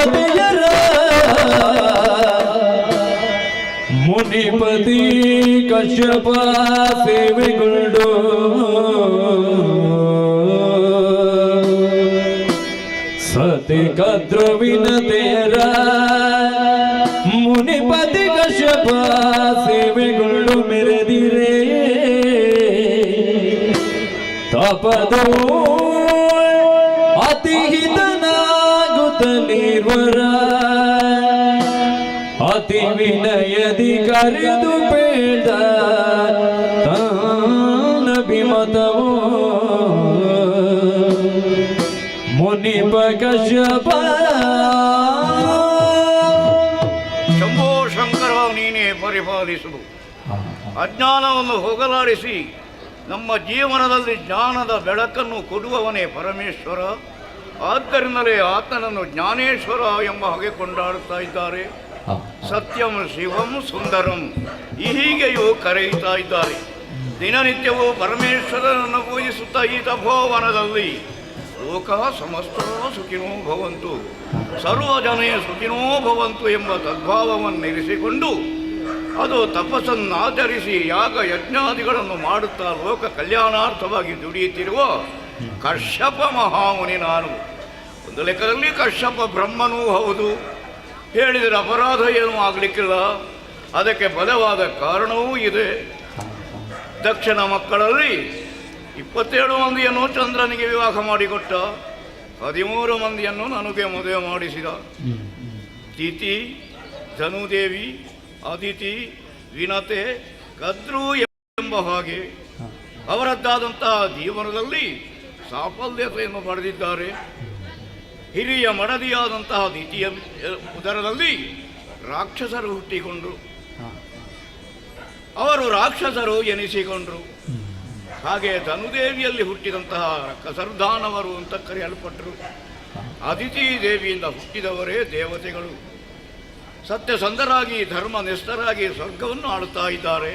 ದೇವತೆಯರ ಮುನಿಪತಿ ಕಶ್ಯಪ ಸೇವೆಗೊಂಡು ಸತಿ ಕದ್ರುವಿನ ತೇರ ಮುನಿಪತಿ ಕಶ್ಯಪ ಸೇವೆಗೊಂಡು ಮೆರೆದಿರೆ ತಪದೋ ಅತಿಹಿತನಾಗುತ್ತಲಿರುವರ ಅತಿ ವಿನಯದಿ ಕರೆದು ಬೇಡ ತಾನಭಿಮತವೋ ಮುನಿಪ ಕಶ್ಯಪ. ಶಂಭೋ ಶಂಕರ, ನೀನೇ ಪರಿಪಾಲಿಸುವುದು. ಅಜ್ಞಾನವನ್ನು ಹೋಗಲಾಡಿಸಿ ನಮ್ಮ ಜೀವನದಲ್ಲಿ ಜ್ಞಾನದ ಬೆಳಕನ್ನು ಕೊಡುವವನೇ ಪರಮೇಶ್ವರ. ಆದ್ದರಿಂದಲೇ ಆತನನ್ನು ಜ್ಞಾನೇಶ್ವರ ಎಂಬ ಹಾಗೆ ಕೊಂಡಾಡುತ್ತಾ ಇದ್ದಾರೆ. ಸತ್ಯಂ ಶಿವಂ ಸುಂದರಂ ಹೀಗೆಯೂ ಕರೆಯುತ್ತಾ ಇದ್ದಾರೆ. ದಿನನಿತ್ಯವೂ ಪರಮೇಶ್ವರನನ್ನು ಪೂಜಿಸುತ್ತಾ ಈ ತಪೋವನದಲ್ಲಿ ಲೋಕ ಸಮಸ್ತ ಸುಖಿನೋ ಭವಂತು ಸರ್ವಜನೇ ಸುಖಿನೋ ಭವಂತು ಎಂಬ ತದ್ಭಾವವನ್ನಿರಿಸಿಕೊಂಡು ಅದು ತಪಸ್ಸನ್ನಾಚರಿಸಿ ಯಾಗ ಯಜ್ಞಾದಿಗಳನ್ನು ಮಾಡುತ್ತಾ ಲೋಕ ಕಲ್ಯಾಣಾರ್ಥವಾಗಿ ದುಡಿಯುತ್ತಿರುವ ಕಶ್ಯಪ ಮಹಾಮುನಿ ನಾನು. ಒಂದು ಲೆಕ್ಕದಲ್ಲಿ ಕಶ್ಯಪ ಬ್ರಹ್ಮನೂ ಹೌದು. ಹೇಳಿದರೆ ಅಪರಾಧ ಏನೂ ಆಗಲಿಕ್ಕಿಲ್ಲ. ಅದಕ್ಕೆ ಬಲವಾದ ಕಾರಣವೂ ಇದೆ. ದಕ್ಷಿಣ ಮಕ್ಕಳಲ್ಲಿ 27 ಮಂದಿಯನ್ನು ಚಂದ್ರನಿಗೆ ವಿವಾಹ ಮಾಡಿಕೊಟ್ಟ, 13 ಮಂದಿಯನ್ನು ನನಗೆ ಮದುವೆ ಮಾಡಿಸಿದ. ತಿಥಿ, ಧನುದೇವಿ, ಅದಿತಿ, ವಿನತೆ, ಕದ್ರು ಎಂಬ ಹಾಗೆ ಅವರದ್ದಾದಂತಹ ಜೀವನದಲ್ಲಿ ಸಾಫಲ್ಯತೆಯನ್ನು ಪಡೆದಿದ್ದಾರೆ. ಹಿರಿಯ ಮಡದಿಯಾದಂತಹ ದ್ವಿತೀಯ ಉದರದಲ್ಲಿ ರಾಕ್ಷಸರು ಹುಟ್ಟಿಕೊಂಡರು. ಅವರು ರಾಕ್ಷಸರು ಎನಿಸಿಕೊಂಡರು. ಹಾಗೆ ಧನುದೇವಿಯಲ್ಲಿ ಹುಟ್ಟಿದಂತಹ ಕಸರ್ದಾನವರು ಅಂತ ಕರೆಯಲ್ಪಟ್ಟರು. ಅದಿತಿ ದೇವಿಯಿಂದ ಹುಟ್ಟಿದವರೇ ದೇವತೆಗಳು. ಸತ್ಯಸಂಧರಾಗಿ ಧರ್ಮನಿಷ್ಠರಾಗಿ ಸ್ವರ್ಗವನ್ನು ಆಳುತ್ತಾ ಇದ್ದಾರೆ.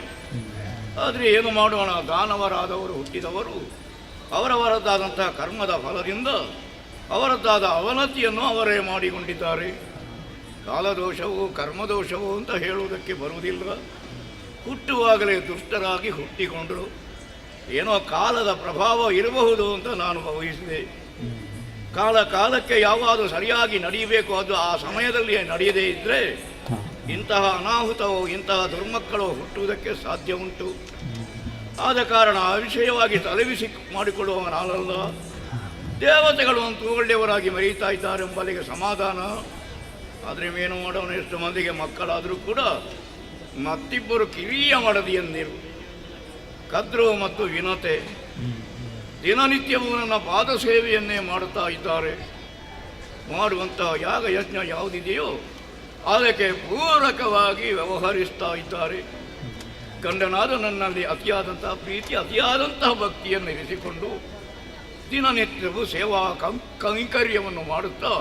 ಆದರೆ ಏನು ಮಾಡೋಣ, ದಾನವರಾದವರು ಹುಟ್ಟಿದವರು ಅವರವರದ್ದಾದಂತಹ ಕರ್ಮದ ಫಲದಿಂದ ಅವರದ್ದಾದ ಅವನತಿಯನ್ನು ಅವರೇ ಮಾಡಿಕೊಂಡಿದ್ದಾರೆ. ಕಾಲದೋಷವು ಕರ್ಮದೋಷವು ಅಂತ ಹೇಳುವುದಕ್ಕೆ ಬರುವುದಿಲ್ಲ. ಹುಟ್ಟುವಾಗಲೇ ದುಷ್ಟರಾಗಿ ಹುಟ್ಟಿಕೊಂಡರು. ಏನೋ ಕಾಲದ ಪ್ರಭಾವ ಇರಬಹುದು ಅಂತ ನಾನು ಭಾವಿಸಿದೆ. ಕಾಲಕ್ಕೆ ಯಾವುದು ಸರಿಯಾಗಿ ನಡೆಯಬೇಕು ಅದು ಆ ಸಮಯದಲ್ಲಿ ನಡೆಯದೇ ಇದ್ದರೆ ಇಂತಹ ಅನಾಹುತವು ಇಂತಹ ದುರ್ಮಕ್ಕಳು ಹುಟ್ಟುವುದಕ್ಕೆ ಸಾಧ್ಯ ಉಂಟು. ಆದ ಕಾರಣ ಆ ವಿಷಯವಾಗಿ ತಲೆಬಿಸಿ ಮಾಡಿಕೊಳ್ಳುವ ನಾನಲ್ಲ. ದೇವತೆಗಳು ಅಂತೂ ಒಳ್ಳೆಯವರಾಗಿ ಮೆರೀತಾ ಇದ್ದಾರೆ ಎಂಬಲ್ಲಿಗೆ ಸಮಾಧಾನ. ಆದರೆ ಏನು ಮಾಡೋಣ, ಎಷ್ಟು ಮಂದಿಗೆ ಮಕ್ಕಳಾದರೂ ಕೂಡ ಮತ್ತಿಬ್ಬರು ಕಿರಿಯ ಮಡದಿಯಂದಿರು ಕದ್ರು ಮತ್ತು ವಿನತೆ ದಿನನಿತ್ಯವೂ ನನ್ನ ಪಾದ ಸೇವೆಯನ್ನೇ ಮಾಡುತ್ತಾ ಇದ್ದಾರೆ. ಮಾಡುವಂತಹ ಯಾಗ ಯಜ್ಞ ಯಾವುದಿದೆಯೋ ಅದಕ್ಕೆ ಪೂರಕವಾಗಿ ವ್ಯವಹರಿಸ್ತಾ ಇದ್ದಾರೆ. ಗಂಡನಾದ ನನ್ನಲ್ಲಿ ಅತಿಯಾದಂತಹ ಪ್ರೀತಿ ಅತಿಯಾದಂತಹ ಭಕ್ತಿಯನ್ನು ಇರಿಸಿಕೊಂಡು ದಿನನಿತ್ಯವೂ ಸೇವಾ ಕೈಂಕರ್ಯವನ್ನು ಮಾಡುತ್ತಾ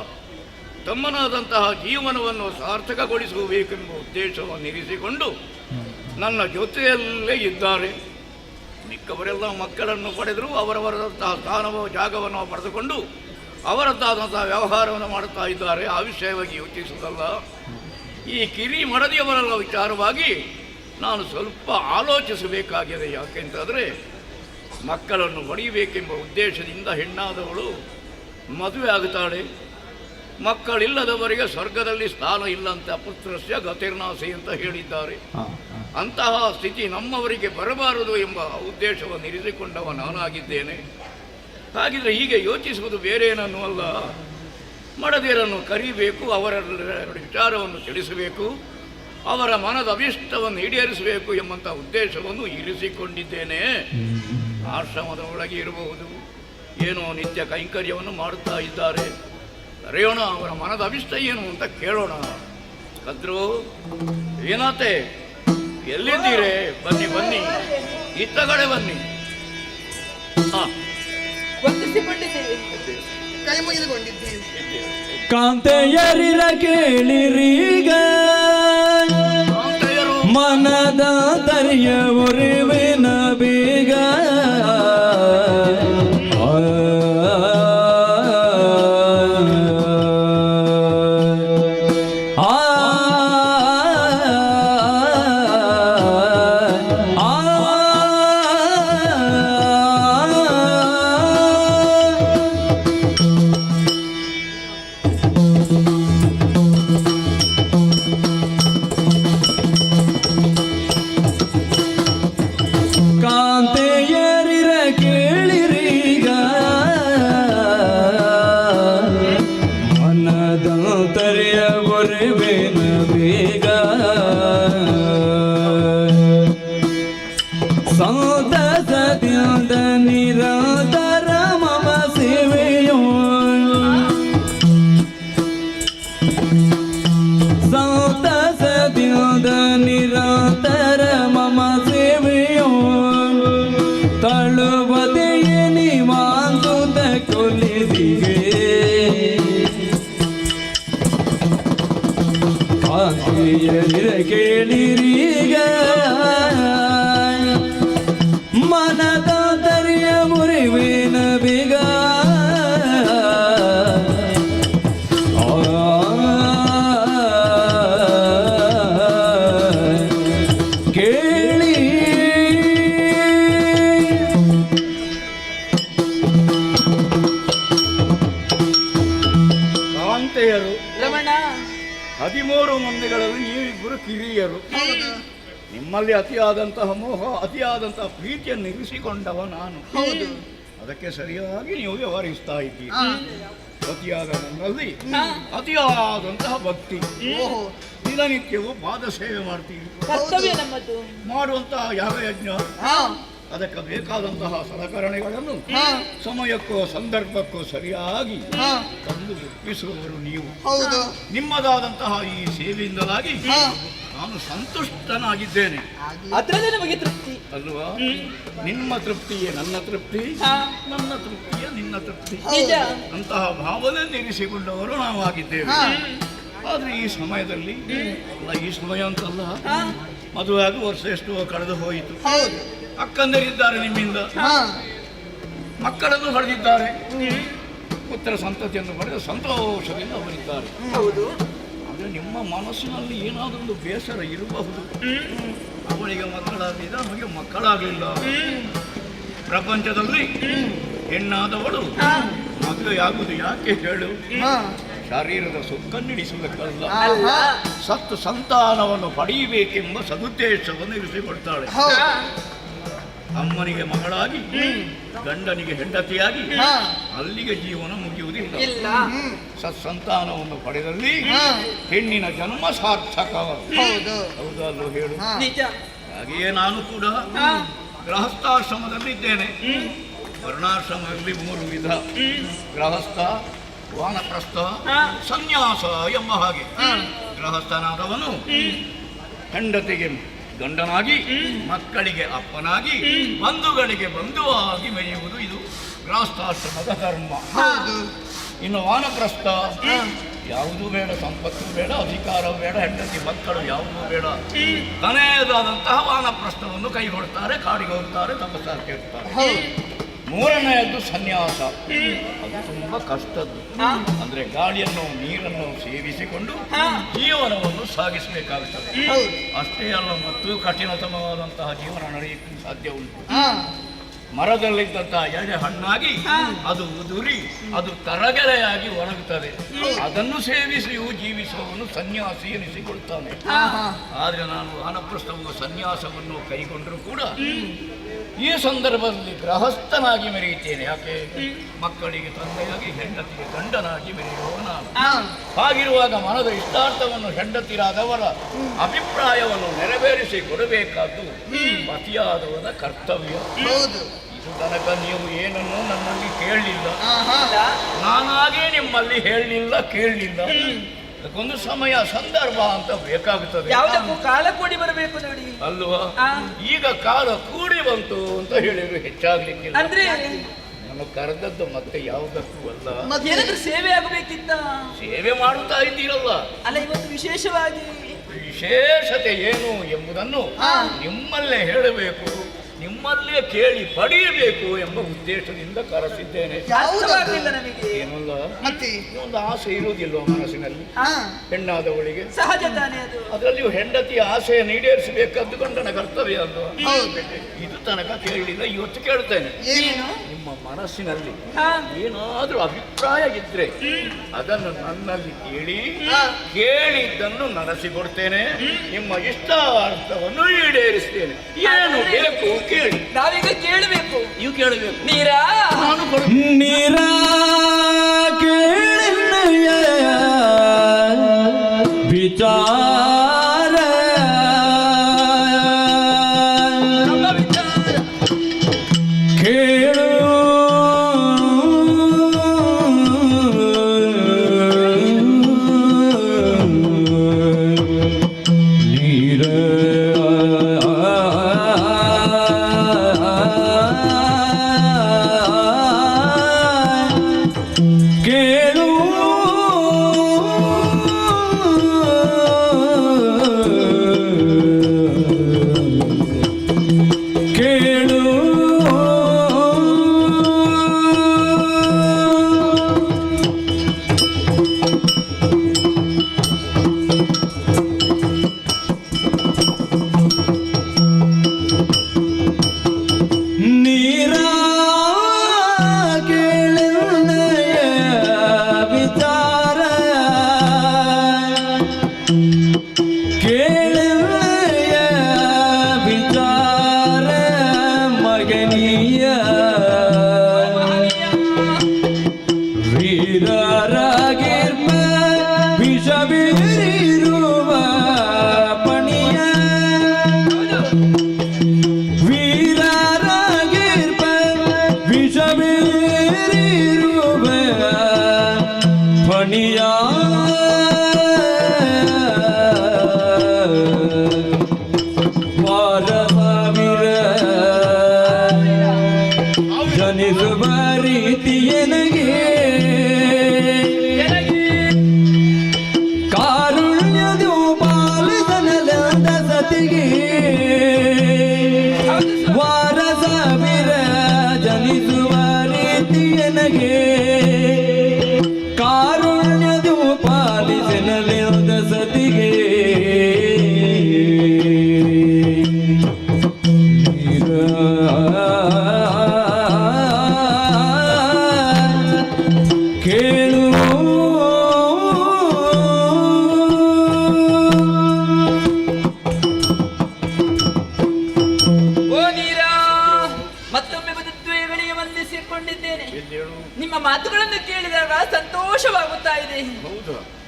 ತಮ್ಮನಾದಂತಹ ಜೀವನವನ್ನು ಸಾರ್ಥಕಗೊಳಿಸಬೇಕೆಂಬ ಉದ್ದೇಶವನ್ನು ಇರಿಸಿಕೊಂಡು ನನ್ನ ಜೊತೆಯಲ್ಲೇ ಇದ್ದಾರೆ. ಮಿಕ್ಕವರೆಲ್ಲ ಮಕ್ಕಳನ್ನು ಪಡೆದರೂ ಅವರವರದಂತಹ ಸ್ಥಾನವ ಜಾಗವನ್ನು ಪಡೆದುಕೊಂಡು ಅವರದ್ದಾದಂತಹ ವ್ಯವಹಾರವನ್ನು ಮಾಡುತ್ತಾ ಇದ್ದಾರೆ. ಆ ವಿಷಯವಾಗಿ ಯೋಚಿಸುವುದಲ್ಲ. ಈ ಕಿರಿ ಮಡದಿಯವರೆಲ್ಲ ವಿಚಾರವಾಗಿ ನಾನು ಸ್ವಲ್ಪ ಆಲೋಚಿಸಬೇಕಾಗಿದೆ. ಯಾಕೆಂತಂದರೆ ಮಕ್ಕಳನ್ನು ಪಡೆಯಬೇಕೆಂಬ ಉದ್ದೇಶದಿಂದ ಹೆಣ್ಣಾದವಳು ಮದುವೆ ಆಗುತ್ತಾಳೆ. ಮಕ್ಕಳಿಲ್ಲದವರಿಗೆ ಸ್ವರ್ಗದಲ್ಲಿ ಸ್ಥಾನ ಇಲ್ಲಂತೆ ಅಪುತ್ರಸ್ಯ ಗತಿರ್ನಾಸಿ ಅಂತ ಹೇಳಿದ್ದಾರೆ. ಅಂತಹ ಸ್ಥಿತಿ ನಮ್ಮವರಿಗೆ ಬರಬಾರದು ಎಂಬ ಉದ್ದೇಶವನ್ನು ಇರಿಸಿಕೊಂಡವ ನಾನಾಗಿದ್ದೇನೆ. ಹಾಗಿದ್ರೆ ಹೀಗೆ ಯೋಚಿಸುವುದು ಬೇರೇನನ್ನೂ ಅಲ್ಲ. ಮಡದಿಯರನ್ನು ಕರಿಬೇಕು, ಅವರ ವಿಚಾರವನ್ನು ತಿಳಿಸಬೇಕು, ಅವರ ಮನದ ಅಭಿಷ್ಟವನ್ನು ಈಡೇರಿಸಬೇಕು ಎಂಬಂಥ ಉದ್ದೇಶವನ್ನು ಇರಿಸಿಕೊಂಡಿದ್ದೇನೆ. ಆಶ್ರಮದ ಒಳಗೆ ಇರಬಹುದು, ಏನೋ ನಿತ್ಯ ಕೈಂಕರ್ಯವನ್ನು ಮಾಡುತ್ತಾ ಇದ್ದಾರೆ. ಕರೆಯೋಣ, ಅವರ ಮನದ ಅಭಿಷ್ಟ ಏನು ಅಂತ ಕೇಳೋಣ. ಕದ್ರು, ಏನತೆ, ಎಲ್ಲಿದ್ದೀರೇ? ಬನ್ನಿ ಬನ್ನಿ, ಇತ್ತ ಕಡೆ ಬನ್ನಿ. ಕೈ ಮುಗಿದುಕೊಂಡಿದ್ದೇವೆ. ಕಾಂತೆಯರಿರ ಕೇಳಿರೀಗ ಮನದ ತರಿಯ ಒರಿವಿನ ಬೇಗ ಸಂತಸದಿಂದ ನಿರಂತರ ಮಮ ಸೇವೆಯೋ ಸಂತಸದಿಂದ ನಿರಂತರ ಮಮ ಸೇವೆಯೋ ತಳುವದೆಯ ನಿವಾಸುತ ಕೊಲಿದಿಗೆ ಕಾಂತಿಯರಿರ ಕೇಳಿರೀಗ ಮನದ ದರಿಯ ಮುರಿವಿನ ಬಿಗ ಕೇಳಿ ಕಾಂತೆಯರು ರಮಣ 13 ಮಂದಿಗಳಲ್ಲಿ ನೀವಿಬ್ಬರು ಕಿರಿಯರು. ನಿಮ್ಮಲ್ಲಿ ಅತಿಯಾದಂತಹ ಮೋಹ ಅತಿಯಾದಂತಹ ಪ್ರೀತಿಯನ್ನು ಇರಿಸಿಕೊಂಡವ ನಾನು. ಹೌದು. ಅದಕ್ಕೆ ಸರಿಯಾಗಿ ನೀವು ವ್ಯವಹರಿಸ್ತಾ ಇದ್ದೀರಿ. ಅತಿಯಾದ ನನ್ನಲ್ಲಿ ಅತಿಯಾದಂತಹ ಭಕ್ತಿ. ಓಹೋ. ದಿನನಿತ್ಯವೂ ಪಾದ ಸೇವೆ ಮಾಡ್ತೀರಿ. ಕರ್ತವ್ಯ ನಮ್ಮದು. ಮಾಡುವಂತಹ ಯಾಗಯಜ್ಞ ಹಾ ಅದಕ್ಕೆ ಬೇಕಾದಂತಹ ಸಲಕರಣೆಗಳನ್ನು ಸಮಯಕ್ಕೂ ಸಂದರ್ಭಕ್ಕೂ ಸರಿಯಾಗಿ ತಂದು ಒಪ್ಪಿಸುವವರು ನೀವು. ಹೌದು. ನಿಮ್ಮದಾದಂತಹ ಈ ಸೇವೆಯಿಂದಲಾಗಿ ನಾನು ಸಂತುಷ್ಟನಾಗಿದ್ದೇನೆ. ಅದ್ರಲ್ಲೇ ನಮಗೆ ತೃಪ್ತಿ ಅಲ್ವಾ? ನಿಮ್ಮ ತೃಪ್ತಿಯೇ ನನ್ನ ತೃಪ್ತಿ, ನನ್ನ ತೃಪ್ತಿಯೇ ನಿನ್ನ ತೃಪ್ತಿ ನಿಜ. ಅಂತಹ ಭಾವನೆ ಇರಿಸಿಕೊಂಡವರು ನಾವು ಆಗಿದ್ದೇವೆ. ಆದ್ರೆ ಈ ಸಮಯದಲ್ಲಿ ಅಲ್ಲ, ಈ ಸಮಯ ಅಂತಲ್ಲ, ಮದುವೆ ಆಗಿ ವರ್ಷ ಎಷ್ಟೋ ಕಳೆದು ಹೋಯಿತು. ಹೌದು. ಅಕ್ಕಂದರಿದ್ದಾರೆ ನಿಮ್ಮಿಂದ, ಮಕ್ಕಳನ್ನು ಪಡೆದಿದ್ದಾರೆ, ಪುತ್ರ ಸಂತತಿಯನ್ನು ಪಡೆದು ಸಂತೋಷದಿಂದ ಅವರಿದ್ದಾರೆ. ಹೌದು. ಆದರೆ ನಿಮ್ಮ ಮನಸ್ಸಿನಲ್ಲಿ ಏನಾದೊಂದು ಬೇಸರ ಇರಬಹುದು. ಅವಳಿಗೆ ಮಕ್ಕಳಾಗಲಿಲ್ಲ, ನಮಗೆ ಮಕ್ಕಳಾಗಲಿಲ್ಲ. ಪ್ರಪಂಚದಲ್ಲಿ ಹೆಣ್ಣಾದವಳು ಮದುವೆಯಾಗುವುದು ಯಾಕೆ ಹೇಳು? ಶರೀರದ ಸುಖನ್ನಿಡಿಸುವುದಕ್ಕಲ್ಲ, ಸತ್ತು ಸಂತಾನವನ್ನು ಪಡೆಯಬೇಕೆಂಬ ಸದುದ್ದೇಶವನ್ನು ಇರಿಸಿಕೊಡ್ತಾಳೆ. ಅಮ್ಮನಿಗೆ ಮಗಳಾಗಿ ಗಂಡನಿಗೆ ಹೆಂಡತಿಯಾಗಿ ಅಲ್ಲಿಗೆ ಜೀವನ ಮುಗಿಯುವುದಿಲ್ಲ. ಸತ್ಸಂತಾನವನ್ನು ಪಡೆದಲ್ಲಿ ಹೆಣ್ಣಿನ ಜನ್ಮ ಸಾರ್ಥಕ. ಹೌದಲ್ಲೋ ಹೇಳು? ಹಾಗೆಯೇ ನಾನು ಕೂಡ ಗೃಹಸ್ಥಾಶ್ರಮದಲ್ಲಿದ್ದೇನೆ. ವರ್ಣಾಶ್ರಮದಲ್ಲಿ 3 ವಿಧ: ಗೃಹಸ್ಥ, ವಾನಪ್ರಸ್ಥ, ಸನ್ಯಾಸ ಎಂಬ ಹಾಗೆ. ಗೃಹಸ್ಥನಾದವನು ಹೆಂಡತಿಗೆ ಗಂಡನಾಗಿ, ಮಕ್ಕಳಿಗೆ ಅಪ್ಪನಾಗಿ, ಬಂಧುಗಳಿಗೆ ಬಂಧುವಾಗಿ ಮೆರೆಯುವುದು ಇದು ಗೃಹಸ್ಥಾಶ್ರಮದ ಧರ್ಮ. ಇನ್ನು ವಾನಪ್ರಸ್ಥ ಯಾವುದೂ ಬೇಡ, ಸಂಪತ್ತು ಬೇಡ, ಅಧಿಕಾರವೂ ಬೇಡ, ಹೆಂಡತಿ ಮಕ್ಕಳು ಯಾವುದೂ ಬೇಡ, ತನೆಯದಾದಂತಹ ವಾನಪ್ರಸ್ಥವನ್ನು ಕೈಗೊಳ್ತಾರೆ, ಕಾಡಿಗೆ ಹೋಗ್ತಾರೆ, ತಪಸ್ಸಾಗಿ ಇರ್ತಾರೆ. 3ನೆಯದ್ದು ಸನ್ಯಾಸ. ಅದು ತುಂಬಾ ಕಷ್ಟದ್ದು. ಅಂದ್ರೆ ಗಾಳಿಯನ್ನು ನೀರನ್ನು ಸೇವಿಸಿಕೊಂಡು ಜೀವನವನ್ನು ಸಾಗಿಸಬೇಕಾಗುತ್ತದೆ. ಅಷ್ಟೇ ಅಲ್ಲ, ಮತ್ತು ಕಠಿಣತಮವಾದಂತಹ ಜೀವನ ನಡೆಯಲಿಕ್ಕೆ ಸಾಧ್ಯ ಉಂಟು. ಮರದಲ್ಲಿದ್ದಂತಹ ಎಳೆ ಹಣ್ಣಾಗಿ ಅದು ಉದುರಿ ಅದು ತರಗೆಲೆಯಾಗಿ ಒಣಗುತ್ತದೆ. ಅದನ್ನು ಸೇವಿಸಿಯೂ ಜೀವಿಸುವವನು ಸನ್ಯಾಸಿ ಎನಿಸಿಕೊಳ್ತಾನೆ. ಆದರೆ ನಾನು ವಾನಪ್ರಸ್ಥವನ್ನು ಸನ್ಯಾಸವನ್ನು ಕೈಗೊಂಡರೂ ಕೂಡ ಈ ಸಂದರ್ಭದಲ್ಲಿ ಗೃಹಸ್ಥನಾಗಿ ಮೆರೆಯುತ್ತೇನೆ. ಯಾಕೆ? ಮಕ್ಕಳಿಗೆ ತಂದೆಯಾಗಿ, ಹೆಂಡತಿಗೆ ಗಂಡನಾಗಿ ಮೆರೆಯುವ ನಾನು. ಹಾಗಿರುವಾಗ ಮನದ ಇಷ್ಟಾರ್ಥವನ್ನು ಹೆಂಡತಿರಾದವರ ಅಭಿಪ್ರಾಯವನ್ನು ನೆರವೇರಿಸಿ ಕೊಡಬೇಕಾದ್ದು ಪತಿಯಾದವರ ಕರ್ತವ್ಯ. ಇದು ತನಕ ನೀವು ಏನನ್ನು ನನ್ನಲ್ಲಿ ಕೇಳಲಿಲ್ಲ, ನಾನಾಗೇ ನಿಮ್ಮಲ್ಲಿ ಹೇಳಲಿಲ್ಲ, ಕೇಳಲಿಲ್ಲ. ಅದಕ್ಕೊಂದು ಸಮಯ ಸಂದರ್ಭ ಅಂತ ಬೇಕಾಗುತ್ತದೆ. ಯಾವುದಕ್ಕೂ ಕಾಲ ಕೂಡಿ ಬರಬೇಕು ನೋಡಿ, ಅಲ್ವಾ? ಈಗ ಕಾಲ ಕೂಡಿ ಬಂತು ಅಂತ ಹೇಳಿದ್ರು ಹೆಚ್ಚಾಗ್ಲಿಕ್ಕಿಲ್ಲ. ಅಂದ್ರೆ ನಾನು ಕರೆದದ್ದು ಮತ್ತೆ ಯಾವುದಕ್ಕೂ ಅಲ್ಲ, ಏನಾದ್ರೂ ಸೇವೆ ಆಗಬೇಕಿತ್ತ. ಸೇವೆ ಮಾಡುತ್ತಾ ಇದ್ದೀರಲ್ಲ. ಅಲ್ಲ, ಇವತ್ತು ವಿಶೇಷವಾಗಿ ವಿಶೇಷತೆ ಏನು ಎಂಬುದನ್ನು ನಿಮ್ಮಲ್ಲೇ ಹೇಳಬೇಕು, ನಿಮ್ಮಲ್ಲೇ ಕೇಳಿ ಪಡೆಯಬೇಕು ಎಂಬ ಉದ್ದೇಶದಿಂದ ಕರೆಸಿದ್ದೇನೆ. ಏನಲ್ಲ, ಒಂದು ಆಸೆ ಇರುವುದಿಲ್ವ ಮನಸ್ಸಿನಲ್ಲಿ ಹೆಣ್ಣಾದವಳಿಗೆ? ಸಹಜ ತಾನೇ ಅದು. ಅದರಲ್ಲಿಯೂ ಹೆಂಡತಿಯ ಆಸೆಯನ್ನು ಈಡೇರಿಸಬೇಕಾದ್ದು ಗಂಡನ ಕರ್ತವ್ಯ ಅಲ್ವಾ? ಇದು ತನಕ ಕೇಳಲಿಲ್ಲ, ಇವತ್ತು ಕೇಳ್ತೇನೆ. ನಿಮ್ಮ ಮನಸ್ಸಿನಲ್ಲಿ ಏನಾದ್ರೂ ಅಭಿಪ್ರಾಯ ಇದ್ರೆ ಅದನ್ನು ನನ್ನಲ್ಲಿ ಕೇಳಿದ್ದನ್ನು ನಡೆಸಿಕೊಡ್ತೇನೆ. ನಿಮ್ಮ ಇಷ್ಟಾರ್ಥವನ್ನು ಈಡೇರಿಸ್ತೇನೆ. ಏನು ಬೇಕು ಕೇಳಿ. ನಾವೀಗ ಕೇಳಬೇಕು, ನೀವು ಕೇಳಬೇಕು. ನೀರಾ ನೀರಾ ಕೇಳಿನಯ ವಿಚಾರ ವಿಷವೀರಿರುವ ಪಣಿಯ ವೀರರಾಗಿರ್ಪ ವಿಷವೀರಿರುವ ಪಣಿಯ ವಾರಸಾವಿರ ಜನಿಸುವ ರೀತಿಯನಗೆ ಕಾರುಣ್ಯದು ಪಾಲಿಸನಲದ ಸತಿಗೆ ವಾರಸಾವಿರ ಜನಿಸುವ ರೀತಿಯನಗೆ ಕಾರುಣ್ಯದು ಪಾಲಿಸನಲದ ಸತಿಗೆ ಕೇಳು ಓ ನೀರ ಮತ್ತೊಮ್ಮೆ ಬದುತ್ವಗಳಿಗೆ ವಂದಿಸಿಕೊಂಡಿದ್ದೇನೆ. ಎದ್ದೇಳು. ನಿಮ್ಮ ಮಾತುಗಳನ್ನು ಕೇಳಿದಾಗ ಸಂತೋಷವಾಗುತ್ತಾ ಇದೆ. ಹೌದು.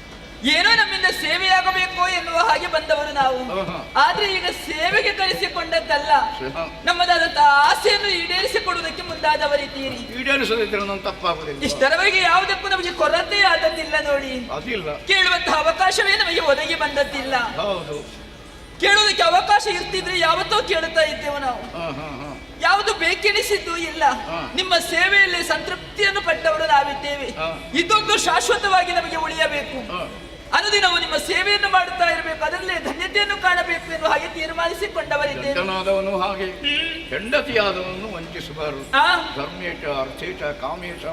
ಏನೋ ನಮ್ಮಿಂದ ಸೇವೆಯಾಗಬೇಕು ಎನ್ನುವ ಹಾಗೆ ಬಂದವರು ನಾವು. ಆಹಾ. ಆದ್ರೆ ಈಗ ಸೇವೆಗೆ ಕರೆಸಿಕೊಂಡದ್ದಲ್ಲ, ಶ್ರೀ- ನಮ್ಮದಾದಂತಹ ಆಸೆಯನ್ನು ಈಡೇರಿಸಿಕೊಡುವುದಕ್ಕೆ ಮುಂದಾದವರಿದ್ದೀರಿ. ಈಡೇರಿಸದಿದ್ರೆ ನಾನು ತಪ್ಪಾಗುದಿಲ್ಲ. ಇಷ್ಟರವರೆಗೆ ಯಾವುದಕ್ಕೂ ನಮಗೆ ಕೊರತೆ ಆದದ್ದಿಲ್ಲ ನೋಡಿ. ಅದಿಲ್ಲ. ಕೇಳುವಂತಹ ಅವಕಾಶವೇ ನಮಗೆ ಒದಗಿ ಬಂದದ್ದಿಲ್ಲ. ಹೌದು. ಕೇಳುವುದಕ್ಕೆ ಅವಕಾಶ ಇರ್ತಿದ್ರೆ ಯಾವತ್ತೋ ಕೇಳುತ್ತಾ ಇದ್ದೇವೆ ನಾವು. ಹಾ ಹಾ ಹಾ. ಯಾವುದು ಬೇಕೆನಿಸಿದ್ದು ಇಲ್ಲ. ಹಾ. ನಿಮ್ಮ ಸೇವೆಯಲ್ಲಿ ಸಂತೃಪ್ತಿಯನ್ನು ಪಟ್ಟವರು ನಾವಿದ್ದೇವೆ. ಹಾ. ಇದೊಂದು ಶಾಶ್ವತವಾಗಿ ನಮಗೆ ಉಳಿಯಬೇಕು. ಹಾ. ಅನುದಿನವು ನಿಮ್ಮ ಸೇವೆಯನ್ನು ಮಾಡುತ್ತಾ ಇರಬೇಕು, ಅದರಲ್ಲೇ ಧನ್ಯತೆಯನ್ನು ಕಾಣಬೇಕು ಎನ್ನುವ ಹಾಗೆ ತೀರ್ಮಾನಿಸಿಕೊಂಡವರಿದ್ದೇವೆ. ಗಂಡನಾದವನು ಹಾಗೆ, ಹೆಂಡತಿಯಾದವನು ವಂಚಿಸಬಾರದು. ಆ ಧರ್ಮೇಶ ಅರ್ಥೇಶ ಕಾಮೇಶ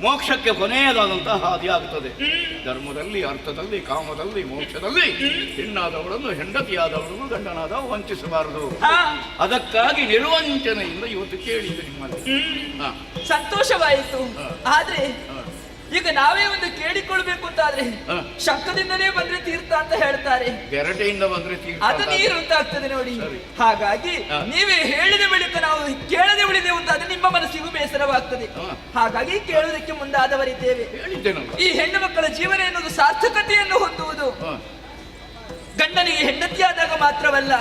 ಮೋಕ್ಷಕ್ಕೆ ಕೊನೆಯದಾದಂತಹ ಹಾದಿ ಆಗುತ್ತದೆ. ಧರ್ಮದಲ್ಲಿ, ಅರ್ಥದಲ್ಲಿ, ಕಾಮದಲ್ಲಿ, ಮೋಕ್ಷದಲ್ಲಿ ಹೆಣ್ಣಾದವಳನ್ನು ಹೆಂಡತಿಯಾದವಳನ್ನು ಗಂಡನಾದ ವಂಚಿಸಬಾರದು. ಆ, ಅದಕ್ಕಾಗಿ ನಿರ್ವಂಚನೆಯಿಂದ ಇವತ್ತು ಕೇಳಿದ್ದು ನಿಮ್ಮಲ್ಲಿ. ಹಾ. ಸಂತೋಷವಾಯಿತು. ಹಾ. ಆದ್ರೆ ಹಾ. ಈಗ ನಾವೇ ಒಂದು ಕೇಳಿಕೊಳ್ಬೇಕು ಅಂತಾದ್ರೆ ಹಾ. ಶಬ್ದದಿಂದಲೇ ಬಂದ್ರೆ ತೀರ್ಥ ಅಂತ ಹೇಳ್ತಾರೆ. ಗೆರಟೆಯಿಂದ ಬಂದ್ರೆ ತೀರ್ಥ ಅದು ಅಂತ. ನೀರು ಅಂತ ಆಗ್ತದೆ ನೋಡಿ. ಸರಿ. ಹಾಗಾಗಿ ಹಾ. ನೀವೇ ಹೇಳಿದ ಬಳಿಕ ನಾವು ಕೇಳದೆ ಉಳಿದೆವು ಅಂತಾದ್ರೆ ನಿಮ್ಮ ಮನಸ್ಸಿಗೂ ಬೇಸರವಾಗ್ತದೆ. ಹಾ. ಹಾಗಾಗಿ ಕೇಳುವುದಕ್ಕೆ ಮುಂದಾದವರಿದ್ದೇವೆ. ಹೇಳಿದ್ದೇನಲ್ಲ. ಈ ಹೆಣ್ಣು ಮಕ್ಕಳ ಜೀವನ ಎನ್ನುವುದು ಸಾರ್ಥಕತೆಯನ್ನು ಹೊಂದುವುದು ಹಾ. ಗಂಡನಿಗೆ ಹೆಂಡತಿಯಾದಾಗ ಮಾತ್ರವಲ್ಲ,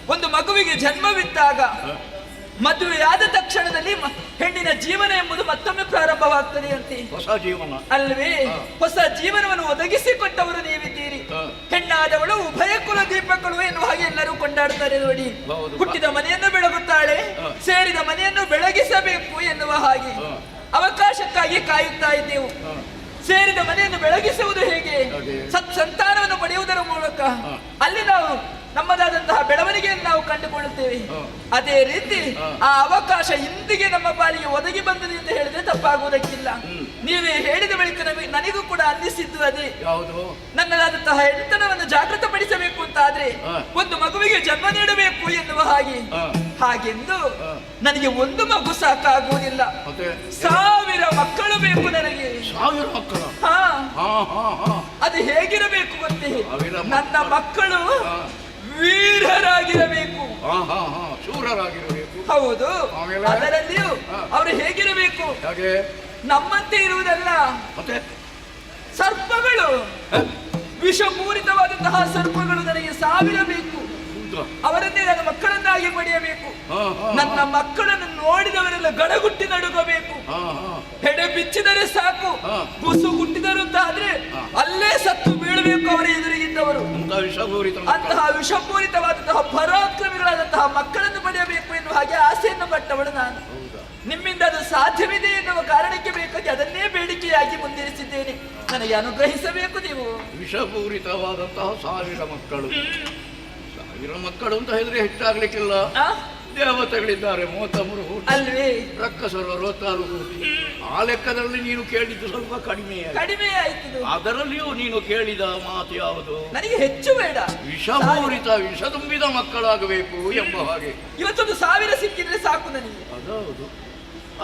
ಒಂದು ಮಗುವಿಗೆ ಜನ್ಮವಿದ್ದಾಗ ಹಾ. ಮದುವೆಯಾದ ತಕ್ಷಣದಲ್ಲಿ ಹೆಣ್ಣಿನ ಜೀವನ ಎಂಬುದು ಮತ್ತೊಮ್ಮೆ ಪ್ರಾರಂಭವಾಗ್ತದೆ ಅಂತೆ. ಹೊಸ ಜೀವನ. ಅಲ್ವೇ? ಹಾ. ಹೊಸ ಜೀವನವನ್ನು ಒದಗಿಸಿಕೊಟ್ಟವರು ನೀವಿದ್ದೀರಿ. ಹಾ. ಹೆಣ್ಣಾದವಳು ಉಭಯ ಕುಲ ದೀಪಗಳು ಎನ್ನುವ ಹಾಗೆ ಎಲ್ಲರೂ ಕೊಂಡಾಡ್ತಾರೆ ನೋಡಿ. ಹೌದು. ಹುಟ್ಟಿದ ಮನೆಯನ್ನು ಬೆಳಗುತ್ತಾಳೆ, ಹಾ. ಸೇರಿದ ಮನೆಯನ್ನು ಬೆಳಗಿಸಬೇಕು ಎನ್ನುವ ಹಾಗೆ ಹಾ. ಅವಕಾಶಕ್ಕಾಗಿ ಕಾಯುತ್ತಾ ಇದ್ದೆವು. ಹಾ. ಸೇರಿದ ಮನೆಯನ್ನು ಬೆಳಗಿಸುವುದು ಹೇಗೆ? ಹಾಗೆ. ಸತ್ಸಂತಾನವನ್ನು ಪಡೆಯುವುದರ ಮೂಲಕ ಹಾ. ಅಲ್ಲಿ ನಾವು ನಮ್ಮದಾದಂತಹ ಬೆಳವಣಿಗೆಯನ್ನು ನಾವು ಕಂಡುಕೊಳ್ಳುತ್ತೇವೆ. ಹಾ. ಅದೇ ರೀತಿ ಹಾ. ಆ ಅವಕಾಶ ಇಂದಿಗೆ ನಮ್ಮ ಪಾಲಿಗೆ ಒದಗಿ ಬಂದಿದೆ ಅಂತ ಹೇಳಿದ್ರೆ ತಪ್ಪಾಗುವುದಕ್ಕಿಲ್ಲ. ನೀವೇ ಹೇಳಿದ ಬಳಿಕ ನನಗೂ ಕೂಡ ಅನ್ನಿಸಿದ್ದು ಅದೇ. ಯಾವುದು? ನನ್ನದಾದಂತಹ ಹೆಣ್ತನವನ್ನು ಜಾಗೃತಪಡಿಸಬೇಕು ಅಂತ ಆದ್ರೆ ಹಾ. ಒಂದು ಮಗುವಿಗೆ ಜನ್ಮ ನೀಡಬೇಕು ಎನ್ನುವ ಹಾಗೆ. ಹಾ. ಹಾಗೆಂದು ಹಾ. ನನಗೆ ಒಂದು ಮಗು ಸಾಕಾಗುವುದಿಲ್ಲ, ಮತ್ತೆ 1000 ಮಕ್ಕಳು ಬೇಕು ನನಗೆ. 1000 ಮಕ್ಕಳು. ಹಾ, ಹಾ ಹಾ ಹಾ. ಅದು ಹೇಗಿರಬೇಕು ಗೊತ್ತೇ? 1000 ನನ್ನ ಮಕ್ಕಳು ಹಾ. ವೀರರಾಗಿರಬೇಕು. ಹಾ ಹಾ ಹಾ. ಶೂರರಾಗಿರಬೇಕು. ಹೌದು. ಆಮೇಲೆ? ಅದರಲ್ಲಿಯೂ ಹಾ. ಅವರು ಹೇಗಿರಬೇಕು? ಹಾಗೆ. ನಮ್ಮಂತೆ ಇರುವುದಲ್ಲ, ಮತ್ತೆ ಸರ್ಪಗಳು, ವಿಷಪೂರಿತವಾದಂತಹ ಸರ್ಪಗಳು ನನಗೆ 1000 ಬೇಕು. ಹೌದಾ? ಅವರನ್ನೇ ನನ್ನ ಮಕ್ಕಳನ್ನಾಗಿ ಪಡೆಯಬೇಕು. ಹಾ ಹಾ. ನನ್ನ ಮಕ್ಕಳನ್ನು ನೋಡಿದವರೆಲ್ಲ ಗಡಗುಟ್ಟಿ ನಡುಗಬೇಕು. ಹಾ ಹಾ. ಹೆಡೆ ಬಿಚ್ಚಿದರೆ ಸಾಕು, ಹಾ. ಗುಸು ಗುಟ್ಟಿದರು ಅಂತ ಆದ್ರೆ ಹಾ. ಅಲ್ಲೇ ಸತ್ತು ಬೀಳಬೇಕು ಅವರ ಎದುರಿಗಿದ್ದವರು. ಅಂತ ವಿಷಪೂರಿತ ಅಂತಹ ವಿಷಪೂರಿತವಾದಂತಹ ಪರಾಕ್ರಮಿಗಳಾದಂತಹ ಮಕ್ಕಳನ್ನು ಪಡೆಯಬೇಕು ಎನ್ನುವ ಹಾಗೆ ಆಸೆಯನ್ನು ಪಟ್ಟವಳು ನಾನು. ಹೌದಾ? ನಿಮ್ಮಿಂದ ಅದು ಸಾಧ್ಯವಿದೆ ಎನ್ನುವ ಕಾರಣಕ್ಕೆ ಬೇಕಾಗಿ ಅದನ್ನೇ ಬೇಡಿಕೆಯಾಗಿ ಮುಂದಿರಿಸಿದ್ದೇನೆ. ನನಗೆ ಅನುಗ್ರಹಿಸಬೇಕು ನೀವು. ವಿಷಪೂರಿತವಾದಂತಹ 1000 ಮಕ್ಕಳು. 1000 ಮಕ್ಕಳು ಅಂತ ಹೇಳಿದ್ರೆ ಹೆಚ್ಚಾಗ್ಲಿಕ್ಕಿಲ್ಲ. ಆ? ದೇವತೆಗಳಿದ್ದಾರೆ 33 ಕೋಟಿ, ಅಲ್ವೇ? ರಕ್ಕಸರು 66 ಕೋಟಿ. ಆ ಲೆಕ್ಕದಲ್ಲಿ ನೀನು ಕೇಳಿದ್ದು ಸ್ವಲ್ಪ ಕಡಿಮೆ. ಕಡಿಮೆ ಆಯ್ತು. ಅದರಲ್ಲಿಯೂ ನೀನು ಕೇಳಿದ ಮಾತು ಯಾವುದು? ನನಗೆ ಹೆಚ್ಚು ಬೇಡ, ವಿಷಪೂರಿತ ವಿಷ ತುಂಬಿದ ಮಕ್ಕಳಾಗಬೇಕು ಎಂಬ ಹಾಗೆ. ಇವತ್ತೊಂದು 1000 ಸಿಕ್ಕಿದ್ರೆ ಸಾಕು ನನಗೆ. ಅದೌದು.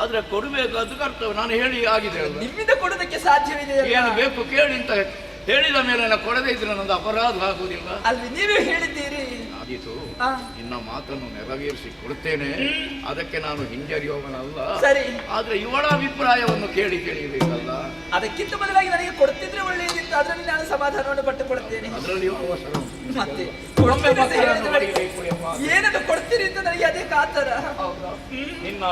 ಆದ್ರೆ ಕೊಡಬೇಕಾದ ಕರ್ತವ್ಯ ನಾನು ಹೇಳಿ ಆಗಿದೆ ಅಲ್ಲ. ನಿಮ್ಮಿಂದ ಕೊಡೋದಕ್ಕೆ ಸಾಧ್ಯವಿದೆ ಏನು ಬೇಕು ಕೇಳಿ ಅಂತ ಹೇಳಿದ ಮೇಲೆ ನಾನು ಕೊಡದೇ ಇದ್ರೆ ನಂದು ಅಪರಾಧ ಆಗುವುದಿಲ್ಲ. ಅಲ್ವೇ? ನೀವೇ ಹೇಳಿದ್ದೀರಿ. ಆದೀತು, ಆ, ನಿನ್ನ ಮಾತನ್ನು ನೆರವೇರಿಸಿ ಕೊಡುತ್ತೇನೆ. ಅದಕ್ಕೆ ನಾನು ಹಿಂಜರಿಯುವವನಲ್ಲ. ಸರಿ. ಆದ್ರೆ ಇವಳ ಅಭಿಪ್ರಾಯವನ್ನು ಕೇಳಿಬೇಕಲ್ಲ. ಅದಕ್ಕಿಂತ ಬದಲಾಗಿ ನನಗೆ ಕೊಡ್ತಿದ್ರೆ ಒಳ್ಳೆಯದಿತ್ತು, ಅದರಲ್ಲಿ ನಾನು ಸಮಾಧಾನವನ್ನು ಪಟ್ಟುಕೊಳ್ತೇನೆ. ಅದರಲ್ಲಿಯೂ ಅವಸರ. ಮತ್ತೆ ಒಮ್ಮೆ ಮಕ್ಕಳನ್ನು ಪಡೆಯಬೇಕು ಎಂಬ ಏನನ್ನು ಕೊಡ್ತೀರಿ ಅಂತ ನನಗೆ ಅದೇ ಕಾತರ. ನಿನ್ನ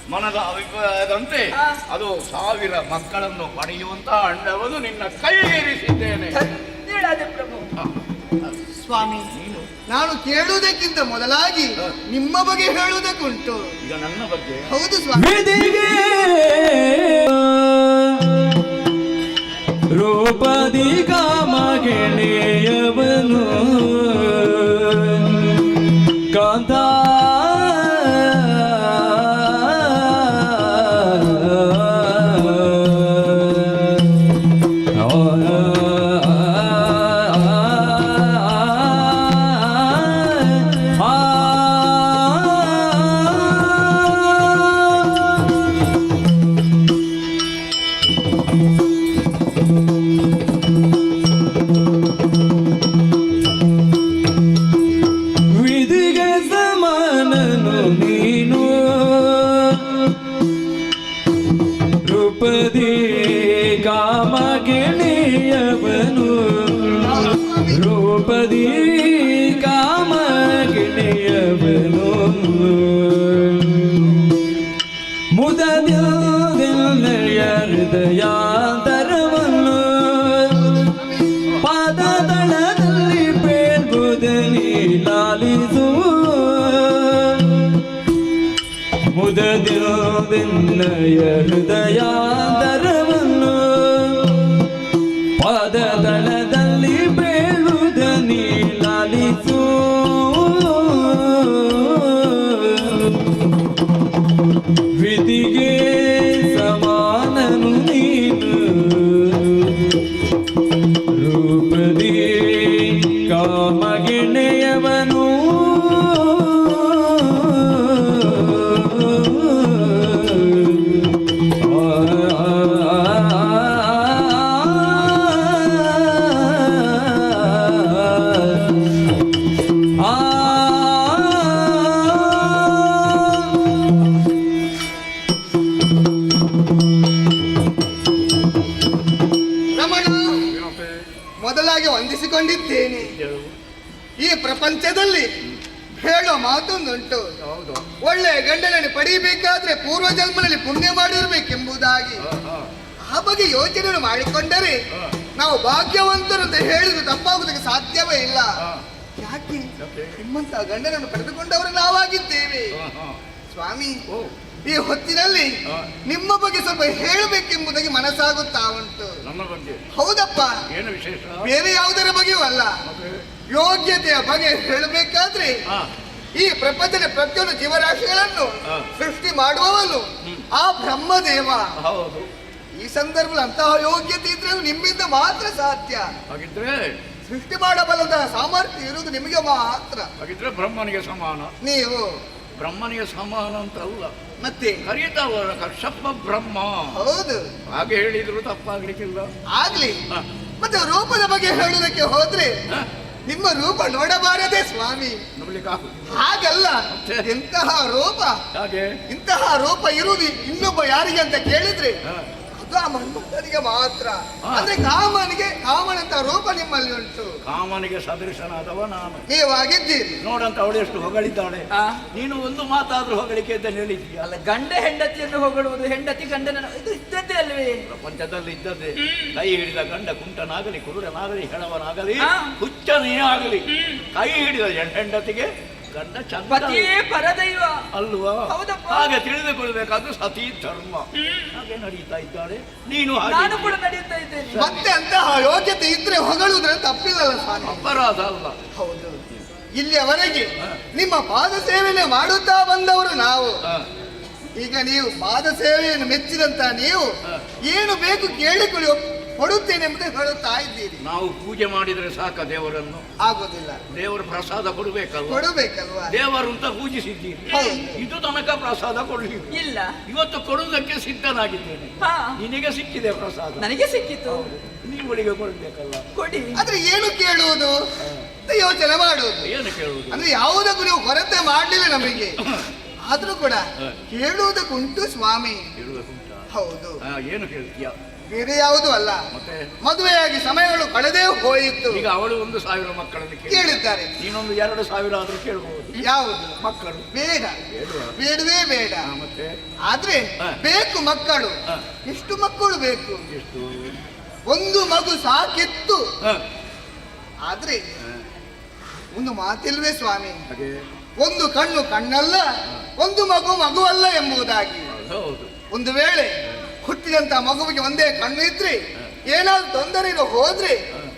ಮನದ ಅಭಿಪ್ರಾಯದಂತೆ ಆ. ಅದು 1000 ಮಕ್ಕಳನ್ನು ಪಡೆಯುವಂತ ಅಂಡವನ್ನು ನಿನ್ನ ಕೈಗೇರಿಸಿದ್ದೇನೆ. ಧನ್ಯಳಾದೆ ಪ್ರಭು. ಸ್ವಾಮಿ, ನಾನು ಕೇಳುವುದಕ್ಕಿಂತ ಮೊದಲಾಗಿ ನಿಮ್ಮ ಬಗ್ಗೆ ಹೇಳುವುದಕ್ಕುಂಟು. ಈಗ ನನ್ನ ಬಗ್ಗೆ ಹೌದು ಸ್ವಾಮಿ. ವಿಧಿಗೆ ರೂಪದಿ ಕಾಮ ಗೆಳೆಯವನು ಕಾಂತ ವಿಧಿಗೆ ಸಮಾನನು ನೀನು ರೂಪದಿ ಕಾಮ ಗೆಳೆಯವನು ರೂಪದಿ ಕಾಮ ಗೆಳೆಯವನು ಮುದದಿಯ ಹೃದಯಾಂತರವನ್ನು ಪಾದದಳದಲ್ಲಿ ಬೇಳ್ಬುದನಿ ಲಾಲಿಸು ಮುದದಿಯ ಹೃದಯಾಂತರವನ್ನು ಪಾದದಳದಲ್ಲಿ ಬೇಳುದನಿ ಲಾಲಿಸು ವಿಧಿಗೆ ಸಮಾನನು ನೀನು ರೂಪದಿ ಕಾಮಗೆಣೆಯವನು ರಮಣ, ಮೊದಲಾಗಿ ವಂದಿಸಿಕೊಂಡಿದ್ದೇನೆ. ಈ ಪ್ರಪಂಚದಲ್ಲಿ ಹೇಳೋ ಮಾತೊಂದುಂಟು. ಹೌದು. ಒಳ್ಳೆಯ ಗಂಡನನ್ನು ಪಡೆಯಬೇಕಾದ್ರೆ ಪೂರ್ವ ಜನ್ಮದಲ್ಲಿ ಪುಣ್ಯ ಮಾಡಿರ್ಬೇಕೆಂಬುದಾಗಿ. ಆ ಬಗ್ಗೆ ಯೋಚನೆಯನ್ನು ಮಾಡಿಕೊಂಡರೆ ನಾವು ಭಾಗ್ಯವಂತರು ಅಂತ ಹೇಳಿದ್ರೆ ತಪ್ಪಾಗುವುದಕ್ಕೆ ಸಾಧ್ಯವೇ ಇಲ್ಲ. ಯಾಕೆ ನಿಮ್ಮಂತ ಗಂಡನನ್ನು ಪಡೆದುಕೊಂಡವರು ನಾವಾಗಿದ್ದೇವೆ. ಸ್ವಾಮಿ, ಈ ಹೊತ್ತಿನಲ್ಲಿ ನಿಮ್ಮ ಬಗ್ಗೆ ಸ್ವಲ್ಪ ಹೇಳಬೇಕೆಂಬುದಾಗಿ ಮನಸ್ಸಾಗುತ್ತಾ ಉಂಟು. ನನ್ನ ಬಗ್ಗೆ ಹೌದಪ್ಪ, ಏನು ವಿಶೇಷ? ಬೇರೆ ಯಾವುದರ ಬಗ್ಗೆಯೂ ಅಲ್ಲ. ಯೋಗ್ಯತೆಯ ಬಗ್ಗೆ ಹೇಳಬೇಕಾದ್ರೆ ಈ ಪ್ರಪಂಚದ ಪ್ರತಿಯೊಂದು ಜೀವರಾಶಿಗಳನ್ನು ಸೃಷ್ಟಿ ಮಾಡುವವನು ಆ ಬ್ರಹ್ಮದೇವ. ಹೌದು. ಈ ಸಂದರ್ಭದಲ್ಲಿ ಅಂತಹ ಯೋಗ್ಯತೆ ಇದ್ರೆ ಅದು ನಿಮ್ಮಿಂದ ಮಾತ್ರ ಸಾಧ್ಯ. ಹಾಗಿದ್ರೆ ಸೃಷ್ಟಿ ಮಾಡಬಲ್ಲದ ಸಾಮರ್ಥ್ಯ ಇರುವುದು ನಿಮಗೆ ಮಾತ್ರ. ಹಾಗಿದ್ರೆ ಬ್ರಹ್ಮನಿಗೆ ಸಮಾನ. ನೀವು ಬ್ರಹ್ಮನಿಗೆ ಸಮಾನ ಅಂತ ಅಲ್ಲ, ಮತ್ತೆ ಕರೀತಾವರ ಕಶ್ಯಪ ಬ್ರಹ್ಮ. ಹೌದು, ಹಾಗೆ ಹೇಳಿದ್ರು ತಪ್ಪಾಗ್ಲಿಕ್ಕಿಲ್ಲ. ಆಗ್ಲಿ. ಹ. ಮತ್ತೆ ರೂಪದ ಬಗ್ಗೆ ಹೇಳುವುದಕ್ಕೆ ಹೋದ್ರೆ ಹ? ನಿಮ್ಮ ರೂಪ ನೋಡಬಾರದೆ ಸ್ವಾಮಿ. ನೋಡ್ಲಿಕ್ಕಾಗುದಿಲ್ಲ. ಹಾಗಲ್ಲ, ಮತ್ತೆ? ಎಂತಹ ರೂಪ, ಹಾಗೆ ಇಂತಹ ರೂಪ ಇರುವುದು ಇನ್ನೊಬ್ಬ ಯಾರಿಗೆ ಅಂತ ಕೇಳಿದ್ರೆ ಹ. ಅದು ಆ ಮನ್ಮಥನಿಗೆ ಮಾತ್ರ. ಹ. ಅಂದ್ರೆ ಕಾಮನಂತ ರೂಪ ನಿಮ್ಮಲ್ಲಿ ಉಂಟು. ಕಾಮನಿಗೆ ಸದೃಶನಾದವ ನಾನು. ನೀವಾಗಿದ್ದೀರಿ. ನೋಡಂತ ಅವಳು ಎಷ್ಟು ಹೊಗಳಿದ್ದಾಳೆ. ಆ, ನೀನು ಒಂದು ಮಾತಾದ್ರೂ ಹೊಗಳಿಕೆ ಅಂತ ಹೇಳಿದ್ದೀಯ. ಅಲ್ಲ, ಗಂಡ ಹೆಂಡತಿಯನ್ನು ಹೊಗಳುವುದು, ಹೆಂಡತಿ ಗಂಡನ ಇದು ಇದ್ದದ್ದೇ ಅಲ್ವೇ? ಪ್ರಪಂಚದಲ್ಲಿ ಇದ್ದದ್ದೇ. ಕೈ ಹಿಡಿದ ಗಂಡ ಕುಂಟನಾಗಲಿ, ಕುರುಡನಾಗಲಿ, ಹೆಣವನಾಗಲಿ, ಆ. ಹುಚ್ಚನೇ ಆಗಲಿ, ಕೈ ಹಿಡಿದ ಹೆಂಡತಿಗೆ ಗಂಡ ಚಂದ ಪತಿಯೇ ಪರದೈವ ಅಲ್ವಾ? ಹೌದಪ್ಪ. ಹಾಗೆ ತಿಳಿದುಕೊಳ್ಬೇಕಾದ್ರೆ ಸತಿ ಧರ್ಮ. ಹಾಗೆ ನಡೀತಾ ಇದ್ದಾಳೆ. ನೀನು ಹಾಗೆ ನಾನು ಕೂಡ ನಡೆಯುತ್ತಾ ಇದ್ದೇನೆ. ಮತ್ತೆ ಅಂತಹ ಯೋಗ್ಯತೆ ಇದ್ರೆ ಹೊಗಳುವುದ್ರಲ್ಲಿ ತಪ್ಪಿಲ್ಲಲ್ಲ ಸ್ವಾಮಿ. ಅಪರಾಧ ಅಲ್ಲ. ಹೌದು. ಇಲ್ಲಿಯವರೆಗೆ ನಿಮ್ಮ ಪಾದ ಸೇವೆಯನ್ನು ಮಾಡುತ್ತಾ ಬಂದವರು ನಾವು. ಹ. ಈಗ ನೀವು ಪಾದ ಸೇವೆಯನ್ನು ಮೆಚ್ಚಿದಂತ ನೀವು ಏನು ಬೇಕು ಕೇಳಿಕೊಳ್ಳಿ, ಕೊಡುತ್ತೇನೆ ಎಂಬುದು ಹೇಳುತ್ತಾ ಇದ್ದೀರಿ. ನಾವು ಪೂಜೆ ಮಾಡಿದರೆ ಸಾಕ ದೇವರನ್ನು? ಆಗೋದಿಲ್ಲ, ದೇವರ ಪ್ರಸಾದ ಕೊಡಬೇಕಲ್ವ? ಕೊಡಬೇಕಲ್ವಾ? ದೇವರು ಅಂತ ಪೂಜಿಸಿದ್ದೀರಿ, ಹೌದು. ಇದು ತನಕ ಪ್ರಸಾದ ಕೊಡ್ಲಿ ಇಲ್ಲ. ಇವತ್ತು ಕೊಡುವುದಕ್ಕೆ ಸಿದ್ಧನಾಗಿದ್ದೇನೆ. ಹಾ, ನಿನಗೆ ಸಿಕ್ಕಿದೆ ಪ್ರಸಾದ, ನನಗೆ ಸಿಕ್ಕಿತು. ನೀವುಗಳಿಗೆ ಕೊಡ್ಬೇಕಲ್ಲ? ಕೊಡಿ. ಆದ್ರೆ ಏನು ಕೇಳುವುದು ಅಂತ ಯೋಚನೆ ಮಾಡುವುದು. ಏನು ಕೇಳುವುದು? ಅಂದ್ರೆ ಯಾವುದಕ್ಕೂ ನೀವು ಕೊರತೆ ಮಾಡ್ಲಿಲ್ಲ ನಮಗೆ, ಆದ್ರೂ ಕೂಡ ಕೇಳುವುದಕ್ಕುಂಟು ಸ್ವಾಮಿ. ಕೇಳುವುದುಂಟಾ? ಹೌದು. ಏನು ಕೇಳ್ತೀಯ? ಬೇರೆ ಯಾವುದು ಅಲ್ಲ, ಮತ್ತೆ ಮದುವೆಯಾಗಿ ಸಮಯಗಳು ಕಳೆದೇ ಹೋಯಿತು. ಈಗ ಅವಳು 1,000 ಮಕ್ಕಳನ್ನು ಕೇಳುತ್ತಾರೆ. ನೀನೊಂದು 2,000 ಆದ್ರೂ ಕೇಳಬಹುದು. ಯಾವುದು ಮಕ್ಕಳು ಬೇಡ, ಬೇಡವೇ ಬೇಡ. ಮತ್ತೆ ಆದ್ರೆ ಬೇಕು ಮಕ್ಕಳು. ಎಷ್ಟು ಮಕ್ಕಳು ಬೇಕು? ಎಷ್ಟು? ಒಂದು ಮಗು ಸಾಕಿತ್ತು. ಹ. ಆದ್ರೆ ಒಂದು ಮಾತಿಲ್ವೇ ಸ್ವಾಮಿ, ಹಾಗೆ ಒಂದು ಕಣ್ಣು ಕಣ್ಣಲ್ಲ, ಒಂದು ಮಗು ಮಗುವಲ್ಲ ಎಂಬುದಾಗಿ. ಹೌದು. ಒಂದು ವೇಳೆ ಹುಟ್ಟಿದಂತ ಮಗುವಿಗೆ ಒಂದೇ ಕಣ್ಣು ಇದ್ರೆ ಏನಾದ್ರು ತೊಂದರೆ ಹೋದ್ರೆ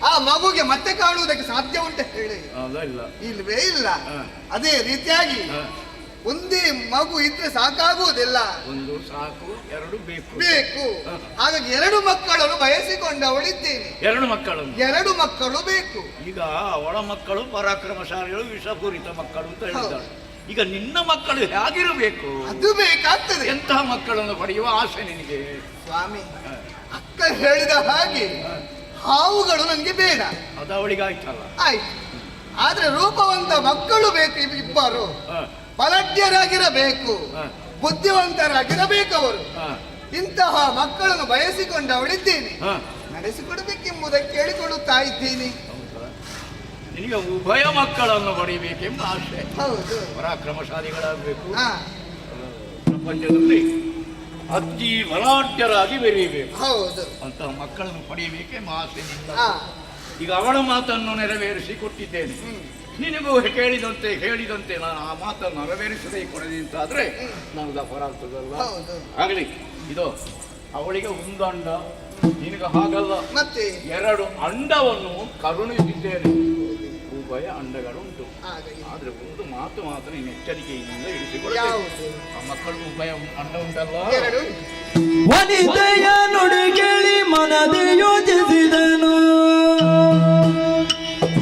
ಆ ಮಗುಗೆ ಮತ್ತೆ ಕಾಣುವುದಕ್ಕೆ ಸಾಧ್ಯ ಉಂಟು ಹೇಳಿ? ಇಲ್ಲ. ಇಲ್ವೇ ಇಲ್ಲ. ಅದೇ ರೀತಿಯಾಗಿ ಒಂದೇ ಮಗು ಇದ್ರೆ ಸಾಕಾಗುವುದಿಲ್ಲ, ಒಂದು ಸಾಕು, 2 ಬೇಕು. ಹಾಗಾಗಿ 2 ಮಕ್ಕಳನ್ನು ಬಯಸಿಕೊಂಡವಳಿದ್ದೇನೆ. 2 ಮಕ್ಕಳನ್ನು? 2 ಮಕ್ಕಳು ಬೇಕು. ಈಗ ಅವಳ ಮಕ್ಕಳು ಪರಾಕ್ರಮಶಾಲಿಗಳು, ವಿಷಪೂರಿತ ಮಕ್ಕಳು ಅಂತ ಹೇಳಿದ್ದಾಳೆ. ಈಗ ನಿನ್ನ ಮಕ್ಕಳು ಹೇಗಿರಬೇಕು? ಅದು ಬೇಕಾಗ್ತದೆ. ಎಂತಹ ಮಕ್ಕಳನ್ನು ಪಡೆಯುವ ಆಸೆ ನಿನಗೆ? ಸ್ವಾಮಿ, ಅಕ್ಕ ಹೇಳಿದ ಹಾಗೆ ಹಾವುಗಳು ನನಗೆ ಬೇಡ. ಅದು ಅವಳಿಗೆ ಆಯ್ತಲ್ಲ? ಆಯ್ತು. ಆದ್ರೆ ರೂಪವಂತ ಮಕ್ಕಳು ಬೇಕು. ಇಬ್ಬರು ಬಲಢ್ಯರಾಗಿರಬೇಕು, ಬುದ್ಧಿವಂತರಾಗಿರಬೇಕು ಅವರು. ಇಂತಹ ಮಕ್ಕಳನ್ನು ಬಯಸಿಕೊಂಡವಳಿದ್ದೇನೆ, ನಡೆಸಿಕೊಡಬೇಕೆಂಬುದಕ್ಕೆ ಕೇಳಿಕೊಳ್ಳುತ್ತಾ ಇದ್ದೀನಿ. ನಿನಗೆ ಉಭಯ ಮಕ್ಕಳನ್ನು ಪಡೆಯಬೇಕೆಂಬ ಆಸೆ. ಹೌದು. ಪರಾಕ್ರಮಶಾಲಿಗಳಾಗಬೇಕು, ಪ್ರಪಂಚದಲ್ಲಿ ಅತಿ ಬಲಾಢ್ಯರಾಗಿ ಬೆರೆಯಬೇಕು. ಹೌದು. ಅಂತಹ ಮಕ್ಕಳನ್ನು ಪಡೆಯಬೇಕೆಂಬ ಆಸೆ ನಿಂದ. ಈಗ ಅವಳ ಮಾತನ್ನು ನೆರವೇರಿಸಿ ಕೊಟ್ಟಿದ್ದೇನೆ. ನಿನಗೂ ಹೇಳಿದಂತೆ ನಾನು ಆ ಮಾತನ್ನು ನೆರವೇರಿಸದೇ ಕೊಡದೆ ಅಂತಾದ್ರೆ ನನಗೆ ಅಪರಾಧದಲ್ಲ. ಆಗಲಿ. ಇದು ಅವಳಿಗೆ ಒಂದು ಅಂಡ, ನಿನಗೆ ಹಾಗಲ್ಲ, ಮತ್ತೆ 2 ಅಂಡವನ್ನು ಕರುಣಿಸಿದ್ದೇನೆ. ಉಭಯ ಅಂಡಗಳುಂಟು. ಆದ್ರೆ ಒಂದು ಮಾತು ಮಾತ್ರ ನೀನು ಎಚ್ಚರಿಕೆಯಿಂದ ಇರಿಸಿಕೊಳ್ಳಬೇಕು. ಆ ಮಕ್ಕಳು ಉಭಯ ಅಂಡ ಉಂಟಲ್ಲ? ವನಿತೆಯ ನುಡಿ ಕೇಳಿ ಮನದೆ ಯೋಚಿಸಿದನು,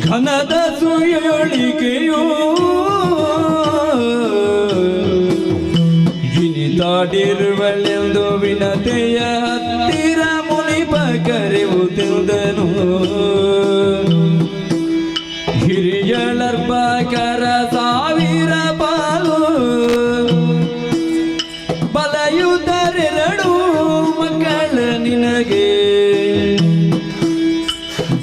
ಘನದ ಸುಯಳಿಕೆಯೋ ಜಿನಿತಾಡಿರುವಳೆಂದು ವಿನತೆಯ ಹತ್ತಿರ ಮುನಿಪ ಕರೆಯುತ್ತಿದ್ದನು. ಹಿರಿಯಳರ್ಪಕರ 1000 ಪಾಲು ಬಲಯುತರೆರಡು ಮಕ್ಕಳ ನಿನಗೆ,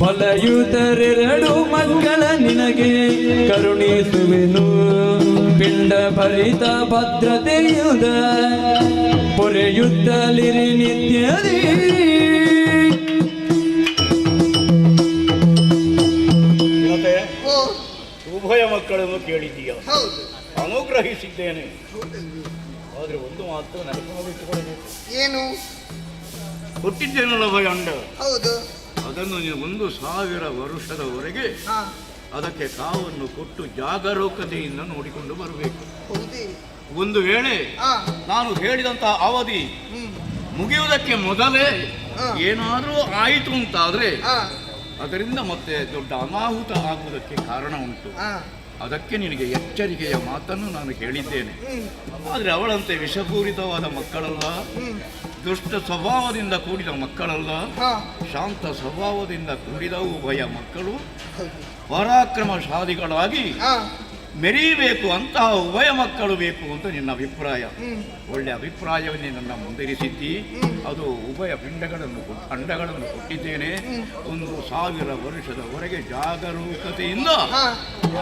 ಬಲಯುತರೆರಡು ಮಕ್ಕಳ ನಿನಗೆ ಕರುಣಿಸುವೆನು. ಪಿಂಡ ಭರಿತ ಭದ್ರತೆಯುದ ಪೊರೆಯುತ್ತಲಿರಿ ನಿತ್ಯದಿ. ಉಭಯ ಮಕ್ಕಳನ್ನು ಕೇಳಿದ್ದೀಯ, ಹೌದು. ಅನುಗ್ರಹಿಸಿದ್ದೇನೆ. ಆದ್ರೆ ಒಂದು ಮಾತು ನೆನಪಿಟ್ಟುಕೊಳ್ಳಬೇಕು. ಏನು? ಕೊಟ್ಟಿದ್ದೇನಲ್ಲ ಉಭಯ ಅಂಡ, ಹೌದು. ಅದನ್ನು ನೀನು 1,000 ವರ್ಷದವರೆಗೆ ಅದಕ್ಕೆ ಕಾವನ್ನು ಕೊಟ್ಟು ಜಾಗರೂಕತೆಯಿಂದ ನೋಡಿಕೊಂಡು ಬರಬೇಕು. ಒಂದು ವೇಳೆ ನಾನು ಹೇಳಿದಂತಹ ಅವಧಿ ಮುಗಿಯುವುದಕ್ಕೆ ಮೊದಲೇ ಏನಾದರೂ ಆಯಿತು ಅಂತಾದ್ರೆ ಅದರಿಂದ ಮತ್ತೆ ದೊಡ್ಡ ಅನಾಹುತ ಆಗುವುದಕ್ಕೆ ಕಾರಣ ಉಂಟು. ಅದಕ್ಕೆ ನಿನಗೆ ಎಚ್ಚರಿಕೆಯ ಮಾತನ್ನು ನಾನು ಹೇಳಿದ್ದೇನೆ. ಆದರೆ ಅವಳಂತೆ ವಿಷಪೂರಿತವಾದ ಮಕ್ಕಳಲ್ಲ, ದುಷ್ಟ ಸ್ವಭಾವದಿಂದ ಕೂಡಿದ ಮಕ್ಕಳಲ್ಲ, ಶಾಂತ ಸ್ವಭಾವದಿಂದ ಕೂಡಿದ ಉಭಯ ಮಕ್ಕಳು ಪರಾಕ್ರಮಶಾಲಿಗಳಾಗಿ ಮೆರೀಬೇಕು. ಅಂತಹ ಉಭಯ ಮಕ್ಕಳು ಬೇಕು ಅಂತ ನಿನ್ನ ಅಭಿಪ್ರಾಯ. ಒಳ್ಳೆ ಅಭಿಪ್ರಾಯವನ್ನೇ ನನ್ನ ಮುಂದಿರಿಸಿದ್ದಿ. ಅದು ಉಭಯ ಅಂಡಗಳನ್ನು ಕೊಟ್ಟಿದ್ದೇನೆ. 1,000 ವರ್ಷದವರೆಗೆ ಜಾಗರೂಕತೆಯಿಂದ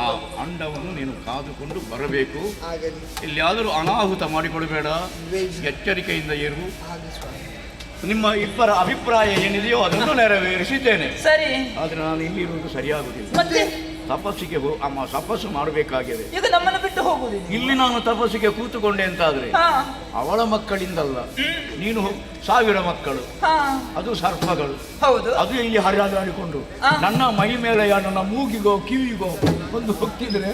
ಆ ಅಂಡವನ್ನು ನೀನು ಕಾದುಕೊಂಡು ಬರಬೇಕು. ಎಲ್ಲಿಯಾದರೂ ಅನಾಹುತ ಮಾಡಿಕೊಡಬೇಡ, ಎಚ್ಚರಿಕೆಯಿಂದ ಇರು. ನಿಮ್ಮ ಇಬ್ಬರ ಅಭಿಪ್ರಾಯ ಏನಿದೆಯೋ ಅದನ್ನು ನೆರವೇರಿಸಿದ್ದೇನೆ. ಸರಿ. ಆದ್ರೆ ನಾನು ಇಲ್ಲಿರುವುದು ಸರಿಯಾಗುವುದಿಲ್ಲ. ಮತ್ತೆ ತಪಸ್ಸಿಗೆ ತಪಸ್ಸು ಮಾಡಬೇಕಾಗಿದೆ. ಈಗ ನಮ್ಮನ್ನು ಬಿಟ್ಟು ಹೋಗುವುದಿಲ್ಲ. ಇಲ್ಲಿ ನಾನು ತಪಸ್ಸಿಗೆ ಕೂತುಕೊಂಡೆ ಅಂತಾದ್ರೆ ಅವಳ ಮಕ್ಕಳಿಂದಲ್ಲ, ನೀನು 1000 ಮಕ್ಕಳು, ಅದು ಸರ್ಪಗಳು, ಹೌದು, ಅದು ಇಲ್ಲಿ ಹರಿದಾಡಿಕೊಂಡು ನನ್ನ ಮೈ ಮೇಲೆ ನನ್ನ ಮೂಗಿಗೋ ಕಿವಿಗೋ ಒಂದು ಹೊಕ್ಕಿದ್ರೆ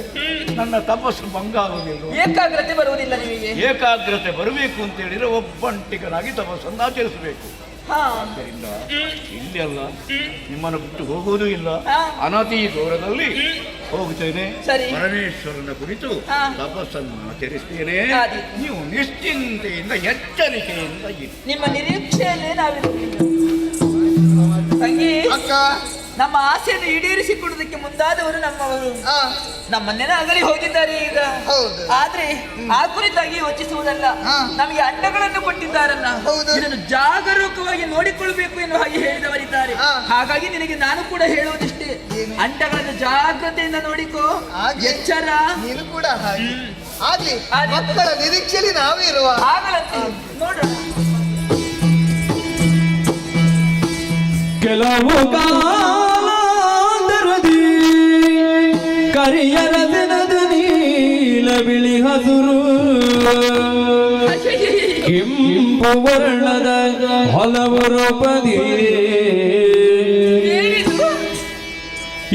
ನನ್ನ ತಪಸ್ಸು ಭಂಗ ಆಗುವುದಿಲ್ಲ. ಏಕಾಗ್ರತೆ ಬರುವುದಿಲ್ಲ ನಿಮಗೆ. ಏಕಾಗ್ರತೆ ಬರಬೇಕು ಅಂತ ಹೇಳಿದ್ರೆ ಒಬ್ಬಂಟಿಗನಾಗಿ ತಪಸ್ಸನ್ನು ಆಚರಿಸಬೇಕು. ಹಾ. ಆದ್ದರಿಂದ ಇಲ್ಲಿ ಅಲ್ಲ, ನಿಮ್ಮನ್ನು ಬಿಟ್ಟು ಹೋಗುವುದೂ ಇಲ್ಲ. ಹಾ. ಅನತಿ ದೂರದಲ್ಲಿ ಹೋಗುತ್ತೇನೆ. ಸರಿ. ಪರಮೇಶ್ವರನ ಕುರಿತು ಹಾ. ತಪಸ್ಸನ್ನು ಆಚರಿಸ್ತೇನೆ. ಆದಿ. ನೀವು ನಿಶ್ಚಿಂತೆಯಿಂದ ಎಚ್ಚರಿಕೆಯಿಂದ ಇರಿ. ನಿಮ್ಮ ನಿರೀಕ್ಷೆಯಲ್ಲೇ ನಾವಿರುತ್ತೇವೆ. ತಂಗಿ, ಅಕ್ಕ. ನಮ್ಮ ಆಸೆಯನ್ನು ಈಡೇರಿಸಿಕೊಡುವುದಕ್ಕೆ ಮುಂದಾದವರು ನಮ್ಮವರು. ಆ, ನಮ್ಮನ್ನೆಲ್ಲ ಅಗಲಿ ಹೋಗಿದ್ದಾರೆ ಈಗ. ಹೌದು. ಆದ್ರೆ ಆ ಕುರಿತಾಗಿ ಯೋಚಿಸುವುದಲ್ಲ. ಹಾ. ನಮಗೆ ಅಂಡಗಳನ್ನು ಕೊಟ್ಟಿದ್ದಾರಲ್ಲ, ಹೌದು. ಇದನ್ನು ಜಾಗರೂಕವಾಗಿ ನೋಡಿಕೊಳ್ಳಬೇಕು ಎನ್ನುವ ಹಾಗೆ ಹೇಳಿದವರಿದ್ದಾರೆ. ಹಾ. ಹಾಗಾಗಿ ನಿನಗೆ ನಾನು ಕೂಡ ಹೇಳುವುದಿಷ್ಟೇ, ಏನು? ಅಂಡಗಳನ್ನು ಜಾಗ್ರತೆಯಿಂದ ನೋಡಿಕೋ, ಹಾಗೆ. ಎಚ್ಚರ. ನೀನು ಕೂಡ ಹಾಗೆ ಆಗ್ಲಿ. ಆಗ್ಲಿ. ಮಕ್ಕಳ ನಿರೀಕ್ಷೆಯಲ್ಲಿ ನಾವೇ ಇರುವ. ಆಗಲಂತೆ ನೋಡೋಣ. ಕೆಲವು ಕಾಲಾಂತರದಿ ಕರಿಯರ ದಿನದ ನೀಲ ಬಿಳಿ ಹಸುರು ಕೆಂಪು ವರ್ಣದ ಹಲವು ರೂಪದಿ ಏನಿದು?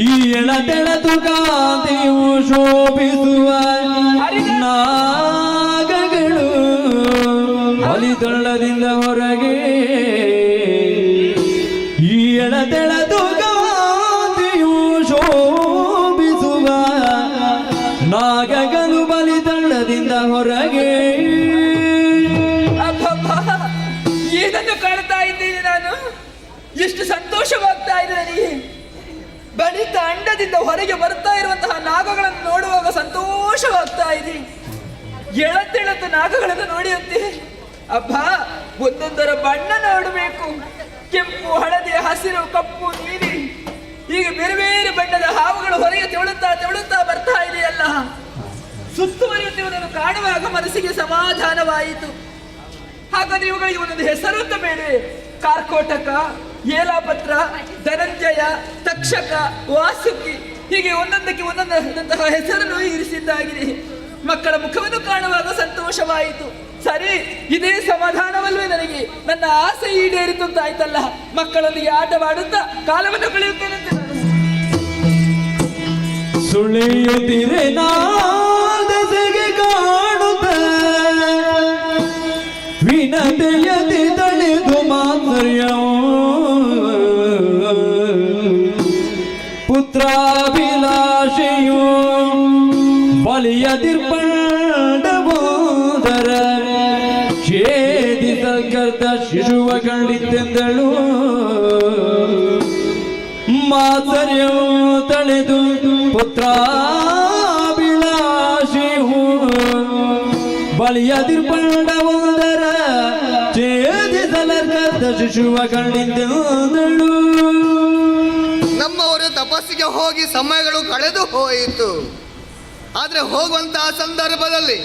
ಈ ಎಳತೆಳತು ಕಾಂತಿಯು ಶೋಭಿಸುವ ನಾಗಗಳು ಬಲಿತಳ್ಳದಿಂದ ಹೊರಗೆ ಈ ಎಳತೆಳತು ಕಾಂತಿಯು ಶೋಭಿಸುವ ನಾಗಗಳು ಬಲಿತಳ್ಳದಿಂದ ಹೊರಗೆ. ಅಬ್ಬಬ್ಬಾ, ಏನನ್ನು ಕಾಣ್ತಾ ಇದ್ದೀನಿ ನಾನು? ಎಷ್ಟು ಸಂತೋಷವಾಗ್ತಾ ಇದೆ ನನಗೆ. ಬಲಿತ ಅಂಡದಿಂದ ಹೊರಗೆ ಬರ್ತಾ ಇರುವಂತಹ ನಾಗಗಳನ್ನು ನೋಡುವಾಗ ಸಂತೋಷವಾಗ್ತಾ ಇದೆ. ಎಳತೆಳತ ನಾಗಗಳನ್ನು ನೋಡಿಯಂತೆ. ಅಬ್ಬಾ, ಒಂದೊಂದರ ಬಣ್ಣ ನೋಡಬೇಕು. ಕೆಂಪು, ಹಳದಿ, ಹಸಿರು, ಕಪ್ಪು, ನೀಲಿ, ಹೀಗೆ ಬೇರೆ ಬೇರೆ ಬಣ್ಣದ ಹಾವುಗಳು ಹೊರಗೆ ತೆವಳುತ್ತಾ ಬರ್ತಾ ಇದೆಯಲ್ಲ. ಸುತ್ತುವರಿಯುತ್ತಿರುವುದನ್ನು ಕಾಣುವಾಗ ಮನಸ್ಸಿಗೆ ಸಮಾಧಾನವಾಯಿತು. ಹಾಗಾದ್ರೆ ಇವುಗಳಿಗೆ ಒಂದೊಂದು ಹೆಸರು ಅಂತ ಬೇಡ. ಕಾರ್ಕೋಟಕ, ಏಲಾಪತ್ರ, ಧನಂಜಯ, ತಕ್ಷಕ, ವಾಸುಕಿ, ಹೀಗೆ ಒಂದೊಂದಕ್ಕೆ ಒಂದೊಂದಂತಹ ಹೆಸರನ್ನು ಇರಿಸಿದ್ದಾಗಿದೆ. ಮಕ್ಕಳ ಮುಖವನ್ನು ಕಾಣುವಾಗ ಸಂತೋಷವಾಯಿತು. ಸರಿ, ಇದೇ ಸಮಾಧಾನವಲ್ವೇ ನನಗೆ? ನನ್ನ ಆಸೆ ಈಡೇರಿತು ಅಂತ ಆಯ್ತಲ್ಲ. ಮಕ್ಕಳೊಂದಿಗೆ ಆಟವಾಡುತ್ತಾ ಕಾಲವನ್ನು ಕಳೆಯುತ್ತೇನಂತೆ ನಾನು. ಸುಳಿಯುತ್ತಿರೆ ನಾದಸೆಗೆ ಕಾಣುತ್ತ ವಿನತೆಯತಿ ತಳೆದು ಮಾತ್ಸರ್ಯವು ಪುತ್ರಾಭಿಲಾಷೆಯು ಬಲಿಯದಿರ್ಪಂಡಬೋದರ ಛೇದಿಸಲ್ಕರ್ತ ಶಿಶುವ ಕಂಡಿತ್ತೆಂದಳು. ಮಾತ್ಸರ್ಯವು ತಳೆದು ಪುತ್ರಾಭಿಲಾಷಿಯು ಬಲಿಯದಿರ್ಪಂಡಬೋದರ ಛೇದಿಸಲ್ಕರ್ತ ಶಿಶುವ ಕಂಡಿತ್ತೆಂದಳು. ನಮ್ಮವರು ತಪಸ್ಸಿಗೆ ಹೋಗಿ ಸಮಯಗಳು ಕಳೆದು ಹೋಯಿತು. ಆದರೆ ಹೋಗುವಂತಹ ಸಂದರ್ಭದಲ್ಲಿ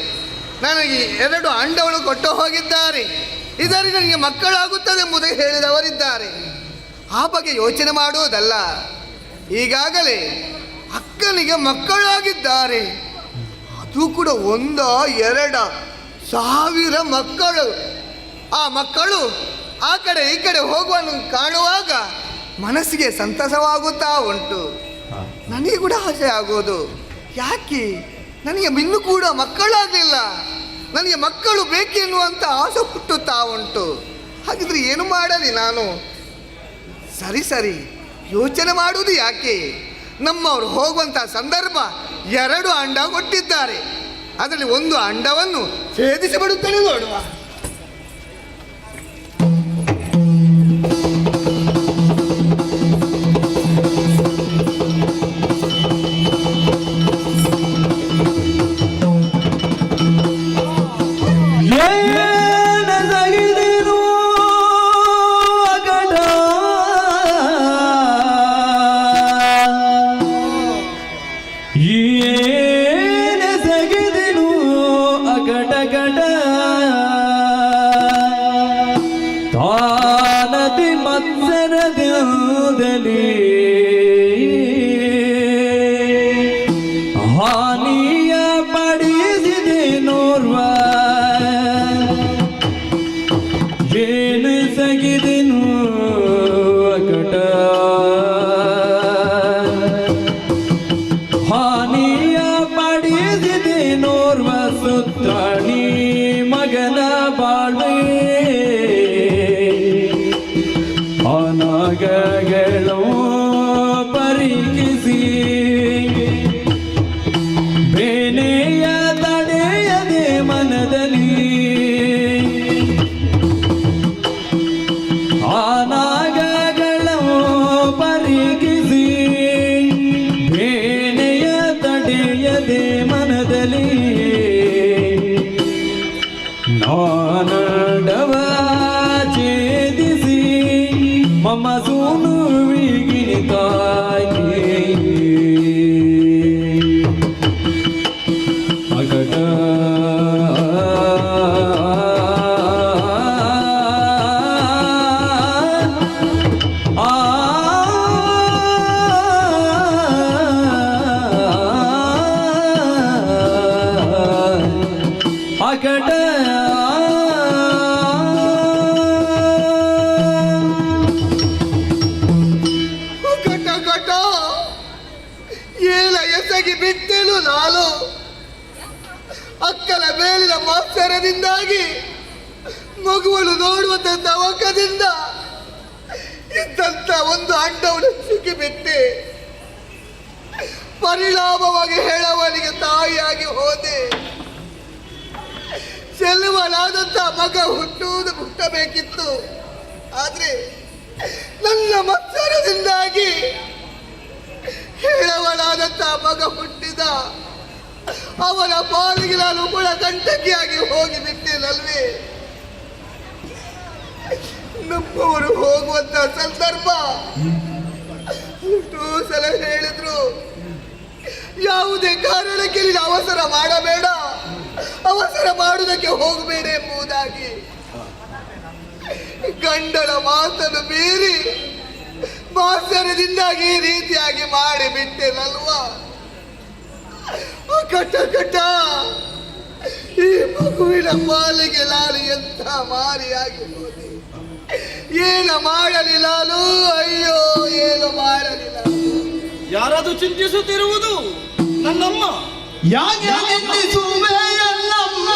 ನನಗೆ 2 ಅಂಡಗಳು ಕೊಟ್ಟು ಹೋಗಿದ್ದಾರೆ. ಇದರಿಂದ ನನಗೆ ಮಕ್ಕಳಾಗುತ್ತದೆ ಎಂಬುದಾಗಿ ಹೇಳಿದವರಿದ್ದಾರೆ. ಆ ಬಗ್ಗೆ ಯೋಚನೆ ಮಾಡುವುದಲ್ಲ. ಈಗಾಗಲೇ ಅಕ್ಕನಿಗೆ ಮಕ್ಕಳಾಗಿದ್ದಾರೆ. ಅದು ಕೂಡ 1, 2 ಸಾವಿರ ಮಕ್ಕಳು. ಆ ಮಕ್ಕಳು ಆ ಕಡೆ ಈ ಕಡೆ ಹೋಗುವನ್ನು ಕಾಣುವಾಗ ಮನಸ್ಸಿಗೆ ಸಂತಸವಾಗುತ್ತಾ ಉಂಟು. ನನಗೆ ಕೂಡ ಆಸೆ ಆಗೋದು. ಯಾಕೆ ನನಗೆ ಇನ್ನೂ ಕೂಡ ಮಕ್ಕಳಾಗಲಿಲ್ಲ, ನನಗೆ ಮಕ್ಕಳು ಬೇಕೆನ್ನುವಂಥ ಆಸೆ ಹುಟ್ಟುತ್ತಾ ಉಂಟು. ಹಾಗಿದ್ರೆ ಏನು ಮಾಡಲಿ ನಾನು? ಸರಿ ಯೋಚನೆ ಮಾಡುವುದು ಯಾಕೆ? ನಮ್ಮವರು ಹೋಗುವಂಥ ಸಂದರ್ಭ 2 ಅಂಡ ಕೊಟ್ಟಿದ್ದಾರೆ. ಅದರಲ್ಲಿ 1 ಅಂಡವನ್ನು ಛೇದಿಸಿಬಿಡುತ್ತೇನೆ, ನೋಡುವ. ಏಲ ಎಸಗಿ ಬಿಟ್ಟೆನು ನಾನು. ಅಕ್ಕನ ಮೇಲಿನ ಮಾತ್ಸರದಿಂದಾಗಿ ಮಗುವನ್ನು ನೋಡುವಂತ ತವಕದಿಂದ ಇದ್ದಂತ ಒಂದು ಅಂಡವನ್ನು ಸಿಕ್ಕಿಬಿಟ್ಟೆ. ಪರಿಣಾಮವಾಗಿ ಹೇಳವನಿಗೆ ತಾಯಿಯಾಗಿ ಹೋದೆ. ಚೆಲುವನಾದಂತ ಮಗ ಹುಟ್ಟುವುದು ಹುಟ್ಟಬೇಕಿತ್ತು. ಆದ್ರೆ ನನ್ನ ಮತ್ಸರದಿಂದಾಗಿ ಹೇಳವನಾದಂತ ಮಗ ಹುಟ್ಟಿದ. ಅವನ ಪಾಲಿಗೆ ನಾನು ಕೂಡ ಕಂಟಕಿಯಾಗಿ ಹೋಗಿಬಿಟ್ಟೆನಲ್ವೇ. ನಮ್ಮವರು ಹೋಗುವಂತ ಸಂದರ್ಭ ಎಷ್ಟೋ ಸಲ ಹೇಳಿದ್ರು, ಯಾವುದೇ ಕಾರಣಕ್ಕೆ ನೀನು ಅವಸರ ಮಾಡಬೇಡ, ಅವಸರ ಮಾಡುವುದಕ್ಕೆ ಹೋಗಬೇಡ ಎಂಬುದಾಗಿ. ಗಂಡನ ಮಾತನ್ನು ಮೀರಿ ಮಾತ್ಸರದಿಂದಾಗಿ ಈ ರೀತಿಯಾಗಿ ಮಾಡಿಬಿಟ್ಟೆನಲ್ವಾ. ಕಟ್ಟ ಕಟ್ಟ ಈ ಮಗುವಿನ ಪಾಲಿಗೆ ನಾನು ಎಂತ ಮಾರಿಯಾಗಿ ಹೋದೆ. ಏನು ಮಾಡಲಿ ನಾನು, ಅಯ್ಯೋ ಏನು ಮಾಡಲಿ ನಾನು. ಯಾರಾದ್ರೂ ಚಿಂತಿಸುತ್ತಿರುವುದು ನನ್ನಮ್ಮ. ಯಾಕೆ ನಿಂದಿಸುವೆ ಎಲ್ಲಮ್ಮ?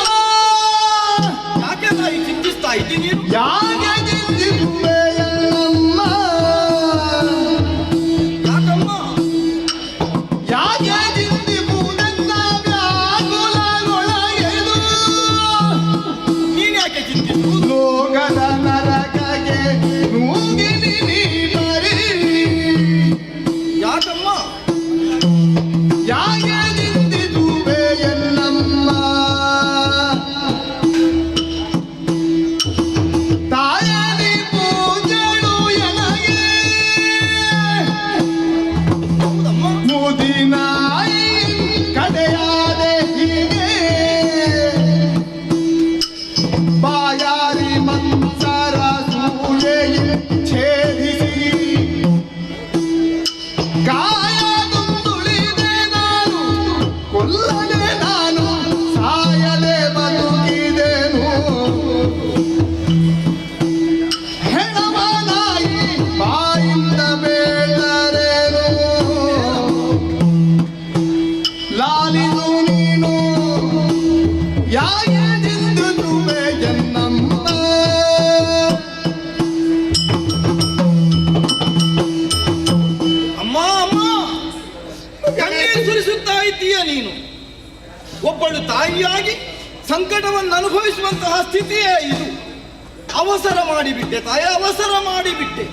ಯಾಕೆ ತಾಯಿ ಚಿಂತಿಸ್ತಾ ಇದ್ದೀನಿ? ಯಾಕೆ ನಿಂದಿಸುವೆ ಎಲ್ಲಮ್ಮ? ಯಾಕಮ್ಮ? ಯಾಕೆ ನಿಂದಿಸುವುದನ್ನ ವ್ಯಾಕುಲಗೊಳಗೆದು? ನೀನ್ ಯಾಕೆ ಚಿಂತಿಸುವುದು? ಲೋಕದ ನರಕಗೆ ನೂಗಿನಿ ನೀ ಬರೀ. ಯಾಕಮ್ಮ? ಯಾಕೆ ನಿಂದಿಸುವೆ ಎಲ್ಲಮ್ಮ? ತಾಯನಿ ಪೂಜೆಳು ಎನಗೆ ಹೌದಮ್ಮ. ಮುದಿನಾಯಿ ಕಡೆಯಾದೆ ಹೀಗೆ. ಬಾಯಾರಿ ಮತ್ಸರ ಸೂಯೆಯೇ ಛೇದಿಸಿ ಕಾಯದುಳಿದೆ ನಾನು, ಕೊಲ್ಲದೆ ನಾನು, ಸಾಯದೆ ಬದುಕಿದೆನು. ಹೆಣವನಾಯಿ ಬಾಯಿಂದ ಬೇಡರೇನು, ಲಾಲಿದು ನೀನು ಯಾಕೆ ನಿಂದಿಸುವೆ ಎನ್ನಮ್ಮ? ಅಮ್ಮ ಅಮ್ಮ, ಕಣ್ಣೀರು ಸುರಿಸುತ್ತಾ ಇದ್ದೀಯ ನೀನು. ಒಬ್ಬಳು ತಾಯಿಯಾಗಿ ಸಂಕಟವನ್ನು ಅನುಭವಿಸುವಂತಹ ಸ್ಥಿತಿಯೇ ಇದು. ಅವಸರ ಮಾಡಿಬಿಟ್ಟೆ ತಾಯಿ, ಅವಸರ ಮಾಡಿಬಿಟ್ಟೆ.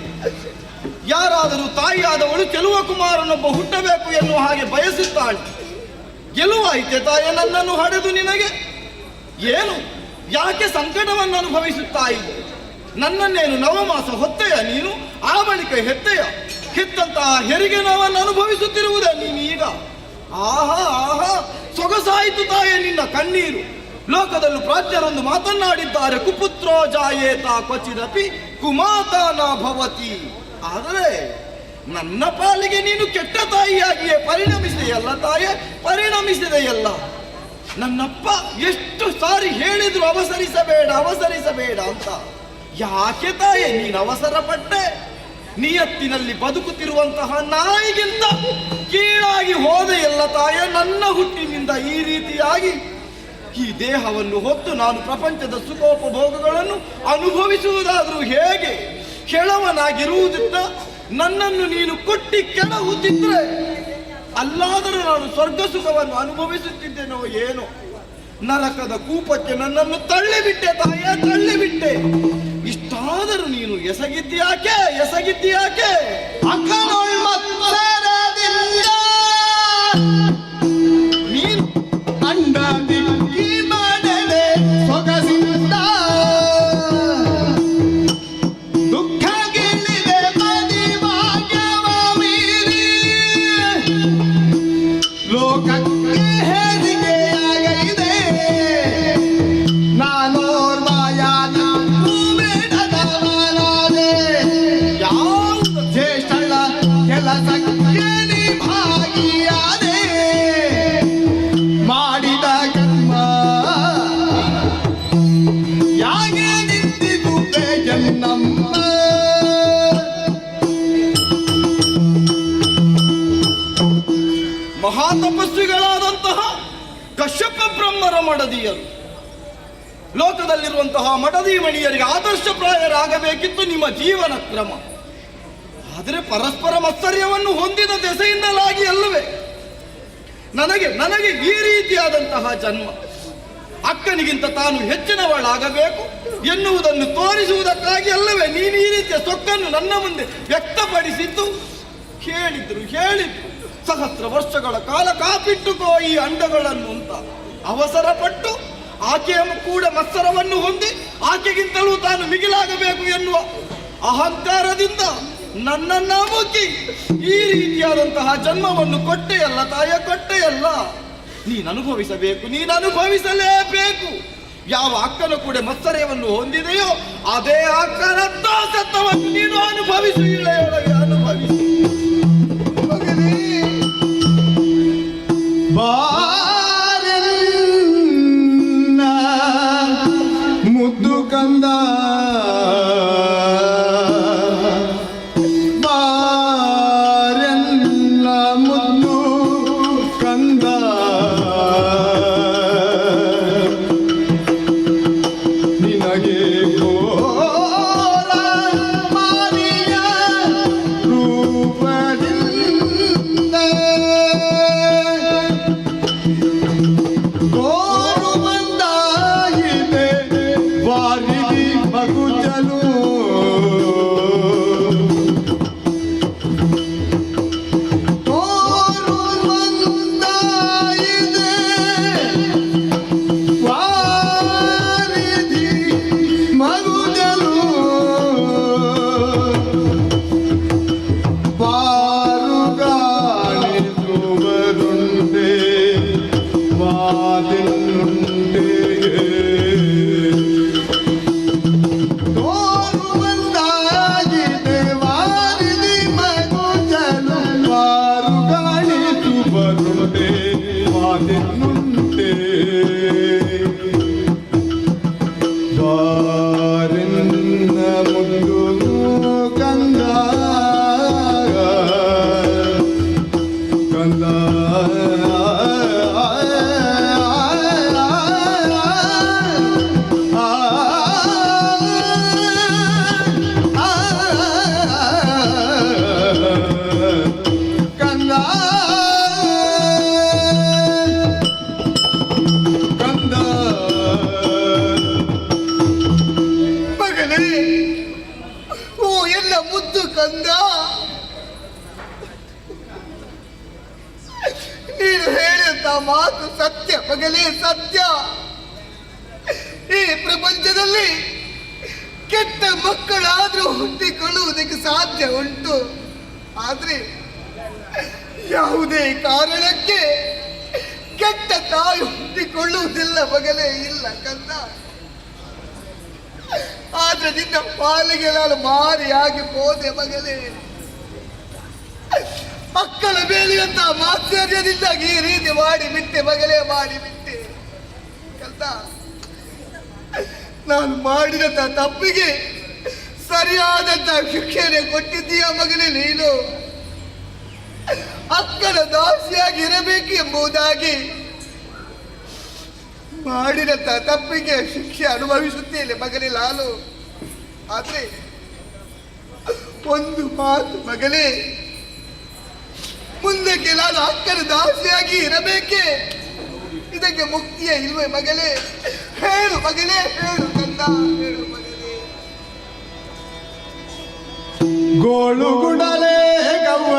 ಯಾರಾದರೂ ತಾಯಿಯಾದವಳು ಚೆಲುವ ಕುಮಾರನೊಬ್ಬ ಹುಟ್ಟಬೇಕು ಎನ್ನುವ ಹಾಗೆ ಬಯಸುತ್ತಾಳೆ. ಗೆಲುವಾಯಿತೆ ತಾಯಿ ನನ್ನನ್ನು ಹಡೆದು ನಿನಗೆ. ಏನು ಯಾಕೆ ಸಂಕಟವನ್ನು ಅನುಭವಿಸುತ್ತಾ ಇದ್ದೆ? ನನ್ನನ್ನೇನು ನವಮಾಸ ಹೊತ್ತೆಯ ನೀನು? ಆ ಬಳಿಕ ಹೆತ್ತೆಯ? ಹೆತ್ತಂತಹ ಹೆರಿಗೆ ನೋವನ್ನು ಅನುಭವಿಸುತ್ತಿರುವುದೇ ನೀನು ಈಗ? ಆಹಾ ಆಹಾ, ಸೊಗಸಾಯಿತು ತಾಯೇ ನಿನ್ನ ಕಣ್ಣೀರು. ಲೋಕದಲ್ಲೂ ಪ್ರಾಚ್ಯರೊಂದು ಮಾತನಾಡಿದ್ದಾರೆ, ಕುಪುತ್ರೋ ಜಾಯೇತ ಕ್ವಚಿದಪಿ ಕುಮಾತಾನ ಭವತಿ. ಆದರೆ ನನ್ನ ಪಾಲಿಗೆ ನೀನು ಕೆಟ್ಟ ತಾಯಿಯಾಗಿಯೇ ಪರಿಣಮಿಸಿದೆಯಲ್ಲ ತಾಯೇ, ಪರಿಣಮಿಸಿದೆಯಲ್ಲ. ನನ್ನಪ್ಪ ಎಷ್ಟು ಸಾರಿ ಹೇಳಿದ್ರು ಅವಸರಿಸಬೇಡ ಅವಸರಿಸಬೇಡ ಅಂತ. ಯಾಕೆ ತಾಯೇ ನೀನು ಅವಸರ ಪಟ್ಟೆ? ನಿಯತ್ತಿನಲ್ಲಿ ಬದುಕುತ್ತಿರುವಂತಹ ನಾಯಿಗಿಂತ ಕೀಳಾಗಿ ಹೋದೆಯಲ್ಲ ತಾಯೇ. ನನ್ನ ಹುಟ್ಟಿನಿಂದ ಈ ರೀತಿಯಾಗಿ ಈ ದೇಹವನ್ನು ಹೊತ್ತು ನಾನು ಪ್ರಪಂಚದ ಸುಖೋಪಭೋಗಗಳನ್ನು ಅನುಭವಿಸುವುದಾದರೂ ಹೇಗೆ? ಕೆಳವನಾಗಿರುವುದಿತ್ತ ನನ್ನನ್ನು ನೀನು ಕೊಟ್ಟಿ ಕೆಳಹುತ್ತಿದ್ರೆ ಅಲ್ಲಾದರೂ ನಾನು ಸ್ವರ್ಗ ಸುಖವನ್ನು ಅನುಭವಿಸುತ್ತಿದ್ದೇನೋ ಏನೋ. ನರಕದ ಕೂಪಕ್ಕೆ ನನ್ನನ್ನು ತಳ್ಳಿಬಿಟ್ಟೆ ತಾಯೇ, ತಳ್ಳಿಬಿಟ್ಟೆ. ಇಷ್ಟಾದರೂ ನೀನು ಎಸಗಿದ್ಯಾಕೆ ಎಸಗಿದ್ಯಾಕೆ? ನೀನು ಅಂಡ ದಿಕ್ಕಿ ಮಾಡದೆ ಸೊಗಸಿಂದ ದುಃಖ ಗೆಲ್ಲಿದೆ ಮದಿ ಭಾಗ್ಯವ ಮೀರಿ. ಲೋಕಕ್ಕೆ ಹೇರಿಕೆಯಾಗೈದೆ ನಾನೋರ್ವಾಯಾದ ಬೇಡದವನಾದೆ. ಯಾವುದು ಜ್ಯೇಷ್ಠಳ ಕೆಲಸಕ್ಕೆ ನೀ ಭಾಗಿಯಾದೆ. ಮಾಡಿದ ಕರ್ಮ ಯಾಕೆ ನಿಂತಿದುವೆ ಎನ್ನಮ್ಮ? ಮಹಾತಪಸ್ವಿಗಳಾದಂತಹ ಕಶ್ಯಪ ಬ್ರಹ್ಮರ ಮಡದಿಯರು. ಲೋಕದಲ್ಲಿರುವಂತಹ ಮಡದಿ ಮಣಿಯರಿಗೆ ಆದರ್ಶಪ್ರಾಯರಾಗಬೇಕಿತ್ತು ನಿಮ್ಮ ಜೀವನ ಕ್ರಮ. ಆದರೆ ಪರಸ್ಪರ ಮತ್ಸರ್ಯವನ್ನು ಹೊಂದಿದ ದೆಸೆಯಿಂದಲಾಗಿ ಅಲ್ಲವೇ ನನಗೆ ಈ ರೀತಿಯಾದಂತಹ ಜನ್ಮ. ಅಕ್ಕನಿಗಿಂತ ತಾನು ಹೆಚ್ಚಿನವಳಾಗಬೇಕು ಎನ್ನುವುದನ್ನು ತೋರಿಸುವುದಕ್ಕಾಗಿ ಅಲ್ಲವೇ ನೀನು ಈ ರೀತಿಯ ಸೊಕ್ಕನ್ನು ನನ್ನ ಮುಂದೆ ವ್ಯಕ್ತಪಡಿಸಿದ್ದು. ಹೇಳಿದ್ರು ಸಹಸ್ರ ವರ್ಷಗಳ ಕಾಲ ಕಾಪಿಟ್ಟುಕೋ ಈ ಅಂಡಗಳನ್ನು ಅಂತ ಅವಸರ ಪಟ್ಟು ಆಕೆಯ ಕೂಡ ಮತ್ಸರವನ್ನು ಹೊಂದಿ ಆಕೆಗಿಂತಲೂ ತಾನು ಮಿಗಿಲಾಗಬೇಕು ಎನ್ನುವ ಅಹಂಕಾರದಿಂದ ನನ್ನನ್ನ ಮುಕ್ಕಿ ಈ ರೀತಿಯಾದಂತಹ ಜನ್ಮವನ್ನು ಕೊಟ್ಟೆಯಲ್ಲ ತಾಯ, ಕೊಟ್ಟೆಯಲ್ಲ. ನೀನು ಅನುಭವಿಸಲೇಬೇಕು. ಯಾವ ಅಕ್ಕನ ಕೂಡ ಮತ್ಸರ್ಯವನ್ನು ಹೊಂದಿದೆಯೋ ಅದೇ ಅಕ್ಕನ ದಾಸತ್ವವನ್ನು ನೀನು ಅನುಭವಿಸು, ಇಳೆಯೊಳಗೆ ಅನುಭವಿಸು. ಮುದ್ದು ಕಂದ ಬಾರೆಲ್ಲ ಮುದ್ದು ಕಂದ ನಿನಗೆ ಘೋರ ಮಾರಿಯ ರೂಪದಿಂದ ಗೋರು ಬಂದಾಗಿದೆ ವಾರಿದಿ ಮಗುಚಲು ಗೋರು ಬಂದಾಗಿದೆ ವಾರಿದಿ ಮಗುಚಲು ಬಾರುಗಾಣಿಸುವರುಂಡೆ ವಾದಿನುಂಡೆ ತೋರು ಬಂದಾಗಿದೆ ವಾರಿದಿ ಮಗುಚಲು ಬಾರುಗಾಣಿಸುವರುಂಡೆ ವಾದಿನುಂಡೆ ಬಾರಿನ ಮುದ್ದು ಕಂದ ಕಂದ ಕಂದ ಕಂದ ಮಗನೇ, ಓ ಎಲ್ಲ ಮುದ್ದು ಕಂದ, ನೀನು ಹೇಳಿದಂತ ಮಾತು ಸತ್ಯ ಮಗನೇ, ಸತ್ಯ. ಈ ಪ್ರಪಂಚದಲ್ಲಿ ಕೆಟ್ಟ ಮಕ್ಕಳಾದ್ರೂ ಹುಟ್ಟಿಕೊಳ್ಳುವುದಕ್ಕೆ ಸಾಧ್ಯ ಉಂಟು. ಆದ್ರೆ ಯಾವುದೇ ಕಾರಣಕ್ಕೆ ಕೆಟ್ಟ ತಾಯಿ ಹುಟ್ಟಿಕೊಳ್ಳುವುದಿಲ್ಲ ಮಗನೇ, ಇಲ್ಲ ಕಂದ. ಆದ್ರೆ ನಿನ್ನ ಪಾಲಿಗೆ ನಾನು ಮಾರಿಯಾಗಿ ಹೋದೆ ಮಗನೇ. ಮಕ್ಕಳ ಬೇಲಿಯಂತ ಮಾತ್ಸರ್ಯದಿಂದಾಗಿ ಈ ರೀತಿ ಮಾಡಿಬಿಟ್ಟೆ ಮಗನೇ, ಮಾಡಿಬಿಟ್ಟೆ ಕಂದ. ನಾನು ಮಾಡಿದಂತ ತಪ್ಪಿಗೆ ಸರಿಯಾದಂತ ಶಿಕ್ಷೆನೆ ಕೊಟ್ಟಿದ್ದೀಯ ಮಗನೇ ನೀನು. ಅಕ್ಕನ ದಾಸಿಯಾಗಿ ಇರಬೇಕು ಎಂಬುದಾಗಿ ಮಾಡಿದಂತ ತಪ್ಪಿಗೆ ಶಿಕ್ಷೆ ಅನುಭವಿಸುತ್ತೇನೆ ಮಗನೇ ನಾನು. ಆದ್ರೆ ಒಂದು ಮಾತು ಮಗನೇ, ಮುಂದಕ್ಕೆ ನಾನು ಅಕ್ಕನ ದಾಸಿಯಾಗಿ ಇರಬೇಕೆ? ಇದಕ್ಕೆ ಮುಕ್ತಿಯೇ ಇಲ್ವೇ ಮಗನೇ? ಹೇಳು ಮಗನೇ, ಹೇಳು ಕಂದ, ಹೇಳು ಮಗನೇ. ಗೋಳುಗುಡಲೇ ಗವ್ವ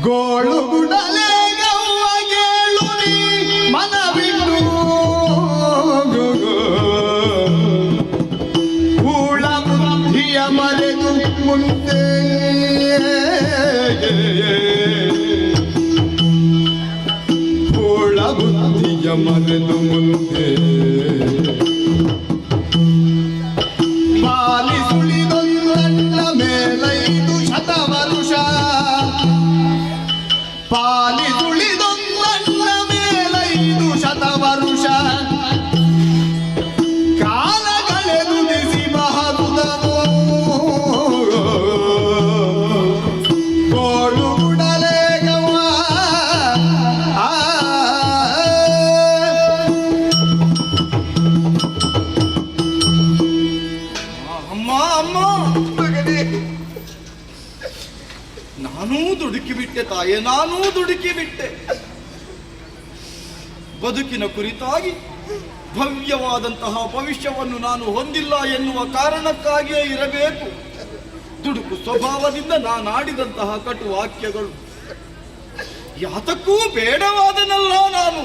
ಗೋಳುಗುಡಲೇ ಗವ್ವ ಗೇಳು ನೀ ಮನವಿಟ್ಟು ಹೂಳ ಬುದ್ಧಿಯ ಮರೆದು ಮುಂದೆ ಹೂಳ ಬುದ್ಧಿಯ ಮರೆದು ಮುಂದೆ ಪಾಲಿಸುಳಿದೊಂದಣ್ಣ ಮೇಲೈದು ಶತವರುಷ ಪಾಲಿಸುಳಿದೊಂದಣ್ಣ ಮೇಲೈದು ಶತವರುಷ ಕಾಲಗಳೆದು ದಿಸಿ ಮಹದುದನು ಗೋಳುಗುಡ ನಾನೂ ದುಡುಕಿ ಬಿಟ್ಟೆ ತಾಯೇ, ನಾನೂ ದುಡುಕಿ ಬಿಟ್ಟೆ. ಬದುಕಿನ ಕುರಿತಾಗಿ ಭವ್ಯವಾದಂತಹ ಭವಿಷ್ಯವನ್ನು ನಾನು ಹೊಂದಿಲ್ಲ ಎನ್ನುವ ಕಾರಣಕ್ಕಾಗಿಯೇ ಇರಬೇಕು ದುಡುಕು ಸ್ವಭಾವದಿಂದ ನಾನಾಡಿದಂತಹ ಕಟು ವಾಕ್ಯಗಳು. ಯಾತಕ್ಕೂ ಬೇಡವಾದನಲ್ಲ ನಾನು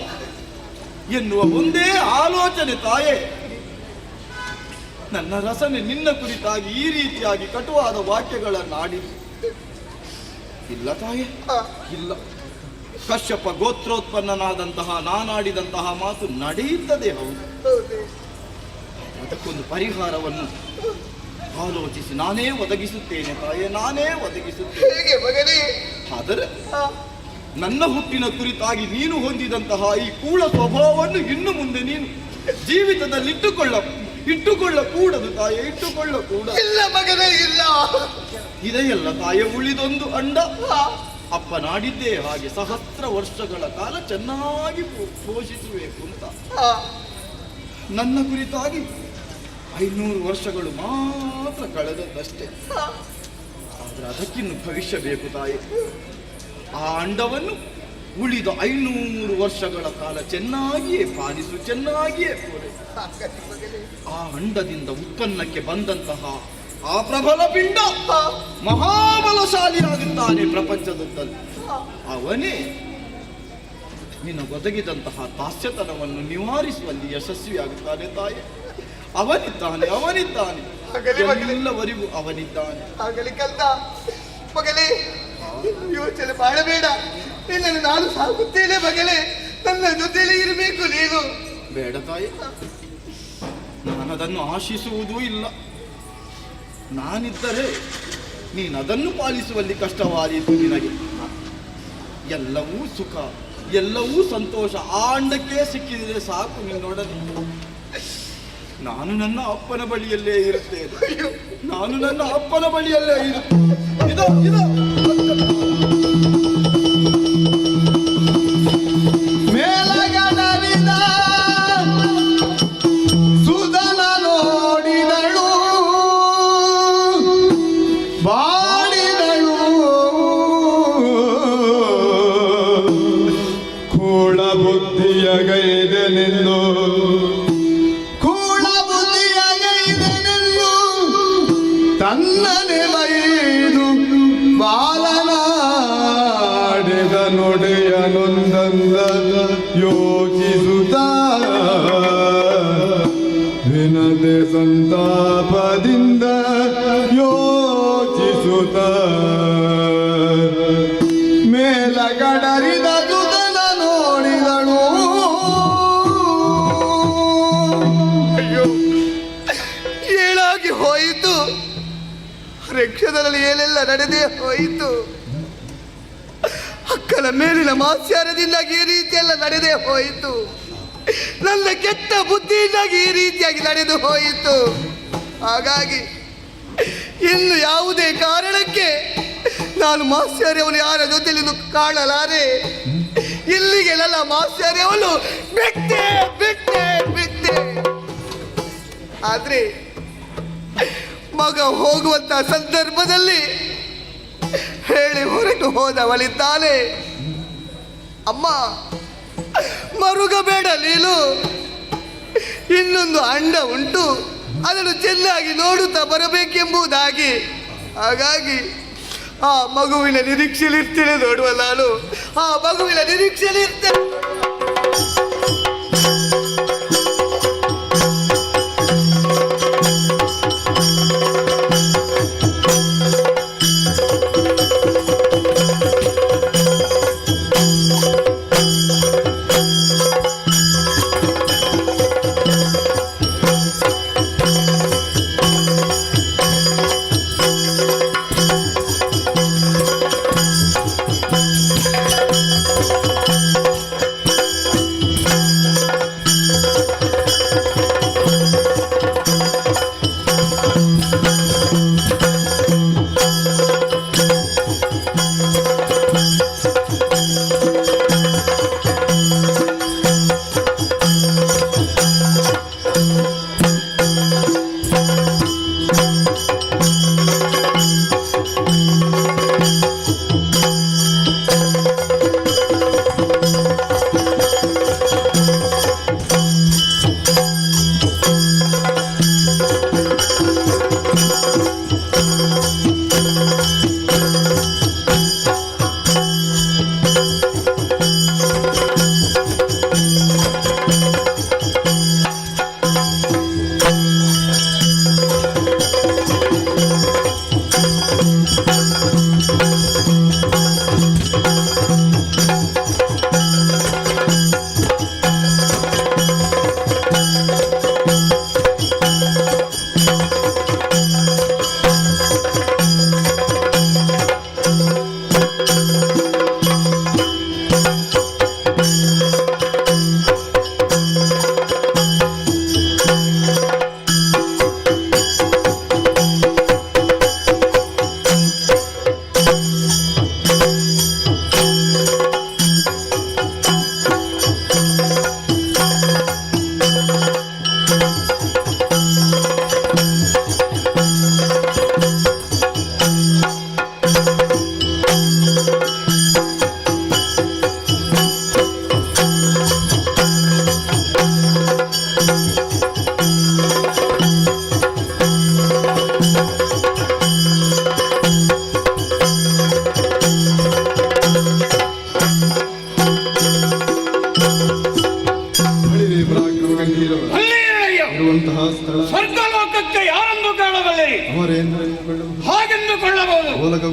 ಎನ್ನುವ ಒಂದೇ ಆಲೋಚನೆ ತಾಯೇ. ನನ್ನ ರಸನೆ ನಿನ್ನ ಕುರಿತಾಗಿ ಈ ರೀತಿಯಾಗಿ ಕಟುವಾದ ವಾಕ್ಯಗಳನ್ನಾಡಿ ಇಲ್ಲ ತಾಯೇ, ಇಲ್ಲ. ಕಶ್ಯಪ ಗೋತ್ರೋತ್ಪನ್ನನಾದಂತಹ ನಾನಾಡಿದಂತಹ ಮಾತು ನಡೆಯುತ್ತದೆ, ಹೌದು. ಅದಕ್ಕೊಂದು ಪರಿಹಾರವನ್ನು ಆಲೋಚಿಸಿ ನಾನೇ ಒದಗಿಸುತ್ತೇನೆ ತಾಯೇ, ನಾನೇ ಒದಗಿಸುತ್ತೇನೆ. ಹೇಗೆ ಮಗನೇ? ಆದರೆ ನನ್ನ ಹುಟ್ಟಿನ ಕುರಿತಾಗಿ ನೀನು ಹೊಂದಿದಂತಹ ಈ ಕೂಳ ಸ್ವಭಾವವನ್ನು ಇನ್ನು ಮುಂದೆ ನೀನು ಜೀವಿತದಲ್ಲಿ ಇಟ್ಟುಕೊಳ್ಳಕೂಡದು ತಾಯೇ, ಇಟ್ಟುಕೊಳ್ಳಕೂಡದು. ಇಲ್ಲ ಮಗನೇ, ಇಲ್ಲ. ಇದೆಯಲ್ಲ ತಾಯೇ ಉಳಿದೊಂದು ಅಂಡ. ಅಪ್ಪ ನಾಡಿದ್ದೇ ಹಾಗೆ ಸಹಸ್ರ ವರ್ಷಗಳ ಕಾಲ ಚೆನ್ನಾಗಿ ಪೋಷಿಸಬೇಕು ಅಂತ. ನನ್ನ ಕುರಿತಾಗಿ 500 ವರ್ಷಗಳು ಮಾತ್ರ ಕಳೆದದ್ದಷ್ಟೇ. ಆದ್ರೆ ಅದಕ್ಕಿನ್ನು ಭವಿಷ್ಯ ಬೇಕು ತಾಯಿ. ಆ ಅಂಡವನ್ನು ಉಳಿದ 500 ವರ್ಷಗಳ ಕಾಲ ಚೆನ್ನಾಗಿಯೇ ಪಾಲಿಸು, ಚೆನ್ನಾಗಿಯೇ ಪೂರೈಸು. ಆ ಅಂಡದಿಂದ ಉತ್ಪನ್ನಕ್ಕೆ ಬಂದಂತಹ ಆ ಪ್ರಬಲ ಪಿಂಡ ಮಹಾಬಲಶಾಲಿಯಾಗುತ್ತಾನೆ ಪ್ರಪಂಚದಲ್ಲಿ. ಅವನೇ ನಿನ್ನ ಒದಗಿದಂತಹ ದಾಸ್ಯತನವನ್ನು ನಿವಾರಿಸುವಲ್ಲಿ ಯಶಸ್ವಿಯಾಗುತ್ತಾನೆ ತಾಯಿ. ಅವನಿದ್ದಾನೆ, ಅವನಿದ್ದಾನೆ, ಎಲ್ಲವರಿಗೂ ಅವನಿದ್ದಾನೆ. ಆಗಲಿ ಕಂದ ಮಗಲೇ, ಯೋಚನೆ ಮಾಡಬೇಡ. ನಿನ್ನನ್ನು ನಾನು ಸಾಕುತ್ತೇನೆ ಮಗಲೇ, ನನ್ನ ಜೊತೆಯಲ್ಲಿ ಇರಬೇಕು ನೀನು. ಬೇಡ ತಾಯಿ, ನಾನದನ್ನು ಆಶಿಸುವುದೂ ಇಲ್ಲ. ನಾನಿದ್ದರೆ ನೀನದನ್ನು ಪಾಲಿಸುವಲ್ಲಿ ಕಷ್ಟವಾದೀತು ನಿನಗೆ. ಎಲ್ಲವೂ ಸುಖ, ಎಲ್ಲವೂ ಸಂತೋಷ ಆ ಅಂಡಕ್ಕೆ ಸಿಕ್ಕಿದರೆ ಸಾಕು ನಿನ್ನೊಡನೆ. ನಾನು ನನ್ನ ಅಪ್ಪನ ಬಳಿಯಲ್ಲೇ ಇರುತ್ತೇನೆ, ನಾನು ನನ್ನ ಅಪ್ಪನ ಬಳಿಯಲ್ಲೇ ಇರುತ್ತೇನೆ. ಮೇಲಗನವಿದ ಸುಧನ ನೋಡಿದಳು, ಬಾಡಿದಳು, ಕೂಳ ಬುದ್ಧಿಯ ಗೈದನೆಂದು, ಕೂಳ ಬುದ್ಧಿಯ ಗೈದನೆಂದು ತನ್ನನೆ ಬೈದು ಬಾಲನಾಡಿದ ನುಡಿಯನೊಂದಂದ ಯೋಚಿಸುತ್ತ ವಿನತೆ ಸಂತಾಪದಿಂದ ಯೋಚಿಸುತ್ತ ಮೇಲಗಡರಿದ ಸುತನ ನೋಡಿದಳು. ಅಯ್ಯೋ, ಏಳಾಗಿ ಹೋಯಿತು. ರಿಕ್ಷಾದಲ್ಲಿ ಏನೆಲ್ಲ ನಡೆದೇ ಹೋಯಿತು. ಅಕ್ಕನ ಮೇಲಿನ ಮಾತ್ಸರ್ಯದಿಂದಾಗಿ ಈ ರೀತಿಯೆಲ್ಲ ನಡೆದೇ ಹೋಯಿತು. ನನ್ನ ಕೆಟ್ಟ ಬುದ್ಧಿಯಿಂದಾಗಿ ಈ ರೀತಿಯಾಗಿ ನಡೆದು ಹೋಯಿತು. ಹಾಗಾಗಿ ಇನ್ನು ಯಾವುದೇ ಕಾರಣಕ್ಕೆ ನಾನು ಮಾತ್ಸರ್ಯವನ್ನು ಯಾರ ಜೊತೆಯಲ್ಲಿ ಕಾಣಲಾರೆ. ಇಲ್ಲಿಗೆ ನನ್ನ ಮಾತ್ಸರ್ಯವನ್ನು ಬಿಟ್ಟೆ ಬಿಟ್ಟೆ ಬಿಟ್ಟೆ. ಆದ್ರೆ ಮಗ ಹೋಗುವಂತ ಸಂದರ್ಭದಲ್ಲಿ ಹೇಳಿ ಹೊರಟು ಹೋದವಳಿದ್ದಾನೆ. ಅಮ್ಮ, ಮರುಗಬೇಡ ನೀನು. ಇನ್ನೊಂದು ಅಂಡ ಉಂಟು, ಅದನ್ನು ಚೆನ್ನಾಗಿ ನೋಡುತ್ತಾ ಬರಬೇಕೆಂಬುದಾಗಿ. ಹಾಗಾಗಿ ಆ ಮಗುವಿನ ನಿರೀಕ್ಷೆಯಲ್ಲಿರ್ತೇನೆ ನೋಡುವ ನಾನು. ಆ ಮಗುವಿನ ನಿರೀಕ್ಷೆಯಲ್ಲಿರ್ತೇನೆ.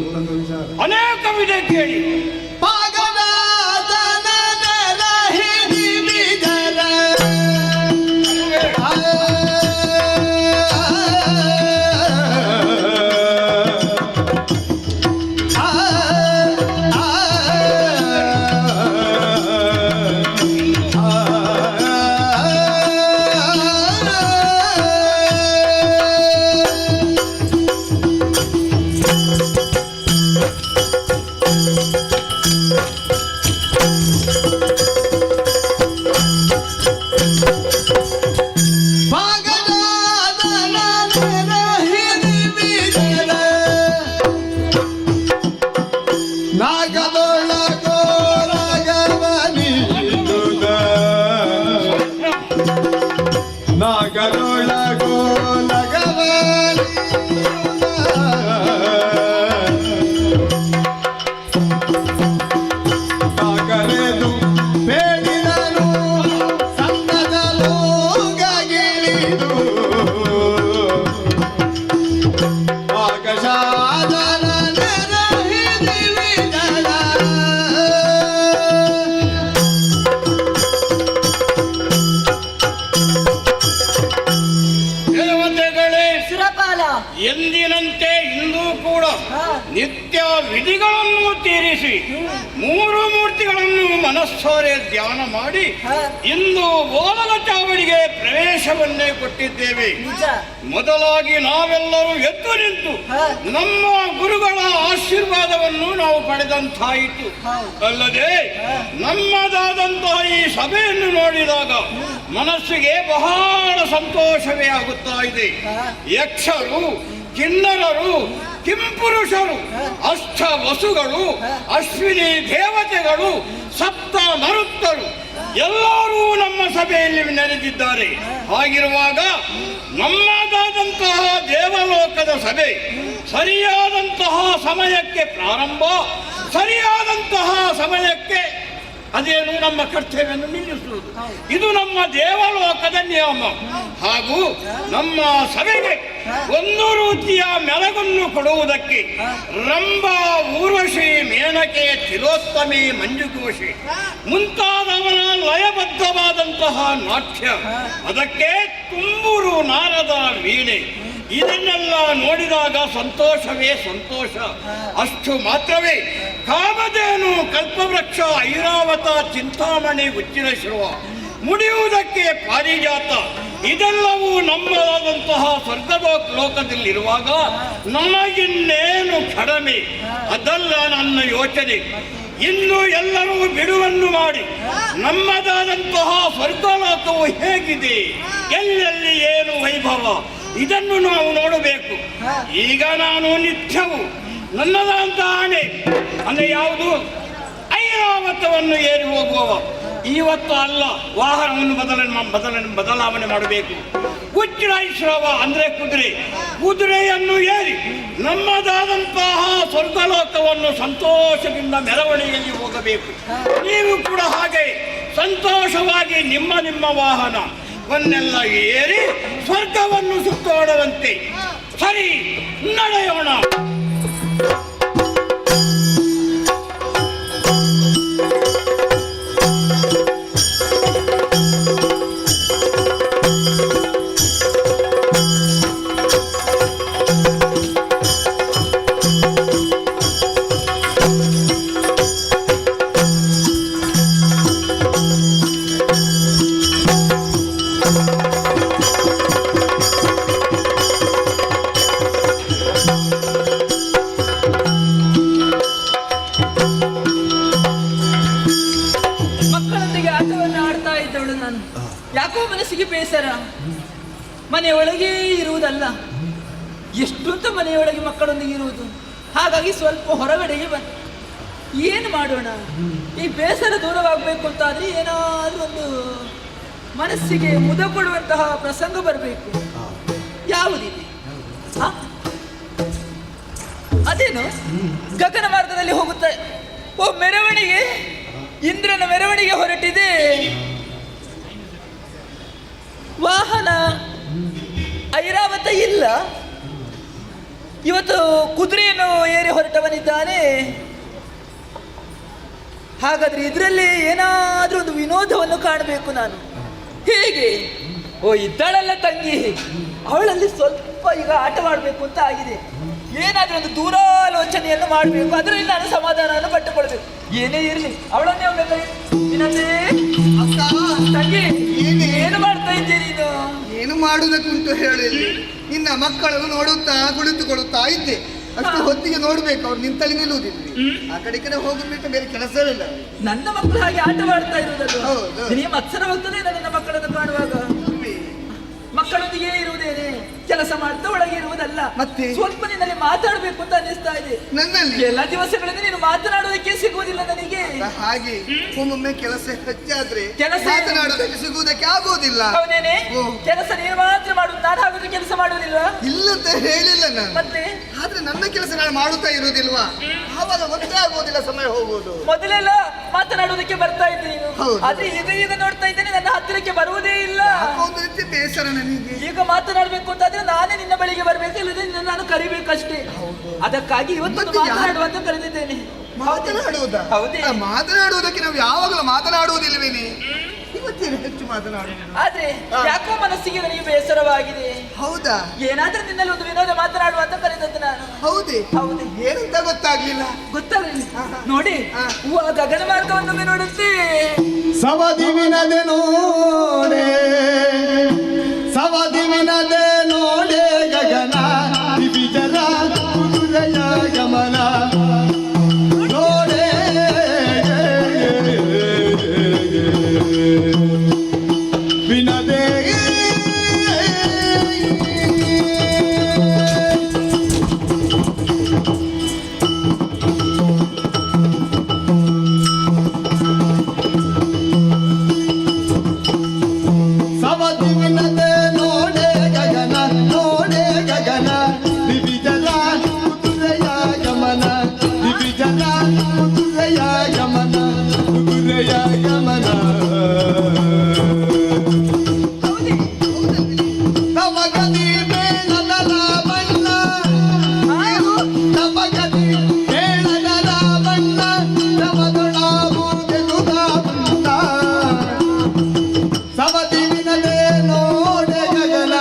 ಉತ್ತಂಗ ವಿಚಾರ. ಅನೇಕ ವಿಧ ಕೇಳಿ. ಎಂದಿನಂತೆ ಇಂದು ಕೂಡ ನಿತ್ಯ ವಿಧಿಗಳನ್ನು ತೀರಿಸಿ ಮೂರು ಮೂರ್ತಿಗಳನ್ನು ಮನಸ್ಸೋರೆ ಧ್ಯಾನ ಮಾಡಿ ಇಂದು ಗೋಲನ ಚಾವಡಿಗೆ ಪ್ರವೇಶವನ್ನೇ ಕೊಟ್ಟಿದ್ದೇವೆ. ಮೊದಲಾಗಿ ನಾವೆಲ್ಲರೂ ಎದ್ದು ನಿಂತು ನಮ್ಮ ಗುರುಗಳ ಆಶೀರ್ವಾದವನ್ನು ನಾವು ಪಡೆದಂತಾಯಿತು. ಅಲ್ಲದೆ ನಮ್ಮದಾದಂತಹ ಈ ಸಭೆಯನ್ನು ನೋಡಿದಾಗ ಮನಸ್ಸಿಗೆ ಬಹಳ ಸಂತೋಷವೇ ಆಗುತ್ತಾ ಇದೆ. ಯಕ್ಷರು, ಕಿನ್ನರರು, ಕಿಂಪುರುಷರು, ಅಷ್ಟ ವಸುಗಳು, ಅಶ್ವಿನಿ ದೇವತೆಗಳು, ಸಪ್ತ ಮರುತ್ತರು ಎಲ್ಲರೂ ನಮ್ಮ ಸಭೆಯಲ್ಲಿ ನೆರೆದಿದ್ದಾರೆ. ಹಾಗಿರುವಾಗ ನಮ್ಮದಾದಂತಹ ದೇವಲೋಕದ ಸಭೆ ಸರಿಯಾದಂತಹ ಸಮಯಕ್ಕೆ ಪ್ರಾರಂಭ, ಸರಿಯಾದಂತಹ ಸಮಯಕ್ಕೆ ಅದೇನು ನಮ್ಮ ಕರ್ತವ್ಯವನ್ನು ನಿಲ್ಲಿಸುವುದು. ಇದು ನಮ್ಮ ದೇವಲೋಕದ ನಿಯಮ. ಹಾಗೂ ನಮ್ಮ ಸಭೆಗೆ ಒಂದು ರೀತಿಯ ಮೆಲಗನ್ನು ಕೊಡುವುದಕ್ಕೆ ರಂಭ, ಊರ್ವಶಿ, ಮೇನಕೆ, ತಿಲೋತ್ತಮಿ, ಮಂಜುಘೋಷಿ ಮುಂತಾದವರ ಲಯಬದ್ಧವಾದಂತಹ ನಾಟ್ಯ, ಅದಕ್ಕೆ ತುಂಬೂರು ನಾರದ ವೀಣೆ, ಇದನ್ನೆಲ್ಲ ನೋಡಿದಾಗ ಸಂತೋಷವೇ ಸಂತೋಷ. ಅಷ್ಟು ಮಾತ್ರವೇ ಕಾಮಧೇನು, ಕಲ್ಪವೃಕ್ಷ, ಐರಾವತ, ಚಿಂತಾಮಣಿ, ಉಚ್ಚಿನ ಶಿರುವ, ಮುಡಿಯುವುದಕ್ಕೆ ಪಾರಿಜಾತ ಇದೆಲ್ಲವೂ ನಮ್ಮದಾದಂತಹ ಸ್ವರ್ಗದ ಲೋಕದಲ್ಲಿರುವಾಗ ನಮಗಿನ್ನೇನು ಕಡಿಮೆ? ಅದಲ್ಲ ನನ್ನ ಯೋಚನೆ. ಇನ್ನು ಎಲ್ಲರೂ ಬಿಡುವನ್ನು ಮಾಡಿ ನಮ್ಮದಾದಂತಹ ಸ್ವರ್ಗಲೋಕವು ಹೇಗಿದೆ, ಎಲ್ಲೆಲ್ಲಿ ಏನು ವೈಭವ, ಇದನ್ನು ನಾವು ನೋಡಬೇಕು. ಈಗ ನಾನು ನಿತ್ಯವು ನನ್ನದಂತ ಆಣೆ ಅಂದರೆ ಯಾವುದು, ಐರಾವತವನ್ನು ಏರಿ ಹೋಗುವವ. ಇವತ್ತು ಅಲ್ಲ, ವಾಹನವನ್ನು ಬದಲಾವಣೆ ಮಾಡಬೇಕು. ಉಚ್ಚಿರಾಯಿಸುವ ಅಂದರೆ ಕುದುರೆಯನ್ನು ಏರಿ ನಮ್ಮದಾದಂತಹ ಸ್ವರ್ಗಲೋಕವನ್ನು ಸಂತೋಷದಿಂದ ಮೆರವಣಿಗೆಯಲ್ಲಿ ಹೋಗಬೇಕು. ನೀವು ಕೂಡ ಹಾಗೆ ಸಂತೋಷವಾಗಿ ನಿಮ್ಮ ವಾಹನವನ್ನೆಲ್ಲ ಏರಿ ಸ್ವರ್ಗವನ್ನು ಸುತ್ತೋಡುವಂತೆ ಸರಿ ನಡೆಯೋಣ. ಯಾಕೋ ಮನಸ್ಸಿಗೆ ಬೇಸರ. ಮನೆಯೊಳಗೆ ಇರುವುದಲ್ಲ, ಎಷ್ಟು ಅಂತ ಮನೆಯೊಳಗೆ ಮಕ್ಕಳೊಂದಿಗೆ ಇರುವುದು. ಹಾಗಾಗಿ ಸ್ವಲ್ಪ ಹೊರಗಡೆಗೆ ಬಂದು ಏನು ಮಾಡೋಣ, ಈ ಬೇಸರ ದೂರವಾಗಬೇಕು ಅಂತಾದ್ರೆ ಏನಾದರೂ ಒಂದು ಮನಸ್ಸಿಗೆ ಮುದ ಕೊಡುವಂತಹ ಪ್ರಸಂಗ ಬರಬೇಕು. ಯಾವುದಿದೆ? ಅದೇನು ಗಗನ ಮಾರ್ಗದಲ್ಲಿ ಹೋಗುತ್ತಾ ಮೆರವಣಿಗೆ, ಇಂದ್ರನ ಮೆರವಣಿಗೆ ಹೊರಟಿದೆ. ವಾಹನ ಐರಾವತ ಇಲ್ಲ, ಇವತ್ತು ಕುದುರೆಯನ್ನು ಏರಿ ಹೊರಟವನಿದ್ದಾನೆ. ಹಾಗಾದ್ರೆ ಇದರಲ್ಲಿ ಏನಾದ್ರೂ ಒಂದು ವಿನೋದವನ್ನು ಕಾಣಬೇಕು ನಾನು. ಹೇಗೆ? ಓ, ಇದ್ದಾಳಲ್ಲ ತಂಗಿ, ಅವಳಲ್ಲಿ ಸ್ವಲ್ಪ ಈಗ ಆಟವಾಡಬೇಕು ಅಂತ ಆಗಿದೆ. ಏನಾದ್ರೂ ಒಂದು ದೂರಾಲೋಚನೆಯನ್ನು ಮಾಡಬೇಕು, ಅದರಲ್ಲಿ ನಾನು ಸಮಾಧಾನವನ್ನು ಪಟ್ಟುಕೊಳ್ಬೇಕು. ಏನೇ ಇರಲಿ ಅವಳನ್ನೇ ಒಮ್ಮೆ ಅಕ್ಕ, ತಂಗಿ, ಏನು ಮಾಡ್ತಾ ಇದ್ದೀರಿ ನೀನು? ಏನು ಮಾಡುವುದಕ್ಕುಂಟು ಹೇಳಿಲ್ಲ. ನಿನ್ನ ಮಕ್ಕಳನ್ನು ನೋಡುತ್ತಾ ಕುಳಿತುಕೊಳ್ಳುತ್ತಾ ಇದ್ದೆ. ಅಷ್ಟು ಹೊತ್ತಿಗೆ ನೋಡ್ಬೇಕು, ಅವ್ರು ನಿಂತಲ್ಲಿ ನಿಲ್ಲುವುದಿಲ್ಲ. ಆ ಕಡೆ ಈ ಕಡೆ ಹೋಗಬೇಕು, ಬೇರೆ ಕೆಲಸವಿಲ್ಲ. ನನ್ನ ಮಕ್ಕಳು ಹಾಗೆ ಆಟವಾಡ್ತಾ ಇರುವುದಲ್ಲ. ಹೌದು. ನಿನಗೆ ಮತ್ಸರವಾಗ್ತದೆ ನನ್ನ ಮಕ್ಕಳನ್ನು ಕಾಣುವಾಗ. ಮಕ್ಕಳೊಂದಿಗೆ ಇರುವುದೇನೆ, ಕೆಲಸ ಮಾಡ್ತಾ ಒಳಗೆ ಇರುವುದಲ್ಲ. ಮತ್ತೆ? ಸ್ವಲ್ಪ ನಿನ್ನಲ್ಲಿ ಮಾತಾಡಬೇಕು ಅಂತ ಅನ್ನಿಸ್ತಾ ಇದೆ. ನನ್ನಲ್ಲಿ ಎಲ್ಲ ದಿವಸಗಳಿಂದ ನೀನು ಮಾತನಾಡುವುದಕ್ಕೆ ಸಿಗುವುದಿಲ್ಲ ನನಗೆ. ಹಾಗೆ ಒಮ್ಮೊಮ್ಮೆ ಕೆಲಸ ಹೆಚ್ಚಾದ್ರೆ ಕೆಲಸ ಮಾತನಾಡುವುದಕ್ಕೆ ಸಿಗುವುದಕ್ಕೆ ಆಗುವುದಿಲ್ಲ. ಹೌದೇನೆ? ಓ. ಕೆಲಸ ನೀನು ಮಾತ್ರ ಮಾಡುದು, ನಾನು ಹಾಗಾದ್ರೆ ಕೆಲಸ ಮಾಡುವುದಿಲ್ವಾ? ಇಲ್ಲಂತ ಹೇಳಿಲ್ಲ ನಾನು. ಮತ್ತೆ ಆದ್ರೆ ನನ್ನ ಕೆಲಸ ನಾನು ಮಾಡುತ್ತಾ ಇರುವುದಿಲ್ವಾ? ಆವಾಗ ಗೊತ್ತೇ ಆಗುವುದಿಲ್ಲ ಸಮಯ ಹೋಗುವುದು. ಮೊದಲೆಲ್ಲ ಮಾತನಾಡುವುದಕ್ಕೆ ಬರ್ತಾ ಇದ್ದೆ ನೀನು. ಹೌದು. ಆದ್ರೆ ಈಗ ನೋಡ್ತಾ ಇದ್ದೇನೆ ನನ್ನ ಹತ್ತಿರಕ್ಕೆ ಬರುವುದೇ ಇಲ್ಲ. ಒಂದು ರೀತಿ ಬೇಸರ ನನಗೆ. ಈಗ ಮಾತನಾಡ್ಬೇಕು ಅಂತಾದ್ರೆ ನಾನೇ ನಿನ್ನ ಬಳಿಗೆ ಬರ್ಬೇಕು, ಇಲ್ಲದೆ ನಿನ್ನ ನಾನು ಕರಿಬೇಕಷ್ಟೇ. ಅದಕ್ಕಾಗಿ ಇವತ್ತು ಮತ್ತೆ ಮಾತನಾಡುವಂತ ಕರೆದಿದ್ದೇನೆ. ಮಾತನಾಡುವುದಾ? ಹೌದೇ? ಮಾತನಾಡುವುದಕ್ಕೆ ನಾವು ಯಾವಾಗಲೂ ಮಾತನಾಡುವುದಿಲ್ವೇನೆ? ಇವತ್ತೇನು ಹೆಚ್ಚು ಮಾತನಾಡುವುದು. ಆದ್ರೆ ಯಾಕೋ ಮನಸ್ಸಿಗೆ ನನಗೆ ಬೇಸರವಾಗಿದೆ. ಹೌದಾ? ಏನಾದ್ರೂ ನಿನ್ನಲ್ಲಿ ಒಂದು ವಿನೋದ ಮಾತನಾಡುವಂತ ಕರೆದದ್ದು ನಾನು. ಹೌದೇ? ಹೌದು. ಏನಂತ ಗೊತ್ತಾಗ್ಲಿಲ್ಲ. ಗೊತ್ತಾಗಲಿಲ್ಲ. ನೋಡಿ, ಹೂವ ಗಗನ ಮಾರ್ಗವನ್ನು ನೋಡುತ್ತೆ. ಸವದಿವಿನದೆ ನೋಡೆ, ಸವದಿವಿನದೆ ನೋಡೆ ಗಗನ ದಿವಿಜರ ಕುದುರೆಯ ಗಮನ ನೋಡೆ ವಿನದೆ ಸವದಿವಿನದೆ ನೋಡೆ ಗಗನ, ನೋಡೆ ಗಗನ ದಿವಿಜಲ ಕುದುರೆಯ ಗಮನ, ದಿವಿಜಲ ಕುದುರೆಯ ಗಮನ, ಕುದುರೆಯ ಗಮನ. ತಮಗದಿ ಮೇಳದ ಬಣ್ಣ, ತಮಗದಿ ಮೇಳದ ಬಣ್ಣ, ತಮದೊಳಾಗುವುದೆನುದ ಬಣ್ಣ. ಸವದಿ ವಿನದೆ ನೋಡೆ ಗಗನ,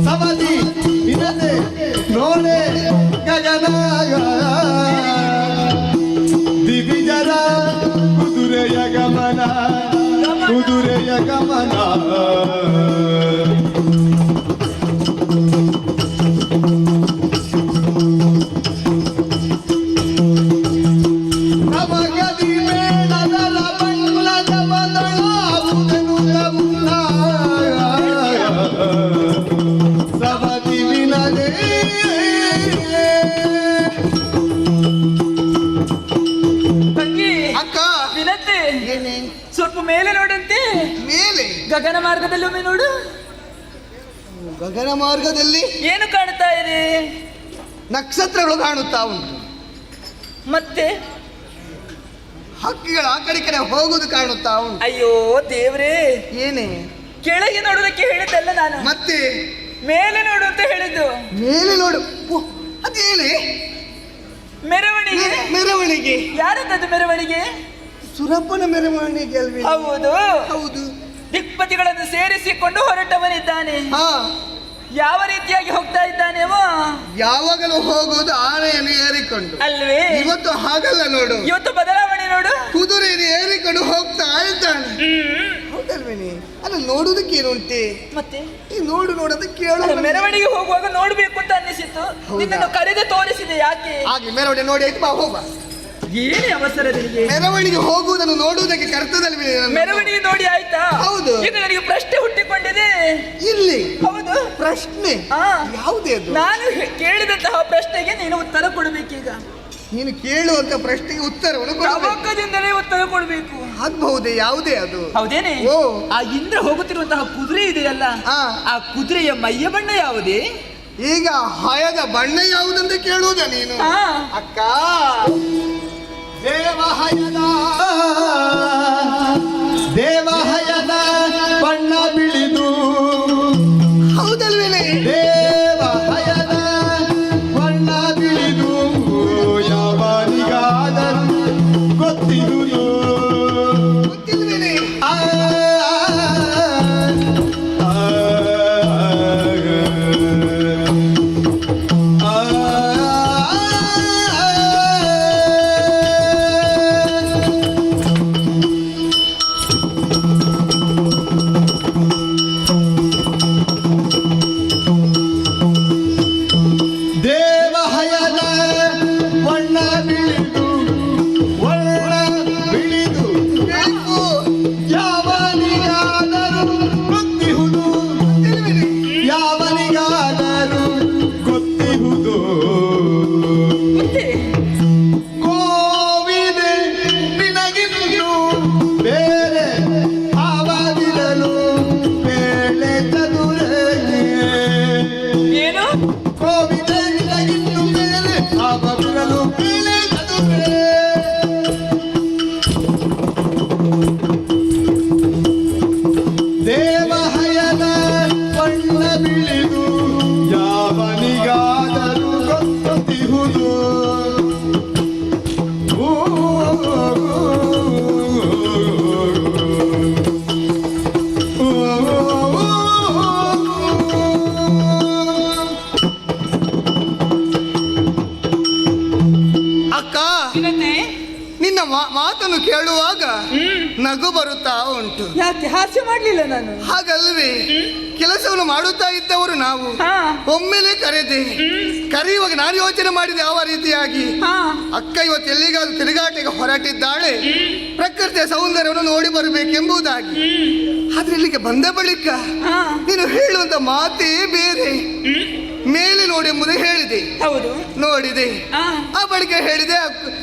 ಸವದಿ ವಿನದೆ ನೋಡೆ ಗಗನ, ದಿವಿಜರ ಕುದುರೆಯ ಗಮನ, ಕುದುರೆಯ ಗಮನ. ನಮಗದಿ ಮೇಳದ ಬಣ್ಣದ ಬದಲಾವುದೆನುದ ಮುನ್ನ, ಸವದಿ ವಿನದೆ. ತಂಗಿ, ಅಕ್ಕ, ವಿನಂತಿ, ಏನೇ? ಸ್ವಲ್ಪ ಮೇಲೆ ನೋಡಂತೆ. ಮೇಲೆ ಗಗನ ಮಾರ್ಗದಲ್ಲಿ ಒಮ್ಮೆ ನೋಡು. ಗಗನ ಮಾರ್ಗದಲ್ಲಿ ಏನು ಕಾಣ್ತಾ ಇದೆ? ನಕ್ಷತ್ರಗಳು ಕಾಣುತ್ತಾ ಉಂಟು. ಮತ್ತೆ ಹಕ್ಕಿಗಳು ಆ ಕಡೆ ಈ ಕಡೆ ಹೋಗುದು ಕಾಣುತ್ತಾ ಉಂಟು. ಅಯ್ಯೋ ದೇವ್ರೇ, ಏನೇ? ಕೆಳಗೆ ನೋಡುವುದಕ್ಕೆ ಹೇಳಿದ್ದಲ್ಲ ನಾನು, ಮತ್ತೆ ಮೇಲೆ ನೋಡು ಅಂತ ಹೇಳಿದ್ದು. ಮೇಲೆ ನೋಡು. ಓ, ಅದೇನೆ ಮೆರವಣಿಗೆ. ಮೆರವಣಿಗೆ. ಯಾರದ್ದು ಮೆರವಣಿಗೆ? ಸುರಪ್ಪನ ಮೆರವಣಿಗೆ ಅಲ್ವೇ? ಹೌದು. ಹೌದು. ದಿಕ್ಪತಿಗಳನ್ನು ಸೇರಿಸಿಕೊಂಡು ಹೊರಟವನಿದ್ದಾನೆ. ಹಾ, ಯಾವ ರೀತಿಯಾಗಿ ಹೋಗ್ತಾ ಇದ್ದಾನೆವೋ? ಯಾವಾಗಲೂ ಹೋಗುವುದು ಆನೆಯನ್ನು ಏರಿಕೊಂಡು. ಅಲ್ವೇ? ಇವತ್ತು ಹಾಗಲ್ಲ ನೋಡು, ಇವತ್ತು ಬದಲಾವಣೆ ನೋಡು. ಕುದುರೆಯನ್ನು ಏರಿಕೊಂಡು ಹೋಗ್ತಾ ಇದ್ದಾನೆ. ಹೌದಲ್ವೇನೆ? ಅಲ್ಲ, ನೋಡುವುದಕ್ಕೆ ಏನುಂಟೆ? ಮತ್ತೆ ಈ ನೋಡೋದು ಕೇಳು. ಮೆರವಣಿಗೆ ಹೋಗುವಾಗ ನೋಡ್ಬೇಕು ಅಂತ ಅನ್ನಿಸಿತ್ತು. ಹೌದಾ? ನಿನ್ನನ್ನು ಕರೆದು ತೋರಿಸಿದೆ. ಯಾಕೆ? ಹಾಗೆ ಮೆರವಣಿಗೆ ನೋಡಿ ಆಯ್ತು, ಬಾ ಹೋಗ. ಏನೇ ಅವಸರ ನಿನಗೆ? ಮೆರವಣಿಗೆ ಹೋಗುವುದನ್ನು ನೋಡುವುದಕ್ಕೆ ಕರ್ತದಲ್ವೇ? ಮೆರವಣಿಗೆ ನೋಡಿ ಆಯ್ತಾ? ಹೌದು. ಈಗ ನನಗೆ ಪ್ರಶ್ನೆ ಹುಟ್ಟಿಕೊಂಡಿದೆ. ಇಲ್ಲಿ ಹೌದು. ಪ್ರಶ್ನೆ? ಹಾ. ಯಾವುದೇ ಅದು? ನಾನು ಕೇಳಿದಂತಹ ಪ್ರಶ್ನೆಗೆ ನೀನು ಉತ್ತರ ಕೊಡಬೇಕೀಗ. ನೀನು ಕೇಳುವಂತ ಪ್ರಶ್ನೆಗೆ ಉತ್ತರವನ್ನು ಕೊಡಬೇಕು. ಪ್ರಮುಖದಿಂದಲೇ ಉತ್ತರ ಕೊಡಬೇಕು. ಆಗ್ಬಹುದೇ? ಯಾವುದೇ ಅದು? ಹೌದೇನೆ? ಓ. ಆ ಇಂದ್ರ ಹೋಗುತ್ತಿರುವಂತಹ ಕುದುರೆ ಇದೆಯಲ್ಲ, ಆ ಕುದುರೆಯ ಮೈಯ ಬಣ್ಣ ಯಾವುದೇ? ಈಗ ಹಯದ ಬಣ್ಣ ಯಾವುದಂತ ಕೇಳುವುದ ನೀನು? ಹಾ. ಅಕ್ಕ, ದೇವಹಯದ ದೇವಹಯದ ಬಣ್ಣ ಬಿಳಿದು, ಹೌದಲ್ವೇನೆ? ದೇವಹಯದ ಮೊದಲು ಬೀಳಿದದುವೆ. ದೇವಹಯನ ಬಣ್ಣ ಬಿಳಿದು ಯಾವನಿಗಾದರೂ ಗೊತ್ತಿಹುದು. ಅಕ್ಕ, ವಿನತೆ, ನಿನ್ನ ಮಾತನ್ನು ಕೇಳುವಾಗ ನಗು ಬರುತ್ತಾ ಉಂಟು. ಯಾಕೆ ಹಾಸ್ಯ ಮಾಡ್ಲಿಲ್ಲ ನಾನು? ಹಾಗಲ್ವೇ, ಕೆಲಸವನ್ನು ಮಾಡುತ್ತಾ ಇದ್ದವರು ನಾವು ಹಾ. ಒಮ್ಮೆಲೆ ಕರೆಯುವಾಗ ನಾನು ಯೋಚನೆ ಮಾಡಿದೆ ಯಾವ ರೀತಿಯಾಗಿ. ಹಾ. ಅಕ್ಕ ಇವತ್ತು ಎಲ್ಲಿಗಾದ್ರೂ ತಿರುಗಾಟಿಗೆ ಹೊರಟಿದ್ದಾಳೆ, ಪ್ರಕೃತಿಯ ಸೌಂದರ್ಯವನ್ನು ನೋಡಿ ಬರಬೇಕೆಂಬುದಾಗಿ. ಆದ್ರೆ ಇಲ್ಲಿಗೆ ಬಂದ ಬಳಿಕ ಹಾ. ನೀನು ಹೇಳುವಂತ ಮಾತೇ ಬೇರೆ. ಮೇಲೆ ನೋಡಿ ಎಂಬುದು ಹೇಳಿದೆ, ಹೌದು, ನೋಡಿದೆ. ಹಾ. ಆ ಬಳಿಕ ಹೇಳಿದೆ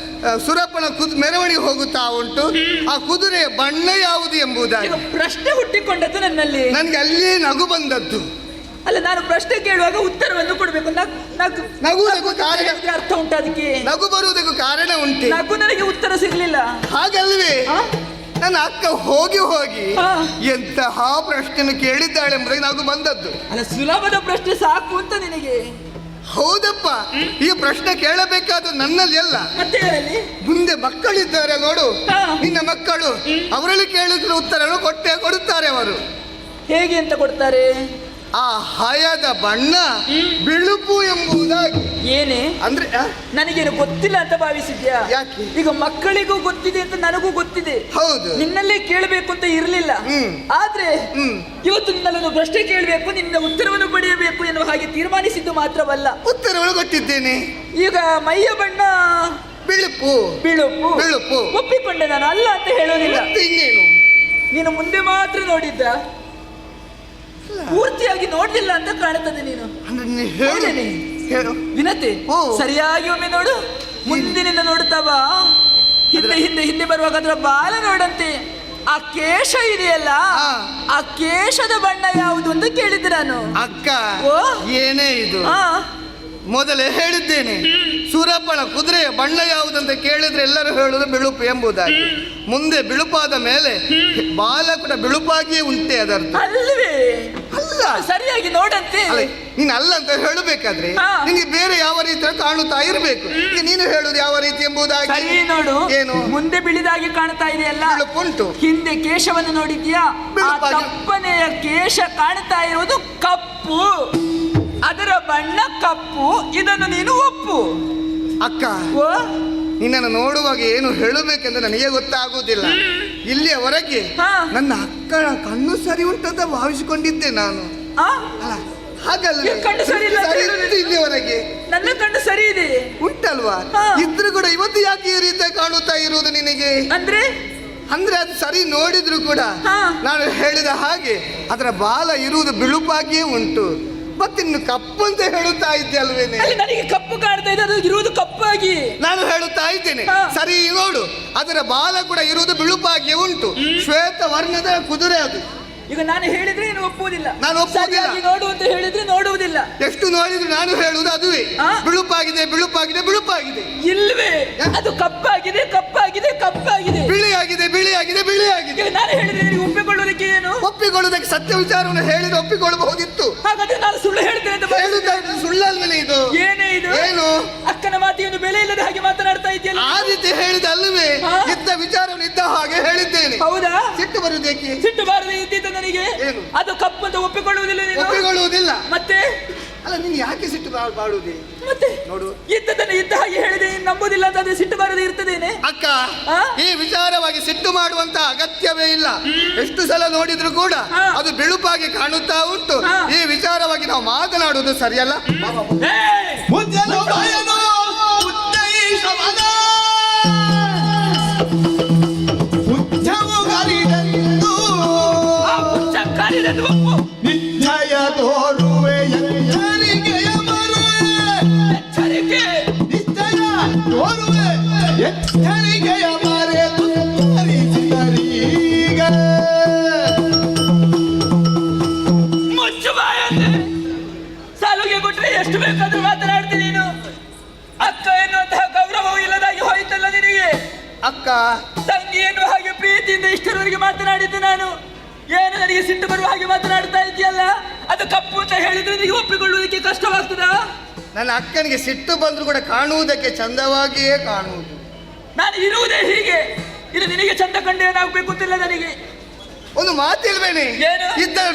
ಸುರಪ್ಪನ ಮೆರವಣಿಗೆ ಹೋಗುತ್ತಾ ಉಂಟು, ಆ ಕುದುರೆಯ ಬಣ್ಣ ಯಾವುದು ಎಂಬುದಾಗಿ. ಈಗ ಪ್ರಶ್ನೆ ಹುಟ್ಟಿಕೊಂಡದ್ದು ನನ್ನಲ್ಲಿ. ನನ್ಗೆ ಅಲ್ಲಿಯೇ ನಗು ಬಂದದ್ದು. ಅಲ್ಲ, ನಾನು ಪ್ರಶ್ನೆ ಕೇಳುವಾಗ ಉತ್ತರವನ್ನು ಕೊಡಬೇಕು. ನಗುವುದಕ್ಕೂ ಕಾರಣ, ಅರ್ಥ ಉಂಟು ಅದಕ್ಕೆ. ನಗು ಬರುವುದಕ್ಕೂ ಕಾರಣ ಉಂಟು. ನಗು ನನಗೆ ಉತ್ತರ ಸಿಗ್ಲಿಲ್ಲ. ಹಾಗಲ್ವೇ, ಆ? ನನ್ನ ಅಕ್ಕ ಹೋಗಿ ಹಾ. ಎಂತಹ ಪ್ರಶ್ನೆಯನ್ನು ಕೇಳಿದ್ದಾಳೆ ಎಂಬುದಾಗಿ ನಗು ಬಂದದ್ದು. ಅಲ್ಲ, ಸುಲಭದ ಪ್ರಶ್ನೆ ಸಾಕು ಅಂತ ನಿನಗೆ. ಹೌದಪ್ಪ, ಈ ಪ್ರಶ್ನೆ ಕೇಳಬೇಕಾದ ನನ್ನಲ್ಲಿ ಅಲ್ಲ, ಮತ್ತೆ ಯಾರಲ್ಲಿ? ಮುಂದೆ ಮಕ್ಕಳಿದ್ದಾರೆ ನೋಡು, ಹಾ. ನಿನ್ನ ಮಕ್ಕಳು, ಅವರಲ್ಲಿ ಕೇಳಿದ್ರೆ ಉತ್ತರವನ್ನು ಕೊಡುತ್ತಾರೆ ಅವರು. ಹೇಗೆ ಅಂತ ಕೊಡ್ತಾರೆ? ಆ ಹಯದ ಬಣ್ಣ ಬಿಳುಪು ಎಂಬುದಾಗಿ. ಏನೇ ಅಂದ್ರೆ ನನಗೇನು ಗೊತ್ತಿಲ್ಲ ಅಂತ ಭಾವಿಸಿದ್ಯಾ? ಯಾಕೆ? ಈಗ ಮಕ್ಕಳಿಗೂ ಗೊತ್ತಿದೆ ಅಂತ ನನಗೂ ಗೊತ್ತಿದೆ. ಹೌದು, ನಿನ್ನಲ್ಲೇ ಕೇಳಬೇಕು ಅಂತ ಇರಲಿಲ್ಲ. ಆದ್ರೆ ಇವತ್ತು ನಿನ್ನಲ್ಲೊಂದು ಪ್ರಶ್ನೆ ಕೇಳಬೇಕು, ನಿನ್ನ ಉತ್ತರವನ್ನು ಪಡೆಯಬೇಕು ಎನ್ನುವ ಹಾಗೆ ತೀರ್ಮಾನಿಸಿದ್ದು ಮಾತ್ರವಲ್ಲ, ಉತ್ತರವನ್ನು ಕೊಟ್ಟಿದ್ದೇನೆ. ಈಗ ಮೈಯ ಬಣ್ಣ ಬಿಳುಪು ಬಿಳುಪು ಬಿಳುಪು ಒಪ್ಪಿಕೊಂಡೆ ನಾನು, ಅಲ್ಲ ಅಂತ ಹೇಳೋದಿಲ್ಲ. ಮತ್ತೆ ಇನ್ನೇನು? ನೀನು ಮುಂದೆ ಮಾತ್ರ ನೋಡಿದ್ದ, ಪೂರ್ತಿಯಾಗಿ ನೋಡ್ಲಿಲ್ಲ ಅಂತ ಕಾಣುತ್ತದೆ ನೀನು. ಅಂದ್ರೆ ನೀನು ಹೇಳು. ಹೇಳು. ವಿನತೆ, ಓ. ಸರಿಯಾಗಿ ಒಮ್ಮೆ ನೋಡು, ಮುಂದಿನಿಂದ ನೋಡ್ತಾವ. ಹಿಂದೆ ಹಿಂದೆ ಹಿಂದೆ ಬರುವಾಗ ಅದರ ಬಾಲ ನೋಡಂತೆ. ಆ ಕೇಶ ಇದೆಯಲ್ಲ, ಆ. ಆ ಕೇಶದ ಬಣ್ಣ ಯಾವುದು ಅಂತ ಕೇಳಿದ್ದೆ ನಾನು. ಅಕ್ಕ, ಓ. ಏನೇ ಇದು? ಆ, ಮೊದಲೇ ಹೇಳಿದ್ದೇನೆ, ಸೂರಪ್ಪನ ಕುದುರೆಯ ಬಣ್ಣ ಯಾವುದಂತ ಕೇಳಿದ್ರೆ ಎಲ್ಲರೂ ಹೇಳುವುದು ಬಿಳುಪು ಎಂಬುದಾಗಿ. ಮುಂದೆ ಬಿಳುಪಾದ ಮೇಲೆ ಬಾಲ ಕೂಡ ಬಿಳುಪಾಗಿಯೇ ಉಂಟೆ ಅದರ್ಥ. ಅಲ್ವೇ? ಅಲ್ಲ, ಸರಿಯಾಗಿ ನೋಡಂತೆ. ಅಲ್ಲ, ನೀನು ಅಲ್ಲ ಅಂತ ಹೇಳಬೇಕಾದ್ರೆ ಹಾ. ನಿನಗೆ ಬೇರೆ ಯಾವ ರೀತಿ ಕಾಣುತ್ತಾ ಇರಬೇಕು. ಈಗ ನೀನು ಹೇಳುದು ಯಾವ ರೀತಿ ಎಂಬುದಾಗಿ. ಸರಿ ನೋಡು, ಏನು? ಮುಂದೆ ಬಿಳಿದಾಗಿ ಕಾಣ್ತಾ ಇದೆಯಲ್ಲ, ಬಿಳುಪುಂಟು. ಹಿಂದೆ ಕೇಶವನ್ನು ನೋಡಿದ್ಯಾ? ಆ ಬಿಳುಪಾಗಿ. ಕಪ್ಪನೆಯ ಕೇಶ ಕಾಣ್ತಾ ಇರುವುದು ಕಪ್ಪು, ಅದರ ಬಣ್ಣ ಕಪ್ಪು. ಇದನ್ನು ನೀನು ಒಪ್ಪು. ಅಕ್ಕ, ಓ, ನಿನ್ನನ್ನು ನೋಡುವಾಗ ಏನು ಹೇಳಬೇಕೆಂದು ನನಗೆ ಗೊತ್ತಾಗುವುದಿಲ್ಲ. ಇಲ್ಲಿಯವರೆಗೆ ಹಾ. ನನ್ನ ಅಕ್ಕನ ಕಣ್ಣು ಸರಿ ಉಂಟಂತ ಭಾವಿಸಿಕೊಂಡಿದ್ದೆ ನಾನು. ಆ? ಅಲ್ಲ, ಹಾಗಲ್ಲ, ಈ ಕಣ್ಣು ಸರಿ ಇಲ್ಲ ಅಂತ ಹೇಳುದು? ಇಲ್ಲಿಯವರೆಗೆ ನನ್ನ ಕಣ್ಣು ಸರಿ ಇದೆ ಉಂಟಲ್ವಾ? ಹಾ. ಇದ್ರೂ ಕೂಡ ಇವತ್ತು ಯಾಕೆ ಈ ರೀತಿ ಕಾಣುತ್ತಾ ಇರುವುದು ನಿನಗೆ? ಅಂದ್ರೆ ಅಂದ್ರೆ ಅದು ಸರಿ ನೋಡಿದ್ರು ಕೂಡ ಹಾ. ನಾನು ಹೇಳಿದ ಹಾಗೆ ಅದರ ಬಾಲ ಇರುವುದು ಬಿಳುಪಾಗಿಯೇ ಉಂಟು. ಮತ್ತಿನ್ನು ಕಪ್ಪು ಅಂತ ಹೇಳುತ್ತಾ ಇದ್ದೆ ಅಲ್ವೇನೆ? ಅಲ್ಲಿ ನನಗೆ ಕಪ್ಪು ಕಾಣ್ತಾ ಇದೆ, ಅದು ಇರುವುದು ಕಪ್ಪಾಗಿ. ನಾನು ಹೇಳುತ್ತಾ ಇದ್ದೇನೆ, ಹಾ. ಸರಿ ನೋಡು, ಅದರ ಬಾಲ ಕೂಡ ಇರುವುದು ಬಿಳುಪಾಗಿಯೇ ಉಂಟು. ಶ್ವೇತ ವರ್ಣದ ಕುದುರೆ ಅದು. ಈಗ ನಾನು ಹೇಳಿದ್ರೆ ನೀನು ಒಪ್ಪುವುದಿಲ್ಲ. ನಾನು ಒಪ್ಪುವುದಿಲ್ಲ. ಸರಿಯಾಗಿ ನೋಡು ಅಂತ ಹೇಳಿದ್ರೆ ನೋಡುವುದಿಲ್ಲ. ಎಷ್ಟು ನೋಡಿದ್ರು ನಾನು ಹೇಳುವುದು ಅದುವೇ, ಹಾ. ಬಿಳುಪಾಗಿದೆ ಬಿಳುಪಾಗಿದೆ ಬಿಳುಪಾಗಿದೆ. ಇಲ್ವೇ? ಅದು ಕಪ್ಪಾಗಿದೆ ಕಪ್ಪಾಗಿದೆ ಕಪ್ಪಾಗಿದೆ, ಬಿಳಿಯಾಗಿದೆ ಬಿಳಿಯಾಗಿದೆ ಬಿಳಿಯಾಗಿದೆ. ಈಗ ನಾನು ಹೇಳಿದ್ರೆ ನಿನಗೆ ಒಪ್ಪಿಕೊಳ್ಳೋದಕ್ಕೆ ಏನು? ಒಪ್ಪಿಕೊಳ್ಳುವುದಕ್ಕೆ ಸತ್ಯ ವಿಚಾರವನ್ನು ಹೇಳಿದ್ರೆ ಒಪ್ಪಿಕೊಳ್ಳಬಹುದಿತ್ತು. ಹಾಗಾದ್ರೆ ನಾನು ಸುಳ್ಳು ಹೇಳ್ತೇನೆ ಅಂತ ಹೇಳುತ್ತಾ ಇದ್ರೆ ಸುಳ್ಳಲ್ವೇ ಇದು? ಏನೇ ಇದು? ಏನು? ಅಕ್ಕನ ಮಾತಿಯನ್ನು ಬೆಲೆ ಇಲ್ಲದ ಹಾಗೆ ಮಾತನಾಡ್ತಾ ಇದೆಯಲ್ಲ. ಆ ರೀತಿ ಹೇಳಿದ ಅಲ್ವೇ? ಹಾ. ಇದ್ದ ವಿಚಾರವನ್ನು ಇದ್ದ ಹಾಗೆ ಹೇಳಿದ್ದೇನೆ. ಹೌದಾ? ಸಿಟ್ಟು ಬರುವುದೇಕೆ? ಸಿಟ್ಟು ಬಾರದೆ ಇದ್ದಿದ್ದ ನನಗೆ. ಏನು? ಅದು ಕಪ್ಪು ಅಂತ ಒಪ್ಪಿಕೊಳ್ಳುವುದಿಲ್ಲ ನೀನು? ಒಪ್ಪಿಕೊಳ್ಳುವುದಿಲ್ಲ. ಮತ್ತೆ ಅಲ್ಲ, ನೀನು ಯಾಕೆ ಸಿಟ್ಟು ಬಾಡುವುದೇ? ಮತ್ತೆ ನೋಡು, ಇದ್ದದನ್ನು ಇದ್ದ ಹಾಗೆ ಹೇಳಿದೆ, ನೀನು ನಂಬುದಿಲ್ಲ ಅಂತ ಅದೇ ಸಿಟ್ಟು ಬಾರದೆ ಇರ್ತದೇನೆ? ಅಕ್ಕ, ಆ? ಈ ವಿಚಾರವಾಗಿ ಸಿಟ್ಟು ಮಾಡುವಂತ ಅಗತ್ಯವೇ ಇಲ್ಲ. ಎಷ್ಟು ಸಲ ನೋಡಿದ್ರು ಕೂಡ ಹಾ. ಅದು ಬಿಳುಪಾಗಿ ಕಾಣುತ್ತಾ ಉಂಟು. ಹಾ. ಈ ವಿಚಾರವಾಗಿ ನಾವು ಮಾತನಾಡುವುದು ಸರಿಯಲ್ಲ. ಏಯ್! ಮುದ್ದಲು ಬಯಲು ಉತ್ತೈಷವನ ಉಚ್ಚವು ಗರಿದೆಂದು ಆ ಹುಚ್ಚ ಕಾಲಿನದು ಒಪ್ಪು. ನಿಶ್ಚಯ ತೋರುವೆ ಎಚ್ಚರಿಕೆಯ ಮರುವೆ. ಎಚ್ಚರಿಕೆ. ನಿಶ್ಚಯ ತೋರುವೆ ಎಚ್ಚರಿಕೆಯ ಮರೆತು ತೋರಿಸಿದರೀಗ. ಮುಚ್ಚು ಬಾಯಂದೆ. ಸಾಲುಗೆ ಕೊಟ್ರೆ ಎಷ್ಟು ಬೇಕಾದ್ರೂ ಮಾತನಾಡ್ತೀನಿ ನೀನು. ಅಕ್ಕ ಎನ್ನುವಂತಹ ತಂಗಿಯನ್ನು ಹಾಗೆ ಪ್ರೀತಿಯಿಂದ ಇಷ್ಟರವರೆಗೆ ಮಾತನಾಡಿದ್ದು ನಾನು. ಏನು ನನಗೆ ಸಿಟ್ಟು ಬರುವ ಹಾಗೆ ಮಾತನಾಡ್ತಾ ಇದೆಯಲ್ಲ, ಅದು ಕಪ್ಪು ಅಂತ ಹೇಳಿದ್ರೆ ನಿನಗೆ ಒಪ್ಪಿಕೊಳ್ಳುವುದಕ್ಕೆ ಕಷ್ಟವಾಗ್ತದಾ? ನನ್ನ ಅಕ್ಕನಿಗೆ ಸಿಟ್ಟು ಬಂದ್ರು ಕೂಡ ಕಾಣುವುದಕ್ಕೆ ಚಂದವಾಗಿಯೇ ಕಾಣುವುದು. ನಾನು ಇರುವುದೇ ಹೀಗೆ. ಇದು ನಿನಗೆ ಚಂದ ಕಂಡು ಏನಾಗಬೇಕು ಅಂತಿಲ್ಲ ನನಗೆ. ಒಂದು ಮಾತಿಲ್ವೇನೆ, ಏನು?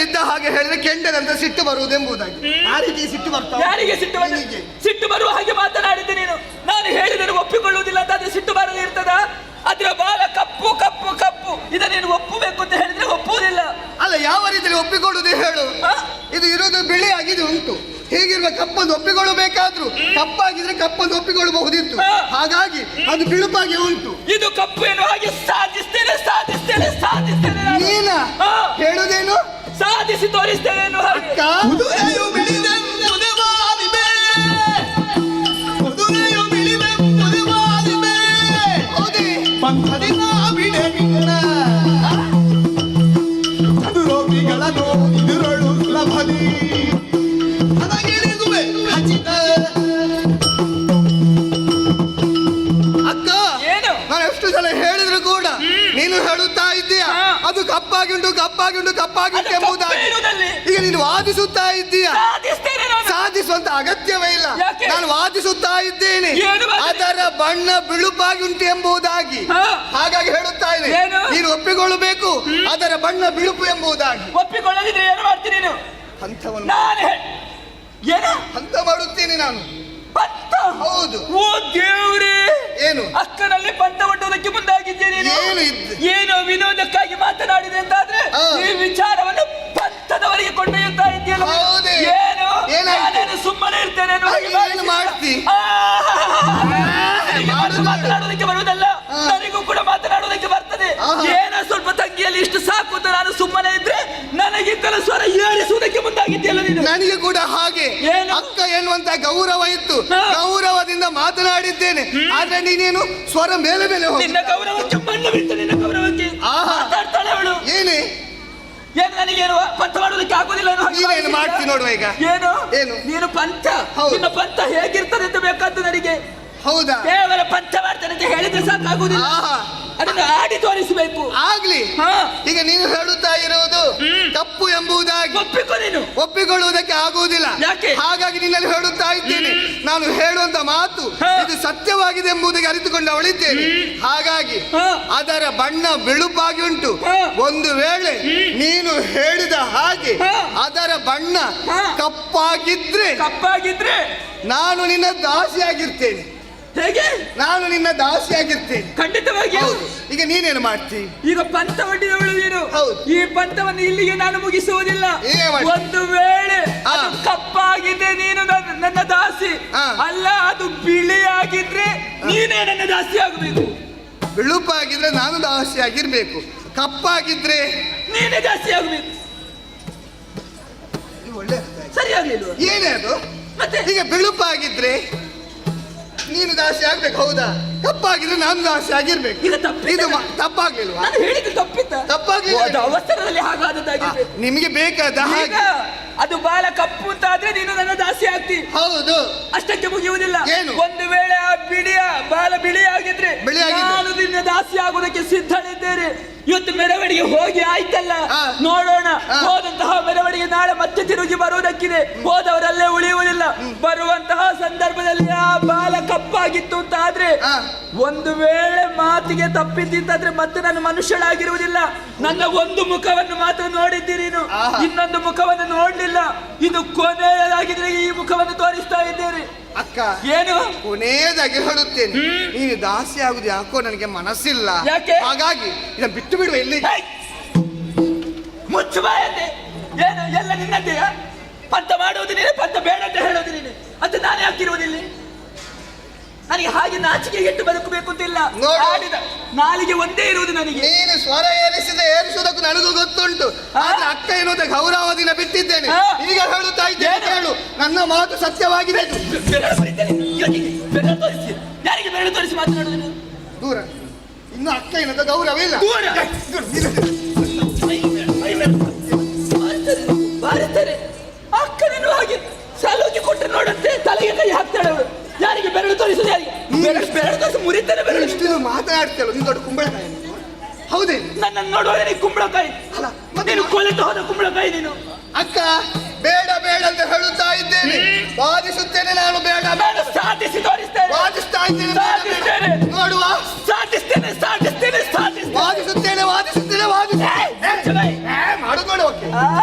ಇದ್ದ ಹಾಗೆ ಹೇಳಿದ್ರೆ ಕೆಂಡದಂತ ಸಿಟ್ಟು ಬರುವುದೆಂಬುದಾಗಿ. ಆ ರೀತಿ ಸಿಟ್ಟು ಬರ್ತಾ ಯಾರಿಗೆ ಸಿಟ್ಟು ನಿನಗೆ. ಸಿಟ್ಟು ಬರುವ ಹಾಗೆ ಮಾತನಾಡಿದ್ದೆ ನೀನು. ನಾನು ಹೇಳಿದರೆ ಒಪ್ಪಿಕೊಳ್ಳುವುದಿಲ್ಲ ಅಂತ ಅದ್ರೆ ಸಿಟ್ಟು ಬರದೇ ಇರ್ತದ? ಅದ್ರ ಬಾಲ ಕಪ್ಪು ಕಪ್ಪು ಕಪ್ಪು, ಇದನ್ನ ನೀನು ಒಪ್ಪಬೇಕು ಅಂತ ಹೇಳಿದ್ರೆ ಒಪ್ಪುವುದಿಲ್ಲ. ಅಲ್ಲ, ಯಾವ ರೀತಿಯಲ್ಲಿ ಒಪ್ಪಿಕೊಳ್ಳುವುದೇ ಹೇಳು. ಆ? ಇದು ಇರೋದು ಬಿಳಿ ಆಗಿದೆ ಉಂಟು. ಹೀಗಿರುವ ಕಪ್ಪನ್ನು ಒಪ್ಪಿಕೊಳ್ಳಬೇಕಾದ್ರೂ ಕಪ್ಪಾಗಿದ್ರೆ ಕಪ್ಪನ್ನು ಒಪ್ಪಿಕೊಳ್ಳಬಹುದಿತ್ತು. ಹಾ. ಹಾಗಾಗಿ ಅದು ಬಿಳುಪಾಗಿ ಉಂಟು. ಇದು ಕಪ್ಪು ಎನ್ನುವ ಹಾಗೆ ಸಾಧಿಸ್ತೇನೆ ಸಾಧಿಸ್ತೇನೆ ಸಾಧಿಸ್ತೇನೆ ನಾನು. ನೀನ ಹಾ. ಹೇಳುವುದೇನು? ಸಾಧಿಸಿ ತೋರಿಸ್ತೇನೆ ಎನ್ನುವ ಹಾಗೆ. ಅಕ್ಕ, ಕುದುರೆಯು ಬಿಳಿದೆಂಬುದು ವಾದಿಬೆ. ಕುದುರೆಯು ಬಿಳಿದೆಂಬುದು ವಾದಿಬೆ. ಹೌದೇ? ಪಂಥದಿಂದ ಬಿಡೆ ನಿನ್ನ ಚದುರೋಗಿಗಳನ್ನು ಎದುರಳು ಸುಲಭದಿ ನನಗಿರಿಗುವೆ ಖಚಿತ. ಅಕ್ಕ, ಏನು? ನಾನು ಎಷ್ಟು ಸಲ ಹೇಳಿದ್ರು ಕೂಡ ನೀನು ಹೇಳುತ್ತಾ ಇದ್ದೀಯ ಹಾ. ಅದು ಕಪ್ಪಾಗಿಂಟು ಕಪ್ಪಾಗಿಂಟು ಕಪ್ಪಾಗಿಂಟು ಅದು ಎಂಬುದಾಗಿ. ಕಪ್ಪು ಇರುವುದಲ್ಲಿ. ಈಗ ನೀನು ವಾದಿಸುತ್ತಾ ಇದ್ದೀಯ. ಸಾಧಿಸ್ತೇನೆ ನಾನು. ಸಾಧಿಸುವಂತ ಅಗತ್ಯವೇ ಇಲ್ಲ. ಯಾಕೆ? ನಾನು ವಾದಿಸುತ್ತಾ ಇದ್ದೇನೆ ಏನು ವಾದನೆ? ಅದರ ಬಣ್ಣ ಬಿಳುಪಾಗಿ ಉಂಟು ಎಂಬುದಾಗಿ. ಹಾ. ಹಾಗಾಗಿ ಹೇಳುತ್ತಾ ಇದೆ, ಏನು? ನೀನು ಒಪ್ಪಿಕೊಳ್ಳಬೇಕು ಅದರ ಬಣ್ಣ ಬಿಳುಪು ಎಂಬುದಾಗಿ. ಒಪ್ಪಿಕೊಳ್ಳದಿದ್ರೆ ಏನು ಮಾಡ್ತೀನಿ ನೀನು? ಹಂತವನ್ನು ನಾನು ಏನು ಹಂತ ಮಾಡುತ್ತೇನೆ ನಾನು. ಪಂತ? ಹೌದು. ಓ ದೇವ್ರೇ, ಏನು? ಅಕ್ಕನಲ್ಲಿ ಪಂತ ಒಡ್ಡುವುದಕ್ಕೆ ಮುಂದಾಗಿದ್ದೆ ನೀನು. ಏನು ಇದ್ದು? ಏನೋ ವಿನೋದಕ್ಕಾಗಿ ಮಾತನಾಡಿದೆ ಅಂತಾದ್ರೆ ಆ. ಈ ವಿಚಾರವನ್ನು ಪಂತದವರೆಗೆ ಕೊಂಡೊಯ್ಯುತ್ತಾ ಇದೆಯಲ್ಲ. ಹೌದೇ? ಏನು? ಏನಾಯ್ತು? ನಾನೇನು ಸುಮ್ಮನೆ ಇರ್ತೇನೆ ಅನ್ನೋ ಹಾಗೆ ಏನು ಭಾವಿಸಿದ್ದೆ. ಮಾಡ್ತಿ? ನನಗೆ ಮಾತು ಮಾತನಾಡುವುದಕ್ಕೆ ಬರುವುದಲ್ಲ, ಆ. ನನಗೂ ಕೂಡ ಮಾತನಾಡುವುದಕ್ಕೆ ಬರ್ತದೆ. ಆಹಾ. ಏನೋ ಸ್ವಲ್ಪ ತಂಗಿಯಲ್ಲಿ ಇಷ್ಟು ಸಾಕು ಅಂತ ನಾನು ಸುಮ್ಮನೆ ಇದ್ರೆ ನನಗಿಂತಲೂ ಸ್ವರ ಏರಿಸುವುದಕ್ಕೆ ಮುಂದಾಗಿದ್ದೆಯಲ್ಲ ನೀನು. ನನಗೆ ಕೂಡ ಹಾಗೆ ಏನು? ಅಕ್ಕ ಎನ್ನುವಂತ ಗೌರವ ಇತ್ತು. ಹಾ. ಗೌರವದಿಂದ ಮಾತನಾಡಿದ್ದೇನೆ. ಆದ್ರೆ ನೀನೇನು ಸ್ವರ ಮೇಲೆ ಮೇಲೆ ಹೋಗಿ ನಿನ್ನ ಗೌರವಕ್ಕೆ ಮಣ್ಣು ಬಿತ್ತು. ನಿನ್ನ ಗೌರವಕ್ಕೆ ಆಹಾ. ಮಾತಾಡ್ತಾಳೆ ಅವಳು. ಏನೇ ಏನು ನನಗೇನು ಪಂಥ ಮಾಡುವುದಕ್ಕೆ ಆಗುದಿಲ್ಲ ಅನ್ನೋ ಹಾಗೆ ನೀನೇನು ಭಾವಿಸಿದ್ಯಾ? ಮಾಡ್ತಿ ನೋಡುವ ಈಗ. ಏನು? ಏನು? ನೀನು ಪಂಥ. ಹೌದು. ನಿನ್ನ ಪಂಥ ಹೇಗಿರ್ತದೆ ಅಂತ ಬೇಕಾದ್ದು ನನಗೆ. ಹೌದಾ? ಕೇವಲ ಪಂಥ ಮಾಡ್ತಾನೆ ಅಂತ ಹೇಳಿದ್ರೆ ಸಾಕಾಗುದಿಲ್ಲ, ಆಹಾ. ಅದನ್ನು ಆಡಿ ತೋರಿಸಬೇಕು. ಆಗ್ಲಿ. ಹಾ. ಈಗ ನೀನು ಹೇಳುತ್ತಾ ಇರುವುದು ತಪ್ಪು ಎಂಬುದಾಗಿ ಒಪ್ಪಿಕೊ ನೀನು. ಒಪ್ಪಿಕೊಳ್ಳುವುದಕ್ಕೆ ಆಗುವುದಿಲ್ಲ. ಯಾಕೆ? ಹಾಗಾಗಿ ನಿನ್ನಲ್ಲಿ ಹೇಳುತ್ತಾ ಇದ್ದೇನೆ, ನಾನು ಹೇಳುವಂತ ಮಾತು ಹಾ. ಇದು ಸತ್ಯವಾಗಿದೆ ಎಂಬುದಕ್ಕೆ ಅರಿತುಕೊಂಡು ಅವಳಿದ್ದೇನೆ. ಹಾಗಾಗಿ ಹಾ. ಅದರ ಬಣ್ಣ ಬಿಳುಪಾಗಿ ಉಂಟು. ಹಾ. ಒಂದು ವೇಳೆ ನೀನು ಹೇಳಿದ ಹಾಗೆ ಹಾ. ಅದರ ಬಣ್ಣ ಹಾ. ಕಪ್ಪಾಗಿದ್ರೆ ಕಪ್ಪಾಗಿದ್ರೆ ನಾನು ನಿನ್ನ ದಾಸಿಯಾಗಿರ್ತೇನೆ. ಹೇಗೆ? ನಾನು ನಿನ್ನ ದಾಸಿಯಾಗಿರ್ತೇನೆ. ಖಂಡಿತವಾಗಿ. ಹೌದು. ಈಗ ನೀನೇನು ಮಾಡ್ತಿ? ಈಗ ಪಂಥ ಒಡ್ಡಿದವಳು ನೀನು. ಹೌದು. ಈ ಪಂಥವನ್ನು ಇಲ್ಲಿಗೆ ನಾನು ಮುಗಿಸುವುದಿಲ್ಲ. ಏನೇ ಮಾಡಿ? ಒಂದು ವೇಳೆ ಆ. ಅದು ಕಪ್ಪಾಗಿದೆ ನೀನು ನನ್ನ ದಾಸಿ ಆ. ಅಲ್ಲ, ಅದು ಬಿಳಿಯಾಗಿದ್ರೆ ನೀನೇ ನನ್ನ ದಾಸಿ ಆಗಬೇಕು. ಬಿಳುಪಾಗಿದ್ರೆ ನಾನು ದಾಸಿಯಾಗಿರ್ಬೇಕು, ಕಪ್ಪಾಗಿದ್ರೆ ನೀನೇ ದಾಸಿ ಆಗಬೇಕು. ಇದು ಒಳ್ಳೆ ಸರಿಯಾಗ್ಲಿಲ್ವ? ಏನೇ ಅದು? ಮತ್ತೆ ಈಗ ಬಿಳುಪಾಗಿದ್ರೆ ನೀನು ದಾಸಿ ಆಗ್ಬೇಕು, ಹೌದಾ? ಕಪ್ಪಾಗಿದ್ರೆ ನಾನು ದಾಸಿ ಆಗಿರ್ಬೇಕು. ಈಗ ತಪ್ಪಿತ? ಇದು ತಪ್ಪಾಗ್ಲಿಲ್ವಾ? ನಾನು ಹೇಳಿದ್ದು ತಪ್ಪಿತ್ತ? ತಪ್ಪಾಗ್ಲಿಲ್ಲ. ಅದು ಅವಸರದಲ್ಲಿ ಹಾಗಾದದ್ದಾಗಿರ್ಬೇಕು. ನಿಮಗೆ ಬೇಕಾದ ಈಗ ಹಾಗೆ. ಅದು ಬಾಲ ಕಪ್ಪು ಅಂತ ಆದ್ರೆ ನೀನು ನನ್ನ ದಾಸಿ ಆಗ್ತಿ. ಹೌದು. ಅಷ್ಟಕ್ಕೆ ಮುಗಿಯುವುದಿಲ್ಲ. ಏನು? ಒಂದು ವೇಳೆ ಆ ಬಾಲ ಬಿಳಿಯಾಗಿದ್ರೆ ಬಿಳಿಯಾಗಿದ್ರೆ? ನಾನು ನಿನ್ನ ದಾಸಿ ಆಗುವುದಕ್ಕೆ ಸಿದ್ಧಳಿದ್ದೇನೆ. ಇವತ್ತು ಮೆರವಣಿಗೆ ಹೋಗಿ ಆಯ್ತಲ್ಲ, ಆ. ನೋಡೋಣ. ಆ. ಹೋದಂತಹ ಮೆರವಣಿಗೆ ನಾಳೆ ಮತ್ತೆ ತಿರುಗಿ ಬರುವುದಕ್ಕಿದೆ. ಹೋದವರಲ್ಲೇ ಉಳಿಯುವುದಿಲ್ಲ. ಬರುವಂತಹ ಸಂದರ್ಭದಲ್ಲಿ ಆ ಬಾಲ ಕಪ್ಪಾಗಿತ್ತು ಅಂತ ಆದ್ರೆ ಆ. ಒಂದು ವೇಳೆ ಮಾತಿಗೆ ತಪ್ಪಿದ್ದಿದ್ದಾದ್ರೆ ಮತ್ತೆ ನಾನು ಮನುಷ್ಯಳಾಗಿರುವುದಿಲ್ಲ. ನನ್ನ ಒಂದು ಮುಖವನ್ನು ಮಾತ್ರ ನೋಡಿದ್ದೀರಿ ನೀನು, ಆಹಾ. ಇನ್ನೊಂದು ಮುಖವನ್ನು ನೋಡ್ಲಿಲ್ಲ. ಇದು ಕೊನೆಯದಾಗಿದ್ರೆ ಈ ಮುಖವನ್ನು ತೋರಿಸ್ತಾ ಇದ್ದೇನೆ. ಅಕ್ಕ, ಏನು? ಕೊನೆಯದಾಗಿ ಹೇಳುತ್ತೇನೆ, ನೀನು ದಾಸಿ ಆಗುದು ಯಾಕೋ ನನಗೆ ಮನಸ್ಸಿಲ್ಲ. ಯಾಕೆ? ಹಾಗಾಗಿ ಇದನ್ನ ಬಿಟ್ಟು ಬಿಡುವ ಇಲ್ಲಿ. ಹೇ! ಮುಚ್ಚು ಬಾಯಂತೆ. ಏನು ಎಲ್ಲ ನಿನ್ನಂತೆಯ? ಪಂಥ ಮಾಡುವುದು ನೀನೆ, ಪಂಥ ಬೇಡ ಅಂತ ಹೇಳೋದು ನೀನೆ. ಅಂತ ನಾನೇ ಹಾಕಿರುವುದಿಲ್ಲ. ನನಗೆ ಹಾಗೆ ನಾಚಿಕೆ ಎಟ್ಟು ಬದುಕಬೇಕು ಅಂತಿಲ್ಲ. ನೋಡು. ಆಡಿದ ನಾಲಿಗೆ ಒಂದೇ ಇರುವುದು ನನಗೆ. ನೀನು ಸ್ವರ ಏರಿಸುವುದಕ್ಕೂ ನನಗೂ ಗೊತ್ತುಂಟು. ಆದ್ರೆ ಅಕ್ಕ ಎನ್ನುವುದ ಗೌರವದಿಂದ ಬಿಟ್ಟಿದ್ದೇನೆ. ಹಾ. ಈಗ ಹೇಳುತ್ತಾ ಇದ್ದೇನೆ, ಏನು? ಕೇಳು, ನನ್ನ ಮಾತು ಸತ್ಯವಾಗಿದೆ. ಬೆರಳು ಬಡಿತೇನೆ. ಇವತ್ತಿಗೆ ಬೆರಳು ತೋರಿಸಿ. ಯಾರಿಗೆ ಬೆರಳು ತೋರಿಸಿ ಮಾತನಾಡುವುದು ನೀನು? ದೂರ. ಇನ್ನು ಅಕ್ಕ ಎನ್ನುವುದ ಗೌರವ ಇಲ್ಲ. ದೂರ. ಬಾರುತ್ತಾರೆ. ಅಕ್ಕನನ್ನು ಹಾಗೆ ಸಾಲೋಗಿ ಕೊಟ್ಟು ನೋಡಂತೆ ತಲೆಗೆ ಕೈ ಹಾಕ್ತಾಳೆ ಅವಳು. ಯಾರಿಗೆ ಬೆರಳು ತೋರಿಸುದು? ಯಾರಿಗೆ ಬೆರಳು ತೋರಿಸಿ ಮುರಿತಾರೆ ಬೇರೆ. ಇಷ್ಟು ಮಾತನಾಡ್ತಿಯಲ್ಲ ನೀನು ದೊಡ್ಡ ಕುಂಬಳಕಾಯಿ ನೀನು. ಹೌದೇ? ನನ್ನನ್ನು ನೋಡುವಾಗ ನೀನು ಕುಂಬಳಕಾಯಿ ಅಲ್ಲ ಮತ್ತೆ ನೀನು ಕೊಲೆತು ಹೋದ ಕುಂಬಳಕಾಯಿ ನೀನು. ಅಕ್ಕ ಬೇಡ ಬೇಡ ಅಂತ ಹೇಳುತ್ತಾ ಇದ್ದೇನೆ, ವಾದಿಸುತ್ತೇನೆ ನಾನು. ಬೇಡ ನಾನು ಸಾಧಿಸಿ ತೋರಿಸ್ತೇನೆ. ವಾದಿಸ್ತಾ ಇದ್ದೇನೆ, ಸಾಧಿಸ್ತೇನೆ. ನೋಡುವ. ಸಾಧಿಸ್ತೇನೆ ಸಾಧಿಸ್ತೇನೆ ಸಾಧಿಸ್ತೇನೆ. ವಾದಿಸುತ್ತೇನೆ ವಾದಿಸುತ್ತೇನೆ ವಾದಿಸುತ್ತೇನೆ ಮಾಡುದು ನೋಡಿ. ಓಕೆ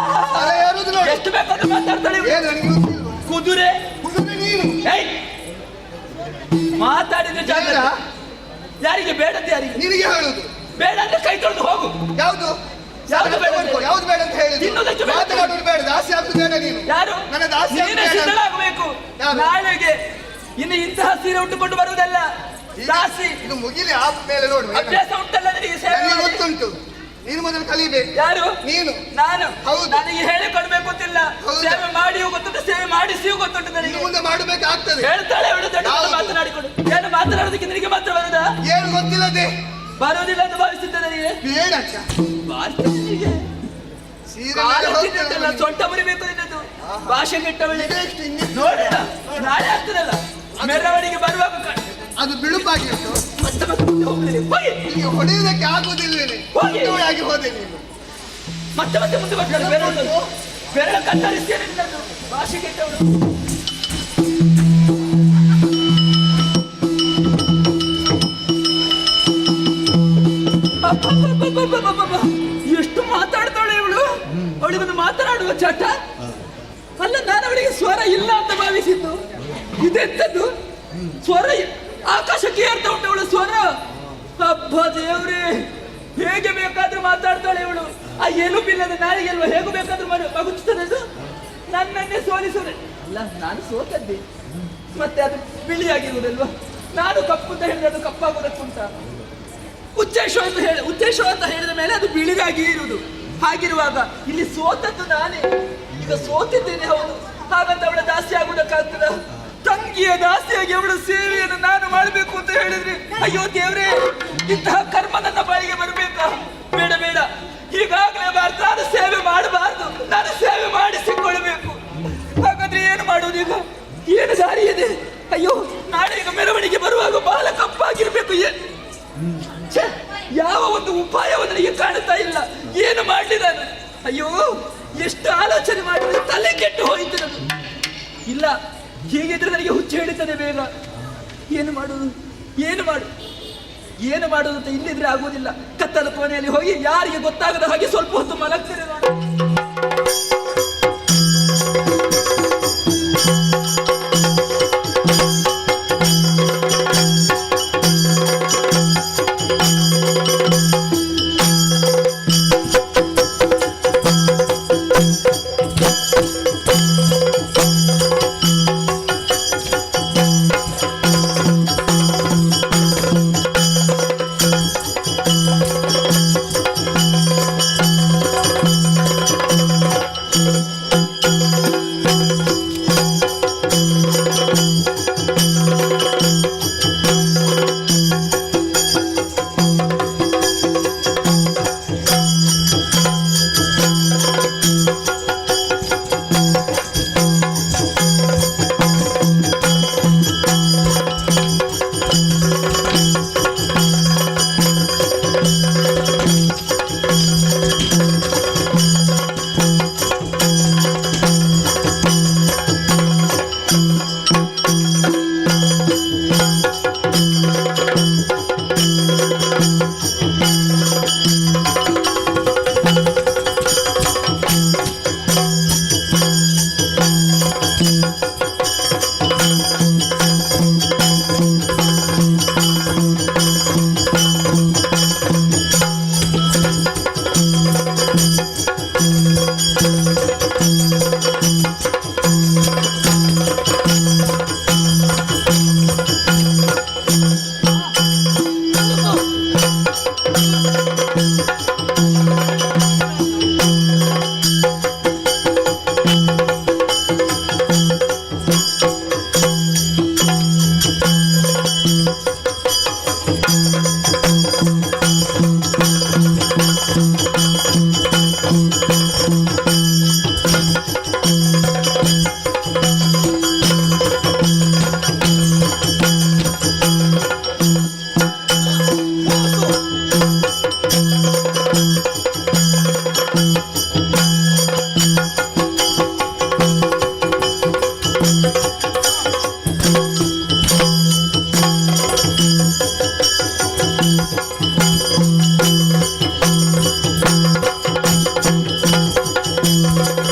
ತಲೆ ಏರುವುದು ನೋಡಿ. ಎಷ್ಟು ಬೇಕಾದ್ರೂ ಮಾತಾಡ್ತಾಳೆ ಇವಳು. ಏನು ನನಗೆ ಗೊತ್ತಿಲ್ವಾ? ಕುದುರೆ ಕುದುರೆ ನೀನು. ಏಯ್! ಮಾತಾಡಿದ್ರೆ ಜಾಗ ಬೇಡ. ಯಾರಿಗೆ ಬೇಡದ್ದು ಯಾರಿಗೆ? ನಿನಗೆ ಹೇಳುದು. ಬೇಡ ಅಂದ್ರೆ ಕೈ ತೊಳೆದು ಹೋಗು. ಯಾವುದು ಯಾವುದು ಬೇಡ? ಯಾವುದು ಬೇಡ ಅಂತ ಹೇಳಿದ್ರು? ತಿನ್ನೋದಕ್ಕೆ ಬೇಡ. ಮಾತನಾಡೋದು ಬೇಡ, ದಾಸಿ ಆಗುದು ಬೇಡ ನೀನು. ಯಾರು? ನನ್ನ ದಾಸಿ ನೀನೇ ಆಗುದು ಬೇಡ. ಸಿದ್ಧಳಾಗಬೇಕು ಯಾರು? ನಾಳೆಗೆ. ಇನ್ನು ಇಂತಹ ಸೀರೆ ಉಟ್ಟುಕೊಂಡು ಬರುವುದಲ್ಲ ದಾಸಿ. ಇದು ಮುಗಿಲಿ ಆದ್ಮೇಲೆ ನೋಡು. ಅಭ್ಯಾಸ ಉಂಟಲ್ಲ ನಿನಗೆ ಸೇವೆ ನನಗೆ ಮಾಡಿ. ಗೊತ್ತುಂಟು, ನೀನು ಮೊದಲು ಕಲಿಬೇಕು. ಯಾರು? ನೀನು. ನಾನು. ಹೌದು. ನನಗೆ ಹೇಳಿ ಕೊಡ್ಬೇಕು ಗೊತ್ತಿಲ್ಲ. ಹೌದು. ಸೇವೆ ಮಾಡಿಯೂ ಗೊತ್ತುಂಟು, ಸೇವೆ ಮಾಡಿಸಿಯೂ ಗೊತ್ತುಂಟು ಇನ್ನು ನನಗೆ. ಮುಂದೆ ಮಾಡಬೇಕಾಗ್ತದೆ. ಹೇಳ್ತಾಳೆ ಅವಳು ದೊಡ್ಡ ಯಾವುದು? ಮಾತನಾಡಿಕೊಂಡು. ಏನು ಮಾತನಾಡೋದಕ್ಕೆ ನಿನಗೆ ಮಾತ್ರ ಬರುದಾ? ಏನು ಗೊತ್ತಿಲ್ಲದೆ ಬರುವುದಿಲ್ಲ ಅಂತ ಭಾವಿಸಿದ್ದೆ ನನಗೆ. ಬೇಡ ಅಕ್ಕ. ಭಾರಿಸ್ತೇನೆ ನಿನಗೆ. ಸೀರೆ ಕಾಲ ಮೇಲೆ ಹೋಗ್ತೇನೆ ತಿನ್ನುತ್ತಲ್ಲ, ನಾನು. ಸೊಂಟ ಮುರಿಬೇಕು ನಿನ್ನದು. ಭಾಷೆ ಕೆಟ್ಟವಳೆ. ಇದೆಷ್ಟು ಇನ್ನಿಷ್ಟು? ನೋಡಿದ ನಾಳೆ ಆಗ್ತದಲ್ಲ ಮೆರವಣಿಗೆ ಬರುವಾಗ ಅದು ಬಿಳುಪಾಗಿತ್ತು. ಮತ್ತೆ ಮತ್ತೆ ಮುಂದೆ ಹೋಗ್ಲಿಲ್ಲ. ಹೋಗಿ ನಿನಗೆ ಹೊಡೆಯುವುದಕ್ಕೆ ಆಗುವುದಿಲ್ವೇನೆ. ಹೋಗಿ. ಹೊಡೆಯುವಾಗಿ ಹೋದೆ ನೀನು. ಮತ್ತೆ ಮತ್ತೆ ಮುಂದೆ ಬರ್ತಾರೆ. ಬೆರಳ ಕತ್ತರಿಸ್ತೇನೆ ನಿನ್ನದು. ಭಾಷೆ ಕೆಟ್ಟವಳು. ಎಷ್ಟು ಮಾತಾಡ್ತಾಳೆ ಇವಳು. ಅವಳಿಗೊಂದು ಮಾತನಾಡುವ ಚಟ ಅಲ್ಲ. ನಾನು ಅವಳಿಗೆ ಸ್ವರ ಇಲ್ಲ ಅಂತ ಭಾವಿಸಿದ್ದು. ಇದೆಂತದ್ದು ಸ್ವರ? ಆಕಾಶಕ್ಕೆ ಏರ್ತಾ ಉಂಟು ಅವಳು ಸ್ವರ. ಹಬ್ಬ ದೇವ್ರೆ, ಹೇಗೆ ಬೇಕಾದ್ರೂ ಮಾತಾಡ್ತಾಳೆ ಇವಳು. ಆ ಎಲುಬಿಲ್ಲದ ನಾಯಿಗೆ ಅಲ್ವಾ ಹೇಗೂ ಬೇಕಾದ್ರೂ ಮಗುಚ್ತದೆ ಅದು. ನನ್ನನ್ನೇ ಸೋಲಿಸುವುದೇ ಅಲ್ಲ. ನಾನು ಸೋತದ್ದೆ, ಮತ್ತೆ ಅದು ಬಿಳಿಯಾಗಿರುವುದಲ್ವಾ. ನಾನು ಕಪ್ಪು ಅಂತ ಹೇಳಿದ್ರೆ ಅದು ಕಪ್ಪಾಗುವುದಕ್ಕುಂಟ. ಉಚ್ಚೇಶ ಅಂತ ಹೇಳಿದ ಮೇಲೆ ಅದು ಬಿಳಿಗಾಗಿ ಇರುವುದು. ಹಾಗಿರುವಾಗ ಇಲ್ಲಿ ಸೋತದ್ದು ನಾನೇ. ಈಗ ಸೋತಿದ್ದೇನೆ ಹೌದು. ಹಾಗಂತ ಅವಳ ದಾಸಿ ಆಗುವುದಕ್ಕಾಗ್ತದ? ತಂಗಿಯ ದಾಸಿಯಾಗಿ ಅವಳ ಸೇವೆಯನ್ನು ನಾನು ಮಾಡಬೇಕು ಅಂತ ಹೇಳಿದ್ರೆ ಅಯ್ಯೋ ದೇವ್ರೆ, ಇಂತಹ ಕರ್ಮ ನನ್ನ ಬಾಯಿಗೆ ಬರಬೇಕಾ? ಬೇಡ ಬೇಡ, ಈಗಾಗಲೇ ನಾನು ಸೇವೆ ಮಾಡಬಾರ್ದು, ನಾನು ಸೇವೆ ಮಾಡಿಸಿಕೊಳ್ಬೇಕು. ಹಾಗಾದ್ರೆ ಏನು ಮಾಡುವುದು ಈಗ? ಏನು ದಾರಿ ಇದೆ? ಅಯ್ಯೋ, ನಾಳೆ ಈಗ ಮೆರವಣಿಗೆ ಬರುವಾಗ ಬಾಲ ಕಪ್ಪಾಗಿರ್ಬೇಕು. ಯಾವ ಒಂದು ಉಪಾಯವನ್ನು ನನಗೆ ಕಾಣುತ್ತಾ ಇಲ್ಲ. ಏನು ಮಾಡಲಿ ನಾನು? ಅಯ್ಯೋ, ಎಷ್ಟು ಆಲೋಚನೆ ಮಾಡಿದ್ರೆ ತಲೆ ಕೆಟ್ಟು ಹೋಯಿತು ನಾನು. ಇಲ್ಲ, ಹೀಗಿದ್ರೆ ನನಗೆ ಹುಚ್ಚು ಹಿಡಿತದೆ ಬೇಗ. ಏನು ಮಾಡುವುದು? ಏನು ಮಾಡುವುದು ಅಂತ ಇಲ್ಲಿದ್ರೆ ಆಗುವುದಿಲ್ಲ. ಕತ್ತಲ ಕೋಣೆಯಲ್ಲಿ ಹೋಗಿ ಯಾರಿಗೆ ಗೊತ್ತಾಗದ ಹಾಗೆ ಸ್ವಲ್ಪ ಹೊತ್ತು ಮಲಗ್ತೇನೆ ನಾನು.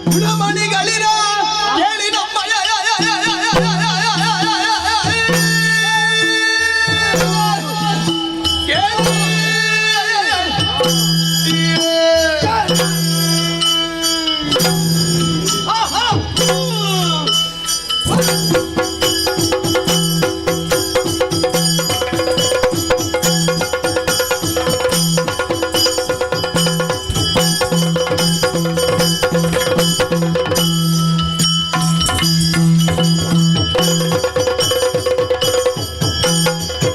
ಗುಣಮಣಿಗಳಿರ ಕೇಳಿ ನಮ್ಮ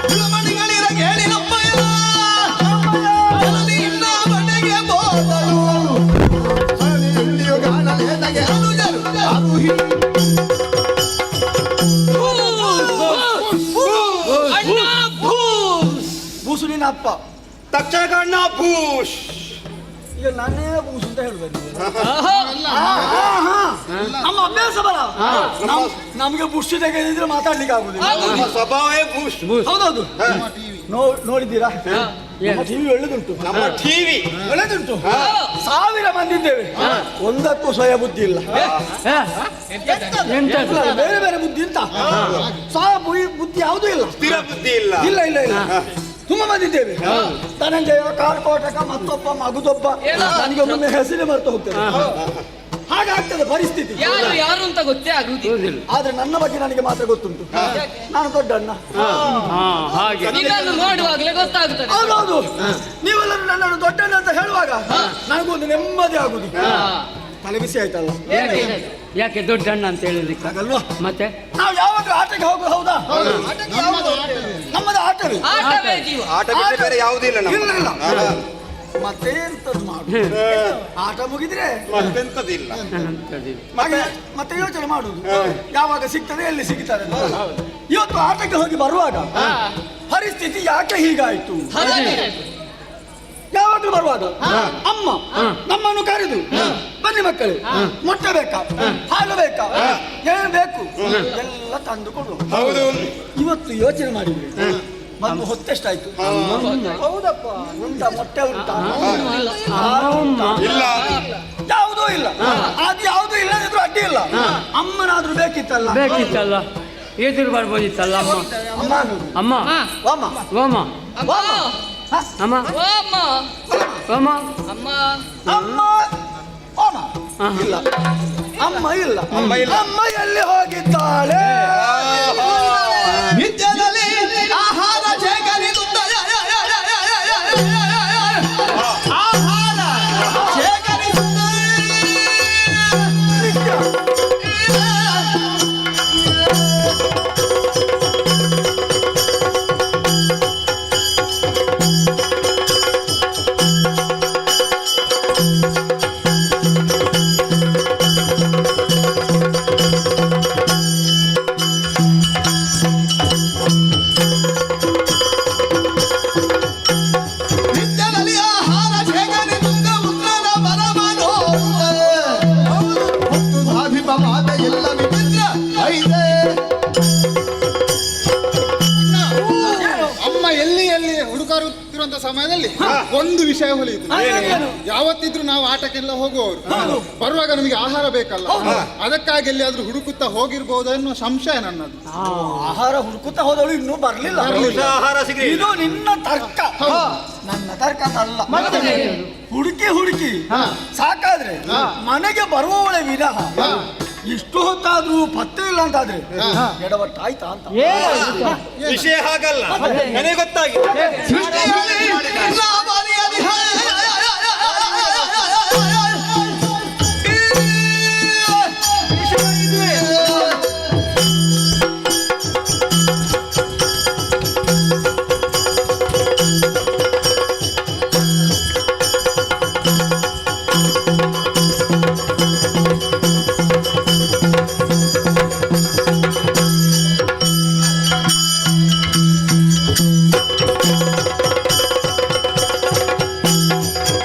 ಗುಣಮಣಿಗಳಿರ ಕೇಳಿ ನಮ್ಮಯ್ಯ ಜಲದಿ ಇನ್ನ ಮನೆಗೆ ಹೋದಳು ಹಳ್ಳಿಯು ಕಾಣಲೇದಗೆ ಅನುಜರು ಆರುಹಿ ಬೂಸು ನಿನ್ನ ಅಪ್ಪ ತಕ್ಷಣ ಕಣ್ಣ ಭೂಷ್ ಈಗ ನಾನೇ ಬೂಸು ಅಂತ ಹೇಳ್ಬೇಕು ನಮ್ಮ ಅಭ್ಯಾಸ ಬರ ನಮ್ಗೆ ಬುಷ್ ತೆಗೆದಿದ್ರೆ ಮಾತಾಡ್ಲಿಕ್ಕೆ ಆಗುದಿಲ್ಲ ಸ್ವಭಾವೇ ಬೂಸ್ಟ್. ಹೌದೌದು ನೋಡಿದ್ದೀರಾ ನಮ್ಮ ಟಿವಿ ಒಳ್ಳೆದುಂಟು ನಮ್ಮ ಟಿವಿ ಒಳ್ಳೆದುಂಟು 1000 ಮಂದಿ ಇದ್ದೇವೆ ಒಂದಕ್ಕೂ ಸ್ವಯ ಬುದ್ಧಿ ಇಲ್ಲ ಬೇರೆ ಬೇರೆ ಬುದ್ಧಿ ಅಂತ ಬುದ್ಧಿ ಯಾವುದೂ ಇಲ್ಲ ಸ್ಥಿರ ಬುದ್ಧಿ ಇಲ್ಲ. ಇಲ್ಲ ಇಲ್ಲ ಇಲ್ಲ ತುಂಬಾ ಮಂದಿ ಇದ್ದೇವೆ ಧನಂಜಯ ಕಾರ್ಕೋಟಕ ಮತ್ತೊಬ್ಬ ಮಗುದೊಬ್ಬ ನನಗೆ ಒಮ್ಮೊಮ್ಮೆ ಹೆಸರೇ ಮರೆತು ಹೋಗ್ತದೆ ಹಾಗಾಗ್ತದೆ ಪರಿಸ್ಥಿತಿ ಯಾರು ಅಂತ ಗೊತ್ತೇ ಆಗುದಿಲ್ಲ. ಆದ್ರೆ ನನ್ನ ಬಗ್ಗೆ ನನಗೆ ಮಾತ್ರ ಗೊತ್ತುಂಟು ನಾನು ದೊಡ್ಡ ಅಣ್ಣ ನೋಡುವಾಗಲೇ ಗೊತ್ತಾಗುತ್ತದೆ. ಹೌದೌದು ನೀವೆಲ್ಲರೂ ನನ್ನನ್ನು ದೊಡ್ಡ ಅಣ್ಣ ಅಂತ ಹೇಳುವಾಗ ನನಗೊಂದು ನೆಮ್ಮದಿ ಆಗುದು ತಲೆ ಬಿಸಿ ಆಯ್ತಲ್ಲ ಯಾಕೆ ದೊಡ್ಡ ಅಣ್ಣ ಅಂತ ಹೇಳಿದ್ಲಿಕ್ಕೆ ಹಾಗಲ್ವಾ ಮತ್ತೆ ನಾವು ಯಾವಾಗಲೂ ಆಟಕ್ಕೆ ಹೋಗುದು ಹೌದಾ ನಮ್ಮದು ಆಟವೇ ಆಟವೇ ಜೀವ. ಆಟ ಬಿಟ್ಟರೆ ಬೇರೆ ಯಾವುದಿಲ್ಲ ಇಲ್ಲ ಇಲ್ಲ ನಮ್ಮ ಮತ್ತೆ ಎಂತದ್ದು ಮಾಡು ಆಟ ಮುಗಿದ್ರೆ ಮತ್ತೆಂತದಿಲ್ಲ. ಮತ್ತೆ ಯೋಚನೆ ಮಾಡುದು ಯಾವಾಗ ಸಿಗ್ತದೆ ಎಲ್ಲಿ ಸಿಗ್ತದೆ ಅಂತ. ಇವತ್ತು ಆಟಕ್ಕೆ ಹೋಗಿ ಬರುವಾಗ ಪರಿಸ್ಥಿತಿ ಯಾಕೆ ಹೀಗಾಯ್ತು ಯಾವಾಗಲೂ ಬರುವಾಗ ಅಮ್ಮ ನಮ್ಮನ್ನು ಕರೆದು ಬನ್ನಿ ಮಕ್ಕಳು ಮೊಟ್ಟೆ ಬೇಕಾ ಹಾಲು ಬೇಕಾ ಏನು ಬೇಕು ಎಲ್ಲ ತಂದು ಕೊಡು. ಹೌದು. ಇವತ್ತು ಯೋಚನೆ ಮಾಡಿದ್ವಿ ಬಂದು ಹೊತ್ತೆಷ್ಟಾಯ್ತು ಹೌದಪ್ಪ ಉಂಟಾ ಮೊಟ್ಟೆ ಉಂಟಾ ಹಾಲು ಉಂಟಾ? ಇಲ್ಲ. ಯಾವುದೂ ಇಲ್ಲ ಅದು ಯಾವುದೂ ಇಲ್ಲದಿದ್ರು ಅಡ್ಡಿ ಇಲ್ಲ ಅಮ್ಮನಾದ್ರೂ ಬೇಕಿತ್ತಲ್ಲ ಎದುರು ಬರ್ಬೋದಿತ್ತಲ್ಲ ಅಮ್ಮ ಅಮ್ಮ ವಾಮ ಓಮ ಅಮ್ಮ ಅಮ್ಮ ಓಮ್ಮ ಓಮ ಅಮ್ಮ ಅಮ್ಮ ವಾಮ ಇಲ್ಲ ಅಮ್ಮ ಇಲ್ಲ ಅಮ್ಮ ಎಲ್ಲಿ ಹೋಗಿದ್ದಾಳೆ? ನಿತ್ಯದಲ್ಲಿ ಆಹಾರ ಶೇಖರಿಸುತ್ತ ಆಹಾರ ಶೇಖರಿಸುತ್ತ ನಿತ್ಯದಲ್ಲಿ ಆಹಾರ ಶೇಖರಿಸುತ್ತ ಉತ್ತರ ಬರವನು ಹೊತ್ತು ಸಾಧಿಪ ಮಾತ ಎಲ್ಲ ವಿಚಿತ್ರ ಐದೆ ಅಮ್ಮ ಎಲ್ಲಿ ಹುಡುಕಾಡುತ್ತಿರುವಂತ ಸಮಯದಲ್ಲಿ ಒಂದು ವಿಷಯ ಹೊಲಿಯಿತು. ಯಾವತ್ತಿದ್ರು ನಾವು ಆಟಕ್ಕೆಲ್ಲ ಹೋಗುವವರು, ಬರುವಾಗ ನಮಗೆ ಆಹಾರ ಬೇಕಲ್ಲ, ಅದಕ್ಕಾಗಿ ಎಲ್ಲಿಯಾದ್ರೂ ಹುಡುಕುತ್ತಾ ಹೋಗಿರ್ಬೋದು ಅನ್ನೋ ಸಂಶಯ ನನ್ನದು. ಆಹಾರ ಹುಡುಕುತ್ತಾ ಹೋದವಳು ಇನ್ನೂ ಬರ್ಲಿಲ್ಲ. ಆಹಾರ ಸಿಗಲಿ. ಇದು ನಿನ್ನ ತರ್ಕ, ನನ್ನ ತರ್ಕ ಅಲ್ಲ. ಹುಡುಕಿ ಹುಡುಕಿ ಸಾಕಾದ್ರೆ ಮನೆಗೆ ಬರುವವಳೆ ವಿರಹ ಇಷ್ಟು ಹೊತ್ತಾದ್ರೂ ಪತ್ತೆ ಇಲ್ಲ ಅಂತಾದ್ರೆ ಎಡವಟ್ಟಾಯ್ತಾ ಅಂತ. ವಿಷಯ ಹಾಗಲ್ಲ, ನನಗೆ ಗೊತ್ತಾಗಿದೆ. ಸೃಷ್ಟಿಯಲ್ಲಿ ಲಾಭರಿಯಲ್ಲಿ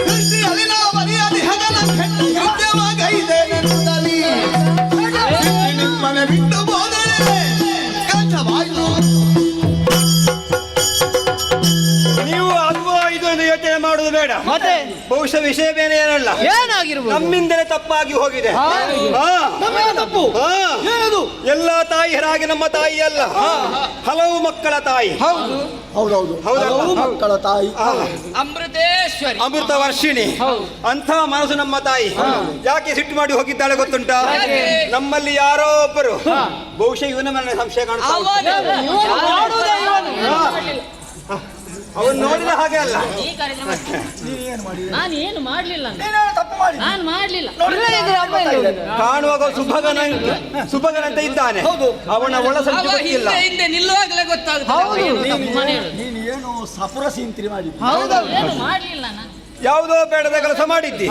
ಸೃಷ್ಟಿಯಲ್ಲಿ ಲಾಭರಿಯಲ್ಲಿ ಹಗಲ ಕೆಟ್ಟ ಕೃತ್ಯವಾಗೈದೆ ಎನ್ನುವುದಲ್ಲಿ ಸೃಷ್ಟಿ ನಿಮ್ಮನೆ ಬಿಟ್ಟು ಹೋದರೆ ಕಷ್ಟವಾಯಿತು. ನೀವು ಅದು ಇದು ಎಂದು ಯೋಚನೆ ಮಾಡುವುದು ಬೇಡ. ಮತ್ತೆ ಬಹುಶಃ ವಿಷಯ ಬೇರೆ ಏನಲ್ಲ, ಏನಾಗಿರ್ಬೋದು? ನಮ್ಮಿಂದಲೇ ತಪ್ಪಾಗಿ ಹೋಗಿದೆ. ತಪ್ಪು ಏನದು? ಎಲ್ಲ ತಾಯಿಯರಾಗಿ ನಮ್ಮ ತಾಯಿ ಅಲ್ಲ, ಹಲವು ಮಕ್ಕಳ ತಾಯಿ. ಹೌದೌದು ಹೌದಲ್ಲ? ಮಕ್ಕಳ ತಾಯಿ ಅಮೃತೇಶ್ವರಿ ಅಮೃತ ವರ್ಷಿಣಿ ಅಂತ ಮನಸ್ಸು ನಮ್ಮ ತಾಯಿ. ಯಾಕೆ ಸಿಟ್ಟು ಮಾಡಿ ಹೋಗಿದ್ದಾಳೆ ಗೊತ್ತುಂಟಾ? ಯಾಕೆ? ನಮ್ಮಲ್ಲಿ ಯಾರೋ ಒಬ್ಬರು, ಬಹುಶಃ ಇವನ ಮೇಲೆ ಸಂಶಯ ಕಾಣ್ತಾ ಅವನು ನೋಡಿದ ಹಾಗೆ ಅಲ್ಲ. ನಾನು ಏನು ಮಾಡ್ಲಿಲ್ಲ ನೀನೇನೋ ತಪ್ಪು ಮಾಡಿ ನಾನು ಮಾಡ್ಲಿಲ್ಲ ಕಾಣುವಾಗ ಸುಭಗನ ಅಂತ ಇದ್ದಾನೆ. ಅವನ ಒಳ ಸಂಚು ಗೊತ್ತಿಲ್ಲ. ಹಿಂದೆ ನಿಲ್ಲುವಾಗಲೇ ಗೊತ್ತಾಗುತ್ತೆ. ನೀನು ಏನು ಸಪುರ ಸೀಂತ್ರಿ ಮಾಡಿ ಏನು ಮಾಡ್ಲಿಲ್ಲ ನಾನು ಯಾವುದೋ ಬೇಡದ ಕೆಲಸ ಮಾಡಿದ್ದಿ.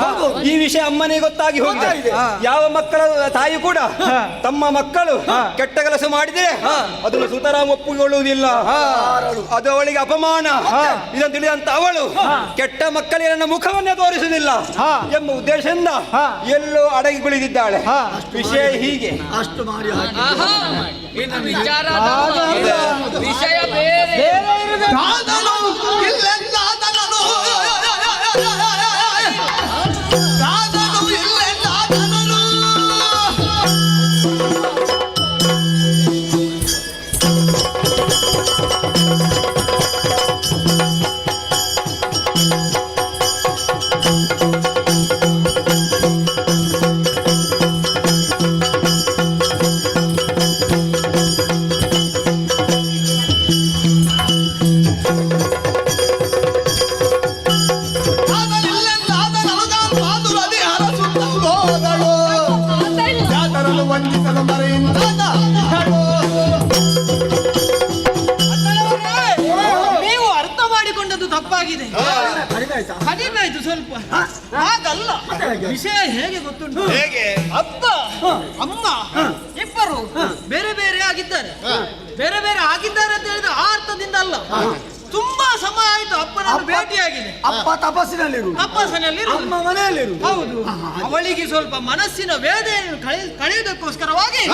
ಈ ವಿಷಯ ಅಮ್ಮನಿಗೆ ಗೊತ್ತಾಗಿ ಹೋಗಿದೆ. ಯಾವ ಮಕ್ಕಳ ತಾಯಿ ಕೂಡ ತಮ್ಮ ಮಕ್ಕಳು ಕೆಟ್ಟ ಕೆಲಸ ಮಾಡಿದ್ರೆ ಅದನ್ನು ಸುತರಾಮ್ ಒಪ್ಪಿಕೊಳ್ಳುವುದಿಲ್ಲ. ಅದು ಅವಳಿಗೆ ಅಪಮಾನ. ಇದನ್ನು ತಿಳಿದಂತ ಅವಳು ಕೆಟ್ಟ ಮಕ್ಕಳಿಗೆ ನನ್ನ ಮುಖವನ್ನೇ ತೋರಿಸುವುದಿಲ್ಲ ಎಂಬ ಉದ್ದೇಶದಿಂದ ಎಲ್ಲೋ ಅಡಗಿ ಕುಳಿತಿದ್ದಾಳೆ. ವಿಷಯ ಹೀಗೆ. ಅಷ್ಟು ಮಾಡಿ ಇನ್ನು ವಿಚಾರ ವಿಷಯ ಬೇರೆ. ಕಾದನು ಇಲ್ಲೆಂದಾದನನು ಕಾದನು ಇಲ್ಲೆಂದಾದನನು ವಂದಿಸಲು ಮರೆಯಿಂದ ನೀವು ಅರ್ಥ ಮಾಡಿಕೊಂಡದ್ದು ತಪ್ಪಾಗಿದೆ. ಕಡಿಮೆ ಆಯ್ತು ಸ್ವಲ್ಪ. ಹಾಗಲ್ಲ, ವಿಷಯ ಹೇಗೆ ಗೊತ್ತುಂಟು? ಹೇಗೆ? ಅಪ್ಪ ಅಮ್ಮ ಇಬ್ಬರು ಬೇರೆ ಬೇರೆ ಆಗಿದ್ದಾರೆ. ಬೇರೆ ಬೇರೆ ಆಗಿದ್ದಾರೆ ಅಂತ ಹೇಳಿದ್ರೆ ಆ ಅರ್ಥದಿಂದ ಅಲ್ಲ. ತುಂಬಾ ಸಮಯ ಆಯ್ತು ಅಪ್ಪನನ್ನು ಭೇಟಿಯಾಗಿದೆ. ಅಪ್ಪ ತಪಸ್ಸಿನಲ್ಲಿರು, ತಪಸ್ಸಿನಲ್ಲಿ ಅಮ್ಮ ಮನೆಯಲ್ಲಿರು. ಹೌದು. ಅವಳಿಗೆ ಸ್ವಲ್ಪ ಮನಸ್ಸಿನ ವೇದನೆಯನ್ನು ಕಳೆಯುವುದಕ್ಕೋಸ್ಕರವಾಗಿ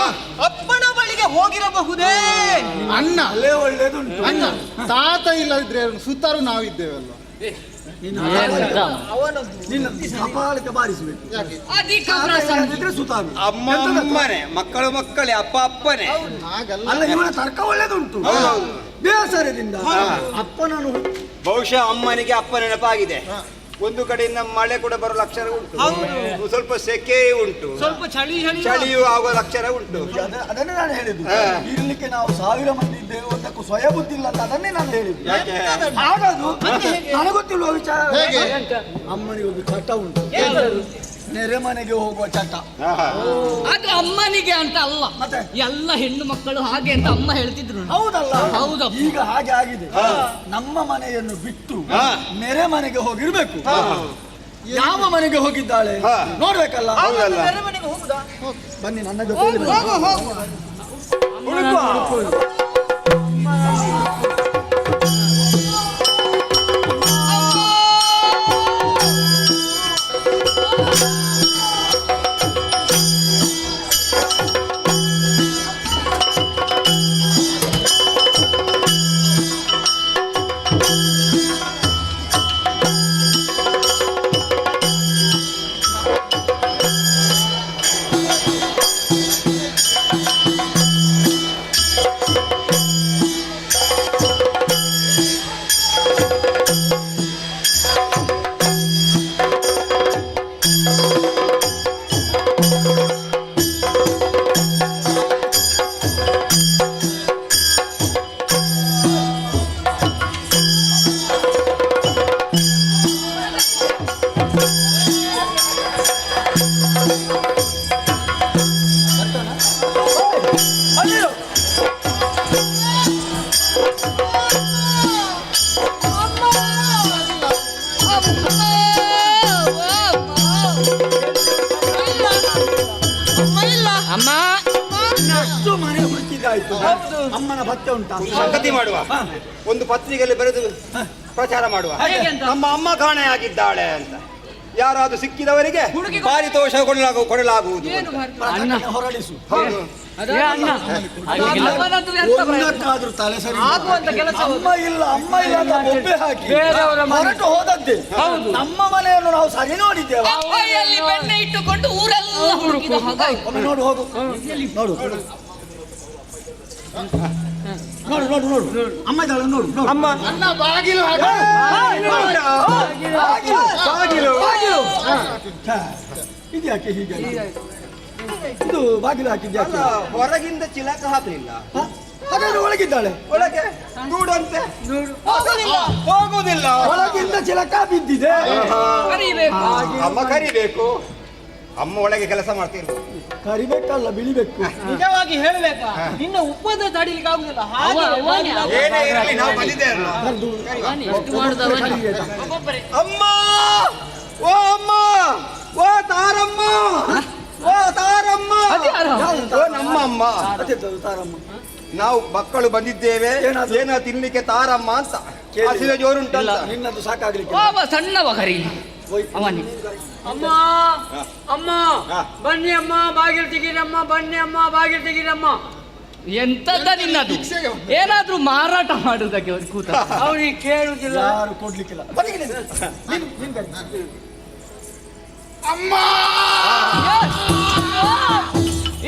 ಅಪ್ಪನ ಬಳಿಗೆ ಹೋಗಿರಬಹುದೇ. ಅಣ್ಣ ಅಲ್ಲೇ ಒಳ್ಳೇದುಂಟು. ಅಣ್ಣ ತಾತ ಇಲ್ಲದಿದ್ರೆ ಸುತ್ತಾರು ನಾವಿದ್ದೇವಲ್ಲ. ನಿನ್ನ ಎಂತ? ನಿನ್ನ ಕಪಾಲಕ್ಕೆ ಬಾರಿಸಬೇಕು. ಯಾಕೆ ಅಧಿಕ ಇಲ್ಲದಿದ್ರೆ ಸುತಾರು. ಅಮ್ಮನೇ ಮಕ್ಕಳು ಮಕ್ಕಳೇ ಅಪ್ಪ ಅಪ್ಪನೇ. ಹಾಗಲ್ಲ. ಅಲ್ಲ ಇವನ ತರ್ಕ ಒಳ್ಳೆದುಂಟು. ಬೇಸರದಿಂದ ಅಪ್ಪನನ್ನು ಬಹುಶಃ ಅಮ್ಮನಿಗೆ ಅಪ್ಪ ನೆನಪಾಗಿದೆ. ಒಂದು ಕಡೆಯಿಂದ ಮಳೆ ಕೂಡ ಬರೋ ಲಕ್ಷಣ ಉಂಟು, ಸ್ವಲ್ಪ ಸೆಕೆ ಉಂಟು, ಸ್ವಲ್ಪ ಚಳಿಯೂ ಆಗುವ ಲಕ್ಷಣ ಉಂಟು. ಅದನ್ನೇ ನಾನು ಹೇಳಿದ್ದು. ಹಾ. ಇರ್ಲಿಕ್ಕೆ ನಾವು 1000 ಮಂದಿ ಇದ್ದೇವೆ, ಒಂದಕ್ಕೂ ಸ್ವಯ ಬುದ್ಧಿ ಇಲ್ಲ ಅಂತ ಅದನ್ನೇ ನಾನು ಹೇಳಿದ್ದು. ಯಾಕೆ? ಆಗದು ನನಗೊತ್ತಿಲ್ವ ವಿಚಾರ. ಹೇಗೆ? ಅಮ್ಮನಿಗೆ ಒಂದು ಚಟ ಉಂಟು, ನೆರೆಮನೆಗೆ ಹೋಗುವ ಚಟ. ಆಹಾ. ಅದು ಅಮ್ಮನಿಗೆ ಅಂತ ಅಲ್ಲ, ಮತ್ತೆ ಎಲ್ಲ ಹೆಣ್ಣು ಮಕ್ಕಳು ಹಾಗೆ ಅಂತ ಅಮ್ಮ ಹೇಳ್ತಿದ್ರು. ಹೌದಲ್ಲ, ಹೌದಪ್ಪ. ಈಗ ಹಾಗೆ ಆಗಿದೆ. ನಮ್ಮ ಮನೆಯನ್ನು ಬಿಟ್ಟು ಹಾ. ನೆರೆ ಮನೆಗೆ ಹೋಗಿರ್ಬೇಕು. ಯಾವ ಮನೆಗೆ ಹೋಗಿದ್ದಾಳೆ ಹಾ. ನೋಡ್ಬೇಕಲ್ಲ. ಹೌದಲ್ಲ? ಬನ್ನಿ ನನ್ನ ಜೊತೆ ಅಮ್ಮ ಎಷ್ಟು ಮನೆ ಹುಡುಕಿದಾಯ್ತು. ಅಮ್ಮನ ಭತ್ತೆ ಉಂಟಾ? ಒಂದು ಸಂಗತಿ ಮಾಡುವ, ಒಂದು ಪತ್ರಿಕೆಯಲ್ಲಿ ಬರೆದು ಪ್ರಚಾರ ಮಾಡುವ. ನಮ್ಮ ಅಮ್ಮ ಕಾಣೆಯಾಗಿದ್ದಾಳೆ ಅಂತ ಯಾರಾದ್ರೂ ಸಿಕ್ಕಿದವರಿಗೆ ಪಾರಿತೋಷ ಕೊಡಲಾಗುವುದು. ಪ್ರಕಟಣೆ ಹೊರಡಿಸು. ಹೌದು. ಏ ಅಣ್ಣ, ಒಂದಕ್ಕಾದ್ರೂ ತಲೆ ಸರಿ ಆಗುವಂತ ಕೆಲಸ ಅಮ್ಮ ಇಲ್ಲ ಅಂತ ಬೊಬ್ಬೆ ಹಾಕಿ ಬೇರೆಯವರ ಮನೆ- ಹೊರಟು ಹೋದದ್ದೇ. ನಮ್ಮ ಮನೆಯನ್ನು ನಾವು ಸರಿ ನೋಡಿದ್ದೇವೆ. ಕೈಯಲ್ಲಿ ಬೆಣ್ಣೆ ಇಟ್ಟುಕೊಂಡು ಊರೆಲ್ಲ ಹುಡುಕಿದ ಹಾಗಾಯ್ತು. ಒಮ್ಮೆ ನೋಡು, ಹೋಗು ನೋಡು ನೋಡು ನೋಡು ನೋಡು ಅಮ್ಮ ಇದ್ದಾಳೆ ನೋಡು ನೋಡು. ಅಮ್ಮ ಅನ್ನ ಬಾಗಿಲು ಹಾಗೆ ಬಾಗಿಲು ಇದ್ಯಾಕೆ ಹೀಗೆ? ಇದು ಬಾಗಿಲು ಹಾಕಿದ್ಯಾಕೆ? ಹೊರಗಿಂದ ಚಿಲಕ ಹಾಕಲಿಲ್ಲ, ಹಾಗಾದ್ರೆ ಒಳಗಿದ್ದಾಳೆ. ಒಳಗೆ ನೋಡಂತೆ ಹೋಗುವುದಿಲ್ಲ. ಒಳಗಿಂದ ಚಿಲಕ ಬಿದ್ದಿದೆ. ಕರಿಬೇಕು. ಅಮ್ಮ ಕರಿಬೇಕು. ಅಮ್ಮ ಒಳಗೆ ಕೆಲಸ ಮಾಡ್ತಿರ್ಬೇಕು. ಕರಿಬೇಕಲ್ಲ, ಬಿಳಿಬೇಕು. ನಿಜವಾಗಿ ಹೇಳಬೇಕಾ, ನಿನ್ನ ಉಪದ್ರ ತಡಿಲಿಕ್ಕೆ ಆಗುದಿಲ್ಲ. ಹಾಗೆ ಏನೇ ಇರಲಿ ನಾವು ಬಂದಿದ್ದೇವೆ. ಕರ್ದು ಎಷ್ಟು ಮಾಡುದವ ಕರಿಬೇಕು. ಅಮ್ಮ, ಓ ಅಮ್ಮ, ಓ ತಾರಮ್ಮ, ಓ ತಾರಮ್ಮ, ಓ ನಮ್ಮ ಅಮ್ಮ. ಅದಿದ್ದದು ತಾರಮ್ಮ. ನಾವು ಮಕ್ಕಳು ಬಂದಿದ್ದೇವೆ, ಏನಾದ್ರು? ಏನ ತಿನ್ಲಿಕ್ಕೆ ತಾರಮ್ಮ ಅಂತ. ಹಸಿವೆ ಜೋರುಂಟಲ್ಲ. ನಿನ್ನದು ಸಾಕಾಗ್ಲಿಕ್ಕೆ ಬಾಬಾ ಸಣ್ಣವ ಕರೀಲಿ ಅವನಿಗೆ. ಅಮ್ಮ ಅಮ್ಮ ಬನ್ನಿ ಅಮ್ಮ ಬಾಗಿಲು ತೆಗೀರಮ್ಮ, ಬನ್ನಿ ಅಮ್ಮ ಬಾಗಿಲು ತೆಗೀರಮ್ಮ. ಎಂತದ ನಿನ್ನದು? ಏನಾದ್ರೂ ಮಾರಾಟ ಮಾಡುವುದಕ್ಕೆ ಅವ್ರು ಕೂತ ಅವನಿಗೆ ಕೇಳುದಿಲ್ಲ. ಯಾರು ಕೊಡ್ಲಿಕ್ಕಿಲ್ಲ. ಬದಿಗೆ ನಿಲ್ಲು. ನಿನ್ ಕೈ.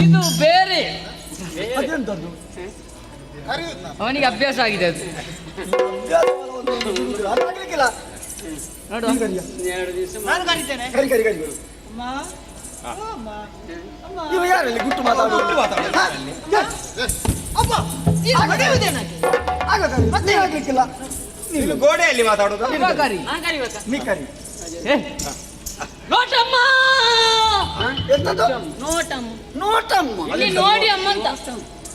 ಇದು ಬೇರೆ. ಅದೆಂತದ್ದು? ಅವನಿಗೆ ಅಭ್ಯಾಸ ಆಗಿದೆ ಅದು. ಅದಾಗ್ಲಿಕ್ಕಿಲ್ಲ. ನೋಡು ನೀನ್ ಕರಿಯ. ಎರಡು ದಿವಸ ನಾನು ಕರಿತೇನೆ. ಕರಿ ಕರಿ ಕರಿ. ಇವ ಯಾರಲ್ಲಿ ಗುಟ್ಟು ಮಾತಾಡುದು? ಅಪ್ಪ ಈಗ ಹೊಡೆಯುವುದೇನಕ್ಕೆ? ಆಗಲ್ಲ, ಮತ್ತೆ ಆಗ್ಲಿಕ್ಕಿಲ್ಲ. ನೀನು ಗೋಡೆಯಲ್ಲಿ ಮಾತಾಡುದು. ಅಪ್ಪ ಕರಿ. ನೀ ಕರಿ. ನೋಟಮ್ಮ, ಎಂತದ್ದು? ನೋಟಮ್ಮ, ನೋಟಮ್ಮ. ಇಲ್ಲಿ ನೋಡಿ ಅಮ್ಮ ಅಂತ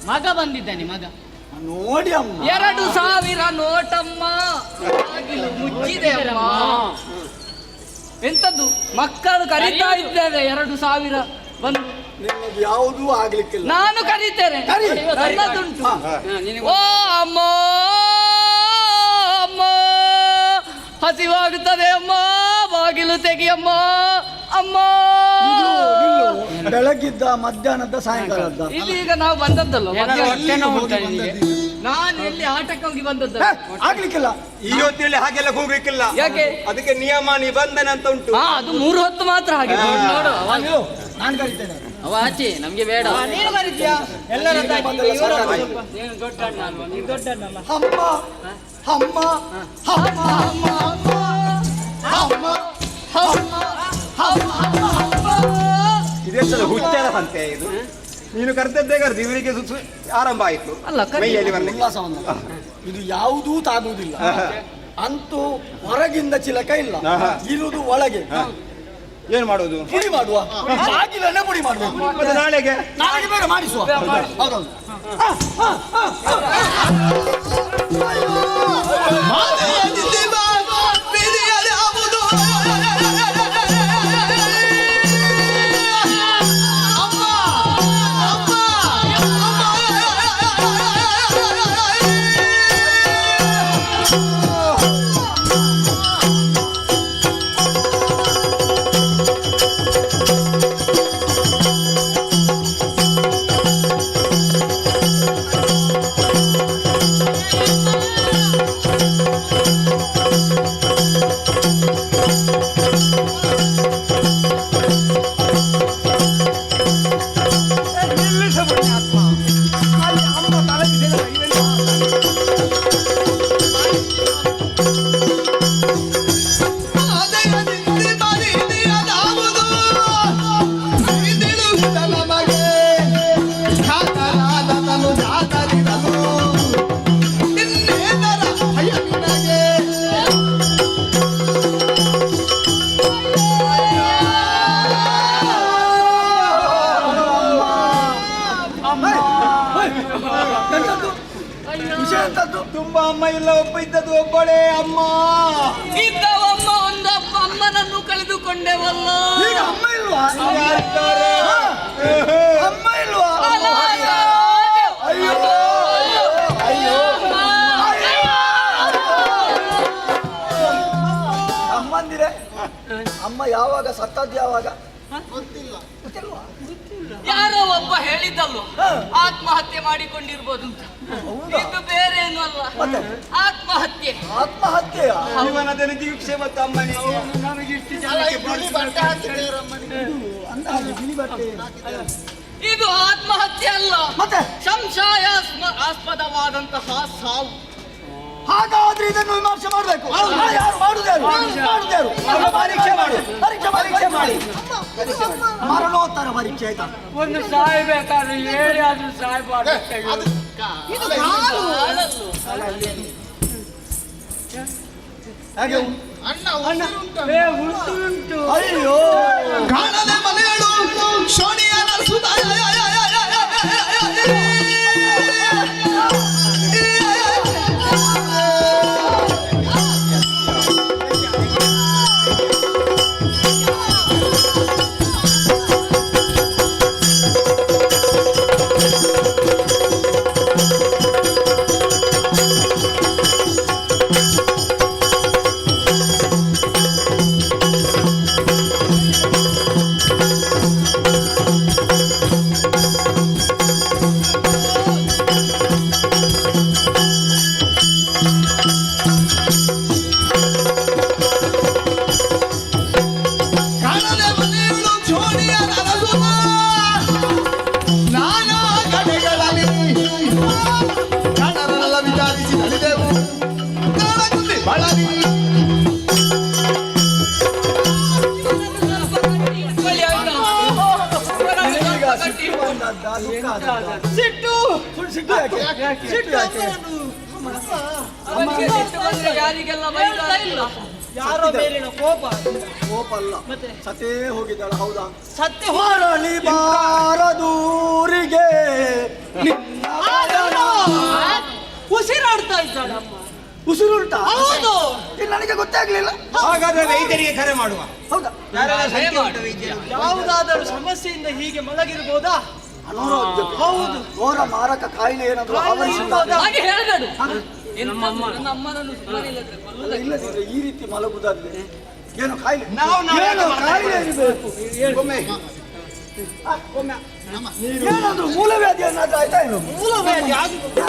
ಮಗ ಬಂದಿದ್ದಾನೆ. ಮಗ ನೋಡಿ ಅಮ್ಮ. 2000 ನೋಟಮ್ಮ. ಬಾಗಿಲು ಮುಚ್ಚಿದೆ ಅಮ್ಮ. ಎಂತದ್ದು ಮಕ್ಕಳು ಕರೀತಾ ಇದ್ದೇವೆ. 2000 ಬಂದು ನಿನ್ನದು ಯಾವುದೂ ಆಗ್ಲಿಕ್ಕಿಲ್ಲ. ನಾನು ಕರೀತೇನೆ. ಕರಿ. ನನ್ನದುಂಟು. ಓ ಅಮ್ಮ, ಅಮ್ಮ ಹಸಿವಾಗುತ್ತದೆ ಅಮ್ಮ, ಬಾಗಿಲು ತೆಗಿಯಮ್ಮ ಅಮ್ಮ. ಬೆಳಗಿದ್ದ, ಮಧ್ಯಾಹ್ನದ, ಸಾಯಂಕಾಲದ. ಇಲ್ಲಿ ಈಗ ನಾವು ಬಂದದ್ದಲ್ಲ. ಹೊಟ್ಟೆ ನೋವು ಉಂಟಾ ನಿನಗೆ? ನಾನು ಎಲ್ಲಿ ಆಟಕ್ಕೆ ಹೋಗಿ ಬಂದದ್ದು ಆಗ್ಲಿಕ್ಕಿಲ್ಲ. ಈ ಹೊತ್ತಿನಲ್ಲಿ ಹಾಗೆಲ್ಲ ಕೂಗ್ಲಿಕ್ಕಿಲ್ಲ. ಯಾಕೆ? ಅದಕ್ಕೆ ನಿಯಮ ನಿಬಂಧನೆ ಅಂತ ಉಂಟು. ಹಾ, ಅದು 3 ಹೊತ್ತು ಮಾತ್ರ ಹಾಗೆ. ನೋಡು ನಾನು ಕರಿತೇನೆ. ಅವ ಆಚೆ ನಮ್ಗೆ ಬೇಡ. ನೀನು ಬರೀದ್ಯಾ? ಎಲ್ಲರ ನೀನು ಬಂದಲ್ಲ ಸಾಕಾಯ್ತು. ನೀನು ದೊಡ್ಡ ಅಣ್ಣ ಅಲ್ವಾ? ನೀನು ದೊಡ್ಡ ಅಣ್ಣ. ಅಮ್ಮ ಅಮ್ಮ ಅಮ್ಮ ಅಮ್ಮ ಇದೇ ಸಲ ಹುಚ್ಚರ ಸಂತೆ ಇದು. ನೀನು ಕರೆದದ್ದೇ ಕರೆದು ಇವರಿಗೆ ಆರಂಭ ಆಯ್ತು. ಅಲ್ಲ, ಮೈಯಲ್ಲಿ ಬಂದ ಉಲ್ಲಾಸವನ್ನ. ಇದು ಯಾವುದೂ ತಾಗುವುದಿಲ್ಲ. ಅಂತೂ ಹೊರಗಿಂದ ಚಿಲಕ ಇಲ್ಲ, ಇರುವುದು ಒಳಗೆ. ಏನ್ ಮಾಡುದು? ಪುಡಿ ಮಾಡುವ, ಬಾಗಿಲನ್ನೇ ಪುಡಿ ಮಾಡಬೇಕು. ಮತ್ತೆ ನಾಳೆಗೆ ನಾಳೆಗೆ ಬೇರೆ ಮಾಡಿಸುವ. ಹೌದೌದು. ತುಂಬಾ ಅಮ್ಮ ಇಲ್ಲ, ಒಬ್ಬ ಇದ್ದದ್ದು ಒಬ್ಬಳೇ ಅಮ್ಮ. ಇದ್ದವಮ್ಮ ಒಂದಪ್ಪ, ಅಮ್ಮನನ್ನು ಕಳೆದುಕೊಂಡೆವಲ್ಲ. ಈಗ ಅಮ್ಮ ಇಲ್ವಾ? ಅಮ್ಮ ಇಲ್ವಾ? ಅಯ್ಯೋ ಅಯ್ಯೋ ಅಮ್ಮಂದಿರೆ, ಅಮ್ಮ ಯಾವಾಗ ಸತ್ತದ್ದು? ಯಾವಾಗ ಗೊತ್ತಿಲ್ವಾ? ಯಾರೋ ಒಬ್ಬ ಹೇಳಿದ್ದಲ್ವ ಆತ್ಮಹತ್ಯೆ ಮಾಡಿಕೊಂಡಿರ್ಬೋದು ಅಂತ. ಇದು ಬೇರೆ ಏನು ಅಲ್ಲ, ಆತ್ಮಹತ್ಯೆ. ಆತ್ಮಹತ್ಯೆಯ ಜೀವನದಲ್ಲಿ ದೀಕ್ಷೆ ಮತ್ತು ಅಮ್ಮನಿಗೆ ಅಂದಾಜು ಬಿಳಿ ಬಟ್ಟೆ. ಇದು ಆತ್ಮಹತ್ಯೆ ಅಲ್ಲ, ಮತ್ತೆ ಸಂಶಯಾಸ್ಪದವಾದಂತಹ ಸಾವು. ಹಾಗಾದ್ರೆ ಇದನ್ನು ವಿಮರ್ಶೆ ಮಾಡಬೇಕು. ಯಾರು ಮಾಡುದಾರು? ಪರೀಕ್ಷೆ ಮಾಡಿ, ಪರೀಕ್ಷೆ ಮಾಡಿ. ಮರಣೋತ್ತರ ಪರೀಕ್ಷೆ ಆಯ್ತಾ? ಒಂದು ಸಾಯ್ಬೇಕಾದ್ರೆ ಹೇಳಿ ಆದ್ರೂ ಸಾಯ್ಬಾರ್ದು. ಹಾಗೆ ಉಂಟು. ಅಯ್ಯೋ ಕಾಣದೆ ಮನೆಯಳು ಶೋಣಿಯ ನರಸುತ್ತ ಸಿಟ್ಟು ಸಿಟ್ಟು ಯಾಕೆ? ಸಿಟ್ಟು ಯಾಕೆ? ಅವನಿಗೆ ಸಿಟ್ಟು ಬಂದ್ರೆ ಯಾರಿಗೆಲ್ಲ ಬೈತಾ ಇಲ್ಲ. ಯಾರೋ ಮೇಲಿನ ಕೋಪ. ಕೋಪ ಅಲ್ಲ, ಸತೇ ಹೋಗಿದ್ದಾಳೆ. ಹೌದಾ? ಸತ್ಯ ಮರಳಿ ಬಾರದೂರಿಗೆ ಉಸಿರಾಡ್ತಾ ಇದ್ದಾಳಮ್ಮ. ಉಸಿರುಂಟ? ಹೌದು. ಇದು ನನಗೆ ಗೊತ್ತಾಗ್ಲಿಲ್ಲ. ಹಾಗಾದ್ರೆ ವೈದ್ಯರಿಗೆ ಕರೆ ಮಾಡುವ. ಹೌದಾ? ಯಾವುದಾದರೂ ಸಮಸ್ಯೆಯಿಂದ ಹೀಗೆ ಮಲಗಿರ್ಬೋದಾ? ಅನಾರೋಗ್ಯ. ಹೌದು. ಘೋರ ಮಾರಕ ಕಾಯಿಲೆ ಏನಾದ್ರು ಆವರಿಸಿಲ್ಲ? ಹಾಗೆ ಹೇಳಬೇಡು. ನಮ್ಮ ಅಮ್ಮನನ್ನು ಸುಮ್ಮನೆ ಇಲ್ಲದ್ರೆ ಕೊಲ್ಲುವುದಕ್ಕೆ. ಇಲ್ಲದಿದ್ರೆ ಈ ರೀತಿ ಮಲಗುದಾದ್ರೆ ಏನು ಕಾಯಿಲೆ? ನಾವು ಏನು ಕಾಯಿಲೆ ಇರಬೇಕು? ಏನಾದ್ರು ಮೂಲವ್ಯಾಧಿ ಏನಾದ್ರು ಆಯ್ತಾ? ಏನು ಮೂಲವ್ಯಾಧಿ ಆಗುವುದು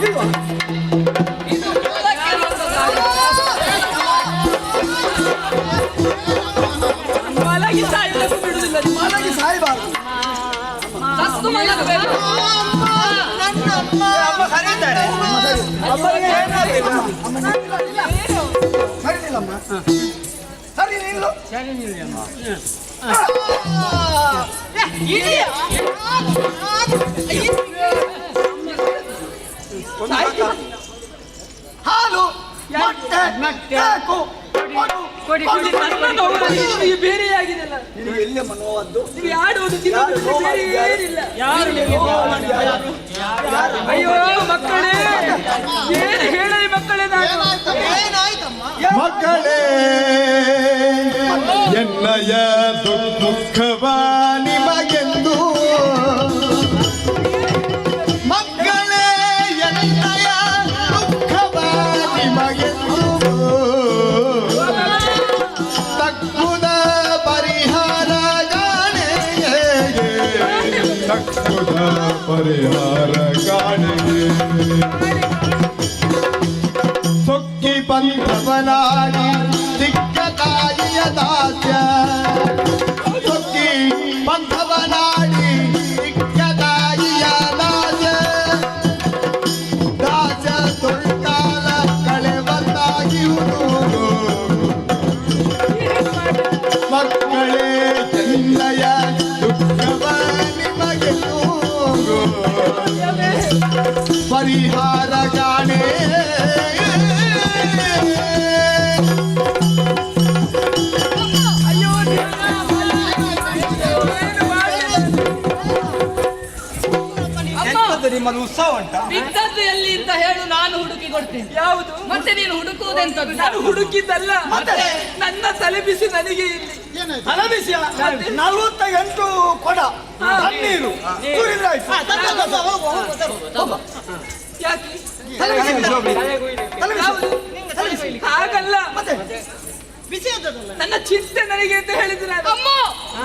ಇಲ್ವಾ? ಇದು ಮೂಲಕ್ಕೆ ಮಲಗಿ ಸಾಯುವುದಕ್ಕೂ ಬಿಡುವುದಿಲ್ಲ ನೀವು. ಮಲಗಿ ಸಾಯಬಾರದು. ಸತ್ತು ಮಲಗಬೇಕು. ಅಮ್ಮ ಕರೀತಾರೆ. ಅಮ್ಮನಿಗೆ ಏನಾಗ್ತಿಲ್ಲ. ಸರಿ ನಿಲ್ಲಮ್ಮ. ಸರಿ ನಿಲ್ಲು. ಹಾಲು ಮೊಟ್ಟೆ ಕೇಕು ಕೊಡಿ ಕೊಡಿ ನನ್ನ ನೋವಲ್ಲಿ ನೀವು ಬೇರೆಯಾಗಿದೆಲ್ಲ. ನಿನಗೆ ಎಲ್ಲಿ ನೋವದ್ದು? ನೀವು ಆಡುವುದು ತಿನ್ನುವುದು ಬೇರೆ ಏನಿಲ್ಲ. ಯಾರು ಅಯ್ಯೋ ಮಕ್ಕಳೇ, ಏನು ಹೇಳ ಮಕ್ಕಳೇ ನಾನು. ಮಕ್ಕಳೇ ಎನ್ನಯ ದುಃಖವ ನಿಮಗೆಂದು ಮಕ್ಕಳೇ ಎನ್ನಯ ದುಃಖವ ನಿಮಗೆಂದು ತಕ್ಕುದ ಪರಿಹಾರ ಗಾಣೆ ತಕ್ಕುದ ಪರಿಹಾರ ಗಾಣೆ ಸೊಕ್ಕಿ ಬಂಧವನಾಡಿ ದಿಕ್ಕ ತಾಯಿಯ ದಾಸ್ಯ ಸೊಕ್ಕಿ ಬಂಧವನಾಡಿ ದಿಕ್ಕ ತಾಯಿಯ ದಾಸ್ಯ ದಾಸ್ಯ ತೊಳ್ಕಾಲ ಕಳೆವತ್ತಾಗಿರುವುದು ಮಕ್ಕಳೇ ಚೆನ್ನಯ ದುಃಖವ ನಿಮಗೆ ಪರಿಹಾರ ಗಾಣೆ ಎಂತದ್ದು ನಿಮ್ಮದು ಉತ್ಸವ ಉಂಟಾ? ಬಿದ್ದದ್ದು ಎಲ್ಲಿ ಅಂತ ಹೇಳು, ನಾನು ಹುಡುಕಿ ಕೊಡ್ತೀನಿ. ಯಾವುದು? ಮತ್ತೆ ನೀನು ಹುಡುಕುವುದೆಂತದ್ದು? ನಾನು ಹುಡುಕಿದ್ದಲ್ಲ, ನನ್ನ ತಲೆ ಬಿಸಿ ನನಗೆ ಇಲ್ಲಿ. ಹಲಬಿಸಿಯ 48 ಕೊಡ ತಣ್ಣೀರು ಕುಡಿದ್ರಾಯ್ತು. ಹೋಗು. ಯಾಕೆ? ತಲೆಬಿಸಿ. ಯಾವುದು? ಹಾಗಲ್ಲ, ನನ್ನ ಚಿಂತೆ ನನಗೆ ಅಂತ ಹೇಳಿದ್ರೆ ನಾನು. ಅಮ್ಮ,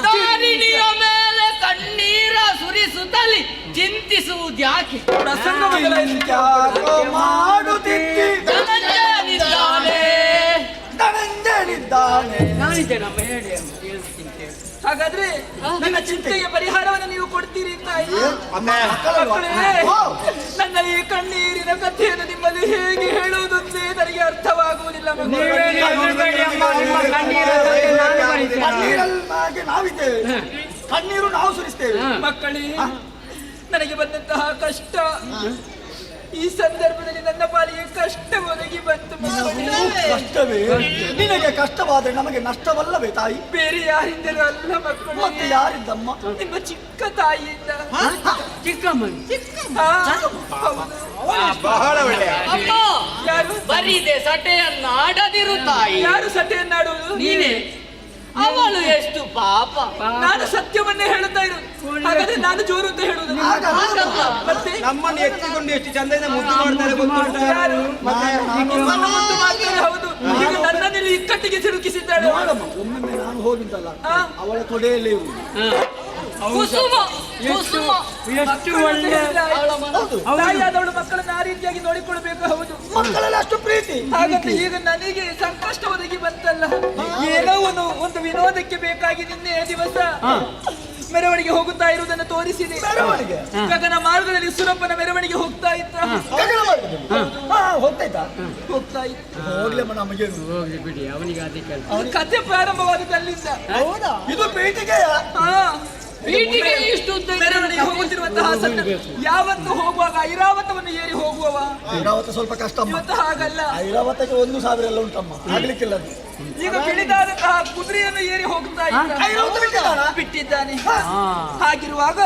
ದಾರಿಣಿಯ ಮೇಲೆ ಕಣ್ಣೀರ ಸುರಿಸುತ್ತಲಿ ಚಿಂತಿಸುವುದ್ಯಾಕೆ? ಪ್ರಸಂಗ ಬದಲಾಯಿಸಲಿಕ್ಕೆ ಯಾಕೋ ಮಾಡುತ್ತಿದ್ದಿ ಧನಂಜಯನಿದ್ದಾನೆ. ಧನಂಜಯನಿದ್ದಾನೆ. ನಾನಿದ್ದೇನಮ್ಮ, ಹೇಳಿ ಅಮ್ಮ, ಹೇಳ್ತೀನಿ ಕೇಳಿ. ಹಾಗಾದ್ರೆ ನನ್ನ ಚಿಂತೆಗೆ ಪರಿಹಾರವನ್ನು ನೀವು ಕೊಡ್ತೀರಿ ತಾಯಿ. ಮಕ್ಕಳೇ, ನನ್ನ ಈ ಕಣ್ಣೀರಿನ ಕಥೆಯನ್ನು ನಿಮ್ಮಲ್ಲಿ ಹೇಗೆ ಹೇಳುವುದಂತೆ ನನಗೆ ಅರ್ಥವಾಗುವುದಿಲ್ಲ ಮಕ್ಕಳೇ. ನೀವೇನು ಹೆದರಬೇಡಿ ಅಮ್ಮ, ನಿಮ್ಮ ಕಣ್ಣೀರ ಜೊತೆ ನಾನು ಬರಿತೇನೆ. ಕಣ್ಣೀರಲ್ಲಾಗಿ ನಾವಿದ್ದೇವೆ. ಕಣ್ಣೀರು ನಾವು ಸುರಿಸ್ತೇವೆ. ಮಕ್ಕಳೇ, ನನಗೆ ಬಂದಂತಹ ಕಷ್ಟ ಈ ಸಂದರ್ಭದಲ್ಲಿ ನನ್ನ ಪಾಲಿಗೆ ಕಷ್ಟ ಒದಗಿ ಬಂತು ಮಕ್ಕಳೇ. ಕಷ್ಟವೇ? ನಿನಗೆ ಕಷ್ಟವಾದ್ರೆ ನಮಗೆ ನಷ್ಟವಲ್ಲವೇ ತಾಯಿ? ಬೇರೆ ಯಾರಿಂದಲೂ ಅಲ್ಲ ಮಕ್ಕಳು, ಮತ್ತೆ ಯಾರಿದ್ದಮ್ಮ? ನಿಮ್ಮ ಚಿಕ್ಕ ತಾಯಿಯಿಂದ. ಚಿಕ್ಕಮ್ಮನ ಹಾ, ಹೌದು. ಬಹಳ ಒಳ್ಳೆಯ. ಅಮ್ಮ, ಯಾರು ಬರೀದೆ ಸಟೆಯನ್ನಾಡದಿರು ತಾಯಿ. ಯಾರು ಸಟೆಯನ್ನಾಡುವುದು? ನೀನೇ. ಅವಳು ಎಷ್ಟು ಪಾಪ. ನಾನು ಸತ್ಯವನ್ನೇ ಹೇಳುತ್ತಾ ಇರೋದು. ಹಾಗಾದ್ರೆ ನಾನು ಜೋರು ಅಂತ ಹೇಳುವುದು. ಹಾಗಲ್ಲ. ಮತ್ತೆ ನಮ್ಮನ್ನು ಎತ್ತಿಕೊಂಡು ಎಷ್ಟು ಚಂದದಿಂದ ಮುದ್ದು ಮಾಡ್ತಾರೆ ಗೊತ್ತುಂಟಾ? ಯಾರು? ನನ್ನ ಮುದ್ದು ಮಾಡ್ತಾರೆ, ಹೌದು. ಈಗ ನನ್ನನ್ನು ಇಕ್ಕಟ್ಟಿಗೆ ಸಿಲುಕಿಸಿದ್ದಾಳೆ. ನೋಡಮ್ಮ, ಒಮ್ಮೊಮ್ಮೆ ನಾನು ಹೋಗಿದ್ದಲ್ಲ, ಹಾ. ಅವಳ ತೊಡೆಯಲ್ಲೇ ಇರು. ಕುಸುಮ ಕುಸುಮ ಎಷ್ಟು ಒಳ್ಳೆ ಅವಳ ಮನ. ತಾಯಿಯಾದವಳು ಮಕ್ಕಳನ್ನ ಆ ರೀತಿಯಾಗಿ ನೋಡಿಕೊಳ್ಬೇಕು, ಹೌದು. ಮಕ್ಕಳಲ್ಲಿ ಅಷ್ಟು ಪ್ರೀತಿ. ಹಾಗಾದ್ರೆ ಈಗ ನನಗೆ ಸಂಕಷ್ಟ ಒದಗಿ ಬಂತಲ್ಲ, ಏನೋ ಒಂದು ವಿನೋದಕ್ಕೆ ಬೇಕಾಗಿ ನಿನ್ನೆ ದಿವಸ ಮೆರವಣಿಗೆ ಹೋಗುತ್ತಾ ಇರುವುದನ್ನು ತೋರಿಸಿದೆ. ಮೆರವಣಿಗೆ? ಗಗನ ಮಾರ್ಗದಲ್ಲಿ ಸುರಪ್ಪನ ಮೆರವಣಿಗೆ ಹೋಗ್ತಾ ಇತ್ತ. ಗಗನ ಮಾರ್ಗದಲ್ಲಿ? ಹಾ, ಹೋಗ್ತಾ ಹೋಗ್ತಾ ಇತ್ತು. ಹೋಗ್ಲಮ್ಮ, ನಮಗೇನು? ಹೋಗ್ಲಿ ಬಿಡಿ, ಅವನಿಗೆ ಅದೇ ಕೆಲಸ. ಕಥೆ ಪ್ರಾರಂಭವಾದದ್ದು ಅಲ್ಲಿಂದ. ಹೌದಾ? ಇದು ಪೀಠಿಗೆಯ? ಹಾ, ಪೀಠಿಗೆ ಇಷ್ಟು ಉದ್ದ ಮೆರವಣಿಗೆ ಹೋಗುತ್ತಿರುವಂತಹ ಯಾವತ್ತು ಹೋಗುವಾಗ ಐರಾವತವನ್ನು ಏರಿ ಹೋಗುವವ. ಐರಾವತ ಸ್ವಲ್ಪ ಕಷ್ಟಮ್ಮ. ಇವತ್ತು ಹಾಗಲ್ಲ, ಐರಾವತಕ್ಕೆ 1,000 ಎಲ್ಲ ಉಂಟಮ್ಮ, ಆಗ್ಲಿಕ್ಕಿಲ್ಲ ಅದು. ಈಗ ಬಿಳಿದಾದಂತಹ ಕುದುರೆಯನ್ನು ಏರಿ ಹೋಗ್ತಾ ಇದ್ದ. ಐರಾವತ ಬಿಟ್ಟಿದ್ದಾನಾ? ಬಿಟ್ಟಿದ್ದಾನೆ. ಹಾಗಿರುವಾಗ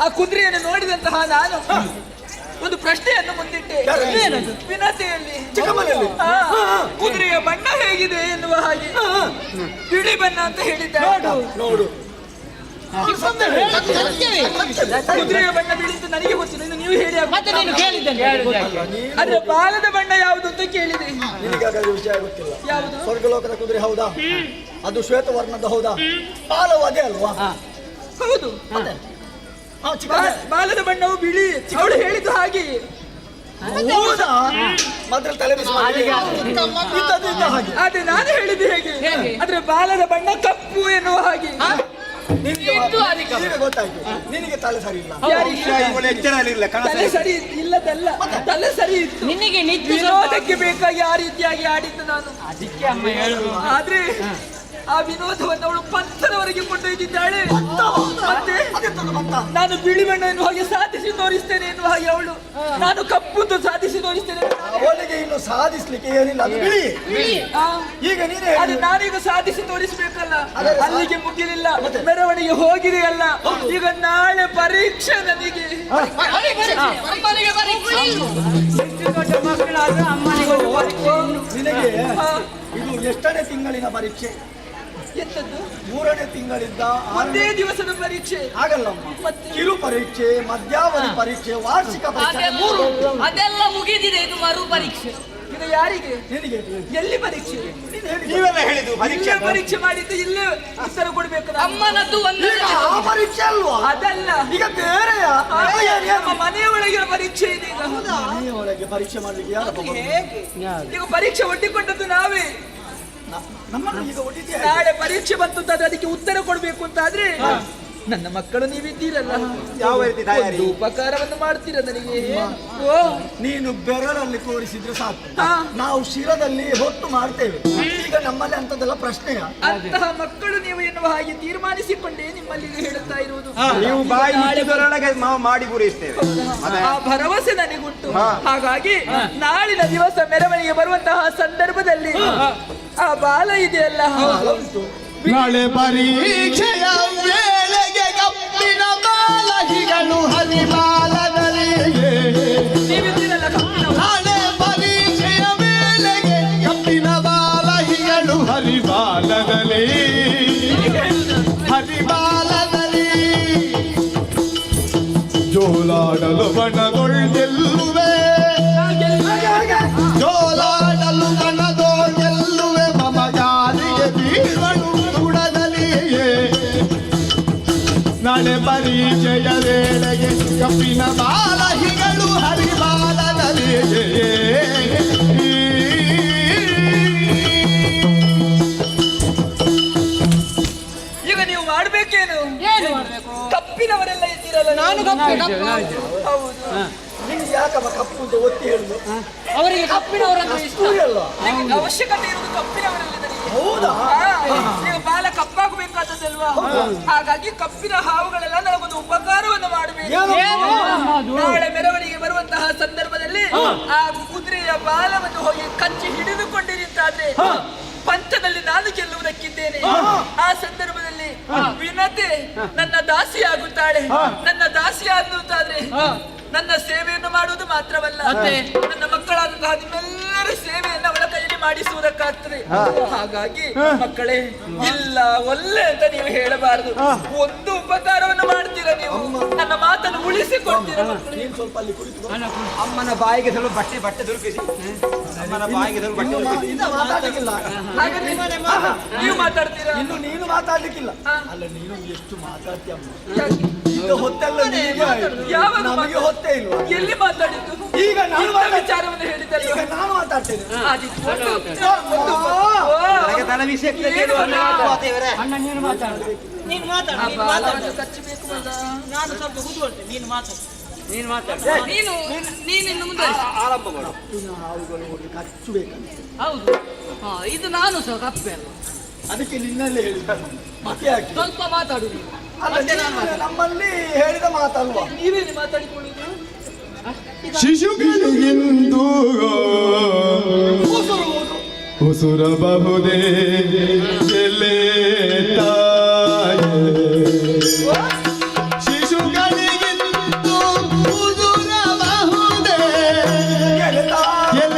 ಆ ಕುದುರೆಯನ್ನು ನೋಡಿದಂತಹ ನಾನು ಒಂದು ಪ್ರಶ್ನೆಯನ್ನು ಮುಂದಿಟ್ಟೆ. ಏನದು? ವಿನತೆಯಲ್ಲಿ, ಚಿಕ್ಕಮ್ಮನಲ್ಲಿ? ಕುದುರೆಯ ಬಣ್ಣ ಹೇಗಿದೆ ಎನ್ನುವ ಹಾಗೆ. ಬಿಳಿ ಬಣ್ಣ ಅಂತ ಹೇಳಿದ್ದ. ನೋಡು, ಕುದುರೆಯ ಬಣ್ಣ ಬಿಳಿ ಅಂತ ನನಗೆ ಗೊತ್ತಿಲ್ಲ, ಇನ್ನು ನೀವು ಹೇಳಿ. ಮತ್ತೆ ನೀನು ಕೇಳಿದ್ದೇನೆ. ಆದ್ರೆ ಬಾಲದ ಬಣ್ಣ ಯಾವುದು ಅಂತ ಕೇಳಿದೆ. ನಿನಗಾಗ ವಿಷಯ ಗೊತ್ತಿಲ್ಲ. ಯಾವುದು? ಸ್ವರ್ಗಲೋಕದ ಕುದುರೆ ಹೌದಾ? ಅದು ಶ್ವೇತವರ್ಣದ ಹೌದಾ? ಬಾಲವು ಅದೇ ಅಲ್ವಾ? ಹೌದು. ಬಾಲದ ಬಣ್ಣವು ಬಿಳಿ. ಅವಳು ಹೇಳಿದ್ದು ಹಾಗೆ. ಹೌದಾ ಮೊದಲು ತಲೆ ಬಿಸಿ ಮಾಡಿ. ಇದ್ದದ್ದು ಇದ್ದ ಹಾಗೆ ಅದೇ ನಾನು ಹೇಳಿದ್ದು ಹೇಗೆ ಆದ್ರೆ ಬಾಲದ ಬಣ್ಣ ಕಪ್ಪು ಎನ್ನುವ ಹಾಗೆ. ನಿನಗೆ ಈಗ ಗೊತ್ತಾಯ್ತು ನಿನಗೆ ತಲೆ ಸರಿ ಇಲ್ಲ. ಎಚ್ಚರಲಿಲ್ಲ ತಲೆ ಸರಿ ಇಲ್ಲದಲ್ಲ, ತಲೆ ಸರಿ ಇತ್ತು. ನಿನಗೆ ನಿತ್ಯ ವಿನೋದಕ್ಕೆ ಬೇಕಾಗಿ ಆ ರೀತಿಯಾಗಿ ಆಡಿದ್ದು ನಾನು. ಅದಕ್ಕೆ ಅಮ್ಮ ಹೇಳುದು. ಆದ್ರೆ ಆ ವಿನೋದವನ್ನು ಅವಳು ಪಂಥದವರೆಗೆ ಕೊಂಡೊಯ್ದಿದ್ದಾಳೆ. ಮತ್ತೆ ನಾನು ಬಿಳಿ ಬಣ್ಣ ಎನ್ನುವ ಹಾಗೆ ಸಾಧಿಸಿ ತೋರಿಸ್ತೇನೆ ಎನ್ನುವ ಹಾಗೆ ಅವಳು ನಾನು ಕಪ್ಪುದ್ದು ಸಾಧಿಸಿ ತೋರಿಸ್ತೇನೆ. ಅವಳಿಗೆ ಇನ್ನು ಸಾಧಿಸ್ಲಿಕ್ಕೆ ಏನಿಲ್ಲ, ಅದು ಬಿಳಿ. ಆ, ಈಗ ನೀನೇ ಅದು ನಾನೀಗ ಸಾಧಿಸಿ ತೋರಿಸ್ಬೇಕಲ್ಲ. ಅಲ್ಲಿಗೆ ಮುಗಿಲಿಲ್ಲ, ಮೆರವಣಿಗೆ ಹೋಗಿದೆಯಲ್ಲ. ಈಗ ನಾಳೆ ಪರೀಕ್ಷೆ ನನಗೆ. ಅಮ್ಮನಿಗೆ ಪರೀಕ್ಷೆ. ಎಷ್ಟು ದೊಡ್ಡ ಮಕ್ಕಳಾದ್ರೂ ಅಮ್ಮನಿಗೆ ಒಂದು ಪರೀಕ್ಷೆ. ನಿನಗೆ ಆ, ಇದು ಎಷ್ಟನೇ ತಿಂಗಳಿನ ಪರೀಕ್ಷೆ? ಎಂತದ್ದು? 3ನೇ ತಿಂಗಳಿಂದ ಒಂದೇ ದಿವಸದ ಪರೀಕ್ಷೆ ಆಗಲ್ಲಮ್ಮ. ಮತ್ತೆ? ಕಿರು ಪರೀಕ್ಷೆ, ಮಧ್ಯಾವಧಿ ಪರೀಕ್ಷೆ, ವಾರ್ಷಿಕ ಪರೀಕ್ಷೆ ಮೂರು. ಅದೆಲ್ಲ ಮುಗಿದಿದೆ, ಇದು ಮರು ಪರೀಕ್ಷೆ. ಇದು ಯಾರಿಗೆ? ನಿನಗೆ ಎಲ್ಲಿ ಪರೀಕ್ಷೆ? ನೀವೆಲ್ಲ ಹೇಳಿದ್ದು ಪರೀಕ್ಷೆ ಇಲ್ಲೇ ಪರೀಕ್ಷೆ ಮಾಡಿದ್ದು ಇಲ್ಲೇ ಉತ್ತರ ಕೊಡ್ಬೇಕು ನಾನು. ಅಮ್ಮನದ್ದು ಒಂದು ಈಗ ಆ ಪರೀಕ್ಷೆ ಅಲ್ವಾ? ಅದಲ್ಲ, ಈಗ ಬೇರೆಯಾ? ನಮ್ಮ ಮನೆಯ ಒಳಗಿನ ಪರೀಕ್ಷೆ ಇದೆ ಈಗ. ಮನೆಯೊಳಗೆ ಪರೀಕ್ಷೆ ಮಾಡ್ಲಿಕ್ಕೆ ಯಾರಪ್ಪ ಬಂದ್ರು? ಈಗ ಪರೀಕ್ಷೆ ಒಡ್ಡಿಕೊಂಡದ್ದು ನಾವೇ. ನಮ್ಮನ್ನು ಈಗ ಒಡ್ಡಿದ್ಯಾ? ನಾಳೆ ಪರೀಕ್ಷೆ ಬಂತು ಅಂತಾದ್ರೆ ಅದಕ್ಕೆ ಉತ್ತರ ಕೊಡ್ಬೇಕು ಅಂತಾದ್ರೆ ನನ್ನ ಮಕ್ಕಳು ನೀವಿದ್ದೀರಲ್ಲ, ಯಾವ ರೀತಿ ತಯಾರಿ? ಒಂದು ಉಪಕಾರವನ್ನು ಮಾಡ್ತೀರ ನನಗೆ. ಓ, ನೀನು ಬೆರಳಲ್ಲಿ ತೋರಿಸಿದ್ರೆ ಸಾಕು, ಹಾ. ನಾವು ಶಿರದಲ್ಲಿ ಹೊತ್ತು ಮಾಡ್ತೇವೆ. ಈಗ ನಮ್ಮಲ್ಲಿ ಅಂತದೆಲ್ಲ ಪ್ರಶ್ನೆಯ? ಅಂತಹ ಮಕ್ಕಳು ನೀವು ಎನ್ನುವ ಹಾಗೆ ತೀರ್ಮಾನಿಸಿಕೊಂಡೇ ನಿಮ್ಮಲ್ಲಿ ಹೇಳುತ್ತಾ ಇರುವುದು. ನೀವು ಬಾಯಿ ಮುಚ್ಚಿದರೊಳಗೆ ನಾವು ಮಾಡಿ ಪೂರೈಸ್ತೇವೆ. ಆ ಭರವಸೆ ನನಗುಂಟು. ಹಾಗಾಗಿ ನಾಳಿನ ದಿವಸ ಮೆರವಣಿಗೆ ಬರುವಂತಹ ಸಂದರ್ಭದಲ್ಲಿ ಆ ಬಾಲ ಇದೆಯಲ್ಲ, ನಾಳೆ ಪರೀಕ್ಷೆಯ ವೇಳೆಗೆ ಕಪ್ಪಿನ ಬಾಲಹಿಗಳು ಹರಿಬಾಲದಲ್ಲಿಯೇ. ನೀವಿದ್ದೀರಲ್ಲ ಕಪ್ಪಿನ ನಾಳೆ ಪರೀಕ್ಷೆಯ ವೇಳೆಗೆ ಕಪ್ಪಿನ ಬಾಲಹಿಗಳು ಹರಿಬಾಲದಲ್ಲಿ ಹರಿಬಾಲದಲ್ಲಿ ಜೋಲಾಡಲು ಬಣಗೊಳ್ಳೆಲ್ಲುವೆ, ಜೋಲಾಡಲು ಬಣಗೊಳ್ಳೆಲ್ಲುವೆ ಮಮ ಜಾರಿಗೆ ಬೀಳ್ವನು ತುಡದಲಿಯೇ. ನಾಳೆ ಪರೀಕ್ಷೆಯ ವೇಳೆಗೆ ಕಪ್ಪಿನ ಬಾಲಹಿಗಳು ಹರಿಬಾಲದಲ್ಲಿಯೇ. ಈಗ ನೀವು ಮಾಡ್ಬೇಕೇನು? ಏನು ಮಾಡ್ಬೇಕು? ಕಪ್ಪಿನವರೆಲ್ಲ ಇದ್ದೀರಲ್ಲ, ನಾನು ಕಪ್ಪು. ಹೌದು. ನಿಮ್ಗೆ ಯಾಕಮ್ಮ ಕಪ್ಪು ಅಂತ ಒತ್ತಿ ಹೇಳುದು? ಅವರಿಗೆ ಕಪ್ಪಿನವರಂದ್ರೆ ಇಷ್ಟ. ಅಲ್ಲ ನಿಮ್ಗೆ ಅವಶ್ಯಕತೆ ಇರುವುದು ಕಪ್ಪಿನವರಲ್ಲಿ ನನಗೆ. ಹೌದಾ? ನೀವು ಬಾಲ ಕಪ್ಪಾಗಬೇಕಾದದ್ದಲ್ವಾ? ಹಾಗಾಗಿ ಕಪ್ಪಿನ ಹಾವುಗಳೆಲ್ಲ ನನಗೊಂದು ಉಪಕಾರವನ್ನು ಮಾಡಬೇಕು. ನಾಳೆ ಮೆರವಣಿಗೆ ಬರುವಂತಹ ಸಂದರ್ಭದಲ್ಲಿ ಆ ಕುದುರೆಯ ಬಾಲವನ್ನು ಹೋಗಿ ಕಚ್ಚಿ ಹಿಡಿದುಕೊಂಡಿರುತ್ತಾದ್ರೆ ಪಂಚದಲ್ಲಿ ನಾನು ಗೆಲ್ಲುವುದಕ್ಕಿದ್ದೇನೆ. ಆ ಸಂದರ್ಭದಲ್ಲಿ ವಿನತೆ ನನ್ನ ದಾಸಿ ಆಗುತ್ತಾಳೆ. ನನ್ನ ದಾಸಿ ಆಗುತ್ತಾದ್ರೆ ನನ್ನ ಸೇವೆಯನ್ನು ಮಾಡುವುದು ಮಾತ್ರವಲ್ಲ, ನನ್ನ ಮಕ್ಕಳಾದಂತಹ ನಿಮ್ಮೆಲ್ಲರ ಸೇವೆಯನ್ನು ಅವಳ ಕೈಯಲ್ಲಿ ಮಾಡಿಸುವುದಕ್ಕಾಗ್ತದೆ. ಹಾಗಾಗಿ ಮಕ್ಕಳೇ, ಇಲ್ಲ ಒಲ್ಲೆ ಅಂತ ನೀವು ಹೇಳಬಾರದು. ಒಂದು ಉಪಕಾರವನ್ನು ಮಾಡ್ತೀರಾ ನೀವು, ನನ್ನ ಮಾತನ್ನು ಉಳಿಸಿಕೊಡ್ತೀರಾ ಮಕ್ಕಳು. ನೀನು ಸ್ವಲ್ಪ ಅಲ್ಲಿ ಕುಳಿತು ಅಮ್ಮನ ಬಾಯಿಗೆ ಸ್ವಲ್ಪ ಬಟ್ಟೆ ದೊರಕಿಸಿ. ಅಮ್ಮನ ಬಾಯಿಗೆ ಸ್ವಲ್ಪ ಬಟ್ಟೆ ದೊರಕಿಸಿ. ಇನ್ನು ಮಾತಾಡ್ಲಿಕ್ಕಿಲ್ಲ. ಹಾಗಾದ್ರೆ ನೀವು ಮಾತಾಡ್ತೀರಾ? ಇನ್ನು ನೀನು ಮಾತಾಡ್ಲಿಕ್ಕಿಲ್ಲ. ಅಲ್ಲ ನೀನು ಎಷ್ಟು ಮಾತಾಡ್ತೀಯಮ್ಮ? ಇದು ಹೊತ್ತೆಲ್ಲ ನಿನಗೆ ಆಯ್ತು. ಯಾವಾಗ ನಮಗೆ ಹೊತ್ತೇ ಇಲ್ವಾ? ಎಲ್ಲಿ ಮಾತಾಡಿದ್ದು? ಈಗ ನಾನು ಇಂಥ ವಿಚಾರವನ್ನು ಹೇಳಿದ್ದಲ್ಲ. ಈಗ ನಾನು ಮಾತಾಡ್ತೇನೆ. ನನಗೆ ತಲೆ ವಿಷಯಕ್ಕೆ ಕೇಳುವ ಅಣ್ಣ ನೀನು ಮಾತಾಡು. ನೀನು ಮಾತಾಡು. ಆ ಬಾಲವನ್ನು ಕಚ್ಚಬೇಕು ಮಗ. ನಾನು ಸ್ವಲ್ಪ ಕೂತ್ಕೊಳ್ತೇನೆ. ನೀನು ಮಾತಾಡು. ನೀನು ಮಾತಾಡು. ನೀನು ಇನ್ನು ಮುಂದೆ ಆರಂಭ ಮಾಡು. ಇನ್ನು ಹಾವುಗಳು ಹೋಗಿ ಕಚ್ಚಬೇಕಂತ. ಹೌದು. ಇದು ನಾನು ಸಹ ಕಪ್ಪೆ ಅಲ್ಲ. ಅದಕ್ಕೆ ನಿನ್ನಲ್ಲೇ ಹೇಳಿದ ಮತ್ತೆ ಯಾಕೆ? ಸ್ವಲ್ಪ ಮಾತಾಡು ನೀನು. ಅಲ್ಲ ನೀನು ನಮ್ಮಲ್ಲಿ ಹೇಳಿದ ಮಾತಲ್ವಾ? ನೀವೇನು ಮಾತಾಡಿಕೊಳ್ಳುವುದು? ಶಿಶುಗಳಿಗಿಂದು ಉಸುರಬಹುದೇ ಎಲೆ ತಾಯೇ. ಶಿಶುಗಳಿಗಿಂದು ಉಸುರಬಹುದೇ ಎಲೆ ತಾಯೇ.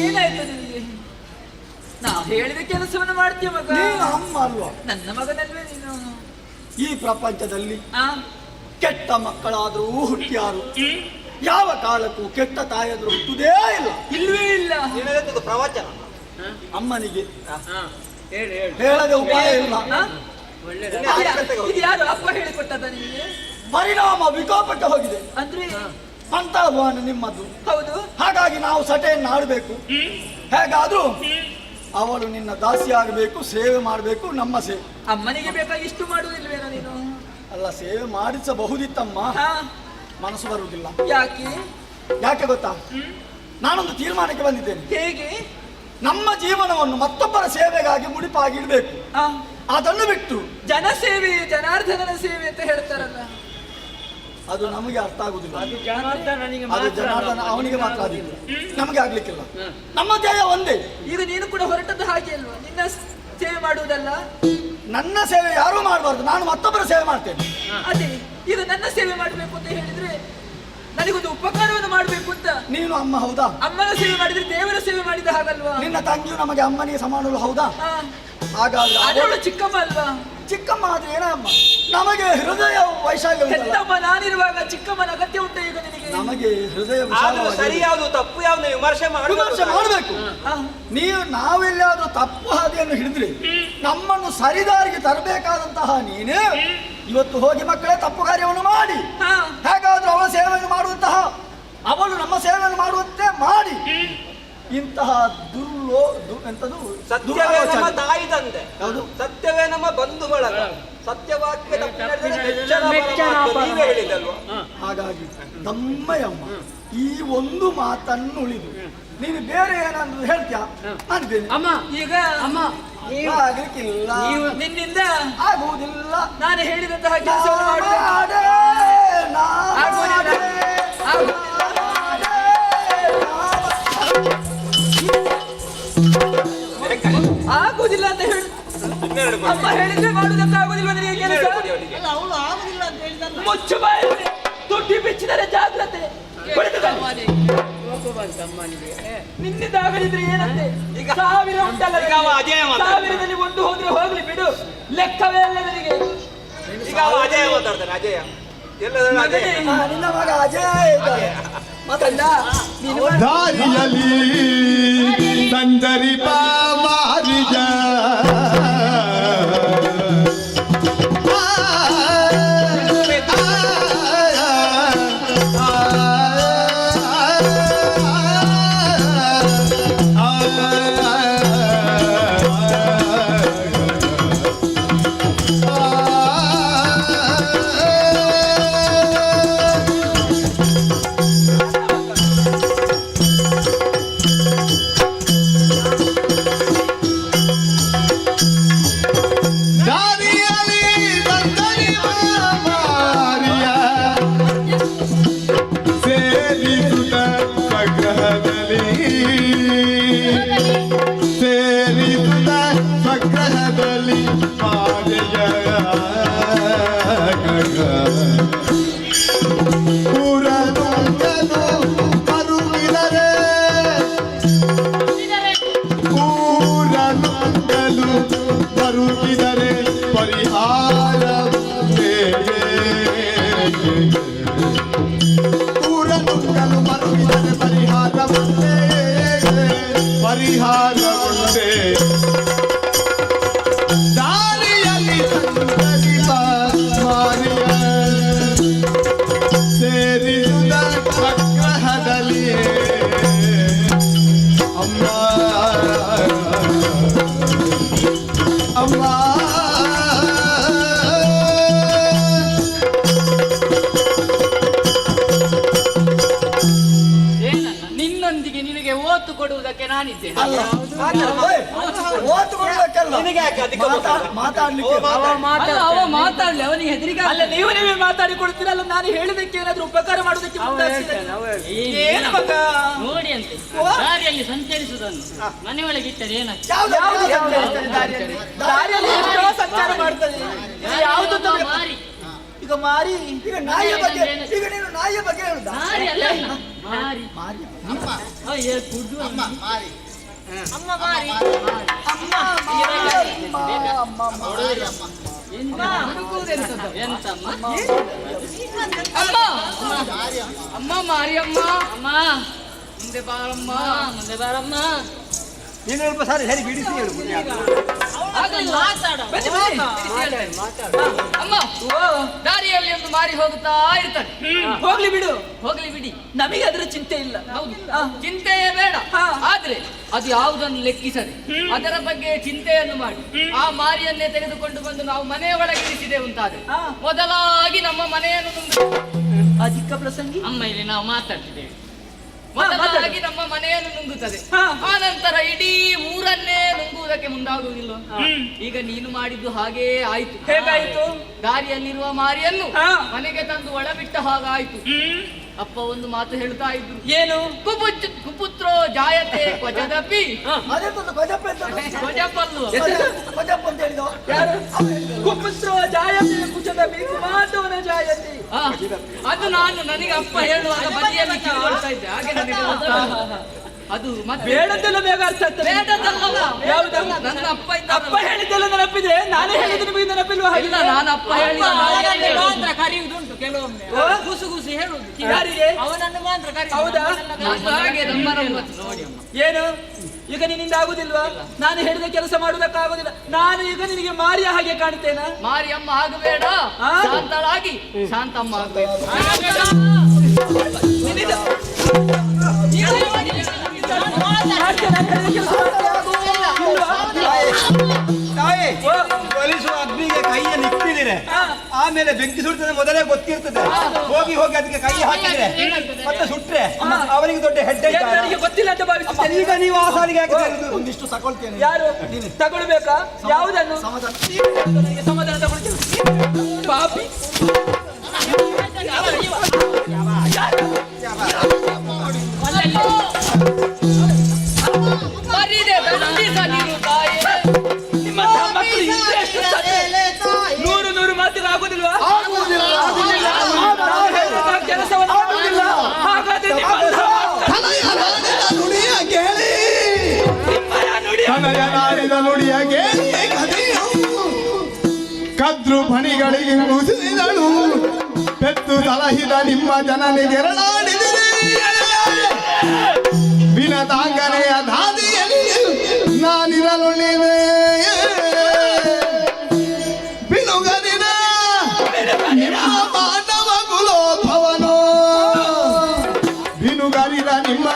ಏನಾಯ್ತು ನಿನಗೆ? ನಾವು ಹೇಳಿದ ಕೆಲಸವನ್ನು ಮಾಡ್ತೀಯ ಮಗ. ನೀನು ಅಮ್ಮ ಅಲ್ವಾ? ನನ್ನ ಮಗನಲ್ವೇ ನೀನು. ಈ ಪ್ರಪಂಚದಲ್ಲಿ ಆ ಕೆಟ್ಟ ಮಕ್ಕಳಾದರೂ ಹುಟ್ಟಿಯಾರು, ಯಾವ ಕಾಲಕ್ಕೂ ಕೆಟ್ಟ ತಾಯಿಯಾದ್ರೂ ಹುಟ್ಟುವುದೇ ಇಲ್ಲ. ಇಲ್ವೇ ಇಲ್ಲ. ನಿನಗಂತದ್ದು ಪ್ರವಚನ. ಅಮ್ಮನಿಗೆ ಹೇಳಿ ಹೇಳಿ. ಹೇಳದೆ ಉಪಾಯ ಇಲ್ಲ. ಆ? ಒಳ್ಳೆ ಇದು ಯಾರು ಅಪ್ಪ ಹೇಳಿಕೊಟ್ಟದ ನಿಮಗೆ? ಪರಿಣಾಮ ವಿಕೋಪಕ್ಕೆ ಹೋಗಿದೆ. ಅಂದ್ರೆ ಮಂತ್ರ ಭವನ ನಿಮ್ಮದು. ಹೌದು. ಹಾಗಾಗಿ ನಾವು ಸಟೆಯನ್ನು ಆಡಬೇಕು. ಹೇಗಾದ್ರೂ ಅವಳು ನಿನ್ನ ದಾಸಿ ಆಗಬೇಕು, ಸೇವೆ ಮಾಡಬೇಕು, ನಮ್ಮ ಸೇವೆ. ಅಮ್ಮನಿಗೆ ಬೇಕಾಗಿ ಇಷ್ಟು ಮಾಡುವುದಿಲ್ವೇನೋ ನೀನು? ಅಲ್ಲ, ಸೇವೆ ಮಾಡಿಸಬಹುದಿತ್ತಮ್ಮ, ಹಾ, ಮನಸ್ಸು ಬರುವುದಿಲ್ಲ. ಯಾಕೆ? ಯಾಕೆ ಗೊತ್ತಾ? ನಾನೊಂದು ತೀರ್ಮಾನಕ್ಕೆ ಬಂದಿದ್ದೇನೆ. ಹೇಗೆ? ನಮ್ಮ ಜೀವನವನ್ನು ಮತ್ತೊಬ್ಬರ ಸೇವೆಗಾಗಿ ಮುಡಿಪಾಗಿಡಬೇಕು. ಆ, ಅದನ್ನು ಬಿಟ್ಟು ಜನಸೇವೆ, ಜನಾರ್ದನನ ಸೇವೆ ಅಂತ ಹೇಳ್ತಾರಲ್ಲ, ಅದು ನಮಗೆ ಅರ್ಥ ಆಗುದಿಲ್ಲ. ಅದು ಜನಾರ್ದನನಿಗೆ ಅದು ಮಾತ್ರ ಜನಾರ್ದನ ಅವನಿಗೆ ಮಾತ್ರ ಆದಿಲ್ಲ, ನಮಗೆ ಆಗ್ಲಿಕ್ಕಿಲ್ಲ. ನಮ್ಮ ಧ್ಯೇಯ ಒಂದೇ. ಈಗ ನೀನು ಕೂಡ ಹೊರಟದ್ದು ಹಾಗೆ ಅಲ್ವಾ? ನಿನ್ನ ಸೇವೆ ಮಾಡುವುದಲ್ಲ. ನನ್ನ ಸೇವೆ ಯಾರೂ ಮಾಡಬಾರ್ದು, ನಾನು ಮತ್ತೊಬ್ಬರ ಸೇವೆ ಮಾಡ್ತೇನೆ. ಅದೇ, ಈಗ ನನ್ನ ಸೇವೆ ಮಾಡಬೇಕು ಅಂತ ಹೇಳಿದ್ರೆ ನನಗೊಂದು ಉಪಕಾರವನ್ನು ಮಾಡಬೇಕು ಅಂತ. ನೀನು ಅಮ್ಮ ಹೌದಾ? ಅಮ್ಮನ ಸೇವೆ ಮಾಡಿದ್ರೆ ದೇವರ ಸೇವೆ ಮಾಡಿದ ಹಾಗಲ್ವಾ? ನಿನ್ನ ತಂಗಿಯು ನಮಗೆ ಅಮ್ಮನಿಗೆ ಸಮಾನಳು ಹೌದಾ? ಆ, ಹಾಗಾದ್ರೆ ಅದರೊಳು ಚಿಕ್ಕಮ್ಮ ಅಲ್ವಾ? ಚಿಕ್ಕಮ್ಮ ಆದ್ರೆ ಏನಮ್ಮ, ನಮಗೆ ಹೃದಯ ವೈಶಾಲ್ಯ ಉಂಟಲ್ಲ. ಹೆತ್ತಮ್ಮ ನಾನಿರುವಾಗ ಚಿಕ್ಕಮ್ಮನ ಅಗತ್ಯ ಉಂಟು ಈಗ ನಿನಗೆ? ನಮಗೆ ಹೃದಯ ಆದ್ರೂ ವಿಶಾಲವಾಗಿ ಸರಿ ಯಾವುದು ತಪ್ಪು ಯಾವುದು ವಿಮರ್ಶೆ ವಿಮರ್ಶೆ ಮಾಡಬೇಕು. ಆ, ನೀವು ನಾವೆಲ್ಲಾದ್ರೂ ತಪ್ಪು ಹಾದಿಯನ್ನು ಹಿಡಿದ್ರೆ ನಮ್ಮನ್ನು ಸರಿದಾರಿಗೆ ತರಬೇಕಾದಂತಹ ನೀನೇ ಇವತ್ತು ಹೋಗಿ ಮಕ್ಕಳೇ ತಪ್ಪು ಕಾರ್ಯವನ್ನು ಮಾಡಿ ಆ, ಹೇಗಾದ್ರೂ ಅವಳ ಸೇವೆಯನ್ನು ಮಾಡುವಂತಹ, ಅವಳು ನಮ್ಮ ಸೇವೆಯನ್ನು ಮಾಡುವಂತೆ ಮಾಡಿ ಇಂತಹ ಎಂತದು ಸತ್ಯವೇ ನಮ್ಮ ತಾಯಿ ತಂದೆ, ಯಾವುದು? ಸತ್ಯವೇ ನಮ್ಮ ಬಂಧು ಬಳಗ, ಸತ್ಯವಾಕ್ಯ ತಪ್ಪಿ ನಡೆದರೆ ಮೆಚ್ಚನ ಮೆಚ್ಚನ ಪರಮಾತ್ಮ. ನೀವೇ ಹೇಳಿದಲ್ವಾ? ಹಾಗಾಗಿ ತಮ್ಮಯ್ಯಮ್ಮ ಈ ಒಂದು ಮಾತನ್ನು ಉಳಿದು ನೀನು ಬೇರೆ ಏನಾದ್ರು ಹೇಳ್ತೀಯಾ? ಅಂತೀನಿ ಅಮ್ಮ ಈಗ ಅಮ್ಮ ಆಗ್ಲಿಕ್ಕಿಲ್ಲ, ನಿನ್ನಿಂದ ಆಗುವುದಿಲ್ಲ. ನಾನು ಹೇಳಿದಂತಹ ಕೆಲಸವನ್ನು ಮಾಡುವುದಿಲ್ಲ. ನಾಡೇ, ಆಗುವುದಿಲ್ಲ. ಆಗುವುದಿಲ್ಲ. ಆಗುವುದಿಲ್ಲ ಅಂತ ಹೇಳು. ಇನ್ನೆರಡು ಕೊಡಿ. ಅಮ್ಮ ಹೇಳಿದ್ರೆ ಮಾಡುವುದಂತ ಆಗುದಿಲ್ವ ನಿನಗೆ ಕೆಲಸ? ಇನ್ನೆರಡು ಕೊಡಿ ಅವಳಿಗೆ. ಮುಚ್ಚು ಬಾಯಿ, ತುಟಿ ಬಿಚ್ಚಿದರೆ ಜಾಗ್ರತೆ. ಕುಳಿತುಕೊಳ್ಳಿ. ಕೋಪ ಬಂತು ಅಮ್ಮನಿಗೆ. ನಿನ್ನಿಂದ ಆಗಲಿದ್ರೆ ಏನಂತೆ? ಈಗ ಸಾವಿರ ಉಂಟಲ್ಲ, ಈಗ ಅವ ಅಜಯ ಮಾತಾಡ್ತಾನೆ. ಸಾವಿರದಲ್ಲಿ ಒಂದು ಹೋದ್ರೆ ಹೋಗ್ಲಿ ಬಿಡು, ಲೆಕ್ಕವೇ ಇಲ್ಲ ನನಗೆ. ಈಗ ಅವ ಅಜಯ ಮಾತಾಡ್ತಾನೆ. ಅಜಯ ಎಲ್ಲದರಲ್ಲೂ ಅಜಯ. ಮಗನೇ, ನಿನ್ನ ಮಗ ಅಜಯ ಇದ್ದಾನೆ. ಮಗಂದ, ನೀನು ದಾರಿಯಲ್ಲಿ ಸಂದರಿಪ ಮಾರಿಜ ಬರುತ್ತಿದರೆ ಪರಿಹಾರ ಪೂರ ನುಗ್ಗಲು ಬರುತ್ತಿದರೆ ಪರಿಹಾರ ಪರಿಹಾರ ದಾರಿಯಲ್ಲಿ ಸಂದರಿಪ ಮಾರಿಯ ಸೇರಿದ ಸಂಗ್ರಹದಲ್ಲಿ ಅಮ್ಮ ಅಮ್ಮ ಏನಲ್ಲ ನಿನ್ನೊಂದಿಗೆ ನಿನಗೆ ಓತು ಕೊಡುವುದಕ್ಕೆ ನಾನಿದ್ದೇನೆ. ಅಲ್ಲ, ಓತು ಕೊಡ್ಬೇಕಲ್ಲ. ನಿನಗೆ ಯಾಕೆ ಅಧಿಕ ಮಾತಾಡ್ಲಿಕ್ಕೆ ಅಲ್ಲ, ಅವ ಮಾತಾಡ್ಲಿ, ಅವನಿಗೆ ಹೆದರಿಕೆ ಅಲ್ಲ, ನೀವೇ ಮಾತಾಡಿಕೊಳ್ತೀರಲ್ಲ. ನಾನು ಹೇಳಿದಕ್ಕೆ ಏನಾದ್ರೂ ಉಪಕಾರ ಮಾಡುವುದಕ್ಕೆ ಮುಂದಾಗ್ತಿದ್ದೇನೆ. ಏನು ಮಗ? ನೋಡಿ ಅಂತೆ ದಾರಿಯಲ್ಲಿ ಸಂಚರಿಸುವುದನ್ನು ಮನೆಯೊಳಗೆ ಇಟ್ಟರೆ ಏನಾಗ್ತದೆ? ಯಾವುದು ಸಂಚರಿಸ್ತದೆ ದಾರಿಯಲ್ಲಿ? ದಾರಿಯಲ್ಲಿ ಎಷ್ಟೋ ಸಂಚಾರ ಮಾಡ್ತದೆ. ಇದು ಯಾವುದು ಅಂತ ಮಾರಿ ಈಗ ಮಾರಿ. ಈಗ ನಾಯಿಯ ಬಗ್ಗೆ, ಈಗ ನೀನು ನಾಯಿಯ ಬಗ್ಗೆ ಹೇಳುದಾ? ಮಾರಿ ಅಲ್ಲ ಮಾರಿ ಮಾರಿ ಅಮ್ಮ ಆ, ಏ ಕುಡ್ದು ಅಮ್ಮ ಮಾರಿ ಅಮ್ಮ ಮಾರಿ ಅಮ್ಮ ಮಾರಿ ಅಮ್ಮ ಎಂತ ಹುಡುಕುವುದೆಂತದ್ದು? ಎಂತಮ್ಮ? ಅಮ್ಮ ಮಾರಿ ಅಮ್ಮ ಅಮ್ಮ ಮಾರಿಯಮ್ಮ ಅಮ್ಮ ಮುಂದೆ ಬಾರಮ್ಮ ಮುಂದೆ ಬಾರಮ್ಮ. ನೀನು ಸ್ವಲ್ಪ ಸಾರಿ ಸರಿ ಬಿಡಿಸಿ ಹೇಳು ಆಗಲಿಲ್ಲ. ಮಾತಾಡ ಬನ್ನಿ, ಬನ್ನಿ. ಬಿಡಿಸಿ ಹೇಳ್ತೇನೆ. ಅಮ್ಮ ದಾರಿಯಲ್ಲಿ ಒಂದು ಮಾರಿ ಹೋಗುತ್ತಾ ಇರ್ತಾನೆ. ಹೋಗ್ಲಿ ಬಿಡು, ಹೋಗ್ಲಿ ಬಿಡಿ, ನಮಗೆ ಅದರ ಚಿಂತೆ ಇಲ್ಲ. ಹೌದು ಆ. ಚಿಂತೆಯೇ ಬೇಡ. ಹಾ. ಆದ್ರೆ ಅದು ಯಾವುದನ್ನು ಲೆಕ್ಕಿಸದೆ ಅದರ ಬಗ್ಗೆ ಚಿಂತೆಯನ್ನು ಮಾಡಿ ಆ ಮಾರಿಯನ್ನೇ ತೆಗೆದುಕೊಂಡು ಬಂದು ನಾವು ಮನೆಯ ಒಳಗೆ ಇರಿಸಿದೆ ಉಂಟಾದ್ರೆ ಹಾ. ಮೊದಲಾಗಿ ನಮ್ಮ ಮನೆಯನ್ನು ಅಧಿಕ ಪ್ರಸಂಗಿ ಅಮ್ಮ ಇಲ್ಲಿ ನಾವು ಮಾತಾಡ್ತಿದ್ದೇವೆ. ಮಾತಾಡು. ಮೊದಲಾಗಿ ನಮ್ಮ ಮನೆಯನ್ನು ನುಂಗುತ್ತದೆ. ಹಾ. ಆ ನಂತರ ಇಡೀ ಊರನ್ನೇ ನುಂಗುವುದಕ್ಕೆ ಮುಂದಾಗುವುದಿಲ್ಲ. ಈಗ ನೀನು ಮಾಡಿದ್ದು ಹಾಗೇ ಆಯ್ತು. ಹೇಗಾಯ್ತು? ದಾರಿಯಲ್ಲಿರುವ ಮಾರಿಯನ್ನು ಹಾ. ಮನೆಗೆ ತಂದು ಒಳಬಿಟ್ಟ ಹಾಗಾಯ್ತು. ಅಪ್ಪ ಒಂದು ಮಾತು ಹೇಳ್ತಾ ಇದ್ರು, ಏನು? ಕುಪುತ್ರೋ ಜಾಯತೆ ಕ್ವಚದಪಿ. ಅದಕ್ಕೊಂದು ಗಜಪ್ಪ ಅಂತ ಕ್ವಚಪಲ್ಲು. ಗಜಪ್ಪ ಅಂತ ಹೇಳಿದ ಯಾರು? ಕುಪುತ್ರೋ ಜಾಯತೆ ಕುಚದಪಿ ಕುಮಾರವನ ಜಾಯತೆ. ಆ, ಅದು ನಾನು ನನಗೆ ಅಪ್ಪ ಹೇಳುವಾಗ ಬದಿಯಲ್ಲಿ ಕೇಳ್ತಾ ಇದ್ದೆ. ಹಾಗೆ ನನಗೆ ಗೊತ್ತಾಯ್ತು. ಅದು ಮತ್ತೆ ಬೇಡದ್ದೆಲ್ಲ ಬೇಗ ಅರ್ಥ ಆಗ್ತದೆ. ಬೇಡದಲ್ಲವ. ಯಾವುದು? ನನ್ನ ಅಪ್ಪ ಇದ್ದ. ಅಪ್ಪ ಹೇಳಿದ್ದೆಲ್ಲ ನೆನಪಿದೆ, ನಾನೇ ಹೇಳಿದ್ದು ನಿಮಗೆ ನೆನಪಿಲ್ವಾ? ಇಲ್ಲ, ನಾನು ಅಪ್ಪ ಹೇಳಿದ ಅವನನ್ನು ಮಾತ್ರ ಕರೆಯುವುದುಂಟು ಕೆಲವೊಮ್ಮೆ. ಓ? ಗುಸು ಗುಸು ಹೇಳುದು. ಯಾರಿಗೆ? ಅವನನ್ನು ಮಾತ್ರ ಕರೆಯುವುದು. ಹೌದಾ? ನಾನು ಹಾಗೆ ನಮ್ಮನ್ನು ನೋಡಿ ಅಮ್ಮ. ಏನು? ಈಗ ನಿನ್ನಿಂದ ಆಗುದಿಲ್ವಾ? ನಾನು ಹೇಳಿದ ಕೆಲಸ ಮಾಡುವುದಕ್ಕಾಗುದಿಲ್ಲ. ನಾನು ಈಗ ನಿನಗೆ ಮಾರಿಯ ಹಾಗೆ ಕಾಣ್ತೇನಾ? ಮಾರಿಯಮ್ಮ ಆಗಬೇಡ, ಆ? ಶಾಂತಳಾಗಿ ಶಾಂತಮ್ಮ ಆಗಬೇಕು. ನಿನ್ನಿಂದ ಮಾಡ್ತೇನೆ, ನಾನು ಹೇಳಿದ ಕೆಲಸ ಮಾಡ್ತೇನೆ. ಇಲ್ವಾ? ತಾಯಿ ಓ. ಒಲಿಸುವ ಅಗ್ನಿಗೆ ಕೈಯನ್ನು ಇಟ್ಟಿದ್ದೀರೆ, ಆಮೇಲೆ ಬೆಂಕಿ ಸುಡ್ತದೆ ಮೊದಲೇ ಗೊತ್ತಿರ್ತದೆ. ಹೋಗಿ ಹೋಗಿ ಅದಕ್ಕೆ ಕೈ ಹಾಕಿದ್ರೆ ಮತ್ತೆ ಸುಟ್ರೆ ಅವನಿಗೆ ದೊಡ್ಡ ಹೆಡ್ಡ ಏನು ನನಗೆ ಗೊತ್ತಿಲ್ಲ ಅಂತ ಭಾವಿಸುತ್ತೇನೆ. ಈಗ ನೀವು ಆ ಸಾಲಿಗೆ ಹಾಕಿ ಸೇರಿದ್ದು. ಒಂದಿಷ್ಟು ತಗೊಳ್ತೇನೆ. ಯಾರು ತಗೊಳ್ಬೇಕಾ? ಯಾವುದನ್ನು? ಸಮಾಧಾನ. ನನಗೆ ಸಮಾಧಾನ ತಗೊಳ್ತೇನೆ. ಪಾಪಿ ಮರಿದೆ ದಂಡಿಸದಿರು ತಾಯೇ. ನಿಮ್ಮ ಮಕ್ಕಳು ಇಂದ್ರೆಷ್ಟು ನೂರು ಮಾತಿಗೆ ಆಗುದಿಲ್ವಾ? ನಾವು ಹೇಳಿದ ಕೆಲಸವನ್ನು ಮಾಡುವುದಿಲ್ಲ. ಹಾಗಾದ್ರೆ ತನಯ ನಾಡಿದ ನುಡಿಯ ಕೇಳಿ ಕಥೆಯು ಕದ್ರು ಫಣಿಗಳಿಗೆ ಮುಸಿದಳು ಪೆತ್ತು ಸಲಹಿದ ನಿಮ್ಮ ಜನನಿಗೆರಳಾಡಿದಿರಿ ವಿನತಾಂಗನೆಯ ದಾದಿಯಲ್ಲಿ ನಾನಿರಲೊಳ್ಳಿವೆ ಬಿನುಗರಿನ ನಿಮ್ಮ ಮಾನವ ಕುಲೋದ್ಭವನೋ ಬಿನುಗರಿನ ನಿಮ್ಮ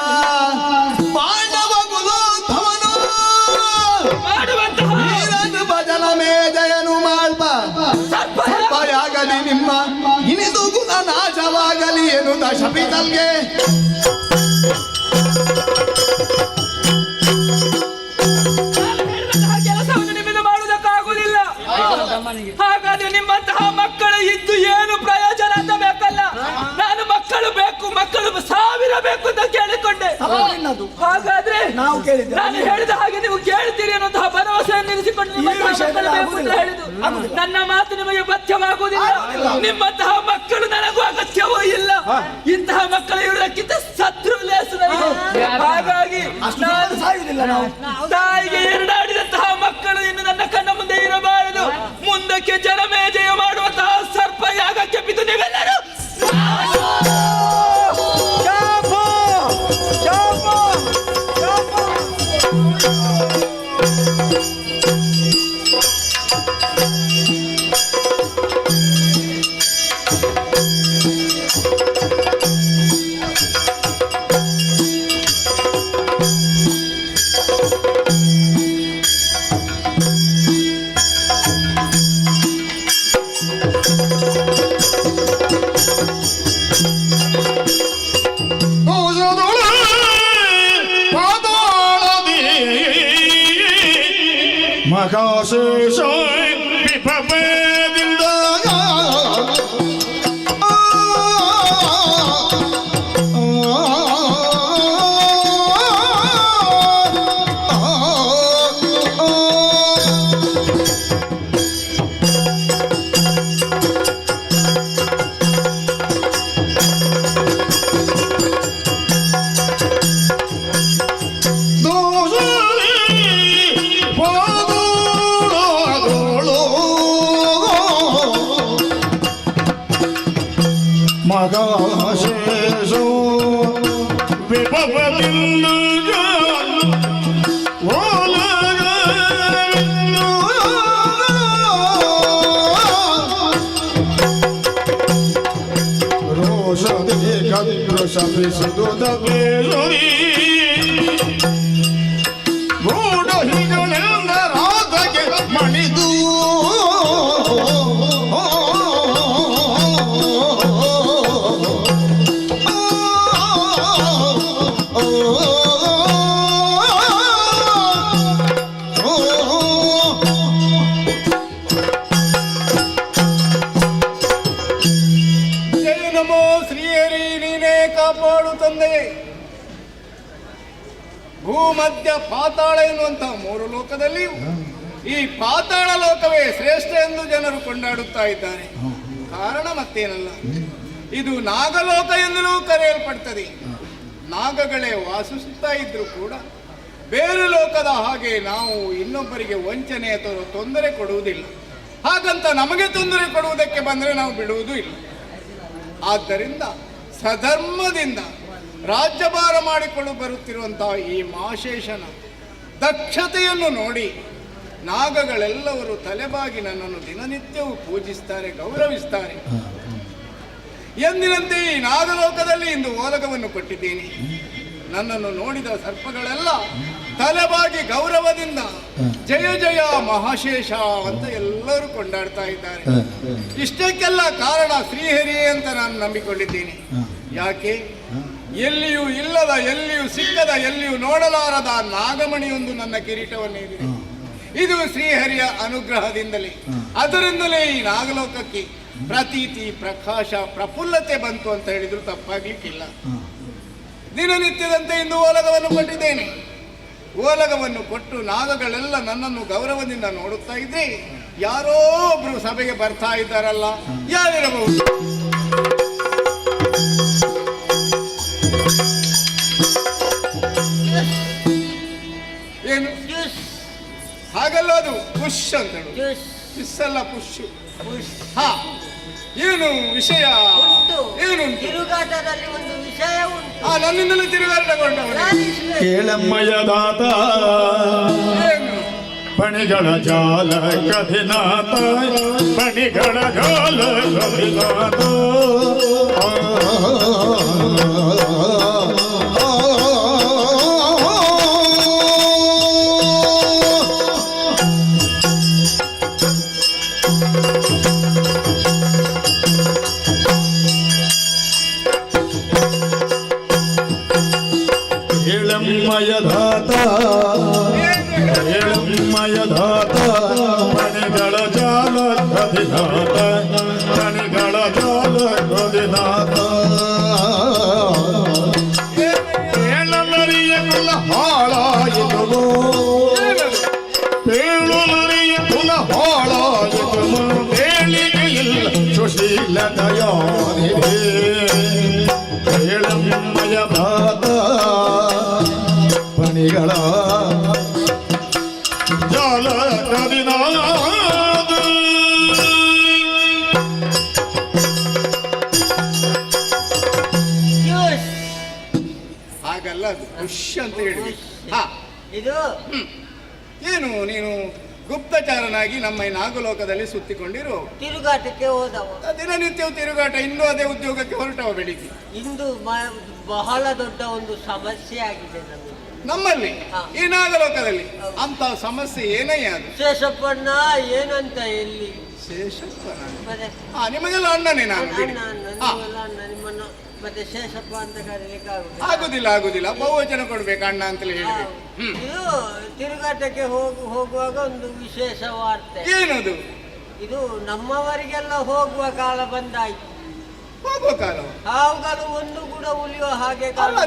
ಮಾನವ ಕುಲೋದ್ಭವನೋ ವೀರನು ಭಜನ ಮೇಜಯನು ಮಾಳ್ಪ ಸರ್ಪಯಾಗಲಿ ನಿಮ್ಮ ಇನಿದು ಗುಣ ನಾಶವಾಗಲಿ ಎನ್ನುತ್ತ ಶಪಿತಲ್ಗೆ ಕೆಲಸವನ್ನು ನಿಮ್ಮಿಂದ ಮಾಡುವುದಕ್ಕಾಗುವುದಿಲ್ಲ. ಹಾಗಾದ್ರೆ ನಿಮ್ಮಂತಹ ಮಕ್ಕಳು ಇದ್ದು ಏನು ಪ್ರಯೋಜನ ಅಂತ ಬೇಕಲ್ಲ? ನಾನು ಮಕ್ಕಳು ಬೇಕು, ಮಕ್ಕಳು 1000 ಬೇಕು ಅಂತ ಕೇಳಿಕೊಂಡೆ. ನಿನ್ನದು. ಹಾಗಾದ್ರೆ ನಾವು ಕೇಳಿದ್ದೇವೆ. ನಾನು ಹೇಳಿದ ಹಾಗೆ ನೀವು ಕೇಳ್ತೀರಿ ಅನ್ನೋಂತಹ ಭರವಸೆಯನ್ನು ಇರಿಸಿಕೊಂಡು ನಿಮ್ಮಂತಹ ಮಕ್ಕಳು ಬೇಕು ಅಂತ ಹೇಳಿದ್ದು. ನನ್ನ ಮಾತು ನಿಮಗೆ ಪಥ್ಯವಾಗುವುದಿಲ್ಲ. ನಿಮ್ಮಂತಹ ಮಕ್ಕಳು ನನಗೂ ಅಗತ್ಯವೂ ಇಲ್ಲ. ಇಂತಹ ಮಕ್ಕಳು ಇರುವುದಕ್ಕಿಂತ ಶತ್ರು ಲೇಸು ನನಗೆ. ಹಾಗಾಗಿ ನಾನು ಸಾಯುವುದಿಲ್ಲ ನಾವು. ತಾಯಿಗೆ ಎರಡಾಡಿದಂತಹ ಮಕ್ಕಳು ಇನ್ನು ನನ್ನ ಕಣ್ಣ ಮುಂದೆ ಇರಬಾರದು. ಮುಂದಕ್ಕೆ ಜನಮೇಜಯ ಮಾಡುವಂತಹ ಸರ್ಪ ಯಾಗಕ್ಕೆ ಬಿದ್ದು ನೀವೆಲ್ಲರೂ ಮಹಾಶೇಷ ವಿಭವೇದಿಂದ ಮಣಿದು ಜಯ ನಮೋ ಶ್ರೀಹರಿ, ನೀನೇ ಕಾಪಾಡು ತಂದೆ. ಭೂಮಧ್ಯ ಪಾತಾಳ ಎನ್ನುವಂತಹ 3 ಲೋಕದಲ್ಲಿಯೂ ಈ ಪಾತಾಳ ಲೋಕವೇ ಶ್ರೇಷ್ಠ ಎಂದು ಜನರು ಕೊಂಡಾಡುತ್ತಾ ಇದ್ದಾರೆ. ಕಾರಣ ಮತ್ತೇನಲ್ಲ, ಇದು ನಾಗಲೋಕ ಎಂದಲೂ ಕರೆಯಲ್ಪಡ್ತದೆ. ನಾಗಗಳೇ ವಾಸಿಸುತ್ತಾ ಇದ್ರು ಕೂಡ ಬೇರೆ ಲೋಕದ ಹಾಗೆ ನಾವು ಇನ್ನೊಬ್ಬರಿಗೆ ವಂಚನೆ ಅಥವಾ ತೊಂದರೆ ಕೊಡುವುದಿಲ್ಲ. ಹಾಗಂತ ನಮಗೆ ತೊಂದರೆ ಕೊಡುವುದಕ್ಕೆ ಬಂದರೆ ನಾವು ಬಿಡುವುದೂ ಇಲ್ಲ. ಆದ್ದರಿಂದ ಸಧರ್ಮದಿಂದ ರಾಜ್ಯಭಾರ ಮಾಡಿಕೊಂಡು ಬರುತ್ತಿರುವಂತಹ ಈ ಮಹಾಶೇಷನ ದಕ್ಷತೆಯನ್ನು ನೋಡಿ ನಾಗಗಳೆಲ್ಲವರು ತಲೆಬಾಗಿ ನನ್ನನ್ನು ದಿನನಿತ್ಯವೂ ಪೂಜಿಸ್ತಾರೆ, ಗೌರವಿಸ್ತಾರೆ. ಎಂದಿನಂತೆ ಈ ನಾಗಲೋಕದಲ್ಲಿ ಇಂದು ಓಲಗವನ್ನು ಕೊಟ್ಟಿದ್ದೀನಿ. ನನ್ನನ್ನು ನೋಡಿದ ಸರ್ಪಗಳೆಲ್ಲ ತಲೆಬಾಗಿ ಗೌರವದಿಂದ ಜಯ ಜಯ ಮಹಾಶೇಷ ಅಂತ ಎಲ್ಲರೂ ಕೊಂಡಾಡ್ತಾ ಇದ್ದಾರೆ. ಇಷ್ಟಕ್ಕೆಲ್ಲ ಕಾರಣ ಶ್ರೀಹರಿಯೇ ಅಂತ ನಾನು ನಂಬಿಕೊಂಡಿದ್ದೀನಿ. ಯಾಕೆ? ಎಲ್ಲಿಯೂ ಇಲ್ಲದ, ಎಲ್ಲಿಯೂ ಸಿಕ್ಕದ, ಎಲ್ಲಿಯೂ ನೋಡಲಾರದ ನಾಗಮಣಿಯೊಂದು ನನ್ನ ಕಿರೀಟವನ್ನೇರಿದೆ. ಇದು ಶ್ರೀಹರಿಯ ಅನುಗ್ರಹದಿಂದಲೇ. ಅದರಿಂದಲೇ ಈ ನಾಗಲೋಕಕ್ಕೆ ಪ್ರತೀತಿ, ಪ್ರಕಾಶ, ಪ್ರಫುಲ್ಲತೆ ಬಂತು ಅಂತ ಹೇಳಿದ್ರು ತಪ್ಪಾಗ್ಲಿಕ್ಕಿಲ್ಲ. ದಿನನಿತ್ಯದಂತೆ ಇಂದು ಓಲಗವನ್ನು ಕೊಟ್ಟಿದ್ದೇನೆ. ಓಲಗವನ್ನು ಕೊಟ್ಟು ನಾಗಗಳೆಲ್ಲ ನನ್ನನ್ನು ಗೌರವದಿಂದ ನೋಡುತ್ತಾ ಇದ್ರೆ ಯಾರೋ ಒಬ್ರು ಸಭೆಗೆ ಬರ್ತಾ ಇದ್ದಾರಲ್ಲ, ಯಾರಿರಬಹುದು? ಏನು ಹಾಗಲ್ಲ, ಅದು ಪುಷ್ ಅಂತ ಹೇಳುದು. ಪಿಸ್ ಅಲ್ಲ, ಪುಷ್. ಹಾ, ಏನು ವಿಷಯ? ಏನು ತಿರುಗಾಟದಲ್ಲಿ ಒಂದು ವಿಷಯ ಉಂಟು. ನನ್ನಿಂದಲೂ ತಿರುಗಾಟ ತಗೊಂಡವನು. ಕೇಳಮ್ಮಯ ದಾತ ಪಣಿಗಳ ಜಾಲ ಕಧಿನಾಥ, ಪಣಿಗಳ ಜಾಲ ಕಧಿನಾಥ. ಧಾತ ಹೇಳಮ್ಮಯ ಧಾತ, ಪಣಿಗಳ ಜಾಲ ಕಧಿನಾಥ, ಪಣಿಗಳ ಜಾಲ ಕಧಿನಾಥ. ಹೇಳಲರಿಯ ಕುಲ ಹಾಳಾಯಿತು, ಹೇಳಲರಿಯ ಕುಲ ಹಾಳಾಯಿತು, ಹೇಳಿಕೆಯಿಲ್ಲ ಸುಶೀಲ ದಯಾನಿಧಿ. ಹೇಳಮ್ಮಯ ಧಾತ ಪಣಿಗಳ ಜಾಲ ಕದಿನಾದ. ಹಾಗಲ್ಲ, ಅದು ಖುಷ್ ಅಂತ ಹೇಳಿ. ಹಾ, ಇದು ಏನು ನೀನು ಗುಪ್ತಚಾರನಾಗಿ ನಮ್ಮ ಈ ನಾಗಲೋಕದಲ್ಲಿ ಸುತ್ತಿಕೊಂಡಿರು, ತಿರುಗಾಟಕ್ಕೆ ಹೋದವ. ದಿನನಿತ್ಯವೂ ತಿರುಗಾಟ, ಇನ್ನೂ ಅದೇ ಉದ್ಯೋಗಕ್ಕೆ ಹೊರಟವ ಬೆಳಿಗ್ಗೆ. ಇಂದು ಬಹಳ ದೊಡ್ಡ ಒಂದು ಸಮಸ್ಯೆ ಆಗಿದೆ ನಮಗೆ, ನಮ್ಮಲ್ಲಿ ಈ ನಾಗಲೋಕದಲ್ಲಿ. ಅಂತ ಸಮಸ್ಯೆ ಏನಯ್ಯ ಅದು? ಶೇಷಪ್ಪಣ್ಣ ಏನಂತ ಎಲ್ಲಿ? ಶೇಷಪ್ಪನ? ಮತ್ತೆ ನಿಮಗೆಲ್ಲ ಅಣ್ಣನೇ ನಾನು. ಬಿಡಿ. ನಿಮ್ಮನ್ನು ಮತ್ತೆ ಶೇಷಪ್ಪ ಅಂತ ಕರೀಲಿಕ್ಕೆ ಆಗುದಿಲ್ಲ, ಆಗುದಿಲ್ಲ. ಬಹುವಚನ ಕೊಡ್ಬೇಕು, ಅಣ್ಣ ಅಂತಲೇ ಹೇಳ್ಬೇಕು. ಇದು ತಿರುಗಾಟಕ್ಕೆ ಹೋಗುವಾಗ ಒಂದು ವಿಶೇಷ ವಾರ್ತೆ. ಏನದು? ಇದು ನಮ್ಮವರಿಗೆಲ್ಲ ಹೋಗುವ ಕಾಲ ಬಂದಾಯ್ತು. ಹೋಗುವ ಕಾಲ? ಹಾವುಗಳು ಒಂದು ಕೂಡ ಉಳಿಯುವ ಹಾಗೆ ಅಲ್ಲ,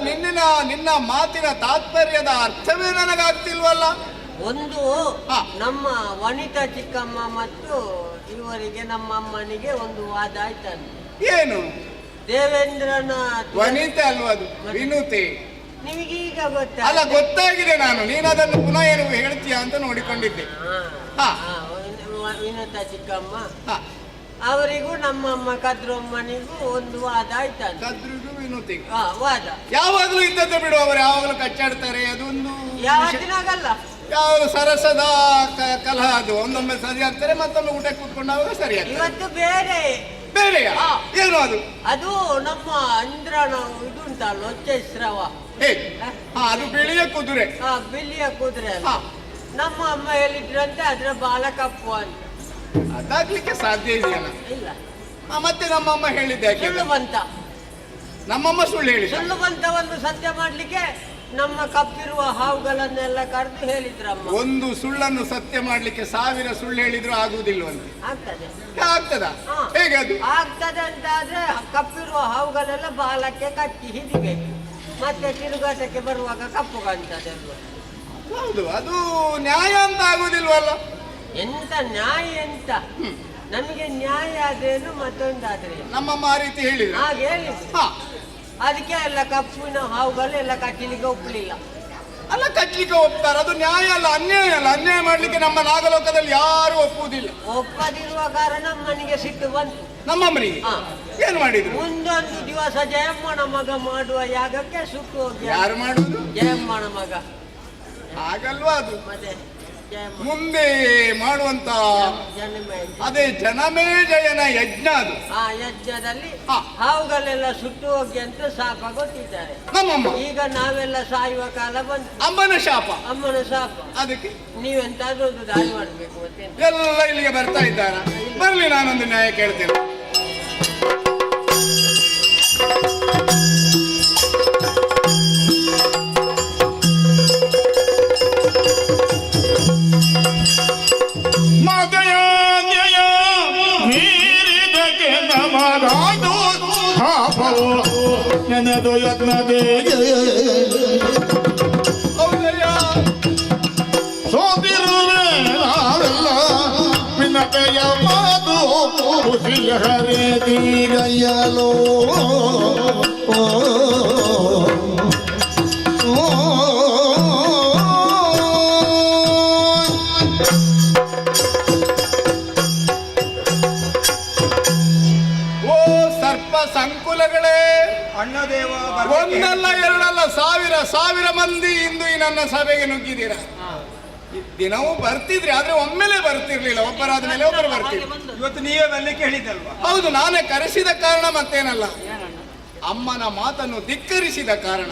ನಿನ್ನ ಮಾತಿನ ತಾತ್ಪರ್ಯದ ಅರ್ಥವೇ ನನಗಾಗ್ತಿಲ್ವಲ್ಲ. ಒಂದು ನಮ್ಮ ವನಿತಾ ಚಿಕ್ಕಮ್ಮ ಮತ್ತು ಇವರಿಗೆ ನಮ್ಮ ಅಮ್ಮನಿಗೆ ಒಂದು ವಾದ ಆಯ್ತಂತೆ. ಏನು? ದೇವೇಂದ್ರನ ವನಿತೆ ಅಲ್ವಾ ಅದು? ವಿನುತೆ. ನಿಮಗೀಗ ಗೊತ್ತಾ? ಅಲ್ಲ, ಗೊತ್ತಾಗಿದೆ. ನಾನು ನೀನು ಅದನ್ನು ಪುನಃ ಏನು ಹೇಳ್ತೀಯಾ ಅಂತ ನೋಡಿಕೊಂಡಿದ್ದೆ. ವಿನುತಾ ಚಿಕ್ಕಮ್ಮ ಅವರಿಗೂ ನಮ್ಮಮ್ಮ ಕದ್ರಮ್ಮನಿಗೂ ಒಂದು ವಾದ ಆಯ್ತಂತೆ. ಕದ್ರಿಗೂ ವಿನೋತಿಗೂ ವಾದ ಯಾವಾಗಲೂ ಇದ್ದದ್ದು ಬಿಡು, ಅವರು ಯಾವಾಗಲೂ ಕಚ್ಚಾಡ್ತಾರೆ. ಅದೊಂದು ಯಾವತ್ತಿನಾಗಲ್ಲ, ಯಾವಾಗಲೂ ಸರಸದ ಕಲಹ. ಅದು ಒಂದೊಮ್ಮೆ ಸರಿ ಆಗ್ತಾರೆ, ಮತ್ತೊಮ್ಮೆ ಊಟ ಕೂತ್ಕೊಂಡಾಗ ಸರಿ ಆಗ್ತದೆ. ಇವತ್ತು ಬೇರೆ ಬೇರೆಯಾ? ಏನು ಅದು? ಅದು ನಮ್ಮ ಇಂದ್ರನ ಇದು ಉಂಟಲ್ಲ, ಹೊಚ್ಚೆಸ್ರವ. ಅದು ಬಿಳಿಯ ಕುದುರೆ. ಬಿಲ್ಲಿಯ ಕುದುರೆ ಅಲ್ಲ. ನಮ್ಮ ಅಮ್ಮ ಹೇಳಿದ್ರಂತೆ ಅದ್ರ ಬಾಲ ಕಪ್ಪು ಅಂತ. ಅದಾಗ್ಲಿಕ್ಕೆ ಸಾಧ್ಯ ಇದೆಯಲ್ಲ? ಇಲ್ಲ. ಮತ್ತೆ ನಮ್ಮಮ್ಮ ಹೇಳಿದ್ದೆ ಯಾಕೆ? ಸುಳ್ಳು ಬಂತ. ನಮ್ಮಮ್ಮ ಸುಳ್ಳು ಹೇಳಿ. ಸುಳ್ಳು ಬಂತವನ್ನು ಸತ್ಯ ಮಾಡ್ಲಿಕ್ಕೆ ನಮ್ಮ ಕಪ್ಪಿರುವ ಹಾವುಗಳನ್ನೆಲ್ಲ ಕರೆದು ಹೇಳಿದ್ರಮ್ಮ. ಒಂದು ಸುಳ್ಳನ್ನು ಸತ್ಯ ಮಾಡ್ಲಿಕ್ಕೆ 1000 ಸುಳ್ಳು ಹೇಳಿದ್ರು ಆಗುವುದಿಲ್ವಂತೆ. ಆಗ್ತದೆ. ಆಗ್ತದ? ಹೇಗೆ ಅದು ಆಗ್ತದೆ ಅಂತ ಆದ್ರೆ ಕಪ್ಪಿರುವ ಹಾವುಗಳೆಲ್ಲ ಬಾಲಕ್ಕೆ ಕಟ್ಟಿ ಹಿಡಿಬೇಕು, ಮತ್ತೆ ತಿರುಗಾಟಕ್ಕೆ ಬರುವಾಗ ಕಪ್ಪು ಕಾಣ್ತದೆ ಅಲ್ವಾ? ಹೌದು, ಅದು ನ್ಯಾಯ ಅಂತ ಆಗುದಿಲ್ವಲ್ಲ? ಎಂತ ನ್ಯಾಯ ಎಂತ? ನಮಗೆ ನ್ಯಾಯ ಆದ್ರೇನು ಮತ್ತೊಂದಾದ್ರೇನು? ನಮ್ಮಮ್ಮ ಆ ರೀತಿ ಹೇಳಿದ್ರು. ಹಾಗೆ ಹೇಳಿದ್ರು. ಅದಕ್ಕೆ ಎಲ್ಲ ಕಪ್ಪಿನ ಹಾವುಗಳೆಲ್ಲ ಕಟ್ಟಲಿಕ್ಕೆ ಒಪ್ಪಲಿಲ್ಲ. ಅಲ್ಲ, ಕಟ್ಲಿಕ್ಕೆ ಒಪ್ತಾರೆ, ಅದು ನ್ಯಾಯ ಅಲ್ಲ, ಅನ್ಯಾಯ ಅಲ್ಲ. ಅನ್ಯಾಯ ಮಾಡ್ಲಿಕ್ಕೆ ನಮ್ಮ ನಾಗಲೋಕದಲ್ಲಿ ಯಾರು ಒಪ್ಪುವುದಿಲ್ಲ. ಒಪ್ಪದಿರುವ ಕಾರಣ ಮನೆಗೆ ಸಿಟ್ಟು ಬಂತು ನಮ್ಮಮ್ಮನಿಗೆ. ಏನ್ ಮಾಡಿದ್ರು? ಮುಂದೊಂದು ದಿವಸ ಜಯಮ್ಮನ ಮಗ ಮಾಡುವ ಯಾಗಕ್ಕೆ ಸುಟ್ಟು ಹೋಗಿ. ಯಾರು ಮಾಡುದು? ಜಯಮ್ಮನ ಮಗ. ಹಾಗಲ್ವಾ ಅದು? ಮತ್ತೆ ಮುಂದೆ ಮಾಡುವಂತ ಜನಮೇ ಅದೇ ಜನಮೇಜಯನ ಯಜ್ಞ. ಅದು ಆ ಯಜ್ಞದಲ್ಲಿ ಹಾವುಗಳೆಲ್ಲ ಸುಟ್ಟು ಹೋಗಿ ಅಂತ ಶಾಪ ಕೊಟ್ಟಿದ್ದಾರೆ ನಮ್ಮಮ್ಮ. ಈಗ ನಾವೆಲ್ಲ ಸಾಯುವ ಕಾಲ ಬಂತು. ಅಮ್ಮನ ಶಾಪ. ಅಮ್ಮನ ಶಾಪ. ಅದಕ್ಕೆ ನೀವೆಂತಾದ್ರೂ ಒಂದು ದಾರಿ ಮಾಡ್ಬೇಕು. ಮತ್ತೆ ಎಲ್ಲ ಇಲ್ಲಿಗೆ ಬರ್ತಾ ಇದ್ದಾರ. ಬರ್ಲಿ, ನಾನೊಂದು ನ್ಯಾಯ ಕೇಳ್ತೇನೆ. ಮದಯಾನ್ಯಯ ಮೀರಿದಕ್ಕೆ ನಮಗಾದು ಪಾಪವು ನೆನೆದು ಯತ್ನದೇ ಸೋತಿರುವೆ ನಾವೆಲ್ಲ ವಿನತೆಯ ಮಾತು ಖುಷಿಯ ಹರಿದೀಗಯ್ಯಲೋ. ಸಂಕುಲಗಳೇ, ಅಣ್ಣದೇವ ಒಂದಲ್ಲ ಎರಡಲ್ಲ 1000 ಮಂದಿ ಇಂದು ಈ ನನ್ನ ಸಭೆಗೆ ನುಗ್ಗಿದ್ದೀರಾ. ದಿನವೂ ಬರ್ತಿದ್ರಿ, ಆದ್ರೆ ಒಮ್ಮೆಲೆ ಬರ್ತಿರ್ಲಿಲ್ಲ. ಒಬ್ಬರಾದ ಮೇಲೆ ಒಬ್ಬರು ಬರ್ತಿದ್ರು. ಇವತ್ತು ನೀವೇ ಬರ್ಲಿಕ್ಕೆ ಹೇಳಿದ್ದಲ್ವಾ? ಹೌದು, ನಾನೇ ಕರೆಸಿದ ಕಾರಣ ಮತ್ತೇನಲ್ಲ, ಅಮ್ಮನ ಮಾತನ್ನು ಧಿಕ್ಕರಿಸಿದ ಕಾರಣ.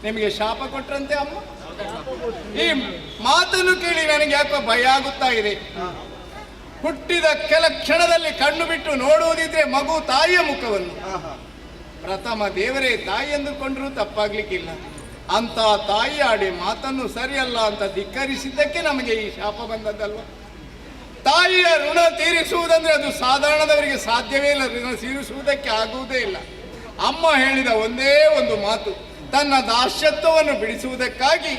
ನಿಮಗೆ ಶಾಪ ಕೊಟ್ರಂತೆ ಅಮ್ಮ. ಈ ಮಾತನ್ನು ಕೇಳಿ ನನಗೆ ಯಾಕೋ ಭಯ ಆಗುತ್ತಾ ಇದೆ. ಹುಟ್ಟಿದ ಕೆಲ ಕ್ಷಣದಲ್ಲಿ ಕಣ್ಣು ಬಿಟ್ಟು ನೋಡುವುದಿದ್ರೆ ಮಗು ತಾಯಿಯ ಮುಖವನ್ನು. ಪ್ರಥಮ ದೇವರೇ ತಾಯಿ ಎಂದುಕೊಂಡ್ರೂ ತಪ್ಪಾಗ್ಲಿಕ್ಕಿಲ್ಲ. ಅಂತ ತಾಯಿ ಆಡಿ ಮಾತನ್ನು ಸರಿಯಲ್ಲ ಅಂತ ಧಿಕ್ಕರಿಸಿದ್ದಕ್ಕೆ ನಮಗೆ ಈ ಶಾಪ ಬಂದದ್ದಲ್ವ? ತಾಯಿಯ ಋಣ ತೀರಿಸುವುದಂದ್ರೆ ಅದು ಸಾಧಾರಣದವರಿಗೆ ಸಾಧ್ಯವೇ ಇಲ್ಲ. ಋಣ ತೀರಿಸುವುದಕ್ಕೆ ಆಗುವುದೇ ಇಲ್ಲ. ಅಮ್ಮ ಹೇಳಿದ ಒಂದೇ ಒಂದು ಮಾತು, ತನ್ನ ದಾಸ್ಯತ್ವವನ್ನು ಬಿಡಿಸುವುದಕ್ಕಾಗಿ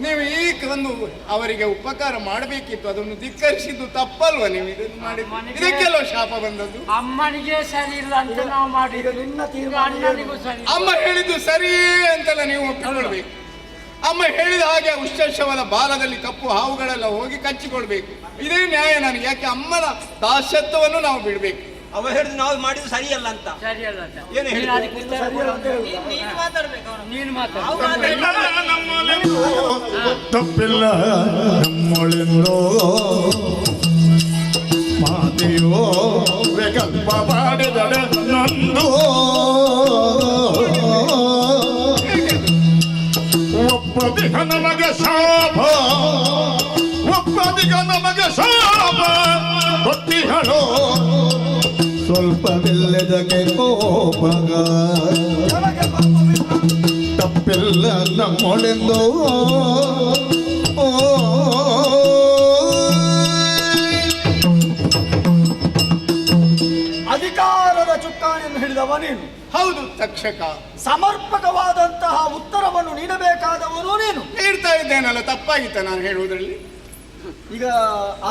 ನೀವು ಈ ಒಂದು ಅವರಿಗೆ ಉಪಕಾರ ಮಾಡಬೇಕಿತ್ತು, ಅದನ್ನು ಧಿಕ್ಕರಿಸಿದ್ದು ತಪ್ಪಲ್ವ? ನೀವು ಇದನ್ನು ಮಾಡಿ ಇದಕ್ಕೆಲ್ಲ ಶಾಪ ಬಂದದ್ದು. ಅಮ್ಮನಿಗೆ ಸರಿ ಇಲ್ಲ ಅಂತ ನಾವು ಮಾಡಿದ್ರು. ಅಣ್ಣನಿಗೂ ಸರಿ. ಅಮ್ಮ ಹೇಳಿದ್ದು ಸರಿಯೇ ಅಂತೆಲ್ಲ ನೀವು ಒಪ್ಪಿಕೊಳ್ಬೇಕು. ಅಮ್ಮ ಹೇಳಿದ ಹಾಗೆ ಉಷ್ಣಶವದ ಬಾಲದಲ್ಲಿ ಕಪ್ಪು ಹಾವುಗಳೆಲ್ಲ ಹೋಗಿ ಕಚ್ಚಿಕೊಳ್ಬೇಕು. ಇದೇ ನ್ಯಾಯ ನನಗೆ. ಯಾಕೆ ಅಮ್ಮನ ದಾಸ್ಯತ್ವವನ್ನು ನಾವು ಬಿಡಬೇಕು. ಅವ ಹೇಳಿದ್ ನಾವು ಮಾಡಿದ್ದು ಸರಿಯಲ್ಲ ಅಂತ. ಸರಿಯಲ್ಲ ಅಂತ ಏನು ಹೇಳಿ? ನೀನು ಮಾತಾಡ್ಬೇಕು. ನೀನು ತಪ್ಪಿಲ್ಲ ನಮ್ಮೊಳೆಂದೋ ಮಾತೆಯೋ ವಿಕಲ್ಪ ಮಾಡಿದಡೆ ನಂದು. ಒಪ್ಪದಿಗ ನಮಗೆ ಶಾಪ, ಒಪ್ಪದಿಗ ನಮಗೆ ಶಾಪ ಗೊತ್ತಿಹಳೋ ಸ್ವಲ್ಪವಿಲ್ಲದಕ್ಕೆ ಕೋಪಗ. ತಪ್ಪಿಲ್ಲ ನಮ್ಮೊಳೆಂದೋ ಅಧಿಕಾರದ ಚುಕ್ಕಾಣಿಯನ್ನು ಹಿಡಿದವ ನೀನು. ಹೌದು ತಕ್ಷಕ. ಸಮರ್ಪಕವಾದಂತಹ ಉತ್ತರವನ್ನು ನೀಡಬೇಕಾದವನು ನೀನು. ನೀಡ್ತಾ ಇದ್ದೇನಲ್ಲ, ತಪ್ಪಾಗಿತ್ತ ನಾನು ಹೇಳುವುದರಲ್ಲಿ? ಈಗ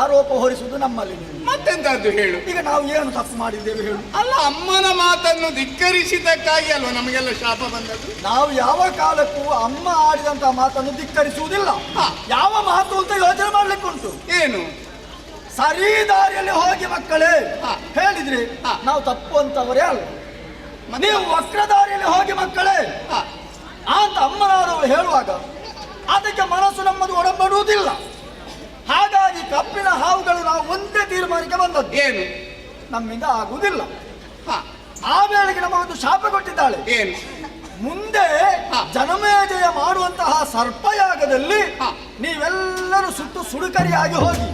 ಆರೋಪ ಹೊರಿಸುವುದು ನಮ್ಮಲ್ಲಿ ನೀನು. ಮತ್ತೆಂತದ್ದು ಹೇಳು. ಈಗ ನಾವು ಏನು ತಪ್ಪು ಮಾಡಿದ್ದೇವೆ ಹೇಳು? ಅಲ್ಲ, ಅಮ್ಮನ ಮಾತನ್ನು ಧಿಕ್ಕರಿಸಿದ್ದಕ್ಕಾಗಿ ಅಲ್ವ ನಮಗೆಲ್ಲ ಶಾಪ ಬಂದದ್ದು. ನಾವು ಯಾವ ಕಾಲಕ್ಕೂ ಅಮ್ಮ ಆಡಿದಂತಹ ಮಾತನ್ನು ಧಿಕ್ಕರಿಸುವುದಿಲ್ಲ. ಯಾವ ಮಾತು ಅಂತ ಯೋಚನೆ ಮಾಡ್ಲಿಕ್ಕೆ ಉಂಟು. ಏನು? ಸರಿ ದಾರಿಯಲ್ಲಿ ಹೋಗಿ ಮಕ್ಕಳೇ ಹೇಳಿದ್ರಿ ನಾವು ತಪ್ಪು ಅಂತವರೇ ಅಲ್ಲ. ನೀವು ವಕ್ರ ದಾರಿಯಲ್ಲಿ ಹೋಗಿ ಮಕ್ಕಳೇ ಅಂತ ಅಮ್ಮನವರವರು ಹೇಳುವಾಗ ಅದಕ್ಕೆ ಮನಸ್ಸು ನಮ್ಮದು ಒಡಂಬಡುವುದಿಲ್ಲ. ಹಾಗಾಗಿ ಕಪ್ಪಿನ ಹಾವುಗಳು ನಾವು ಒಂದೇ ತೀರ್ಮಾನಕ್ಕೆ ಬಂದದ್ದು, ಏನು ನಮ್ಮಿಂದ ಆಗುವುದಿಲ್ಲ. ಆ ವೇಳೆಗೆ ನಮಗೊಂದು ಶಾಪ ಕೊಟ್ಟಿದ್ದಾಳೆ. ಏನು ಮುಂದೆ ಜನಮೇಜಯ ಮಾಡುವಂತಹ ಸರ್ಪಯಾಗದಲ್ಲಿ ನೀವೆಲ್ಲರೂ ಸುಟ್ಟು ಸುಡುಕರಿಯಾಗಿ ಹೋಗಿ.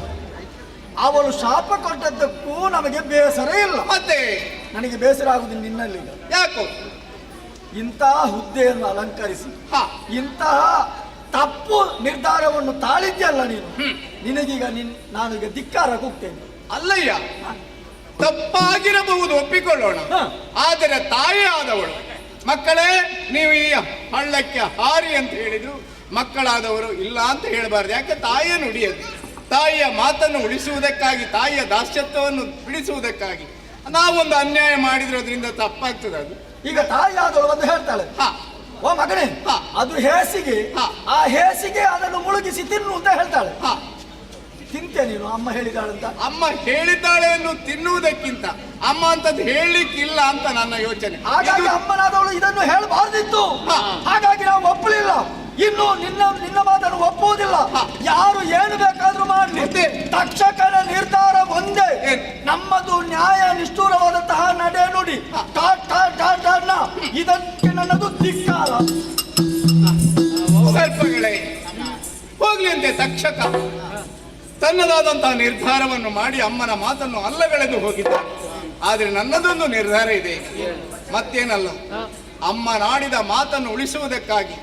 ಅವಳು ಶಾಪ ಕೊಟ್ಟದ್ದಕ್ಕೂ ನಮಗೆ ಬೇಸರ ಇಲ್ಲ. ಮತ್ತೆ ನನಗೆ ಬೇಸರ ಆಗುವುದಿಲ್ಲ ನಿನ್ನಲ್ಲಿ. ಯಾಕೋ ಇಂತಹ ಹುದ್ದೆಯನ್ನು ಅಲಂಕರಿಸಿ ಇಂತಹ ತಪ್ಪು ನಿರ್ಧಾರವನ್ನು ತಾಳಿದ್ಯಲ್ಲ ನೀನು, ನಿನಗೀಗ ನಾನೀಗ ಧಿಕ್ಕಾರ ಕೂಗ್ತೇನೆ. ಅಲ್ಲಯ್ಯ, ತಪ್ಪಾಗಿರಬಹುದು ಒಪ್ಪಿಕೊಳ್ಳೋಣ, ಆದರೆ ತಾಯಿ ಆದವಳು ಮಕ್ಕಳೇ ನೀವು ಈ ಹಳ್ಳಕ್ಕೆ ಹಾರಿ ಅಂತ ಹೇಳಿದ್ರು ಮಕ್ಕಳಾದವರು ಇಲ್ಲ ಅಂತ ಹೇಳಬಾರ್ದು. ಯಾಕೆ ತಾಯಿಯ ನುಡಿಯದು, ತಾಯಿಯ ಮಾತನ್ನು ಉಳಿಸುವುದಕ್ಕಾಗಿ, ತಾಯಿಯ ದಾಸ್ಯತ್ವವನ್ನು ಬಿಡಿಸುವುದಕ್ಕಾಗಿ ನಾವೊಂದು ಅನ್ಯಾಯ ಮಾಡಿದ್ರೆ ಅದರಿಂದ ತಪ್ಪಾಗ್ತದೆ. ಅದು ಈಗ ತಾಯಿ ಆದವಳು ಬಂದು ಹೇಳ್ತಾಳೆ, ಓ ಮಗನೇ ಅದು ಹೇಸಿಗೆ, ಆ ಹೇಸಿಗೆ ಅದನ್ನು ಮುಳುಗಿಸಿ ತಿನ್ನು ಅಂತ ಹೇಳ್ತಾಳೆ. ತಿಂತೆ ನೀನು ಅಮ್ಮ ಹೇಳಿದಾಳಂತ? ಅಮ್ಮ ಹೇಳಿದ್ದಾಳೆ ಅನ್ನು ತಿನ್ನುವುದಕ್ಕಿಂತ ಅಮ್ಮ ಅಂತದ್ದು ಹೇಳಲಿಕ್ಕಿಲ್ಲ ಅಂತ ನನ್ನ ಯೋಚನೆ. ಹಾಗಾಗಿ ಅಮ್ಮನಾದವಳು ಇದನ್ನು ಹೇಳಬಾರ್ದಿತ್ತು. ಹಾಗಾಗಿ ನಾವು ಒಪ್ಪಲಿಲ್ಲ. ಇನ್ನು ನಿನ್ನ ಮಾತನ್ನು ಒಪ್ಪುವುದಿಲ್ಲ. ಯಾರು ಏನು ಬೇಕಾದ್ರೂ ಮಾಡಲಿ, ತಕ್ಷಕನ ನಿರ್ಧಾರ ಒಂದೇ. ನಮ್ಮದು ನ್ಯಾಯ ನಿಷ್ಠೂರವಾದಂತಹ ನಡೆ ನುಡಿ. ಇದಕ್ಕೆ ನನ್ನದು ಧಿಕ್ಕಾರ. ಸ್ವಲ್ಪಗಳೇ ಹೋಗ್ಲಿ ಅಂತೆ ತಕ್ಷಕ ತನ್ನದಾದಂತಹ ನಿರ್ಧಾರವನ್ನು ಮಾಡಿ ಅಮ್ಮನ ಮಾತನ್ನು ಅಲ್ಲಗಳೆದು ಹೋಗಿದ್ದಾರೆ. ಆದರೆ ನನ್ನದೊಂದು ನಿರ್ಧಾರ ಇದೆ, ಮತ್ತೇನಲ್ಲ. ಅಮ್ಮ ನಾಡಿದ ಮಾತನ್ನು ಉಳಿಸುವುದಕ್ಕಾಗಿ,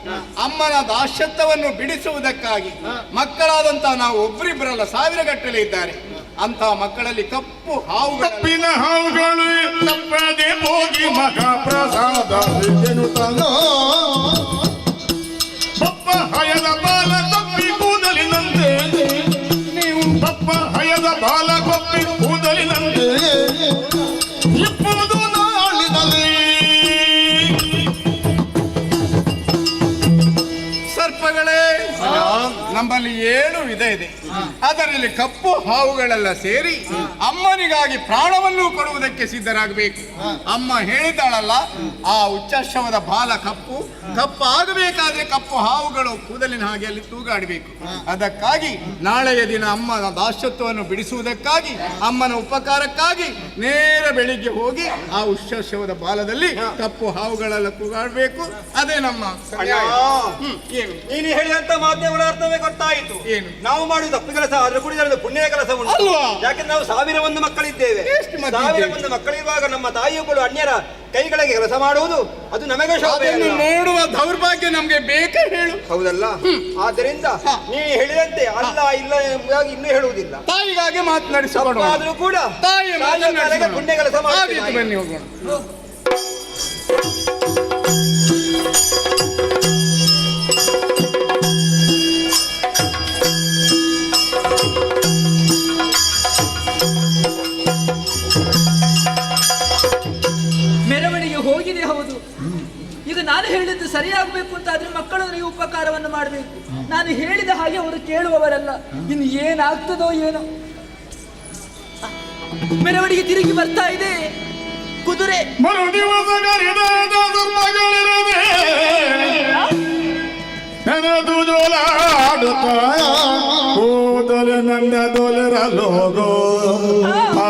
ಅಮ್ಮನ ದಾಸ್ಯತ್ವವನ್ನು ಬಿಡಿಸುವುದಕ್ಕಾಗಿ ಮಕ್ಕಳಾದಂತಹ ನಾವು ಒಬ್ಬರಿಬ್ಬರಲ್ಲ ಸಾವಿರಗಟ್ಟಲೆ ಇದ್ದಾರೆ. ಅಂತಹ ಮಕ್ಕಳಲ್ಲಿ ಕಪ್ಪು ಹಾವುಗಳು, ಕಪ್ಪಿನ ಹಾವುಗಳು ತಪ್ಪದೆ ಹೋಗಿ ಮಹಾಪ್ರಸಾದ ಪಪ್ಪ ಹಯದ ಬಾಲ ತಪ್ಪಿ ಕೂದಲಿನಂತೆ, ನೀವು ಪಪ್ಪ ಹಯದ ಬಾಲ ಕೊಪ್ಪಿ ಕೂದಲಿನಂತೆ ಇಪ್ಪುವುದು ನಾಳಿನಲ್ಲಿ. ಸರ್ಪಗಳೇ, ನಮ್ಮಲ್ಲಿ 7 ವಿಧ ಇದೆ. ಅದರಲ್ಲಿ ಕಪ್ಪು ಹಾವುಗಳೆಲ್ಲ ಸೇರಿ ಅಮ್ಮನಿಗಾಗಿ ಪ್ರಾಣವನ್ನು ಕೊಡುವುದಕ್ಕೆ ಸಿದ್ಧರಾಗಬೇಕು. ಅಮ್ಮ ಹೇಳಿದ್ದಾಳಲ್ಲ, ಆ ಉಚ್ಚಶವದ ಬಾಲ ಕಪ್ಪು ಆಗಬೇಕಾದ್ರೆ ಕಪ್ಪು ಹಾವುಗಳು ಕೂದಲಿನ ಹಾಗೆ ಅಲ್ಲಿ ತೂಗಾಡಬೇಕು. ಅದಕ್ಕಾಗಿ ನಾಳೆಯ ದಿನ ಅಮ್ಮನ ದಾಸ್ಯತ್ವವನ್ನು ಬಿಡಿಸುವುದಕ್ಕಾಗಿ, ಅಮ್ಮನ ಉಪಕಾರಕ್ಕಾಗಿ ನೇರ ಬೆಳಿಗ್ಗೆ ಹೋಗಿ ಆ ಉಚ್ಚಶವದ ಬಾಲದಲ್ಲಿ ಕಪ್ಪು ಹಾವುಗಳೆಲ್ಲ ತೂಗಾಡಬೇಕು. ಅದೇ ನಮ್ಮ ಏನು ನೀನು ಹೇಳಿದಂತ ಮಾಧ್ಯಮಗಳ ಅರ್ಥವೇ ಗೊತ್ತಾಯಿತು. ಏನು ನಾವು ಮಾಡುವುದು ತಪ್ಪು ಕೆಲಸ ಆದ್ರೆ ಕೂಡ ಇದರಲ್ಲಿ ಪುಣ್ಯ ಕೆಲಸ ಉಂಟು ಅಲ್ವಾ? ಯಾಕಂದ್ರೆ ನಾವು 1001 ಮಕ್ಕಳಿದ್ದೇವೆ. ಎಷ್ಟು ಮಂದಿ 1001 ಮಕ್ಕಳಿರುವಾಗ ನಮ್ಮ ತಾಯಿಯೊಬ್ಬಳು ಅನ್ಯರ ಕೈಗಳಿಗೆ ಕೆಲಸ ಮಾಡುವುದು ಅದು ನಮಗೆ ಶೋಭೆ ಅಲ್ಲ. ನೋಡುವ ದೌರ್ಭಾಗ್ಯ ನಮ್ಗೆ ಬೇಕೇ ಹೇಳು. ಹೌದಲ್ಲ? ಆದ್ದರಿಂದ ನೀನು ಹೇಳಿದಂತೆ ಅಲ್ಲ ಇಲ್ಲ ಎಂಬುದಾಗಿ ಇನ್ನೂ ಹೇಳುವುದಿಲ್ಲ. ತಾಯಿಗಾಗಿ ಮಾತನಾಡಿಸಬಹುದು ಆದ್ರೂ ಕೂಡ ತಾಯಿಯ ಮಾತನಾಡಿಸಿ ಪುಣ್ಯ ಕೆಲಸ ಮಾಡಿ ಬನ್ನಿ ಹೋಗೋಣ. ಮೆರವಣಿಗೆ ಹೋಗಿದೆ, ಹೌದು. ಈಗ ನಾನು ಹೇಳಿದ್ದು ಸರಿಯಾಗಬೇಕು ಅಂತ ಆದ್ರೆ ಮಕ್ಕಳು ನೀವು ಉಪಕಾರವನ್ನು ಮಾಡಬೇಕು. ನಾನು ಹೇಳಿದ ಹಾಗೆ ಅವರು ಕೇಳುವವರಲ್ಲ. ಇನ್ನು ಏನಾಗ್ತದೋ ಏನೋ. ಮೆರವಣಿಗೆ ತಿರುಗಿ ಬರ್ತಾ ಇದೆ. ಕುದುರೆ ಮರು ದಿವಸ ಕರೆದಾದ ದುರ್ಮಗಳಿರದೆ ನನದು ಜೋಲಾಡುತ್ತ ಕೂದಲು ನನ್ನ ದೊಲೆರಲೋಗೋ,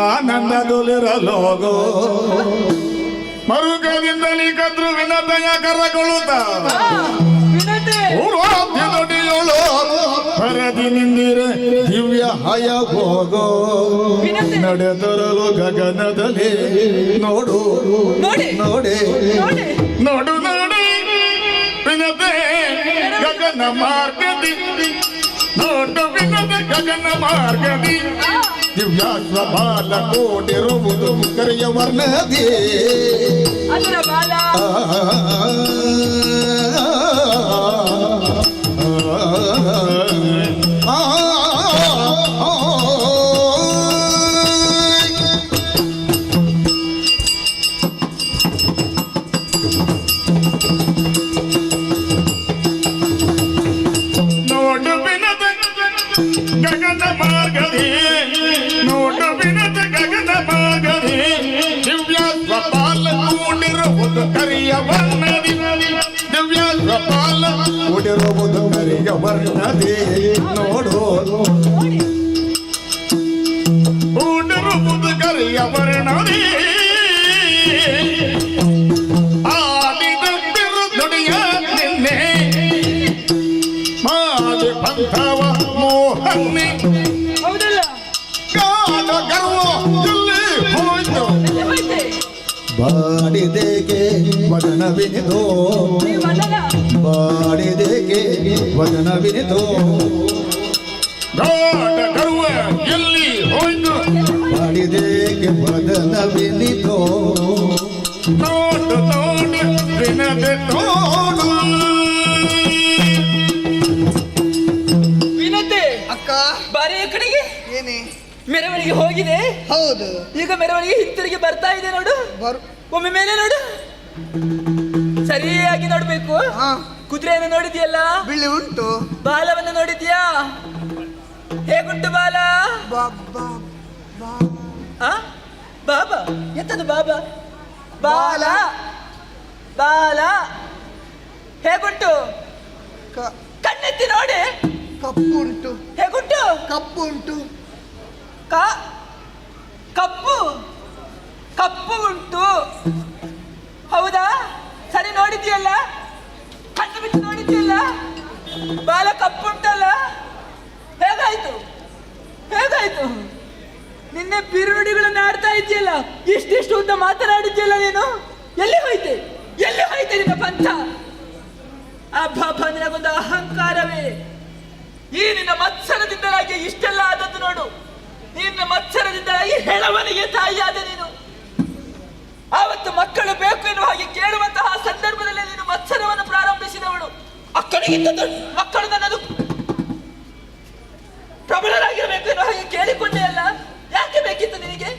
ಆನಂದ ದೊಲೆರಲೋಗೋ. ಮರುಗದಿಂದಲೇ ಕದ್ರು ವಿನತೆಯ ಕರಗೊಳ್ಳುತ್ತ ಪೂರ್ವಾದ್ಯ ನುಡಿಯೋಳು ಹರದಿ ನಿಂದಿರ ದಿವ್ಯ ಹಯ ಹೋಗೋ. ನಡೆದರಲು ಗಗನದಲ್ಲಿ ನೋಡು ನೋಡಿ ನೋಡಿ ನೋಡಿ ನೋಡು ನೋಡಿ ವಿನತೆ ಗಗನ ಮಾರ್ಗದಿ, ನೋಡು ವಿನತೆ ಗಗನ ಮಾರ್ಗದಿ ದಿವ್ಯಾಶ್ವ ಬಾಲ ಕೋಟಿರುವುದು ಕರೆಯ ವರ್ಣದಿ. ಅದರ ಬಾಲ ನೋಡು ವಿನತೆ ಗಗನ ಮಾರ್ಗದಿ ಕೂಡಿರುವುದು ಕರಿಯ ವರ್ಣದೆ ನೋಡು ಕೂಡಿರುವುದು ಕರಿಯ ವರ್ಣದೆ ಆಡಿದಂತಿರು ನುಡಿಯ ನಿನ್ನೆ ಮಾದಿ ಪಂಥವ ಮೋಹನ್ನಿ ಹೌದಲ್ಲ ಕಾದ ಗರ್ವ ಎಲ್ಲಿ ಹೋಯ್ತು ಎಲ್ಲಿ ಹೋಯ್ತೆ ಬಾಡಿದೆಗೆ ವದನವಿನಿದೋ ನೀವು ಅಲ್ಲಲ್ಲ ಬಾಡಿದೆಗೆ ವದನವಿನಿದೋ ಗಾಢ ಗರ್ವ ಎಲ್ಲಿ ಹೋಯ್ತು ಬಾಡಿದೆಗೆ ವದನವಿನಿದೋ ನೋಡು ನೋಡು ವಿನದೆ ನೋಡು ವಿನತೆ ಅಕ್ಕ ಬಾರಿ ಈ ಕಡೆಗೆ ಏನೇ ಮೆರವಣಿಗೆ ಹೋಗಿದೆ ಹೌದು ಈಗ ಮೆರವಣಿಗೆ ಹಿಂತಿರುಗಿ ಬರ್ತಾ ಇದೆ ನೋಡು ಒಮ್ಮೆ ಮೇಲೆ ನೋಡು ಸರಿಯಾಗಿ ನೋಡ್ಬೇಕು ಹಾ ಕುದುರೆಯನ್ನು ನೋಡಿದ್ಯಲ್ಲ ಬಿಳಿ ಉಂಟು ಬಾಲವನ್ನು ನೋಡಿದ್ಯಾ ಹೇಗುಂಟು ಬಾಲ ಆ ಬಾಬಾ ಎಂತದು ಬಾಬಾ ಬಾಲ ಬಾಲ ಹೇಗುಂಟು ಕಣ್ಣೆತ್ತಿ ನೋಡಿ ಕಪ್ಪು ಉಂಟು ಹೇಗುಂಟು ಕಪ್ಪು ಉಂಟು ಕಪ್ಪು ಕಪ್ಪು ಉಂಟು ಹೌದಾ ಸರಿ ನೋಡಿದ್ಯಲ್ಲ ಕಣ್ಣು ಬಿಟ್ಟು ನೋಡಿದ್ಯಲ್ಲ ಬಾಲ ಕಪ್ಪು ಉಂಟಲ್ಲ ಹೇಗಾಯ್ತು ಹೇಗಾಯ್ತು ನಿನ್ನೆ ಬಿರುನುಡಿಗಳನ್ನು ಆಡ್ತಾ ಇದೆಯಲ್ಲ ಇಷ್ಟಿಷ್ಟು ಉದ್ದ ಮಾತನಾಡಿದ್ಯಲ್ಲ ನೀನು ಎಲ್ಲಿ ಹೋಯ್ತೆ ಎಲ್ಲಿ ಹೋಯ್ತೆ ನಿನ್ನ ಪಂಥ ಅಬ್ಬಬ್ಬ ನಿನಗೊಂದು ಅಹಂಕಾರವೇ ಈ ನಿನ್ನ ಮತ್ಸರದಿಂದಲಾಗಿ ಇಷ್ಟೆಲ್ಲ ಆದದ್ದು ನೋಡು ನಿನ್ನ ಮತ್ಸರದಿಂದಲಾಗಿ ಹೆಳವನಿಗೆ ತಾಯಿಯಾದ ನೀನು ಆವತ್ತು ಮಕ್ಕಳು ಬೇಕು ಎನ್ನುವ ಹಾಗೆ ಕೇಳುವಂತಹ ಸಂದರ್ಭದಲ್ಲಿ ನೀನು ಮತ್ಸರವನ್ನು ಪ್ರಾರಂಭಿಸಿದವಳು ಅಕ್ಕನಿಗಿಂತ ಮಕ್ಕಳು ನನ್ನದು ಪ್ರಬಲರಾಗಿರಬೇಕು ಎನ್ನುವ ಹಾಗೆ ಕೇಳಿಕೊಂಡೆ ಅಲ್ಲ ಯಾಕೆ ಬೇಕಿತ್ತು ನಿನಗೆ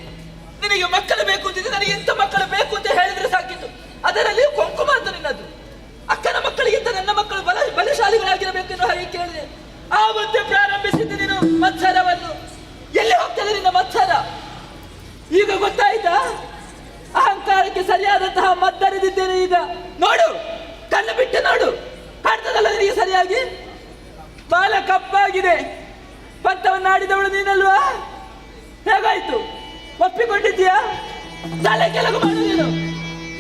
ನಿನಗೆ ಮಕ್ಕಳು ಬೇಕು ಅಂತಿದ್ದು ನನಗೆ ಇಂಥ ಮಕ್ಕಳು ಬೇಕು ಅಂತ ಹೇಳಿದ್ರೆ ಸಾಕಿತ್ತು ಅದರಲ್ಲಿ ಕೊಂಕು ಮಾತು ನಿನ್ನದು ಅಕ್ಕನ ಮಕ್ಕಳಿಗಿಂತ ನನ್ನ ಮಕ್ಕಳು ಬಲಶಾಲಿಗಳಾಗಿರಬೇಕು ಎನ್ನುವ ಹಾಗೆ ಕೇಳಿದೆ ಆವತ್ತೇ ಪ್ರಾರಂಭಿಸಿದ್ದು ನೀನು ಮತ್ಸರವನ್ನು ಎಲ್ಲಿ ಹೋಗ್ತದೆ ನಿನ್ನ ಮತ್ಸರ ಈಗ ಗೊತ್ತಾಯ್ತಾ ಅಹಂಕಾರಕ್ಕೆ ಸರಿಯಾದಂತಹ ಮದ್ದರಿದಿದ್ದೇನೆ ಈಗ ನೋಡು ಕಣ್ಣು ಬಿಟ್ಟು ನೋಡು ಕಾಣ್ತದಲ್ಲ ನಿನಗೆ ಸರಿಯಾಗಿ ಬಾಲ ಕಪ್ಪಾಗಿದೆ ಪಂಥವನ್ನಾಡಿದವಳು ನೀನಲ್ವಾ ಹೇಗಾಯ್ತು ಒಪ್ಪಿಕೊಂಡಿದ್ದೀಯಾ ತಲೆ ಕೆಲವು ಮಾಡು ನೀನು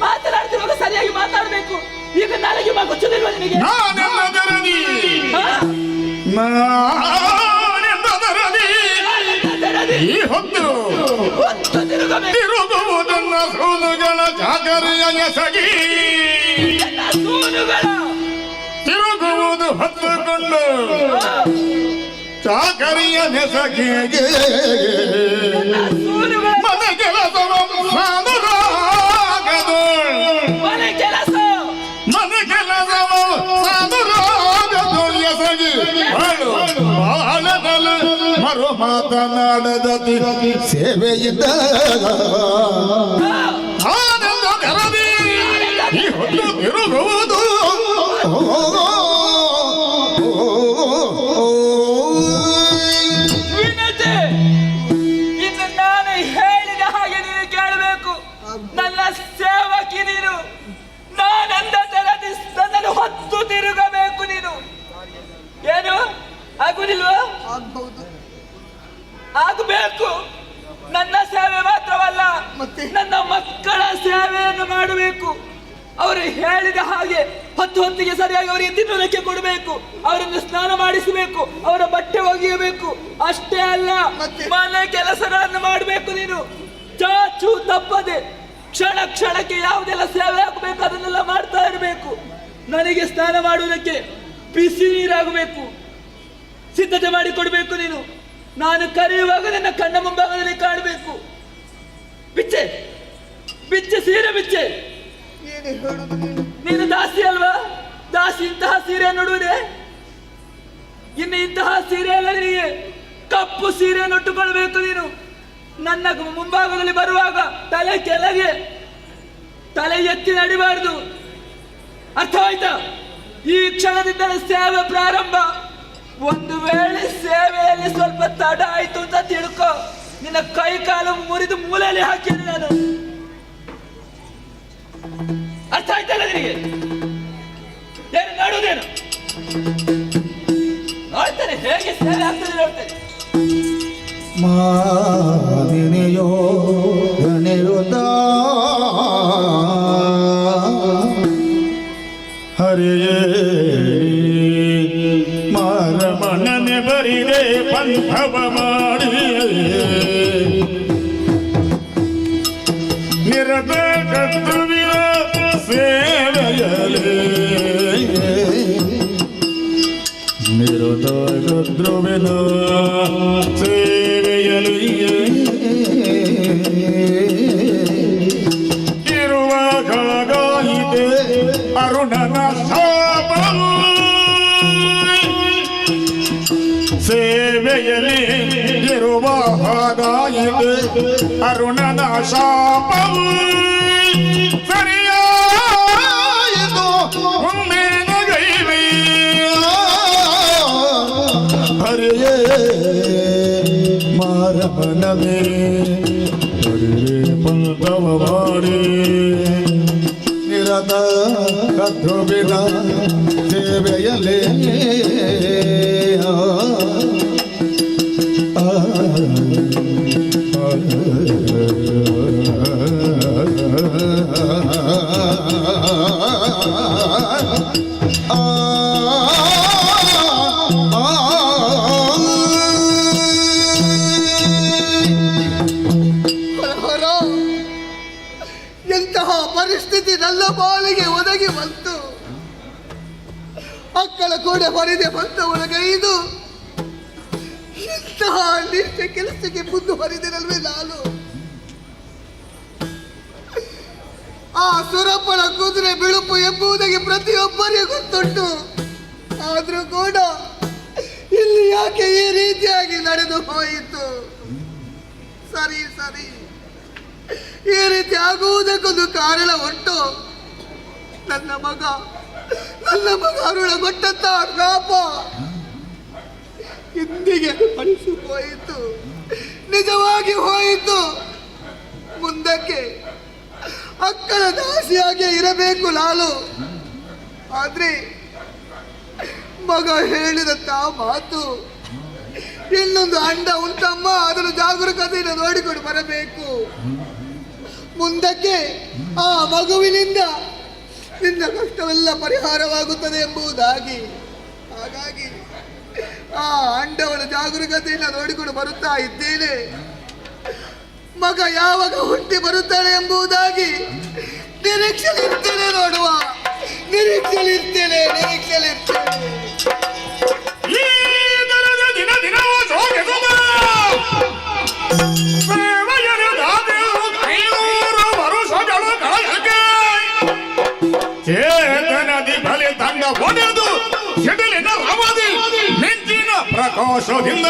ಮಾತನಾಡ್ತಿರುವಾಗ ಸರಿಯಾಗಿ ಮಾತಾಡಬೇಕು ಈಗ ನಾಳೆಗೆ ಗೊತ್ತಿಲ್ವಾ ನಿನಗೆ ಈ ಹೊತ್ತು ತಿರುಗುವುದನ್ನ ಸೂನುಗಳ ಜಾಗರಿಯ ಎಸಗಿ ತಿರುಗುವುದು ಹೊತ್ತುಕೊಂಡು ಚಾಕರಿಯ ನೆಸಗಿಗೆ ಮನೆ ಕೆಲಸವ ಸಾಧುರಾಗದು ಮನೆ ಕೆಲಸವ ಸಾಧುರಾಗದು ಎಸಗಿ ಬಾಳದಲು ಮರು ಮಾತನಾಡದತಿ ಸೇವೆಯಿಂದ ಆನಂದ ನೆರದಿ ಈ ಹೊತ್ತು ತಿರುಗುವುದು ವಿನತೆ ಇನ್ನು ನಾನು ಹೇಳಿದ ಹಾಗೆ ನೀನು ಕೇಳಬೇಕು ನನ್ನ ಸೇವಕಿ ನೀನು ನಾನಂದ ತೆರದಿ ನನ್ನನ್ನು ಹೊತ್ತು ತಿರುಗಬೇಕು ನೀನು ಏನು ಆಗುದಿಲ್ವಾ ಆಗ್ಬಹುದು ಆಗಬೇಕು ನನ್ನ ಸೇವೆ ಮಾತ್ರವಲ್ಲ ಮತ್ತೆ? ನನ್ನ ಮಕ್ಕಳ ಸೇವೆಯನ್ನು ಮಾಡಬೇಕು ಅವರು ಹೇಳಿದ ಹಾಗೆ ಹೊತ್ತಿಗೆ ಸರಿಯಾಗಿ ಅವರಿಗೆ ತಿನ್ನಲಿಕ್ಕೆ ಕೊಡಬೇಕು ಅವರನ್ನು ಸ್ನಾನ ಮಾಡಿಸಬೇಕು ಅವರ ಬಟ್ಟೆ ಒಗೆಯಬೇಕು ಅಷ್ಟೇ ಅಲ್ಲ ಮತ್ತೆ? ಮನೆ ಕೆಲಸಗಳನ್ನು ಮಾಡಬೇಕು ನೀನು ಚಾಚು ತಪ್ಪದೆ ಕ್ಷಣ ಕ್ಷಣಕ್ಕೆ ಯಾವುದೆಲ್ಲ ಸೇವೆ ಆಗಬೇಕು ಅದನ್ನೆಲ್ಲ ಮಾಡ್ತಾ ಇರಬೇಕು ನನಗೆ ಸ್ನಾನ ಮಾಡುವುದಕ್ಕೆ ಬಿಸಿ ನೀರಾಗಬೇಕು ಸಿದ್ಧತೆ ಮಾಡಿಕೊಡ್ಬೇಕು ನೀನು ನಾನು ಕರೆಯುವಾಗ ನನ್ನ ಕಣ್ಣ ಮುಂಭಾಗದಲ್ಲಿ ಕಾಣಬೇಕು ಬಿಚ್ಚೆ ಬಿಚ್ಚೆ ಸೀರೆ ಬಿಚ್ಚೆ ಏನೇ ಹೇಳುದು ನೀನು ನೀನು ದಾಸಿ ಅಲ್ವಾ ದಾಸಿ ಇಂತಹ ಸೀರೆ ನೋಡುವುದೇ ಇನ್ನು ಇಂತಹ ಸೀರೆ ಅಲ್ಲ ನಿನಗೆ ಕಪ್ಪು ಸೀರೆಯನ್ನು ಉಟ್ಟುಕೊಳ್ಬೇಕು ನೀನು ನನ್ನ ಮುಂಭಾಗದಲ್ಲಿ ಬರುವಾಗ ತಲೆ ಕೆಳಗೆ ತಲೆ ಎತ್ತಿ ನಡಿಬಾರದು ಅರ್ಥವಾಯ್ತಾ ಈ ಕ್ಷಣದಿಂದ ಸೇವೆ ಪ್ರಾರಂಭ ಒಂದು ವೇಳೆ ಸೇವೆಯಲ್ಲಿ ಸ್ವಲ್ಪ ತಡ ಆಯ್ತು ಅಂತ ತಿಳ್ಕೊ ನಿನ್ನ ಕೈ ಕಾಲು ಮುರಿದು ಮೂಲೆಯಲ್ಲಿ ಹಾಕಿದೆ ನಾನು ಅರ್ಥ ಆಯ್ತಲ್ಲ ನಿನಗೆ ಏನು ಮಾಡುವುದೇನು ನೋಡ್ತೇನೆ ಹೇಗೆ ಸೇವೆ ಆಗ್ತದೆ ನೋಡ್ತೇನೆ. ಮಾನಿನಿಯೋ ಗಣೆಯುದ ಹರಿಯೇ ಮಾರಮಣನೆ ಬರಿದೆ ಪಂಥವ ಮಾಡಿ ನಿರತ ಕರ್ತವ್ಯ ಸೇವೆಯಲೇ ನಿರತ ಕರ್ತವ್ಯದ ಸೇವೆಯಲಿಯೇ ಇರುವಾಗಾಗಿದೆ ಅರುಣನ ಶಾಪವು ಸೇವೆಯಲ್ಲಿ ಇರುವ ಹಾಗಾಗಿದೆ ಅರುಣನ ಶಾಪವು ಸರಿಯಾಯಿತು ಮುಂದೇನ ಗೈವೇ ಹರಿಯೇ ಮಾರಮನವೇ ಹರಿಯೇ ಪಂಥವ ಮಾಡಿ ನಿರತ ಕರ್ತವ್ಯದ ಸೇವೆಯಲೇ ಹರ ಎಂತಹ ಪರಿಸ್ಥಿತಿ ನನ್ನ ಬಾಳಿಗೆ ಒದಗಿ ಬಂತು. ಅಕ್ಕಳ ಕೂಡ ಹೊರದೆ ಬಂತ ಒಳಗೈದು ಎಂತಹ ನಿಷ್ಠ ಕೆಲಸಕ್ಕೆ ಮುಂದುವರಿದಿರಲ್ವೇ ನಾನು. ಆ ಸುರಪ್ಪಳ ಕುದುರೆ ಬಿಳುಪು ಎಂಬುದಾಗಿ ಪ್ರತಿಯೊಬ್ಬರಿಗೂ ಗೊತ್ತುಂಟು. ಆದ್ರೂ ಕೂಡ ಇಲ್ಲಿ ಯಾಕೆ ಈ ರೀತಿಯಾಗಿ ನಡೆದು ಹೋಯಿತು? ಸರಿ ಸರಿ, ಈ ರೀತಿ ಆಗುವುದಕ್ಕೊಂದು ಕಾರಣ ಉಂಟು. ನನ್ನ ಮಗ ಅರುಳ ಕೊಟ್ಟಂತ ಶಾಪ ಇಂದಿಗೆ ಅಳಿಸಿ ಹೋಯಿತು, ನಿಜವಾಗಿ ಹೋಯಿತು. ಮುಂದಕ್ಕೆ ಅಕ್ಕನ ದಾಸಿಯಾಗಿ ಇರಬೇಕು ನಾನು. ಆದ್ರೆ ಮಗ ಹೇಳಿದಂತ ಮಾತು, ಇನ್ನೊಂದು ಅಂಡ ಉಂಟಮ್ಮ, ಅದನ್ನು ಜಾಗರೂಕತೆಯಿಂದ ನೋಡಿಕೊಂಡು ಬರಬೇಕು. ಮುಂದಕ್ಕೆ ಆ ಮಗುವಿನಿಂದ ನಿನ್ನ ಕಷ್ಟವೆಲ್ಲ ಪರಿಹಾರವಾಗುತ್ತದೆ ಎಂಬುದಾಗಿ. ಹಾಗಾಗಿ ಆ ಅಂಡವನ್ನು ಜಾಗರೂಕತೆಯಿಂದ ನೋಡಿಕೊಂಡು ಬರುತ್ತಾ ಇದ್ದೇನೆ. ಮಗ ಯಾವಾಗ ಹುಟ್ಟಿ ಬರುತ್ತಾಳೆ ಎಂಬುದಾಗಿ ನಿರೀಕ್ಷೆಲಿರ್ತೇನೆ. ನೋಡುವ, ನಿರೀಕ್ಷೆಲಿರ್ತೇನೆ. ಚೇತನದಿ ಬಲಿ ತಂಡ ಒಡೆದು ಸಿಡಿಲಿನ ರವದಿ ಮಿಂಚಿನ ಪ್ರಕಾಶದಿಂದ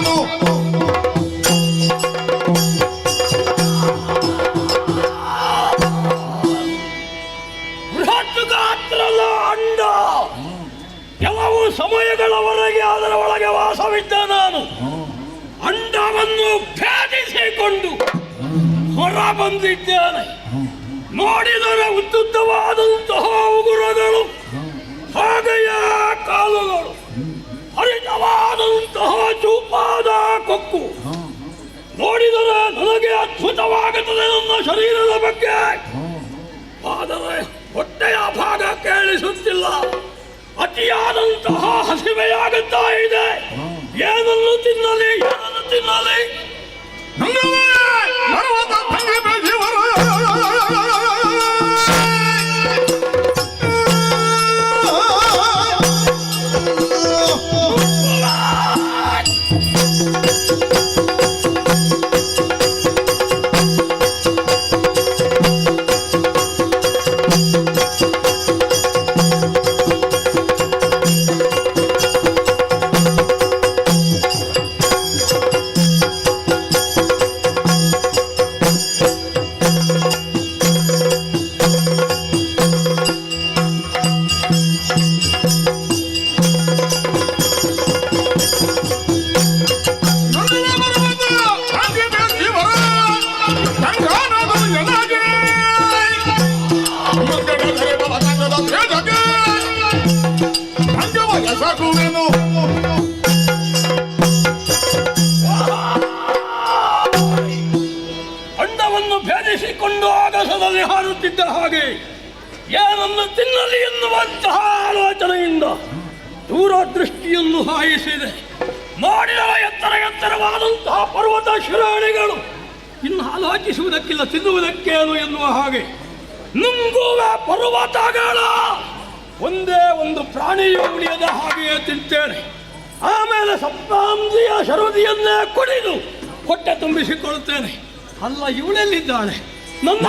ನಾನು ಬೃಹತ್ ಗಾತ್ರದ ಅಂಡ ಕೆಲವು ಸಮಯಗಳವರೆಗೆ ಅದರ ಒಳಗೆ ವಾಸವಿದ್ದ ನಾನು ಅಂಡವನ್ನು ಭೇದಿಸಿಕೊಂಡು ಹೊರ ಬಂದಿದ್ದೇನೆ. ನೋಡಿದರೆ ಉದ್ದುದ್ದವಾದಂತಹ ಉಗುರಗಳು, ಹಾಗೆಯೇ ಕಾಲುಗಳು, ಹರಿತವಾದಂತಹ ಚೂಪಾದ ಕೊಕ್ಕು. ನೋಡಿದರೆ ನನಗೆ ಅದ್ಭುತವಾಗುತ್ತದೆ ನನ್ನ ಶರೀರದ ಬಗ್ಗೆ. ಆದರೆ ಹೊಟ್ಟೆಯ ಭಾಗ ಕೇಳಿಸುತ್ತಿಲ್ಲ. ಅತಿಯಾದಂತಹ ಹಸಿವೆಯಾಗುತ್ತಾ ಇದೆ. ಏನನ್ನು ತಿನ್ನಲಿ, ಏನನ್ನು ತಿನ್ನಲಿ? ನಂಗವೇ ಪರ್ವತ ಭಂಗಿಪ ಜೀವರ ಅಂಡವನ್ನು ಭೇದಿಸಿಕೊಂಡು ಆಗಸದಲ್ಲಿ ಹಾರುತ್ತಿದ್ದ ಹಾಗೆ ಏನನ್ನು ತಿನ್ನಲಿ ಎನ್ನುವಂತಹ ಆಲೋಚನೆಯಿಂದ ದೂರದೃಷ್ಟಿಯನ್ನು ಹಾಯಿಸಿದೆ. ನೋಡಿದರೆ ಎತ್ತರವಾದಂತಹ ಪರ್ವತ ಶಿರಾಣಿಗಳು. ಇನ್ನು ಆಲೋಚಿಸುವುದಕ್ಕಿಲ್ಲ, ತಿನ್ನುವುದಕ್ಕೇನು ಎನ್ನುವ ಹಾಗೆ ನುಂಗುವ ಪರ್ವತಗಳ ಒಂದೇ ಒಂದು ಪ್ರಾಣಿಯು ಉಳಿಯದ ಹಾಗೆಯೇ ತಿಂತೇನೆ. ಆಮೇಲೆ ಸಪ್ತಾಂಜಿಯ ಶರದಿಯನ್ನೇ ಕುಡಿದು ಹೊಟ್ಟೆ ತುಂಬಿಸಿಕೊಳ್ಳುತ್ತೇನೆ. ಅಲ್ಲ, ಇವಳೆಲ್ಲಿದ್ದಾಳೆ? ನನ್ನ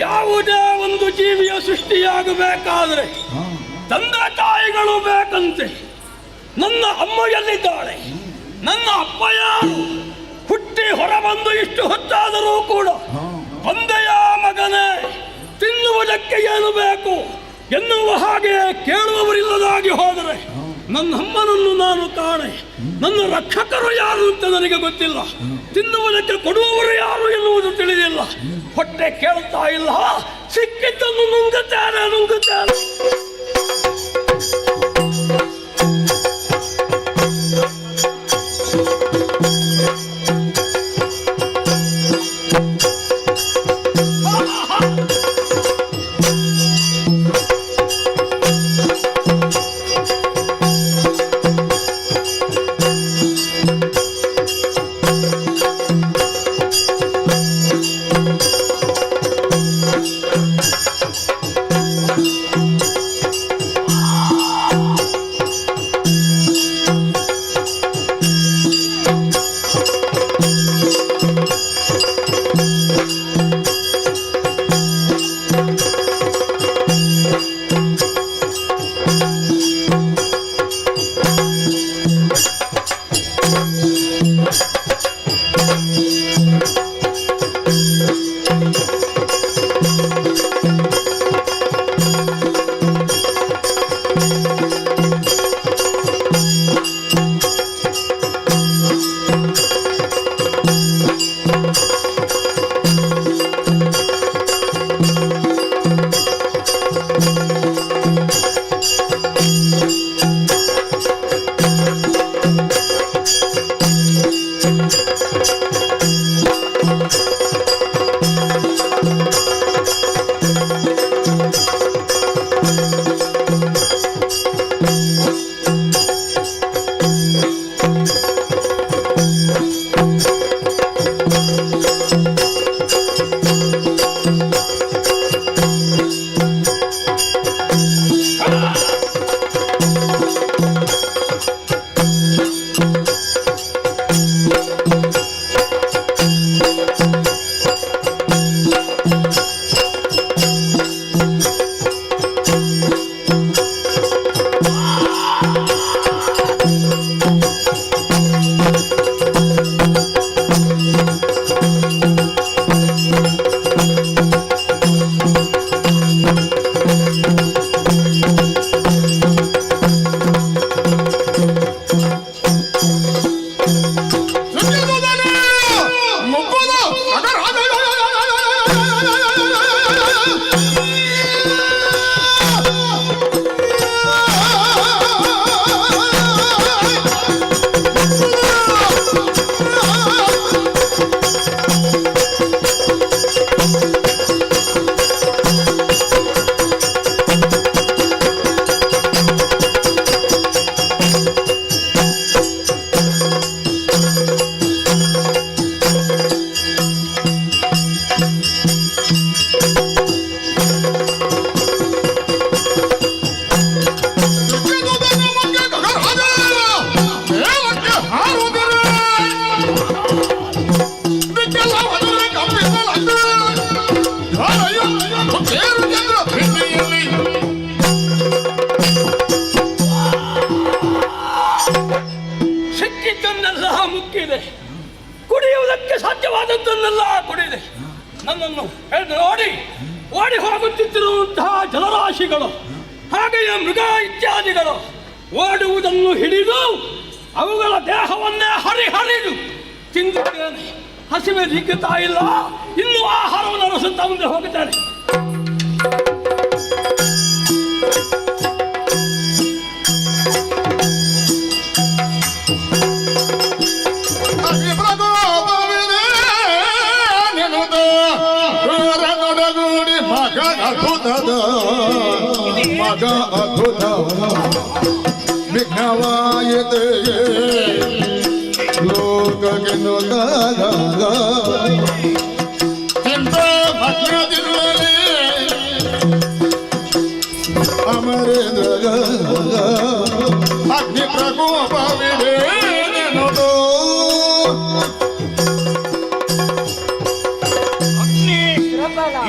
ಯಾವುದೇ ಒಂದು ಜೀವಿಯ ಸೃಷ್ಟಿಯಾಗಬೇಕಾದ್ರೆ ತಂದೆ ತಾಯಿಗಳು ಬೇಕಂತೆ. ನನ್ನ ಅಮ್ಮ ಎಲ್ಲಿದ್ದಾಳೆ? ನನ್ನ ಅಪ್ಪ ಯಾರು? ಹುಟ್ಟಿ ಹೊರಬಂದು ಇಷ್ಟು ಹೊತ್ತಾದರೂ ಕೂಡ ತಂದೆಯ ಮಗನೇ, ತಿನ್ನುವುದಕ್ಕೆ ಏನು ಬೇಕು ಎನ್ನುವ ಹಾಗೆ ಕೇಳುವವರಿಲ್ಲದಾಗಿ ಹೋದರೆ ನನ್ನ ಅಮ್ಮನನ್ನು ನಾನು ಕಾಣೆ. ನನ್ನ ರಕ್ಷಕರು ಯಾರು ಅಂತ ನನಗೆ ಗೊತ್ತಿಲ್ಲ. ತಿನ್ನುವುದಕ್ಕೆ ಕೊಡುವವರು ಯಾರು ಎನ್ನುವುದು ತಿಳಿದಿಲ್ಲ. ಹೊಟ್ಟೆ ಕೇಳ್ತಾ ಇಲ್ಲ. ಸಿಕ್ಕಿದ್ದನ್ನು ನುಂಗುತ್ತೇನೆ. ಸಿಕ್ಕಿದ್ದನ್ನೆಲ್ಲ ಮುಕ್ಕಿದೆ, ಕುಡಿಯುವುದಕ್ಕೆ ಸಾಧ್ಯವಾದದ್ದನ್ನೆಲ್ಲ ಕುಡಿದೆ. ನನ್ನನ್ನು ನೋಡಿ ಓಡಿ ಹೋಗುತ್ತಿರುವಂತಹ ಜಲರಾಶಿಗಳು, ಹಾಗೆಯೇ ಮೃಗ ಇತ್ಯಾದಿಗಳು ಓಡುವುದನ್ನು ಹಿಡಿದು ಅವುಗಳ ದೇಹವನ್ನೇ ಹರಿದು ತಿಂದಿದ್ದೇನೆ. ಹಸಿವೆ ಸಿಕ್ಕುತ್ತಾ ಇಲ್ಲ, ಇನ್ನೂ ಆಹಾರವನ್ನು ಅರಸುತ್ತಾ ಮುಂದೆ ಹೋಗುತ್ತೇನೆ. ಮಗ ಅದ್ಭುತ ವಿಘ್ನವಾಯಿತೆ ಲೋಕಕ್ಕೆ ಚಿಂತ ಮಗ್ನದಿಲ್ಲದೆ ಅಮರೇಂದ್ರ ಅಗ್ನಿ ಪ್ರಕೋಪವಿದೆ ನೆನದು.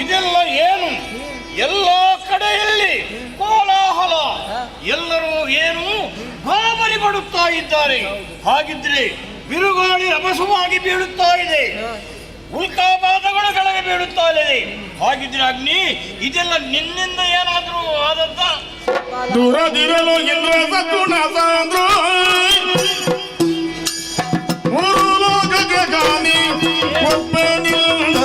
ಇದೆಲ್ಲ ಏನು? ಎಲ್ಲ ಕಡೆಯಲ್ಲಿ ಕೋಲಾಹಲ, ಎಲ್ಲರೂ ಏನು ಗಾಬರಿ ಪಡುತ್ತಾ ಇದ್ದಾರೆ. ಹಾಗಿದ್ರೆ ಬಿರುಗಾಳಿ ರಭಸವಾಗಿ ಬೀಳುತ್ತಾ ಇದೆ, ಉಲ್ಕಾಪಾತಗಳು ಕೆಳಗೆ ಬೀಳುತ್ತಾ ಇದೆ. ಹಾಗಿದ್ರೆ ಅಗ್ನಿ, ಇದೆಲ್ಲ ನಿನ್ನಿಂದ ಏನಾದ್ರೂ ಆದಂತ? ದೂರದಿರಲು ಇಂದ್ರ ಸದ್ಗುಣ ಸಾಂದ್ರ ಮೂರು ಲೋಕಕ್ಕೆ ಗಾನಿ ಒಬ್ಬನಿಲ್ಲ.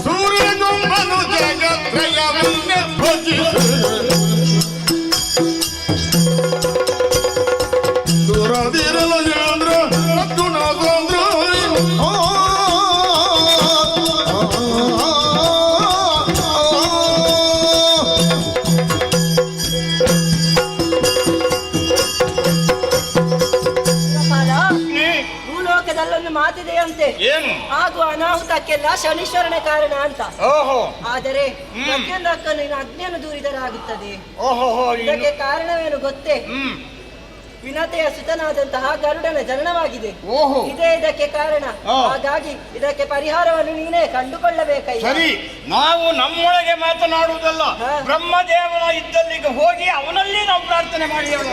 ಸೂರ್ಯಗೊಂಬನು ಜಗತ್ರಯವನ್ನೇ ಭಜಿಸು. ದೂರದಿರಲು ಚಂದ್ರ ಸದ್ಗುಣ ಸಾಂದ್ರ ಮಾತಿದೆಯಂತೆ, ಏನು? ಆಗುವ ಅನಾಹುತಕ್ಕೆಲ್ಲ ಶನೀಶ್ವರನೇ ಕಾರಣ ಅಂತ. ಓಹೋ, ಆದರೆ ಪ್ರತಿಯೊಂದಕ್ಕೂ ನೀನು ಅಗ್ನಿಯನ್ನು ದೂರಿದರಾಗುತ್ತದೆ. ಓಹೋ, ಇದಕ್ಕೆ ಕಾರಣವೇನು ಗೊತ್ತೇ? ವಿನತೆಯ ಸುತನಾದಂತಹ ಗರುಡನ ಜನನವಾಗಿದೆ. ಓಹೋ, ಇದೇ ಇದಕ್ಕೆ ಕಾರಣ. ಹಾಗಾಗಿ ಇದಕ್ಕೆ ಪರಿಹಾರವನ್ನು ನೀನೇ ಕಂಡುಕೊಳ್ಳಬೇಕಯ್ಯ. ಸರಿ, ನಾವು ನಮ್ಮೊಳಗೆ ಮಾತನಾಡುವುದಲ್ಲ, ಬ್ರಹ್ಮದೇವನ ಇದ್ದಲ್ಲಿಗೆ ಹೋಗಿ ಅವನಲ್ಲಿ ನಾವು ಪ್ರಾರ್ಥನೆ ಮಾಡಿ ಹೇಳೋಣ.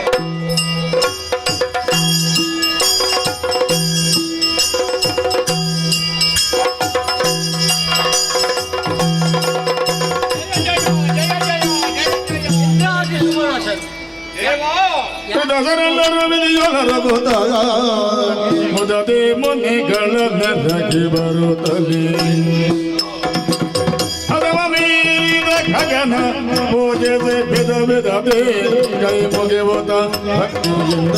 ದಸರೆಲ್ಲರ ವಿಧಿಯೊಳರಗುತ್ತಾಗ ಮುದದೆ ಮುನಿಗಳ ನೆರಗಿ ಬರುತ್ತಲೇ ಹದವ ಮೀದ ಖಗನ ಪೂಜೆಸಿ ಬಿದದೆ ಕೈ ಮುಗಿಯುತ್ತ ಭಕ್ತಿಯಿಂದ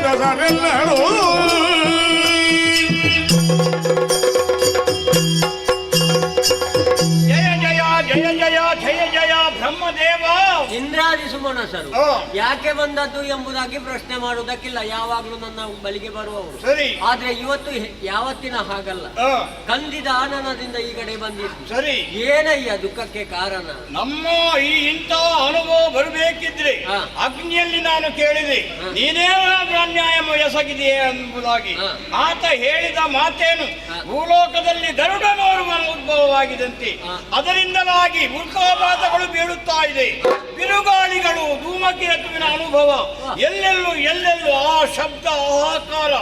ದಸರೆಲ್ಲರೂ ಬ್ರಹ್ಮದೇವ ಇಂದ್ರಾದಿ ಸುಮನಸರು ಯಾಕೆ ಬಂದದ್ದು ಎಂಬುದಾಗಿ ಪ್ರಶ್ನೆ ಮಾಡುವುದಕ್ಕಿಲ್ಲ, ಯಾವಾಗ್ಲೂ ನನ್ನ ಬಳಿಗೆ ಬರುವವರು. ಸರಿ, ಆದ್ರೆ ಇವತ್ತು ಯಾವತ್ತಿನ ಹಾಗಲ್ಲ, ಕಂದಿದ ಆನನದಿಂದ ಈ ಕಡೆ ಬಂದಿದ್ದು. ಸರಿ, ಏನಯ್ಯ ದುಃಖಕ್ಕೆ ಕಾರಣ? ನಮ್ಮ ಈ ಇಂಥ ಅನುಭವ ಬರಬೇಕಿದ್ರೆ ಅಗ್ನಿಯಲ್ಲಿ ನಾನು ಕೇಳಿದೆ, ನೀನೇನಾದ್ರೂ ಅನ್ಯಾಯ ಎಸಗಿದೆಯೇ ಎಂಬುದಾಗಿ. ಆತ ಹೇಳಿದ ಮಾತೇನು? ಭೂಲೋಕದಲ್ಲಿ ಗರುಡನೋರ್ವ ಉದ್ಭವವಾಗಿದಂತೆ, ಅದರಿಂದಲಾಗಿ ಉಲ್ಕಾಪಾತಗಳು ಬೀಳುತ್ತಾ ಇದೆ, ಬಿರುಗಾಳಿಗಳು, ಧೂಮಕೇತುವಿನ ಅನುಭವ, ಎಲ್ಲೆಲ್ಲೂ ಆ ಶಬ್ದ, ಆಹಾಕಾರ,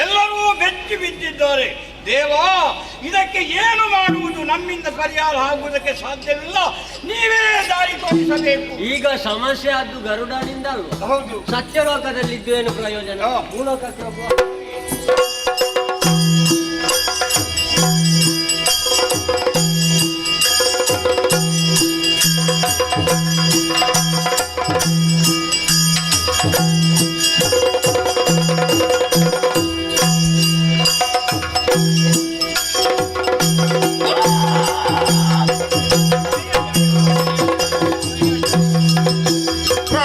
ಎಲ್ಲರೂ ಬೆಚ್ಚಿ ಬಿದ್ದಿದ್ದಾರೆ. ದೇವಾ, ಇದಕ್ಕೆ ಏನು ಮಾಡುವುದು? ನಮ್ಮಿಂದ ಪರಿಹಾರ ಆಗುವುದಕ್ಕೆ ಸಾಧ್ಯವಿಲ್ಲ, ನೀವೇ ದಾರಿ ತೋರಿಸಬೇಕು. ಈಗ ಸಮಸ್ಯೆ ಆದ್ದು ಗರುಡನಿಂದ ಅಲ್ವಾ? ಹೌದು. ಸತ್ಯಲೋಕದಲ್ಲಿ ಇದ್ದು ಏನು ಪ್ರಯೋಜನ? ಭೂಲೋಕಕ್ಕೆ ಹೋಗುವ.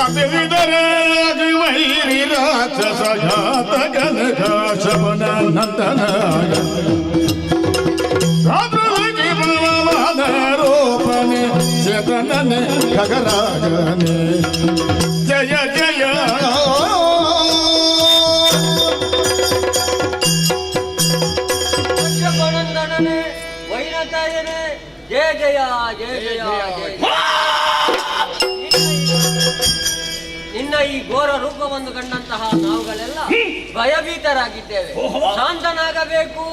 ಪ್ರಾರ್ಥಿಸಿದರೆ ವೈರಿ ರಾಕ್ಷಸ ಘಾತಕನ ಶವನ ನಂದನಾಗ ರಾತ್ರಿ ಭಗವಾನ ರೂಪನೆ ಚೇತನನೆ ಖಗರಾಜನೆ ಜಯ ಜಯ ಪಂಚಪಣಂದನನೆ ವೈನತಾಯನೆ ಜಯ ಜಯ ಜಯ ಜಯ ಜಯ. ನಿನ್ನ ಈ ಘೋರ ರೂಪವನ್ನು ಕಂಡಂತಹ ನಾವುಗಳೆಲ್ಲ ಭಯಭೀತರಾಗಿದ್ದೇವೆ. ಶಾಂತನಾಗಬೇಕು.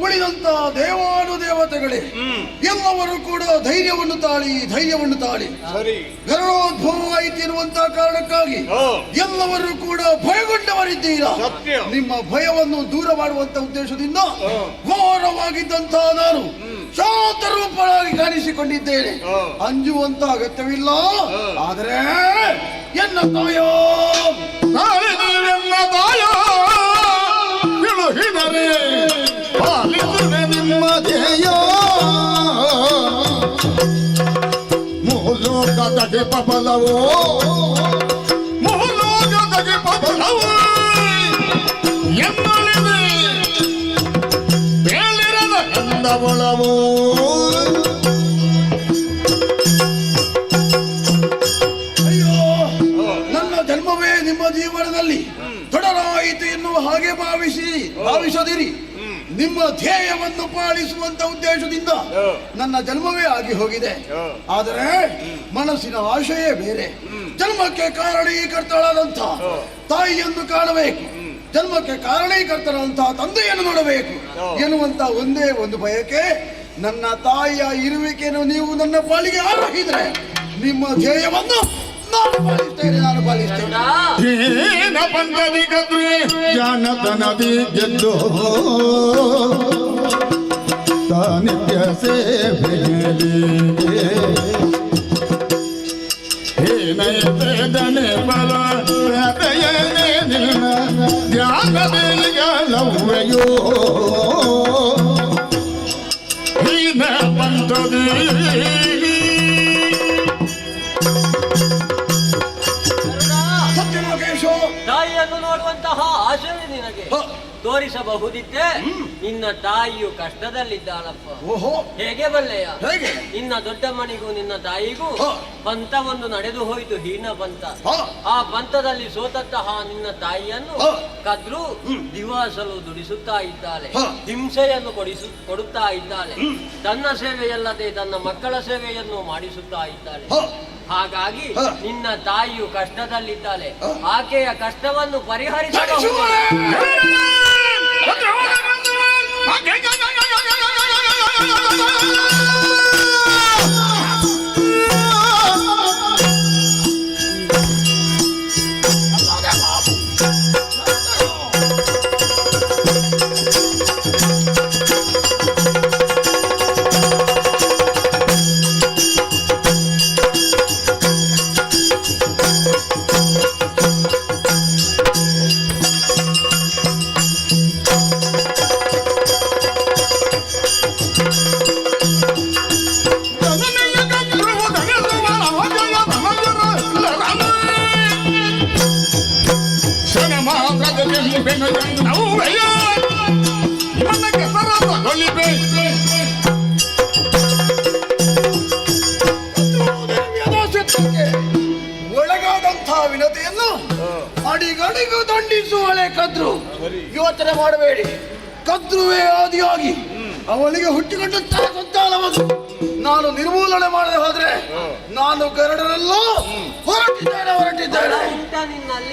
ಉಳಿದಂತ ದೇವಾನುದೇವತೆಗಳೇ ಎಲ್ಲವರು ಕೂಡ ಧೈರ್ಯವನ್ನು ತಾಳಿ ಗರುಡೋದ್ಭವವಾಯಿತು ಎನ್ನುವಂತಹ ಕಾರಣಕ್ಕಾಗಿ ಎಲ್ಲವರು ಕೂಡ ಭಯಗೊಂಡವರಿದ್ದೀರಾ. ನಿಮ್ಮ ಭಯವನ್ನು ದೂರ ಮಾಡುವಂತ ಉದ್ದೇಶದಿಂದ ಘೋರವಾಗಿದ್ದಂತಹ ನಾನು ಶಾಂತ ರೂಪವಾಗಿ ಕಾಣಿಸಿಕೊಂಡಿದ್ದೇನೆ. ಅಂಜುವಂತ ಅಗತ್ಯವಿಲ್ಲ. ಆದರೆ ಎನ್ನ ತಾಯೋ ನಿಮ್ಮ ಧ್ಯೇಯ ಮೂಲೋಕದಗೆ ಪಬಲವೋ ಮೂಲೋಕದಗೆ ಪಬಲವೋ ಎನ್ನಲಿದೆ ಬೇಲಿರದ ಎಂದವಳವೋ ಅಯ್ಯೋ, ನನ್ನ ಜನ್ಮವೇ ನಿಮ್ಮ ಜೀವನದಲ್ಲಿ ತೊಡರಾಯಿತು ಎನ್ನುವ ಹಾಗೆ ಭಾವಿಸದಿರಿ. ನಿಮ್ಮ ಧ್ಯೇಯವನ್ನು ಪಾಲಿಸುವಂತ ಉದ್ದೇಶದಿಂದ ನನ್ನ ಜನ್ಮವೇ ಆಗಿ ಹೋಗಿದೆ. ಆದರೆ ಮನಸ್ಸಿನ ಆಶೆಯೇ ಬೇರೆ. ಜನ್ಮಕ್ಕೆ ಕಾರಣೀಕರ್ತಳಾದಂಥ ತಾಯಿಯನ್ನು ಕಾಣಬೇಕು, ಜನ್ಮಕ್ಕೆ ಕಾರಣೀಕರ್ತನಾದಂತಹ ತಂದೆಯನ್ನು ನೋಡಬೇಕು ಎನ್ನುವಂತ ಒಂದೇ ಒಂದು ಬಯಕೆ. ನನ್ನ ತಾಯಿಯ ಇರುವಿಕೆಯನ್ನು ನೀವು ನನ್ನ ಪಾಲಿಗೆ ಆರೋಹಿದ್ರೆ ನಿಮ್ಮ ಧ್ಯೇಯವನ್ನು ನಾನು ಪಾಲಿಸ್ತೇನೆ. ಪಂಚದಿ ಕದ್ರೆ ಜಾನತನದಿ ಗೆದ್ದು ನಿತ್ಯ ಸೇವೆಯಲ್ಲಿ ಏನಯನೆ ಬಲ ನಿನ್ನ ಧ್ಯಾನದೆಯೋ ಹೀನ ಪಂಚದಿ ತಾಯಿಯನ್ನು ನೋಡುವಂತಹ ಆಶೆ ನಿನಗೆ ತೋರಿಸಬಹುದಿತ್ತೆ. ನಿನ್ನ ತಾಯಿಯು ಕಷ್ಟದಲ್ಲಿದ್ದಾಳಪ್ಪ. ಓಹೋ, ಹೇಗೆ ಬಲ್ಲೆಯ? ಹೇಗೆ? ನಿನ್ನ ದೊಡ್ಡಮ್ಮನಿಗೂ ನಿನ್ನ ತಾಯಿಗೂ ಪಂಥವನ್ನು ನಡೆದು ಹೋಯಿತು, ಹೀನ ಪಂಥ. ಆ ಪಂಥದಲ್ಲಿ ಸೋತಂತಹ ನಿನ್ನ ತಾಯಿಯನ್ನು ಕದ್ರು ದಿವಾಸಲು ದುಡಿಸುತ್ತಾ ಇದ್ದಾಳೆ, ಹಿಂಸೆಯನ್ನು ಕೊಡುತ್ತಾ ಇದ್ದಾಳೆ. ತನ್ನ ಸೇವೆಯಲ್ಲದೆ ತನ್ನ ಮಕ್ಕಳ ಸೇವೆಯನ್ನು ಮಾಡಿಸುತ್ತಾ ಇದ್ದಾಳೆ. ಹಾಗಾಗಿ ನಿನ್ನ ತಾಯಿಯು ಕಷ್ಟದಲ್ಲಿದ್ದಾಳೆ. ಆಕೆಯ ಕಷ್ಟವನ್ನು ಪರಿಹರಿಸಬಹುದು. ಒಳಗಾದಂತಹ ವಿನತೆಯನ್ನು ಅಡಿಗಡಿಗೂ ದಂಡಿಸುವಳೆ ಕದ್ರು. ಯೋಚನೆ ಮಾಡಬೇಡಿ, ಕದ್ರುವೇ ಆದಿಯಾಗಿ ಅವಳಿಗೆ ಹುಟ್ಟಿಕೊಂಡಂತಹ ಸಂತಾನವನ್ನು ನಾನು ನಿರ್ಮೂಲನೆ ಮಾಡದೆ ಹೋದ್ರೆ ನಾನು ಗರಡರೆಲ್ಲ ಹೊರಟಿದ್ದೇನೆ. ಇಂಥ ನಿನ್ನಲ್ಲಿ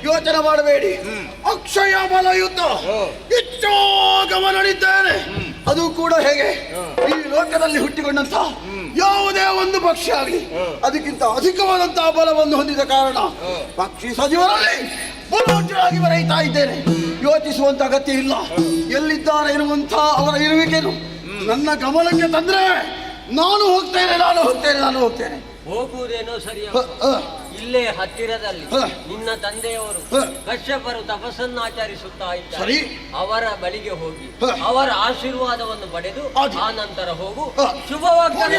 ಯೋಚನೆ ಮಾಡಬೇಡಿ, ಅಕ್ಷಯ ಬಲ ಯುದ್ಧ ಹೆಚ್ಚೋ ಗಮನಿದ್ದೇನೆ. ಅದು ಕೂಡ ಹೇಗೆ, ಈ ಲೋಕದಲ್ಲಿ ಹುಟ್ಟಿಕೊಂಡಂತ ಯಾವುದೇ ಒಂದು ಪಕ್ಷಿ ಆಗಲಿ ಅದಕ್ಕಿಂತ ಅಧಿಕವಾದಂತಹ ಬಲವನ್ನು ಹೊಂದಿದ ಕಾರಣ ಪಕ್ಷಿ ಸಜೀವರಲ್ಲಿ ಬಲವಾಗಿ ಬರೆಯುತ್ತಾ ಇದ್ದೇನೆ. ಯೋಚಿಸುವಂತ ಅಗತ್ಯ ಇಲ್ಲ. ಎಲ್ಲಿದ್ದಾರೆ ಎನ್ನುವಂತ ಅವರ ಇರುವಿಕೆಯನ್ನು ನನ್ನ ಗಮನಕ್ಕೆ ತಂದ್ರೆ ನಾನು ಹೋಗ್ತೇನೆ. ಹೋಗುವುದೇನೋ ಸರಿ, ಇಲ್ಲೇ ಹತ್ತಿರದಲ್ಲಿ ನಿನ್ನ ತಂದೆಯವರು ಕಶ್ಯಪರು ತಪಸ್ಸನ್ನು ಆಚರಿಸುತ್ತಾ ಇದ್ದಾರೆ. ಅವರ ಬಳಿಗೆ ಹೋಗಿ ಅವರ ಆಶೀರ್ವಾದವನ್ನು ಪಡೆದು ಆ ನಂತರ ಹೋಗು. ಶುಭವಾಗ್ತದೆ.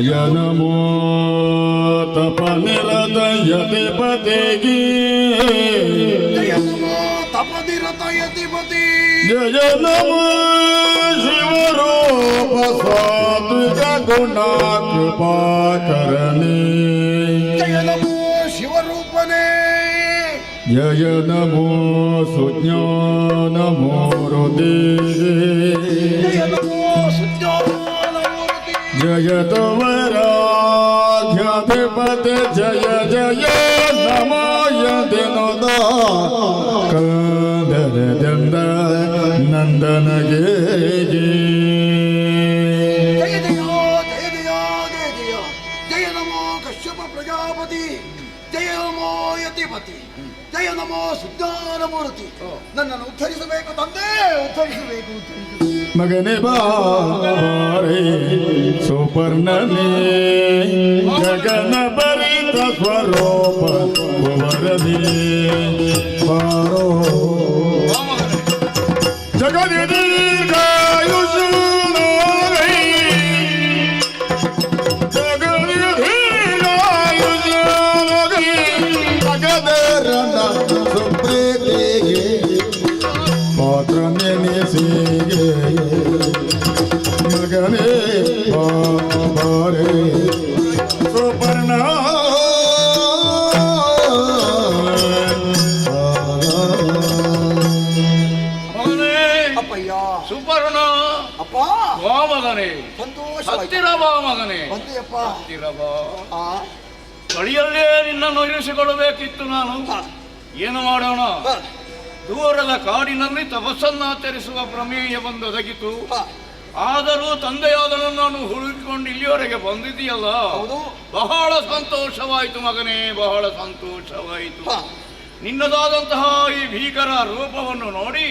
जय नमो तपनिरत यतिपतिगे जय नमो शिवरूप सात्विक गुणा कृपा करणे जय नमो शिवरूपने जय नमो सुज्ञान मूर्ति जय नमो सुज्ञानमूर्ति जय तवराध्याधिपति जय जय नमः दिनोद कंदर जंद नंदन गे जय नमो कश्यप प्रजापति जय नमो यतिपति जय नमो ಸುಜ್ಞಾನಮೂರ್ತಿ. ನನ್ನನ್ನು ಉದ್ಧರಿಸಬೇಕು ತಂದೆ, ಉದ್ಧರಿಸಬೇಕು. मगने बारे सुपर्णने गगन भरित स्वरूप कुंवरने पारो जगद दीर्घायुषु मगने बारे सुपर्ण ಅಪ್ಪಯ್ಯ ಸುಪರ್ಣ ಅಪ್ಪ ಬಾ ಮಗನೇ, ಸಂತೋಷ. ಹತ್ತಿರ ಬಾ ಮಗನೇ, ಬಂದೆಯಪ್ಪ. ಹತ್ತಿರ ಬಾ. ಆ ಬಳಿಯಲ್ಲೇ ನಿನ್ನನ್ನು ಇರಿಸಿಕೊಳ್ಳಬೇಕಿತ್ತು ನಾನು. ಏನು ಮಾಡೋಣ, ದೂರದ ಕಾಡಿನಲ್ಲಿ ತಪಸ್ಸನ್ನಾಚರಿಸುವ ಪ್ರಮೇಯ ಬಂದೊದಗಿತು. ಆದರೂ ತಂದೆಯಾದ ನಾನು ಹುಡುಕಿಕೊಂಡು ಇಲ್ಲಿಯವರೆಗೆ ಬಂದಿದೆಯಲ್ಲ, ಬಹಳ ಸಂತೋಷವಾಯಿತು ಮಗನೇ, ಬಹಳ ಸಂತೋಷವಾಯಿತು. ನಿನ್ನದಾದಂತಹ ಈ ಭೀಕರ ರೂಪವನ್ನು ನೋಡಿ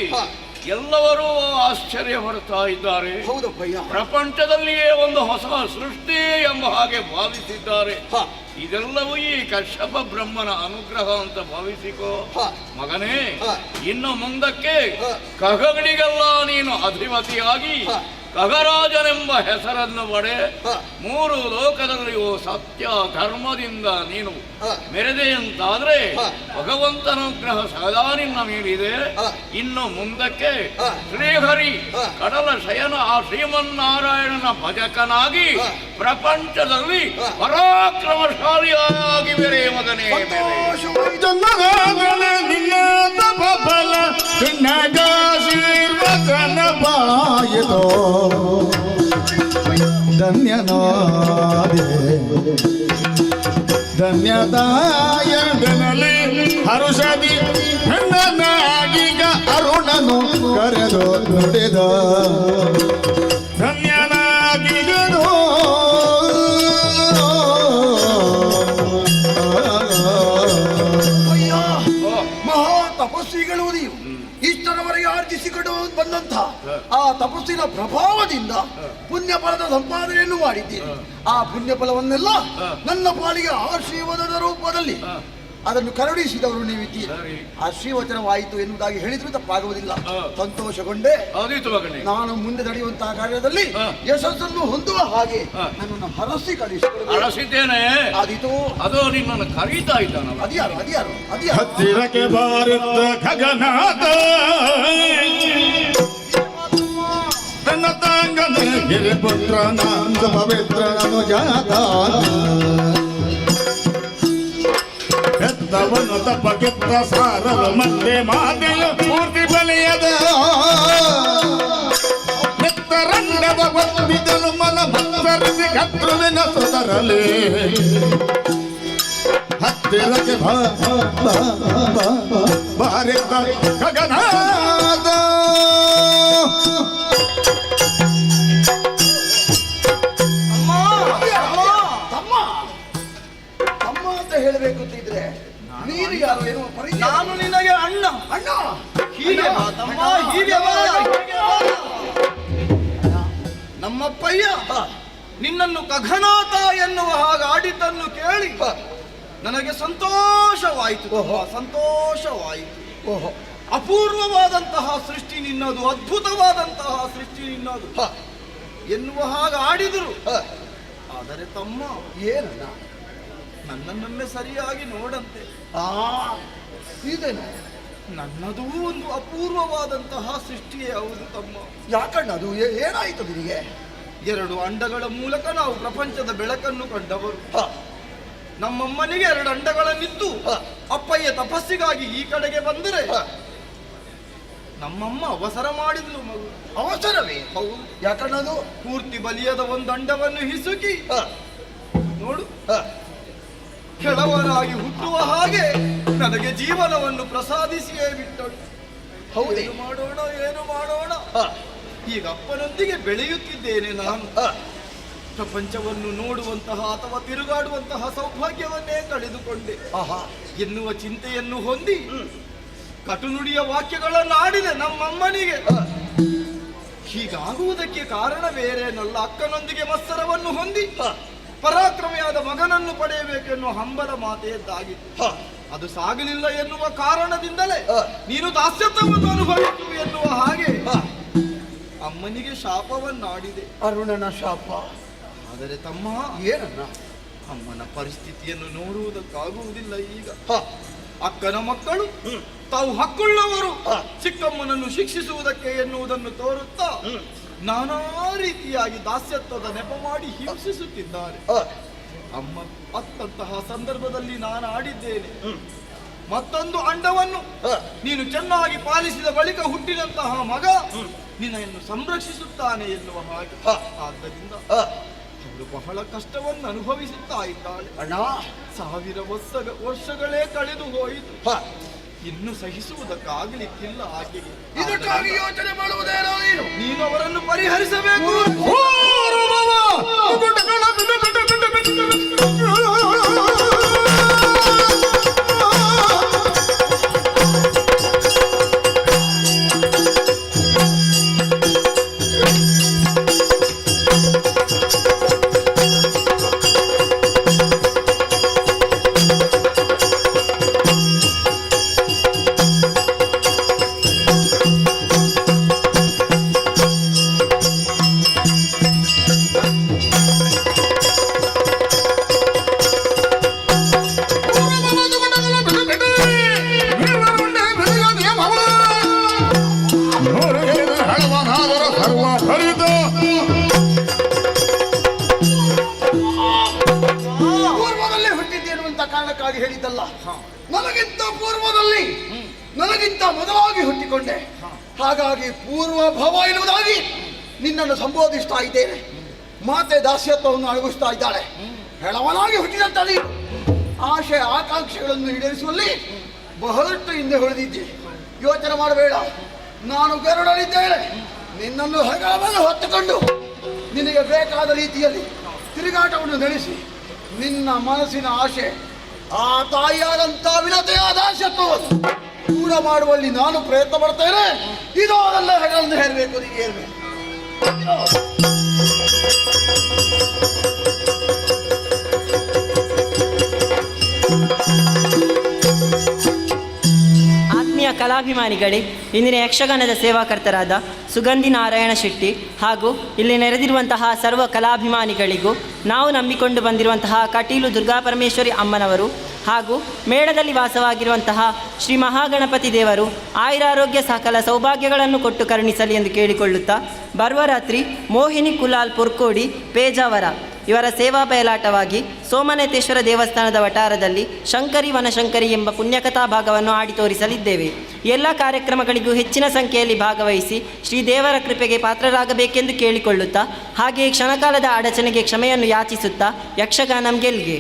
ಎಲ್ಲರೂ ಆಶ್ಚರ್ಯ ಪಡ್ತಾ ಇದ್ದಾರೆ. ಪ್ರಪಂಚದಲ್ಲಿಯೇ ಒಂದು ಹೊಸ ಸೃಷ್ಟಿ ಎಂಬ ಹಾಗೆ ಭಾವಿಸಿದ್ದಾರೆ. ಇದೆಲ್ಲವೂ ಈ ಕಶ್ಯಪ ಬ್ರಹ್ಮನ ಅನುಗ್ರಹ ಅಂತ ಭಾವಿಸಿಕೋ ಮಗನೇ. ಇನ್ನು ಮುಂದಕ್ಕೆ ಖಗಗಳಿಗೆಲ್ಲ ನೀನು ಅಧಿಪತಿಯಾಗಿ ಖಗರಾಜನೆಂಬ ಹೆಸರನ್ನು ಪಡೆ ಮೂರು ಲೋಕದಲ್ಲಿಯೂ ಸತ್ಯ ಧರ್ಮದಿಂದ ನೀನು ಮೆರೆದೆಯಂತಾದ್ರೆ ಭಗವಂತನುಗ್ರಹ ಸದಾ ನಿನ್ನ ಮೇಲಿದೆ. ಇನ್ನು ಮುಂದಕ್ಕೆ ಶ್ರೀಹರಿ ಕಡಲ ಶಯನ ಆ ಶ್ರೀಮನ್ನಾರಾಯಣನ ಭಜಕನಾಗಿ ಪ್ರಪಂಚದಲ್ಲಿ ಪರಾಕ್ರಮಶಾಲಿಯಾಗಿ ಬೇರೆ ಮಗನೇ ನಿನ್ನ ತಪಬಲ ನಿನ್ನಗಾಶೀರ್ವಚನ ಬಾಯಿತೋ ಧನ್ಯನಾದೆ ಧನ್ಯದಾಯದಲ್ಲಿ ಹರುಷದಿ ಹೆಣ್ಣನಾಗೀಗ ಅರುಣನು ಕರೆದು ನುಡಿದ ಧನ್ಯನಾಗಿಗನು ತಪಸ್ವಿಗಳು ನೀವು ಇಷ್ಟರವರೆಗೆ ಆರ್ಜಿಸಿಕೊಂಡು ಬಂದಂತ ಆ ತಪಸ್ಸಿನ ಪ್ರಭಾವದಿಂದ ಪುಣ್ಯ ಫಲದ ಸಂಪಾದನೆಯನ್ನು ಮಾಡಿದ್ದೀರಿ. ಆ ಪುಣ್ಯ ಫಲವನ್ನೆಲ್ಲ ನನ್ನ ಪಾಲಿಗೆ ಆಶೀರ್ವಾದದ ರೂಪದಲ್ಲಿ ಅದನ್ನು ಕರುಣಿಸಿದವರು ನೀವಿದ್ದೀರಿ. ಆಶೀರ್ವಚನವಾಯಿತು ಎನ್ನುವುದಾಗಿ ಹೇಳಿದ್ರು ತಪ್ಪಾಗುವುದಿಲ್ಲ. ಸಂತೋಷಗೊಂಡೆ. ನಾನು ಮುಂದೆ ನಡೆಯುವಂತಹ ಕಾರ್ಯದಲ್ಲಿ ಯಶಸ್ಸನ್ನು ಹೊಂದುವ ಹಾಗೆ ನನ್ನನ್ನು ಹರಸಿ ಕಳಿಸಿದ್ದೇನೆ. ಆದಿತು ಅದು ನಿನ್ನನ್ನು ಕರೀತಾ ಇದ್ದಾನ. ಅದ್ಯಾರು ಹತ್ತಿರಕ್ಕೆ ಬಾರಿದ್ದ ಖಗನಾಥ ತನ್ನ ತಾಂಗನ ಗಿರಿಪುತ್ರ ನಂದ ಪವಿತ್ರ ಜಾತ ಹೆತ್ತವನು ತಪ್ಪಗಿತ್ತ ಸಾರಲು ಮತ್ತೆ ಮಾತೆಯು ಪೂರ್ತಿ ಬಲಿಯದ ನೆತ್ತರಂಡದ ಒಪ್ಪಿದಲು ಮನ ಭತ್ತರಿಸಿ ಕತ್ರುವಿನ ಸುತರಲಿ ಹತ್ತಿರಕ್ಕೆ ಬಾರಿದ್ದ ಖಗನಾಥ ಹೇಳಬೇಕು ಅಂತಿದ್ರೆ ನೀನು ಯಾರು ಏನು ನಾನು ನಿನಗೆ ಅಣ್ಣ ಹೀಗೆ ತಮ್ಮ ಹೀಗೆ ನಮ್ಮಪ್ಪಯ್ಯ ನಿನ್ನನ್ನು ಖಗನಾಥ ಎನ್ನುವ ಹಾಗೆ ಆಡಿದ್ದನ್ನು ಕೇಳಿ ನನಗೆ ಸಂತೋಷವಾಯಿತು. ಸಂತೋಷವಾಯಿತು. ಅಪೂರ್ವವಾದಂತಹ ಸೃಷ್ಟಿ ನಿನ್ನದು, ಅದ್ಭುತವಾದಂತಹ ಸೃಷ್ಟಿ ನಿನ್ನದು ಎನ್ನುವ ಹಾಗೆ ಆಡಿದರು. ಆದರೆ ತಮ್ಮ ಏನಲ್ಲ ನನ್ನನ್ನೇ ಸರಿಯಾಗಿ ನೋಡಂತೆ. ಇದೇನು ನನ್ನದೂ ಒಂದು ಅಪೂರ್ವವಾದಂತಹ ಸೃಷ್ಟಿಯೇ ಹೌದು ತಮ್ಮ. ಯಾಕಣ್ಣ ಅದು ಏನಾಯಿತು ನಿನಗೆ? 2 ಅಂಡಗಳ ಮೂಲಕ ನಾವು ಪ್ರಪಂಚದ ಬೆಳಕನ್ನು ಕಂಡವರು. ನಮ್ಮಮ್ಮನಿಗೆ 2 ಅಂಡಗಳನ್ನಿತ್ತು. ಅಪ್ಪಯ್ಯ ತಪಸ್ಸಿಗಾಗಿ ಈ ಕಡೆಗೆ ಬಂದರೆ ನಮ್ಮಮ್ಮ ಅವಸರ ಮಾಡಿದ್ಲು. ಮಗು ಅವಸರವೇ? ಹೌದು. ಯಾಕಣ್ಣದು ಪೂರ್ತಿ ಬಲಿಯದ ಒಂದು ಅಂಡವನ್ನು ಹಿಸುಕಿ ನೋಡು ಕೆಳವರಾಗಿ ಹುಟ್ಟುವ ಹಾಗೆ ನನಗೆ ಜೀವನವನ್ನು ಪ್ರಸಾದಿಸಿಯೇ ಬಿಟ್ಟಳು. ಹೌದು. ಏನು ಮಾಡೋಣ ಈಗ ಅಪ್ಪನೊಂದಿಗೆ ಬೆಳೆಯುತ್ತಿದ್ದೇನೆ ನಾನು. ಪ್ರಪಂಚವನ್ನು ನೋಡುವಂತಹ ಅಥವಾ ತಿರುಗಾಡುವಂತಹ ಸೌಭಾಗ್ಯವನ್ನೇ ಕಳೆದುಕೊಂಡೆ ಎನ್ನುವ ಚಿಂತೆಯನ್ನು ಹೊಂದಿ ಕಟುನುಡಿಯ ವಾಕ್ಯಗಳನ್ನು ಆಡಿದೆ ನಮ್ಮಮ್ಮನಿಗೆ. ಹೀಗಾಗುವುದಕ್ಕೆ ಕಾರಣ ಬೇರೇನಲ್ಲ, ಅಕ್ಕನೊಂದಿಗೆ ಮತ್ಸರವನ್ನು ಹೊಂದಿ ಪರಾಕ್ರಮಿಯಾದ ಮಗನನ್ನು ಪಡೆಯಬೇಕೆನ್ನುವ ಹಂಬಲ ಮಾತೆಯದ್ದಾಗಿತ್ತು. ಅದು ಸಾಗಲಿಲ್ಲ ಎನ್ನುವ ಕಾರಣದಿಂದಲೇ ನೀನು ದಾಸ್ಯತ್ವವನ್ನು ಅನುಭವಿಸು ಎನ್ನುವ ಹಾಗೆ ಅಮ್ಮನಿಗೆ ಶಾಪವನ್ನಾಡಿದೆ. ಅರುಣನ ಶಾಪ. ಆದರೆ ತಮ್ಮ ಏನನ್ನ ಅಮ್ಮನ ಪರಿಸ್ಥಿತಿಯನ್ನು ನೋಡುವುದಕ್ಕಾಗುವುದಿಲ್ಲ ಈಗ. ಅಕ್ಕನ ಮಕ್ಕಳು ತಾವು ಹಕ್ಕುಳ್ಳವರು ಚಿಕ್ಕಮ್ಮನನ್ನು ಶಿಕ್ಷಿಸುವುದಕ್ಕೆ ಎನ್ನುವುದನ್ನು ತೋರುತ್ತಾ ನಾನಾ ರೀತಿಯಾಗಿ ದಾಸ್ಯತ್ವದ ನೆಪ ಮಾಡಿ ಹಿಂಸಿಸುತ್ತಿದ್ದಾರೆ. ಅಮ್ಮ ಅತ್ತಂತಹ ಸಂದರ್ಭದಲ್ಲಿ ನಾನು ಆಡಿದ್ದೇನೆ, ಮತ್ತೊಂದು ಅಂಡವನ್ನು ನೀನು ಚೆನ್ನಾಗಿ ಪಾಲಿಸಿದ ಬಳಿಕ ಹುಟ್ಟಿದಂತಹ ಮಗ ನಿನ್ನನ್ನು ಸಂರಕ್ಷಿಸುತ್ತಾನೆ ಎನ್ನುವ ಹಾಗೆ. ಆದ್ದರಿಂದ ಅವಳು ಬಹಳ ಕಷ್ಟವನ್ನು ಅನುಭವಿಸುತ್ತಾ ಇದ್ದಾಳೆ. 1000 ವರ್ಷಗಳೇ ಕಳೆದು ಹೋಯಿತು. ಇನ್ನು ಸಹಿಸುವುದಕ್ಕಾಗಲಿಕ್ಕಿಲ್ಲ ಆಕೆಗೆ. ಇದಕ್ಕಾಗಿ ಯೋಚನೆ ಮಾಡುವುದೇನೋ ನೀನು ಅವರನ್ನು ಪರಿಹರಿಸಬೇಕು. ಕಾರಣಕ್ಕಾಗಿ ಹೇಳಿದ್ದಲ್ಲ. ನನಗಿಂತ ಪೂರ್ವದಲ್ಲಿ ನನಗಿಂತ ಮೊದಲಾಗಿ ಹುಟ್ಟಿಕೊಂಡೆ. ಹಾಗಾಗಿ ಪೂರ್ವ ಭವ ಎನ್ನುವುದಾಗಿ ನಿನ್ನನ್ನು ಸಂಬೋಧಿಸ್ತಾ ಇದ್ದೇನೆ. ಮಾತೆ ದಾಸ್ಯತ್ವವನ್ನು ಅನುಭವಿಸ್ತಾ ಇದ್ದಾಳೆ. ಹೆಳವನಾಗಿ ಹುಟ್ಟಿದಂತ ನೀನು ಆಶೆ ಆಕಾಂಕ್ಷೆಗಳನ್ನು ಈಡೇರಿಸುವಲ್ಲಿ ಬಹಳಷ್ಟು ಹಿಂದೆ ಹೊಳೆದಿದ್ದೆ. ಯೋಚನೆ ಮಾಡಬೇಡ, ನಾನು ಗರುಡನಿದ್ದೇನೆ. ನಿನ್ನನ್ನು ಹೆಗಲ ಮೇಲೆ ಹೊತ್ತುಕೊಂಡು ನಿನಗೆ ಬೇಕಾದ ರೀತಿಯಲ್ಲಿ ತಿರುಗಾಟವನ್ನು ನಡೆಸಿ ನಿನ್ನ ಮನಸ್ಸಿನ ಆಶೆ, ಆ ತಾಯಿಯಾದಂಥ ವಿನತೆಯ ದಾಸ್ಯತ್ವವನ್ನು ದೂರ ಮಾಡುವಲ್ಲಿ ನಾನು ಪ್ರಯತ್ನ ಪಡ್ತೇನೆ. ಇದು ಅದೆಲ್ಲ ಹೆಗಲನ್ನು ಹೇರಬೇಕು, ನೀನು ಹೇರಬೇಕು. ಆತ್ಮೀಯ ಕಲಾಭಿಮಾನಿಗಳೇ, ಇಂದಿನ ಯಕ್ಷಗಾನದ ಸೇವಾಕರ್ತರಾದ ಸುಗಂಧಿ ನಾರಾಯಣ ಶೆಟ್ಟಿ ಹಾಗೂ ಇಲ್ಲಿ ನೆರೆದಿರುವಂತಹ ಸರ್ವ ಕಲಾಭಿಮಾನಿಗಳಿಗೂ ನಾವು ನಂಬಿಕೊಂಡು ಬಂದಿರುವಂತಹ ಕಟೀಲು ದುರ್ಗಾಪರಮೇಶ್ವರಿ ಅಮ್ಮನವರು ಹಾಗೂ ಮೇಳದಲ್ಲಿ ವಾಸವಾಗಿರುವಂತಹ ಶ್ರೀ ಮಹಾಗಣಪತಿ ದೇವರು ಆಯುರಾರೋಗ್ಯ ಸಕಲ ಸೌಭಾಗ್ಯಗಳನ್ನು ಕೊಟ್ಟು ಕರುಣಿಸಲಿ ಎಂದು ಕೇಳಿಕೊಳ್ಳುತ್ತಾ, ಬರುವ ರಾತ್ರಿ ಮೋಹಿನಿ ಕುಲಾಲ್ ಪುರ್ಕೋಡಿ ಪೇಜಾವರ ಇವರ ಸೇವಾ ಬಯಲಾಟವಾಗಿ ಸೋಮನಾಥೇಶ್ವರ ದೇವಸ್ಥಾನದ ವಠಾರದಲ್ಲಿ ಶಂಕರಿ ವನಶಂಕರಿ ಎಂಬ ಪುಣ್ಯಕಥಾ ಭಾಗವನ್ನು ಆಡಿ ತೋರಿಸಲಿದ್ದೇವೆ. ಎಲ್ಲ ಕಾರ್ಯಕ್ರಮಗಳಿಗೂ ಹೆಚ್ಚಿನ ಸಂಖ್ಯೆಯಲ್ಲಿ ಭಾಗವಹಿಸಿ ಶ್ರೀ ದೇವರ ಕೃಪೆಗೆ ಪಾತ್ರರಾಗಬೇಕೆಂದು ಕೇಳಿಕೊಳ್ಳುತ್ತಾ, ಹಾಗೆಯೇ ಕ್ಷಣಕಾಲದ ಅಡಚಣೆಗೆ ಕ್ಷಮೆಯನ್ನು ಯಾಚಿಸುತ್ತಾ ಯಕ್ಷಗಾನಂ ಗೆಲ್ಗೆ.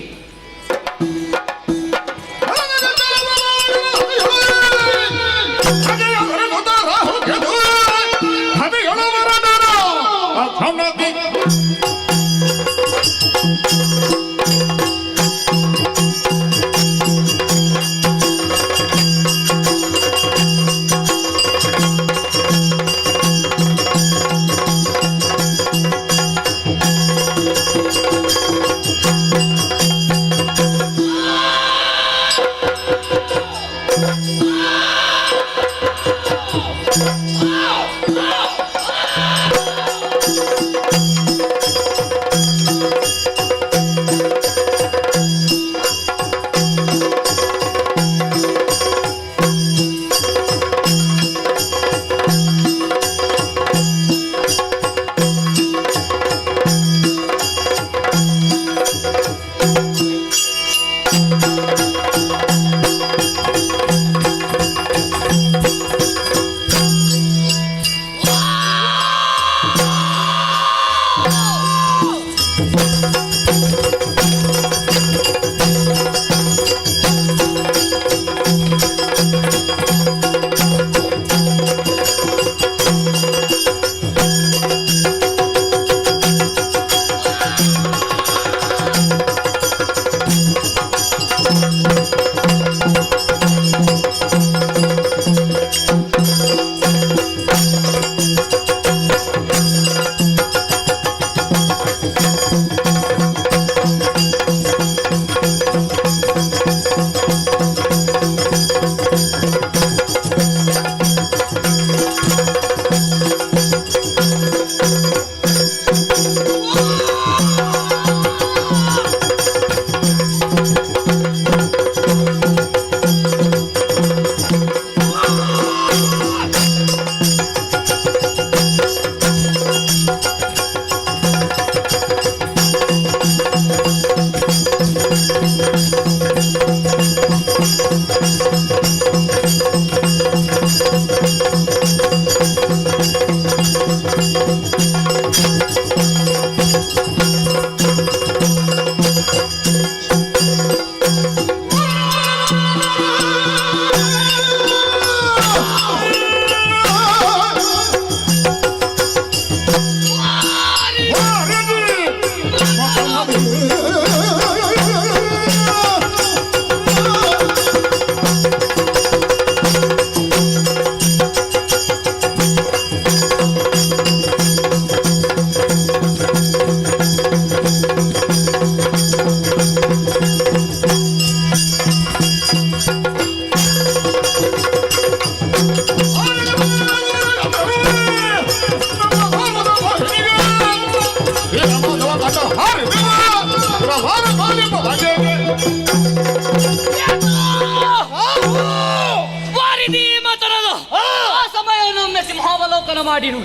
ಸಿಂಹಾವಲೋಕನ ಮಾಡಿರು.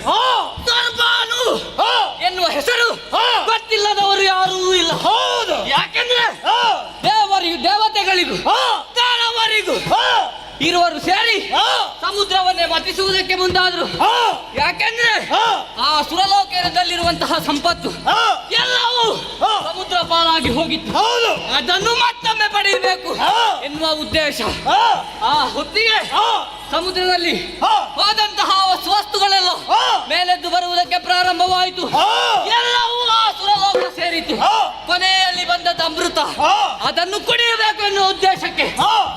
ದರ್ಬಾನು ಎನ್ನುವ ಹೆಸರು ಗೊತ್ತಿಲ್ಲದವರು ಯಾರೂ ಇಲ್ಲ. ಹೌದು, ಯಾಕೆಂದ್ರೆ ದೇವತೆ ಹಿಡಿದು ತಾಳವರೆಗೂ ಇರುವರು ಸೇರಿ ಸಮುದ್ರವನ್ನೇ ಮತಿಸುವುದಕ್ಕೆ ಮುಂದಾದ್ರು. ಯಾಕೆಂದ್ರೆ ಆ ಸುರಲೋಕದಲ್ಲಿರುವಂತಹ ಸಂಪತ್ತು ಎಲ್ಲವೂ ಸಮುದ್ರ ಪಾಲಾಗಿ ಹೋಗಿತ್ತು. ಅದನ್ನು ಮತ್ತೊಮ್ಮೆ ಪಡೆಯಬೇಕು ಎನ್ನುವ ಉದ್ದೇಶ. ಆ ಹೊತ್ತಿಗೆ ಸಮುದ್ರದಲ್ಲಿ ಹೋದಂತಹ ವಸ್ತುಗಳೆಲ್ಲ ಮೇಲೆದ್ದು ಬರುವುದಕ್ಕೆ ಪ್ರಾರಂಭವಾಯಿತು. ಎಲ್ಲವೂ ಆ ಸುರಲೋಕ ಸೇರಿತು. ಕೊನೆಯಲ್ಲಿ ಬಂದದ್ದು ಅಮೃತ, ಅದನ್ನು ಕುಡಿಯಬೇಕು ಎನ್ನುವ ಉದ್ದೇಶಕ್ಕೆ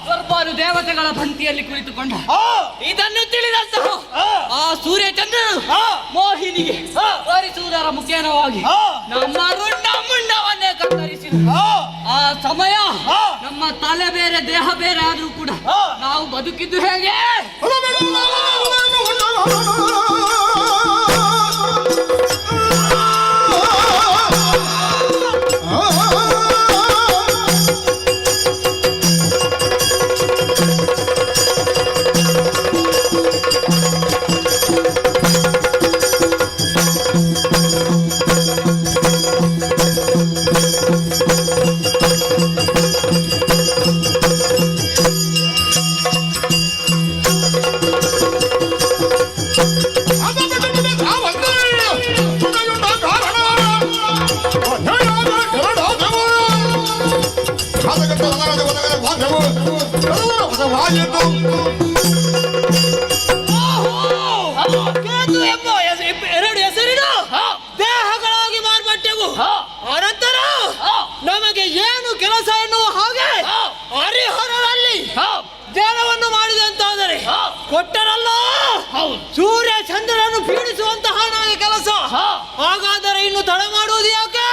ಸ್ವರ್ಪಾರು ದೇವತೆಗಳ ಪಂಕ್ತಿಯಲ್ಲಿ ಕುಳಿತುಕೊಂಡ. ಇದನ್ನು ತಿಳಿದಂತಹ ಆ ಸೂರ್ಯಚಂದ್ರನು ಮೋಹಿನಿಗೆ ತೋರಿಸುವುದರ ಮುಖೇನವಾಗಿ ನಮ್ಮ ರುಂಡ ಮುಂಡವನ್ನೇ ಕತ್ತರಿಸಿದರು. ಆ ಸಮಯ ನಮ್ಮ ತಲೆ ಬೇರೆ ದೇಹ ಬೇರೆ ಆದ್ರೂ ಕೂಡ ನಾವು ಬದುಕಿದ್ದು ಹೇಗೆ? ಎರಡು ಹೆಸರಿನ ದೇಹಗಳಾಗಿ ಮಾರ್ಪಟ್ಟೆವು. ಅನಂತರ ನಮಗೆ ಏನು ಕೆಲಸ ಎನ್ನುವ ಹಾಗೆ ಹರಿಹರರಲ್ಲಿ ಧ್ಯಾನವನ್ನು ಮಾಡಿದಂತಾದರೆ ಕೊಟ್ಟರಲ್ಲ ಸೂರ್ಯ ಚಂದ್ರನನ್ನು ಪೀಡಿಸುವಂತಹ ನನಗೆ ಕೆಲಸ. ಹಾಗಾದರೆ ಇನ್ನು ತಡ ಮಾಡುವುದು ಯಾಕೆ?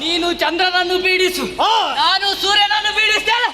ನೀನು ಚಂದ್ರನನ್ನು ಬೀಡಿಸು, ನಾನು ಸೂರ್ಯನನ್ನು ಬೀಡಿಸ್ತೇನೆ.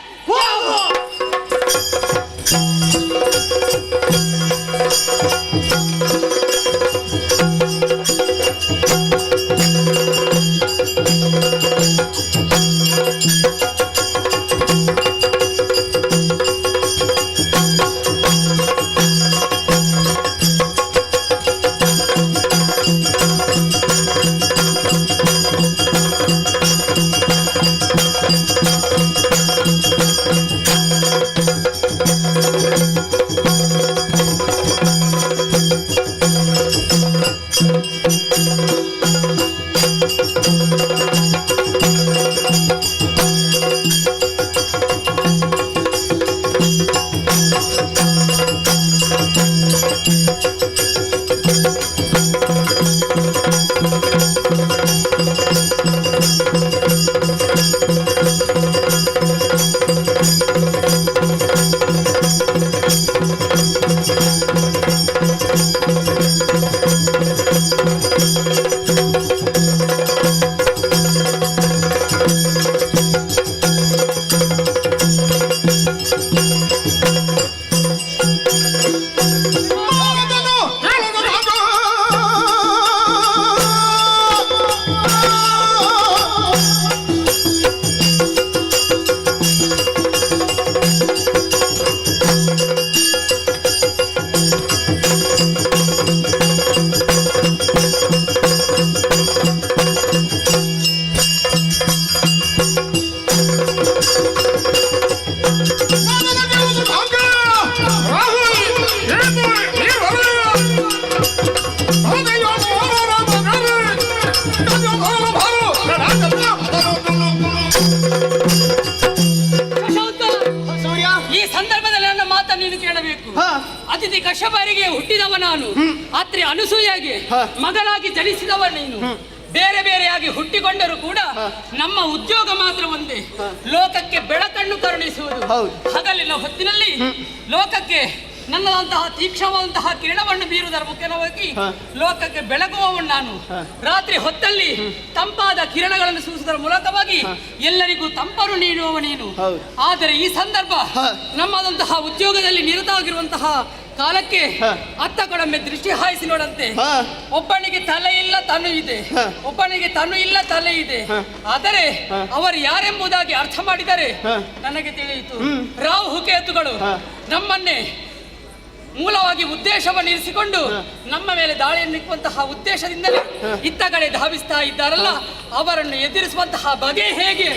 ಅತಿಥಿ ಕಶ್ಯಪರಿಗೆ ಹುಟ್ಟಿದವ ನಾನು, ಅತ್ರಿ ಅನಸೂಯಗೆ ಮಗಳಾಗಿ ಜನಿಸಿದವ ನೀನು. ಬೇರೆ ಬೇರೆಯಾಗಿ ಹುಟ್ಟಿಕೊಂಡರೂ ಕೂಡ ನಮ್ಮ ಉದ್ಯೋಗ ಮಾತ್ರ ಒಂದೇ, ಲೋಕಕ್ಕೆ ಬೆಳಕನ್ನು ಕರುಣಿಸುವುದು. ಹಗಲಿನ ಹೊತ್ತಿನಲ್ಲಿ ಲೋಕಕ್ಕೆ ನನ್ನದಂತಹ ತೀಕ್ಷ್ಣವಾದಂತಹ ಕಿರಣವನ್ನು ಬೀರುವುದರ ಮುಖ್ಯವಾಗಿ ಲೋಕಕ್ಕೆ ಬೆಳಗುವವನು ನಾನು. ರಾತ್ರಿ ಹೊತ್ತಲ್ಲಿ ತಂಪಾದ ಕಿರಣಗಳನ್ನು ಸೂಸುವುದರ ಮೂಲಕವಾಗಿ ಎಲ್ಲರಿಗೂ ತಂಪನ್ನು ನೀಡುವವ ನೀನು. ಆದರೆ ಈ ಸಂದರ್ಭ ನಮ್ಮದಂತಹ ಉದ್ಯೋಗದಲ್ಲಿ ನಿರತವಾಗಿರುವಂತಹ ಕಾಲಕ್ಕೆ ಅತ್ತ ಕಡಮೆ ದೃಷ್ಟಿ ಹಾಯಿಸಿ ನೋಡಂತೆ. ಒಬ್ಬನಿಗೆ ತಲೆ ಇಲ್ಲ ತನು ಇದೆ, ಒಬ್ಬನಿಗೆ ತನು ಇಲ್ಲ ತಲೆ ಇದೆ. ಆದರೆ ಅವರು ಯಾರೆಂಬುದಾಗಿ ಅರ್ಥ ಮಾಡಿದರೆ ನನಗೆ ತಿಳಿಯಿತು. ರಾಹುಕೇತುಗಳು ನಮ್ಮನ್ನೇ ಮೂಲವಾಗಿ ಉದ್ದೇಶವನ್ನು ಇರಿಸಿಕೊಂಡು ನಮ್ಮ ಮೇಲೆ ದಾಳಿಯನ್ನು ನಿಕ್ಕುವಂತಹ ಉದ್ದೇಶದಿಂದಲೇ ಇತ್ತ ಕಡೆ ಧಾವಿಸ್ತಾ ಇದ್ದಾರಲ್ಲ, ಅವರನ್ನು ಎದುರಿಸುವಂತಹ ಬಗೆ ಹೇಗೆ?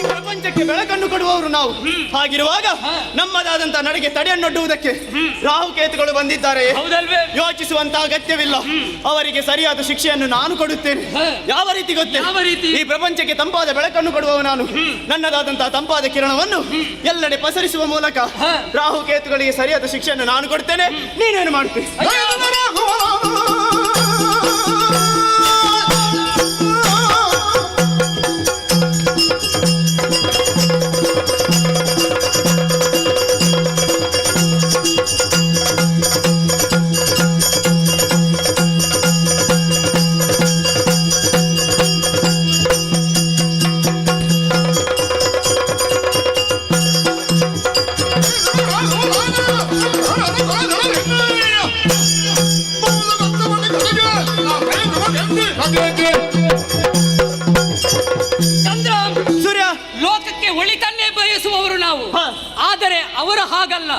ಪ್ರಪಂಚಕ್ಕೆ ಬೆಳಕನ್ನು ಕೊಡುವವರು ನಾವು. ಹಾಗಿರುವಾಗ ನಮ್ಮದಾದಂತಹ ನಡೆಗೆ ತಡೆಯನ್ನೊಡ್ಡುವುದಕ್ಕೆ ರಾಹುಕೇತುಗಳು ಬಂದಿದ್ದಾರೆ. ಯೋಚಿಸುವಂತಹ ಅಗತ್ಯವಿಲ್ಲ, ಅವರಿಗೆ ಸರಿಯಾದ ಶಿಕ್ಷೆಯನ್ನು ನಾನು ಕೊಡುತ್ತೇನೆ. ಯಾವ ರೀತಿ ಗೊತ್ತೇ? ಈ ಪ್ರಪಂಚಕ್ಕೆ ತಂಪಾದ ಬೆಳಕನ್ನು ಕೊಡುವವ ನಾನು. ನನ್ನದಾದಂತಹ ತಂಪಾದ ಕಿರಣವನ್ನು ಎಲ್ಲೆಡೆ ಪಸರಿಸುವ ಮೂಲಕ ರಾಹುಕೇತುಗಳಿಗೆ ಸರಿಯಾದ ಶಿಕ್ಷೆಯನ್ನು ನಾನು ಕೊಡ್ತೇನೆ. ನೀನೇನು ಮಾಡ್ತೀನಿ? ಸೂರ್ಯ, ಲೋಕಕ್ಕೆ ಒಳಿತನ್ನೇ ಬಯಸುವವರು ನಾವು. ಆದರೆ ಅವರು ಹಾಗಲ್ಲ,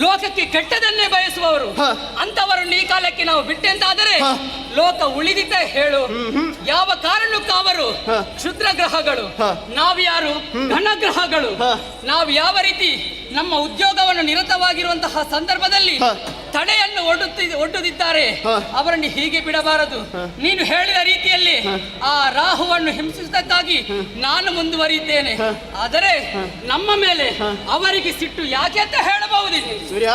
ಲೋಕಕ್ಕೆ ಕೆಟ್ಟದನ್ನೇ ಬಯಸುವವರು. ಅಂತವರನ್ನು ಈ ಕಾಲಕ್ಕೆ ನಾವು ಬಿಟ್ಟೆಂತಾದರೆ ಲೋಕ ಉಳಿದಿದ್ದ ಹೇಳು. ಯಾವ ಕಾರಣಕ್ಕೂ ಅವರು ಕ್ಷುದ್ರ ಗ್ರಹಗಳು, ನಾವ್ಯಾರು ಘನಗ್ರಹಗಳು. ನಾವು ಯಾವ ರೀತಿ ನಮ್ಮ ಉದ್ಯೋಗವನ್ನು ನಿರತವಾಗಿರುವಂತಹ ಸಂದರ್ಭದಲ್ಲಿ ತಡೆಯನ್ನು ಒಡ್ಡುತ್ತಿದ್ದಾರೆ, ಅವರನ್ನು ಹೀಗೆ ಬಿಡಬಾರದು. ನೀನು ಹೇಳಿದ ರೀತಿಯಲ್ಲಿ ಆ ರಾಹುವನ್ನು ಹಿಂಸಿಸುವುದಕ್ಕಾಗಿ ನಾನು ಮುಂದುವರಿಯುತ್ತೇನೆ. ಆದರೆ ನಮ್ಮ ಮೇಲೆ ಅವರಿಗೆ ಸಿಟ್ಟು ಯಾಕೆ ಅಂತ ಹೇಳಬಹುದು. ಸೂರ್ಯ,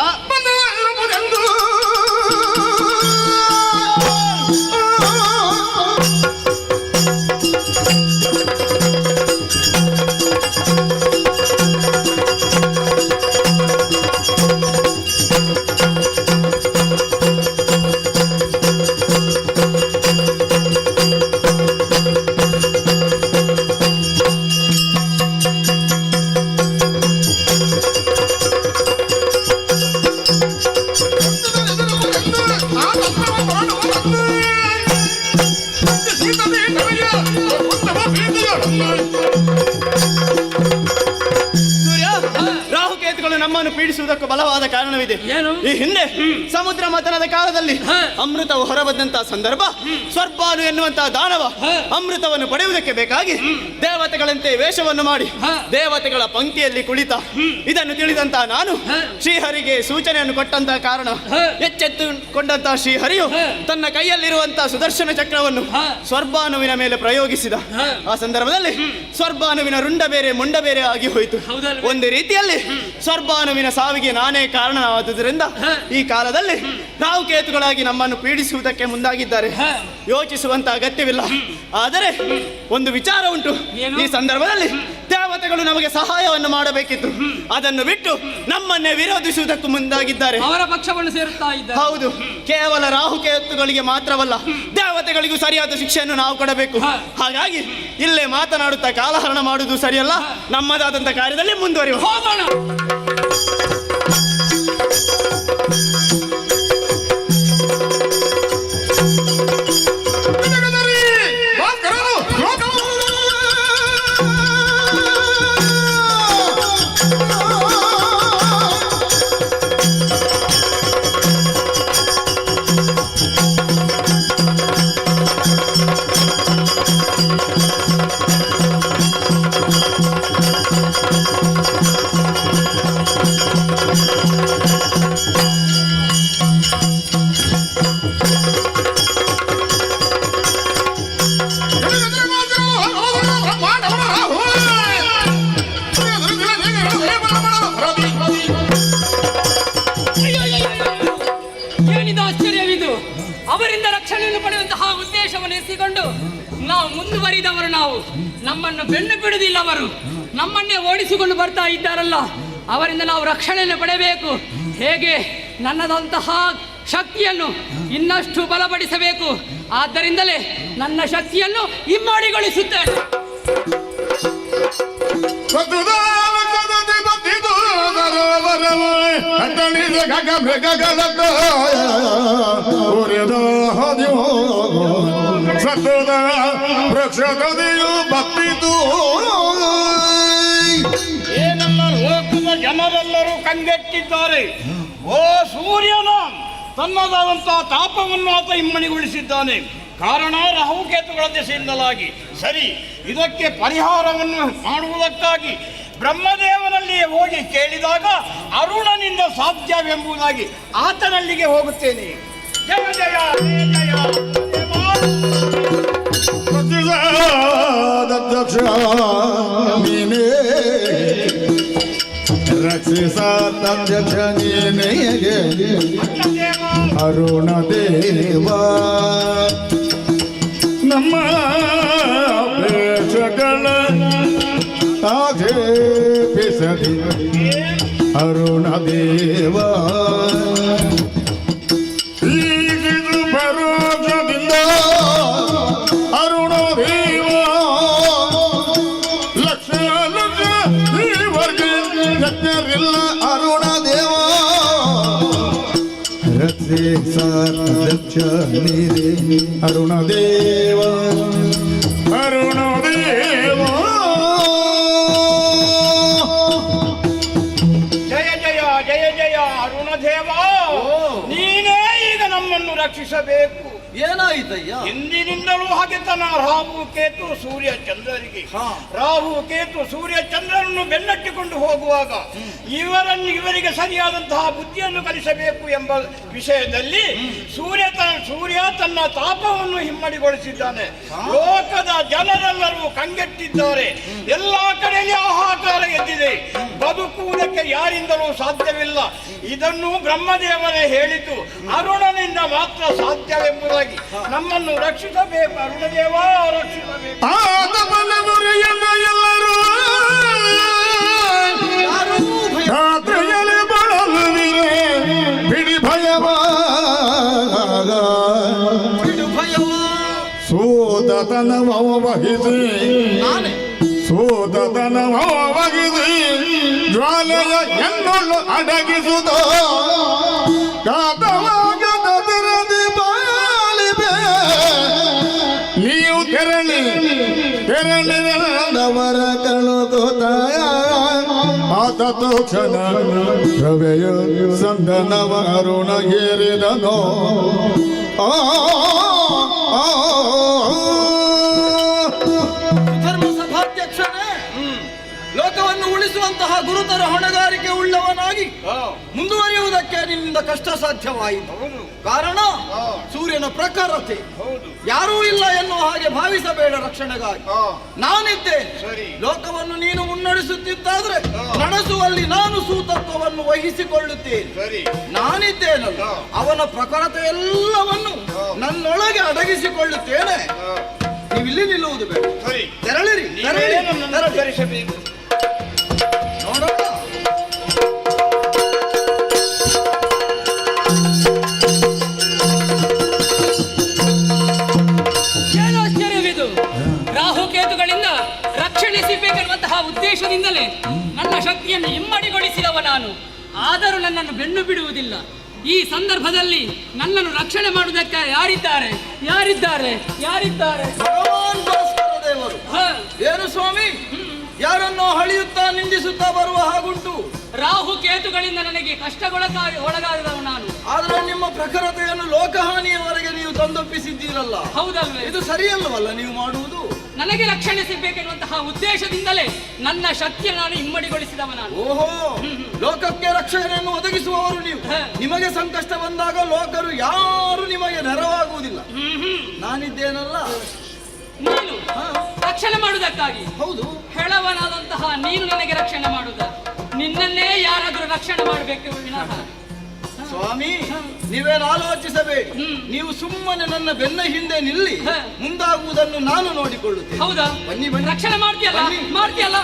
ರಾಹುಕೇತುಗಳು ನಮ್ಮನ್ನು ಪೀಡಿಸುವುದಕ್ಕೂ ಬಲವಾದ ಕಾರಣವಿದೆ. ಈ ಹಿಂದೆ ಸಮುದ್ರ ಮಥನದ ಕಾಲದಲ್ಲಿ ಅಮೃತವು ಹೊರಬಂದಂತಹ ಸಂದರ್ಭ ಸ್ವರ್ಪಾನು ಎನ್ನುವಂತಹ ದಾನವ ಅಮೃತವನ್ನು ಪಡೆಯುವುದಕ್ಕೆ ಬೇಕಾಗಿ ದೇವತೆಗಳಂತೆ ವೇಷವನ್ನು ಮಾಡಿ ದೇವತೆಗಳ ಪಂಕ್ತಿಯಲ್ಲಿ ಕುಳಿತ. ಇದನ್ನು ತಿಳಿದಂತಹ ನಾನು ಶ್ರೀಹರಿಗೆ ಸೂಚನೆಯನ್ನು ಕೊಟ್ಟಂತಹ ಕಾರಣ ಎಚ್ಚೆತ್ತುಕೊಂಡಂತಹ ಶ್ರೀಹರಿಯು ತನ್ನ ಕೈಯಲ್ಲಿರುವಂತಹ ಸುದರ್ಶನ ಚಕ್ರವನ್ನು ಸ್ವರ್ಭಾನುವಿನ ಮೇಲೆ ಪ್ರಯೋಗಿಸಿದ. ಆ ಸಂದರ್ಭದಲ್ಲಿ ಸ್ವರ್ಭಾನುವಿನ ರುಂಡ ಬೇರೆ ಮುಂಡ ಬೇರೆ ಆಗಿ ಹೋಯಿತು. ಒಂದು ರೀತಿಯಲ್ಲಿ ಸ್ವರ್ಭಾನುವಿನ ಸಾವಿಗೆ ನಾನೇ ಕಾರಣವಾದುದರಿಂದ ಈ ಕಾಲದಲ್ಲಿ ರಾಹುಕೇತುಗಳಾಗಿ ನಮ್ಮನ್ನು ಪೀಡಿಸುವುದಕ್ಕೆ ಮುಂದಾಗಿದ್ದಾರೆ. ಯೋಚಿಸುವಂತ ಅಗತ್ಯವಿಲ್ಲ. ಆದರೆ ಒಂದು ವಿಚಾರ ಉಂಟು. ಈ ಸಂದರ್ಭದಲ್ಲಿ ದೇವತೆಗಳು ನಮಗೆ ಸಹಾಯವನ್ನು ಮಾಡಬೇಕಿತ್ತು, ಅದನ್ನು ಬಿಟ್ಟು ನಮ್ಮನ್ನೇ ವಿರೋಧಿಸುವುದಕ್ಕೂ ಮುಂದಾಗಿದ್ದಾರೆ. ಅವರ ಪಕ್ಷವನ್ನು ಸೇರುತ್ತಾ ಇದ್ದಾರೆ. ಹೌದು, ಕೇವಲ ರಾಹುಕೇತುಗಳಿಗೆ ಮಾತ್ರವಲ್ಲ, ದೇವತೆಗಳಿಗೂ ಸರಿಯಾದ ಶಿಕ್ಷೆಯನ್ನು ನಾವು ಕೊಡಬೇಕು. ಹಾಗಾಗಿ ಇಲ್ಲೇ ಮಾತನಾಡುತ್ತಾ ಕಾಲಹರಣ ಮಾಡುವುದು ಸರಿಯಲ್ಲ. ನಮ್ಮದಾದಂತಹ ಕಾರ್ಯದಲ್ಲಿ ಮುಂದುವರಿಯುವ. ಹೋಗೋಣ. ಗಮನಿಸಿಕೊಂಡು ನಾವು ಮುಂದುವರಿದವರು. ನಾವು ನಮ್ಮನ್ನು ಬೆನ್ನು ಬಿಡುವುದಿಲ್ಲ. ಅವರು ನಮ್ಮನ್ನೇ ಓಡಿಸಿಕೊಂಡು ಬರ್ತಾ ಇದ್ದಾರಲ್ಲ, ಅವರಿಂದ ನಾವು ರಕ್ಷಣೆಯನ್ನು ಪಡೆಯಬೇಕು. ಹೇಗೆ ನನ್ನದಂತಹ ಶಕ್ತಿಯನ್ನು ಇನ್ನಷ್ಟು ಬಲಪಡಿಸಬೇಕು. ಆದ್ದರಿಂದಲೇ ನನ್ನ ಶಕ್ತಿಯನ್ನು ಇಮ್ಮಡಿಗೊಳಿಸುತ್ತೇನೆ. ಸತ್ತದ ವೃಕ್ಷದದಿಯು ಬತ್ತಿತು. ಏನನ್ನ ಲೋಕದ ಜನರೆಲ್ಲರೂ ಕಂಗೆಟ್ಟಿದ್ದಾರೆ. ಓ ಸೂರ್ಯನ ತನ್ನದಾದಂತಹ ತಾಪವನ್ನು ಆತ ಇಮ್ಮಡಿಗೊಳಿಸಿದ್ದಾನೆ. ಕಾರಣ ರಾಹುಕೇತುಗಳ ದೆಸೆಯಿಂದಲಾಗಿ. ಸರಿ, ಇದಕ್ಕೆ ಪರಿಹಾರವನ್ನು ಮಾಡುವುದಕ್ಕಾಗಿ ಬ್ರಹ್ಮದೇವನಲ್ಲಿಯೇ ಹೋಗಿ ಕೇಳಿದಾಗ ಅರುಣನಿಂದ ಸಾಧ್ಯವೆಂಬುದಾಗಿ ಆತನಲ್ಲಿಗೆ ಹೋಗುತ್ತೇನೆ. ಜಯ ಜಯ ಜಯ ದಕ್ಷ ನೀನೇ ರಕ್ಷಿಸಾಧ್ಯಕ್ಷ ನೀನೇ ಅರುಣ ದೇವ. ನಮ್ಮ ಪ್ರೇಕ್ಷಗಳ ಆಕ್ಷೇಪಿಸದಿ ಅರುಣ ದೇವ. ಈಗಿದು ಪರೋಕ್ಷದಿಂದ ಅರುಣ ದೇವ ಲಕ್ಷ ಲಕ್ಷ ಇವರಿಗೆ ಯಜ್ಞರಿಲ್ಲ ಅರುಣ ದೇವ. ರಕ್ಷಿಸಾಧ್ಯಕ್ಷ ನೀರೇ ಅರುಣ ದೇವ ಅರುಣ ದೇವ. ಜಯ ಜಯ ಜಯ ಜಯ ಅರುಣ ದೇವ, ನೀನೇ ಈಗ ನಮ್ಮನ್ನು ರಕ್ಷಿಸಬೇಕು. ಏನಾಯ್ತಯ್ಯ? ಹಿಂದಿನಿಂದಲೂ ಹಾಗೆ ತನ್ನ ರಾಹು ಕೇತು ಸೂರ್ಯ ಚಂದ್ರರಿಗೆ ರಾಹು ಕೇತು ಸೂರ್ಯ ಚಂದ್ರನನ್ನು ಬೆನ್ನಟ್ಟಿಕೊಂಡು ಹೋಗುವಾಗ ಇವರಿಗೆ ಸರಿಯಾದಂತಹ ಬುದ್ಧಿಯನ್ನು ಕಲಿಸಬೇಕು ಎಂಬ ವಿಷಯದಲ್ಲಿ ಸೂರ್ಯ ತನ್ನ ತಾಪವನ್ನು ಹಿಮ್ಮಡಿಗೊಳಿಸಿದ್ದಾನೆ. ಲೋಕದ ಜನರೆಲ್ಲರೂ ಕಂಗೆಟ್ಟಿದ್ದಾರೆ. ಎಲ್ಲಾ ಕಡೆಯಲ್ಲಿ ಹಾಹಾಕಾರ ಎದ್ದಿದೆ. ಬದುಕುವುದಕ್ಕೆ ಯಾರಿಂದಲೂ ಸಾಧ್ಯವಿಲ್ಲ. ಇದನ್ನು ಬ್ರಹ್ಮದೇವರೇ ಹೇಳಿದ್ದು. ಅರುಣನಿಂದ ಮಾತ್ರ ಸಾಧ್ಯವೆಂಬುದಾಗಿ ನಮ್ಮನ್ನು ರಕ್ಷಿಸಬೇಕು. ಅರುಣದೇವ ರಕ್ಷಿಸಬೇಕು. ಎಲ್ಲರೂ ರಾತ್ರಿಯಲ್ಲಿ ಬಳಲುವಿರೆ ಬಿಡಿ ಭಯವ ಸೋದತನವ ವಹಿಸಿ ಸೋದತನವ ವಹಿಸಿ ಜ್ವಾಲೆಯ ಎನ್ನೊಳ್ಳು ಅಡಗಿಸುತ್ತ ಕಾತವಾಗದಿರದಿ ಬಾಳಿಬೆ ನೀವು ತೆರಳಿದವರ ಕಳುಗುತ್ತಾಯ ಆತತು ಕ್ಷಣ ರವೆಯ ಸಂದನವ ಅರುಣ ಏರಿದನೋ. ಧರ್ಮ ಸಭಾಧ್ಯಕ್ಷನೇ, ಲೋಕವನ್ನು ಉಳಿಸುವಂತಹ ಗುರುತರ ಹೊಣೆಗಾರಿಕೆ ಉಳ್ಳವನಾಗಿ ಮುಂದುವರಿಯುವುದಕ್ಕೆ ನಿನ್ನಿಂದ ಕಷ್ಟ ಸಾಧ್ಯವಾಯಿತು. ಕಾರಣ ಸೂರ್ಯನ ಪ್ರಖರತೆ. ಯಾರೂ ಇಲ್ಲ ಎನ್ನುವ ಹಾಗೆ ಭಾವಿಸಬೇಡ. ರಕ್ಷಣೆಗಾಗಿ ನಾನಿದ್ದೇನೆ. ಲೋಕವನ್ನು ನೀನು ಮುನ್ನಡೆಸುತ್ತಿದ್ದಾದ್ರೆ ನಡೆಸುವಲ್ಲಿ ನಾನು ಸೂತತ್ವವನ್ನು ವಹಿಸಿಕೊಳ್ಳುತ್ತೇನೆ. ನಾನಿದ್ದೇನಲ್ಲ, ಅವನ ಪ್ರಖರತೆ ಎಲ್ಲವನ್ನು ನನ್ನೊಳಗೆ ಅಡಗಿಸಿಕೊಳ್ಳುತ್ತೇನೆ. ನೀವಿಲ್ಲಿ ನಿಲ್ಲುವುದು ಬೇಡ. ತೆರಳಿರಿ, ಧರಿಸಬೇಕು. ನೋಡೋಣ. ಆಶ್ಚರ್ಯವಿದು. ರಾಹುಕೇತುಗಳಿಂದ ರಕ್ಷಣೆ ಸಿಗಬೇಕೆನ್ನುವಂತಹ ಉದ್ದೇಶದಿಂದಲೇ ನನ್ನ ಶಕ್ತಿಯನ್ನು ಇಮ್ಮಡಿಗೊಳಿಸಿದವ ನಾನು. ಆದರೂ ನನ್ನನ್ನು ಬೆನ್ನು ಬಿಡುವುದಿಲ್ಲ. ಈ ಸಂದರ್ಭದಲ್ಲಿ ನನ್ನನ್ನು ರಕ್ಷಣೆ ಮಾಡುವುದಕ್ಕೆ ಯಾರಿದ್ದಾರೆ? ಭಗವಾನ್ ಭಾಸ್ಕರ ದೇವರು. ಏನು ಸ್ವಾಮಿ, ಯಾರನ್ನೋ ಹಳಿಯುತ್ತಾ ನಿಂದಿಸುತ್ತಾ ಬರುವ ಹಾಗುಂಟು. ರಾಹುಕೇತುಗಳಿಂದ ನನಗೆ ಒಳಗಾದವ ನಾನು. ಆದ್ರೆ ನಿಮ್ಮ ಪ್ರಖರತೆಯನ್ನು ಲೋಕಹಾನಿಯವರೆಗೆ ನೀವು ತಂದೊಪ್ಪಿಸಿದ್ದೀರಲ್ಲ. ಹೌದಲ್ವೇ? ಇದು ಸರಿಯಲ್ಲವಲ್ಲ ನೀವು ಮಾಡುವುದು. ನನಗೆ ರಕ್ಷಣೆ ಸಿಗಬೇಕೆನ್ನುವಂತಹ ಉದ್ದೇಶದಿಂದಲೇ ನನ್ನ ಶಕ್ತಿಯನ್ನು ನಾನು ಇಮ್ಮಡಿಗೊಳಿಸಿದವ ನಾನು. ಓಹೋ, ಲೋಕಕ್ಕೆ ರಕ್ಷಣೆಯನ್ನು ಒದಗಿಸುವವರು ನೀವು. ನಿಮಗೆ ಸಂಕಷ್ಟ ಬಂದಾಗ ಲೋಕರು ಯಾರು ನಿಮಗೆ ನೆರವಾಗುವುದಿಲ್ಲ. ನಾನಿದ್ದೇನಲ್ಲ, ನೀನು ರಕ್ಷಣೆ ಮಾಡುವುದಕ್ಕಾಗಿ. ಹೌದು, ಹೆಳವನಾದಂತಹ ನೀನು ನನಗೆ ರಕ್ಷಣೆ ಮಾಡುವುದ? ನಿನ್ನನ್ನೇ ಯಾರಾದರೂ ರಕ್ಷಣೆ ಮಾಡಬೇಕು ವಿನಃ ಸ್ವಾಮಿ, ನೀವೇನು ಆಲೋಚಿಸಬೇಡಿ. ನೀವು ಸುಮ್ಮನೆ ನನ್ನ ಬೆನ್ನ ಹಿಂದೆ ನಿಲ್ಲಿ, ಮುಂದಾಗುವುದನ್ನು ನಾನು ನೋಡಿಕೊಳ್ಳುತ್ತೇನೆ. ಹೌದಾ? ಬನ್ನಿ ಬನ್ನಿ. ರಕ್ಷಣೆ ಮಾಡ್ತೀಯಲ್ಲ? ಮಾಡ್ತೀಯಲ್ಲ?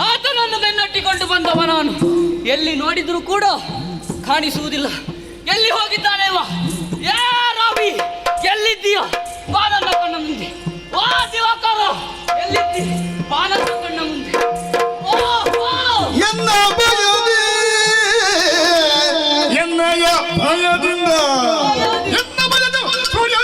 ಆತನನ್ನು ಬೆನ್ನಟ್ಟಿಕೊಂಡು ಬಂದವ ನಾನು. ಎಲ್ಲಿ ನೋಡಿದ್ರು ಕೂಡ ಕಾಣಿಸುವುದಿಲ್ಲ. ಎಲ್ಲಿ ಹೋಗಿದ್ದಾನೆ ಇವ? ಏ ರಾವಿ, ಎಲ್ಲಿದ್ದೀಯ? ಬಾನನ್ನ ಕಣ್ಣ ಮುಂದೆ. ಓ ದಿವಾಕರ, ಎಲ್ಲಿದ್ದೀ? ಬಾನನ್ನ ಕಣ್ಣ ಮುಂದೆ. ಎನ್ನ ಭಯದಿ ಎನ್ನಯ ಭಯದಿಂದ ಎನ್ನ ಭಯದ ಸೂರ್ಯ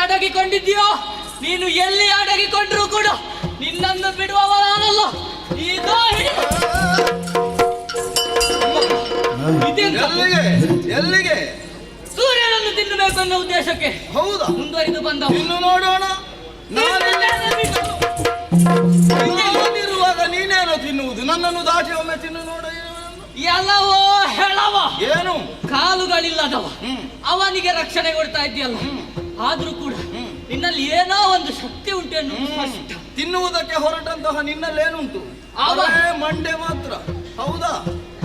ಅಡಗಿಕೊಂಡಿದ್ದೀಯೋ? ನೀನು ಎಲ್ಲಿ ಅಡಗಿಕೊಂಡ್ರೂ ಕೂಡ ನಿನ್ನನ್ನು ಬಿಡುವವನಾನಲ್ಲ. ಈಗ ಎಲ್ಲಿಗೆ? ಸೂರ್ಯನನ್ನು ತಿನ್ನಬೇಕು ಅನ್ನೋ ಉದ್ದೇಶಕ್ಕೆ. ಹೌದಾ? ಮುಂದುವರಿದು ಬಂದ. ಇನ್ನು ನೋಡೋಣ. ನಾನಿರುವಾಗ ನೀನೇನೋ ತಿನ್ನುವುದು, ನನ್ನನ್ನು ದಾಟಿ ಒಮ್ಮೆ ತಿನ್ನು ನೋಡ. ಎಲ್ಲವೋ ಹೇಳವ. ಏನು? ಕಾಲುಗಳಿಲ್ಲದವ ಅವನಿಗೆ ರಕ್ಷಣೆ ಕೊಡ್ತಾ ಇದ್ದೀಯಲ್ಲ. ಆದ್ರೂ ಕೂಡ ನಿನ್ನಲ್ಲಿ ಏನೋ ಒಂದು ಶಕ್ತಿ ಉಂಟು. ತಿನ್ನುವುದಕ್ಕೆ ಹೊರಟಂತಹ ನಿನ್ನಲ್ಲೇನುಂಟು? ಮಂಡೆ ಮಾತ್ರ. ಹೌದಾ?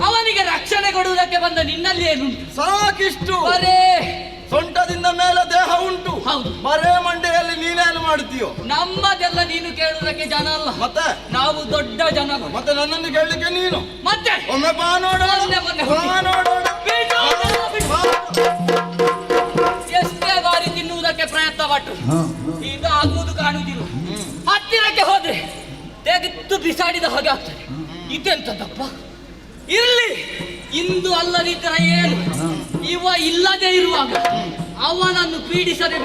ಅವನಿಗೆ ರಕ್ಷಣೆ ಕೊಡುವುದಕ್ಕೆ ಬಂದ ನಿನ್ನಲ್ಲಿ ಏನುಂಟು? ಸಾಕಿಷ್ಟು. ಬರೇ ಸೊಂಟದಿಂದ ಮೇಲೆ ದೇಹ ಉಂಟು. ಹೌದು. ಬರೇ ಮಂಡೆಯಲ್ಲಿ ನೀನೇನು ಮಾಡುತ್ತೀಯೋ? ನಮ್ಮದೆಲ್ಲ ನೀನು ಕೇಳುವುದಕ್ಕೆ ಜನ ಅಲ್ಲ. ಮತ್ತೆ ನಾವು ದೊಡ್ಡ ಜನ. ಮತ್ತೆ ನನ್ನನ್ನು ಕೇಳಲಿಕ್ಕೆ ನೀನು ಮತ್ತೆ ಒಮ್ಮೆ ಬಾ ನೋಡೋಣ. ಎಷ್ಟೇ ಬಾರಿ ತಿನ್ನುವುದಕ್ಕೆ ಪ್ರಯತ್ನ ಪಟ್ಟು ಈಗ ಆಗುವುದು ಕಾಣುವುದಿಲ್ಲ. ಹತ್ತಿರಕ್ಕೆ ಹೋದ್ರೆ ತೆಗೆದು ಬಿಸಾಡಿದ ಹಾಗೆ ಆಗ್ತದೆ. ಇದೆಂತದಪ್ಪ? ಇರ್ಲಿ, ಇಂದು ಅಲ್ಲದಿದ್ದರೆ ಏನು? ಇವ ಇಲ್ಲದೆ ಇರುವಾಗ ಅವನನ್ನು ಪೀಡಿಸದೆ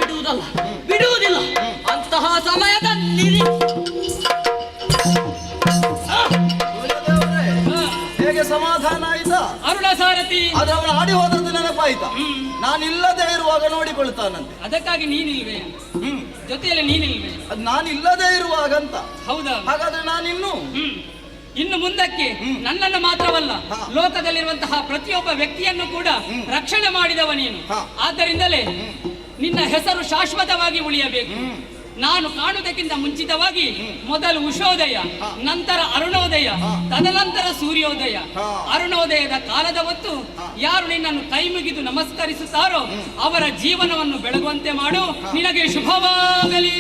ಬಿಡುವುದಿಲ್ಲ. ಅಂತಹ ಸಮಯದಲ್ಲಿ ಹೇಗೆ ಸಮಾಧಾನ ಆಯ್ತಾ? ಅರುಣ ಸಾರಥಿ ಆದ್ರೆ ಅವನು ಆಡಿ ಹೋದದ್ದು ನೆನಪಾಯ್ತಾ? ನಾನಿಲ್ಲದೆ ಇರುವಾಗ ನೋಡಿಕೊಳ್ತಾನಂತೆ. ಅದಕ್ಕಾಗಿ ನೀನಿಲ್ವೇ? ಜೊತೆಯಲ್ಲಿ ನೀನಿಲ್ವೇ? ಅದು ನಾನಿಲ್ಲದೆ ಇರುವಾಗಂತ. ಹೌದಾ? ಹಾಗಾದ್ರೆ ನಾನಿನ್ನು ಇನ್ನು ಮುಂದಕ್ಕೆ ನನ್ನನ್ನು ಮಾತ್ರವಲ್ಲ, ಲೋಕದಲ್ಲಿರುವಂತಹ ಪ್ರತಿಯೊಬ್ಬ ವ್ಯಕ್ತಿಯನ್ನು ಕೂಡ ರಕ್ಷಣೆ ಮಾಡಿದವ ನೀನು. ಆದ್ದರಿಂದಲೇ ನಿನ್ನ ಹೆಸರು ಶಾಶ್ವತವಾಗಿ ಉಳಿಯಬೇಕು. ನಾನು ಕಾಣುವುದಕ್ಕಿಂತ ಮುಂಚಿತವಾಗಿ ಮೊದಲು ಉಷೋದಯ, ನಂತರ ಅರುಣೋದಯ, ತದನಂತರ ಸೂರ್ಯೋದಯ. ಅರುಣೋದಯದ ಕಾಲದ ಹೊತ್ತು ಯಾರು ನಿನ್ನನ್ನು ಕೈ ಮುಗಿದು ನಮಸ್ಕರಿಸುತ್ತಾರೋ ಅವರ ಜೀವನವನ್ನು ಬೆಳಗುವಂತೆ ಮಾಡು. ನಿನಗೆ ಶುಭವಾಗಲಿ.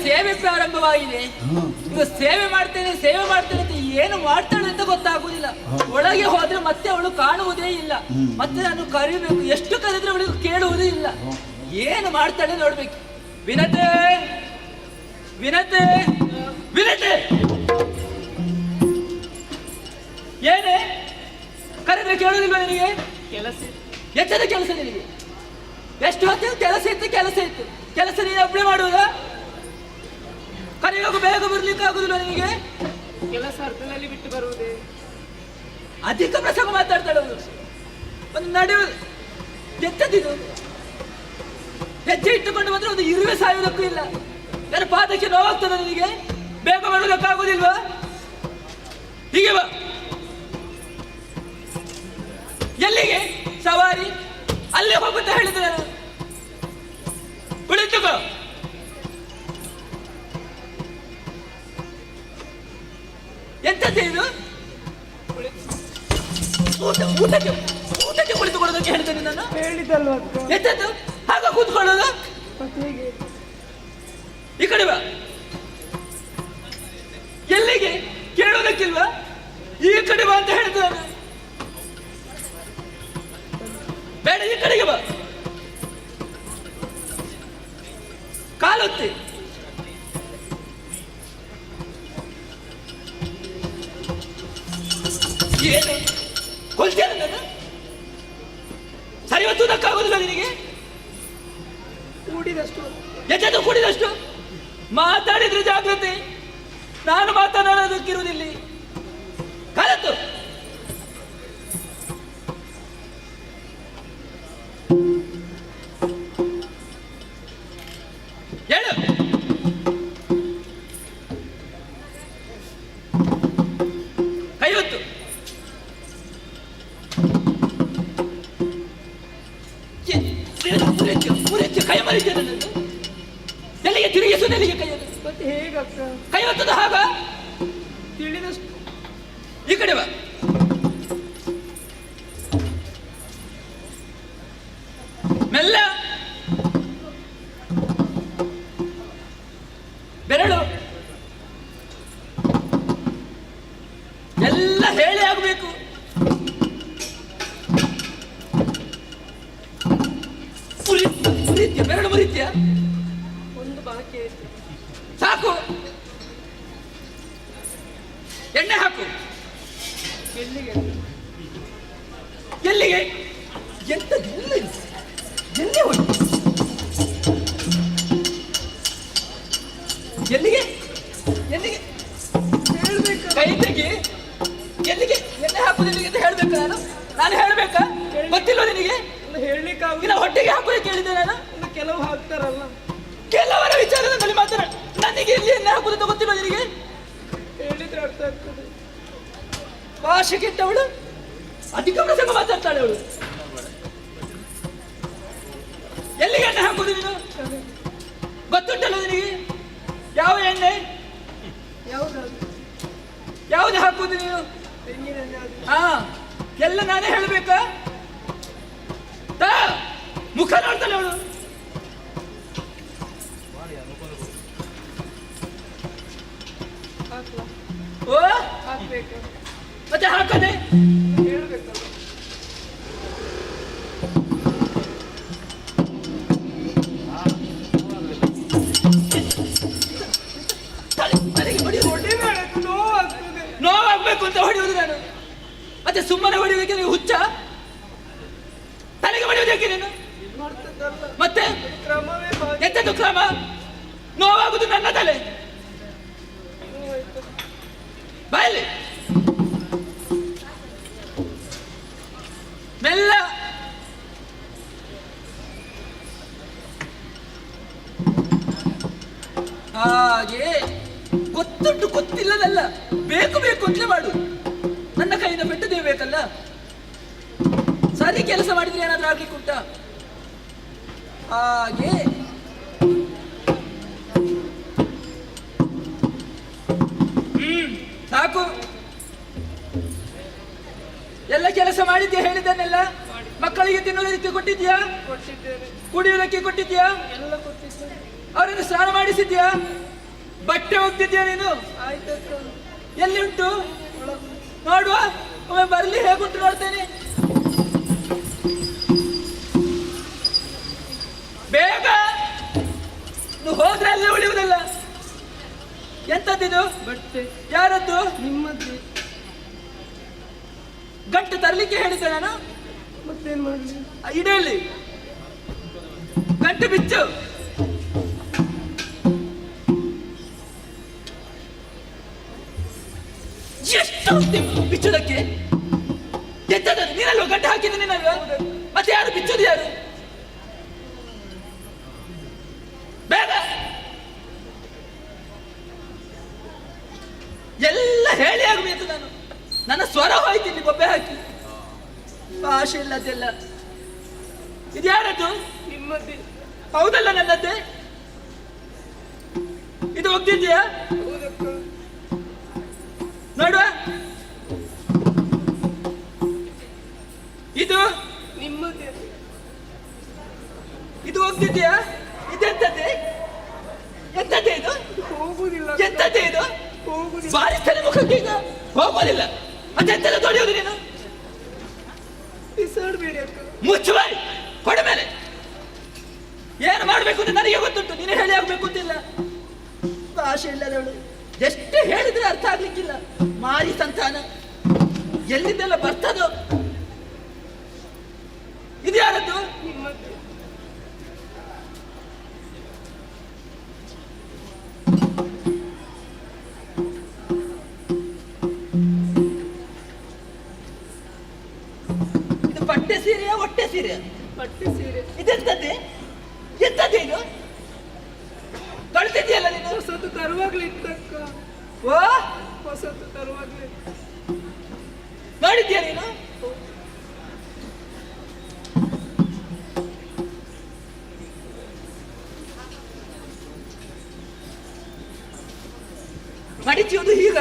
ಸೇವೆ ಪ್ರಾರಂಭವಾಗಿದೆ. ಈಗ ಸೇವೆ ಮಾಡ್ತೇನೆ ಅಂತ ಏನು ಮಾಡ್ತಾಳೆ ಅಂತ ಗೊತ್ತಾಗುವುದಿಲ್ಲ. ಒಳಗೆ ಹೋದ್ರೆ ಮತ್ತೆ ಅವಳು ಕಾಣುವುದೇ ಇಲ್ಲ. ಮತ್ತೆ ನಾನು ಕರಿಬೇಕು, ಎಷ್ಟು ಕರೆದ್ರೆ ಅವಳಿಗೆ ಕೇಳುವುದೇ ಇಲ್ಲ. ಏನು ಮಾಡ್ತಾಳೆ ನೋಡ್ಬೇಕು. ವಿನತೆ ವಿನತೆ ವಿನತೆ, ಏನೇ ಕರೆದ್ರೆ ಕೇಳುವುದಿಲ್ಲ ನಿನಗೆ? ಎಚ್ಚದ ಕೆಲಸ ನಿನಗೆ. ಎಷ್ಟು ಹೊತ್ತು ಕೆಲಸ ಇತ್ತು. ಕೆಲಸ ನೀನು ಒಬ್ಬಳೆ ಮಾಡುವುದಾ? ಕರೆಯುವಾಗ ಬೇಗ ಬರ್ಲಿಕ್ಕೆ ಆಗುದಿಲ್ಲ ನಿನಗೆ? ಕೆಲಸ ಅರ್ಧದಲ್ಲಿ ಬಿಟ್ಟು ಬರುವುದೇ? ಅಧಿಕ ಪ್ರಸಂಗ ಮಾತಾಡ್ತಾಳೆ ಅವಳು. ಒಂದು ನಡೆಯುವುದು ಎತ್ತದಿದು. ಹೆಜ್ಜೆ ಇಟ್ಟುಕೊಂಡು ಬಂದ್ರೆ ಒಂದು ಇರುವೆ ಸಾಯುವುದಕ್ಕೂ ಇಲ್ಲ. ನನ್ನ ಪಾದಕ್ಕೆ ನೋವಾಗ್ತದ ನಿನಗೆ? ಬೇಗ ಬರುವುದಕ್ಕಾಗುದಿಲ್ವಾ? ಹೀಗೆ ಬಾ. ಎಲ್ಲಿಗೆ ಸವಾರಿ? ಅಲ್ಲೇ ಹೋಗುತ್ತಾ ಹೇಳಿದ್ರೆ ನಾನು. ಕುಳಿತುಕೋ. ಎಂತದ್ದು ಇದು? ಊಟಕ್ಕೆ ಕುಳಿತುಕೊಳ್ಳೋದಕ್ಕೆ ಹೇಳ್ತೇನೆ ನಾನು. ಹೇಳಿದಲ್ವ? ಎಂತದ್ದು ಹಾಗ ಕೂತ್ಕೊಳ್ಳೋದು? ಈ ಕಡೆ ಬಾ. ಎಲ್ಲಿಗೆ ಕೇಳೋದಕ್ಕಿಲ್ವಾ? ಈ ಕಡೆ ಬಾ ಅಂತ ಹೇಳಿದ ನಾನು. ಬೇಡ, ಈ ಕಡೆಗೆ ಬಾ. ಕಾಲೊತ್ತಿ. ಏನು ಕೊಲ್ತೇನೆ ನಾನು? ಸರಿ ಹೊತ್ತುವುದಕ್ಕಾಗುದಿಲ್ಲ ನಿನಗೆ? ಕೂಡಿದಷ್ಟು ಎಚ್ಚೆತ್ತು ಕೂಡಿದಷ್ಟು ಮಾತಾಡಿದ್ರೆ ಜಾಗ್ರತೆ. ನಾನು ಮಾತನಾಡೋದಕ್ಕಿರುವುದಿಲ್ಲ. ಕಾಲತ್ತು ಹೇಳು. ಕೈ ಹೊತ್ತು. ಕೈ ಮರಿತೇನೆ ನಾನು. ಎಲ್ಲಿಗೆ ತಿರುಗಿಸುವುದು? ಎಲ್ಲಿಗೆ ಕೈಯನ್ನು? ಮತ್ತೆ ಹೇಗಕ್ಕ? ಕೈ ಹೊತ್ತದ ಹಾಗ ತಿಳಿದಷ್ಟು. ಈ ಕಡೆ ಬಾ. ಮೆಲ್ಲ. ಬೆರಳು ಎಲ್ಲ ಹೇಳಿ ಆಗಬೇಕು. ಮುರಿತ್ಯ ಬೆರಳು ಮುರಿತ್ಯ? ಒಂದು ಬಾಕಿ ಐತೆ. ಸಾಕು. ಎಣ್ಣೆ ಹಾಕು. ಎಲ್ಲಿಗೆ? ಎಲ್ಲಿಗೆ? ಎಂತದ್ದು? ಎಲ್ಲಿ ಹೋಯ್ತು? ಎಲ್ಲಿಗೆ? ಎಲ್ಲಿಗೆ ಹೇಳ್ಬೇಕು. ಕೈ ತೆಗಿ. ಎಲ್ಲಿಗೆ ಎಣ್ಣೆ ಹಾಕುದಿಲ್ಲ ಅಂತ ಹೇಳ್ಬೇಕಾ ನಾನು? ನಾನು ಹೇಳ್ಬೇಕಾ? ಗೊತ್ತಿಲ್ಲ ನಿನಗೆ? ಹೇಳಲಿಕ್ಕೆ ನಿನ್ನ ಹೊಟ್ಟೆಗೆ ಹಾಕುದೇ ಕೇಳಿದೆ ನಾನು. ಕೆಲವು ಹಾಕ್ತಾರಲ್ಲ. ಕೆಲವರ ವಿಚಾರದ ಮೇಲೆ ಮಾತಾಡ. ನನಗೆ ಎಲ್ಲಿ ಎಣ್ಣೆ ಹಾಕುದು ಗೊತ್ತಿಲ್ಲ ನಿನಗೆ? ಹೇಳಿದ್ರೆ ಅರ್ಥ ಆಗ್ತದೆ. ಭಾಷೆ ಕೆಟ್ಟವಳು, ಅಧಿಕ ಪ್ರಸಂಗ ಮಾತಾಡ್ತಾಳೆ ಅವಳು. ಎಲ್ಲಿಗೆ ಎಣ್ಣೆ ಹಾಕುದು ನೀನು? ಗೊತ್ತುಂಟಲ್ಲ ನಿನಗೆ? ಯಾವ ಎಣ್ಣೆ? ಯಾವುದು ಹಾಕುದು ನೀನು? ಹಾ, ಎಲ್ಲ ನಾನೇ ಹೇಳ್ಬೇಕಾ? ಮುಖ ನೋಡ್ತಾಳೆ ಅವಳು. ಓ ಹಾಕ್ಬೇಕು. ಮತ್ತೆ ಹಾಕದೆ ಹೇಳ್ಬೇಕಲ್ಲ. ನೋವಾಗ್ಬೇಕು ಅಂತ ಹೊಡೆಯುವುದು ನಾನು. ಮತ್ತೆ ಸುಮ್ಮನೆ ಹೊಡೆಯುವುದಕ್ಕೆ ನೀವು ಹುಚ್ಚ? ತಲೆಗೆ ಹೊಡೆಯುವುದಕ್ಕೆ ನೀನು? ಮತ್ತೆ ಕ್ರಮವೇ ಎಂತದ್ದು ಕ್ರಮ? ನೋವಾಗುದು ನನ್ನ ತಲೆ. ಬಾಯಲ್ಲಿ ಮೆಲ್ಲ. ಹಾಗೆ ಗೊತ್ತುಂಟು ಗೊತ್ತಿಲ್ಲದಲ್ಲ, ಬೇಕು ಬೇಕು ಅಂತಲೇ ಮಾಡು. ನನ್ನ ಕೈಯಿಂದ ಪೆಟ್ಟು ದೇಬೇಕಲ್ಲ. ಸರಿ ಕೆಲಸ ಮಾಡಿದ್ರೆ ಏನಾದ್ರೂ ಆಗ್ಲಿಕ್ಕೆ ಉಂಟಾ? ಹಾಗೆ ಸಾಕು. ಎಲ್ಲ ಕೆಲಸ ಮಾಡಿದ್ಯಾ? ಹೇಳಿದ್ದನ್ನೆಲ್ಲ ಮಕ್ಕಳಿಗೆ ತಿನ್ನುವುದಕ್ಕೆ ಕೊಟ್ಟಿದ್ಯಾ? ಕೊಟ್ಟಿದ್ದೇನೆ. ಕುಡಿಯುವುದಕ್ಕೆ ಕೊಟ್ಟಿದ್ಯಾ? ಎಲ್ಲ ಕೊಟ್ಟಿದ್ದೇನೆ. ಅವರನ್ನು ಸ್ನಾನ ಮಾಡಿಸಿದ್ಯಾ? ಬಟ್ಟೆ ಹೋಗ್ತಿದ್ಯಾ ನೀನು? ಆಯ್ತು. ಎಲ್ಲಿ ಉಂಟು ನೋಡುವ. ಒಮ್ಮೆ ಬರ್ಲಿ, ಹೇಗುಂಟು ನೋಡ್ತೇನೆ. ಬೇಗ ನೀವು ಹೋದ್ರೆ ಅಲ್ಲಿ ಉಳಿಯುವುದಲ್ಲ. ಎಂತದ್ದಿದು? ಬಟ್ಟೆ. ಯಾರದ್ದು? ನಿಮ್ಮದ್ದೇ. ಗಂಟು ತರಲಿಕ್ಕೆ ಹೇಳಿದ್ದೆ ನಾನು. ಮತ್ತೇನ್ ಮಾಡ್ಲಿ? ಇಡಲಿ ಗಂಟು ಬಿಚ್ಚು. ಎಷ್ಟು ಹೋಗ್ತಿ ಬಿಚ್ಚುದಕ್ಕೆ? ಎಂತದ ನೀನಲ್ವ ಗಡ್ಡೆ ಹಾಕಿದ ನೀನಲ್ವ? ಮತ್ತೆ ಯಾರು ಬಿಚ್ಚುದು ಯಾರು? ಬೇಗ ಎಲ್ಲ ಹೇಳಿ ಆಗ್ಬೇಕು. ನನ್ನ ಸ್ವರ ಹೋಯ್ತೀನಿ ಬೊಬ್ಬೆ ಹಾಕಿ. ಭಾಷೆ ಇಲ್ಲದೆಲ್ಲ ಇದ್ಯಾರದು? ನಿಮ್ಮದ್ದೇ. ಹೌದಲ್ಲ ನನ್ನದ್ದೇ? ಇದು ಹೋಗ್ತಿದ್ಯಾ? ನೋಡುವ, ಇದು ನಿಮ್ಮದೇ. ಇದು ಹೋಗ್ತಿದ್ಯಾ? ಇದೆಂತದ್ದೇ? ಎಂತದ್ದೇ ಇದು? ಹೋಗುದಿಲ್ಲ. ಎಂತದ್ದೇ ಇದು? ಬಾರಿಸ್ತಾನೆ ಮುಖಕ್ಕೆ. ಈಗ ಹೋಗೋದಿಲ್ಲ. ಅದೆಂತದ ತೊಳೆಯೋದು ನೀನು? ಮುಚ್ಚುವೈ ಕೊಡ ಮೇಲೆ ಏನು ಮಾಡ್ಬೇಕು ಅಂತ ನನಗೆ ಗೊತ್ತುಂಟು. ನೀನು ಹೇಳಿ ಆಗ್ಬೇಕು ಅಂತಿಲ್ಲ. ಭಾಷೆ ಇಲ್ಲದವಳು ಎಷ್ಟು ಹೇಳಿದ್ರೆ ಅರ್ಥ ಆಗ್ಲಿಕ್ಕಿಲ್ಲ. ಮಾರಿ ಸಂತಾನ ಎಲ್ಲಿಂದೆಲ್ಲ ಬರ್ತದೋ. ಇದು ಯಾರದ್ದು? ಇದು ಪಟ್ಟೆ ಸೀರೆಯಾ ಹೊಟ್ಟೆ ಸೀರೆ? ಪಟ್ಟೆ ಸೀರೆ. ಇದೆಂತದ್ದೇ? ಎಂತದ್ದೇ ಇದು? ತೊಳ್ತಿದ್ಯಲ್ಲ ನೀನು? ಹೊಸತು ತರುವಾಗ್ಲಿತ್ತಕ್ಕ. ಓ ಹೊಸತು ತರುವಾಗ್ಲಿ ನೋಡಿದ್ಯಾ ನೀನು? ಮಡಿಚುವುದು ಈಗ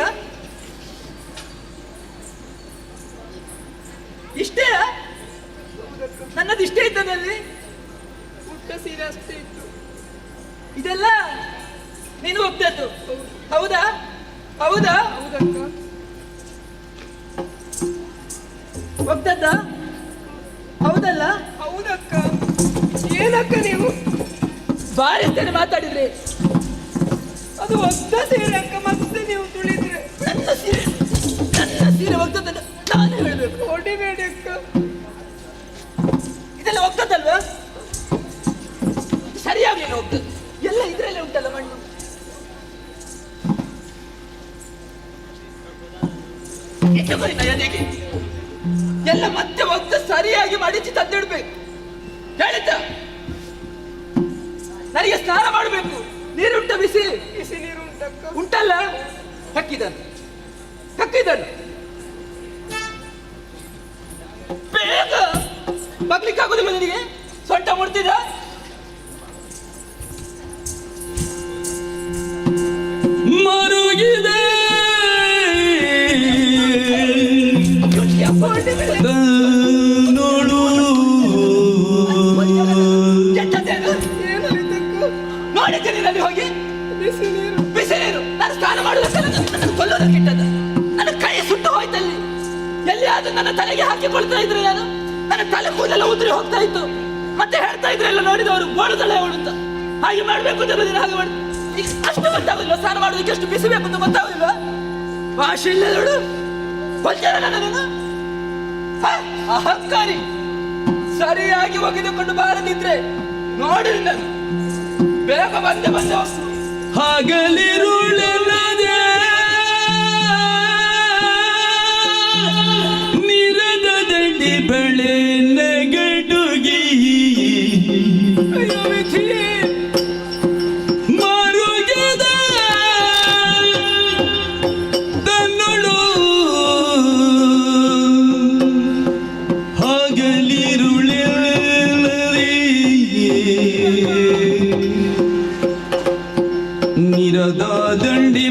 ಇಷ್ಟೇ? ನನ್ನದು ಇಷ್ಟೇ ಇದ್ದದಲ್ಲಿ ಪುಟ್ಟ ಸೀರೆ ಅಷ್ಟೇ ಇತ್ತು. ಇದೆಲ್ಲ ನೀನು ಒಪ್ಪಿದ್ದು ಹೌದಾ? ಹೌದಾ? ಒಪ್ತದ್ದ? ಹೌದಲ್ಲ? ಹೌದಕ್ಕ. ಏನಕ್ಕ ನೀವು ಬಾರಿಸ್ತೇನೆ ಮಾತಾಡಿದ್ರೆ? ಅದು ಒದ್ದ ಸೀರೆ ಅಕ್ಕ. ಮತ್ತೆ ನೀವು ತುಳಿದ್ರೆ ನನ್ನ ಸೀರೆ ಒಗ್ದದ್ದನ್ನು ನಾನು ಹೇಳಬೇಕು. ಹೊಡಿಬೇಡಿ ಅಕ್ಕ. ಇದೆಲ್ಲ ಒಗ್ದದ್ದಲ್ವಾ? ಸರಿಯಾಗಿ ಹೋಗ್ತದೆ. ಎಲ್ಲ ಇದ್ರಲ್ಲೇ ಉಂಟಲ್ಲ ಮಣ್ಣು. ಎದೆಗೆ ಎಲ್ಲ ಮತ್ತೆ ಒಗ್ದ ಸರಿಯಾಗಿ ಮಡಿಚಿ ತಂದಿಡ್ಬೇಕು. ಹೇಳಿದ್ದ ನನಗೆ ಸ್ನಾನ ಮಾಡಬೇಕು. ನೀರುಂಟ? ಬಿಸಿ ಬಿಸಿ ನೀರು ಉಂಟಲ್ಲ? ಹಕ್ಕಿದನು ಬೇಗ ಬಗ್ಲಿಕ್ಕೆ ಆಗುದಿಲ್ಲ ನಿನಗೆ? ಸೊಂಟ ಮುಡ್ತಿದ? ಮರುಗಿದೆ ನೋಡು. ನೋಡಿದ್ದೇನೆ ಅಲ್ಲಿ ಹೋಗಿ ಬಿಸಿ ನೀರು. ನಾನು ಸ್ನಾನ ಮಾಡುವುದಕ್ಕೆಲ್ಲ ನನ್ನ ಕೊಲ್ಲೋದಕ್ಕಿಟ್ಟದ. ನನ್ನ ಕೈ ಸುಟ್ಟು ಹೋಯ್ತಲ್ಲಿ. ಎಲ್ಲಿ ಆದ್ರೂ ನನ್ನ ತಲೆಗೆ ಹಾಕಿಕೊಳ್ತಾ ಇದ್ರೆ ನಾನು. ನನ್ನ ತಲೆ ಕೂದಲೆಲ್ಲ ಉದುರಿ ಹೋಗ್ತಾ ಇತ್ತು. ಮತ್ತೆ ಹೇಳ್ತಾ ಇದ್ರೆಲ್ಲ ನೋಡಿದವರು ಬೋಳುದಲ್ಲ ಅವಳು ಅಂತ. ಹಾಗೆ ಮಾಡ್ಬೇಕು ಅಂತ ಹೇಳೋದಿಲ್ಲ. ಹಾಗೆ ಮಾಡಿ ಅಷ್ಟು ಗೊತ್ತಾಗುದಿಲ್ಲ. ಸ್ನಾನ ಮಾಡೋದಕ್ಕೆ ಎಷ್ಟು ಬಿಸಿ ಬೇಕು ಅಂತ ಗೊತ್ತಾಗುದಿಲ್ಲ. ಭಾಷೆ ಇಲ್ಲ ನೋಡು. ಕೊಲ್ತಾರ ನನ್ನ ನೀನು ಅಹಂಕಾರಿ. ಸರಿಯಾಗಿ ಒಗೆದುಕೊಂಡು ಬಾರದಿದ್ರೆ ನೋಡಿ ನಾನು ಬೇಗ ಬಂದೆ ಹಗಲಿರುಳೆಲ್ಲದೆ ನಿರದ ದಂಡಿ ಬೆಳೆ ನೆಗಡುಗಿ ಮರುಗದ ತನ್ನಳು ನಿರದ ದಂಡಿ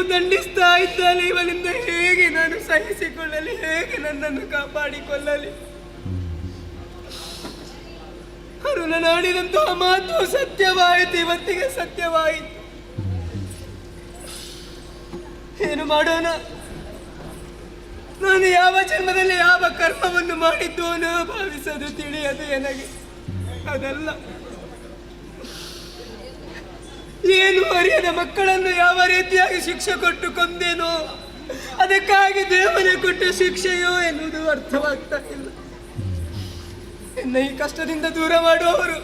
ದಂಡಿಸ್ತಾ ಇದ್ದಾನೆ. ಇವನಿಂದ ಹೇಗೆ ನಾನು ಸಹಿಸಿಕೊಳ್ಳಲಿ, ಹೇಗೆ ನನ್ನನ್ನು ಕಾಪಾಡಿಕೊಳ್ಳಲಿ? ಅರುಣನಾಡಿದಂತಹ ಮಾತು ಸತ್ಯವಾಯಿತು, ಇವತ್ತಿಗೆ ಸತ್ಯವಾಯಿತು. ಏನು ಮಾಡೋಣ? ನಾನು ಯಾವ ಜನ್ಮದಲ್ಲಿ ಯಾವ ಕರ್ಮವನ್ನು ಮಾಡಿದ್ದೋನೋ ಭಾವಿಸದು ತಿಳಿಯದು ನನಗೆ. ಅದಲ್ಲ, ಏನು ಅರಿಯದ ಮಕ್ಕಳನ್ನು ಯಾವ ರೀತಿಯಾಗಿ ಶಿಕ್ಷೆ ಕೊಟ್ಟು ಕೊಂದೇನೋ, ಅದಕ್ಕಾಗಿ ದೇವರೇ ಕೊಟ್ಟ ಶಿಕ್ಷೆಯೋ ಎನ್ನುವುದು ಅರ್ಥವಾಗ್ತಾ ಇಲ್ಲ. ಎನ್ನ ಈ ಕಷ್ಟದಿಂದ ದೂರ ಮಾಡುವವರು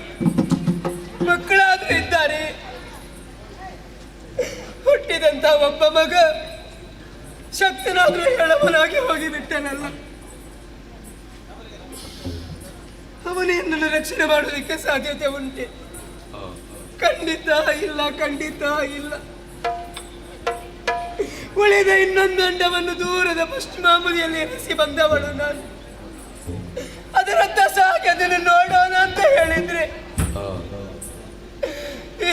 ಮಕ್ಕಳಾದ್ರೂ ಇದ್ದಾರೆ. ಹುಟ್ಟಿದಂತ ಒಬ್ಬ ಮಗ ಶಕ್ತನಾದ್ರೂ ಹೇಳವನಾಗಿ ಹೋಗಿಬಿಟ್ಟನಲ್ಲ. ಅವನೇ ನನ್ನನ್ನು ರಕ್ಷಣೆ ಮಾಡೋದಕ್ಕೆ ಸಾಧ್ಯತೆ ಉಂಟೆ? ಖಂಡಿತ ಇಲ್ಲ, ಖಂಡಿತ ಇಲ್ಲ. ಉಳಿದ ಇನ್ನೊಂದು ಅಂಡವನ್ನು ದೂರದ ಪಶ್ಚಿಮಾಮುದಿಯಲ್ಲಿ ಎನಿಸಿ ಬಂದವಳು ನಾನು. ಅದರತ್ತ ಸಾಗಿ ಅದನ್ನು ನೋಡೋಣ ಅಂತ ಹೇಳಿದ್ರೆ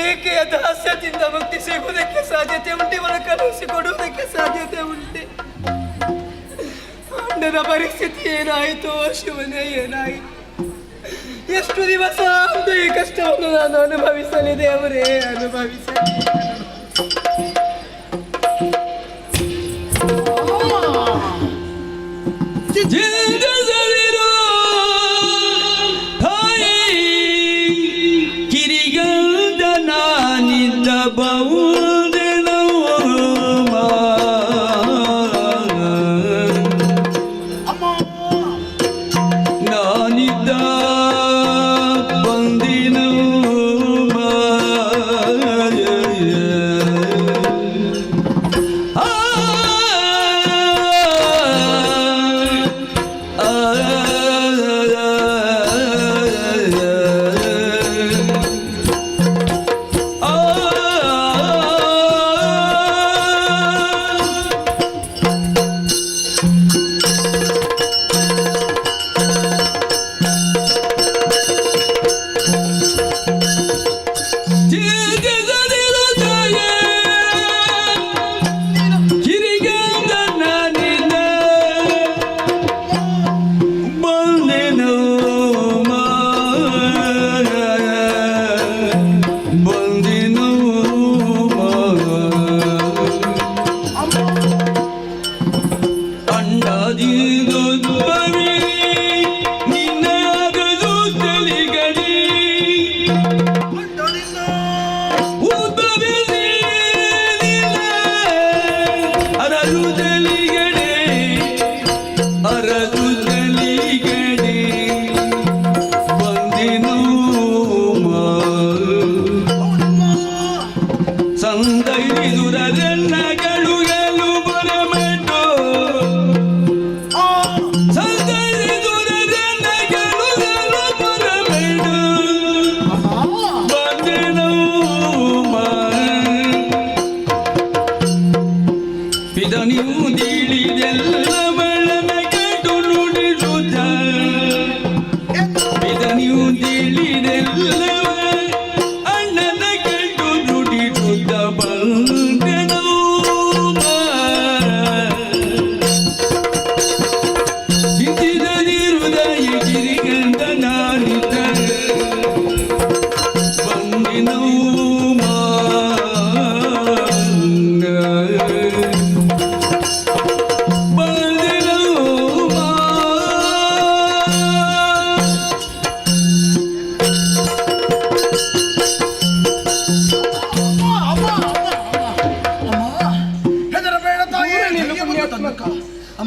ಏಕೆಯ ದಾಸ್ಯದಿಂದ ಮುಕ್ತಿ ಸಿಗುವುದಕ್ಕೆ ಸಾಧ್ಯತೆ ಉಂಟು, ಇವನ ಕಳುಹಿಸಿಕೊಡುವುದಕ್ಕೆ ಸಾಧ್ಯತೆ ಉಂಟೆ. ಅಂಡದ ಪರಿಸ್ಥಿತಿ ಏನಾಯಿತು ಶಿವನೇ, ಏನಾಯಿತು? ಎಷ್ಟು ದಿವಸ ಅಂತ ಈ ಕಷ್ಟವನ್ನು ನಾನು ಅನುಭವಿಸಲಿದೆ ಅವರೇ, ಅನುಭವಿಸಲಿ.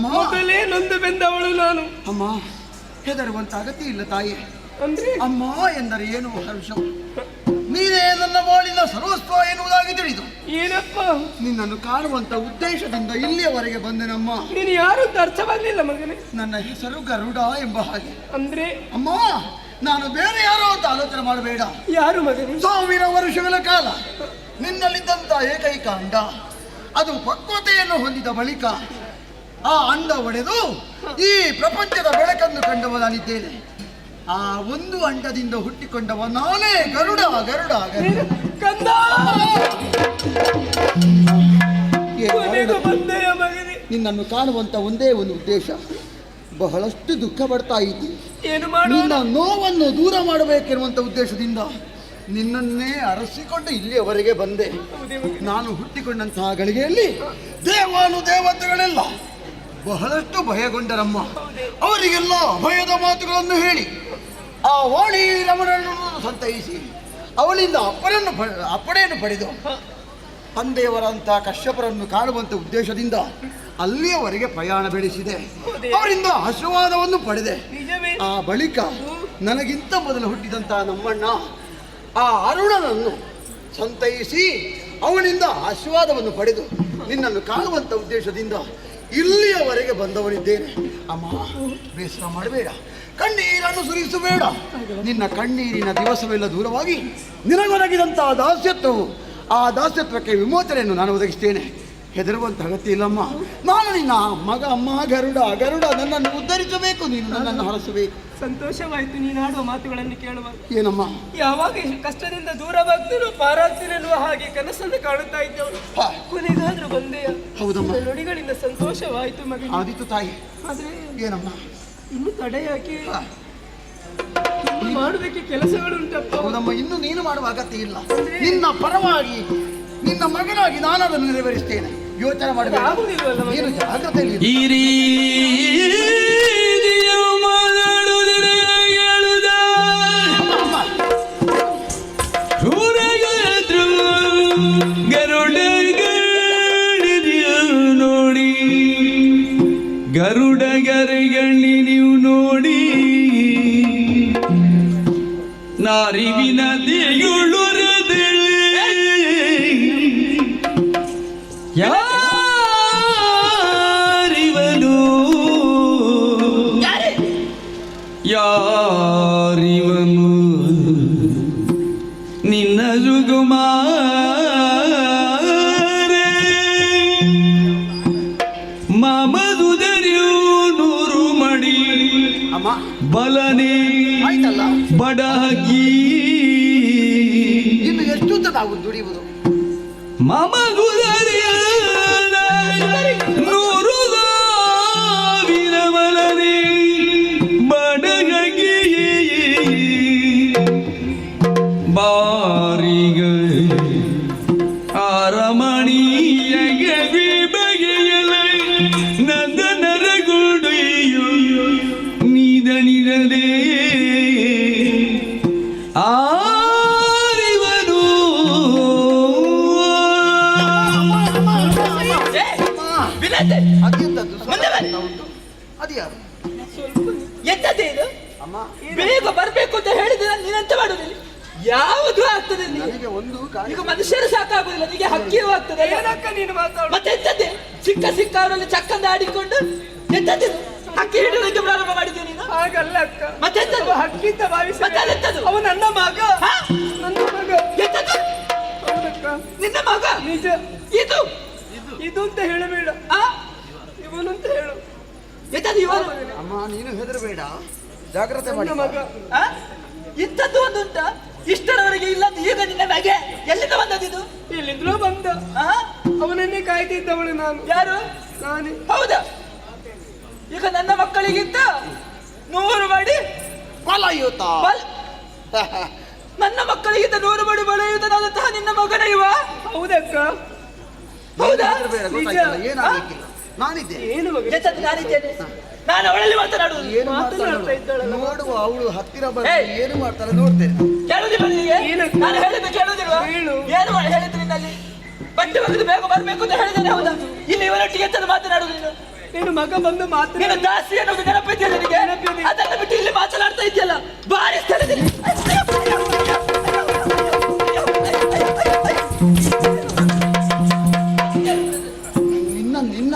ಮೊದಲೇ ನೊಂದು ಬೆಂದವಳು ನಾನು. ಅಮ್ಮ, ಹೆದರುವಂತ ಅಗತ್ಯ ಇಲ್ಲ ತಾಯಿ. ಅಂದ್ರೆ ಅಮ್ಮ ಎಂದರೆ ಏನು ಹರ್ಷ? ನೀನೇ ನನ್ನ ಬಾಳಿನ ಸರ್ವಸ್ವ ಎನ್ನುವುದಾಗಿ ತಿಳಿದು ಏನಪ್ಪ ನಿನ್ನನ್ನು ಕಾಣುವಂತ ಉದ್ದೇಶದಿಂದ ಇಲ್ಲಿಯವರೆಗೆ ಬಂದೆನಮ್ಮ. ನೀನು ಯಾರು ಅಂತ ಅರ್ಥವಾಗಲಿಲ್ಲ ಮಗನೇ. ನನ್ನ ಹೆಸರು ಗರುಡ ಎಂಬ ಹಾಗೆ. ಅಂದ್ರೆ ಅಮ್ಮ, ನಾನು ಬೇರೆ ಯಾರೋ ಅಂತ ಆಲೋಚನೆ ಮಾಡಬೇಡ. ಯಾರು ಮಗನೇ? 1000 ವರ್ಷಗಳ ಕಾಲ ನಿನ್ನಲ್ಲಿದ್ದಂತ ಏಕೈಕ ಅಂಡ ಅದು ಪಕ್ವತೆಯನ್ನು ಹೊಂದಿದ ಬಳಿಕ ಆ ಅಂಡ ಒಡೆದು ಈ ಪ್ರಪಂಚದ ಬೆಳಕನ್ನು ಕಂಡವ ನಾನಿದ್ದೇನೆ. ಆ ಒಂದು ಅಂಡದಿಂದ ಹುಟ್ಟಿಕೊಂಡವ ನಾನೇ ಗರುಡ. ಗರುಡ ಕಂದ ಏನು ಬೇಗ ಬಂದೆಯ ಮಗನೇ. ನಿನ್ನನ್ನು ಕಾಣುವಂತ ಒಂದೇ ಒಂದು ಉದ್ದೇಶ, ಬಹಳಷ್ಟು ದುಃಖ ಪಡ್ತಾ ಇದ್ದಿ. ಏನು ಮಾಡೋಣ? ನಿನ್ನ ನೋವನ್ನು ದೂರ ಮಾಡಬೇಕೆನ್ನುವಂತ ಉದ್ದೇಶದಿಂದ ನಿನ್ನನ್ನೇ ಅರಸಿಕೊಂಡು ಇಲ್ಲಿಯವರೆಗೆ ಬಂದೆ. ನಾನು ಹುಟ್ಟಿಕೊಂಡಂತಹ ಗಳಿಗೆಯಲ್ಲಿ ದೇವಾನುದೇವತೆಗಳೆಲ್ಲ ಬಹಳಷ್ಟು ಭಯಗೊಂಡರಮ್ಮ. ಅವರಿಗೆಲ್ಲ ಭಯದ ಮಾತುಗಳನ್ನು ಹೇಳಿ ಆ ವಾಣಿ ರಮಣನನ್ನು ಸಂತೈಸಿ ಅವಳಿಂದ ಅಪ್ಪಣೆಯನ್ನು ಪಡೆದು ತಂದೆಯವರಂತಹ ಕಶ್ಯಪರನ್ನು ಕಾಣುವಂತ ಉದ್ದೇಶದಿಂದ ಅಲ್ಲಿಯವರೆಗೆ ಪ್ರಯಾಣ ಬೆಳೆಸಿದೆ. ಅವರಿಂದ ಆಶೀರ್ವಾದವನ್ನು ಪಡೆದೆ. ಆ ಬಳಿಕ ನನಗಿಂತ ಮೊದಲು ಹುಟ್ಟಿದಂತಹ ನಮ್ಮಣ್ಣ ಆ ಅರುಣನನ್ನು ಸಂತೈಸಿ ಅವನಿಂದ ಆಶೀರ್ವಾದವನ್ನು ಪಡೆದು ನಿನ್ನನ್ನು ಕಾಣುವಂತ ಉದ್ದೇಶದಿಂದ ಇಲ್ಲಿಯವರೆಗೆ ಬಂದವನಿದ್ದೇನೆ. ಅಮ್ಮ, ಬೇಸರ ಮಾಡಬೇಡ, ಕಣ್ಣೀರನ್ನು ಸುರಿಸಬೇಡ. ನಿನ್ನ ಕಣ್ಣೀರಿನ ದಿವಸವೆಲ್ಲ ದೂರವಾಗಿ ನಿನಗೊದಗಿದಂತಹ ದಾಸ್ಯತ್ವವು, ಆ ದಾಸ್ಯತ್ವಕ್ಕೆ ವಿಮೋಚನೆಯನ್ನು ನಾನು ಒದಗಿಸ್ತೇನೆ. ಹೆದರುವಂತ ಅಗತ್ಯ ಇಲ್ಲಮ್ಮ. ನಾನು ನಿನ್ನ ಮಗ. ಅಮ್ಮ ಗರುಡ, ಗರುಡ ನನ್ನನ್ನು ಉದ್ಧರಿಸಬೇಕು, ನೀನು ನನ್ನನ್ನು ಹರಸಬೇಕು. ಸಂತೋಷವಾಯ್ತು ನೀನಾಡುವ ಮಾತುಗಳನ್ನು ಕೇಳುವಾಗ. ಏನಮ್ಮ? ಯಾವಾಗ ಕಷ್ಟದಿಂದ ದೂರವಾಗ್ತೀನೋ ಪಾರಾಗ್ತೀನಿ ಎನ್ನುವ ಹಾಗೆ ಕನಸನ್ನು ಕಾಣುತ್ತಾ ಇದ್ದವನು ಕೊನೆಗಾದ್ರೂ ಬಂದೆಯ. ಹೌದಮ್ಮ. ನುಡಿಗಳಿಂದ ಸಂತೋಷವಾಯ್ತು ಮಗ. ಆದಿತ್ತು ತಾಯಿ. ಆದ್ರೆ ಏನಮ್ಮ? ಇನ್ನು ತಡೆ ಯಾಕೆ? ಮಾಡುವುದಕ್ಕೆ ಕೆಲಸಗಳುಂಟಪ್ಪ. ಹೌದಮ್ಮ, ಇನ್ನು ನೀನು ಮಾಡುವ ಅಗತ್ಯ ಇಲ್ಲ. ನಿನ್ನ ಪರವಾಗಿ ನಿನ್ನ ಮಗನಾಗಿ ನಾನು ಅದನ್ನು ನೆರವೇರಿಸ್ತೇನೆ. ಯೋಚನೆ ಮಾಡಬೇಕು. ನೀನು ಜಾಗ್ರತೆಯಲ್ಲಿ ನೋಡಿ ಗರುಡಗರಗಣ್ಣಿ ನೀವು ನೋಡಿ ನಾರಿವಿನ ದೇಯುಳುರದೆಳೆ ಯಾರಿವನು ಯಾರಿವನು ನಿನ್ನ ಸುಗುಮಾರೆ ಮಮದುದರಿಯು ನೂರು ಮಡಿ ಬಲನೆ ಬಡಗಿ ಇನ್ನು ಎಷ್ಟು ತಾವು ದುಡಿಯುವುದು? ಮಮಗುದರಿಯ ನೂರು ವಿರಮಲನೆ ಬಡಗಿ ಬಾರಿಗ ಆರಮಣಿಯ ಬಗೆಯಲ ನಂದ ನರಗುಡಿಯು ನಿಧನಿರದೆ ಆರಿವನು ಅದು ಯಾರು? ಎಂತದೇ ಇದು? ಬೇಗ ಬರ್ಬೇಕು ಅಂತ ಹೇಳಿದ್ರೆ ನೀನಂತ ಮಾಡುದಿಲ್ಲ. ಯಾವುದು ಆಗ್ತದೆ? ಈಗ ಮನುಷ್ಯರು ಸಾಕಾಗುದಿಲ್ಲ, ನಿಮಗೆ ಹಕ್ಕಿಯೂ ಆಗ್ತದೆ. ಏನಕ್ಕ ನೀನು ಮಾತಾಡು? ಮತ್ತೆ ಎಂತದ್ದೇ ಸಿಕ್ಕ ಅವರಲ್ಲಿ ಚಕ್ಕಂದ ಆಡಿಕೊಂಡು ಎಂತದ್ದು ಹಕ್ಕಿ ಹಿಡಿಯೋದಕ್ಕೆ ಪ್ರಾರಂಭ ಮಾಡಿದ್ದೆ ನೀನು? ಹಾಗಲ್ಲ ಅಕ್ಕ. ಮತ್ತೆ ಹಕ್ಕಿಂತ ಭಾವಿಸಿ ಅವ ನನ್ನ ಮಗ. ನನ್ನ ಮಗ. ಎಂತದ್ದು? ನಿನ್ನ ಮಗ? ನಿಜ. ಇದು ಇದು ಅಂತ ಹೇಳಬೇಡ, ಇವನು ಅಂತ ಹೇಳು. ಎಂತದ್ದು ಇವನು? ಅಮ್ಮ, ನೀನು ಹೆದರಬೇಡ, ಜಾಗ್ರತೆ ಮಾಡಿ. ಮಗ ಇಂಥದ್ದು ಒಂದು ಉಂಟ? ಇಷ್ಟರವರೆಗೆ ಇಲ್ಲ. ಈಗ ನಿನ್ನ ಮಗೆ ಎಲ್ಲಿಂದ ಬಂದದ್ದು? ಎಲ್ಲಿಂದಲೂ ಬಂದ. ಅವನನ್ನೇ ಕಾಯ್ತಿದ್ದವಳು ನಾನು. ಯಾರು? ನಾನೇ. ಹೌದಾ? ಈಗ ನನ್ನ ಮಕ್ಕಳಿಗಿಂತ 100 ಮಾಡಿ ಬಲಯುತ. ನನ್ನ ಮಕ್ಕಳಿಗಿಂತ 100 ಮಾಡಿ ಬಲಯುತನಾದಂತಹ ನಿನ್ನ ಮಗನ ಇವ? ಹೌದಕ್ಕ. ಹೌದಾ? ಏನಾಗಲಿಕ್ಕಿಲ್ಲ, ನಾನಿದ್ದೆ. ಏನು ಮಗ? ನಾನಿದ್ದೇನೆ. ನಾನು ಅವಳಲ್ಲಿ ಮಾತನಾಡುವುದು. ಏನು ಮಾತನಾಡ್ತಾ ಇದ್ದಾಳೆ ನೋಡುವ. ಅವಳು ಹತ್ತಿರ ಬಂದು ಏನು ಮಾಡ್ತಾಳೆ ನೋಡ್ತೇನೆ. ಕೇಳುದಿಲ್ಲ ನಿನಗೆ? ನಾನು ಹೇಳಿದ್ದು ಕೇಳುದಿಲ್ವಾ? ಏನು ಹೇಳಿದ್ರು ನಿನ್ನಲ್ಲಿ? ಬಟ್ಟೆ ಒಗೆದು ಬೇಗ ಬರ್ಬೇಕು ಅಂತ ಹೇಳಿದ್ದೇನೆ. ಹೌದಾ? ಇಲ್ಲಿ ಇವರೊಟ್ಟಿಗೆ ಎಂತ ಮಾತನಾಡುದು ನೀನು? ನೀನು ಮಗ ಬಂದು ನೀನು ದಾಸಿ ಅನ್ನೋದು ನೆನಪಿದೆಯಲ್ಲ ನಿನಗೆ? ಅದನ್ನು ಬಿಟ್ಟು ಇಲ್ಲಿ ಮಾತನಾಡ್ತಾ ಇದೆಯಲ್ಲ, ಬಾರಿ ಸ್ಥಳದಲ್ಲಿ. ನಿನ್ನ ನಿನ್ನ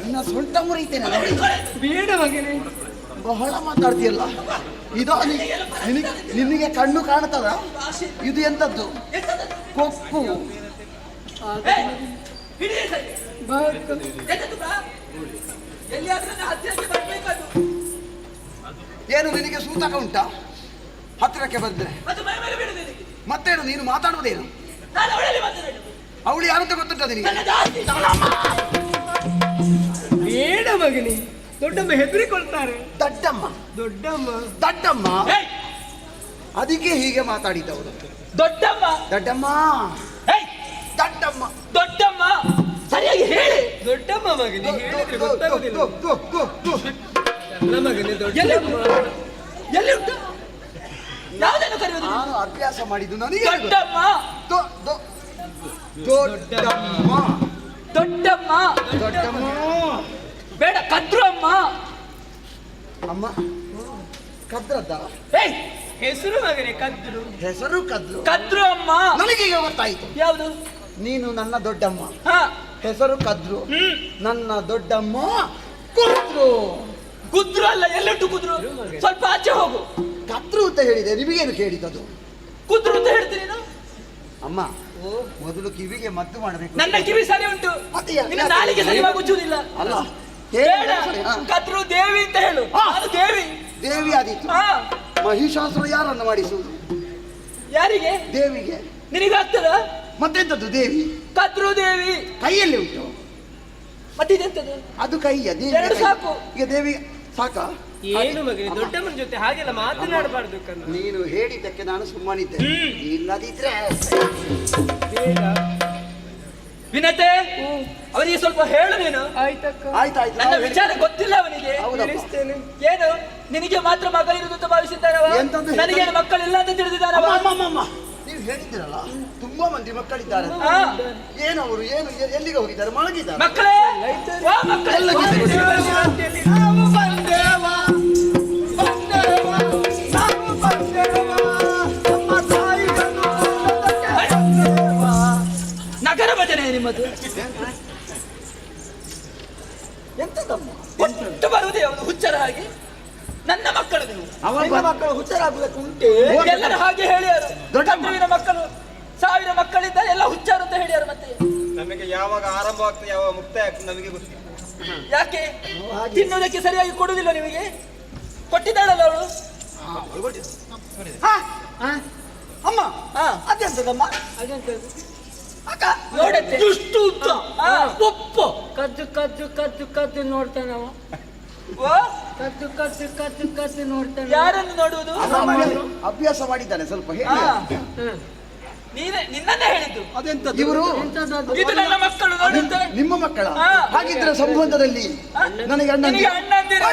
ನಿನ್ನ ಸೊಂಟ ಮುರಿತೇನೆ ನೋಡಿ. ಬೇಡ ಮಗನೇ, ಬಹಳ ಮಾತಾಡ್ತೀಯಲ್ಲ. ಇದು ನಿನಗೆ ಕಣ್ಣು ಕಾಣ್ತದ? ಇದು ಎಂತದ್ದು? ಕೊಕ್ಕು. ಏನು ನಿನಗೆ ಸೂತಕ ಉಂಟಾ? ಹತ್ತಿರಕ್ಕೆ ಬಂದ್ರೆ ಮತ್ತೇನು ನೀನು ಮಾತಾಡುವುದೇನು? ಅವಳು ಯಾರಂತ ಗೊತ್ತುಂಟ ನಿನಗೆ? ಮಗನಿ, ದೊಡ್ಡಮ್ಮ ಹೆದರಿಕೊಳ್ತಾರೆ. ದಡ್ಡಮ್ಮ ದೊಡ್ಡಮ್ಮ ದಡ್ಡಮ್ಮ ಏಯ್! ಅದಕ್ಕೆ ಹೀಗೆ ಮಾತಾಡಿದವರು. ದೊಡ್ಡಮ್ಮ ದಡ್ಡಮ್ಮ ಏಯ್! ದಡ್ಡಮ್ಮ ದೊಡ್ಡಮ್ಮ ಸರಿಯಾಗಿ ಹೇಳಿ. ದೊಡ್ಡಮ್ಮ ಮಗನಿ, ಹೇಳಿದ್ರೆ ಗೊತ್ತಾಗುದಿಲ್ಲ. ಅಲ್ಲ ಮಗನಿ, ಎಲ್ಲಿ ದೊಡ್ಡಮ್ಮ. ಎಲ್ಲಿ ಉಂಟು? ಯಾವುದನ್ನು ಕರೆಯುವುದು? ನಾನು ಅಭ್ಯಾಸ ಮಾಡಿದ್ದು ನನಗೆ ಗೊತ್ತು. ದೊಡ್ಡಮ್ಮ ದೊಡ್ಡಮ್ಮ ದೊಡ್ಡಮ್ಮ ದೊಡ್ಡಮ್ಮ ಬೇಡ, ಕದ್ರು ಅಮ್ಮ. ಅಮ್ಮ ಕದ್ರದ್ದ ಏಯ್! ಹೆಸರು ಮಗನಿ ಕದ್ರು. ಹೆಸರು ಕದ್ರು. ಕದ್ರು ಅಮ್ಮ. ನನಗೀಗ ಗೊತ್ತಾಯ್ತು. ಯಾವುದು? ನೀನು ನನ್ನ ದೊಡ್ಡಮ್ಮ, ಹಾ. ಹೆಸರು ಕದ್ರು. ನನ್ನ ದೊಡ್ಡಮ್ಮ ಕುದ್ರು. ಕುದ್ರು ಅಲ್ಲ, ಎಲ್ಲುಂಟು ಕುದ್ರು? ಸ್ವಲ್ಪ ಆಚೆ ಹೋಗು. ಕದ್ರು ಅಂತ ಹೇಳಿದೆ, ನಿಮಗೇನು ಕೇಳಿದದು? ಕುದ್ರು ಅಂತ ಹೇಳ್ತೀನಿ ನೀನು? ಅಮ್ಮ ಮೊದಲು ಕಿವಿಗೆ ಮದ್ದು ಮಾಡಬೇಕು. ನನ್ನ ಕಿವಿ ಸರಿ ಉಂಟು, ಮತ್ತೆ ನಿನ್ನ ನಾಲಿಗೆ ಸರಿಯಾಗಿ ಉಜ್ಜುವುದಿಲ್ಲ. ಅಲ್ಲ ಬೇಡ, ಕದ್ರು ದೇವಿ ಅಂತ ಹೇಳು. ಅದು ದೇವಿ. ದೇವಿ ಆದೀತು. ಹಾ. ಮಹಿಷಾಸುರ ಯಾರನ್ನು ಮಾಡಿಸುವುದು? ಯಾರಿಗೆ? ದೇವಿಗೆ. ನಿನಗಾಗ್ತದ? ಮತ್ತೆಂತದ್ದು ದೇವಿ? ಕದ್ರು ದೇವಿ ಕೈಯಲ್ಲಿ ಉಂಟು. ಮತ್ತಿದೆಂತದ್ದು? ಅದು ಕೈಯ ದೇವಿ. ಎರಡು ಸಾಕು. ಈಗ ದೇವಿ ಸಾಕ? ಏನು ಮಗನಿ, ದೊಡ್ಡಮ್ಮನ ಜೊತೆ ಹಾಗೆಲ್ಲ ಮಾತನಾಡಬಾರ್ದು ಕಣ್ಣ. ನೀನು ಹೇಳಿದ್ದಕ್ಕೆ ನಾನು ಸುಮ್ಮನಿದ್ದೆ. ಇಲ್ಲದಿದ್ರೆ ಬೇಡ. ವಿನತೆ, ಅವನಿಗೆ ಸ್ವಲ್ಪ ಹೇಳು ನೀನು. ಆಯ್ತಕ್ಕ. ಆಯ್ತಾಯ್ತು. ನನ್ನ ವಿಚಾರ ಗೊತ್ತಿಲ್ಲ ಅವನಿಗೆ. ಹೌದಪ್ಪ. ತಿಳಿಸ್ತೇನೆ. ಏನು ನಿನಗೆ ಮಾತ್ರ ಮಗ ಇರುವುದು ಅಂತ ಭಾವಿಸಿದ್ದಾನವ? ಎಂತದ್ದು? ನನಗೇನು ಮಕ್ಕಳಿಲ್ಲ ಅಂತ ತಿಳಿದಿದ್ದಾನವ? ಅಮ್ಮ ನೀವು ಹೇಳಿದ್ದೀರಲ್ಲ, ತುಂಬಾ ಮಂದಿ ಮಕ್ಕಳಿದ್ದಾರೆ. ಹಾ. ಏನವರು ಏನು ಎಲ್ಲಿಗೆ ಹೋಗಿದ್ದಾರೆ? ಮಲಗಿದ್ದಾರೆ. ಮಕ್ಕಳೇ, ವಾ ಮಕ್ಕಳೇ. ನಾವು ಬಂದೇವ, ಬಂದೇವ, ನಾವು ಬಂದೇವ, ನಮ್ಮ ತಾಯಿಯನ್ನು ಬಂದೇವ. ನಗರ ಭಜನೆ ನಿಮ್ಮದು. ಎಂತದಮ್ಮ? ಒಟ್ಟು ಬರುವುದೇ ಯಾವುದು ಹುಚ್ಚರ ಹಾಗೆ? ನನ್ನ ಮಕ್ಕಳು ನೀವು. ನಿನ್ನ ಮಕ್ಕಳು ಹುಚ್ಚರಾಗಬೇಕು ಉಂಟೆ. ಎಲ್ಲರೂ ಹಾಗೆ ಹೇಳ್ಯಾರು. ದೊಡ್ಡಮ್ಮ. ಕದ್ರುವಿನ ಮಕ್ಕಳು 1000 ಮಕ್ಕಳಿದ್ದ ಎಲ್ಲ ಹುಚ್ಚಾರು ಅಂತ ಹೇಳ್ಯಾರು. ಮತ್ತೆ ನಮಗೆ ಯಾವಾಗ ಆರಂಭ ಆಗ್ತದೆ, ಯಾವಾಗ ಮುಕ್ತಾಯ ಆಗ್ತದೆ ನಮಗೆ ಗೊತ್ತಿಲ್ಲ. ಯಾಕೆ? ತಿನ್ನುವುದಕ್ಕೆ ಸರಿಯಾಗಿ ಕೊಡುವುದಿಲ್ಲ ನಿಮಗೆ? ಕೊಟ್ಟಿದ್ದಾಳಲ್ಲ ಅವಳು. ಅಮ್ಮ ಹಾ. ಅದೆಂತದಮ್ಮ? ಅದೆಂತದ್ದು? ಅಕ್ಕ ನೋಡತ್ತೆ. ದುಷ್ಟು ಉದ್ದ. ಹಾ. ಒಪ್ಪು. ಕದ್ದು ಕದ್ದು ಕದ್ದು ಕದ್ದು ನೋಡ್ತಾನವ. ಓ, ಕದ್ದು ಕದ್ದು ಕದ್ದು ಕದ್ದು ನೋಡ್ತಾನೆ. ಯಾರನ್ನು ನೋಡುವುದು? ಅಭ್ಯಾಸ ಮಾಡಿದ್ದಾನೆ ಸ್ವಲ್ಪ ಹೇಳಿ. ಹಾ. ನಿನ್ನನ್ನೇ ಹೇಳಿದ್ದು. ಅದೆಂತದ್ದು? ಇವರು ಇದು ನನ್ನ ಮಕ್ಕಳು ನೋಡುತ್ತೆ. ನಿಮ್ಮ ಮಕ್ಕಳ? ಹಾ. ಹಾಗಿದ್ರೆ ಸಂಬಂಧದಲ್ಲಿ ನನಗೆ ನಿನಗೆ ಅಣ್ಣಂದಿರು.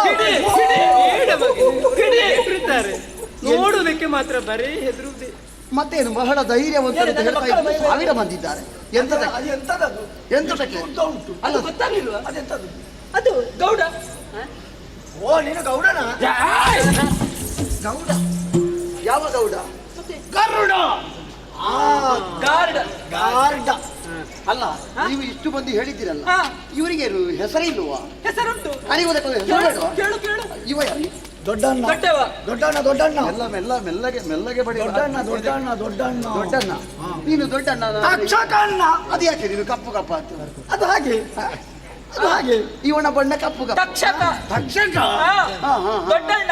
ಹಿಡಿ, ಹಿಡಿ. ಬೇಡ ಮಗನಿ, ಹೆದರುತ್ತಾರೆ. ನೋಡುವುದಕ್ಕೆ ಮಾತ್ರ ಬರೀ ಹೆದರುವುದೇ. ಮತ್ತೇನು ಬಹಳ ಧೈರ್ಯವಂತರು ಅಂತ ಹೇಳ್ತಾ ಇದ್ರು. 1000 ಮಂದಿ ಇದ್ದಾರೆ. ಎಂತದಕ್ಕೆ? ಎಂತದಕ್ಕೆ? ಅಲ್ಲ, ಗೊತ್ತಾಗ್ಲಿಲ್ವಾ? ಅದೆಂತದ್ದು? ಅದು ಗೌಡ. ಓ ನೀನು ಗೌಡನ? ಗೌಡ ಯಾವ ಗೌಡ? ಗರುಡ. ಗಾರ್ಡ್. ಗಾರ್ಡ ಅಲ್ಲ. ನೀವು ಇಷ್ಟು ಮಂದಿ ಹೇಳಿದ್ದೀರಲ್ಲ, ಹಾ. ಇವರಿಗೆ ಹೆಸರಿಲ್ವಾ? ಹೆಸರುಂಟು. ಅರಿವುದಕ್ಕೆ ಹೆಸರು ಬೇಡವಾ? ಕೇಳು ಕೇಳು. ಇವ ಯಾರು? ದೊಡ್ಡಣ್ಣ. ದೊಡ್ಡವ. ದೊಡ್ಡಣ್ಣ ದೊಡ್ಡಣ್ಣ. ಮೆಲ್ಲಗೆ ಬಡಿ. ದೊಡ್ಡಣ್ಣ. ನೀನು ದೊಡ್ಡಣ್ಣ. ತಕ್ಷಕಣ್ಣ. ಅದು ಯಾಕೆ ನೀನು ಕಪ್ಪು ಕಪ್ಪ ಅಂತ? ಅದು ಹಾಗೆ. ಇವನ ಬಣ್ಣ ಕಪ್ಪು ಕಪ್ಪ. ತಕ್ಷಕ. ದೊಡ್ಡಣ್ಣ.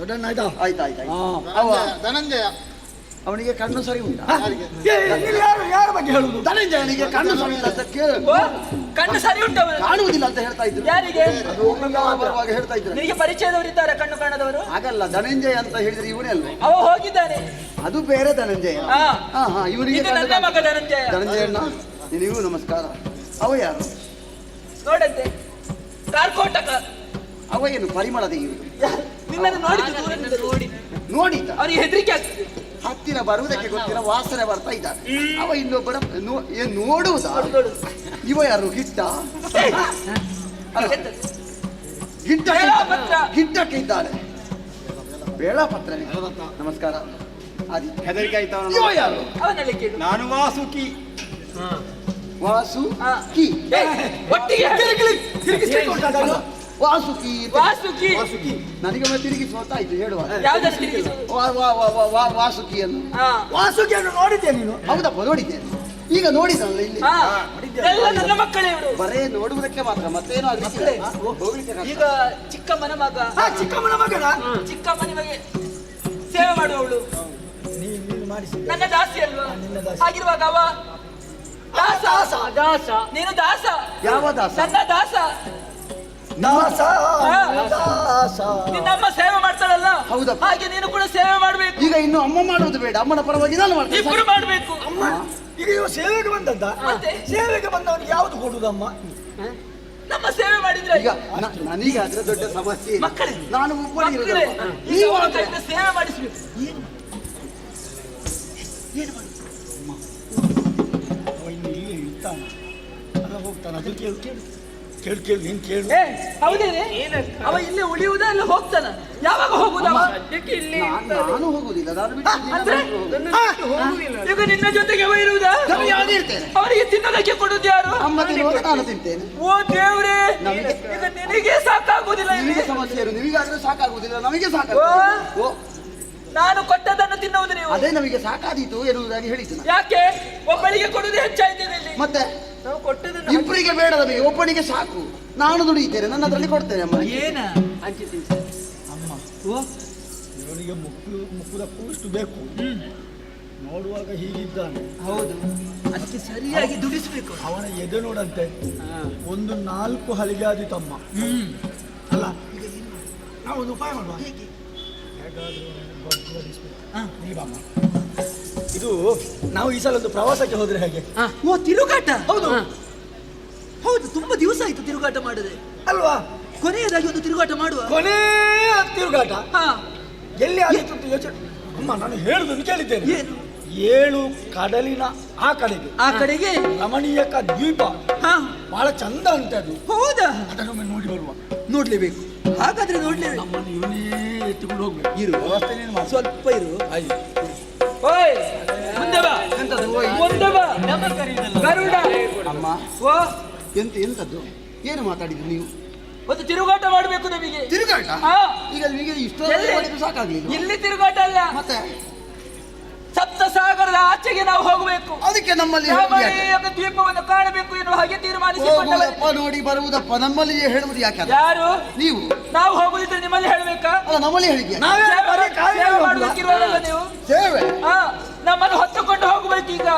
ದೊಡ್ಡಣ್ಣ ಆಯ್ತಾ? ಅವ ಧನಂಜಯ. ಅವನಿಗೆ ಕಣ್ಣು ಸರಿ ಉಂಟಾ? ಯಾರ ಬಗ್ಗೆ ಹೇಳುದು? ಧನಂಜಯನಿಗೆ ಕಣ್ಣು ಸರಿ ಇಲ್ಲ ಅಂತ ಓ, ಕಣ್ಣು ಸರಿ ಉಂಟು ಅವನು. ಕಾಣುವುದಿಲ್ಲ ಅಂತ ಹೇಳ್ತಾ ಇದ್ರು. ಯಾರಿಗೆ? ಅದು ಒಮ್ಮೆ ಬರುವಾಗ ಹೇಳ್ತಾ ಇದ್ರು. ನಿನಗೆ ಪರಿಚಯದವರಿದ್ದಾರೆ ಕಣ್ಣು ಕಾಣದವರು? ಹಾಗಲ್ಲ, ಧನಂಜಯ ಅಂತ ಹೇಳಿದ್ರೆ ಇವನೇ ಅಲ್ವ? ಅವ ಹೋಗಿದ್ದಾನೆ. ಅದು ಬೇರೆ ಧನಂಜಯ. ಹಾ. ಇವನಿಗೆ ಇದು ನನ್ನ ಮಗ ಧನಂಜಯ. ಧನಂಜಯಣ್ಣ ನಿನಗೂ ನಮಸ್ಕಾರ. ಅವ ಯಾರು? ನೋಡಂತೆ ಕಾರ್ಕೋಟಕ. ಅವ ಏನು ಪರಿಮಳದ ಇವರು? ನಿನ್ನನ್ನು ನೋಡಿದ್ದು ನೋಡಿದ್ದ? ಅವನಿಗೆ ಹೆದರಿಕೆ ಆಗ್ತದೆ. ಹತ್ತಿರ ಬರುವುದಕ್ಕೆ ಗೊತ್ತಿಲ್ಲ, ವಾಸನೆ ಬರ್ತಾ ಇದ್ದಾನೆ. ಅವ ಇನ್ನೊಬ್ಬರ ನೋಡುವುದ? ಇವ ಯಾರು? ಗಿಡ್ಡ? ಗಿಡ್ಡಕ್ಕೆ ಇದ್ದಾನೆ. ವೇಳಾಪತ್ರ. ನಮಸ್ಕಾರ. ಹೆದರಿಕೆ ಆಯ್ತಾ? ಇವ ಯಾರು? ಅವನಲ್ಲಿ ಕೇಳು. ನಾನು ವಾಸುಕಿ. ವಾಸುಕಿ. ಒಟ್ಟಿಗೆ ವಾಸುಕಿ. ನನಗೆ ಮತ್ತೆ ತಿರುಗಿ ಸೋತಾಯ್ತು ಹೇಳುವ. ಯಾವ್ದಾದ್ರು ತಿರುಗಿಸುವುದು? ವಾಸುಕಿಯನ್ನು. ವಾಸುಕಿಯನ್ನು ನೋಡಿದ್ದೆ ನೀನು? ಹೌದಪ್ಪ, ನೋಡಿದ್ದೇನೆ. ಈಗ ನೋಡಿದಲ್ಲ ಇಲ್ಲಿ. ಎಲ್ಲ ನನ್ನ ಮಕ್ಕಳೇ ಇವರು. ಬರೇ ನೋಡುವುದಕ್ಕೆ ಮಾತ್ರ, ಮತ್ತೇನು ಆಗ್ಲಿಕ್ಕೆ ಈಗ ಚಿಕ್ಕಮ್ಮನ ಮಗ. ಚಿಕ್ಕಮ್ಮನ ಮಗನ? ಚಿಕ್ಕಮ್ಮನಿಗೆ ಸೇವೆ ಮಾಡುವವಳು ನನ್ನ ದಾಸಿ ಅಲ್ವಾ? ಆಗಿರುವಾಗ ಅವ ದಾಸ ದಾಸ ನೀನು ದಾಸ. ಯಾವ ದಾಸ? ನನ್ನ ದಾಸ. ದಾಸ ದಾಸ. ನಿನ್ನಮ್ಮ ಸೇವೆ ಮಾಡ್ತಾಳಲ್ಲ, ಹೌದಪ್ಪ. ಹಾಗೆ ನೀನು ಕೂಡ ಸೇವೆ ಮಾಡ್ಬೇಕು. ಈಗ ಇನ್ನು ಅಮ್ಮ ಮಾಡುವುದು ಬೇಡ, ಅಮ್ಮನ ಪರವಾಗಿ ನಾನು ಮಾಡ್ತೇನೆ. ಇಬ್ರು ಮಾಡ್ಬೇಕು. ಅಮ್ಮ ಈಗ ಇವ ಸೇವೆಗೆ ಬಂದದ್ದ, ಮತ್ತೆ? ಸೇವೆಗೆ ಬಂದವನಿಗೆ ಯಾವುದು ಕೊಡುದಮ್ಮ? ನಮ್ಮ ಸೇವೆ ಮಾಡಿದ್ರೆ ಈಗ ನನಗೆ ಅದ್ರ ದೊಡ್ಡ ಸಮಸ್ಯೆ ಇಲ್ಲ. ಮಕ್ಕಳೇ, ನಾನು ಒಬ್ಬನೇ ಮಕ್ಕಳೇ, ಇರುದಮ್ಮ. ನೀವು ಅವನ ಕೈಯಿಂದ ಸೇವೆ ಮಾಡಿಸ್ಬೇಕು. ಏನು ಮಾಡಿ ಅವ ಇನ್ನು ಇಲ್ಲೇ ಇರ್ತಾನೆ, ಅಲ್ಲ ಹೋಗ್ತಾನೆ. ಅದು ಕೇಳು ಕೇಳು ಕೇಳು ಕೇಳು ನೀನು ಕೇಳು. ಏ ಹೌದೇನೆ, ಅವ ಇಲ್ಲಿ ಉಳಿಯುವುದ ಅಲ್ಲ ಹೋಗ್ತಾನ? ಯಾವಾಗ ಹೋಗುದವ? ನಾನು ಹೋಗುದಿಲ್ಲ, ನಾನು ಅಂದ್ರೆ ಈಗ ನಿನ್ನ ಜೊತೆಗೆ ಅವ ಇರುವುದಾ? ಯಾರು ಇರ್ತೇನೆ, ಅವರಿಗೆ ತಿನ್ನೋದಕ್ಕೆ ಕೊಡುದು ಯಾರು? ಅಮ್ಮ ತಿನ್ನುವಾಗ ನಾನು ತಿಂತೇನೆ. ಓ ದೇವ್ರೇ, ಈಗ ನಿನಗೆ ಸಾಕಾಗುದಿಲ್ಲ ಇಲ್ಲಿ. ನಿಮಗೆ ಸಮಸ್ಯೆ ಇರು, ನಿಮಗಾದ್ರೆ ಸಾಕಾಗುದಿಲ್ಲ, ನಮಗೆ ಓ, ಸಾಕಾಗುದಿಲ್ಲ. ಓ ನಾನು ಕೊಟ್ಟದನ್ನು ತಿನ್ನುವುದು ನೀವು. ಅದೇ ನಮಗೆ ಸಾಕಾದೀತು ಎನ್ನುವುದಾಗಿ ಹೇಳಿದ್ದು ನಾನು. ಯಾಕೆ ಒಬ್ಬಳಿಗೆ ಕೊಡುದು ಹೆಚ್ಚಾಯ್ತದೆ ಇಲ್ಲಿ. ಮತ್ತೆ ನಾವು ಕೊಟ್ಟದನ್ನು ಇಬ್ಬರಿಗೆ ಬೇಡ, ನಮಗೆ ಒಬ್ಬನಿಗೆ ಸಾಕು. ನಾನು ದುಡಿಯುತ್ತೇನೆ, ನನ್ನ ಅದರಲ್ಲಿ ಕೊಡ್ತೇನೆ ಅಮ್ಮ. ಏನ ಹಂಚಿ ತಿನ್ಸ ಅಮ್ಮ ಇವನಿಗೆ ಮುಕ್ಕುದಕ್ಕೂ ಇಷ್ಟು ಬೇಕು. ನೋಡುವಾಗ ಹೀಗಿದ್ದಾನೆ. ಹೌದು, ಅದಕ್ಕೆ ಸರಿಯಾಗಿ ದುಡಿಸ್ಬೇಕು. ಅವನ ಎದೆ ನೋಡಂತೆ ಒಂದು 4 ಹಲಿಗೆ ಆದಿತಮ್ಮ. ಅಲ್ಲ ಈಗ ನಾವು ಒಂದು ಉಪಾಯ ಮಾಡುವ. ಹೇಗಾದ್ರೂ ಬಗ್ಗಿಸ್ಬೇಕು. ನೀ ಬಾಮ್ಮ. ಇದು ನಾವು ಈ ಸಲ ಒಂದು ಪ್ರವಾಸಕ್ಕೆ ಹೋದ್ರೆ ಹೇಗೆ? ಓ ತಿರುಗಾಟ. ಹೌದು ಹೌದು, ತುಂಬಾ ದಿವಸ ಆಯ್ತು ತಿರುಗಾಟ ಮಾಡದೆ ಅಲ್ವಾ? ಕೊನೆಯದಾಗಿ ಒಂದು ತಿರುಗಾಟ ಮಾಡುವ. ಕೊನೆಯ ತಿರುಗಾಟ ಹಾ, ಎಲ್ಲಿ ಆದಿತ್ತು ಅಂತ ಯೋಚನೆ. ಅಮ್ಮ ನಾನು ಹೇಳುದನ್ನು ಕೇಳಿದ್ದೇನೆ. ಏನು? 7 ಕಡಲಿನ ಆ ಕಡೆಗೆ ರಮಣೀಯಕ ದ್ವೀಪ ಹಾ ಬಹಳ ಚಂದ ಅಂತ ಅದು. ಹೌದಾ? ಅದನ್ನೊಮ್ಮೆ ನೋಡಿ ಬರುವ. ನೋಡ್ಲೇಬೇಕು. ಹಾಗಾದ್ರೆ ನೋಡ್ಲೇಬೇಕು. ನಮ್ಮನ್ನು ಇವನೇ ಎತ್ತಿಕೊಂಡು ಹೋಗ್ಬೇಕು. ಇರು, ವ್ಯವಸ್ಥೆ ನೀನು ಮಾಡು. ಸ್ವಲ್ಪ ಇರು. ಓಯ್ ಮುಂದೆ ಬಾ, ಮುಂದೆ ಬಾ. ಗರುಡ. ಅಮ್ಮ ಓ ಎಂತದ್ದು ಏನು ಮಾತಾಡಿದ್ರು ನೀವು? ಒಂದು ತಿರುಗಾಟ ಮಾಡಬೇಕು ನಮಗೆ. ತಿರುಗಾಟ? ಹಾ. ಈಗ ನಿಮಗೆ ಇಷ್ಟು ಎಲ್ಲಿ? ಸಾಕಾಗ್ಲಿಲ್ಲ. ಇಲ್ಲಿ ತಿರುಗಾಟ ಅಲ್ಲ, ಮತ್ತೆ ಸಪ್ತ ಸಾಗರದ ಆಚೆಗೆ ನಾವು ಹೋಗಬೇಕು. ಅದಕ್ಕೆ ನಮ್ಮಲ್ಲಿ ರಮಣೀಯ ದ್ವೀಪವನ್ನು ಕಾಣಬೇಕು ಎನ್ನುವ ಹಾಗೆ ತೀರ್ಮಾನಿಸಿಕೊಂಡವರು. ಹೋಗುದಪ್ಪ ನೋಡಿ ಬರುವುದಪ್ಪ. ನಮ್ಮಲ್ಲಿ ಹೇಳುವುದು ಯಾಕೆ? ಯಾರು? ನೀವು. ನಾವು ಹೋಗುದಿದ್ರೆ ನಿಮ್ಮಲ್ಲಿ ಹೇಳ್ಬೇಕಾ? ಅಲ್ಲ ನಮ್ಮಲ್ಲಿ ಹೇಳಿದ್ಯಾ? ಸೇವೆ ಮಾಡ್ಬೇಕಿರುವಲ್ಲ ನೀವು. ಸೇವೆ ಹಾ, ನಮ್ಮನ್ನು ಹೊತ್ತುಕೊಂಡು ಹೋಗ್ಬೇಕು. ಈಗ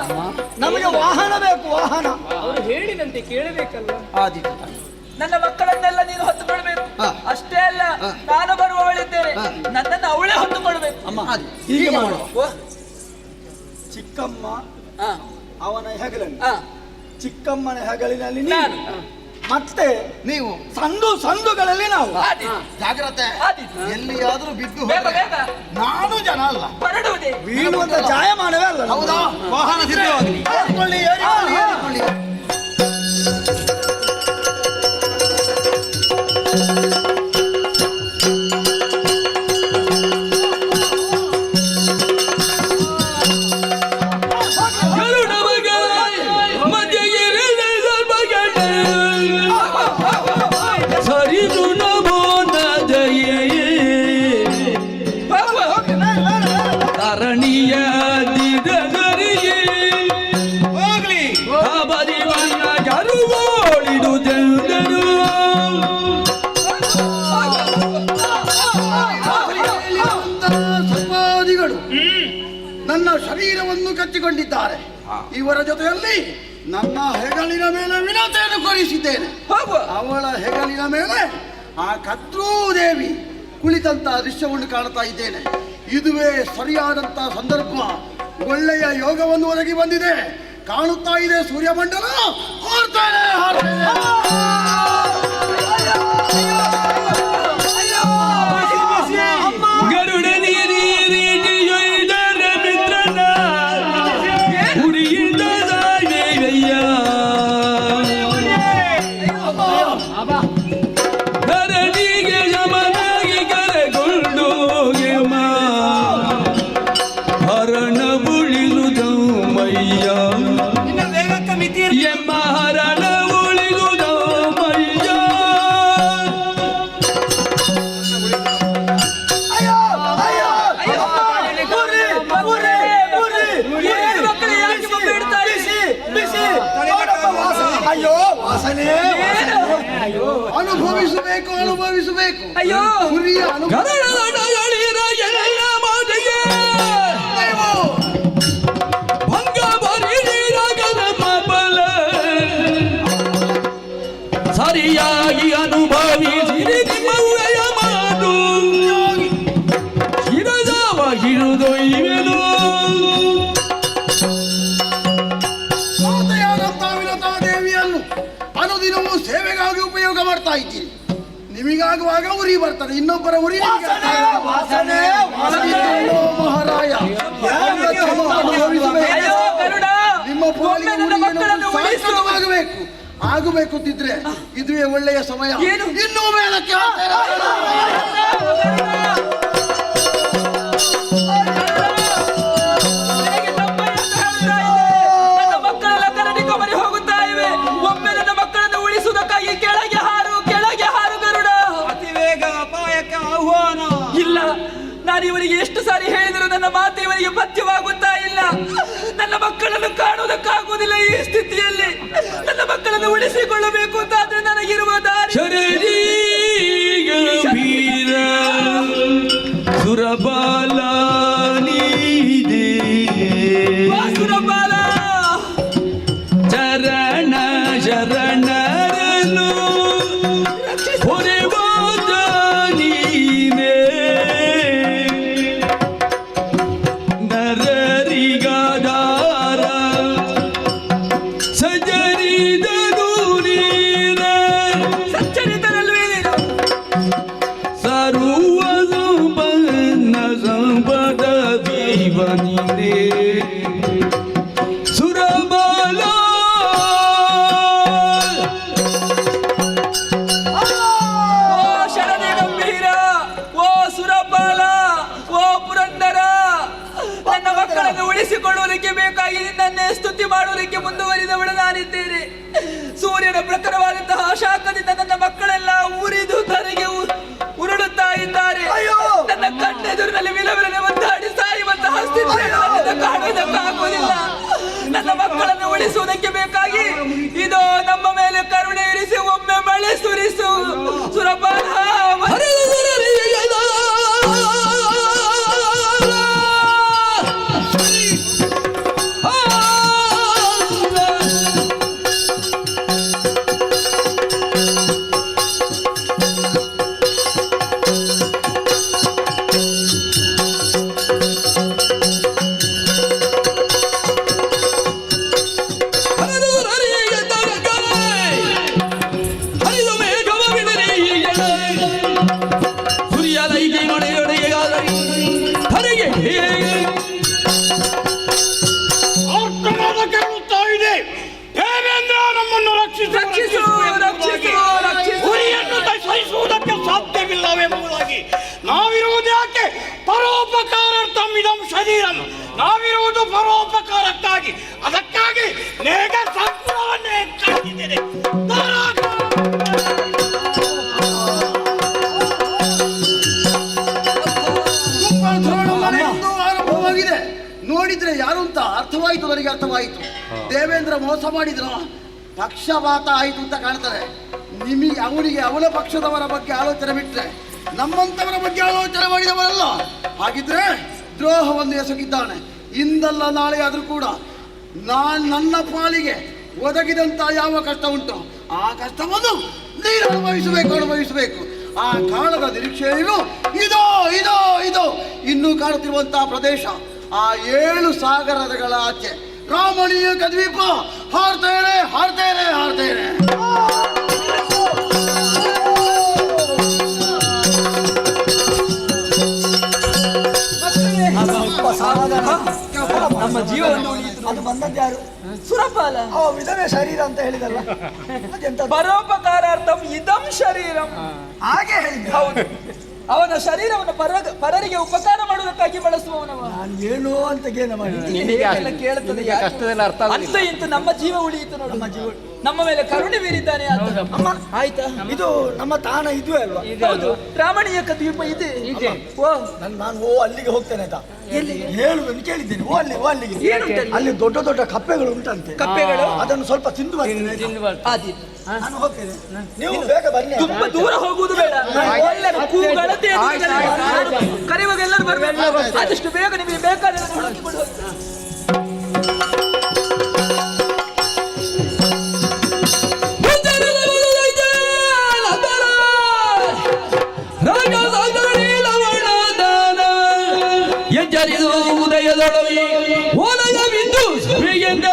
ನಮಗೆ ವಾಹನ ಬೇಕು, ವಾಹನ. ಅವರು ಹೇಳಿದಂತೆ ಕೇಳಬೇಕಲ್ಲ. ಆದಿತ್ತು. ನನ್ನ ಮಕ್ಕಳನ್ನೆಲ್ಲ ನೀನು ಹೊತ್ತುಕೊಳ್ಬೇಕು. ಹಾ. ಅಷ್ಟೇ ಅಲ್ಲ, ನಾನು ಬರುವವಳಿದ್ದೇನೆ, ನನ್ನನ್ನು ಅವಳೇ ಹೊತ್ತುಕೊಳ್ಬೇಕು. ಅಮ್ಮ ಹೀಗೆ ಮಾಡುವ. ಚಿಕ್ಕಮ್ಮ ಅವನ ಹೆಗಲಲ್ಲಿ, ಚಿಕ್ಕಮ್ಮನ ಹೆಗಲಿನಲ್ಲಿ ನೀನು, ಮತ್ತೆ ನೀವು ಸಂದುಗಳಲ್ಲಿ ನಾವು. ಜಾಗ್ರತೆ, ಎಲ್ಲಿಯಾದ್ರೂ ಬಿದ್ದು ಬೇಗ ಹೋದ್ರೆ ಬೇಗ ನಾನು ಜನ ಅಲ್ಲ, ಹೊರಡುವುದೇ. ಬೀಳುವಂತ ಜಾಯಮಾನವೇ ಅಲ್ಲ. ಹೌದಾ? ವಾಹನ ಸಿದ್ಧವಾಗಲಿ. ಏರಿಕೊಳ್ಳಿ, ಏರಿಕೊಳ್ಳಿ, ಏರಿಕೊಳ್ಳಿ. ನನ್ನ ಶರೀರವನ್ನು ಕಚ್ಚಿಕೊಂಡಿದ್ದಾರೆ. ಇವರ ಜೊತೆಯಲ್ಲಿ ನನ್ನ ಹೆಗಲಿನ ಮೇಲೆ ವಿನತೆಯನ್ನು ಕೊರಿಸಿದ್ದೇನೆ. ಅವಳ ಹೆಗಲಿನ ಮೇಲೆ ಆ ಕದ್ರೂದೇವಿ ಕುಳಿತಂತ ದೃಶ್ಯವನ್ನು ಕಾಣ್ತಾ ಇದ್ದೇನೆ. ಇದುವೇ ಸರಿಯಾದಂತ ಸಂದರ್ಭ. ಒಳ್ಳೆಯ ಯೋಗವನ್ನು ಒದಗಿ ಬಂದಿದೆ. ಕಾಣುತ್ತಾ ಇದೆ ಸೂರ್ಯಮಂಡಲ. ಹಾರ್ತೇನೆ, ಹಾರ್ತೇನೆ. ಅಯ್ಯೋ ವಾಸನೆ, ಅನುಭವಿಸಬೇಕು, ಅನುಭವಿಸಬೇಕು. ಅಯ್ಯೋ ಹುರಿಯ ಭಂಗ ಬರೀ ನೀವು ಸೇವೆಗಾಗಿ ಉಪಯೋಗ ಮಾಡ್ತಾ ಇದ್ದೀರಿ. ನಿಮಗಾಗುವಾಗ ಉರಿ ಬರ್ತದೆ, ಇನ್ನೊಬ್ಬರ ಉರಿ ನಿಮಗೆ ವಾಸನೆ ಮಹಾರಾಯ. ಅಯ್ಯೋ ಗರುಡ, ನಿಮ್ಮ ಪಾಲಿಗೆ ಒಮ್ಮೆ ನನ್ನ ಮಕ್ಕಳನ್ನು ಉಳಿಸು. ಶಾಶ್ವತವಾಗಬೇಕು. ಆಗಬೇಕು ಅಂತಿದ್ರೆ ಇದುವೇ ಒಳ್ಳೆಯ ಸಮಯ. ಏನು? ಇನ್ನೂ ಮೇಲಕ್ಕೆ ಹಾಕ್ತೇನೆ. ನನ್ನ ಮಕ್ಕಳೆಲ್ಲ ಕರಡಿ ಕೊಮರಿ ಹೋಗುತ್ತಾ ಇವೆ. ಒಮ್ಮೆ ನನ್ನ ಮಕ್ಕಳನ್ನು ಉಳಿಸುವುದಕ್ಕಾಗಿ ಕೆಳಗೆ ಹಾರು, ಕೆಳಗೆ ಹಾರು ಗರುಡ. ಅತಿ ವೇಗ ಅಪಾಯಕ್ಕೆ ಆಹ್ವಾನ. ಇಲ್ಲ, ನಾನು ಇವರಿಗೆ ಎಷ್ಟು ಸಾರಿ ಹೇಳಿದರೂ ನನ್ನ ಮಾತು ಇವರಿಗೆ ಪಥ್ಯವಾಗುತ್ತಾ ಇಲ್ಲ. ನನ್ನ ಮಕ್ಕಳನ್ನು ಕಾಣುವುದಕ್ಕಾಗುವುದಿಲ್ಲ ಈ ಸ್ಥಿತಿಯಲ್ಲಿ. ನನ್ನ ಮಕ್ಕಳನ್ನು ಉಳಿಸಿಕೊಳ್ಳಬೇಕು ಅಂತಾದ್ರೆ ನನಗಿರುವ ದಾರಿ ಶರೀರ ಗಂಭೀರ ಸುರಬಾಲ ನೀದೆ ಸುರಬಾಲ. ಚರಣ ಶರಣರನು ಹೊರೆವಾದ ನೀನೆ ನರರಿಗಾದಾರ ಸಜರಿದನು ನೀನ ಸಚ್ಚರಿತನಲ್ವೇ ನೀನು? ಸರ್ವ ಸಂಪನ್ನ ಸಂಪದ ಜೀವನಿದೆ ಸುರಬಾಲ ಓ ಶರಣ ಗಂಭೀರ, ಓ ಸುರಪಾಲ, ಓ ಪುರಂದರ, ನನ್ನ ಮಕ್ಕಳನ್ನು ಉಳಿಸಿಕೊಳ್ಳುವುದಕ್ಕೆ ಬೇಕಾಗಿ ನಿನ್ನನ್ನೇ ಸ್ತುತಿ ಮಾಡುವುದಕ್ಕೆ ಮುಂದುವರಿದವಳು ನಾನಿದ್ದೇನೆ. ಸೂರ್ಯನ ಪ್ರಖರವಾದಂತಹ ಶಾಖದಿಂದ ನನ್ನ ಮಕ್ಕಳೆಲ್ಲ ಉರಿದು ತನಗೆ ಉರುಳುತ್ತಾ ಇದ್ದಾರೆ. ನನ್ನ ಕಣ್ಣೆದುರಿನಲ್ಲಿ ವಿಲವಿಲನೆ ಒದ್ದಾಡಿ ಸಾಯುವಂತಹ ಸ್ಥಿತಿಯನ್ನು ನನ್ನಿಂದ ಕಾಣುವುದಕ್ಕಾಗುವುದಿಲ್ಲ. ನನ್ನ ಮಕ್ಕಳನ್ನು ಉಳಿಸುವುದಕ್ಕೆ ಬೇಕಾಗಿ ಇದೋ ನಮ್ಮ ಮೇಲೆ ಕರುಣೆ ಇರಿಸಿ ಒಮ್ಮೆ ಮಳೆ ಸುರಿಸು ಸುರಪಾಲ. ರಕ್ಷಿಸು, ರಕ್ಷಿಸು, ರಕ್ಷಿಸು. ಗುರಿಯನ್ನು ಸಹಿಸುವುದಕ್ಕೆ ಸಾಧ್ಯವಿಲ್ಲವೆಂಬುದಾಗಿ ನಾವಿರುವುದು ಯಾಕೆ? ಪರೋಪಕಾರಾರ್ಥಂ ಇದಂ ಶರೀರಂ. ನಾವಿರುವುದು ಪರೋಪಕಾರಕ್ಕಾಗಿ. ಅದಕ್ಕಾಗಿ ನೇಗ ಸಂಪೂರ್ಣವನ್ನೇ ಕಾದಿದ್ದೇನೆ. ಆರಂಭವಾಗಿದೆ. ನೋಡಿದ್ರೆ ಯಾರು ಅಂತ ಅರ್ಥವಾಯಿತು, ನನಗೆ ಅರ್ಥವಾಯಿತು. ದೇವೇಂದ್ರ ಮೋಸ ಮಾಡಿದ್ರ, ಪಕ್ಷಪಾತ ಆಯಿತು ಅಂತ ಕಾಣ್ತಾರೆ. ನಿಮಗೆ ಅವನಿಗೆ ಅವನ ಪಕ್ಷದವರ ಬಗ್ಗೆ ಆಲೋಚನೆ ಬಿಟ್ಟರೆ ನಮ್ಮಂತವರ ಬಗ್ಗೆ ಆಲೋಚನೆ ಮಾಡಿದವರಲ್ಲ. ಹಾಗಿದ್ರೆ ದ್ರೋಹವನ್ನು ಎಸಗಿದ್ದಾನೆ. ಇಂದಲ್ಲ ನಾಳೆ ಆದರೂ ಕೂಡ ನನ್ನ ಪಾಲಿಗೆ ಒದಗಿದಂತ ಯಾವ ಕಷ್ಟ ಉಂಟು ಆ ಕಷ್ಟವನ್ನು ನೀನು ಅನುಭವಿಸಬೇಕು. ಆ ಕಾಲದ ನಿರೀಕ್ಷೆಯು ಇದೋ ಇದೋ ಇದೋ ಇನ್ನೂ ಕಾಣುತ್ತಿರುವಂತಹ ಪ್ರದೇಶ, ಆ 7 ಸಾಗರಗಳ ಆಚೆ ರಾಮಣೀಯ ದ್ವೀಪ. ಹಾರ್ತೇನೆ ಹಾರ್ತೇನೆ ಹಾರ್ತೇನೆ. ನಮ್ಮ ಜೀವವನ್ನು ಅದು ಬಂದದ್ದು ಯಾರು? ಸುರಪಾಲ. ವಿಧವೇ ಶರೀರ ಅಂತ ಹೇಳಿದಲ್ಲ, ಅದೆಂತ? ಪರೋಪಕಾರಾರ್ಥಂ ಇದಂ ಶರೀರಂ. ಹಾಗೆ ಹೇಳಿದ್ದ. ಹೌದು, ಅವನ ಶರೀರವನ್ನು ಪರರಿಗೆ ಉಪಕಾರ ಮಾಡುವುದಕ್ಕಾಗಿ ಬಳಸುವವನವ. ನಾನು ಏನೋ ಅಂತ ಗೇನ ಮಾಡಿ ಕೇಳುತ್ತದೆ. ಕಷ್ಟದಲ್ಲಿ ಅರ್ಥ ಅಂತ ಇಂತ ನಮ್ಮ ಜೀವ ಉಳಿಯಿತು ನೋಡು. ನಮ್ಮ ಜೀವ ನಮ್ಮ ಮೇಲೆ ಕರುಣೆ ಬೀರಿದ್ದಾನೆ ಆತ. ಅಮ್ಮ ಆಯ್ತಾ? ಇದು ನಮ್ಮ ತಾಣ ಇದುವೇ ಅಲ್ವಾ? ಹೌದು, ರಾಮಣೀಯಕ ದ್ವೀಪ ಇದೆ. ಓ, ನಾನು ಅಲ್ಲಿಗೆ ಹೋಗ್ತೇನೆ ಅಂತ ಹೇಳುವುದನ್ನು ಕೇಳಿದ್ದೇನೆ. ಅಲ್ಲಿಗೆ ಏನುಂಟಲ್ಲಿ? ಅಲ್ಲಿ ದೊಡ್ಡ ದೊಡ್ಡ ಕಪ್ಪೆಗಳು ಉಂಟಂತೆ. ಕಪ್ಪೆಗಳು? ಅದನ್ನು ಸ್ವಲ್ಪ ತಿಂದು ಬರ್ತೇನೆ. ಆದೀತು. ನಾನು ಹೋಗ್ತೇನೆ, ನೀವು ಬೇಗ ಬನ್ನಿ. ತುಂಬಾ ದೂರ ಹೋಗುವುದು ಬೇಡ. ಎಲ್ಲರೂ ಕೂಗಳತೆ ಕರೆಯುವಾಗ ಎಲ್ಲರೂ ಬರಬೇಕು. ಆದಷ್ಟು ಬೇಗ ನಿಮಗೆ ಬೇಕಾದ ಹುಡುಕಿಕೊಂಡು ಹೋಗಿ. ಎಚ್ಚರಿದು ಉದಯದೊಳಗೆ ಓಲಗ ಬಿಂದು ಸಭೆಗೆಂದ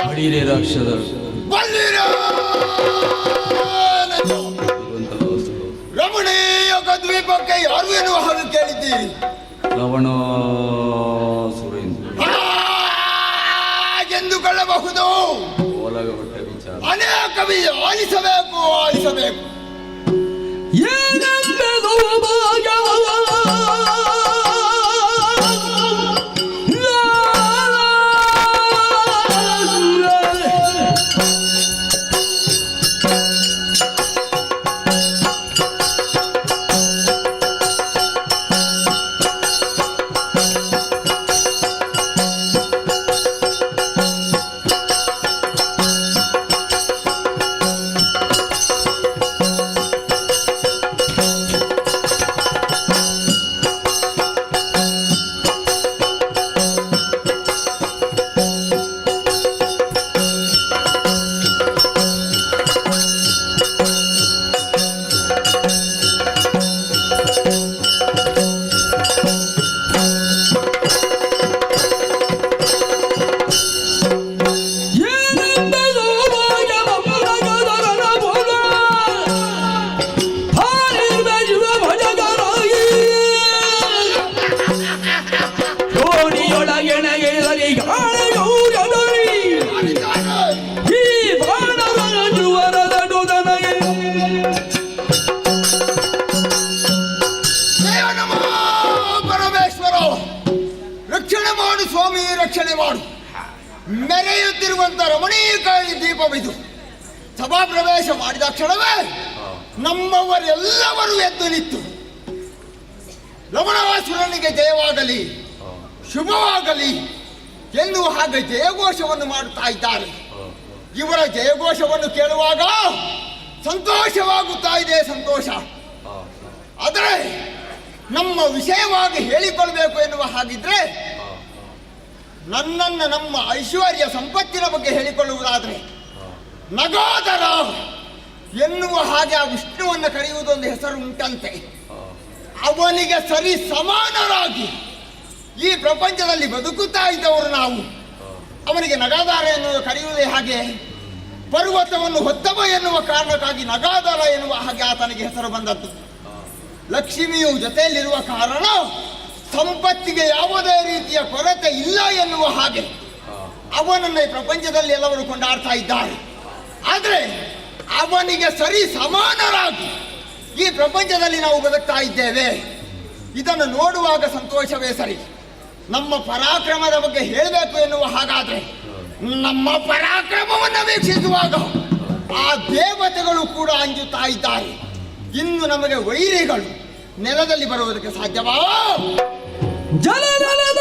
ಬಡೀರೆ ರಾಕ್ಷಸ ಬಲ್ಲಿರ ರಮಣೀಯ ದ್ವೀಪಕ್ಕೆ ಯಾರು ಎನ್ನುವ ಹಾಗೆ ಕೇಳಿದ್ದೀರಿ? ಲವಣಾಸುರೇಂದ್ರ ಎಂದುಕೊಳ್ಳಬಹುದು. ಒಲಗಪಟ್ಟ ವಿಚಾರ ಅನೇಕ ಆಲಿಸಬೇಕು ಆಲಿಸಬೇಕು. ಏನೆಂಬುದು ಭಾಗ್ಯವ ಸ್ವಾಮಿ ರಕ್ಷಣೆ ಮಾಡು. ಮೆರೆಯುತ್ತಿರುವಂತ ರಮಣೀಯಕಾಯಿ ದೀಪವಿದು. ಸಭಾ ಪ್ರವೇಶ ಮಾಡಿದ ಕ್ಷಣವೇ ನಮ್ಮವರೆಲ್ಲವರು ಎದ್ದು ನಿಂತು ಲವಣಾಸುರನಿಗೆ ಜಯವಾಗಲಿ, ಶುಭವಾಗಲಿ ಎನ್ನುವ ಹಾಗೆ ಜಯಘೋಷವನ್ನು ಮಾಡುತ್ತಾ ಇದ್ದಾರೆ. ಇವರ ಜಯಘೋಷವನ್ನು ಕೇಳುವಾಗ ಸಂತೋಷವಾಗುತ್ತಾ ಇದೆ, ಸಂತೋಷ. ಆದರೆ ನಮ್ಮ ವಿಷಯವಾಗಿ ಹೇಳಿಕೊಳ್ಬೇಕು ಎನ್ನುವ ಹಾಗಿದ್ರೆ ನನ್ನನ್ನು ನಮ್ಮ ಐಶ್ವರ್ಯ ಸಂಪತ್ತಿನ ಬಗ್ಗೆ ಹೇಳಿಕೊಳ್ಳುವುದಾದರೆ ನಗೋದರ ಎನ್ನುವ ಹಾಗೆ ಆ ವಿಷ್ಣುವನ್ನು ಕರೆಯುವುದೊಂದು ಹೆಸರು ಉಂಟಂತೆ. ಅವನಿಗೆ ಸರಿ ಸಮಾನರಾಗಿ ಈ ಪ್ರಪಂಚದಲ್ಲಿ ಬದುಕುತ್ತಾ ಇದ್ದವರು ನಾವು. ಅವನಿಗೆ ನಗಾದಾರ ಎನ್ನುವ ಕರೆಯುವುದೇ ಹಾಗೆ. ಪರ್ವತವನ್ನು ಹೊತ್ತವ ಎನ್ನುವ ಕಾರಣಕ್ಕಾಗಿ ನಗಾದಾರ ಎನ್ನುವ ಹಾಗೆ ಆತನಿಗೆ ಹೆಸರು ಬಂದದ್ದು. ಲಕ್ಷ್ಮಿಯು ಜೊತೆಯಲ್ಲಿರುವ ಕಾರಣ ಸಂಪತ್ತಿಗೆ ಯಾವುದೇ ರೀತಿಯ ಕೊರತೆ ಇಲ್ಲ ಎನ್ನುವ ಹಾಗೆ ಅವನನ್ನು ಈ ಪ್ರಪಂಚದಲ್ಲಿ ಎಲ್ಲವರು ಕೊಂಡಾಡ್ತಾ ಇದ್ದಾರೆ. ಆದರೆ ಅವನಿಗೆ ಸರಿ ಸಮಾನರಾಗಿ ಈ ಪ್ರಪಂಚದಲ್ಲಿ ನಾವು ಬದುಕ್ತಾ ಇದ್ದೇವೆ. ಇದನ್ನು ನೋಡುವಾಗ ಸಂತೋಷವೇ ಸರಿ. ನಮ್ಮ ಪರಾಕ್ರಮದ ಬಗ್ಗೆ ಹೇಳಬೇಕು ಎನ್ನುವ ಹಾಗಾದ್ರೆ ನಮ್ಮ ಪರಾಕ್ರಮವನ್ನು ವೀಕ್ಷಿಸುವಾಗ ಆ ದೇವತೆಗಳು ಕೂಡ ಅಂಜುತ್ತಾ ಇದ್ದಾರೆ. ಇನ್ನು ನಮಗೆ ವೈರಿಗಳು ನೆಲದಲ್ಲಿ ಬರುವುದಕ್ಕೆ ಸಾಧ್ಯವಾ? ಜಲನಲದ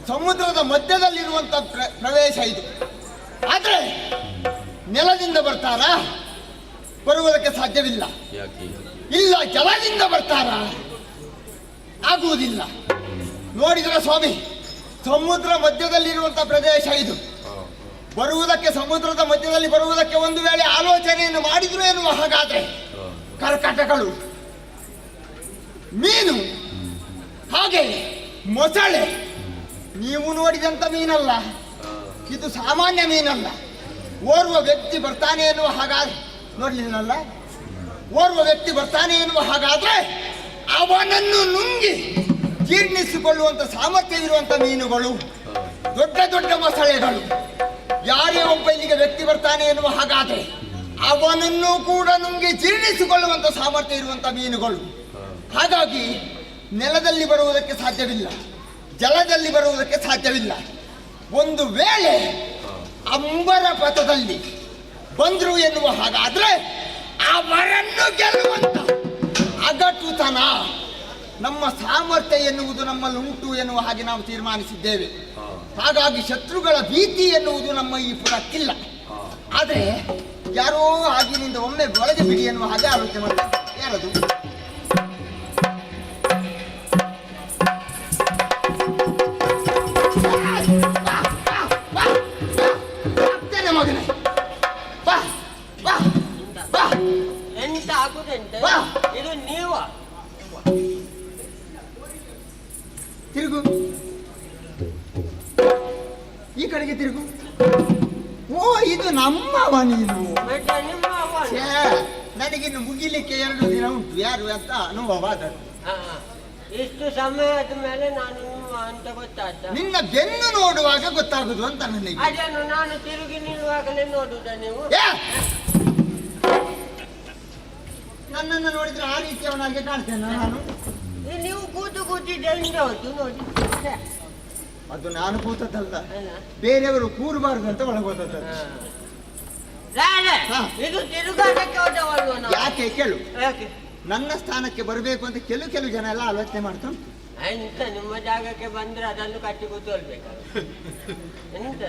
ಸಮುದ್ರದ ಮಧ್ಯದಲ್ಲಿರುವಂತ ಪ್ರವೇಶ ಇದು. ಆದರೆ ನೆಲದಿಂದ ಬರ್ತಾರಾ? ಬರುವುದಕ್ಕೆ ಸಾಧ್ಯವಿಲ್ಲ. ಇಲ್ಲ, ಜಲದಿಂದ ಬರ್ತಾರಾ? ಆಗುವುದಿಲ್ಲ. ನೋಡಿದ್ರ ಸ್ವಾಮಿ, ಸಮುದ್ರ ಮಧ್ಯದಲ್ಲಿರುವಂತ ಪ್ರದೇಶ ಇದು. ಬರುವುದಕ್ಕೆ, ಸಮುದ್ರದ ಮಧ್ಯದಲ್ಲಿ ಬರುವುದಕ್ಕೆ ಒಂದು ವೇಳೆ ಆಲೋಚನೆಯನ್ನು ಮಾಡಿದ್ರು ಎನ್ನುವ ಹಾಗಾದ್ರೆ ಕರ್ಕಟಗಳು, ಮೀನು, ಹಾಗೆ ಮೊಸಳೆ. ನೀವು ನೋಡಿದಂತ ಮೀನಲ್ಲ, ಇದು ಸಾಮಾನ್ಯ ಮೀನಲ್ಲ. ಓರ್ವ ವ್ಯಕ್ತಿ ಬರ್ತಾನೆ ಎನ್ನುವ ಹಾಗಾದ್ರೆ, ನೋಡ್ಲಿಲ್ಲಲ್ಲ, ಓರ್ವ ವ್ಯಕ್ತಿ ಬರ್ತಾನೆ ಎನ್ನುವ ಹಾಗಾದ್ರೆ ಅವನನ್ನು ನುಂಗಿ ಜೀರ್ಣಿಸಿಕೊಳ್ಳುವಂತ ಸಾಮರ್ಥ್ಯವಿರುವಂತ ಮೀನುಗಳು, ದೊಡ್ಡ ದೊಡ್ಡ ಮೊಸಳೆಗಳು. ಯಾರೇ ಒಬ್ಬ ಇಲ್ಲಿಗೆ ವ್ಯಕ್ತಿ ಬರ್ತಾನೆ ಎನ್ನುವ ಹಾಗಾದ್ರೆ ಅವನನ್ನು ಕೂಡ ನುಂಗಿ ಜೀರ್ಣಿಸಿಕೊಳ್ಳುವಂತ ಸಾಮರ್ಥ್ಯ ಇರುವಂತ ಮೀನುಗಳು. ಹಾಗಾಗಿ ನೆಲದಲ್ಲಿ ಬರುವುದಕ್ಕೆ ಸಾಧ್ಯವಿಲ್ಲ, ಜಲದಲ್ಲಿ ಬರುವುದಕ್ಕೆ ಸಾಧ್ಯವಿಲ್ಲ. ಒಂದು ವೇಳೆ ಅಂಬರ ಪಥದಲ್ಲಿ ಬಂದ್ರು ಎನ್ನುವ ಹಾಗಾದ್ರೆ ಅವರನ್ನು ಗೆಲ್ಲುವಂತ ಅಗಟುತನ, ನಮ್ಮ ಸಾಮರ್ಥ್ಯ ಎನ್ನುವುದು ನಮ್ಮಲ್ಲಿ ಉಂಟು ಎನ್ನುವ ಹಾಗೆ ನಾವು ತೀರ್ಮಾನಿಸಿದ್ದೇವೆ. ಹಾಗಾಗಿ ಶತ್ರುಗಳ ಭೀತಿ ಎನ್ನುವುದು ನಮ್ಮ ಈ ಪುರಕ್ಕಿಲ್ಲ. ಆದರೆ ಯಾರೋ ಆಗಿನಿಂದ ಒಮ್ಮೆ ಒಳಗೆ ಬಿಡಿ ಎನ್ನುವ ಹಾಗೆ ಆಲೋಚನೆ ಮಾಡ್ತಾರೆ. ಯಾರದು? ಮಗನೇ ಬಾ ಬಾ ಬಾ. ಎಂತ ಆಗುದಂತೆ? ಇದು ನೀವ ತಿರುಗು, ಈ ಕಡೆಗೆ ತಿರುಗು. ಓ, ಇದು ನಮ್ಮವ ನೀನು. ಛೇ, ನನಗಿನ್ನು ಮುಗಿಲಿಕ್ಕೆ 2 ದಿನ ಉಂಟು. ಯಾರು ಅಂತ ಅನುಭವವಾದದ್ದು. ಇಷ್ಟು ಸಮಯದ ಮೇಲೆ ನಾನು ನಿಮ್ಮ ಅಂತ ಗೊತ್ತಾಯ್ತಾ? ನಿನ್ನ ಬೆನ್ನು ನೋಡುವಾಗ ಗೊತ್ತಾಗುದು ಅಂತ ನನಗೆ. ಅದನ್ನು ನಾನು ತಿರುಗಿ ನಿಲ್ಲುವಾಗಲೇ ನೋಡುದ ನೀವು? ನನ್ನನ್ನು ನೋಡಿದ್ರೆ ಆ ರೀತಿಯವನಾಗೆ ಕಾಣ್ತೇನೆ ನಾನು. ನೀವು ಕೂತಿದ್ದೆ ಹೌದು ನೋಡಿ. ಅದು ನಾನು ಕೂತದ್ದಲ್ಲ, ಬೇರೆಯವರು ಕೂರಬಾರ್ದು ಅಂತ ಒಳಗೋದದ್ದು. ಇದು ತಿರುಗಾಟಕ್ಕೆ ಹೋದವಲ್ವ? ಯಾಕೆ ಕೇಳು. ಯಾಕೆ? ನನ್ನ ಸ್ಥಾನಕ್ಕೆ ಬರಬೇಕು ಅಂತ ಕೆಲವು ಜನ ಎಲ್ಲ ಆಲೋಚನೆ ಮಾಡ್ಕೊಂಡು, ಎಂತ ನಿಮ್ಮ ಜಾಗಕ್ಕೆ ಬಂದ್ರೆ ಅದನ್ನು ಕಟ್ಟಿ ಕೂತ್ಕೊಳ್ಬೇಕು. ಎಂತ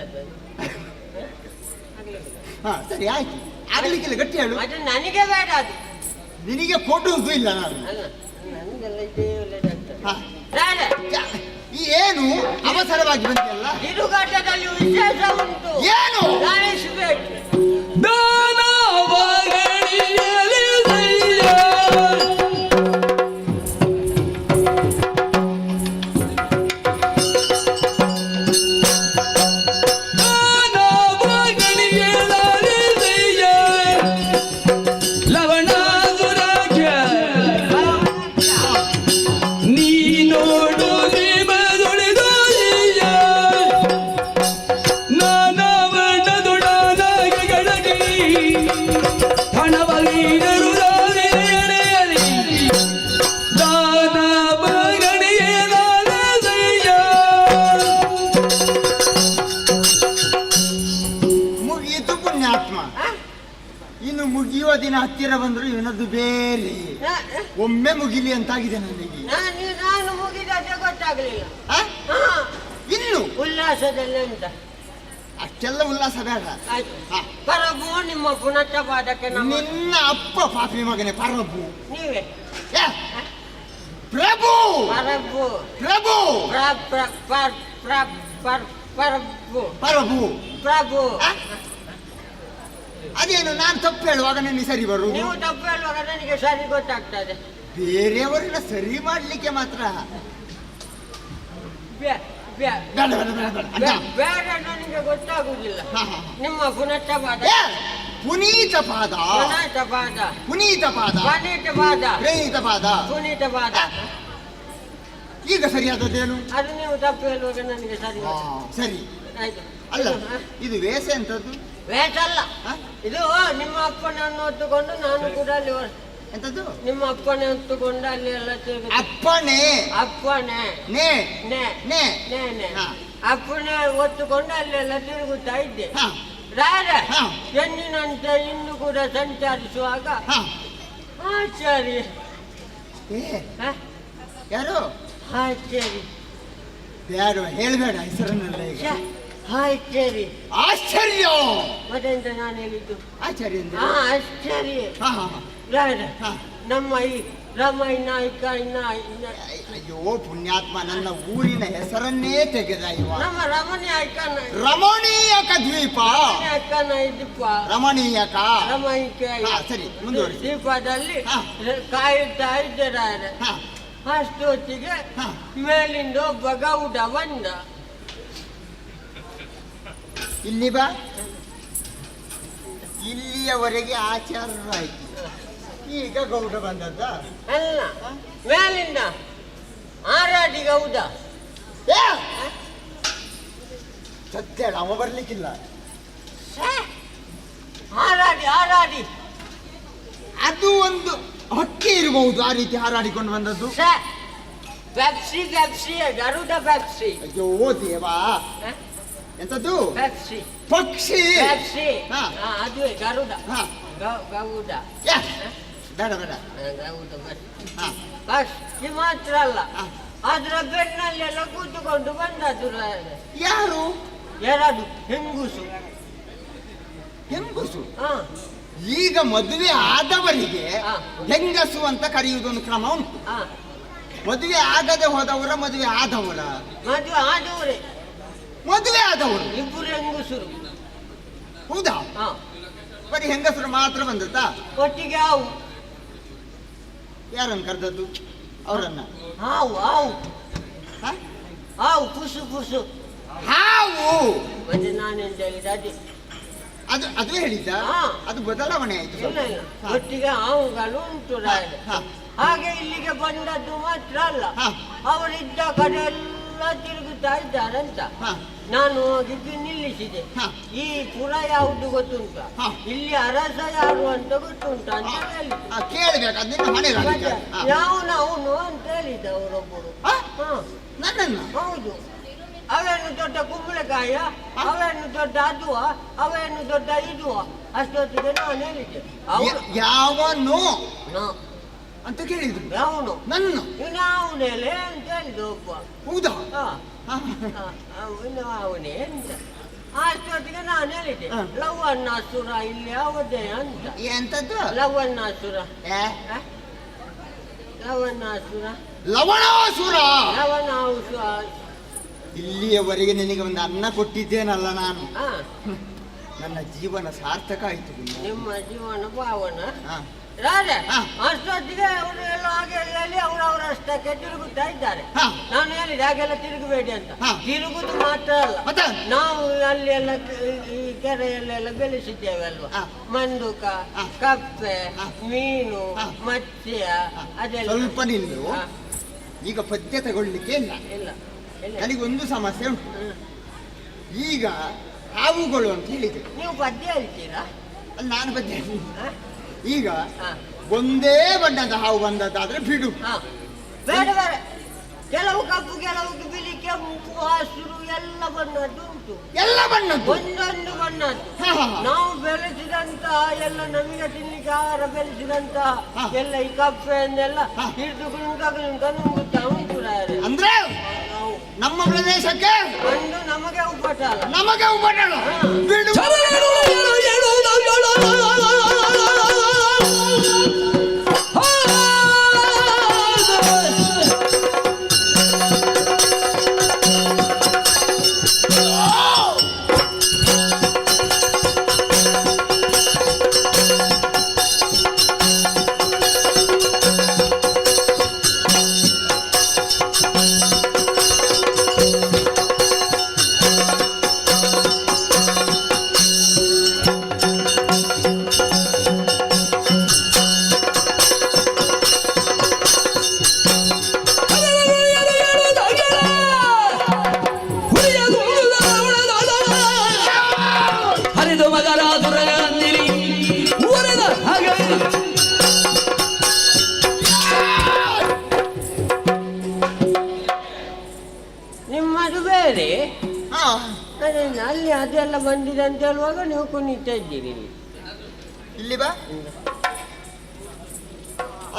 ಹಾ ಸರಿ ಆಯ್ತು, ಆಗ್ಲಿಕ್ಕಿಲ್ಲ, ಗಟ್ಟಿ ಹೇಳು. ಅದು ನನಗೆ ಬೇಡ, ಅದು ನಿನಗೆ ಕೊಡುವುದು ಇಲ್ಲ ನಾನು. ಅಲ್ಲ, ನನಗೆಲ್ಲ ಇದೇ ಒಳ್ಳೆದಾಗ್ತದೆ. ಏನು ಅವಸರವಾಗಿ ಬಂದಿಲ್ಲ? ತಿರುಗಾಟದಲ್ಲಿ ವಿಶೇಷ ಉಂಟು. ಏನು? ಗಾಣಿಸಬೇಕು. ಇನ್ನು ಮುಗಿಯುವ ದಿನ ಹತ್ತಿರ ಬಂದ್ರು ಇವನದ್ದು ಬೇರೆ. ಒಮ್ಮೆ ಮುಗಿಲಿ ಅಂತಾಗಿದೆ ನನಗೆ. ನಾನು ಮುಗಿದ ಗೊತ್ತಾಗ್ಲಿಲ್ಲ. ಇನ್ನು ಉಲ್ಲಾಸದಲ್ಲಿ ಅಂತ ಅಷ್ಟೆಲ್ಲ ಉಲ್ಲಾಸ ಬೇಡ. ಪರಭು ನಿಮ್ಮ ಪುನಃಪಾದಕ್ಕೆ ನಿನ್ನ ಅಪ್ಪ ಪಾಪಿ ಮಗನೇ ಪರಭು. ನೀವೇ ಪ್ರಭು. ಪರಭು ಪ್ರಭು ಪರಭು ಪರಭು ಪ್ರಭು. ಅದೇನು ನಾನು ತಪ್ಪು ಹೇಳುವಾಗ ನನಗೆ ಸರಿ ಬರುವುದು? ನೀವು ತಪ್ಪು ಹೇಳುವಾಗ ನನಗೆ ಸರಿ ಗೊತ್ತಾಗ್ತದೆ. ಬೇರೆಯವರನ್ನ ಸರಿ ಮಾಡ್ಲಿಕ್ಕೆ ಮಾತ್ರ ಬೇಡ, ನನಗೆ ಗೊತ್ತಾಗುದಿಲ್ಲ. ನಿಮ್ಮ ಪುನಃಪಾದ ಪುನೀತ ಪಾದ, ಪುನೀತ ಪಾದ, ಪುನೀತ ಪಾದ, ಪುನೀತ ಪಾದ, ಪ್ರೇಣಿತ ಪಾದ, ಪುನೀತ ಪಾದ. ಈಗ ಸರಿಯಾದದ್ದೇನು? ಅದು ನೀವು ತಪ್ಪು ಹೇಳುವಾಗ ನನಗೆ ಸರಿ ಸರಿ ಆಯ್ತು. ಅಲ್ಲ, ಇದು ವೇಷ ಎಂತದ್ದು? ವೇಷ ಅಲ್ಲ, ಇದು ನಿಮ್ಮ ಅಪ್ಪನನ್ನು ಹೊತ್ತುಕೊಂಡು ನಾನು ಕೂಡ ಅಲ್ಲಿ ಎಂತದ್ದು? ನಿಮ್ಮ ಅಪ್ಪನೆ ಹೊತ್ತುಕೊಂಡು ಅಲ್ಲಿ ಎಲ್ಲ ಅಪ್ಪಣೆ ಅಪ್ಪನೆ ನೇ ನೇ ನೇ ನೇ ನೇ ಅಪ್ಪನೆ ಹೊತ್ತುಕೊಂಡು ಅಲ್ಲೆಲ್ಲ ತಿರುಗುತ್ತಾ ಇದ್ದೆ. ರಾಜ ಹೆಣ್ಣಿನಂತೆ ಇನ್ನು ಕೂಡ ಸಂಚರಿಸುವಾಗ ಆಚಾರ್ಯ ಯಾರು? ಆಚಾರ್ಯ ಯಾರು ಹೇಳಬೇಡ ಹೆಸರನ್ನೆಲ್ಲ. ಈಗ ಆಶ್ಚರ್ಯ. ಆಶ್ಚರ್ಯ ಮತ್ತೆಂತ ನಾನು ಹೇಳಿದ್ದು? ಆಶ್ಚರ್ಯ ಆಶ್ಚರ್ಯ. ರಾಜ ನಮ್ಮ ಈ ರಮೈ ನಾಯಕ ಅಯ್ಯೋ ಪುಣ್ಯಾತ್ಮ, ನನ್ನ ಊರಿನ ಹೆಸರನ್ನೇ ತೆಗೆದ ಇವ. ನಮ್ಮ ರಮಣೀಯಕ ರಮಣೀಯಕ ದ್ವೀಪ, ದ್ವೀಪ ರಮಣೀಯಕ ರಮಣೀಯಕ. ಸರಿ ಮುಂದುವರಿಸಿ. ದ್ವೀಪದಲ್ಲಿ ಕಾಯುತ್ತಾ ಇದ್ದಾರೆ. ಅಷ್ಟೊತ್ತಿಗೆ ಮೇಲಿಂದ ಒಬ್ಬ ಗೌಡ ಬಂದ. ಇಲ್ಲಿ ಬಾ. ಇಲ್ಲಿಯವರೆಗೆ ಆಚಾರರಾಯ್ತು, ಈಗ ಗೌಡ ಬಂದದ್ದ? ಅಲ್ಲ, ಮೇಲಿಂದ ಆರಾಡಿ ಗೌಡ. ಸತ್ಯ ಅವ ಬರ್ಲಿಕ್ಕಿಲ್ಲ. ಹಾರಾಡಿ ಹಾರಾಡಿ ಅದು ಒಂದು ಹಕ್ಕಿ ಇರಬಹುದು, ಆ ರೀತಿ ಹಾರಾಡಿಕೊಂಡು ಬಂದದ್ದು. Pepsi Pepsi Garuda Pepsi. ಅಯ್ಯೋ ದೇವಾ, ಎಂತದ್ದು? ಪೆಪ್ಸಿ ಪಕ್ಷಿ. ಪೆಪ್ಸಿ ಅದುವೇ ಗರುಡ. ಗೌಡ ಬೇಡ ಬೇಡ, ಗೌಡ ಪಕ್ಷಿ ಮಾತ್ರ ಅಲ್ಲ, ಅದ್ರ ಬೆನ್ನಲ್ಲೆಲ್ಲ ಕೂತುಕೊಂಡು ಬಂದದ್ದು. ಯಾರು? ಎರಡು ಹೆಂಗುಸು. ಹೆಂಗಸು? ಈಗ ಮದುವೆ ಆದವರಿಗೆ ಹೆಂಗಸು ಅಂತ ಕರೆಯುವುದೊಂದು ಕ್ರಮ ಉಂಟು. ಮದುವೆ ಆಗದೆ ಹೋದವರ, ಮದುವೆ ಆದವರ? ಮದುವೆ ಆದವರೇ. ಮದುವೆ ಆದವರು ಇಬ್ಬರು ಹೆಂಗಸರು. ಹೌದಾ? ಬರೀ ಹೆಂಗಸರು ಮಾತ್ರ ಬಂದದ್ದಾ? ಒಟ್ಟಿಗೆ ಹಾವು. ಯಾರನ್ನು ಕರೆದದ್ದು? ಅವರನ್ನ? ಹಾವು ಹಾವು ಹಾವು ಪುಸು ಪುಸು ಹಾವು. ಮತ್ತೆ ನಾನೆಂತ ಹೇಳಿದ ಅದೇ. ಅದು ಹೇಳಿದ್ದ? ಅದು ಬದಲಾವಣೆ ಆಯ್ತು. ಇಲ್ಲ ಇಲ್ಲ, ಒಟ್ಟಿಗೆ ಹಾವುಗಳು ಉಂಟು ರಾಯರೇ. ಹಾಗೆ ಇಲ್ಲಿಗೆ ಬಂದದ್ದು ಮಾತ್ರ ಅಲ್ಲ, ಅವರಿದ್ದ ಕಡೆ ಎಲ್ಲ ತಿರುಗುತ್ತಾ ಇದ್ದಾರಂತ. ನಾನು ಹೋಗಿ ನಿಲ್ಲಿಸಿದೆ. ಈ ಪುರ ಯಾವುದು ಗೊತ್ತುಂಟ, ಇಲ್ಲಿ ಅರಸ ಯಾರು ಅಂತ ಗೊತ್ತುಂಟ ಅಂತ ಹೇಳಿ ಕೇಳಬೇಕು. ಯಾವನವನು ಅಂತ ಹೇಳಿದ್ದ ಅವರೊಬ್ಬರು. ನನ್ನನ್ನು? ಹೌದು. ಅವೇನು ದೊಡ್ಡ ಕುಂಬಳಕಾಯ, ಅವೇನು ದೊಡ್ಡ ಅದುವ, ಅವೇನು ದೊಡ್ಡ ಇದುವ. ಅಷ್ಟೊತ್ತಿಗೆ ನಾನು ಹೇಳಿದ್ದೆ ಯಾವನು ಅಂತ ಕೇಳಿದ್ರು. ಯಾವನು? ನನ್ನ. ಇವನವನೇಲೆ ಅಂತ ಹೇಳಿದ ಒಬ್ಬ. ಹೌದಾ? ಅವನೇ ಅಂತ. ಅಷ್ಟೊತ್ತಿಗೆ ನಾನು ಹೇಳಿದ್ದೆ ಲವಣ್ಣಾಸುರ ಇಲ್ಲಿ ಯಾವುದೇ ಅಂತ. ಎಂತದ್ದು? ಲವಣ್ಣಾಸುರ. ಲವಣ್ಣಾಸುರ. ಲವಣಾಸುರ. ಲವಣಾಸುರ. ಇಲ್ಲಿಯವರೆಗೆ ನಿನಗೆ ಒಂದು ಅನ್ನ ಕೊಟ್ಟಿದ್ದೇನಲ್ಲ ನಾನು, ನನ್ನ ಜೀವನ ಸಾರ್ಥಕ ಆಯ್ತು. ನಿಮ್ಮ ಜೀವನ ಪಾವನ ರಾಜ. ಅಷ್ಟೊತ್ತಿಗೆ ಅವರು ಎಲ್ಲ ಹಾಗೆ ಹೇಳಿ ಅವರವರಷ್ಟಕ್ಕೆ ತಿರುಗುತ್ತಾ ಇದ್ದಾರೆ. ನಾನು ಹೇಳಿದೆ ಹಾಗೆಲ್ಲ ತಿರುಗಬೇಡಿ ಅಂತ. ತಿರುಗುದು ಮಾತ್ರ ಅಲ್ಲ, ನಾವು ಅಲ್ಲಿ ಎಲ್ಲ ಈ ಕೆರೆಯಲ್ಲೆಲ್ಲ ಬೆಳೆಸಿದ್ದೇವೆ ಅಲ್ವಾ, ಮಂಡುಕ, ಕಪ್ಪೆ, ಮೀನು, ಮತ್ಸ್ಯ ಅದೆಲ್ಲ. ಸ್ವಲ್ಪ ನಿಲ್ಲು, ಈಗ ಪದ್ಯ ತಗೊಳ್ಳಿಕ್ಕೆ ಇಲ್ಲ. ಇಲ್ಲ, ನನಗೊಂದು ಸಮಸ್ಯೆ ಉಂಟು. ಈಗ ಹಾವುಗಳು ಅಂತ ಹೇಳಿದೆ, ನೀವು ಪದ್ಯ ಹೇಳ್ತೀರಾ? ನಾನು ಪದ್ಯ. ಈಗ ಒಂದೇ ಬಣ್ಣದ ಹಾವು ಬಂದದ್ದಾದ್ರೆ ಬಿಡು. ಬೇಡ ಬೇಡ, ಕೆಲವು ಕಪ್ಪು, ಕೆಲವು ಬಿಳಿ, ಕೆಂಪು, ಹಸಿರು ಎಲ್ಲ ಬಣ್ಣದ್ದು ಉಂಟು. ಎಲ್ಲ ಬಣ್ಣದ್ದು ಒಂದೊಂದು ಬಣ್ಣದ್ದು. ನಾವು ಬೆಳೆಸಿದಂತಹ ಎಲ್ಲ, ನಮಗೆ ತಿನ್ಲಿಕ್ಕೆ ಆಹಾರ ಬೆಳೆಸಿದಂತಹ ಎಲ್ಲ ಈ ಕಪ್ಪೆಯನ್ನೆಲ್ಲ ಹಿಡಿದು ನುಂಗುತ್ತಾ ಉಂಟು. ಅಂದ್ರೆ ನಮ್ಮ ಪ್ರದೇಶಕ್ಕೆ ಒಂದು ನಮಗೆ ಉಪಟಳ. ನಮಗೆ ಉಪಟಳ ಬಿಡು. ನಿಮ್ಮದು ಬೇರೆ, ಅಲ್ಲಿ ಅದೆಲ್ಲ ಬಂದಿದೆ ಅಂತ ಹೇಳುವಾಗ ನೀವು ಕುಣಿತಾ ಇದ್ದೀರಿ. ಇಲ್ಲಿ ಬಾ.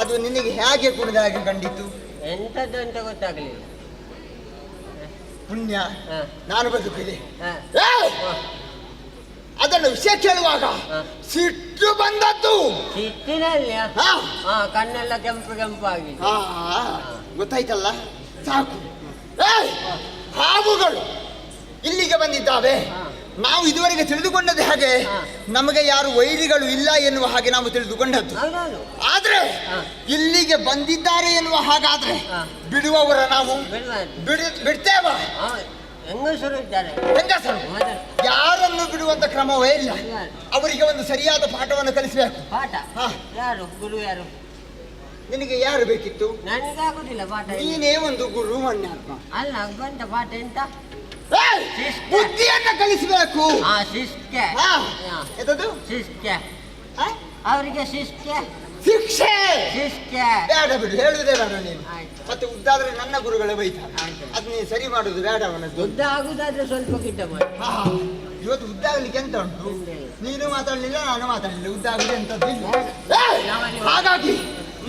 ಅದು ನಿನಗೆ ಹೇಗೆ ಕುಣಿದ ಹಾಗೆ ಕಂಡಿತು? ಎಂತದ್ದು ಅಂತ ಗೊತ್ತಾಗಲಿಲ್ಲ. ಪುಣ್ಯ, ನಾನು ಬದುಕಿದೆ. ಅದನ್ನು ವಿಷಯ ಕೇಳುವಾಗ ಸಿಟ್ಟು ಬಂದದ್ದು. ಸಿಟ್ಟಿನಲ್ಲಿ ಕಣ್ಣೆಲ್ಲ ಕೆಂಪು ಕೆಂಪಾಗಿದೆ. ಗೊತ್ತಾಯ್ತಲ್ಲ, ಸಾಕು. ಹಾವುಗಳು ಇಲ್ಲಿಗೆ ಬಂದಿದ್ದಾವೆ, ನಾವು ಇದುವರೆಗೆ ತಿಳಿದುಕೊಂಡದ್ದು ಹಾಗೆ ನಮಗೆ ಯಾರು ವೈರಿಗಳು ಇಲ್ಲ ಎನ್ನುವ ಹಾಗೆ ನಾವು ತಿಳಿದುಕೊಂಡದ್ದು. ಆದ್ರೆ ಇಲ್ಲಿಗೆ ಬಂದಿದ್ದಾರೆ ಎನ್ನುವ ಹಾಗಾದ್ರೆ ಬಿಡುವವರ ನಾವು ಬಿಡ್ತೇವ? ಹೆಂಗಸರು ಇದ್ದಾರೆ, ಹೆಂಗಸರು ಯಾರನ್ನು ಬಿಡುವಂತ ಕ್ರಮವೇ ಇಲ್ಲ. ಅವರಿಗೆ ಒಂದು ಸರಿಯಾದ ಪಾಠವನ್ನು ಕಲಿಸಬೇಕು. ಪಾಠ ಯಾರು ಗುರು? ಯಾರು ನಿನಗೆ ಯಾರು ಬೇಕಿತ್ತು? ನನಗಾಗುದಿಲ್ಲ ಪಾಠ. ನೀನೇ ಒಂದು ಗುರು ಮಣ್ಯಾತ್ಮ ಅಲ್ಲ, ಬಂತ ಪಾಠ ಎಂತ? ಬುದ್ಧಿಯನ್ನ ಕಲಿಸಬೇಕು. ಶಿಸ್ಕೆ ಶಿಸ್ಕೆ ಅವರಿಗೆ ಶಿಸ್ಕೆ ಶಿಕ್ಷೆ ಶಿಸ್ಕೆ ಬೇಡ ಬಿಡು, ಹೇಳುವುದೇ ಬೇಡ ನೀನು. ಮತ್ತೆ ಉದ್ದಾದ್ರೆ ನನ್ನ ಗುರುಗಳೇ ಬೈತಾರೆ. ಅದು ನೀನು ಸರಿ ಮಾಡುದು ಬೇಡ. ಅವನದ್ದು ಉದ್ದ ಆಗುದಾದ್ರೆ ಸ್ವಲ್ಪ ಗಿಡ್ಡ ಮಾಡಿ. ಇವತ್ತು ಉದ್ದ ಆಗ್ಲಿಕ್ಕೆ ಎಂತ ಉಂಟು? ನೀನು ಮಾತಾಡ್ಲಿಲ್ಲ, ನಾನು ಮಾತಾಡ್ಲಿಲ್ಲ, ಉದ್ದ ಆಗುದು ಎಂತದ್ದು ಇಲ್ಲ. ಹಾಗಾಗಿ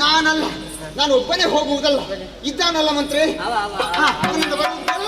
ನಾನಲ್ಲ, ನಾನು ಒಬ್ಬನೇ ಹೋಗುವುದಲ್ಲ. ಇದ್ದಾನಲ್ಲ ಮಂತ್ರಿ, ಅವನಿಂದ ಬರುವುದಲ್ಲ.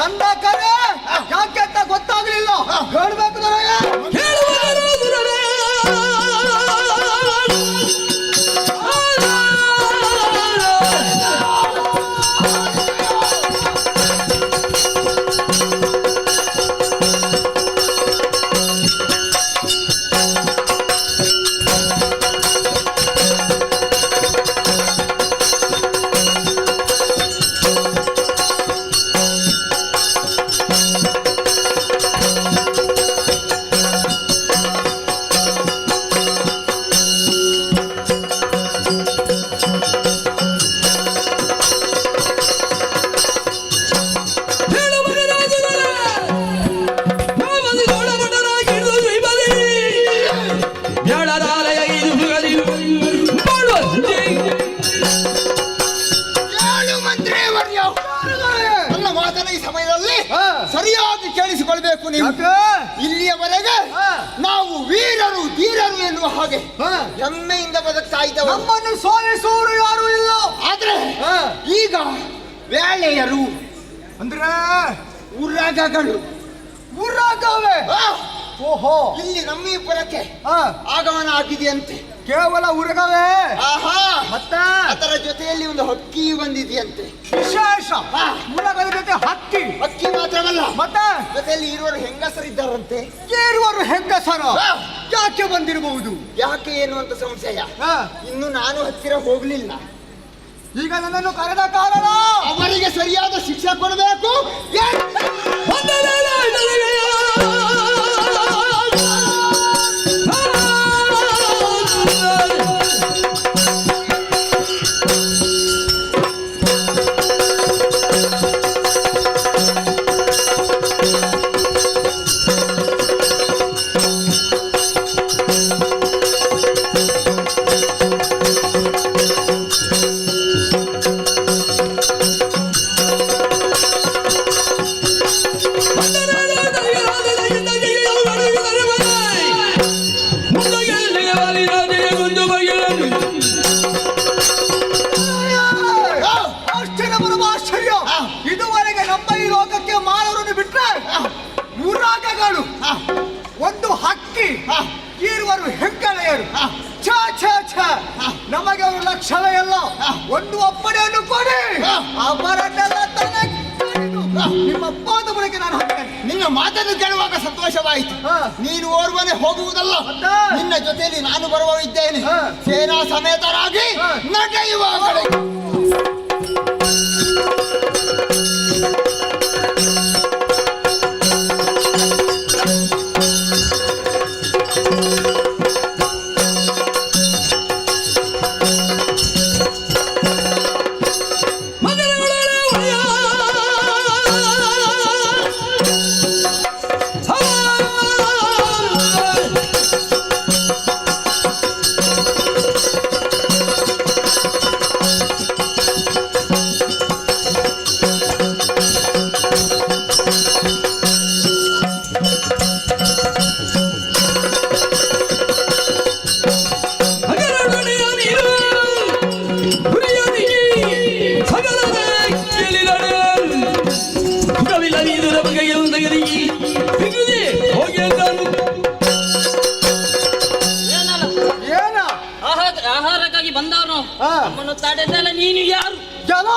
ನನ್ನ ಕರೆ ಯಾಕೆ ಅಂತ ಗೊತ್ತಾಗ್ಲಿಲ್ಲ, ಹೇಳ್ಬೇಕು ನನಗೆ. ಸರಿಯಾಗಿ ಕೇಳಿಸಿಕೊಳ್ಬೇಕು ನೀವು. ಇಲ್ಲಿಯವರೆಗೆ ನಾವು ವೀರರು ಧೀರರು ಎನ್ನುವ ಹಾಗೆ ಹೆಮ್ಮೆಯಿಂದ ಬದುಕ್ತಾ ಇದ್ದವರು. ನಮ್ಮನ್ನು ಸೋಲಿಸುವವರು ಯಾರು ಇಲ್ಲ. ಆದ್ರೆ ಈಗ ವೇಳೆಯರು ಅಂದ್ರೆ ಉರಗಗಳು, ಉರಗವೇ ಓಹೋ ಇಲ್ಲಿ ನಮ್ಮೀಪುರಕ್ಕೆ ಆಗಮನ ಆಗಿದೆಯಂತೆ. ಕೇವಲ ಉರಗವೇ? ಆಹಾ, ಮತ್ತ ಅದರ ಜೊತೆಯಲ್ಲಿ ಒಂದು ಹಕ್ಕಿಯು ಬಂದಿದೆಯಂತೆ. ವಿಶೇಷ, ಉರಗದ ಜೊತೆ ಹಕ್ಕಿ. ಹಕ್ಕಿ ಮಾತ್ರವಲ್ಲ, ಮತ್ತೆ ಜೊತೆಯಲ್ಲಿ ಇರುವರು ಹೆಂಗಸರಿದ್ದಾರಂತೆ. ಇರುವರು ಹೆಂಗಸರ ಯಾಕೆ ಬಂದಿರಬಹುದು? ಯಾಕೆ ಎನ್ನುವಂತ ಸಂಶಯ. ಇನ್ನು ನಾನು ಹತ್ತಿರ ಹೋಗ್ಲಿಲ್ಲ. ಈಗ ನನ್ನನ್ನು ಕರೆದ ಕಾರಣ ಅವರಿಗೆ ಸರಿಯಾದ ಶಿಕ್ಷೆ ಕೊಡಬೇಕು. ಈ ಲೋಕಕ್ಕೆ ಮಾನವರನ್ನು ಬಿಟ್ರೆ ಉರಾಗಗಳು, ಒಂದು ಹಕ್ಕಿ, ಇರುವರು ಹೆಗ್ಗಳೆಯರು. ಛ ಛ ಛ, ನಮಗೆ ಅವರು ಲಕ್ಷವೇ ಎಲ್ಲ. ಒಂದು ಒಪ್ಪಣೆಯನ್ನು ಕೊಡಿ, ಅವರನ್ನೆಲ್ಲ ನಿಮ್ಮ ಪಾದ ಬಳಿಗೆ ನಾನು ಹಾಕ್ತೇನೆ. ನಿನ್ನ ಮಾತನ್ನು ಕೇಳುವಾಗ ಸಂತೋಷವಾಯಿತು. ನೀನು ಓರ್ವನೆ ಹೋಗುವುದಲ್ಲ, ನಿನ್ನ ಜೊತೆಯಲ್ಲಿ ನಾನು ಬರುವ ಇದ್ದೇನೆ. ಸೇನಾ ಸಮೇತರಾಗಿ ನಡೆಯುವ ಕಡೆ. ಆಹಾರಕ್ಕಾಗಿ ಬಂದವನು ನಮ್ಮನ್ನು ತಡೆದಲ್ಲ. ನೀನು ಯಾರು? ಜನ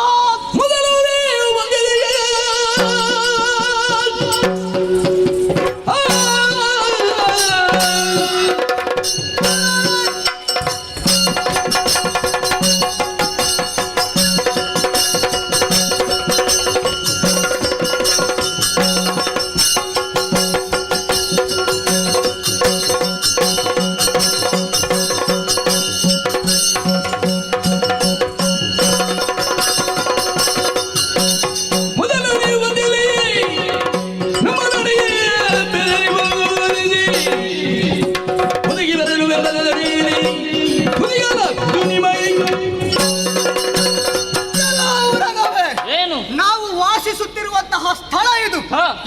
ಸ್ಥಳ ಇದು.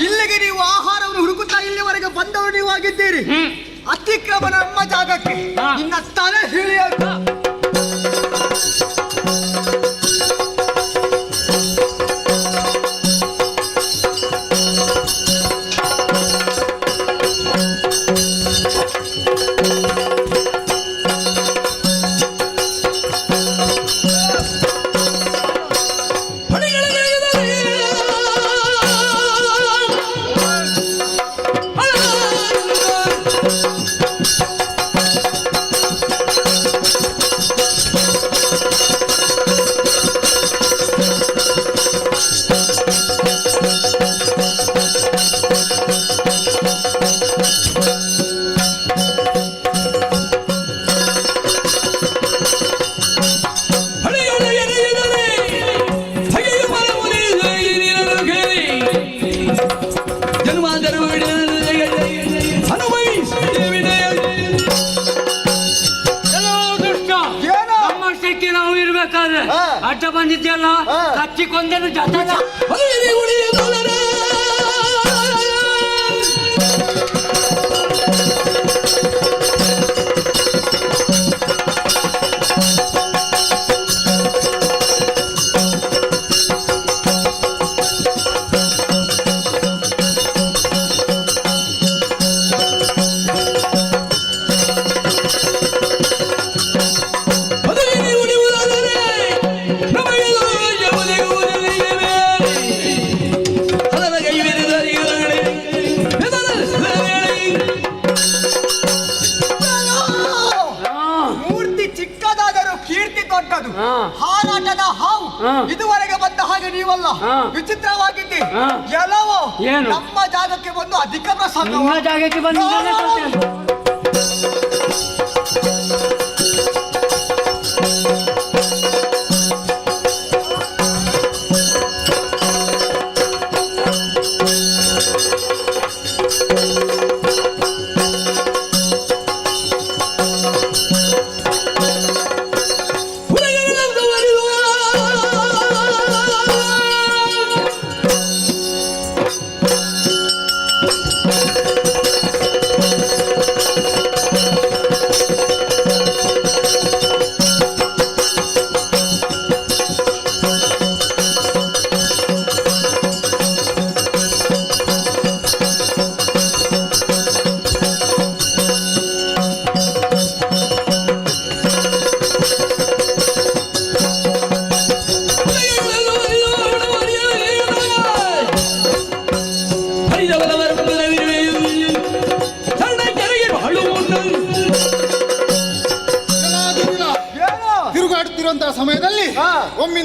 ಇಲ್ಲಿಗೆ ನೀವು ಆಹಾರವನ್ನು ಹುಡುಕುತ್ತಾ ಇಲ್ಲಿವರೆಗೆ ಬಂದವರು ನೀವು ಆಗಿದ್ದೀರಿ. ಅತಿಕ್ರಮಣ ನಮ್ಮ ಜಾಗಕ್ಕೆ ನಿನ್ನ ತಲೆ ಹಿಡಿಯ. ಅಡ್ಡ ಬಂದಿದ್ಯಲ್ಲ, ಕಚ್ಚಿಕೊಂದೇನು ಜತ. ಹಾರಾಟದ ಹಾವು ಇದುವರೆಗೆ ಬಂದ ಹಾಗೆ ನೀವಲ್ಲ, ವಿಚಿತ್ರವಾಗಿದ್ದಿ. ಎಲ್ಲವೋ ನಮ್ಮ ಜಾಗಕ್ಕೆ ಬಂದು ಅಧಿಕ ಪ್ರಸಂಗ ಜಾಗಕ್ಕೆ ಬಂದು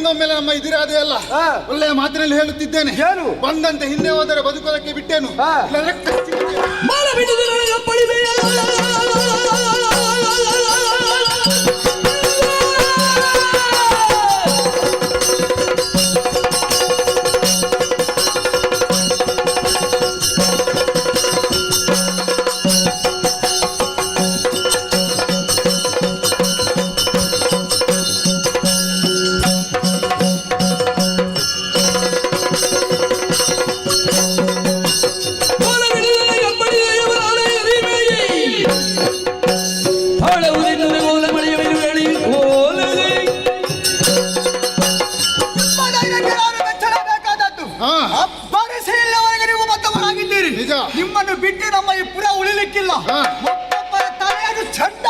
ಇನ್ನೊಮ್ಮೆಲೆ ನಮ್ಮ ಇದಿರಾದೆ ಅಲ್ಲ ಒಳ್ಳೆಯ ಮಾತಿನಲ್ಲಿ ಹೇಳುತ್ತಿದ್ದೇನೆ. ಏನು? ಬಂದಂತೆ ಹಿಂದೆ ಹೋದರೆ ಬದುಕೋದಕ್ಕೆ ಬಿಟ್ಟೇನು, ಇಲ್ಲಾಂದ್ರೆ ಕಚ್ಚಿ ಬಿಟ್ಟೇನು. ನಿಜ. ನಿಮ್ಮನ್ನು ಬಿಟ್ಟು ನಮ್ಮ ಈ ಪುರ ಉಳಿಲಿಕ್ಕಿಲ್ಲ. ಒಬ್ಬೊಬ್ಬರ ತಲೆಯನ್ನು ಚಂಡ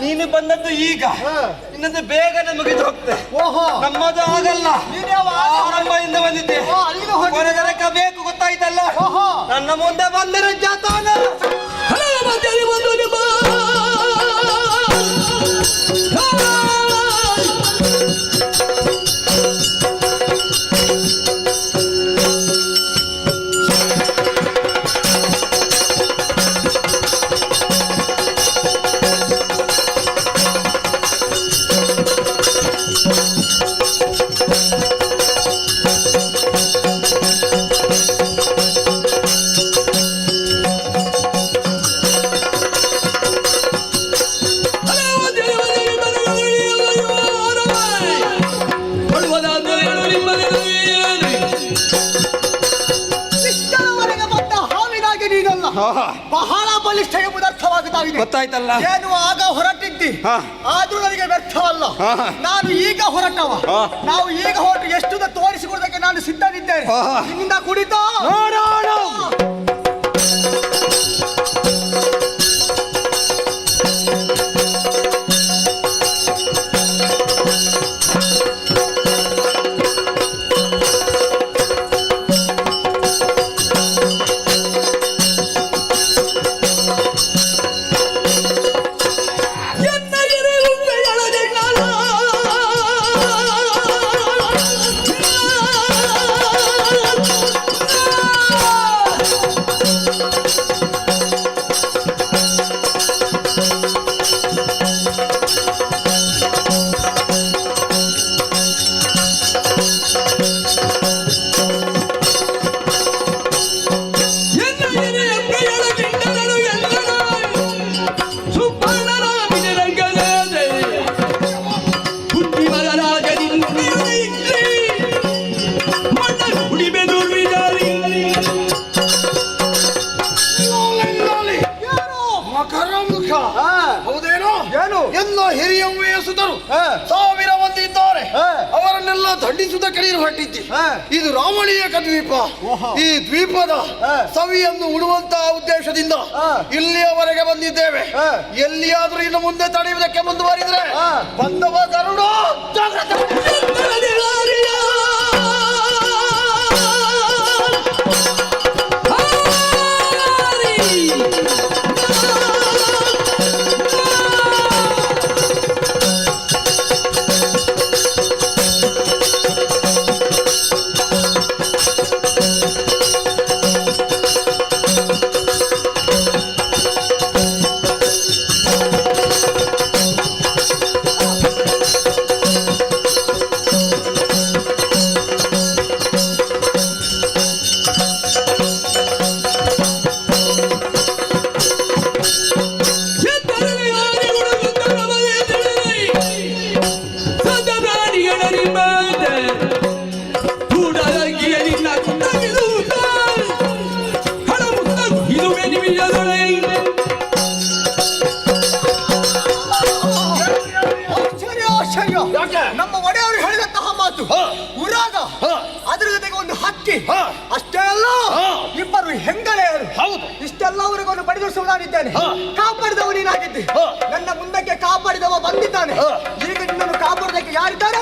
ನೀನು ಬಂದದ್ದು ಈಗ, ಇನ್ನೊಂದು ಬೇಗನೆ ಮುಗಿದು ಹೋಗ್ತೆ. ನಮ್ಮದು ಆಗಲ್ಲ. ಆರಂಭದಿಂದ ಬಂದಿದ್ದೆ, ಕೊನೆ ತನಕ ಬೇಕು ಗೊತ್ತಾಯ್ತಲ್ಲ. ನನ್ನ ಮುಂದೆ ಬಂದರೆ ಜಾತಾನ ಬಹಳ ಬಲಿಷ್ಠ ಎಂಬುದು ಅರ್ಥವಾಗುತ್ತಾಗಿದೆ. ಗೊತ್ತಾಯ್ತಲ್ಲ. ಏನು ಆಗ ಹೊರಟಿದ್ದಿ, ಆದ್ರೂ ನನಗೆ ವ್ಯರ್ಥವಲ್ಲ. ನಾನು ಈಗ ಹೊರಟವ. ನಾವು ಈಗ ಹೊರಟು ಎಷ್ಟು ತೋರಿಸಿಕೊಡೋದಕ್ಕೆ ನಾನು ಸಿದ್ಧನಿದ್ದೇನೆ. ನಿನ್ನಿಂದ ಕುಡಿತ ಹಿರಿಯ ವಯಸ್ಸುದರು 1000 ಮಂದಿ ಇದ್ದಾರೆ. ಅವರನ್ನೆಲ್ಲ ದಂಡಿಸುವುದಕ್ಕೆ ನೀನು ಹೊರಟಿದ್ದಿ. ಇದು ರಾಮಳೀಯಕ ದ್ವೀಪ. ಈ ದ್ವೀಪದ ಸವಿಯನ್ನು ಉಡುವಂತಹ ಉದ್ದೇಶದಿಂದ ಇಲ್ಲಿಯವರೆಗೆ ಬಂದಿದ್ದೇವೆ. ಎಲ್ಲಿಯಾದ್ರೂ ಇನ್ನು ಮುಂದೆ ತಡೆಯುವುದಕ್ಕೆ ಮುಂದುವರಿದ್ರೆ ಬಂದವ ಗರುಡ ನಮ್ಮ ಒಡೆಯವರು ಹೇಳಿದಂತಹ ಮಾತು ಉರಾಗ, ಅದರ ಜೊತೆಗೆ ಒಂದು ಹಕ್ಕಿ, ಅಷ್ಟೇ ಅಲ್ಲ ಇಬ್ಬರು ಹೆಂಗಳೆಯರು. ಹೌದು, ಇಷ್ಟೆಲ್ಲವರಿಗೂ ಬಡಿದು ನಾನಿದ್ದೇನೆ. ಕಾಪಾಡಿದವ ನೀನಾಗಿದ್ದೆ. ನನ್ನ ಮುಂದಕ್ಕೆ ಕಾಪಾಡಿದವ ಬಂದಿದ್ದಾನೆ. ಈಗ ನಿನ್ನನ್ನು ಕಾಪಾಡೋದಕ್ಕೆ ಯಾರಿದ್ದಾರೆ?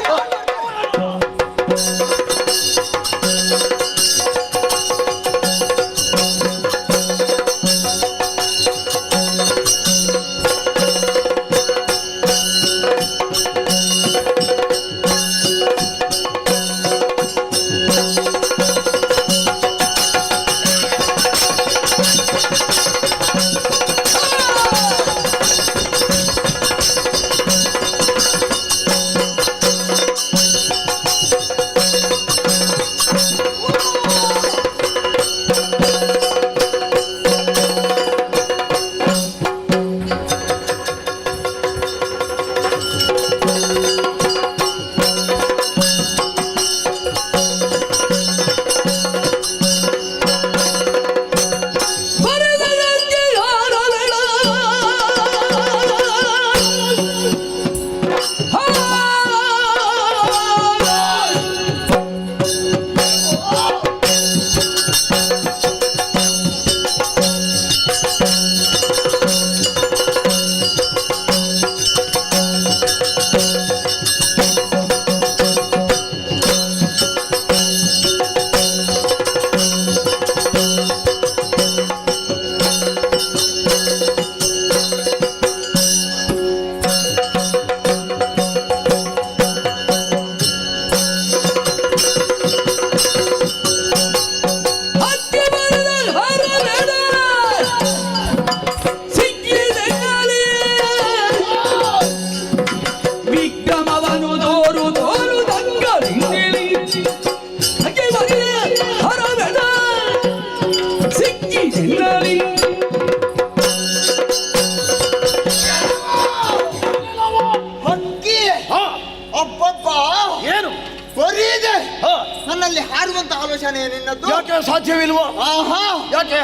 ನನ್ನಲ್ಲಿ ಹಾರುವಂತ ಆಲೋಚನೆ ನಿನ್ನದ್ದು. ಯಾಕೆ ಸಾಧ್ಯವಿಲ್ವಾ? ಆಹಾ, ಯಾಕೆ?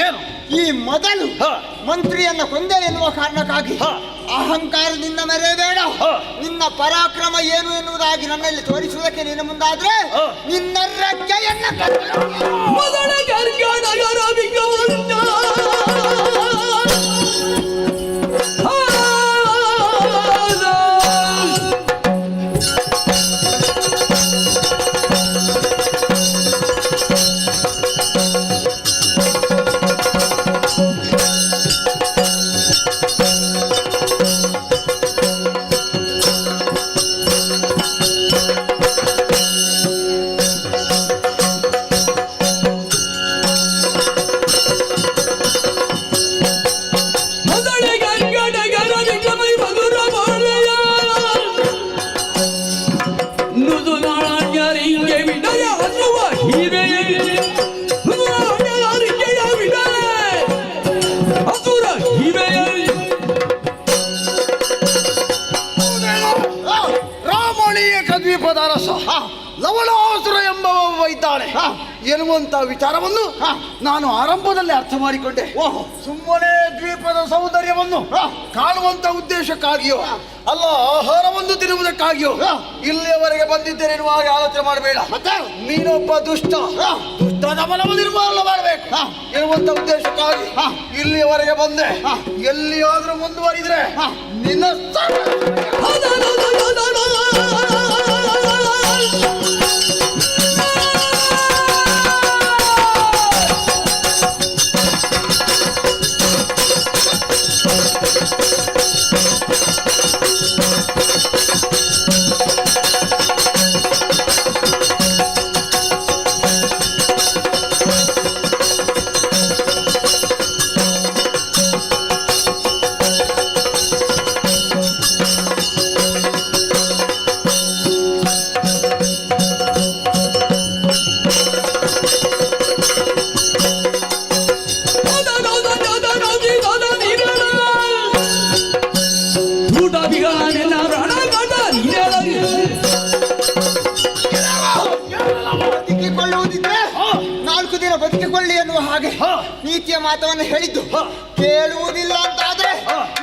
ಏನು? ಈ ಮೊದಲು ಮಂತ್ರಿಯನ್ನ ಕೊಂದೆ ಎನ್ನುವ ಕಾರಣಕ್ಕಾಗಿ ಅಹಂಕಾರದಿಂದ ಮೆರೆಯಬೇಡ. ನಿನ್ನ ಪರಾಕ್ರಮ ಏನು ಎನ್ನುವುದಾಗಿ ನನ್ನಲ್ಲಿ ತೋರಿಸುವುದಕ್ಕೆ ನೀನು ಮುಂದಾದ್ರೆ ನಿನ್ನ ರೆಕ್ಕೆಯನ್ನ ದ್ವೀಪದ ಅರಸ ಲವಣಾಸುರ ಎಂಬವ ಇದ್ದಾನೆ ಎನ್ನುವಂತ ವಿಚಾರವನ್ನು ನಾನು ಆರಂಭದಲ್ಲಿ ಅರ್ಥ ಮಾಡಿಕೊಂಡೆ. ಸುಮ್ಮನೆ ದ್ವೀಪದ ಸೌಂದರ್ಯವನ್ನು ಕಾಣುವಂತ ಉದ್ದೇಶಕ್ಕಾಗಿಯೋ ಅಲ್ಲ, ಆಹಾರವನ್ನು ತಿನ್ನುವುದಕ್ಕಾಗಿಯೋ ಇಲ್ಲಿಯವರೆಗೆ ಬಂದಿದ್ದೇನೆ ಎನ್ನುವ ಹಾಗೆ ಆಲೋಚನೆ ಮಾಡಬೇಡ. ನೀನೊಬ್ಬ ದುಷ್ಟ ದಮನವ ನಿರ್ಮೂಲನೆ ಮಾಡಬೇಕು ಎನ್ನುವಂತ ಉದ್ದೇಶಕ್ಕಾಗಿ ಇಲ್ಲಿಯವರೆಗೆ ಬಂದೆ. ಎಲ್ಲಿಯಾದ್ರೂ ಮುಂದುವರಿದ್ರೆ ನಿನ್ನ ಹಾಗೆ ನೀತಿಯ ಮಾತವನ್ನು ಹೇಳಿದ್ದು ಕೇಳುವುದಿಲ್ಲ ಅಂತಾದ್ರೆ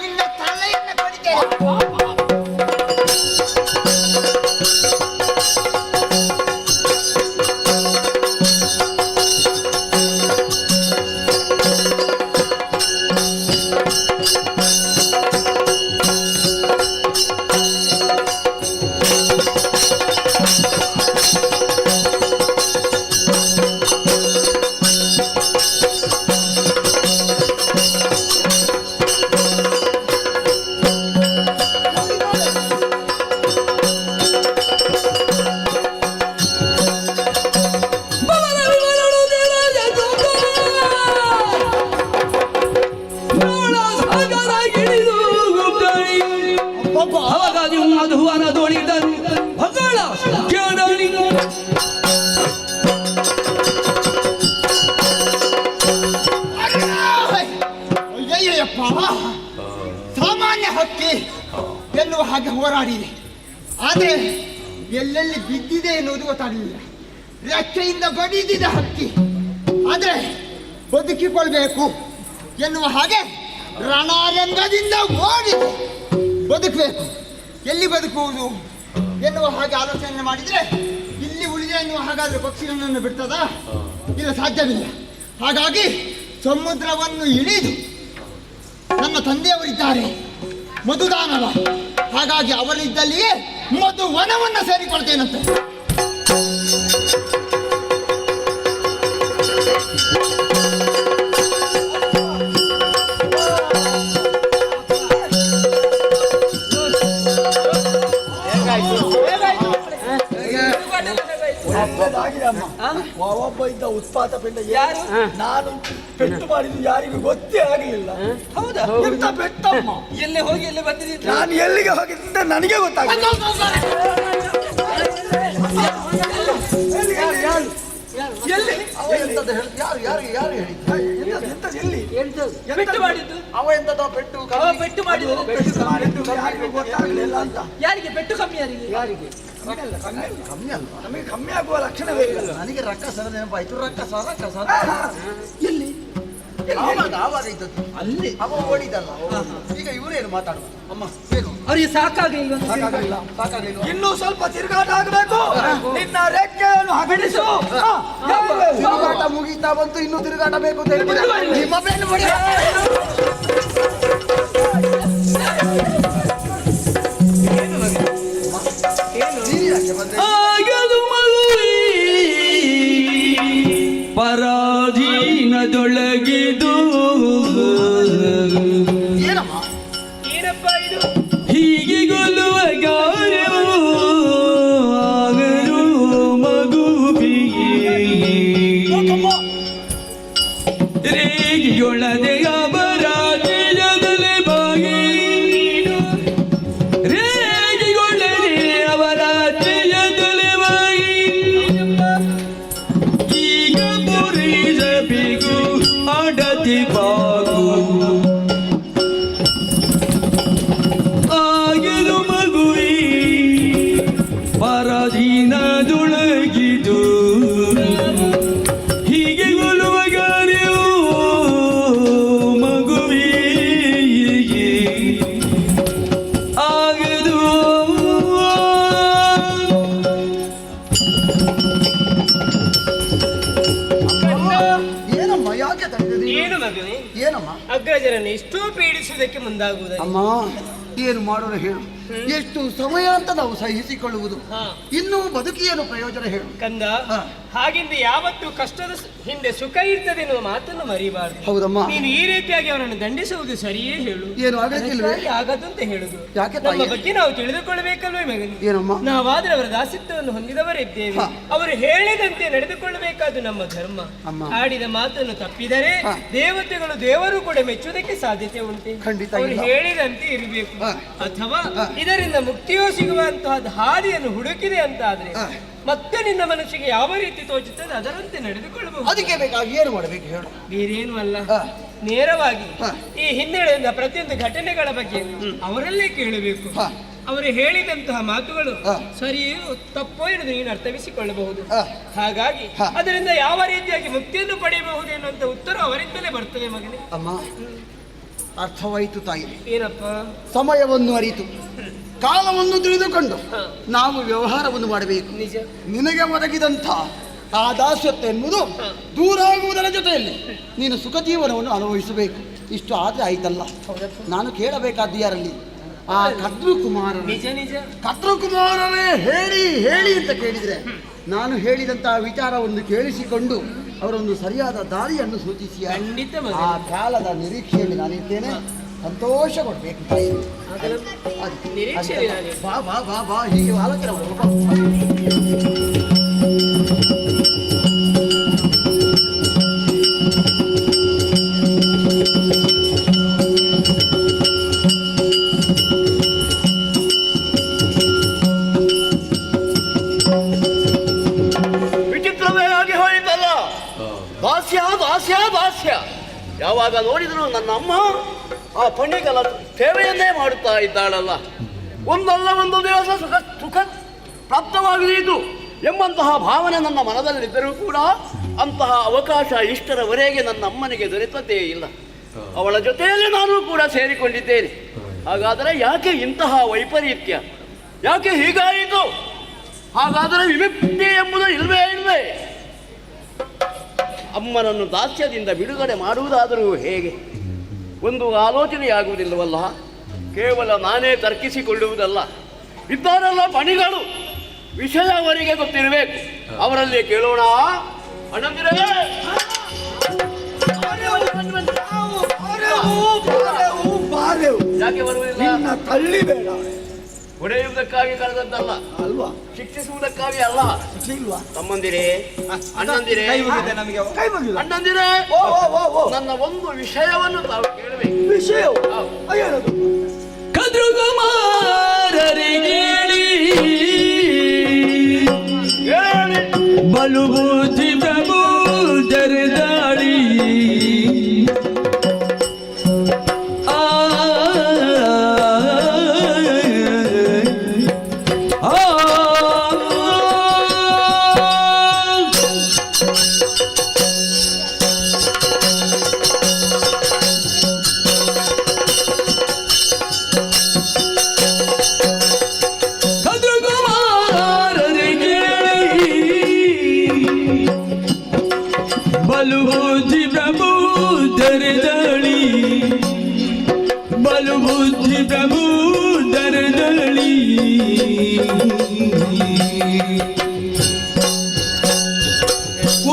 ನಿನ್ನ ತಲೆಯನ್ನು ಕಡಿತೇನೆ. ಸಾಮಾನ್ಯ ಹಕ್ಕಿ ಎನ್ನುವ ಹಾಗೆ ಹೋರಾಡಿದೆ, ಆದರೆ ಎಲ್ಲೆಲ್ಲಿ ಬಿದ್ದಿದೆ ಎನ್ನುವುದು ಗೊತ್ತಾಗಲಿಲ್ಲ. ರೆಕ್ಕೆಯಿಂದ ಬಡಿದಿದೆ ಹಕ್ಕಿ, ಆದರೆ ಬದುಕಿಕೊಳ್ಬೇಕು ಎನ್ನುವ ಹಾಗೆ ರಣರಂಗದಿಂದ ಓಡಿದೆ. ಬದುಕಬೇಕು, ಎಲ್ಲಿ ಬದುಕುವುದು ಎನ್ನುವ ಹಾಗೆ ಆಲೋಚನೆ ಮಾಡಿದರೆ ಇಲ್ಲಿ ಉಳಿದೆ ಎನ್ನುವ ಹಾಗಾದ್ರೆ ಪಕ್ಷಿಗಳನ್ನು ಬಿಡ್ತದಾ? ಇಲ್ಲ, ಸಾಧ್ಯವಿಲ್ಲ. ಹಾಗಾಗಿ ಸಮುದ್ರವನ್ನು ಇಳಿದು ನನ್ನ ತಂದೆಯವರಿದ್ದಾರೆ ಮಧುದಾನವ, ಹಾಗಾಗಿ ಅವರಿದ್ದಲ್ಲಿಯೇ ಮಧುವನವನ್ನು ಸೇರಿಕೊಳ್ತೇನಂತೆ. ಒಬ್ಬ ಇದ್ದ ಉತ್ಪಾತ ಪಿಂಡ ಯಾರು? ನಾನು ಪೆಟ್ಟು ಮಾಡಿದ್ದು ಯಾರಿಗೂ ಗೊತ್ತೇ ಆಗಲಿಲ್ಲ. ಹೌದಾ? ಎಂತ ಪೆಟ್ಟಮ್ಮ? ಎಲ್ಲೇ ಹೋಗಿ ಎಲ್ಲೇ ಬಂದಿದ್ದೀನಿ? ನಾನು ಎಲ್ಲಿಗೆ ಹೋಗಿದ್ದೆ ನನಗೆ ಗೊತ್ತಾಗಲಿಲ್ಲ. ಎಲ್ಲಿ? ಪೆಟ್ಟು ಮಾಡಿದ್ದು ಅವ ಎಂತದ ಪೆಟ್ಟು ಪೆಟ್ಟು ಮಾಡಿದ್ದು ಯಾರಿಗೂ ಗೊತ್ತಾಗಲಿಲ್ಲ ಅಂತ. ಯಾರಿಗೆ ಪೆಟ್ಟು ಕಮ್ಮಿ? ಯಾರಿಗೆ ಕಮ್ಮಿ ಅಲ್ಲ, ನಮಗೆ ಕಮ್ಮಿ ಆಗುವ ಲಕ್ಷಣವೇ ಇಲ್ಲ. ನನಗೆ ರಕ್ಕಸರ ನೆನಪಾಯ್ತು. ರಕ್ಕಸ ಎಲ್ಲಿ? ಆವಾಗ ಇದ್ದದ್ದು ಅಲ್ಲಿ ಅವ ಓಡಿದಲ್ಲ. ಈಗ ಇವರೇನು ಮಾತಾಡುವ? ಅಮ್ಮ ಏನು ಅವ್ರಿಗೆ ಸಾಕಾಗಿಲ್ಲ. ಇನ್ನೂ ಸ್ವಲ್ಪ ತಿರುಗಾಟ ಆಗಬೇಕು. ನಿನ್ನ ರೆಕ್ಕೆಯನ್ನು ಬಿಡಿಸು. ತಿರುಗಾಟ ಮುಗಿತಾ ಬಂತು, ಇನ್ನೂ ತಿರುಗಾಟ ಬೇಕು ಅಂತ ಹೇಳ್ತೀರಾ? ನಿಮ್ಮ ಬೆನ್ನು ಬಡಿ. ಪರಾಧೀನದೊಳಗಿದು ಏನಪ್ಪ ಇದು? ಹೀಗೆ ಗೊಲ್ಲುವ ಗಾಯವು ಆಗಲು ಮಗುವಿಗೆ ರೇಗಿಯೊಳದೆ ಅಪರಾಧೀನದಲೆ ಬಾಗಿ ರೇಗಿಯೊಳದೆ ಅಪರಾಧೀನದಲೆ ಬಾಗಿ ಈಗ ಪುರಿಸಬೇಕು ಅಡತಿ ಬಾಗು ಆಗಲು ಮಗುವಿ ಪರಾಧೀನದೊಳಗಿದು ಹೀಗೆ ಗೊಲ್ಲುವ ಗಾರ್ಯವು ಮಗುವಿಗೆ ಆಗದು. ಏನಮ್ಮ ಯಾಕೆ ತಡೆದಿದೆ? ಏನು ಮಗನೇ? ಏನಮ್ಮ ಅಗ್ರಜರನ್ನು ಇಷ್ಟೋ ಪೀಡಿಸುವುದಕ್ಕೆ ಮುಂದಾಗುವುದಲ್ಲ. ಅಮ್ಮ ಏನು ಮಾಡೋಣ ಹೇಳು? ಎಷ್ಟು ಸಮಯ ಅಂತ ನಾವು ಸಹಿಸಿಕೊಳ್ಳುವುದು? ಇನ್ನೂ ಬದುಕಿಯೇನು ಪ್ರಯೋಜನ ಹೇಳು ಕಂದ. ಹಾಗೆಂದು ಯಾವತ್ತು ಕಷ್ಟದ ಹಿಂದೆ ಸುಖ ಇರ್ತದೆ ಎನ್ನುವ ಮಾತನ್ನು ಮರಿಬಾರದು. ಹೌದಮ್ಮ. ನೀನು ಈ ರೀತಿಯಾಗಿ ಅವರನ್ನು ದಂಡಿಸುವುದು ಸರಿಯೇ ಹೇಳು? ಏನು ಆಗಲಿಕ್ಕಿಲ್ವೇ? ಆಗದು ಅಂತ ಹೇಳುದು. ಯಾಕೆ ನಮ್ಮ ತಾಯಿ? ಬಗ್ಗೆ ನಾವು ತಿಳಿದುಕೊಳ್ಳಬೇಕಲ್ವೇ ಮಗನಿ? ಏನಮ್ಮ? ನಾವಾದ್ರೆ ಅವರ ದಾಸಿತ್ವವನ್ನು ಹೊಂದಿದವರಿದ್ದೇವೆ. ಅವರು ಹೇಳಿದಂತೆ ನಡೆದುಕೊಳ್ಳಬೇಕಾದ್ದು ನಮ್ಮ ಧರ್ಮ. ಆಡಿದ ಮಾತನ್ನು ತಪ್ಪಿದರೆ ದೇವತೆಗಳು ದೇವರು ಕೂಡ ಮೆಚ್ಚುವುದಕ್ಕೆ ಸಾಧ್ಯತೆ ಉಂಟು. ಖಂಡಿತ ಅವರು ಹೇಳಿದಂತೆ ಇರಬೇಕು. ಅಥವಾ ಇದರಿಂದ ಮುಕ್ತಿಯೋ ಸಿಗುವಂತಹ ಹಾದಿಯನ್ನು ಹುಡುಕಿದೆ ಅಂತ ಆದ್ರೆ ಮತ್ತೆ ನಿನ್ನ ಮನಸ್ಸಿಗೆ ಯಾವ ರೀತಿ ತೋಚುತ್ತದೆ ಅದರಂತೆ ನಡೆದುಕೊಳ್ಳಬಹುದು. ಅದಕ್ಕೆ ಬೇಕಾಗಿ ಏನು ಮಾಡಬೇಕು ಹೇಳು? ಬೇರೇನು ಅಲ್ಲ, ನೇರವಾಗಿ ಈ ಹಿನ್ನೆಲೆಯಿಂದ ಪ್ರತಿಯೊಂದು ಘಟನೆಗಳ ಬಗ್ಗೆ ಅವರಲ್ಲೇ ಕೇಳಬೇಕು. ಅವರು ಹೇಳಿದಂತಹ ಮಾತುಗಳು ಸರಿಯೋ ತಪ್ಪೋ ಎಂದು ನೀನು ಅರ್ಥವಿಸಿಕೊಳ್ಳಬಹುದು. ಹಾಗಾಗಿ ಅದರಿಂದ ಯಾವ ರೀತಿಯಾಗಿ ಮುಕ್ತಿಯನ್ನು ಪಡೆಯಬಹುದು ಎನ್ನುವಂತ ಉತ್ತರ ಅವರಿಂದಲೇ ಬರ್ತದೆ ಮಗನೇ. ಅಮ್ಮ, ಅರ್ಥವಾಯಿತು ತಾಯಿ. ಏನಪ್ಪ? ಸಮಯವನ್ನು ಅರಿತು ಕಾಲವನ್ನು ತಿಳಿದುಕೊಂಡು ನಾವು ವ್ಯವಹಾರವನ್ನು ಮಾಡಬೇಕು. ನಿಜ. ನಿನಗೆ ಒದಗಿದಂಥ ಆ ದಾಸ್ಯತ್ವ ಎನ್ನುವುದು ದೂರ ಆಗುವುದರ ಜೊತೆಯಲ್ಲಿ ನೀನು ಸುಖ ಜೀವನವನ್ನು ಅನುಭವಿಸಬೇಕು. ಇಷ್ಟು ಆದ್ರೆ ಆಯ್ತಲ್ಲ. ನಾನು ಕೇಳಬೇಕಾದ್ದು ಯಾರಲ್ಲಿ? ಆ ಕದ್ರುಕುಮಾರ. ನಿಜ ನಿಜ. ಕದ್ರುಕುಮಾರನೇ ಹೇಳಿ ಹೇಳಿ ಅಂತ ಕೇಳಿದ್ರೆ ನಾನು ಹೇಳಿದಂತಹ ವಿಚಾರವನ್ನು ಕೇಳಿಸಿಕೊಂಡು ಅವರೊಂದು ಸರಿಯಾದ ದಾರಿಯನ್ನು ಸೂಚಿಸಿ ಆ ಕಾಲದ ನಿರೀಕ್ಷೆಯಲ್ಲಿ ನಾನಿದ್ದೇನೆ. ಸಂತೋಷ ಕೊಡ್ಬೇಕು. ಬಾ ಬಾ ಬಾ ಬಾ ಹೀಗೆ ಆಲೋಚನೆ ವಿಚಿತ್ರವೇ ಆಗಿ ಹೋಯಿತಲ್ಲ. ದಾಸ್ಯ ದಾಸ್ಯ ದಾಸ್ಯ. ಯಾವಾಗ ನೋಡಿದ್ರು ನನ್ನ ಅಮ್ಮ ಆ ಪಣಿಗಲ ಸೇವೆಯನ್ನೇ ಮಾಡುತ್ತಾ ಇದ್ದಾಳಲ್ಲ. ಒಂದಲ್ಲ ಒಂದು ದಿವಸ ಸುಖ ಪ್ರಾಪ್ತವಾಗಲಿದ್ದು ಎಂಬಂತಹ ಭಾವನೆ ನನ್ನ ಮನದಲ್ಲಿದ್ದರೂ ಕೂಡ ಅಂತಹ ಅವಕಾಶ ಇಷ್ಟರವರೆಗೆ ನನ್ನ ಅಮ್ಮನಿಗೆ ದೊರೆತದ್ದೇ ಇಲ್ಲ. ಅವಳ ಜೊತೆಯಲ್ಲಿ ನಾನು ಕೂಡ ಸೇರಿಕೊಂಡಿದ್ದೇನೆ. ಹಾಗಾದರೆ ಯಾಕೆ ಇಂತಹ ವೈಪರೀತ್ಯ? ಯಾಕೆ ಹೀಗಾಯಿತು? ಹಾಗಾದರೆ ವಿಮುಕ್ತಿ ಎಂಬುದು ಇಲ್ವೇ? ಅಮ್ಮನನ್ನು ದಾಸ್ಯದಿಂದ ಬಿಡುಗಡೆ ಮಾಡುವುದಾದರೂ ಹೇಗೆ? ಒಂದು ಆಲೋಚನೆಯಾಗುವುದಿಲ್ಲವಲ್ಲ. ಕೇವಲ ನಾನೇ ತರ್ಕಿಸಿಕೊಳ್ಳುವುದಲ್ಲ. ಇದ್ದಾರಲ್ಲ ಪಣಿಗಳು, ವಿಷಯ ಅವರಿಗೆ ಗೊತ್ತಿರಬೇಕು. ಅವರಲ್ಲಿ ಕೇಳೋಣ. ಅಣ್ಣಂದಿರೇ, ಯಾಕೆ ಬರುವುದಿಲ್ಲ? ತಳ್ಳಿ ಬೇಡ. ಹೊಡೆಯುವುದಕ್ಕಾಗಿ ಕರೆದದ್ದಲ್ಲ ಅಲ್ವಾ? ಶಿಕ್ಷಿಸುವುದಕ್ಕಾಗಿ ಅಲ್ಲ. ಇಲ್ವಾ? ತಮ್ಮಂದಿರೇ, ಅಣ್ಣಂದಿರೇ, ಅಣ್ಣಂದಿರೇ, ನನ್ನ ಒಂದು ವಿಷಯವನ್ನು ತಾವು ಕೇಳಬೇಕು. ವಿಷಯ ಏನದು? ಕದ್ರುಕುಮಾರರಿಗೆ ಬಲು ಬುದ್ಧಿ ಪ್ರಭು ಜರದಾಳಿ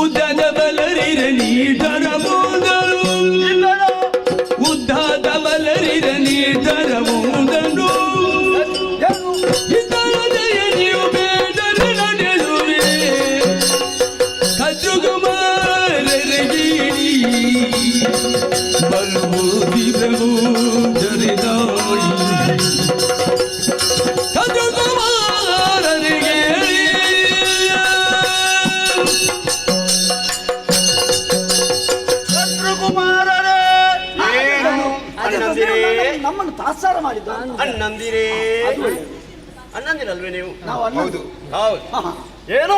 ಉದ್ದದ ಬಲರಿರ ನೀಡರ ಬೋದರು ಉದ್ದಾದ ಬಲರಿರ ನೀಡರ ಬೋದರು ಇತರ ನೀವು ಬೇಡರ ನಡೆಯುವೆ ಕದ್ರುಕುಮಾರರಿಗೆ ಬಲುಬೂದಿ ಪ್ರಭು ಜರಿದಾಳಿ ಕದ್ರುಕುಮಾರರಿಗೆ ನಮ್ಮನ್ನು ತಾತ್ಸಾರ ಮಾಡಿದ್ದ. ಅಣ್ಣಂದಿರೇ, ಅಣ್ಣಂದಿರಲ್ವೇ ನೀವು? ಹೌದು. ಏನೋ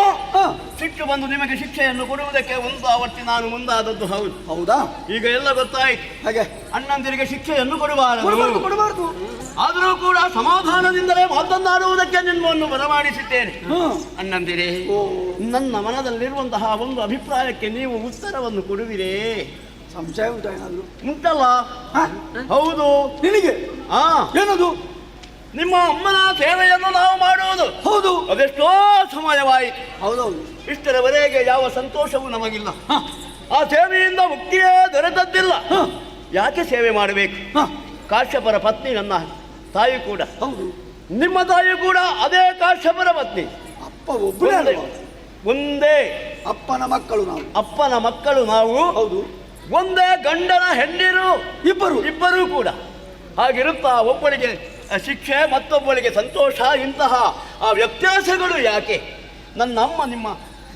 ಸಿಟ್ಟು ಬಂದು ನಿಮಗೆ ಶಿಕ್ಷೆಯನ್ನು ಕೊಡುವುದಕ್ಕೆ ಒಂದು ಆವರ್ತಿ ನಾನು ಮುಂದಾದದ್ದು ಹೌದು. ಹೌದಾ? ಈಗ ಎಲ್ಲ ಗೊತ್ತಾಯ್ತು. ಹಾಗೆ ಅಣ್ಣಂದಿರಿಗೆ ಶಿಕ್ಷೆಯನ್ನು ಕೊಡಬಾರದು. ಆದರೂ ಕೂಡ ಸಮಾಧಾನದಿಂದಲೇ ಮಾತನಾಡುವುದಕ್ಕೆ ನಿಮ್ಮನ್ನು ಬರಮಾಡಿಸಿದ್ದೇನೆ. ಅಣ್ಣಂದಿರೇ, ನನ್ನ ಮನದಲ್ಲಿರುವಂತಹ ಒಂದು ಅಭಿಪ್ರಾಯಕ್ಕೆ ನೀವು ಉತ್ತರವನ್ನು ಕೊಡುವಿರೇ? ಸಂಶಯ ಉಂಟಾಯ್ತು. ಉಂಟಲ್ಲ? ಹೌದು. ನಿನಗೆ ಏನದು? ನಿಮ್ಮ ಅಮ್ಮನ ಸೇವೆಯನ್ನು ನಾವು ಮಾಡುವುದು. ಹೌದು. ಅದೆಷ್ಟೋ ಸಮಯವಾಯಿತು. ಹೌದೌದು. ಇಷ್ಟರವರೆಗೆ ಯಾವ ಸಂತೋಷವೂ ನಮಗಿಲ್ಲ. ಆ ಸೇವೆಯಿಂದ ಮುಕ್ತಿಯೇ ದೊರೆತದ್ದಿಲ್ಲ. ಯಾಕೆ ಸೇವೆ ಮಾಡಬೇಕು? ಕಾಶ್ಯಪರ ಪತ್ನಿ ನನ್ನ ತಾಯಿ ಕೂಡ. ಹೌದು. ನಿಮ್ಮ ತಾಯಿ ಕೂಡ ಅದೇ ಕಾಶ್ಯಪರ ಪತ್ನಿ. ಅಪ್ಪ ಒಬ್ಬನೇ ಒಂದೇ ಅಪ್ಪನ ಮಕ್ಕಳು ನಾವು. ಅಪ್ಪನ ಮಕ್ಕಳು ನಾವು. ಹೌದು. ಒಂದೇ ಗಂಡನ ಹೆಂಡಿರು ಇಬ್ಬರು ಕೂಡ. ಹಾಗಿರುತ್ತಾ ಒಬ್ಬಳಿಗೆ ಶಿಕ್ಷೆ, ಮತ್ತೊಬ್ಬಳಿಗೆ ಸಂತೋಷ. ಇಂತಹ ಆ ವ್ಯತ್ಯಾಸಗಳು ಯಾಕೆ? ನನ್ನ ಅಮ್ಮ ನಿಮ್ಮ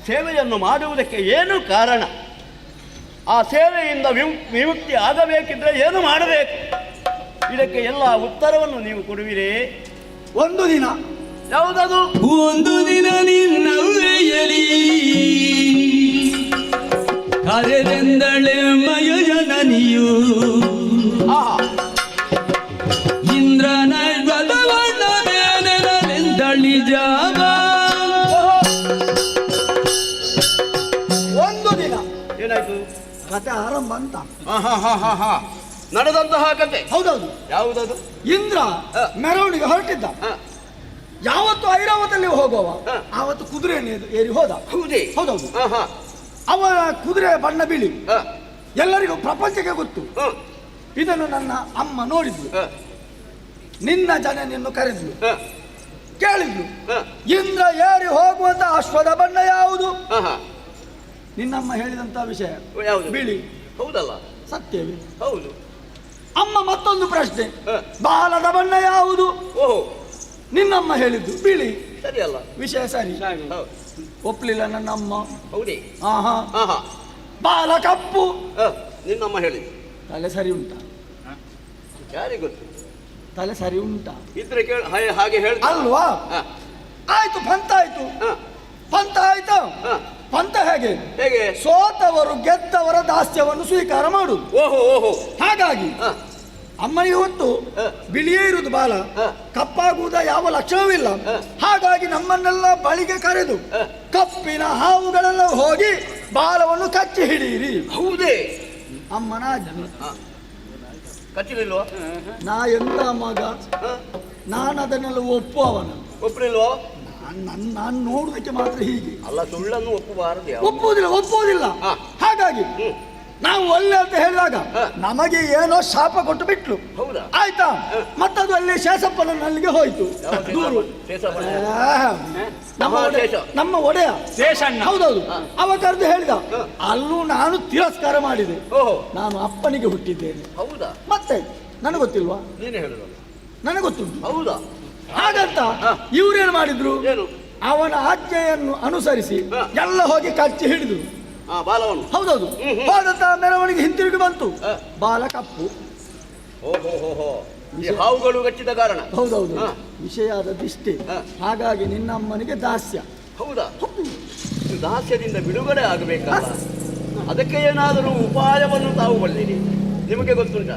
ಸೇವೆಯನ್ನು ಮಾಡುವುದಕ್ಕೆ ಏನು ಕಾರಣ? ಆ ಸೇವೆಯಿಂದ ವಿಮುಕ್ತಿ ಆಗಬೇಕಿದ್ರೆ ಏನು ಮಾಡಬೇಕು? ಇದಕ್ಕೆ ಎಲ್ಲ ಉತ್ತರವನ್ನು ನೀವು ಕೊಡುವಿರೇ? ಒಂದು ದಿನ ಯಾವುದದು? ಒಂದು ದಿನ ನಿನ್ನವ್ವೆಯಲಿ ಕರೆದೆಂದಳೆ ಮಯ ಜನನಿಯು ಇಂದ್ರನ ಬಲವಣ್ಣ ಬೇನೆಂದಳಿ ಜಾಗ. ಒಂದು ದಿನ ಏನಾಯ್ತು? ಕತೆ ಆರಂಭ ಅಂತ. ನಡೆದಂತಹ ಕತೆ. ಹೌದೌದು. ಯಾವುದದು? ಇಂದ್ರ ಮೆರವಣಿಗೆ ಹೊರಟಿದ್ದ. ಯಾವತ್ತು ಐರಾವತಲ್ಲಿ ಹೋಗುವ ಆವತ್ತು ಕುದುರೆಯನ್ನು ಏರಿ ಹೋದ. ಹೌದೇ? ಹೌದೌದು. ಅವನ ಕುದುರೆ ಬಣ್ಣ ಬಿಳಿ, ಎಲ್ಲರಿಗೂ ಪ್ರಪಂಚಕ್ಕೆ ಗೊತ್ತು. ಇದನ್ನು ನನ್ನ ಅಮ್ಮ ನೋಡಿದ್ಲು. ನಿನ್ನ ಜನನನ್ನು ಕರೆದ್ಲು, ಕೇಳಿದ್ಲು, ಇಂದ್ರ ಏರಿ ಹೋಗುವಂತ ಅಶ್ವದ ಬಣ್ಣ ಯಾವುದು? ನಿನ್ನಮ್ಮ ಹೇಳಿದಂತ ವಿಷಯ ಬಿಳಿ. ಹೌದಲ್ಲ? ಸತ್ಯವೇ? ಹೌದು. ಅಮ್ಮ ಮತ್ತೊಂದು ಪ್ರಶ್ನೆ, ಬಾಲದ ಬಣ್ಣ ಯಾವುದು? ಓಹೋ, ನಿನ್ನಮ್ಮ ಹೇಳಿದ್ದು ಬಿಳಿ. ಸರಿ ಅಲ್ಲ? ವಿಷಯ ಸರಿ. ಒಪ್ಲಿಲ್ಲ ನನ್ನಮ್ಮ. ಹೌದೇ? ಬಾಲ ಕಪ್ಪು. ನಿನ್ನಮ್ಮ ಹೇಳಿದ್ದು ತಲೆ ಸರಿ ಉಂಟಾ? ಯಾರಿಗೆ ಗೊತ್ತು? ತಲೆ ಸರಿ ಉಂಟಾ ಇದ್ರೆ ಹಾಗೆ ಹೇಳ ಅಲ್ವಾ? ಆಯ್ತು, ಪಂತ ಆಯ್ತು. ಪಂತ ಆಯ್ತು. ಪಂತ ಹೇಗೆ? ಹೇಗೆ? ಸೋತವರು ಗೆದ್ದವರ ದಾಸ್ಯವನ್ನು ಸ್ವೀಕಾರ ಮಾಡುದು. ಓಹೋ ಓಹೋ. ಹಾಗಾಗಿ ಅಮ್ಮನಿಗೆ ಹೊತ್ತು ಬಿಳಿಯೇ ಇರುವುದು ಬಾಲ, ಕಪ್ಪಾಗುವುದ ಯಾವ ಲಕ್ಷಣವಿಲ್ಲ. ಹಾಗಾಗಿ ನಮ್ಮನ್ನೆಲ್ಲ ಬಳಿಗೆ ಕರೆದು ಕಪ್ಪಿನ ಹಾವುಗಳೆಲ್ಲ ಹೋಗಿ ಬಾಲವನ್ನು ಕಚ್ಚಿ ಹಿಡಿಯಿರಿ. ಹೌದೇ? ಅಮ್ಮನ ಆಜ್ಞೆ. ಕಚ್ಚಲಿಲ್ವಾ? ನಾ ಎಂತ ಮಗ, ನಾನು ಅದನ್ನೆಲ್ಲ ಒಪ್ಪುವವನು. ಒಪ್ಪಲಿಲ್ವಾ? ನಾನು ನೋಡುವುದಕ್ಕೆ ಮಾತ್ರ ಹೀಗೆ. ಅಲ್ಲ, ಸುಳ್ಳನ್ನು ಒಪ್ಪಬಾರದು. ಒಪ್ಪುವುದಿಲ್ಲ. ಹಾಗಾಗಿ ನಾವು ಒಳ್ಳೆ ಅಂತ ಹೇಳಿದಾಗ ನಮಗೆ ಏನೋ ಶಾಪ ಕೊಟ್ಟು ಬಿಟ್ಲು. ಹೌದಾ? ಆಯ್ತಾ? ಮತ್ತದು ಅಲ್ಲಿ ಶೇಷಪ್ಪನ ಅಲ್ಲಿಗೆ ಹೋಯ್ತು ದೂರು. ನಮ್ಮ ಒಡೆಯ ಶೇಷಣ್ಣ. ಹೌದೌದು. ಅವ ಕರೆದು ಹೇಳಿದ, ಅಲ್ಲೂ ನಾನು ತಿರಸ್ಕಾರ ಮಾಡಿದೆ. ನಾನು ಅಪ್ಪನಿಗೆ ಹುಟ್ಟಿದ್ದೇನೆ. ಹೌದಾ? ಮತ್ತೆ ನನಗೆ ಗೊತ್ತಿಲ್ವಾ? ನೀನೇ ಹೇಳಿದ. ನನಗೆ ಗೊತ್ತುಂಟು. ಹೌದಾ? ಹಾಗಂತ ಇವ್ರೇನು ಮಾಡಿದ್ರು? ಏನು? ಅವನ ಆಜ್ಞೆಯನ್ನು ಅನುಸರಿಸಿ ಎಲ್ಲ ಹೋಗಿ ಕಚ್ಚಿ ಹಿಡಿದ್ರು ಬಾಲವನ್ನು. ಹೌದೌದು. ಹೋದಂತ ಮೆರವಣಿಗೆ ಹಿಂತಿರುಗಿ ಬಂತು. ಬಾಲ ಕಪ್ಪು. ಹಾವುಗಳು ಕಚ್ಚಿದ ಕಾರಣ. ಹೌದೌದು. ವಿಷಯ ಆದದಿಷ್ಟೇ. ಹಾಗಾಗಿ ನಿನ್ನಮ್ಮನಿಗೆ ದಾಸ್ಯ. ಹೌದಾ? ದಾಸ್ಯದಿಂದ ಬಿಡುಗಡೆ ಆಗಬೇಕಲ್ಲ, ಅದಕ್ಕೆ ಏನಾದರೂ ಉಪಾಯವನ್ನು ತಾವು ಬಲ್ಲಿರಿ. ನಿಮಗೆ ಗೊತ್ತುಂಟ?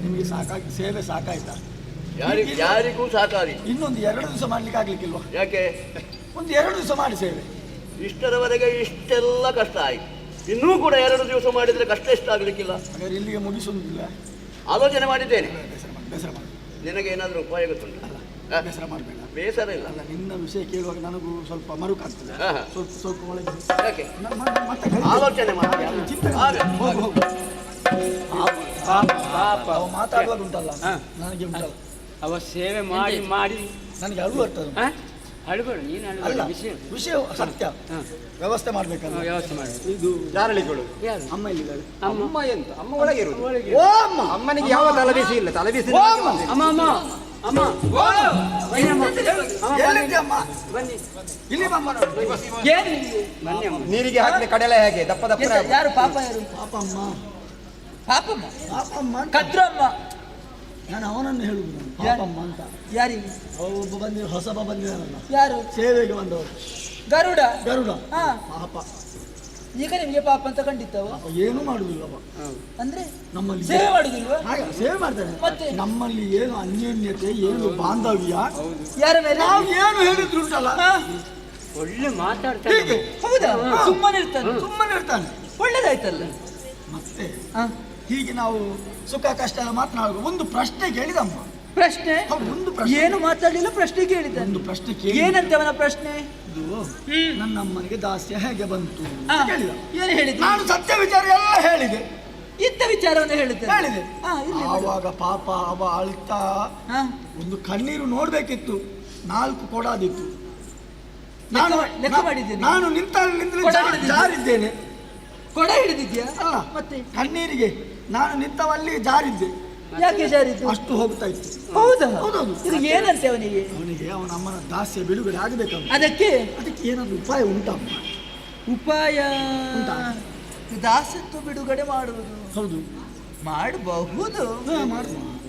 ನಿಮಗೆ ಸಾಕಾಗಿ ಸೇವೆ ಸಾಕಾಯ್ತಾ? ಯಾರಿಗೂ ಸಾಕಾರಿ. ಇನ್ನೊಂದು 2 ದಿವಸ ಮಾಡ್ಲಿಕ್ಕೆ ಆಗ್ಲಿಕ್ಕಿಲ್ವಾ? ಯಾಕೆ? ಒಂದು 2 ದಿವಸ ಮಾಡಿ ಸೇವೆ. ಇಷ್ಟರವರೆಗೆ ಇಷ್ಟೆಲ್ಲ ಕಷ್ಟ ಆಯ್ತು, ಇನ್ನೂ ಕೂಡ 2 ದಿವಸ ಮಾಡಿದ್ರೆ ಕಷ್ಟ ಎಷ್ಟಾಗ್ಲಿಕ್ಕಿಲ್ಲ. ಹಾಗಾದ್ರೆ ಇಲ್ಲಿಗೆ ಮುಗಿಸುವುದಿಲ್ಲ. ಆಲೋಚನೆ ಮಾಡಿದ್ದೇನೆ. ಬೇಸರ ಮಾಡಿ. ನಿನಗೆ ಏನಾದರೂ ಉಪಾಯ ಗೊತ್ತುಂಟ? ಬೇಸರ ಮಾಡಬೇಡ. ಬೇಸರ ಇಲ್ಲ. ಅಲ್ಲ, ನಿನ್ನ ವಿಷಯ ಕೇಳುವಾಗ ನನಗೂ ಸ್ವಲ್ಪ ಮರುಕಾಗ್ತದೆ. ಸ್ವಲ್ಪ ಒಳಗೆ ಯಾಕೆ? ಮತ್ತೆ ಆಲೋಚನೆ ಮಾಡಿ. ಮಾತಾಡುವಾಗ ಉಂಟಲ್ಲ, ನನಗೆ ಉಂಟಲ್ಲ, ಅವ ಸೇವೆ ಮಾಡಿ ಮಾಡಿ ನನಗೆ ಅಳು ಬರ್ತದೆ. ಅಳುಬೇಡ, ನೀನು ಅಲ್ಲ, ವಿಷಯ ಸತ್ಯ. ವ್ಯವಸ್ಥೆ ಮಾಡ್ಬೇಕಲ್ಲ. ವ್ಯವಸ್ಥೆ ಮಾಡಿ. ಇದು ಜಾರಳಿಗಳು. ಅಮ್ಮ ಇಲ್ಲಿದ್ದಾರೆ. ಅಮ್ಮ ಎಂತ? ಅಮ್ಮ ಒಳಗೆ ಇರುವುದು. ಓ ಅಮ್ಮ. ಅಮ್ಮನಿಗೆ ಯಾವ ತಲೆಬಿಸಿ ಇಲ್ಲ. ತಲೆಬಿಸಿ ಅಮ್ಮ ಅಮ್ಮ ಅಮ್ಮ ಎಲ್ಲಿದ್ಯಮ್ಮ? ಬನ್ನಿ ಇಲ್ಲಿ ಬಮ್ಮ. ಏನು ಬನ್ನಿ ಅಮ್ಮ. ನೀರಿಗೆ ಹಾಕಿದ ಕಡಲೆ ಹೇಗೆ ದಪ್ಪ ದಪ್ಪ. ಯಾರು ಪಾಪ? ಯಾರು ಪಾಪಮ್ಮ? ಪಾಪಮ್ಮ? ಪಾಪಮ್ಮ ಕದ್ರಮ್ಮ. ನಾನು ಅವನನ್ನು ಹೇಳುದು, ಪಾಪಮ್ಮ ಅಂತ. ಯಾರಿಗೆ? ಒಬ್ಬ ಬಂದಿರೋ ಹೊಸಬ ಬಂದಿದ್ದಾನಲ್ಲ, ಯಾರು? ಸೇವೆಗೆ ಬಂದವರು. ಗರುಡ. ಪಾಪ. ಈಗ ನಿಮ್ಗೆ ಪಾಪ ಅಂತ ಖಂಡಿತವ? ಏನು ಮಾಡುದಿಲ್ಲವ. ಅಂದ್ರೆ ನಮ್ಮಲ್ಲಿ ಸೇವೆ ಮಾಡುದಿಲ್ವಾ? ಸೇವೆ ಮಾಡ್ತಾನೆ. ಮತ್ತೆ ನಮ್ಮಲ್ಲಿ ಏನು ಅನ್ಯೋನ್ಯತೆ, ಏನು ಬಾಂಧವ್ಯ, ಯಾರ ಮೇಲೆ ನಾವು ಏನು ಹೇಳಿದ್ರು ಉಂಟಲ್ಲ, ಒಳ್ಳೆ ಮಾತಾಡ್ತಾನೆ. ಹೌದಾ? ಸುಮ್ಮನೆ ಇರ್ತಾನೆ. ಒಳ್ಳೇದಾಯ್ತಲ್ಲ. ಮತ್ತೆ ಹೀಗೆ ನಾವು ಸುಖ ಕಷ್ಟ ಎಲ್ಲ ಮಾತನಾಡುವ. ಒಂದು ಪ್ರಶ್ನೆ ಕೇಳಿದಮ್ಮ. ಪ್ರಶ್ನೆ? ಒಂದು ಪ್ರಶ್ನೆ. ಏನು ಮಾತಾಡಲಿಲ್ಲ, ಪ್ರಶ್ನೆ ಕೇಳಿದ. ಒಂದು ಪ್ರಶ್ನೆ ಕೇಳಿ. ಏನಂತೆ ಅವನ ಪ್ರಶ್ನೆ? ಇದು ನನ್ನಮ್ಮನಿಗೆ ದಾಸ್ಯ ಹೇಗೆ ಬಂತು ಕೇಳಿದ. ಏನು ಹೇಳಿದ? ನಾನು ಸತ್ಯ ವಿಚಾರ ಎಲ್ಲ ಹೇಳಿದೆ. ಇಂಥ ವಿಚಾರವನ್ನು ಹೇಳಿದೆ. ಆವಾಗ ಪಾಪ ಅವ ಅಳ್ತಾ ಒಂದು ಕಣ್ಣೀರು ನೋಡ್ಬೇಕಿತ್ತು. 4 ಕೊಡಾದಿತ್ತು. ನಾನು ಲೆಕ್ಕ ಮಾಡಿದ್ದೇನೆ. ನಾನು ಜಾರಿದ್ದೇನೆ. ಕೊಡ ಹಿಡಿದಿದ್ಯಾ? ಅಲ್ಲ, ಮತ್ತೆ ಕಣ್ಣೀರಿಗೆ ನಾನು ನಿಂತವಲ್ಲಿ ಜಾರಿದ್ದೆ. ಯಾಕೆ ಜಾರಿದ್ದು? ಅಷ್ಟು ಹೋಗ್ತಾ ಇತ್ತು. ಹೌದಾ? ಹೌದೌದು. ಇದು ಏನಂತೆ ಅವನಿಗೆ? ಅವನ ಅಮ್ಮನ ದಾಸ್ಯ ಬಿಡುಗಡೆ ಆಗಬೇಕಲ್ಲ. ಅದಕ್ಕೆ ಏನಾದ್ರು ಉಪಾಯ ಉಂಟಮ್ಮ? ಉಪಾಯ ದಾಸತ್ವ ಬಿಡುಗಡೆ ಮಾಡುವುದು. ಹೌದು, ಮಾಡಬಹುದು.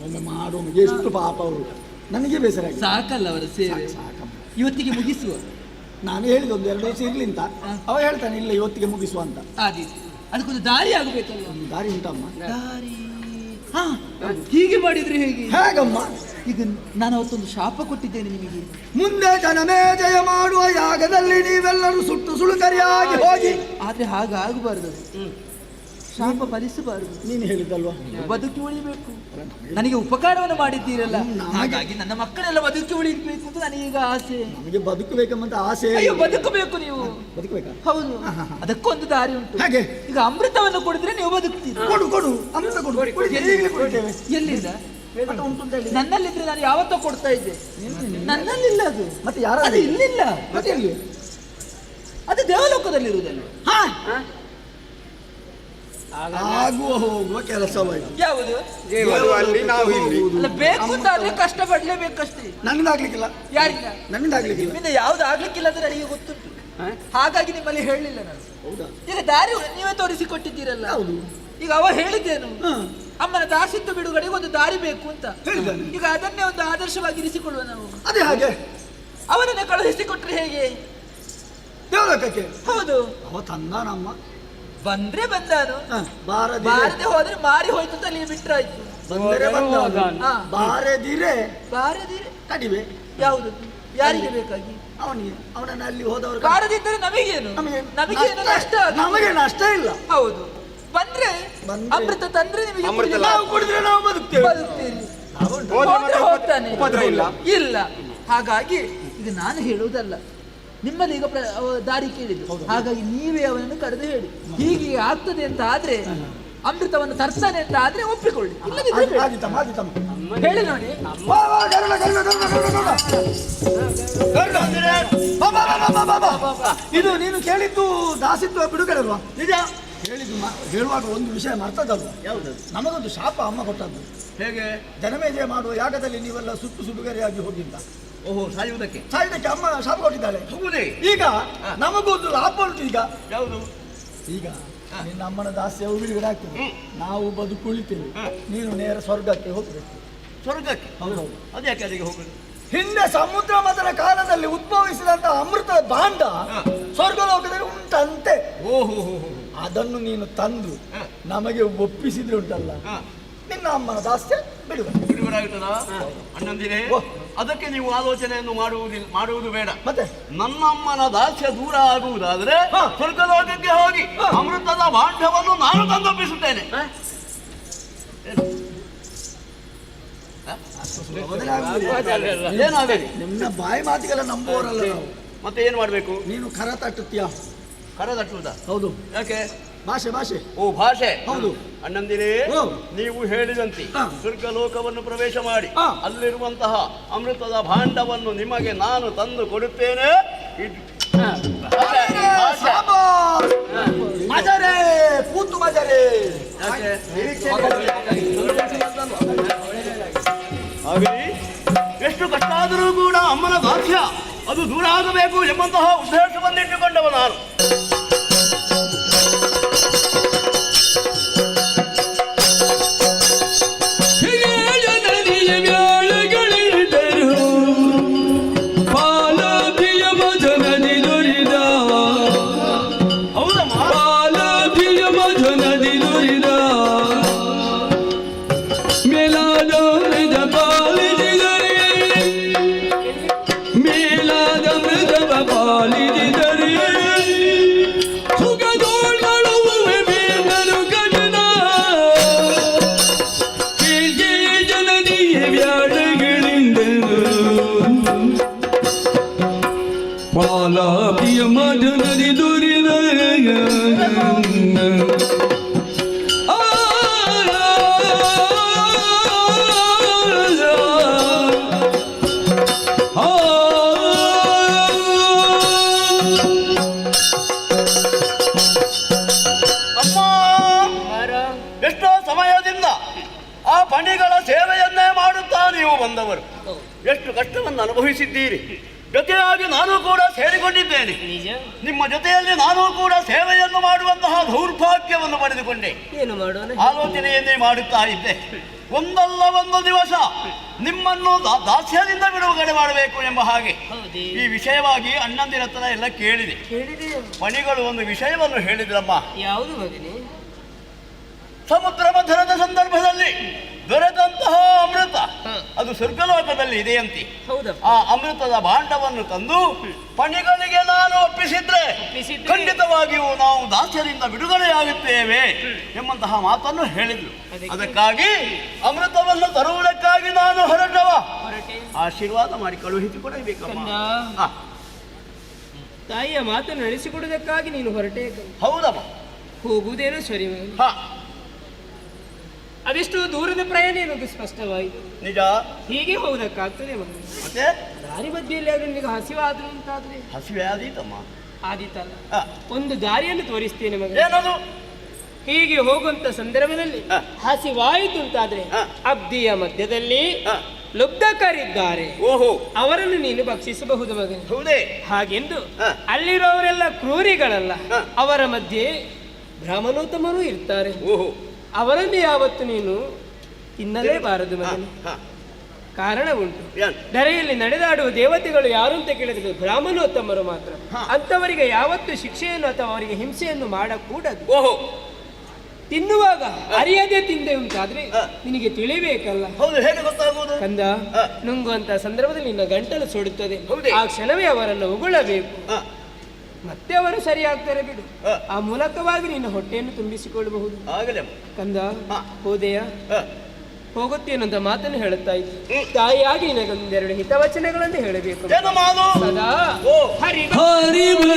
ಒಮ್ಮೆ ಮಾಡುವ. ಎಷ್ಟು ಪಾಪ ಅವರು ನನಗೆ ಬೇಸರ ಆಗಿದೆ. ಸಾಕಲ್ಲ ಅವರ ಸೇವೆ, ಇವತ್ತಿಗೆ ಮುಗಿಸುವ. ನಾನು ಹೇಳಿದ ಒಂದು 2 ದಿವಸ ಇರ್ಲಿ ಅಂತ, ಅವ ಹೇಳ್ತಾನೆ ಇಲ್ಲ ಇವತ್ತಿಗೆ ಮುಗಿಸುವ ಅಂತ. ಆದೀತು, ಅದಕ್ಕೊಂದು ದಾರಿ ಆಗಬೇಕಲ್ಲ. ಒಂದು ದಾರಿ ಉಂಟಮ್ಮ. ದಾರಿ ಹೀಗೆ ಮಾಡಿದ್ರೆ ಹೇಗೆ? ಹೇಗಮ್ಮ? ಈಗ ನಾನು ಅವತ್ತೊಂದು ಶಾಪ ಕೊಟ್ಟಿದ್ದೇನೆ ನಿಮಗೆ. ಮುಂದೆ ಜನಮೇ ಜಯ ಮಾಡುವ ಯಾಗದಲ್ಲಿ ನೀವೆಲ್ಲರೂ ಸುಟ್ಟು ಸುಳುಕರಿಯಾಗಿ ಹೋಗಿ. ಆದ್ರೆ ಹಾಗಾಗಬಾರ್ದು, ಶಾಪ ಫಲಿಸಬಾರದು. ನೀನು ಹೇಳಿದ್ದಲ್ವಾ ಬದುಕಿ ಉಳಿಬೇಕು. ನನಗೆ ಉಪಕಾರವನ್ನು ಮಾಡಿದ್ದೀರಲ್ಲ, ಹಾಗಾಗಿ ನನ್ನ ಮಕ್ಕಳೆಲ್ಲ ಬದುಕಿ ಉಳಿಬೇಕು ಅಂತ ನನಗೀಗ ಆಸೆ. ನಮಗೆ ಬದುಕಬೇಕಂತ ಆಸೆ. ಅಯ್ಯೋ ಬದುಕಬೇಕು, ನೀವು ಬದುಕಬೇಕಾ? ಹೌದು, ಅದಕ್ಕೊಂದು ದಾರಿ ಉಂಟು. ಹಾಗೆ ಈಗ ಅಮೃತವನ್ನು ಕೊಡಿದ್ರೆ ನೀವು ಬದುಕ್ತೀರಿ. ಕೊಡು ಕೊಡು ಅಮೃತ ಕೊಡು. ಈಗಲೇ ಕೊಡ್ತೇವೆ. ಎಲ್ಲಿಂದ? ಉಂಟು ಅಂತ ಹೇಳಿ. ನನ್ನಲ್ಲಿದ್ರೆ ನಾನು ಯಾವತ್ತೋ ಕೊಡ್ತಾ ಇದ್ದೆ. ನನ್ನಲ್ಲಿಲ್ಲ ಅದು. ಮತ್ತೆ ಯಾರ? ಅದು ಇಲ್ಲಿಲ್ಲ. ಮತ್ತೆ ಎಲ್ಲಿ? ಅದು ದೇವಲೋಕದಲ್ಲಿರುವುದಲ್ಲ. ಆಗುವ ಹೋಗುವ ಕೆಲಸವಾಯಿತು. ಯಾವುದು? ಅಲ್ಲಿ ನಾವು ಇಲ್ಲಿ. ಅಲ್ಲ, ಬೇಕು ಅಂತ ಆದ್ರೆ ಕಷ್ಟ ಪಡ್ಲೇಬೇಕಷ್ಟೇ. ನನ್ನಿಂದ ಆಗ್ಲಿಕ್ಕಿಲ್ಲ. ಯಾರಿಲ್ಲ? ನನ್ನಿಂದ ಆಗ್ಲಿಕ್ಕಿಲ್ಲ. ನಿಮ್ಮಿಂದ ಯಾವ್ದು ಆಗ್ಲಿಕ್ಕಿಲ್ಲ ಅಂತ ನನಗೆ ಗೊತ್ತುಂಟು, ಹಾಗಾಗಿ ನಿಮ್ಮಲ್ಲಿ ಹೇಳಲಿಲ್ಲ ನಾನು. ಹೌದಾ? ಈಗ ದಾರಿ ನೀವೇ ತೋರಿಸಿಕೊಟ್ಟಿದ್ದೀರಲ್ಲ. ಹೌದು. ಈಗ ಅವ ಹೇಳಿದ್ದೇನು, ಅಮ್ಮನ ದಾಸಿತ್ವ ಬಿಡುಗಡೆಗೆ ಒಂದು ದಾರಿ ಬೇಕು ಅಂತ. ಈಗ ಅದನ್ನೇ ಒಂದು ಆದರ್ಶವಾಗಿ ಇರಿಸಿಕೊಳ್ಳುವ ನಾವು. ಅದೇ ಹಾಗೆ ಅವನನ್ನೇ ಕಳುಹಿಸಿಕೊಟ್ರೆ ಹೇಗೆ? ದೇವಲೋಕಕ್ಕೆ. ಹೌದು, ಅವ ತಂದ ನಮ್ಮ ಬಂದ್ರೆ ಬಂದಾನು, ಬಾರದೆ ಹೋದ್ರೆ ಮಾರಿ ಹೋಯ್ತು ಅಂತ ಅಲ್ಲಿ ಬಿಟ್ರಾಯ್ತು. ಬಂದರೆ ಬಂದ, ಬಾರದಿರೆ ಬಾರದಿರೆ ಕಡಿಮೆ. ಯಾವುದು? ಯಾರಿಗೆ ಬೇಕಾಗಿ? ಅವನಿಗೆ. ಅವನನ್ನು ಅಲ್ಲಿ ಹೋದವರು. ಬಾರದಿದ್ದರೆ ನಮಗೇನು? ನಮಗೇನು ನಷ್ಟ? ನಮಗೆ ನಷ್ಟ ಇಲ್ಲ. ಹೌದು, ಬಂದ್ರೆ ಅಮೃತ ತಂದ್ರೆ ನಿಮಗೆ ನಾವು ಕುಡಿದ್ರೆ ನಾವು ಬದುಕ್ತೇವೆ. ಬದುಕ್ತೀರಿ. ಹೋಗ್ತಾನೆ ಇಲ್ಲ. ಹಾಗಾಗಿ ಈಗ ನಾನು ಹೇಳುವುದಲ್ಲ, ನಿಮ್ಮಲ್ಲಿ ಈಗ ದಾರಿ ಕೇಳಿದ್ದು, ಹಾಗಾಗಿ ನೀವೇ ಅವನನ್ನು ಕರೆದು ಹೇಳಿ ಹೀಗೆ ಆಗ್ತದೆ ಅಂತ ಆದ್ರೆ, ಅಮೃತವನ್ನು ತರ್ತಾನೆ ಅಂತ ಆದ್ರೆ ಒಪ್ಪಿಕೊಳ್ಳಿ. ಹೇಳಿ ನೋಡಿ. ಇದು ನೀನು ಕೇಳಿದ್ದು ದಾಸಿತ್ವ ಬಿಡುಗಡೆ ಅಲ್ವಾ? ನಿಜ ಹೇಳಿದ್ದು. ಹೇಳುವಾಗ ಒಂದು ವಿಷಯ ಮರ್ತದಲ್ವಾ? ಯಾವುದು? ನಮಗೊಂದು ಶಾಪ ಅಮ್ಮ ಕೊಟ್ಟದ್ದು. ಹೇಗೆ? ಜನಮೇಜಯ ಮಾಡುವ ಯಾಗದಲ್ಲಿ ನೀವೆಲ್ಲ ಸುಟ್ಟು ಸುಡುಗರೆಯಾಗಿ ಹೋಗಿದ್ದ. ಓಹೋ, ಸಾಯುವುದಕ್ಕೆ ಅಮ್ಮ ಶಾಪ ಕೊಟ್ಟಿದ್ದಾಳೆ. ಹೌದೇ? ಈಗ ನಮಗೊಂದು ಲಾಭ ಉಂಟು. ಈಗ ಯಾವುದು? ಈಗ ನಿನ್ನ ಅಮ್ಮನ ದಾಸ್ಯವು ಬಿಡುಗಡೆ ಆಗ್ತದೆ, ನಾವು ಬದುಕುಳಿತೇವೆ, ನೀನು ನೇರ ಸ್ವರ್ಗಕ್ಕೆ ಹೋಗ್ಬೇಕು. ಸ್ವರ್ಗಕ್ಕೆ? ಹೌದು. ಅದ್ಯಾಕೆ ಅಲ್ಲಿಗೆ ಹೋಗುದು? ಹಿಂದೆ ಸಮುದ್ರ ಮಥನ ಕಾಲದಲ್ಲಿ ಉದ್ಭವಿಸಿದಂತಹ ಅಮೃತ ಭಾಂಡ ಸ್ವರ್ಗಲೋಕದಲ್ಲಿ ಉಂಟಂತೆ. ಓಹೋ, ಅದನ್ನು ನೀನು ತಂದು ನಮಗೆ ಒಪ್ಪಿಸಿದ್ರೆ ಉಂಟಲ್ಲ, ನಿನ್ನ ಅಮ್ಮನ ದಾಸ್ಯ ಬಿಡುಗಡೆ ಆಗುತ್ತದ? ಅಣ್ಣಂದಿರೇ, ಅದಕ್ಕೆ ನೀವು ಆಲೋಚನೆಯನ್ನು ಮಾಡುವುದು ಬೇಡ. ಮತ್ತೆ ನನ್ನ ಅಮ್ಮನ ದಾಸ್ಯ ದೂರ ಆಗುವುದಾದ್ರೆ ಸ್ವರ್ಗಲೋಕಕ್ಕೆ ಹೋಗಿ ಅಮೃತದ ಭಾಂಡವನ್ನು ನಾನು ತಂದೊಪ್ಪಿಸುತ್ತೇನೆ. ಏನಾಗಲಿ? ನಿನ್ನ ಬಾಯಿ ಮಾತಿಗೆಲ್ಲ ನಂಬುವವರಲ್ಲ ನಾವು. ಮತ್ತೆ ಏನ್ ಮಾಡ್ಬೇಕು? ನೀನು ಕರ ತಟ್ಟುತ್ತೀಯ. ಕರ ತಟ್ಟುವುದಾ? ಹೌದು. ಯಾಕೆ? ಭಾಷೆ. ಓ, ಭಾಷೆ. ಹೌದು. ಅಣ್ಣಂದಿರೇ, ನೀವು ಹೇಳಿದಂತೆ ಸ್ವರ್ಗಲೋಕವನ್ನು ಪ್ರವೇಶ ಮಾಡಿ ಅಲ್ಲಿರುವಂತಹ ಅಮೃತದ ಭಾಂಡವನ್ನು ನಿಮಗೆ ನಾನು ತಂದು ಕೊಡುತ್ತೇನೆ. ಮಜರೆ ಕೂತು ಮಜರೆ. ಎಷ್ಟು ಕಷ್ಟ ಆದರೂ ಕೂಡ ಅಮ್ಮನ ದಾಸ್ಯ ಅದು ದೂರ ಆಗಬೇಕು ಎಂಬಂತಹ ಉದ್ದೇಶವನ್ನಿಟ್ಟುಕೊಂಡವ ನಾನು. ಬಂದವರು ಎಷ್ಟು ಕಷ್ಟವನ್ನು ಅನುಭವಿಸಿದ್ದೀರಿ. ಜೊತೆಯಾಗಿ ನಾನು ಕೂಡ ಸೇರಿಕೊಂಡಿದ್ದೇನೆ. ನಿಮ್ಮ ಜೊತೆಯಲ್ಲಿ ನಾನು ಕೂಡ ಸೇವೆಯನ್ನು ಮಾಡುವಂತಹ ದೌರ್ಭಾಗ್ಯವನ್ನು ಪಡೆದುಕೊಂಡೆ. ಏನು ಮಾಡೋಣ? ಆಲೋಚನೆಯನ್ನೇ ಮಾಡುತ್ತಾ ಇದ್ದೆ. ಒಂದಲ್ಲ ಒಂದು ದಿವಸ ನಿಮ್ಮನ್ನು ದಾಸ್ಯದಿಂದ ಬಿಡುಗಡೆ ಮಾಡಬೇಕು ಎಂಬ ಹಾಗೆ ಈ ವಿಷಯವಾಗಿ ಅಣ್ಣಂದಿರ ಹತ್ರ ಎಲ್ಲ ಕೇಳಿದೆ. ಮಣಿಗಳು ಒಂದು ವಿಷಯವನ್ನು ಹೇಳಿದ್ರಮ್ಮ. ಯಾವುದು ಮಗನೇ? ಸಮುದ್ರ ಮಥನದ ಸಂದರ್ಭದಲ್ಲಿ ದೊರೆತಂತಹ ಅಮೃತ ಅದು ಸ್ವರ್ಗಲೋಕದಲ್ಲಿ ಇದೆಯಂತೆ. ಆ ಅಮೃತದ ಭಾಂಡವನ್ನು ತಂದು ಪಣಿಗಳಿಗೆ ನಾನು ಒಪ್ಪಿಸಿದ್ರೆ ಖಂಡಿತವಾಗಿಯೂ ನಾವು ದಾಸ್ಯದಿಂದ ಬಿಡುಗಡೆಯಾಗುತ್ತೇವೆ ಎಂಬಂತಹ ಮಾತನ್ನು ಹೇಳಿದ್ರು. ಅದಕ್ಕಾಗಿ ಅಮೃತವನ್ನು ತರುವುದಕ್ಕಾಗಿ ನಾನು ಹೊರಟವ. ಆಶೀರ್ವಾದ ಮಾಡಿ ಕಳುಹಿಸಿಕೊಡಬೇಕಮ್ಮ. ತಾಯಿಯ ಮಾತನ್ನು ನಡೆಸಿಕೊಡುವುದಕ್ಕಾಗಿ ನೀನು ಹೊರಟೆ. ಹೌದಮ್ಮ. ಹೋಗುವುದೇನೋ ಸರಿ. ಅದೆಷ್ಟು ದೂರದ ಪ್ರಯಾಣ ಏನದು ಸ್ಪಷ್ಟವಾಯಿತು. ನಿಜ. ಹೀಗೆ ಹೋಗುದಕ್ಕಾಗ್ತದೆ ಮಗ. ಮತ್ತೆ ದಾರಿ ಮಧ್ಯೆಯಲ್ಲಿ ಆದ್ರೂ ನಿನಗೆ ಹಸಿವಾದ್ರು ಅಂತಾದ್ರೆ? ಹಸಿವೆ ಆದೀತಮ್ಮ. ಆದೀತಲ್ಲ, ಒಂದು ದಾರಿಯನ್ನು ತೋರಿಸ್ತೇನೆ ಮಗ. ಏನದು? ಹೀಗೆ ಹೋಗುವಂತ ಸಂದರ್ಭದಲ್ಲಿ ಹಸಿವಾಯಿತು ಅಂತಾದ್ರೆ ಅಬ್ದಿಯ ಮಧ್ಯದಲ್ಲಿ ಲುಬ್ಧಕರಿದ್ದಾರೆ, ಅವರನ್ನು ನೀನು ಭಕ್ಷಿಸಬಹುದು ಮಗ. ಹಾಗೆಂದು ಅಲ್ಲಿರೋವರೆಲ್ಲ ಕ್ರೂರಿಗಳಲ್ಲ, ಅವರ ಮಧ್ಯೆ ಬ್ರಾಹ್ಮಣೋತ್ತಮರು ಇರ್ತಾರೆ. ಅವರನ್ನು ಯಾವತ್ತು ನೀನು ತಿನ್ನಲೇಬಾರದು ಮಗನೇ. ಕಾರಣ ಉಂಟು. ಧರೆಯಲ್ಲಿ ನಡೆದಾಡುವ ದೇವತೆಗಳು ಯಾರು ಅಂತ ಕೇಳಿದ್ರೆ ಬ್ರಾಹ್ಮಣೋತ್ತಮರು ಮಾತ್ರ. ಅಂತವರಿಗೆ ಯಾವತ್ತು ಶಿಕ್ಷೆಯನ್ನು ಅಥವಾ ಅವರಿಗೆ ಹಿಂಸೆಯನ್ನು ಮಾಡಕೂಡದು. ತಿನ್ನುವಾಗ ಅರಿಯದೆ ತಿಂದೆ ಉಂಟಾದ್ರೆ ನಿನಗೆ ತಿಳಿಬೇಕಲ್ಲ. ಕಂದ, ನುಂಗುವಂತ ಸಂದರ್ಭದಲ್ಲಿ ನಿನ್ನ ಗಂಟಲು ಸುಡುತ್ತದೆ. ಆ ಕ್ಷಣವೇ ಅವರನ್ನು ಉಗುಳಬೇಕು. ಮತ್ತೆ ಅವರು ಸರಿಯಾಗ್ತಾರೆ ಬಿಡು. ಆ ಮೂಲಕವಾಗಿ ನಿನ್ನ ಹೊಟ್ಟೆಯನ್ನು ತುಂಬಿಸಿಕೊಳ್ಳಬಹುದು. ಕಂದ, ಹೋದೆಯ? ಹೋಗುತ್ತೇನಂತ ಮಾತನ್ನು ಹೇಳುತ್ತಾ ಇತ್ತು. ತಾಯಿಯಾಗಿ ನಿನಗೊಂದೆರಡು ಹಿತವಚನಗಳನ್ನು ಹೇಳಬೇಕು. ಸದಾ ಹರಿಮತನಾಗು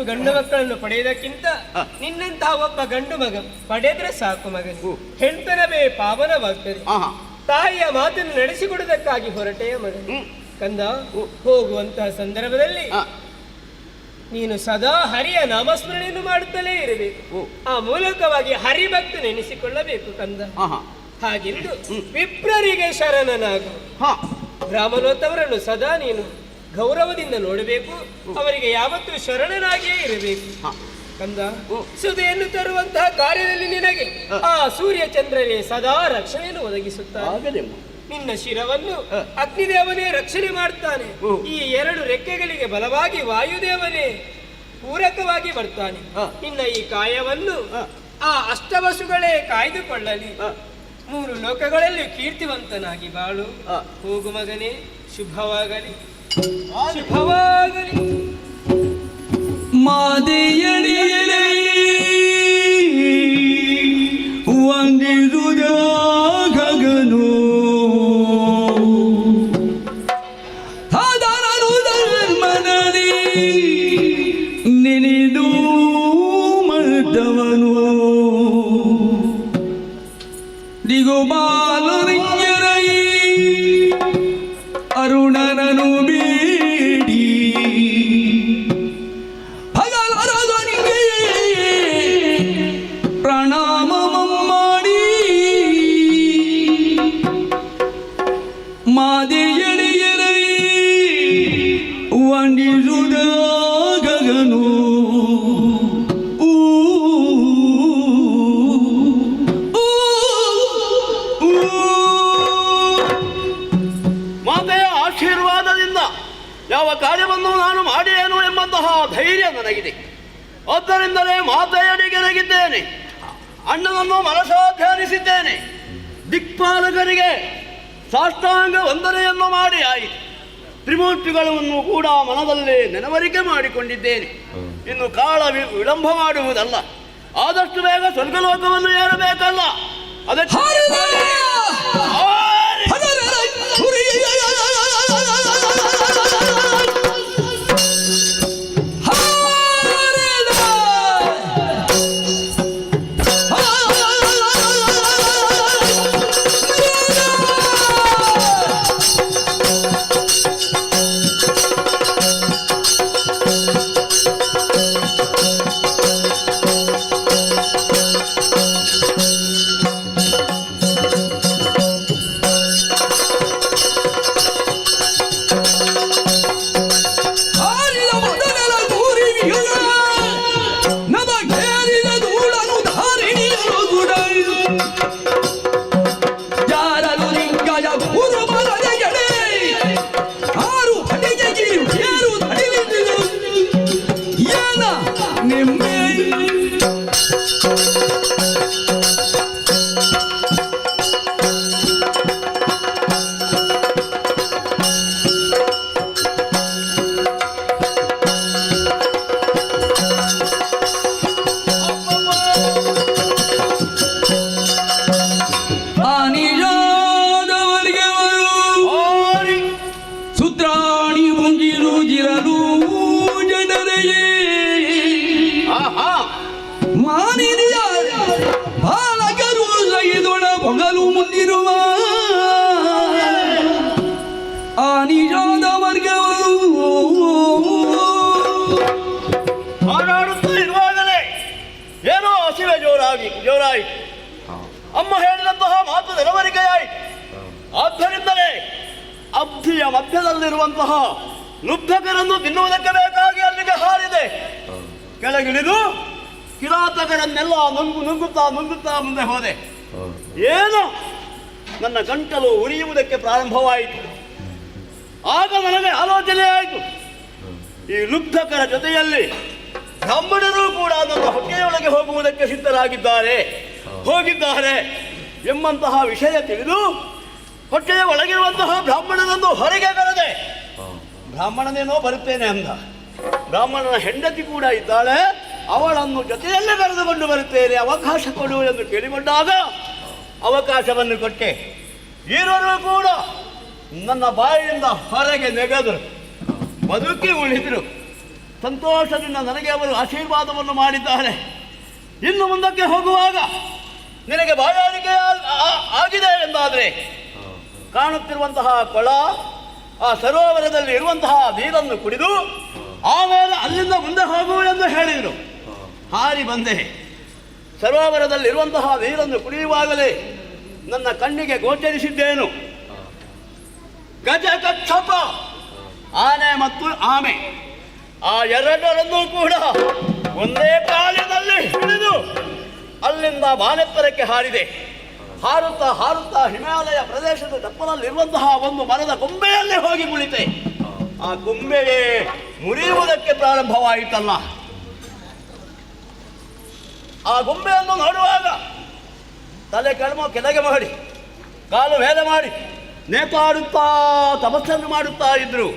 ಗಂಡು ಮಕ್ಕಳನ್ನು ಪಡೆಯುವುದಕ್ಕಿಂತ ನಿನ್ನಂತಹ ಒಬ್ಬ ಗಂಡು ಮಗ ಪಡೆದ್ರೆ ಸಾಕು ಮಗನಿಗೆ. ಹೆಣ್ತನವೇ ಪಾವನವಾಗ್ತದೆ. ತಾಯಿಯ ಮಾತನ್ನು ನಡೆಸಿಕೊಡುವುದಕ್ಕಾಗಿ ಹೊರಟೆಯ ಮಗ. ಕಂದ, ಹೋಗುವಂತಹ ಸಂದರ್ಭದಲ್ಲಿ ನೀನು ಸದಾ ಹರಿಯ ನಾಮಸ್ಮರಣೆಯನ್ನು ಮಾಡುತ್ತಲೇ ಇರಬೇಕು. ಆ ಮೂಲಕವಾಗಿ ಹರಿಭಕ್ತ ನೆನೆಸಿಕೊಳ್ಳಬೇಕು ಕಂದ. ಹಾಗೆಂದು ವಿಪ್ರರಿಗೆ ಶರಣನಾಗು. ಬ್ರಾಹ್ಮಣೋತ್ತಮರನ್ನು ಸದಾ ನೀನು ಗೌರವದಿಂದ ನೋಡಬೇಕು. ಅವರಿಗೆ ಯಾವತ್ತೂ ಶರಣನಾಗಿಯೇ ಇರಬೇಕು ಕಂದ. ಸುದೆಯನ್ನು ತರುವಂತಹ ಕಾರ್ಯದಲ್ಲಿ ನಿನಗೆ ಆ ಸೂರ್ಯ ಚಂದ್ರನೇ ಸದಾ ರಕ್ಷಣೆಯನ್ನು ಒದಗಿಸುತ್ತಾರೆ. ನಿನ್ನ ಶಿರವನ್ನು ಅಗ್ನಿದೇವನೇ ರಕ್ಷಣೆ ಮಾಡ್ತಾನೆ. ಈ 2 ರೆಕ್ಕೆಗಳಿಗೆ ಬಲವಾಗಿ ವಾಯುದೇವನೇ ಪೂರಕವಾಗಿ ಬರ್ತಾನೆ. ನಿನ್ನ ಈ ಕಾಯವನ್ನು ಆ ಅಷ್ಟವಸುಗಳೇ ಕಾಯ್ದುಕೊಳ್ಳಲಿ. 3 ಲೋಕಗಳಲ್ಲಿ ಕೀರ್ತಿವಂತನಾಗಿ ಬಾಳು. ಹೋಗು ಮಗನೇ, ಶುಭವಾಗಲಿ, ಶುಭವಾಗಲಿ. ಮಾದೆಯಡಿಯಲೇ ವಂದಿಸುದ ಗಗನು ಸಾಧಾರಣ ಧರ್ಮನಲ್ಲಿ ನೆನೆದು ಮರ್ತವನು ದಿಗುಬಾಲರಿಂಜರೈ ಅರುಣನನು ಬೇಡಿ ಹಗಲರದನಿಗೆ ಪ್ರಣಾಮ ಮಾಡಿ ಮಾದೆಯಡಿಯರೈ ವಂದಿಸುದ ಗಗನು ಮಾತೆಯ ಆಶೀರ್ವಾದದಿಂದ ಯಾವ ಕಾರ್ಯವನ್ನು ನಾನು ಮಾಡಿಯೇನು ಎಂಬಂತಹ ಧೈರ್ಯ ನನಗಿದೆ. ಆದ್ದರಿಂದಲೇ ಮಾತೆಯಡಿಗೆರಗಿದ್ದೇನೆ. ಅಣ್ಣನನ್ನು ಮನಸಾ ಧ್ಯಾನಿಸಿದ್ದೇನೆ. ದಿಕ್ಪಾಲಕರಿಗೆ ಸಾಷ್ಟಾಂಗ ವಂದನೆಯನ್ನು ಮಾಡಿ ಆಯಿತು. ತ್ರಿಮೂರ್ತಿಗಳನ್ನು ಕೂಡ ಮನದಲ್ಲೇ ನೆನವರಿಕೆ ಮಾಡಿಕೊಂಡಿದ್ದೇನೆ. ಇನ್ನು ಕಾಲ ವಿಳಂಬ ಮಾಡುವುದಲ್ಲ, ಆದಷ್ಟು ಬೇಗ ಸ್ವರ್ಗಲೋಕವನ್ನು ಏರಬೇಕಲ್ಲ. ಅದಕ್ಕೆ ಹೊಗಲು ಮುಂದಿರುವ ಆ ನಿಜಾದ ವರ್ಗವು ಹಾರಾಡುತ್ತಾ ಇರುವಾಗಲೇ ಏನೋ ಹಸಿವೆ ಜೋರಾಯಿತು. ಅಮ್ಮ ಹೇಳಿದಂತಹ ಮಾತು ನೆರವರಿಕೆಯಾಯಿತು. ಆದ್ದರಿಂದಲೇ ಅಬ್ಧಿಯ ಮಧ್ಯದಲ್ಲಿರುವಂತಹ ಲುಬ್ಧಕರನ್ನು ತಿನ್ನುವುದಕ್ಕೆ ಬೇಕಾಗಿ ಅಲ್ಲಿಗೆ ಹಾರಿದೆ. ಕೆಳಗಿಳಿದು ಕಿರಾತಕರನ್ನೆಲ್ಲ ನುಂಗುತ್ತಾ ಮುಂದೆ ಹೋದೆ. ಏನು ನನ್ನ ಗಂಟಲು ಉರಿಯುವುದಕ್ಕೆ ಪ್ರಾರಂಭವಾಯಿತು. ಆಗ ನನಗೆ ಆಲೋಚನೆ ಆಯಿತು, ಈ ಲುಬ್ಧಕರ ಜೊತೆಯಲ್ಲಿ ಬ್ರಾಹ್ಮಣರು ಕೂಡ ನನ್ನ ಹೊಟ್ಟೆಯೊಳಗೆ ಹೋಗುವುದಕ್ಕೆ ಹೋಗಿದ್ದಾರೆ ಎಂಬಂತಹ ವಿಷಯ ತಿಳಿದು ಹೊಟ್ಟೆಯ ಒಳಗಿರುವಂತಹ ಬ್ರಾಹ್ಮಣನನ್ನು ಹೊರಗೆ ಕರೆದೆ. ಬ್ರಾಹ್ಮಣನೇನೋ ಬರುತ್ತೇನೆ ಅಂದ. ಬ್ರಾಹ್ಮಣನ ಹೆಂಡತಿ ಕೂಡ ಇದ್ದಾಳೆ, ಅವಳನ್ನು ಜೊತೆಯಲ್ಲೇ ಕರೆದುಕೊಂಡು ಬರುತ್ತೇನೆ, ಅವಕಾಶ ಕೊಡು ಎಂದು ಕೇಳಿಕೊಂಡಾಗ ಅವಕಾಶವನ್ನು ಕೊಟ್ಟೆ. ಇರೋರು ಕೂಡ ನನ್ನ ಬಾಯಿಯಿಂದ ಹೊರಗೆ ನೆಗೆದರು, ಬದುಕಿ ಉಳಿದರು. ಸಂತೋಷದಿಂದ ನನಗೆ ಅವರು ಆಶೀರ್ವಾದವನ್ನು ಮಾಡಿದ್ದಾರೆ. ಇನ್ನು ಮುಂದಕ್ಕೆ ಹೋಗುವಾಗ ನಿನಗೆ ಬಾಯಾರಿಕೆ ಆಗಿದೆ ಎಂದಾದರೆ ಕಾಣುತ್ತಿರುವಂತಹ ಕೊಳ, ಆ ಸರೋವರದಲ್ಲಿ ಇರುವಂತಹ ನೀರನ್ನು ಕುಡಿದು ಆಮೇಲೆ ಅಲ್ಲಿಂದ ಮುಂದೆ ಹೋಗು ಎಂದು ಹೇಳಿದರು. ಹಾರಿ ಬಂದೆ. ಸರೋವರದಲ್ಲಿರುವಂತಹ ನೀರನ್ನು ಕುಡಿಯುವಾಗಲೇ ನನ್ನ ಕಣ್ಣಿಗೆ ಗೋಚರಿಸಿದ್ದೇನು, ಗಜಕಚ್ಛಪ, ಆನೆ ಮತ್ತು ಆಮೆ, ಆ ಎರಡರನ್ನೂ ಕೂಡ ಒಂದೇ ಕಾಲಿನಲ್ಲಿ ಹಿಡಿದು ಅಲ್ಲಿಂದ ಬಾನೆತ್ತರಕ್ಕೆ ಹಾರಿದೆ. ಹಾರುತ್ತಾ ಹಾರುತ್ತಾ ಹಿಮಾಲಯ ಪ್ರದೇಶದ ತಪ್ಪಲಲ್ಲಿರುವಂತಹ ಒಂದು ಮರದ ಕೊಂಬೆಯಲ್ಲೇ ಹೋಗಿ ಕುಳಿತೆ. ಆ ಕೊಂಬೆಯೇ ಮುರಿಯುವುದಕ್ಕೆ ಪ್ರಾರಂಭವಾಯಿತಲ್ಲ. ಆ ಗೊಂಬೆಯನ್ನು ನೋಡುವಾಗ ತಲೆ ಕೆಳಗೆ ಮಾಡಿ ಕಾಲು ಭೇದ ಮಾಡಿ ನೇತಾಡುತ್ತಾ ತಪಸ್ಸನ್ನು ಮಾಡುತ್ತಾ ಇದ್ರು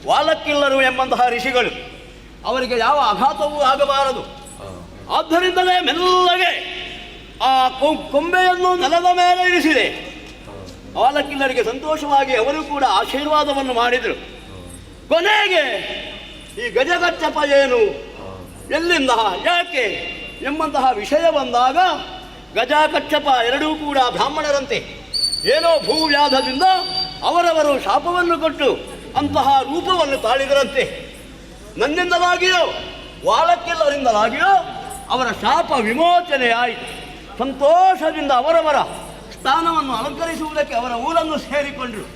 ವಾಲಕ್ಕಿಲ್ಲರು ಎಂಬಂತಹ ಋಷಿಗಳು. ಅವರಿಗೆ ಯಾವ ಆಘಾತವೂ ಆಗಬಾರದು. ಆದ್ದರಿಂದಲೇ ಮೆಲ್ಲಗೆ ಆ ಕೊಂಬೆಯನ್ನು ನೆಲದ ಮೇಲೆ ಇರಿಸಿದೆ. ವಾಲಕ್ಕಿಲ್ಲರಿಗೆ ಸಂತೋಷವಾಗಿ ಅವರು ಕೂಡ ಆಶೀರ್ವಾದವನ್ನು ಮಾಡಿದರು. ಕೊನೆಗೆ ಈ ಗಜಗಚ್ಚಪ ಏನು, ಎಲ್ಲಿಂದ, ಯಾಕೆ ಎಂಬಂತಹ ವಿಷಯ ಬಂದಾಗ ಗಜ ಕಚ್ಚಪ ಎರಡೂ ಕೂಡ ಬ್ರಾಹ್ಮಣರಂತೆ. ಏನೋ ಭೂವ್ಯಾಧದಿಂದ ಅವರವರು ಶಾಪವನ್ನು ಕೊಟ್ಟು ಅಂತಹ ರೂಪವನ್ನು ತಾಳಿದರಂತೆ. ನನ್ನಿಂದಲಾಗಿಯೋ ವಾಲಕ್ಕಿಲ್ಲರಿಂದಲಾಗಿಯೋ ಅವರ ಶಾಪ ವಿಮೋಚನೆಯಾಯಿತು. ಸಂತೋಷದಿಂದ ಅವರವರ ಸ್ಥಾನವನ್ನು ಅಲಂಕರಿಸುವುದಕ್ಕೆ ಅವರ ಊರನ್ನು ಸೇರಿಕೊಂಡರು.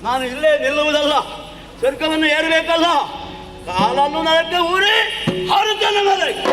ನಾನು ಇಲ್ಲೇ ನಿಲ್ಲುವುದಲ್ಲ, ಸ್ವರ್ಗವನ್ನು ಏರಬೇಕಲ್ಲ, ಕಾಲನ್ನು ನರಕ್ಕೆ ಊರಿ ಹಾರುತ್ತೇನೆ ನರಕ್ಕೆ.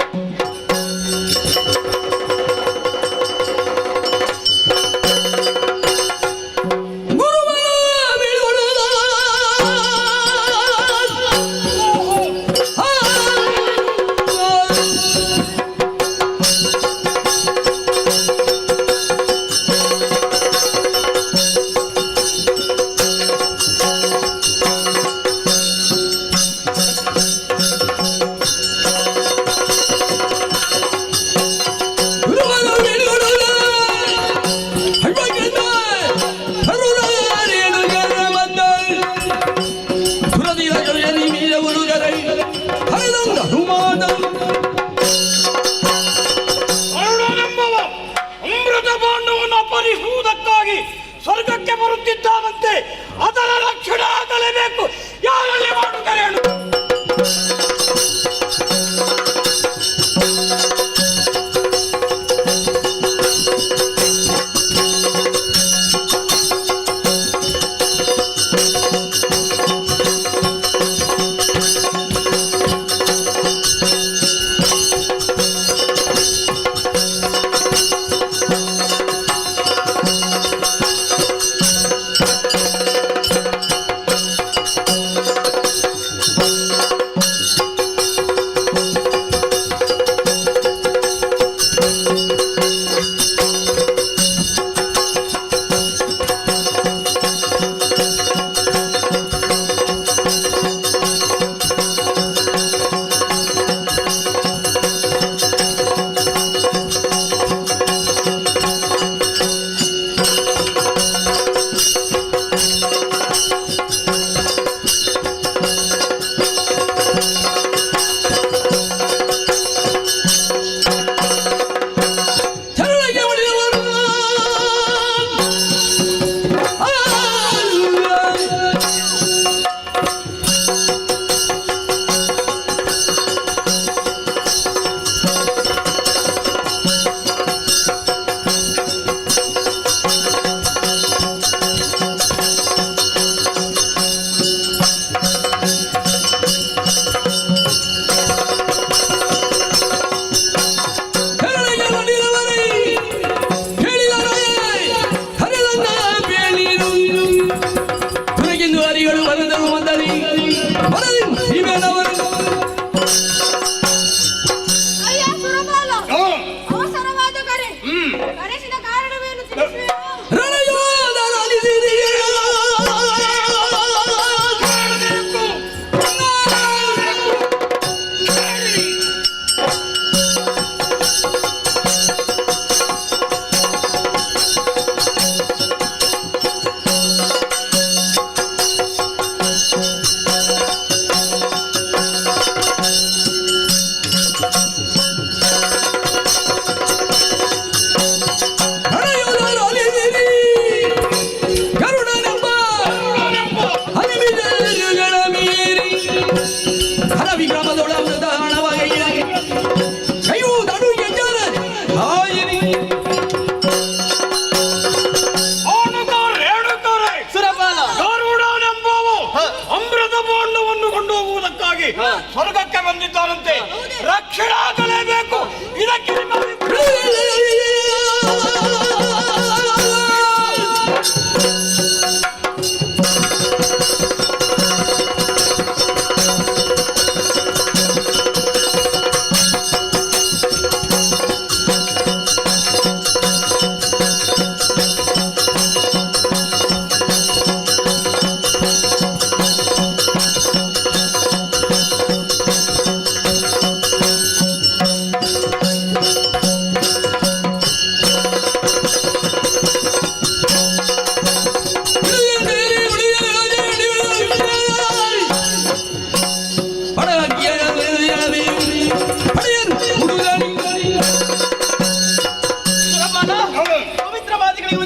ಸ್ವರ್ಗಕ್ಕೆ ಬರುತ್ತಿದ್ದಾನಂತೆ. ಅದರ ರಕ್ಷಣೆ ಆಗಲೇಬೇಕು. ಯಾರಲ್ಲಿ ಮಾಡುತ್ತಾರೆ ಹೇಳು? ಸ್ವರ್ಗಕ್ಕೆ ಬಂದಿದ್ದಾರಂತೆ. ರಕ್ಷಣೆ ಆಗಲೇಬೇಕು. ಇದಕ್ಕೆ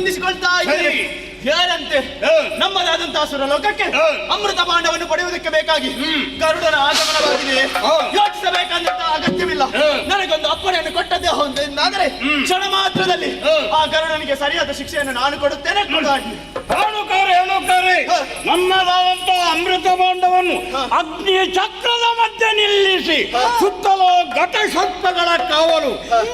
ಚಿಂತಿಸಿಕೊಳ್ತಾ ಇದ್ದೀರಿ. ಯಾರಂತೆ ನಮ್ಮದಾದಂತಹ ಸುರಲೋಕಕ್ಕೆ ಅಮೃತ ಭಾಂಡವನ್ನು ಪಡೆಯುವುದಕ್ಕೆ ಬೇಕಾಗಿ ಗರುಡನ ಆಗಮನವಾಗಿದೆ. ಯೋಚಿಸಬೇಕಂತ ಅಗತ್ಯವಿಲ್ಲ. ನನಗೊಂದು ಅಪ್ಪಣೆಯನ್ನು ಕೊಟ್ಟದ್ದೇ ಹೊಂದಾದರೆ ಕ್ಷಣ ಮಾತ್ರದಲ್ಲಿ ಆ ಗರುಡನಿಗೆ ಸರಿಯಾದ ಶಿಕ್ಷೆಯನ್ನು ನಾನು ಕೊಡುತ್ತೇನೆ. ಹೇಳುತ್ತಾರೆ ನಮ್ಮದಾದಂತ ಅಮೃತ ಭಾಂಡವನ್ನು ಅಗ್ನಿಯ ಚಕ್ರದ ಮಧ್ಯೆ ನಿಲ್ಲಿಸಿ ಸುತ್ತಲೂ ಘಟಸರ್ಪಗಳ ಕಾವಲು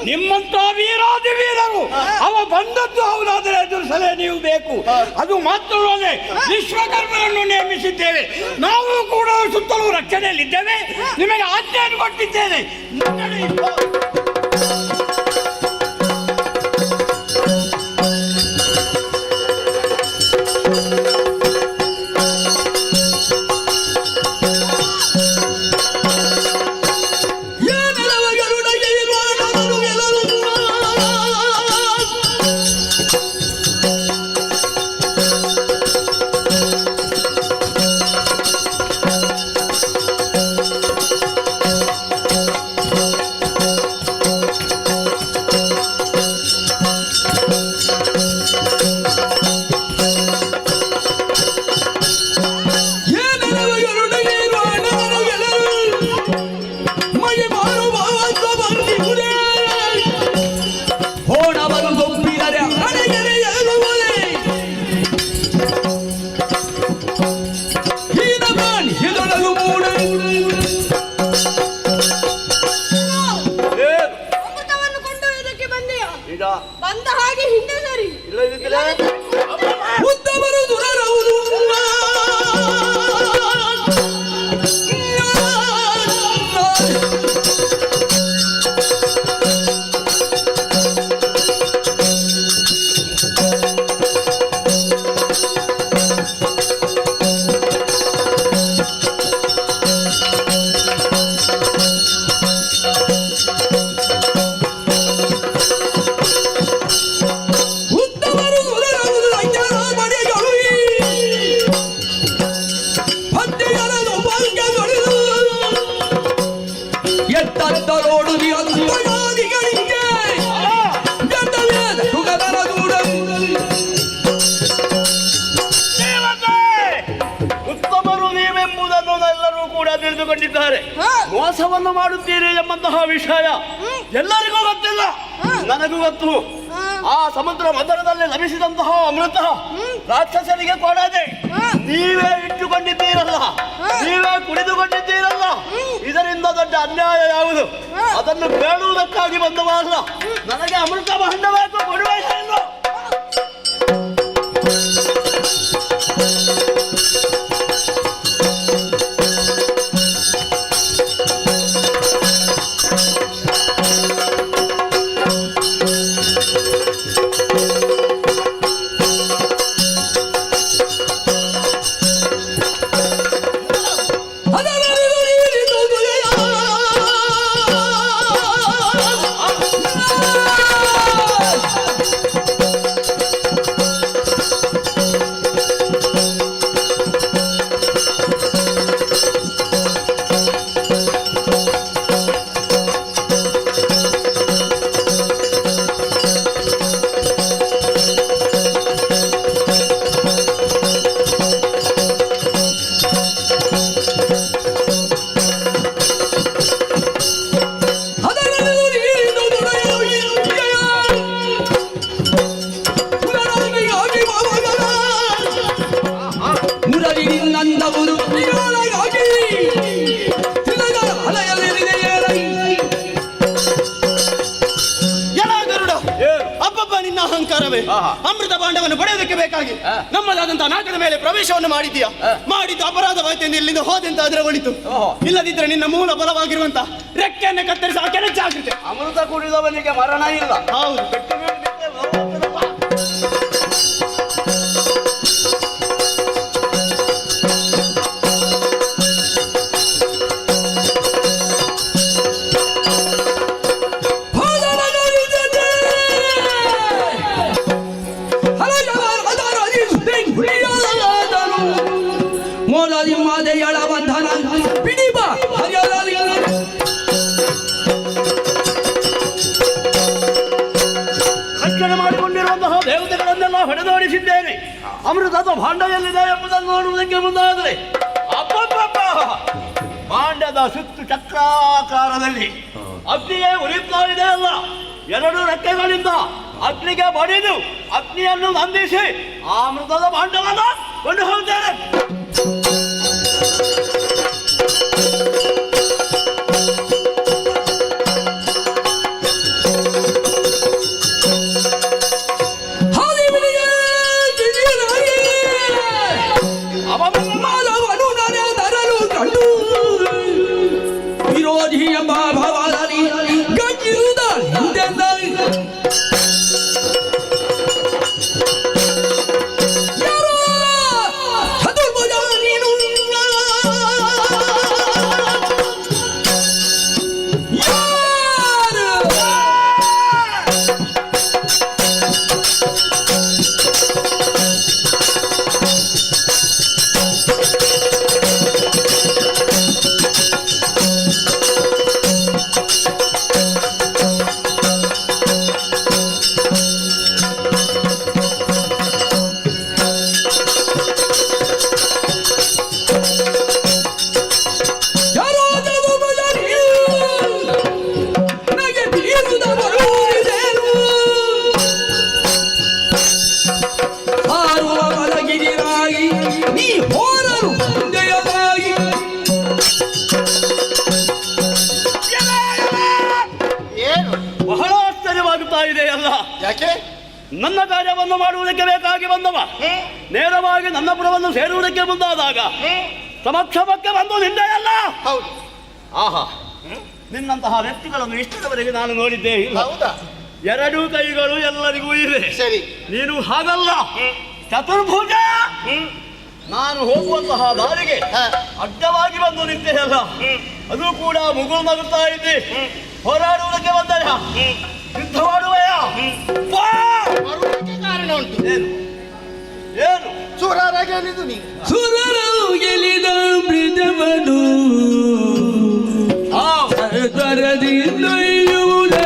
ನಿಮ್ಮಂತ ವೀರಾದಿ ವೀರರು ಅವ ಬಂದದ್ದು ಹೌದಾದರೆ ಎದುರಿಸಲೇ ನೀವು ಬೇಕು. ಅದು ಮಾತ್ರವಲ್ಲದೆ ವಿಶ್ವಕರ್ಮರನ್ನು ನೇಮಿಸಿದ್ದೇವೆ. ನಾವು ಕೂಡ ಸುತ್ತಲೂ ರಕ್ಷಣೆಯಲ್ಲಿದ್ದೇವೆ. ನಿಮಗೆ ಆಜ್ಞೆಯನ್ನು ಕೊಟ್ಟಿದ್ದೇನೆ. ಬಂದ ಹಾಗೆ ಹಿಂದೆ ಸರಿ. ತಿಳಿದುಕೊಂಡಿದ್ದಾರೆ. ಮೋಸವನ್ನು ಮಾಡುತ್ತೀರಿ ಎಂಬಂತಹ ವಿಷಯ ಎಲ್ಲರಿಗೂ ಗೊತ್ತಿಲ್ಲ, ನನಗೂ ಗೊತ್ತು. ಆ ಸಮುದ್ರ ಮಧ್ಯದಲ್ಲಿ ಲಭಿಸಿದಂತಹ ಅಮೃತ ರಾಕ್ಷಸರಿಗೆ ಕೊಡದೆ ನೀವೇ ಇಟ್ಟುಕೊಂಡಿದ್ದೀರಲ್ಲ, ನೀವೇ ಕುಡಿದುಕೊಂಡಿದ್ದೀರಲ್ಲ. ಇದರಿಂದ ದೊಡ್ಡ ಅನ್ಯಾಯ ಯಾವುದು? ಅದನ್ನು ಬೇಡುವುದಕ್ಕಾಗಿ ಬಂದವಲ್ಲ. ನನಗೆ ಅಮೃತ ಭಾಂಡ ಬೇಕು, ಕೊಡಬೇಕೆಂದು. ಅಮೃತ ಭಾಂಡವನ್ನು ಪಡೆಯುವುದಕ್ಕೆ ಬೇಕಾಗಿ ನಮ್ಮದಾದಂತಹ ನಾಟಕದ ಮೇಲೆ ಪ್ರವೇಶವನ್ನು ಮಾಡಿದ್ದೀಯಾ? ಮಾಡಿದ್ದು ಅಪರಾಧವಾಯ್ತೆಂದು ಇಲ್ಲಿಂದ ಹೋದೆಂತಾದ್ರೆ ಒಳಿತು. ಇಲ್ಲದಿದ್ದರೆ ನಿನ್ನ ಮೂಲ ಬಲವಾಗಿರುವಂತ ರೆಕ್ಕೆಯನ್ನು ಕತ್ತರಿಸಿ ಹಾಕಿದ್ರೆ ಜಾಗ್ರತೆ. ಅಮೃತ ಕುಡಿದವನಿಗೆ ಮರಣ ಇಲ್ಲ. ಹೌದು. ರಕ್ಷಣೆ ಮಾಡಿಕೊಂಡಿರುವಂತಹ ದೇವತೆಗಳನ್ನೆಲ್ಲ ಎಲ್ಲ ಹೊಡೆದೋಡಿಸಿದ್ದೇನೆ. ಅಮೃತದ ಭಾಂಡ ಎಲ್ಲಿದೆ ಎಂಬುದನ್ನು ನೋಡುವುದಕ್ಕೆ ಮುಂದಾದರೆ ಅಪ್ಪಪ್ಪಪ್ಪ, ಭಾಂಡದ ಸುತ್ತು ಚಕ್ರಾಕಾರದಲ್ಲಿ ಅಗ್ನಿಯೇ ಉರಿಯುತ್ತಾ ಇದೆ ಅಲ್ಲ. 2 ರೆಕ್ಕೆಗಳಿಂದ ಅಗ್ನಿಗೆ ಬಡಿದು ಅಗ್ನಿಯನ್ನು ನಂದಿಸಿ ಆ ಅಮೃತದ ಭಾಂಡವನ್ನು ಕೊಂಡು ಹೋಗ್ತೇನೆ. ವಿರೋಧಿ ಎಂಬ ಭಾವದಲ್ಲಿ ಗಂಜಿರುವುದ ಹಿಂದೆಂದ ಚತುರ್ಭುಜ ನೀನು ಬಹಳ ಆಶ್ಚರ್ಯವಾಗುತ್ತಾ ಇದೆ ಅಲ್ಲ. ಯಾಕೆ? ನನ್ನ ಕಾರ್ಯವನ್ನು ಮಾಡುವುದಕ್ಕೆ ಬೇಕಾಗಿ ಬಂದವ ನೇರವಾಗಿ ನನ್ನ ಪುರವನ್ನು ಸೇರುವುದಕ್ಕೆ ಮುಂದಾದಾಗ ಸಮಕ್ಷಮಕ್ಕೆ ಬಂದು ನಿಂದೆಯಲ್ಲ. ಹೌದು. ಆಹಾ, ನಿನ್ನಂತಹ ವ್ಯಕ್ತಿಗಳನ್ನು ಇಷ್ಟದವರೆಗೆ ನಾನು ನೋಡಿದ್ದೇ ಇಲ್ಲ. ಹೌದಾ? 2 ಕೈಗಳು ಎಲ್ಲರಿಗೂ ಇವೆ. ಸರಿ. ನೀನು ಹಾಗಲ್ಲ, ಚತುರ್ಭುಜ. ನಾನು ಹೋಗುವಂತಹ ದಾರಿಗೆ ಅಡ್ಡವಾಗಿ ಬಂದು ನಿಂತೆಯಲ್ಲ, ಅದು ಕೂಡ ಮುಗುಳು ನಗುತ್ತಾ ಇದ್ದೆ. ಹೋರಾಡುವುದಕ್ಕೆ ಬಂದಯ, ಯುದ್ಧ ಮಾಡುವೆಯ? ಕಾರಣ ಉಂಟು. ಏನು ಏನು? ಸುರರಾಗೇನಿದು ನೀನು? ಸುರರು ಗೆಲಿದ ಮೃದವನು ತ್ವರದಿಂದೊಯ್ಯುವುದನು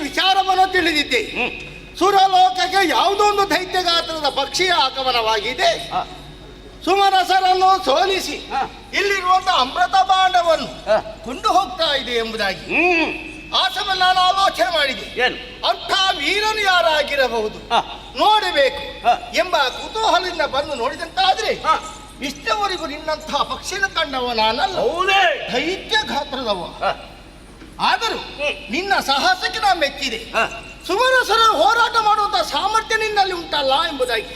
ವಿಚಾರವನ್ನು ತಿಳಿದಿದ್ದೆ. ಸುರಲೋಕಕ್ಕೆ ಯಾವುದೋ ಒಂದು ದೈತ್ಯ ಗಾತ್ರದ ಪಕ್ಷಿಯ ಆಗಮನವಾಗಿದೆ. ಸುಮರಸರನ್ನು ಸೋಲಿಸಿ ಇಲ್ಲಿರುವಂತಹ ಅಮೃತ ಭಾಂಡವನ್ನು ಕೊಂಡು ಹೋಗ್ತಾ ಇದೆ ಎಂಬುದಾಗಿ ಆ ಸಮಯ ನಾನು ಆಲೋಚನೆ ಮಾಡಿದೆ. ಅಂಥ ವೀರನು ಯಾರಾಗಿರಬಹುದು ನೋಡಬೇಕು ಎಂಬ ಕುತೂಹಲದಿಂದ ಬಂದು ನೋಡಿದಂತಾದ್ರೆ ಇಷ್ಟವರೆಗೂ ನಿನ್ನಂತಹ ಪಕ್ಷಿನ ಕಂಡವ ನಾನಲ್ಲ, ದೈತ್ಯ ಗಾತ್ರದವ. ಆದರೂ ನಿನ್ನ ಸಾಹಸಕ್ಕೆ ನಾ ಮೆಚ್ಚಿದೆ. ಸುಮರಸರ ಹೋರಾಟ ಮಾಡುವಂತಹ ಸಾಮರ್ಥ್ಯ ನಿನ್ನಲ್ಲಿ ಉಂಟಲ್ಲ ಎಂಬುದಾಗಿ.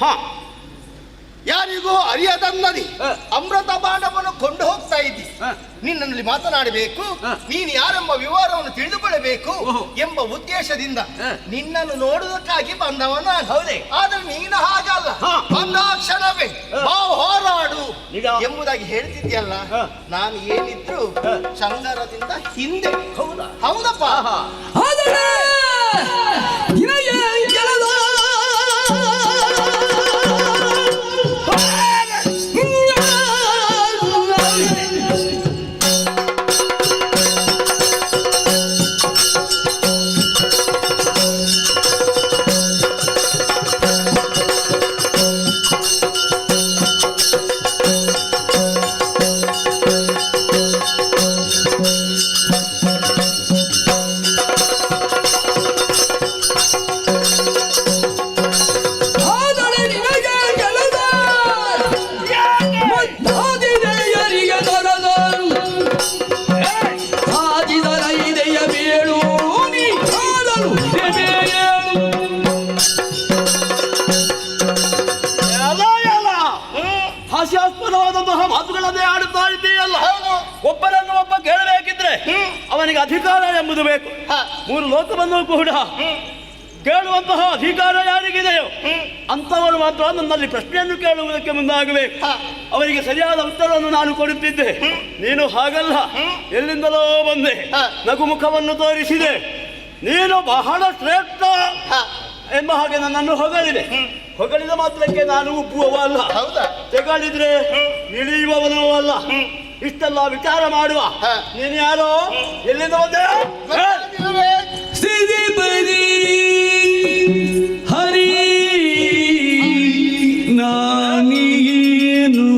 ಯಾರಿಗೂ ಅರಿಯದನ್ನದಿ ಅಮೃತ ಭಾಂಡವನ್ನು ಕೊಂಡು ಹೋಗ್ತಾ ಇದ್ದಿ. ನಿನ್ನಲ್ಲಿ ಮಾತನಾಡಬೇಕು, ನೀನು ಯಾರೆಂಬ ವಿವರವನ್ನು ತಿಳಿದುಕೊಳ್ಳಬೇಕು ಎಂಬ ಉದ್ದೇಶದಿಂದ ನಿನ್ನನ್ನು ನೋಡುವುದಕ್ಕಾಗಿ ಬಂದವ ನಾನು. ಆದ್ರೆ ನೀನು ಹಾಗಲ್ಲ, ಬಂದ ಕ್ಷಣವೇ ಹೋರಾಡು ಎಂಬುದಾಗಿ ಹೇಳ್ತಿದ್ಯಲ್ಲ. ನಾನು ಏನಿದ್ರು ಸಂಗರದಿಂದ ಹಿಂದೆ. ಹೌದಪ್ಪ. ಅವನಿಗೆ ಅಧಿಕಾರ ಎಂಬುದು ಬೇಕು. 3 ಲೋಕವನ್ನು ಕೂಡ ಕೇಳುವಂತಹ ಅಧಿಕಾರ ಯಾರಿಗಿದೆಯೋ ಅಂಥವರು ಮಾತ್ರ ನನ್ನಲ್ಲಿ ಪ್ರಶ್ನೆಯನ್ನು ಕೇಳುವುದಕ್ಕೆ ಮುಂದಾಗಬೇಕು. ಅವರಿಗೆ ಸರಿಯಾದ ಉತ್ತರವನ್ನು ನಾನು ಕೊಡುತ್ತಿದ್ದೆ. ನೀನು ಹಾಗಲ್ಲ, ಎಲ್ಲಿಂದಲೋ ಬಂದೆ, ನಗುಮುಖವನ್ನು ತೋರಿಸಿದೆ, ನೀನು ಬಹಳ ಶ್ರೇಷ್ಠ ಎಂಬ ಹಾಗೆ ನನ್ನನ್ನು ಹೊಗಳಿದ ಮಾತ್ರಕ್ಕೆ ನಾನು ಉಬ್ಬುವವ ಅಲ್ಲ, ತೆಗಳಿದ್ರೆ ಇಳಿಯುವವನೂ ಅಲ್ಲ. ಇಷ್ಟೆಲ್ಲ ವಿಚಾರ ಮಾಡುವ ನೀನು ಯಾರೋ, ಎಲ್ಲಿಂದ ಬಂದೆ? ಹರಿ ನಾನೀನು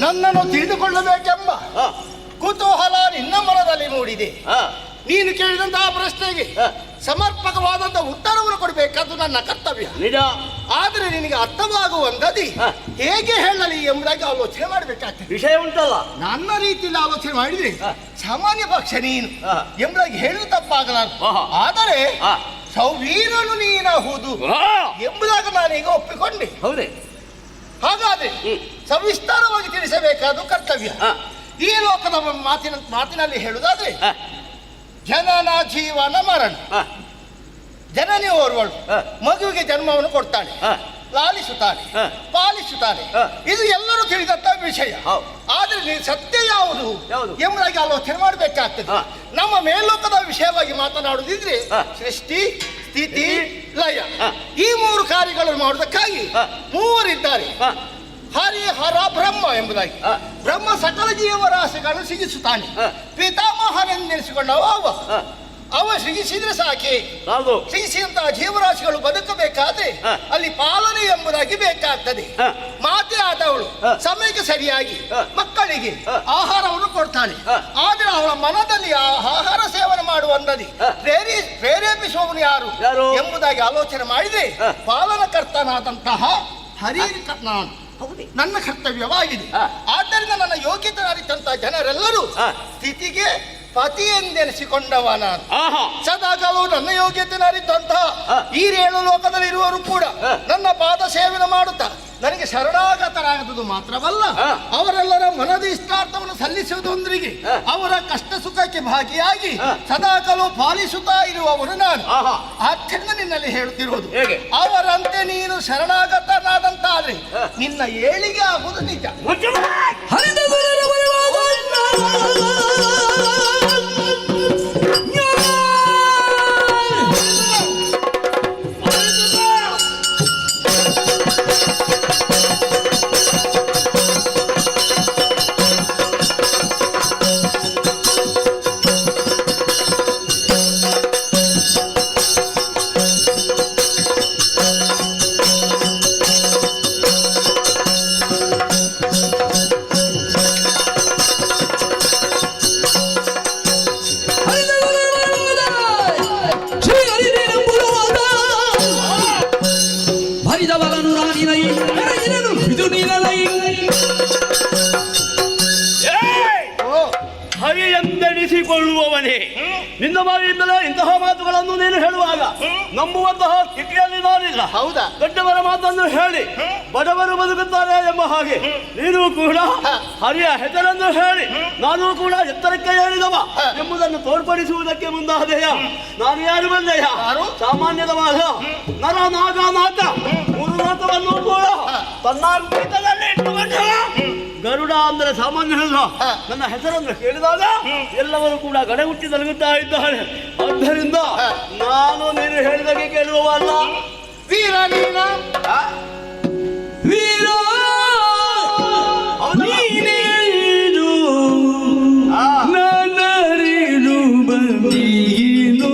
ನನ್ನನ್ನು ತಿಳಿದುಕೊಳ್ಳಬೇಕೆಂಬ ಕುತೂಹಲ ನಿನ್ನ ಮನದಲ್ಲಿ ಮೂಡಿದೆ. ನೀನು ಕೇಳಿದಂತಹ ಪ್ರಶ್ನೆಗೆ ಸಮರ್ಪಕವಾದಂತಹ ಉತ್ತರವನ್ನು ಕೊಡಬೇಕಾದ್ದು ನನ್ನ ಕರ್ತವ್ಯ. ನಿಜ. ಆದರೆ ನಿನಗೆ ಅರ್ಥವಾಗುವಂತದ್ದು ಹೇಗೆ ಹೇಳಲಿ ಎಂಬುದಾಗಿ ಆಲೋಚನೆ ಮಾಡಬೇಕಾಗ್ತದೆ. ವಿಷಯ ಉಂಟಲ್ಲ, ನನ್ನ ರೀತಿಯಲ್ಲಿ ಆಲೋಚನೆ ಮಾಡಿದ್ರೆ ಸಾಮಾನ್ಯ ಪಕ್ಷ ನೀನು ಎಂಬುದಾಗಿ ಹೇಳುವ ತಪ್ಪಾಗಲಾರದು. ಆದರೆ ಸೌವೀರನು ನೀನಾಹುದು ಎಂಬುದಾಗಿ ನಾನೀಗ ಒಪ್ಪಿಕೊಂಡೆ. ಹೌದೇ? ಹಾಗಾದ್ರೆ ಸವಿಸ್ತಾರವಾಗಿ ತಿಳಿಸಬೇಕಾದ ಕರ್ತವ್ಯ. ಈ ಲೋಕದ ಮಾತಿನಲ್ಲಿ ಹೇಳುವುದಾದ್ರೆ ಜನನ ಜೀವನ ಮರಣ. ಜನನಿ ಓರ್ವಳು ಮಗುವಿಗೆ ಜನ್ಮವನ್ನು ಕೊಡ್ತಾಳೆ. ಲಾಲಿಸುತ್ತಾನೆ, ಪಾಲಿಸುತ್ತಾನೆ. ಇದು ಎಲ್ಲರೂ ತಿಳಿದಂತ ವಿಷಯ. ಆದ್ರೆ ನೀನು ಸತ್ಯ ಯಾವುದು ಎಂಬುದಾಗಿ ಆಲೋಚನೆ ಮಾಡಬೇಕಾಗ್ತದೆ. ನಮ್ಮ ಮೇಲ್ಲೋಕದ ವಿಷಯವಾಗಿ ಮಾತನಾಡುವುದಿದ್ರೆ ಸೃಷ್ಟಿ, ಸ್ಥಿತಿ, ಲಯ ಈ 3 ಕಾರ್ಯಗಳನ್ನು ಮಾಡುವುದಕ್ಕಾಗಿ ಮೂವರಿದ್ದಾರೆ. ಹರಿ, ಹರ, ಬ್ರಹ್ಮ ಎಂಬುದಾಗಿ. ಬ್ರಹ್ಮ ಸಕಲ ಜೀವರಾಶಿಗಳನ್ನು ಸಿಗಿಸುತ್ತಾನೆ. ಪಿತಾಮಹನೆಂದೆನಿಸಿಕೊಂಡವ ಅವ ಸಿಗಿಸಿದ್ರೆ ಸಾಕೆ. ಸಿಗಿಸಿದಂತಹ ಜೀವರಾಶಿಗಳು ಬದುಕಬೇಕಾದ್ರೆ ಅಲ್ಲಿ ಪಾಲನೆ ಎಂಬುದಾಗಿ ಬೇಕಾಗ್ತದೆ. ಮಾತೆ ಆದವಳು ಸಮಯಕ್ಕೆ ಸರಿಯಾಗಿ ಮಕ್ಕಳಿಗೆ ಆಹಾರವನ್ನು ಕೊಡ್ತಾಳೆ. ಆದ್ರೆ ಅವಳ ಮನದಲ್ಲಿ ಆಹಾರ ಸೇವನೆ ಮಾಡುವಂತದ್ದು ಪ್ರೇರೇಪಿಸುವವನು ಯಾರು ಎಂಬುದಾಗಿ ಆಲೋಚನೆ ಮಾಡಿದ್ರೆ ಪಾಲನಕರ್ತನಾದಂತಹ ಹರಿ ನಾನು ನನ್ನ ಕರ್ತವ್ಯವಾಗಿದೆ. ಆದ್ದರಿಂದ ನನ್ನ ಯೋಗ್ಯತೆ ಅರಿತಂತಹ ಜನರೆಲ್ಲರೂ ಸ್ಥಿತಿಗೆ ಪತಿ ಎಂದೆನಿಸಿಕೊಂಡವ ನಾನು. ಸದಾಕಾಲವು ನನ್ನ ಯೋಗ್ಯತೆ ಅರಿತಂತಹ ಈ 7 ಲೋಕದಲ್ಲಿರುವವರು ಕೂಡ ನನ್ನ ಪಾದ ಸೇವನೆ ಮಾಡುತ್ತಾ ನನಗೆ ಶರಣಾಗತರಾಗದುದು ಮಾತ್ರವಲ್ಲ, ಅವರೆಲ್ಲರ ಮನದ ಇಷ್ಟಾರ್ಥವನ್ನು ಸಲ್ಲಿಸುವುದೊಂದಿಗೆ ಅವರ ಕಷ್ಟ ಸುಖಕ್ಕೆ ಭಾಗಿಯಾಗಿ ಸದಾಕಾಲವು ಪಾಲಿಸುತ್ತಾ ಇರುವವರು ನಾನು. ಆದ್ದರಿಂದ ನಿನ್ನಲ್ಲಿ ಹೇಳುತ್ತಿರುವುದು, ಅವರಂತೆ ನೀನು ಶರಣಾಗತನಾದಂತಾದ್ರೆ ನಿನ್ನ ಏಳಿಗೆ ಆಗುವುದು ನಿಜ. ಹರಿ ಎಂದೆನಿಸಿಕೊಳ್ಳುವವನೇ, ನಿನ್ನ ಬಾಯಿಯಿಂದಲೇ ಇಂತಹ ಮಾತುಗಳನ್ನು ನೀನು ಹೇಳುವಾಗ ನಂಬುವಂತಹ ಸ್ಥಿತಿಯಲ್ಲಿ ನಾನಿಲ್ಲ. ಹೌದಾ? ದೊಡ್ಡವರ ಮಾತನ್ನು ಹೇಳಿ ಬಡವರು ಬದುಕುತ್ತಾರೆ ಎಂಬ ಹಾಗೆ ನೀನು ಕೂಡ ಹರಿಯ ಹೆಸರನ್ನು ಹೇಳಿ ನಾನು ಕೂಡ ಎತ್ತರಕ್ಕೆ ಏರಿದವ ಎಂಬುದನ್ನು ತೋರ್ಪಡಿಸುವುದಕ್ಕೆ ಮುಂದಾದೆಯ. ನಾನು ಯಾರು ಬಂದೆಯ? ಸಾಮಾನ್ಯವಾದ ನರ ನಾಗ ನಾಟ 3 ನಾಟವನ್ನು ಕೂಡ ತನ್ನ ಇಟ್ಟುಕೊಂಡ ಗರುಡ ಅಂದರೆ ಸಾಮಾನ್ಯವಲ್ಲ. ನನ್ನ ಹೆಸರನ್ನು ಕೇಳಿದಾಗ ಎಲ್ಲವರು ಕೂಡ ಗಡೆ ಹುಟ್ಟಿ ನಲಗುತ್ತಾ ಇದ್ದಾರೆ. ಆದ್ದರಿಂದ ನಾನು ನೀನು ಹೇಳಿದಾಗೆ ಕೇಳುವವಲ್ಲ. ವೀರ ನೀನ ವೀರ ನೀನೇನು ನನ್ನರಿನು ಬಂದೀನು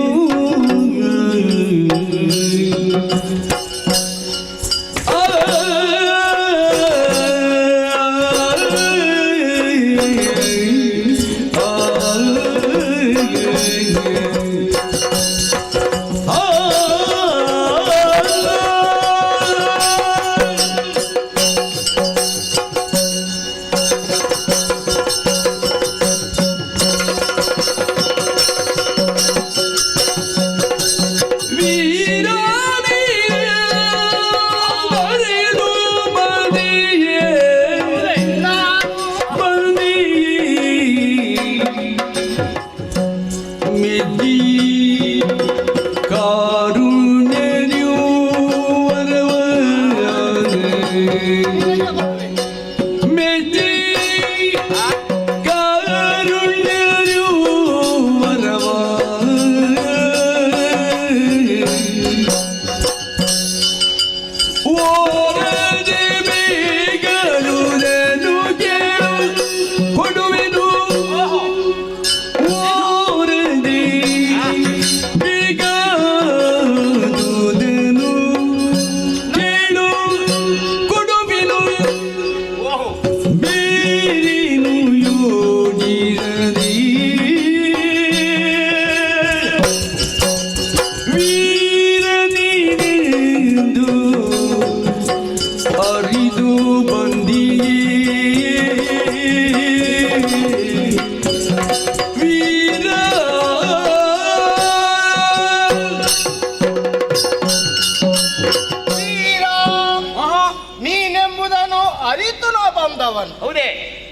ಹೌದೇ?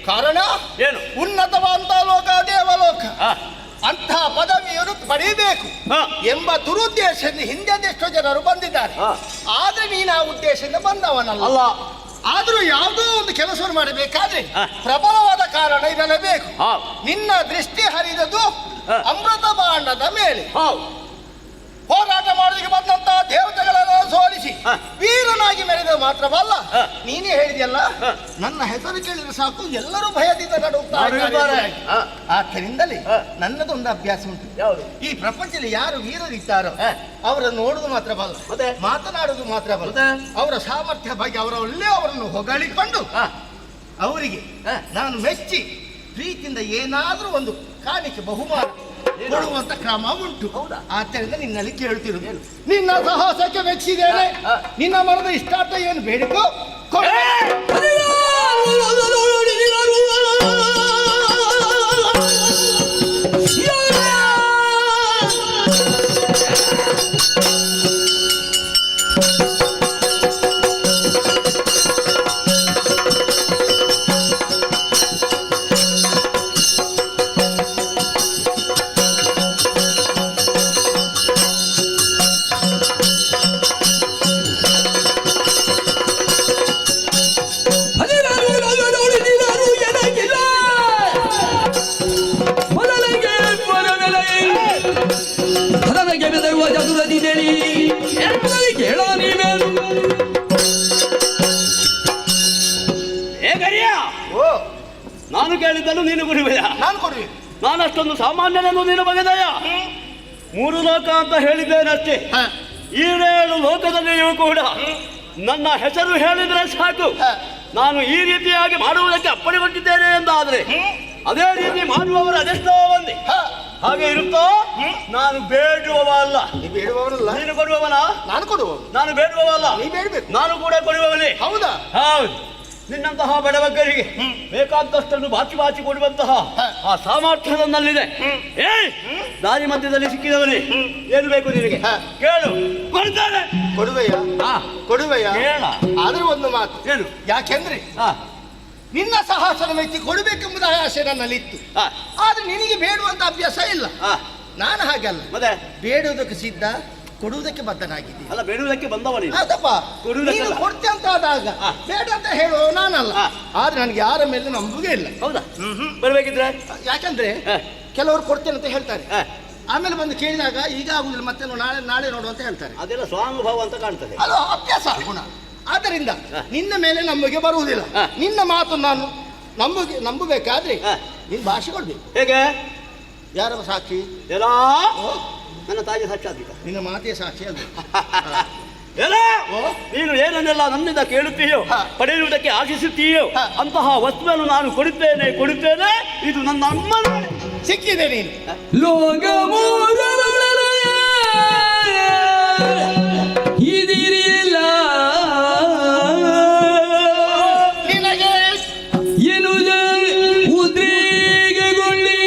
ಕಾರಣ ಏನು? ಉನ್ನತವಾದಂತ ಲೋಕ ದೇವಲೋಕ. ಅಂತಹ ಪದವಿಯನ್ನು ಪಡೆಯಬೇಕು ಎಂಬ ದುರುದ್ದೇಶದಿಂದ ಹಿಂದೆಂದೆಷ್ಟೋ ಜನರು ಬಂದಿದ್ದಾರೆ. ಆದ್ರೆ ನೀನು ಆ ಉದ್ದೇಶದಿಂದ ಬಂದವನಲ್ಲ. ಆದ್ರೂ ಯಾವುದೋ ಒಂದು ಕೆಲಸವನ್ನು ಮಾಡಬೇಕಾದ್ರೆ ಪ್ರಬಲವಾದ ಕಾರಣ ಇರಲೇಬೇಕು. ನಿನ್ನ ದೃಷ್ಟಿ ಹರಿದದು ಅಮೃತ ಬಾಂಡದ ಮೇಲೆ. ಹೋರಾಟ ಮಾಡೋದಕ್ಕೆ ಬಂದಂತಹ ದೇವತೆಗಳನ್ನು ಸೋಲಿಸಿ ವೀರನಾಗಿ ಮೆರೆದ ಮಾತ್ರವಲ್ಲ, ನೀನೇ ಹೇಳಿದೆಯಲ್ಲ, ನನ್ನ ಹೆಸರು ಕೇಳಿದ್ರೆ ಸಾಕು ಎಲ್ಲರೂ ಭಯದಿಂದ ನಡುತ್ತಾ ಇದ್ದಾರೆ. ಆದ್ದರಿಂದಲೇ ನನ್ನದೊಂದು ಅಭ್ಯಾಸ ಉಂಟು. ಈ ಪ್ರಪಂಚದಲ್ಲಿ ಯಾರು ವೀರರಿದ್ದಾರೋ ಅವರನ್ನು ನೋಡುವುದು ಮಾತ್ರ ಬಲ್ಲ, ಮಾತನಾಡುವುದು ಮಾತ್ರ ಬಲ್ಲ, ಅವರ ಸಾಮರ್ಥ್ಯ ಬಗ್ಗೆ ಅವರನ್ನು ಹೊಗಳಿಕೊಂಡು ಅವರಿಗೆ ನಾನು ಮೆಚ್ಚಿ ಪ್ರೀತಿಯಿಂದ ಏನಾದ್ರೂ ಒಂದು ಕಾಣಿಕೆ ಬಹುಮಾನ ಕೊಡುವಂತ ಕ್ರಮ ಉಂಟು. ಆದ್ದರಿಂದ ನಿನ್ನಲ್ಲಿ ಕೇಳ್ತಿರುವುದು, ನಿನ್ನ ಸಾಹಸಕ್ಕೆ ಮೆಚ್ಚಿದ್ದೇನೆ. ನಿನ್ನ ಮನದ ಇಷ್ಟಾರ್ಥ ಏನು ಬೇಡಿಕೋ ನಾನು ಕೇಳಿದ್ದನ್ನು ನೀನು ಕೊಡುವೆಯ? ನಾನು ಕೊಡುವೆ. ನಾನು ಅಷ್ಟೊಂದು ಸಾಮಾನ್ಯನನ್ನು ನೀನು ಬಗೆದಯ. 3 ಲೋಕ ಅಂತ ಹೇಳಿದ್ದೇನಷ್ಟೇ. ಈ 7 ಲೋಕದಲ್ಲಿಯೂ ಕೂಡ ನನ್ನ ಹೆಸರು ಹೇಳಿದ್ರೆ ಸಾಕು, ನಾನು ಈ ರೀತಿಯಾಗಿ ಮಾಡುವುದಕ್ಕೆ ಅಪ್ಪಣೆಗೊಂಡಿದ್ದೇನೆ ಎಂದಾದ್ರೆ ಅದೇ ರೀತಿ ಮಾಡುವವರು ಅದೆಷ್ಟೋ ಮಂದಿ. ಹಾಗೆ ಇರುತ್ತೋ? ನಾನು ಬೇಡುವವ ಅಲ್ಲ. ಬೇಡುವವರಲ್ಲ. ನೀನು ಕೊಡುವವನ? ನಾನು ಕೊಡುವ. ನಾನು ಬೇಡುವವಲ್ಲ. ನೀ ಬೇಡಬೇಕು. ನಾನು ಕೂಡ ಕೊಡುವವನೇ. ಹೌದಾ? ಹೌದು. ನಿನ್ನಂತಹ ಬಡಬಗ್ಗರಿಗೆ ಬೇಕಾದಷ್ಟನ್ನು ಬಾಚಿ ಕೊಡುವಂತಹ ಆ ಸಾಮರ್ಥ್ಯ ನನ್ನಲ್ಲಿದೆ. ದಾರಿ ಮಧ್ಯದಲ್ಲಿ ಸಿಕ್ಕಿದವನೇ, ಏನು ಬೇಕು ನಿನಗೆ ಕೇಳು, ಕೊಡ್ತಾನೆ. ಕೊಡುವೆಯ ಆದ್ರೆ ಒಂದು ಮಾತು. ಏನು? ಯಾಕೆಂದ್ರೆ ನಿನ್ನ ಸಾಹಸನ ಮೆಚ್ಚಿ ಕೊಡಬೇಕೆಂಬುದು ಆಸೆ ನನ್ನಲ್ಲಿತ್ತು. ಆದ್ರೆ ನಿನಗೆ ಬೇಡುವಂತ ಅಭ್ಯಾಸ ಇಲ್ಲ. ನಾನು ಹಾಗಲ್ಲ. ಮತ್ತೆ ಬೇಡುವುದಕ್ಕೆ ಸಿದ್ಧ, ಕೊಡುವುದಕ್ಕೆ ಬದ್ಧನಾಗಿದ್ದೆ. ಅಲ್ಲ, ಬೇಡುವುದಕ್ಕೆ ಬಂದವನೇ. ಅದಪ್ಪ, ನೀನು ಕೊಡ್ತೆ ಅಂತ ಆದಾಗ ಬೇಡ ಅಂತ ಹೇಳುವ ನಾನಲ್ಲ. ಆದ್ರೆ ನನಗೆ ಯಾರ ಮೇಲೆ ನಂಬಿಕೆ ಇಲ್ಲ. ಹೌದಾ? ಬರ್ಬೇಕಿದ್ರೆ ಯಾಕಂದ್ರೆ ಕೆಲವರು ಕೊಡ್ತೇನೆ ಅಂತ ಹೇಳ್ತಾರೆ, ಆಮೇಲೆ ಬಂದು ಕೇಳಿದಾಗ ಈಗ ಆಗುದಿಲ್ಲ, ಮತ್ತೆ ನಾಳೆ ನೋಡು ಅಂತ ಹೇಳ್ತಾರೆ. ಅದೆಲ್ಲ ಸ್ವಾನುಭವ ಅಂತ ಕಾಣ್ತದೆ. ಅದು ಅಭ್ಯಾಸ ಗುಣ. ಆದ್ದರಿಂದ ನಿನ್ನ ಮೇಲೆ ನಂಬಿಕೆ ಬರುವುದಿಲ್ಲ. ನಿನ್ನ ಮಾತು ನಾನು ನಂಬಬೇಕಾದ್ರೆ ನೀನು ಭಾಷೆ ಕೊಡ್ಬೇಕು. ಹೇಗೆ? ಯಾರ ಸಾಕ್ಷಿ? ಎಲ್ಲ ನನ್ನ ತಾಯಿಯ ಸಾಕ್ಷಾತ್ಕ. ನಿನ್ನ ಮಾತೆಯ ಸಾಕ್ಷಿ ಅದು. ಎಲ್ಲ ನೀನು ಏನನ್ನೆಲ್ಲ ನನ್ನಿಂದ ಕೇಳುತ್ತೀಯೋ, ಪಡೆಯುವುದಕ್ಕೆ ಆಶಿಸುತ್ತೀಯೋ ಅಂತಹ ವಸ್ತುವನ್ನು ನಾನು ಕೊಡುತ್ತೇನೆ. ಇದು ನನ್ನ ಅಮ್ಮನ ಸಿಕ್ಕಿದೆ. ನೀನು ಇದಿರಿಲ್ಲ ನಿನಗೆ ಎನ್ನುವುದ ಉದ್ರೇಕಗೊಳ್ಳಿ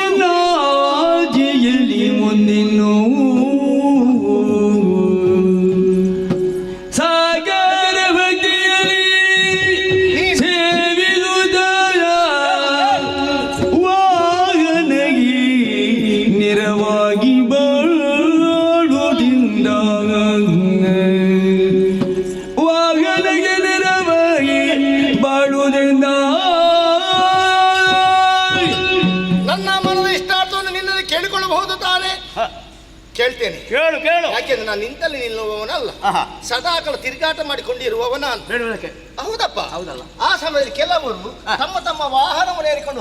ಎನ್ನಾಜಿಯಲ್ಲಿ ಮುಂದಿನ್ನು ಸಾಗರ ಭಕ್ತಿಯಲ್ಲಿ ಸೇವಿಸುವುದರ ವಾಹನಗಿ ನಿರವಾಗಿ ಬಾಳುವುದಿಂದ ವಾಹನಗೆ ನಿರವಾಗಿ ಬಾಳುವುದರಿಂದ ನನ್ನ ಮನದ ಇಷ್ಟಾರ್ಥವನ್ನು ನಿನ್ನಲ್ಲಿ ಕೇಳಿಕೊಳ್ಳಬಹುದು ತಾನೆ? ಕೇಳ್ತೇನೆ. ಕೇಳು. ಯಾಕೆಂದ್ರೆ ನಾನು ನಿಂತಲ್ಲಿ ನಿಲ್ಲುವವನಲ್ಲ, ಸದಾಕಾಲ ತಿರುಗಾಟ ಮಾಡಿಕೊಂಡಿರುವವನ. ಹೌದಪ್ಪ. ಹೌದಲ್ಲ? ಆ ಸಮಯದಲ್ಲಿ ಕೆಲವರು ತಮ್ಮ ವಾಹನವನ್ನು ಏರಿಕೊಂಡು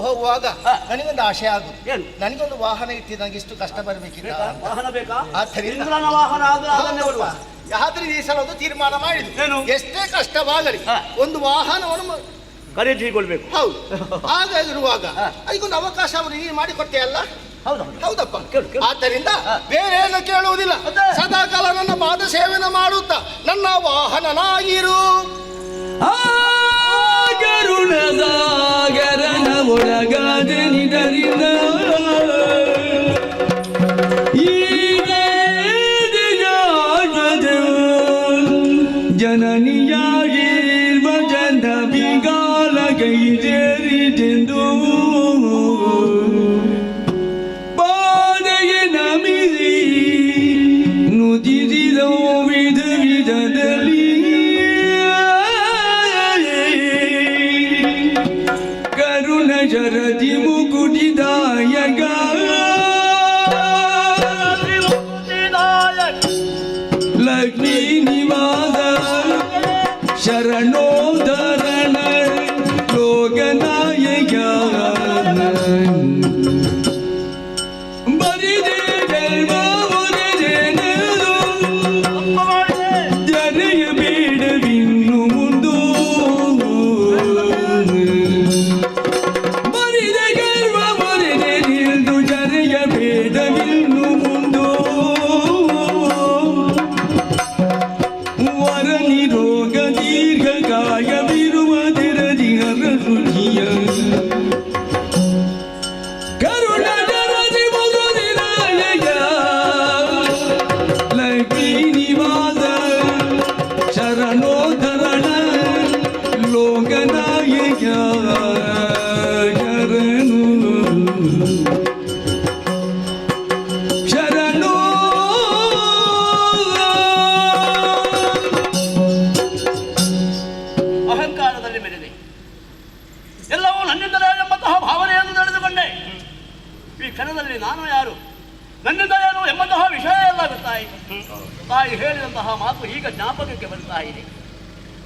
ಹೋಗುವಾಗ ನನಗೊಂದು ಆಶೆ ಆಗುದು, ನನಗೊಂದು ವಾಹನ ಇಟ್ಟು ನನಗೆ ಇಷ್ಟು ಕಷ್ಟ ಬರಬೇಕಿಲ್ಲ. ವಾಹನ ಬೇಕಾ? ಆದ್ದರಿಂದ ವಾಹನ ಅದನ್ನೇ ಬರುವ. ಆದ್ರೆ ಈ ಸಲ ಒಂದು ತೀರ್ಮಾನ ಮಾಡಿದ್ರು, ಎಷ್ಟೇ ಕಷ್ಟವಾಗಲಿ ಒಂದು ವಾಹನವನ್ನು ಖರೀದಿಸಿಕೊಳ್ಬೇಕು. ಹೌದು. ಹಾಗಾಗಿರುವಾಗ ಅದಕ್ಕೊಂದು ಅವಕಾಶ ಅವರು ನೀನು ಮಾಡಿಕೊಟ್ಟೆ ಅಲ್ಲ? ಹೌದಪ್ಪ. ಆದ್ದರಿಂದ ಬೇರೆ ಏನು ಕೇಳುವುದಿಲ್ಲ, ಸದಾಕಾಲ ನನ್ನ ಪಾದ ಸೇವನೆ ಮಾಡುತ್ತಾ ನನ್ನ ವಾಹನನಾಗಿರು. ಕರುಣಸಾಗರನ ಒಳಗಾದ ನಿದರಿಂದ ಜನನಿಯಾಗಿರುವ ಜನ ಬಿಗಾಲ ಕೈ ಸೇರಿದೆಂದು ಶರಣೋಧರಣ ಯೋಗನಾಯಕ ಬರಿದೆ ಗರ್ಭವರೆದೇನದು ಜನಯ ಬೇಡವಿನ್ನು ಮುಂದು ಬರಿದೆ ಗರ್ಭವರೆದೇನೆಂದು ಜನಯ ಬೇಡವಿನ್ನು ಮುಂದು ವರ ನಿರೋಗ ದೀರ್ಘಕಾಯವಿರುವ ತೆರದಿ ಹರಸುಚಿಯ ಕರುಣರದಿ ಮಧುರಿರಾಯ ಲಕ್ಷ್ಮೀ ನಿವಾಸ ಶರಣೋಧರಣ ಲೋಕನಾಯಕ ಶರಣು ಅಹಂಕಾರದಲ್ಲಿ ಮೆರೆದೆ ಎಲ್ಲವೂ ನನ್ನಿಂದಲೇ ಎಂಬಂತಹ ಭಾವನೆಯನ್ನು ನಡೆದುಕೊಂಡೆ. ಈ ಕ್ಷಣದಲ್ಲಿ ನಾನು ಯಾರು, ನನ್ನಿಂದ ಏನು ಎಂಬಂತಹ ವಿಷಯ ಎಲ್ಲ ಗೊತ್ತಾಯಿತು. ತಾಯಿ ಹೇಳಿದಂತಹ ಮಾತು ಈಗ ಜ್ಞಾಪಕಕ್ಕೆ ಬರ್ತಾ ಇದೆ.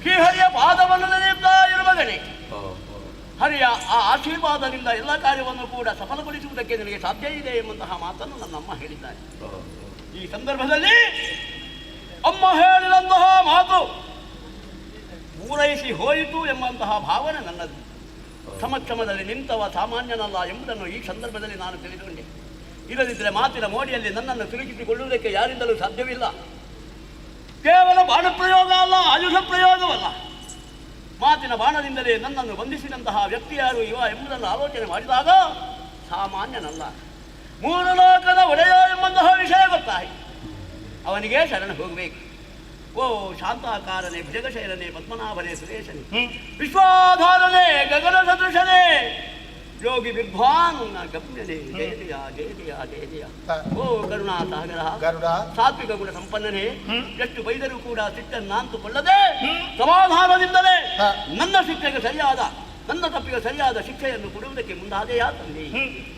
ಶ್ರೀಹರಿಯ ಪಾದವನ್ನು ನೆನೆಯುತ್ತಾ ಇರುವ ಗಣೆ, ಹರಿಯ ಆ ಆಶೀರ್ವಾದದಿಂದ ಎಲ್ಲ ಕಾರ್ಯವನ್ನು ಕೂಡ ಸಫಲಗೊಳಿಸುವುದಕ್ಕೆ ನಿನಗೆ ಸಾಧ್ಯ ಇದೆ ಎಂಬಂತಹ ಮಾತನ್ನು ನನ್ನಮ್ಮ ಹೇಳಿದ್ದಾರೆ. ಈ ಸಂದರ್ಭದಲ್ಲಿ ಅಮ್ಮ ಹೇಳಿದಂತಹ ಮಾತು ಪೂರೈಸಿ ಹೋಯಿತು ಎಂಬಂತಹ ಭಾವನೆ ನನ್ನದು. ಸಮಕ್ಷಮದಲ್ಲಿ ನಿಂತವ ಸಾಮಾನ್ಯನಲ್ಲ ಎಂಬುದನ್ನು ಈ ಸಂದರ್ಭದಲ್ಲಿ ನಾನು ತಿಳಿದುಕೊಂಡೆ. ಇಲ್ಲದಿದ್ದರೆ ಮಾತಿನ ಮೋಡಿಯಲ್ಲಿ ನನ್ನನ್ನು ತಿರುಗಿಸಿಕೊಳ್ಳುವುದಕ್ಕೆ ಯಾರಿಂದಲೂ ಸಾಧ್ಯವಿಲ್ಲ. ಕೇವಲ ಬಾಣ ಪ್ರಯೋಗ ಅಲ್ಲ, ಆಯುಧ ಪ್ರಯೋಗವಲ್ಲ, ಮಾತಿನ ಬಾಣದಿಂದಲೇ ನನ್ನನ್ನು ಬಂಧಿಸಿದಂತಹ ವ್ಯಕ್ತಿ ಯಾರು ಇವ ಎಂಬುದನ್ನು ಆಲೋಚನೆ ಮಾಡಿದಾಗ ಸಾಮಾನ್ಯನಲ್ಲ, ಮೂರು ಲೋಕದ ಒಡೆಯ ಎಂಬಂತಹ ವಿಷಯ ಗೊತ್ತಾಯಿತು. ಅವನಿಗೆ ಶರಣ ಹೋಗಬೇಕು. ಓ ಶಾಂತಾಕಾರನೇ, ಭುಜಗಶೈಲನೇ, ಪದ್ಮನಾಭನೇ, ಸುರೇಶನೇ, ವಿಶ್ವಾಧಾರನೇ, ಗಗನ ಸದೃಶನೇ, ಯೋಗಿ ವಿದ್ವಾನ್ ಗಮ್ಯನೇ, ಜಯದಿಯ ಜಯದಿಯ ಜಯದಿಯ. ಓ ಕರುಣಾ ಸಾಗರ, ಸಾತ್ವಿಕ ಗುಣ ಸಂಪನ್ನನೇ, ಎಷ್ಟು ಬೈದರೂ ಕೂಡ ಸಿಟ್ಟನ್ನಾಂತುಕೊಳ್ಳದೆ ಸಮಾಧಾನದಿಂದಲೇ ನನ್ನ ಶಿಕ್ಷೆಗೆ ಸರಿಯಾದ, ನನ್ನ ತಪ್ಪಿಗೆ ಸರಿಯಾದ ಶಿಕ್ಷೆಯನ್ನು ಕೊಡುವುದಕ್ಕೆ ಮುಂದಾದೆಯಾ ತಂದೆ.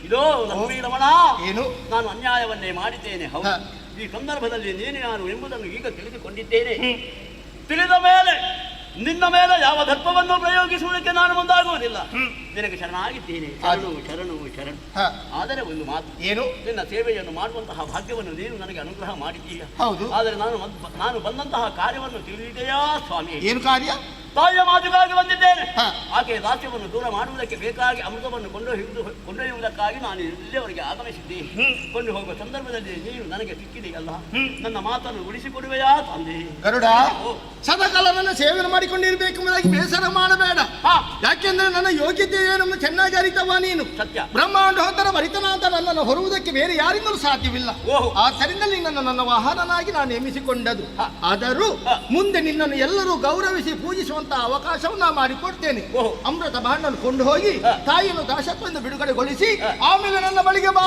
ಇದೋ ಲಕ್ಷ್ಮೀ ರಮಣ, ಏನು ನಾನು ಅನ್ಯಾಯವನ್ನೇ ಮಾಡಿದ್ದೇನೆ, ಹೌದು. ಈ ಸಂದರ್ಭದಲ್ಲಿ ನೀನು ಯಾರು ಎಂಬುದನ್ನು ಈಗ ತಿಳಿದುಕೊಂಡಿದ್ದೇನೆ. ತಿಳಿದ ಮೇಲೆ ನಿನ್ನ ಮೇಲೆ ಯಾವ ದರ್ಪವನ್ನು ಪ್ರಯೋಗಿಸುವುದಕ್ಕೆ ನಾನು ಮುಂದಾಗುವುದಿಲ್ಲ. ನಿನಗೆ ಶರಣಾಗಿದ್ದೇನೆ, ಶರಣು ಶರಣು ಶರಣು. ಆದರೆ ಒಂದು ಮಾತು, ಏನು, ನಿನ್ನ ಸೇವೆಯನ್ನು ಮಾಡುವಂತಹ ಭಾಗ್ಯವನ್ನು ನೀನು ನನಗೆ ಅನುಗ್ರಹ ಮಾಡಿದ್ದೀಯ. ಹೌದು. ಆದರೆ ನಾನು ಬಂದಂತಹ ಕಾರ್ಯವನ್ನು ತಿಳಿದಿದೆಯಾ ಸ್ವಾಮಿ? ಏನು ಕಾರ್ಯ? ತಾಯಿಯ ಮಾತುಗಾಗಿ ಬಂದಿದ್ದೇನೆ. ಆಕೆಯ ದಾಸ್ಯವನ್ನು ದೂರ ಮಾಡುವುದಕ್ಕೆ ಬೇಕಾಗಿ ಅಮೃತವನ್ನು ಕೊಂಡೊಯ್ಯುವುದಕ್ಕಾಗಿ ನಾನು ಇಲ್ಲಿಯವರೆಗೆ ಆಗಮಿಸಿದ್ದೇನೆ. ಕೊಂಡು ಹೋಗುವ ಸಂದರ್ಭದಲ್ಲಿ ನೀನು ನನಗೆ ಸಿಕ್ಕಿದೆಯಲ್ಲ, ನನ್ನ ಮಾತನ್ನು ಉಳಿಸಿಕೊಡುವೆಯಾ ತಂದೆ? ಗರುಡ, ಸದಾಕಾಲ ನನ್ನ ಸೇವೆ ಮಾಡಿಕೊಂಡಿರ್ಬೇಕೆಂಬುದಾಗಿ ಬೇಸರ ಮಾಡಬೇಡ. ಯಾಕೆಂದ್ರೆ ನನ್ನ ಯೋಗ್ಯತೆ ಏನು ಚೆನ್ನಾಗಿ ಅರಿತವ ನೀನು. ಸತ್ಯ. ಬ್ರಹ್ಮಾಂಡೋತ್ತರ ಭರಿತನಾದ ನನ್ನನ್ನು ಹೊರುವುದಕ್ಕೆ ಬೇರೆ ಯಾರಿಂದಲೂ ಸಾಧ್ಯವಿಲ್ಲ. ಆದ್ದರಿಂದ ನಿನ್ನನ್ನು ನನ್ನ ವಾಹನನಾಗಿ ನಾನು ನೇಮಿಸಿಕೊಂಡದು. ಆದರೂ ಮುಂದೆ ನಿನ್ನನ್ನು ಎಲ್ಲರೂ ಗೌರವಿಸಿ ಪೂಜಿಸುವಂತಹ ಅವಕಾಶವನ್ನು ಮಾಡಿಕೊಡ್ತೇನೆ. ಅಮೃತ ಬಾಂಡನ್ನು ಕೊಂಡು ಹೋಗಿ ತಾಯಿಯನ್ನು ದಾಸತ್ವದಿಂದ ಬಿಡುಗಡೆಗೊಳಿಸಿ ಆಮೇಲೆ ನನ್ನ ಬಳಿಗೆ ಬಾ.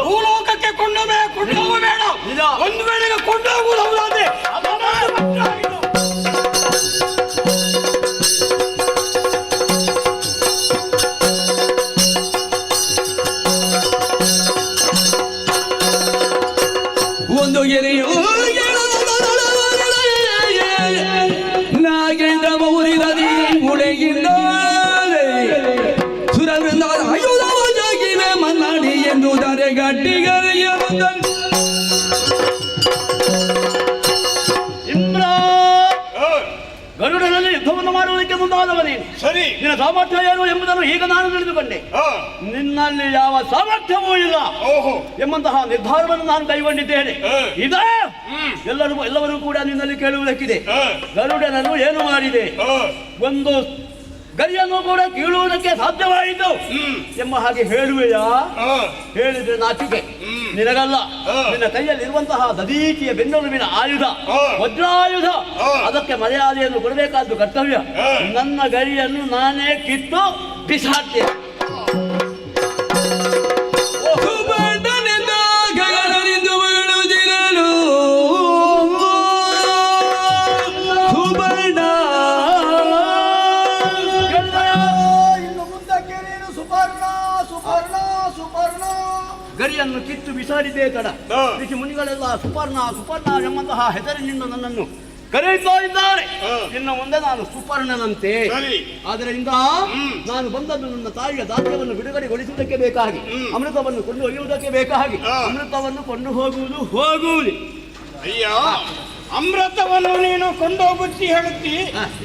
ಭೂಲೋಕಕ್ಕೆ ಕೊಂಡೋಗಬೇಡ. ಒಂದು ವೇಳೆ ಕೊಂಡೋಗುವುದು ಹೌದಾದ್ರೆ ಒಂದು ಗೆರೆಯು ನಾಗೇಂದ್ರ ಮೌರಿರದಿ ಮುಳೆಗಿಲ್ಲ ಸುರವೃಂದ ಆಯುಧ ಮನ್ನಾಡಿ ಎನ್ನುವುದರೆ ಗಟ್ಟಿಗರ ಇಂದ್ರ ಗರುಡನಲ್ಲಿ ಯುದ್ಧವನ್ನು ಮಾಡುವುದಕ್ಕೆ ಮುಂದಾದವ ನೀನು. ಸರಿ, ನಿನ್ನ ಸಾಮರ್ಥ್ಯ ಏನು ಎಂಬುದನ್ನು ಈಗ ನಾನು ತಿಳಿದುಕೊಂಡೆ. ನಿನ್ನಲ್ಲಿ ಯಾವ ಸಾಮರ್ಥ್ಯವೂ ಇಲ್ಲ ಎಂಬಂತಹ ನಿರ್ಧಾರವನ್ನು ನಾನು ಕೈಗೊಂಡಿದ್ದೇನೆ. ಇದ ಎಲ್ಲರೂ ಕೂಡ ನಿನ್ನಲ್ಲಿ ಕೇಳುವುದಕ್ಕಿದೆ. ಗರುಡನನ್ನು ಏನು ಮಾಡಿದೆ? ಒಂದು ಗರಿಯನ್ನು ಕೂಡ ಕೀಳುವುದಕ್ಕೆ ಸಾಧ್ಯವಾಯಿತು ಎಂಬ ಹಾಗೆ ಹೇಳುವೆಯಾ? ಹೇಳಿದ್ರೆ ನಾಚಿಕೆ ನಿನಗಲ್ಲ. ನಿನ್ನ ಕೈಯಲ್ಲಿರುವಂತಹ ದದೀಚಿಯ ಬೆನ್ನೆಲುಬಿನ ಆಯುಧ ವಜ್ರಾಯುಧ, ಅದಕ್ಕೆ ಮರ್ಯಾದೆಯನ್ನು ಕೊಡಬೇಕಾದ್ದು ಕರ್ತವ್ಯ. ನನ್ನ ಗರಿಯನ್ನು ನಾನೇ ಕಿತ್ತು ಬಿಸಾಡ್ತೇನೆ. ಗರಿಯನ್ನು ಕಿತ್ತು ಬಿಸಾಡಿದೆ ತಡ. ಋಷಿ ಮುನಿಗಳೆಲ್ಲ ಸುಪರ್ಣ ಸುಪರ್ಣ ಎಂಬಂತಹ ಹೆಸರಿನಿಂದ ನನ್ನನ್ನು ಕರೆಯುತ್ತಾ ಇದ್ದಾರೆ. ಇನ್ನು ಮುಂದೆ ನಾನು ಸುಪರ್ಣನಂತೆ. ಆದ್ದರಿಂದ ನಾನು ಬಂದದ್ದು ನನ್ನ ತಾಯಿಯ ದಾಸ್ಯವನ್ನು ಬಿಡುಗಡೆಗೊಳಿಸುವುದಕ್ಕೆ ಬೇಕಾಗಿ, ಅಮೃತವನ್ನು ಕೊಂಡು ಒಯ್ಯುವುದಕ್ಕೆ ಬೇಕಾಗಿ, ಅಮೃತವನ್ನು ಕೊಂಡು ಹೋಗುವುದು. ಅಯ್ಯ, ಅಮೃತವನ್ನು ನೀನು ಕೊಂಡೋಗುತ್ತಿ ಹೇಳುತ್ತಿ,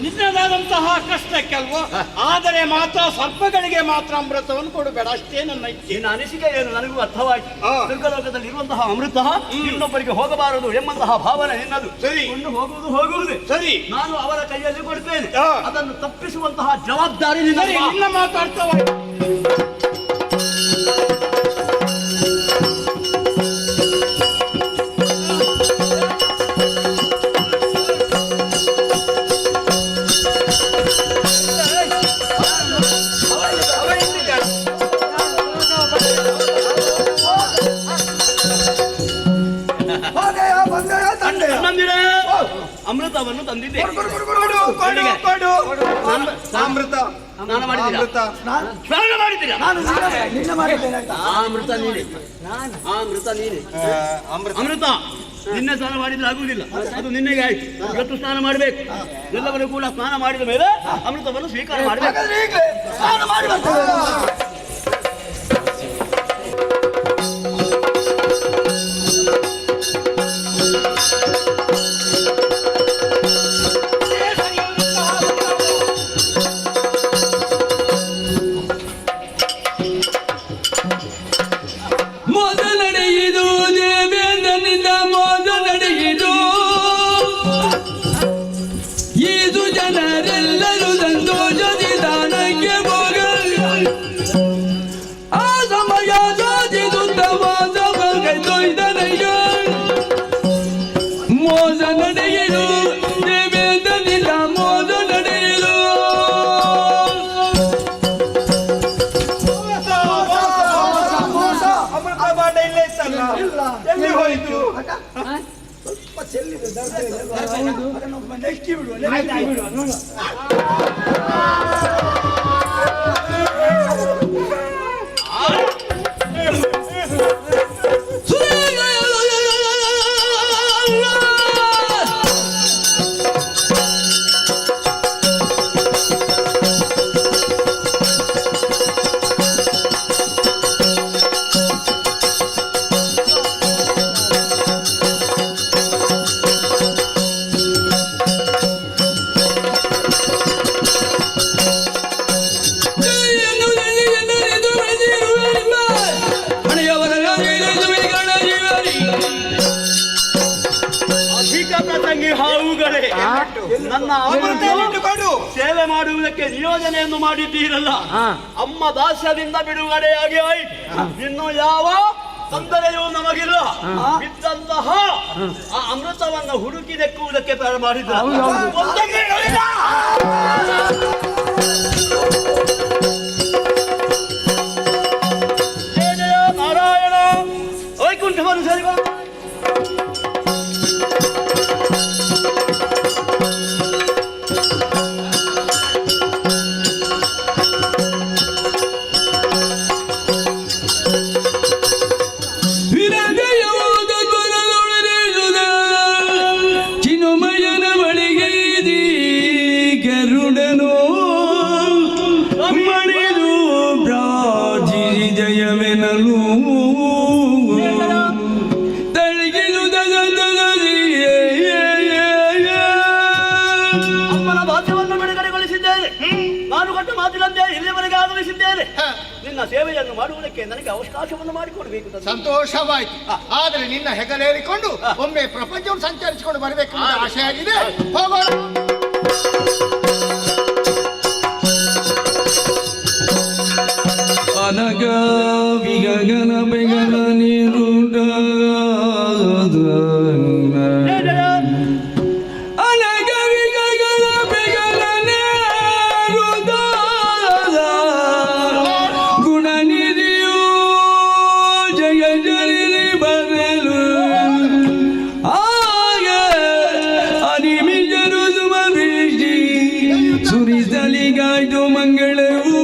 ನಿನ್ನದಾದಂತಹ ಕಷ್ಟಕ್ಕೆಲ್ವೋ. ಆದರೆ ಮಾತ್ರ ಸರ್ಪಗಳಿಗೆ ಮಾತ್ರ ಅಮೃತವನ್ನು ಕೊಡಬೇಡ, ಅಷ್ಟೇ ನನ್ನ ಇಚ್ಛೆ. ನಿನ್ನ ಅನಿಸಿಕೆ ಏನು ನನಗೂ ಅರ್ಥವಾಯಿತು. ಸ್ವರ್ಗಲೋಕದಲ್ಲಿ ಇರುವಂತಹ ಅಮೃತ ಇನ್ನೊಬ್ಬರಿಗೆ ಹೋಗಬಾರದು ಎಂಬಂತಹ ಭಾವನೆ ನಿನ್ನದು. ಸರಿ, ಕೊಂಡು ಹೋಗುವುದೇ ಸರಿ. ನಾನು ಅವರ ಕೈಯಲ್ಲಿ ಕೊಡ್ತೇನೆ. ಅದನ್ನು ತಪ್ಪಿಸುವಂತಹ ಜವಾಬ್ದಾರಿ ನಿನ್ನ ಮಾತು ಅರ್ಥವಾಯಿತು. ಅಮೃತವನ್ನು ತಂದಿದ್ದೆ. ಸ್ನಾನ ಮಾಡಿದ್ದೀರಾ? ಅಮೃತ ನಿನ್ನೆ ಸ್ನಾನ ಮಾಡಿದ್ರೆ ಆಗುವುದಿಲ್ಲ, ಅದು ನಿನ್ನೆಗೆ ಆಯ್ತು. ಇವತ್ತು ಸ್ನಾನ ಮಾಡಬೇಕು. ಎಲ್ಲವರು ಕೂಡ ಸ್ನಾನ ಮಾಡಿದ ಮೇಲೆ ಅಮೃತವನ್ನು ಸ್ವೀಕಾರ ಮಾಡಬೇಕು. ಸೇವೆ ಮಾಡುವುದಕ್ಕೆ ನಿಯೋಜನೆಯನ್ನು ಮಾಡಿದ್ದೀರಲ್ಲ, ಅಮ್ಮ ದಾಸ್ಯದಿಂದ ಬಿಡುಗಡೆಯಾಗಿ ಆಯಿತು. ಇನ್ನು ಯಾವ ತೊಂದರೆಯೂ ನಮಗಿಲ್ಲ. ಇದ್ದಂತಹ ಆ ಅಮೃತವನ್ನು ಹುಡುಕಿ ದೆಕ್ಕುವುದಕ್ಕೆ ಪ್ರಾರಂಭ ಮಾಡಿದ್ರು. ನಾರಾಯಣ ವೈಕುಂಠವನ್ನು ಸರಿ ಜಯವೆನಲು ಬರುವುದಕ್ಕೆ ನನಗೆ ಅವಕಾಶವನ್ನು ಮಾಡಿಕೊಡ್ಬೇಕು ತಂದೆ. ಸಂತೋಷವಾಯ್ತು. ಆದರೆ ನಿನ್ನ ಹೆಗಲೇರಿಕೊಂಡು ಒಮ್ಮೆ ಪ್ರಪಂಚವನ್ನು ಸಂಚರಿಸಿಕೊಂಡು ಬರಬೇಕು ಅಂತ ಆಶೆ ಆಗಿದೆ. ಹೋಗೋಣ. ಅನಗ ವಿಗಗನ ಬೆಗನ ನೀರುಡ ಅನಗ ವಿಗಗನ ಬೆಗನ ನೀರುಡ ಗುಣ ನಿಧಿಯು ಜಯ ಜರಿ ಬರಲು ಆಗ ಅನಿಮಿಜರು ಸುಮ ಬೀಜಿ ಸುರಿಸಲಿಗಾಯ್ತು ಮಂಗಳವು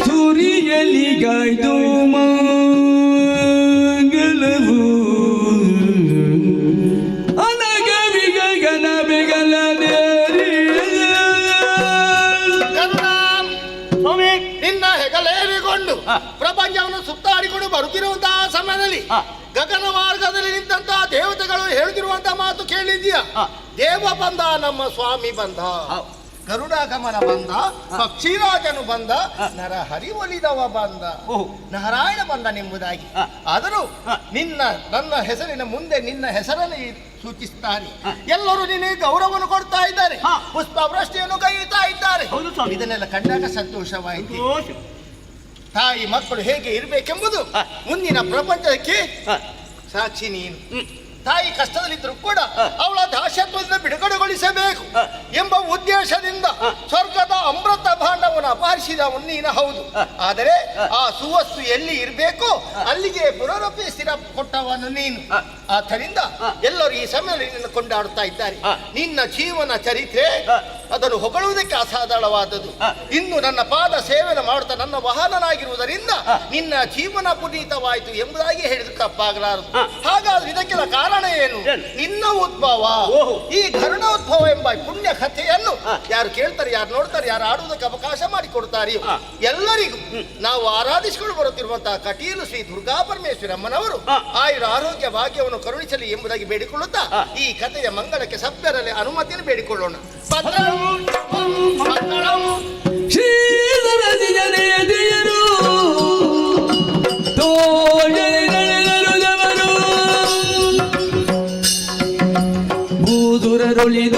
ಸೂರ್ಯಲಿಗಾಯ್ತು ಮಂಗಲವು ಅನಗ ವಿಗಗನ ಬೆಗಲ ಸ್ವಾಮಿ, ನಿನ್ನ ಹೆಗಲೇರಿಕೊಂಡು ಪ್ರಪಂಚವನ್ನು ಸುತ್ತಾಡಿಕೊಂಡು ಬರುತ್ತಿರುವಂತಹ ಸಮಯದಲ್ಲಿ ಗಗನ ಮಾರ್ಗದಲ್ಲಿ ನಿಂತಹ ದೇವತೆಗಳು ಹೇಳುತ್ತಿರುವಂತಹ ಮಾತು ಕೇಳಿದ್ಯಾ? ದೇವ ಬಂದ, ನಮ್ಮ ಸ್ವಾಮಿ ಬಂದ, ಗರುಡಾಗಮನ ಬಂದ, ಪಕ್ಷಿರಾಜನು ಬಂದ, ನರ ಹರಿವೊಲಿದವ ಬಂದ, ನಾರಾಯಣ ಬಂದನೆಂಬುದಾಗಿ. ಆದರೂ ನನ್ನ ಹೆಸರಿನ ಮುಂದೆ ನಿನ್ನ ಹೆಸರನ್ನು ಸೂಚಿಸುತ್ತಾರೆ. ಎಲ್ಲರೂ ನಿನಗೆ ಗೌರವವನ್ನು ಕೊಡ್ತಾ ಇದ್ದಾರೆ, ಪುಷ್ಪವೃಷ್ಟಿಯನ್ನು ಕೈಯುತ್ತಾ ಇದ್ದಾರೆ. ಇದನ್ನೆಲ್ಲ ಕಂಡಾಗ ಸಂತೋಷವಾಯಿತು. ತಾಯಿ ಮಕ್ಕಳು ಹೇಗೆ ಇರಬೇಕೆಂಬುದು ಮುಂದಿನ ಪ್ರಪಂಚಕ್ಕೆ ಸಾಕ್ಷಿ ನೀನು. ತಾಯಿ ಕಷ್ಟದಲ್ಲಿದ್ದರೂ ಕೂಡ ಅವಳ ದಾಸ್ಯತ್ವದಿಂದ ಬಿಡುಗಡೆಗೊಳಿಸಬೇಕು ಎಂಬ ಉದ್ದೇಶದಿಂದ ಸ್ವರ್ಗದ ಅಮೃತ ಭಾಂಡವನ್ನು ಅಪಹರಿಸಿದವನು ನೀನು ಹೌದು. ಆದರೆ ಆ ಸುವಸ್ತು ಎಲ್ಲಿ ಇರಬೇಕೋ ಅಲ್ಲಿಗೆ ಪುನರಪಿ ಸ್ಥಿರ ಕೊಟ್ಟವನು ನೀನು. ಆದ್ದರಿಂದ ಎಲ್ಲರೂ ಈ ಸಮಯದಲ್ಲಿ ನಿನ್ನ ಕೊಂಡಾಡುತ್ತಾ ಇದ್ದಾರೆ. ನಿನ್ನ ಜೀವನ ಚರಿತ್ರೆ ಅದನ್ನು ಹೊಗಳುವುದಕ್ಕೆ ಅಸಾಧಾರಣವಾದದ್ದು. ಇನ್ನು ನನ್ನ ಪಾದ ಸೇವನೆ ಮಾಡುತ್ತಾ ನನ್ನ ವಾಹನನಾಗಿರುವುದರಿಂದ ನಿನ್ನ ಜೀವನ ಪುನೀತವಾಯಿತು ಎಂಬುದಾಗಿ ಹೇಳಿದ ತಪ್ಪಾಗಲಾರದು. ಹಾಗಾದ್ರೆ ಇದಕ್ಕೆಲ್ಲ ಕಾರಣ ಏನು? ನಿನ್ನ ಉದ್ಭವ. ಈ ಗರುಡೋದ್ಭವ ಎಂಬ ಪುಣ್ಯ ಕಥೆಯನ್ನು ಯಾರು ಕೇಳ್ತಾರೆ, ಯಾರು ನೋಡ್ತಾರೆ, ಯಾರು ಆಡುವುದಕ್ಕೆ ಅವಕಾಶ ಮಾಡಿಕೊಡ್ತಾರೆಯೋ ಎಲ್ಲರಿಗೂ ನಾವು ಆರಾಧಿಸಿಕೊಂಡು ಬರುತ್ತಿರುವಂತಹ ಕಟೀಲು ಶ್ರೀ ದುರ್ಗಾ ಪರಮೇಶ್ವರಮ್ಮನವರು ಆಯುರ ಆರೋಗ್ಯ ಭಾಗ್ಯವನ್ನು ಕರುಣಿಸಲಿ ಎಂಬುದಾಗಿ ಬೇಡಿಕೊಳ್ಳುತ್ತಾ ಈ ಕಥೆಯ ಮಂಗಳಕ್ಕೆ ಸಭ್ಯರಲ್ಲಿ ಅನುಮತಿಯನ್ನು ಬೇಡಿಕೊಳ್ಳೋಣ. ಭೂದುರರೊಳಿದ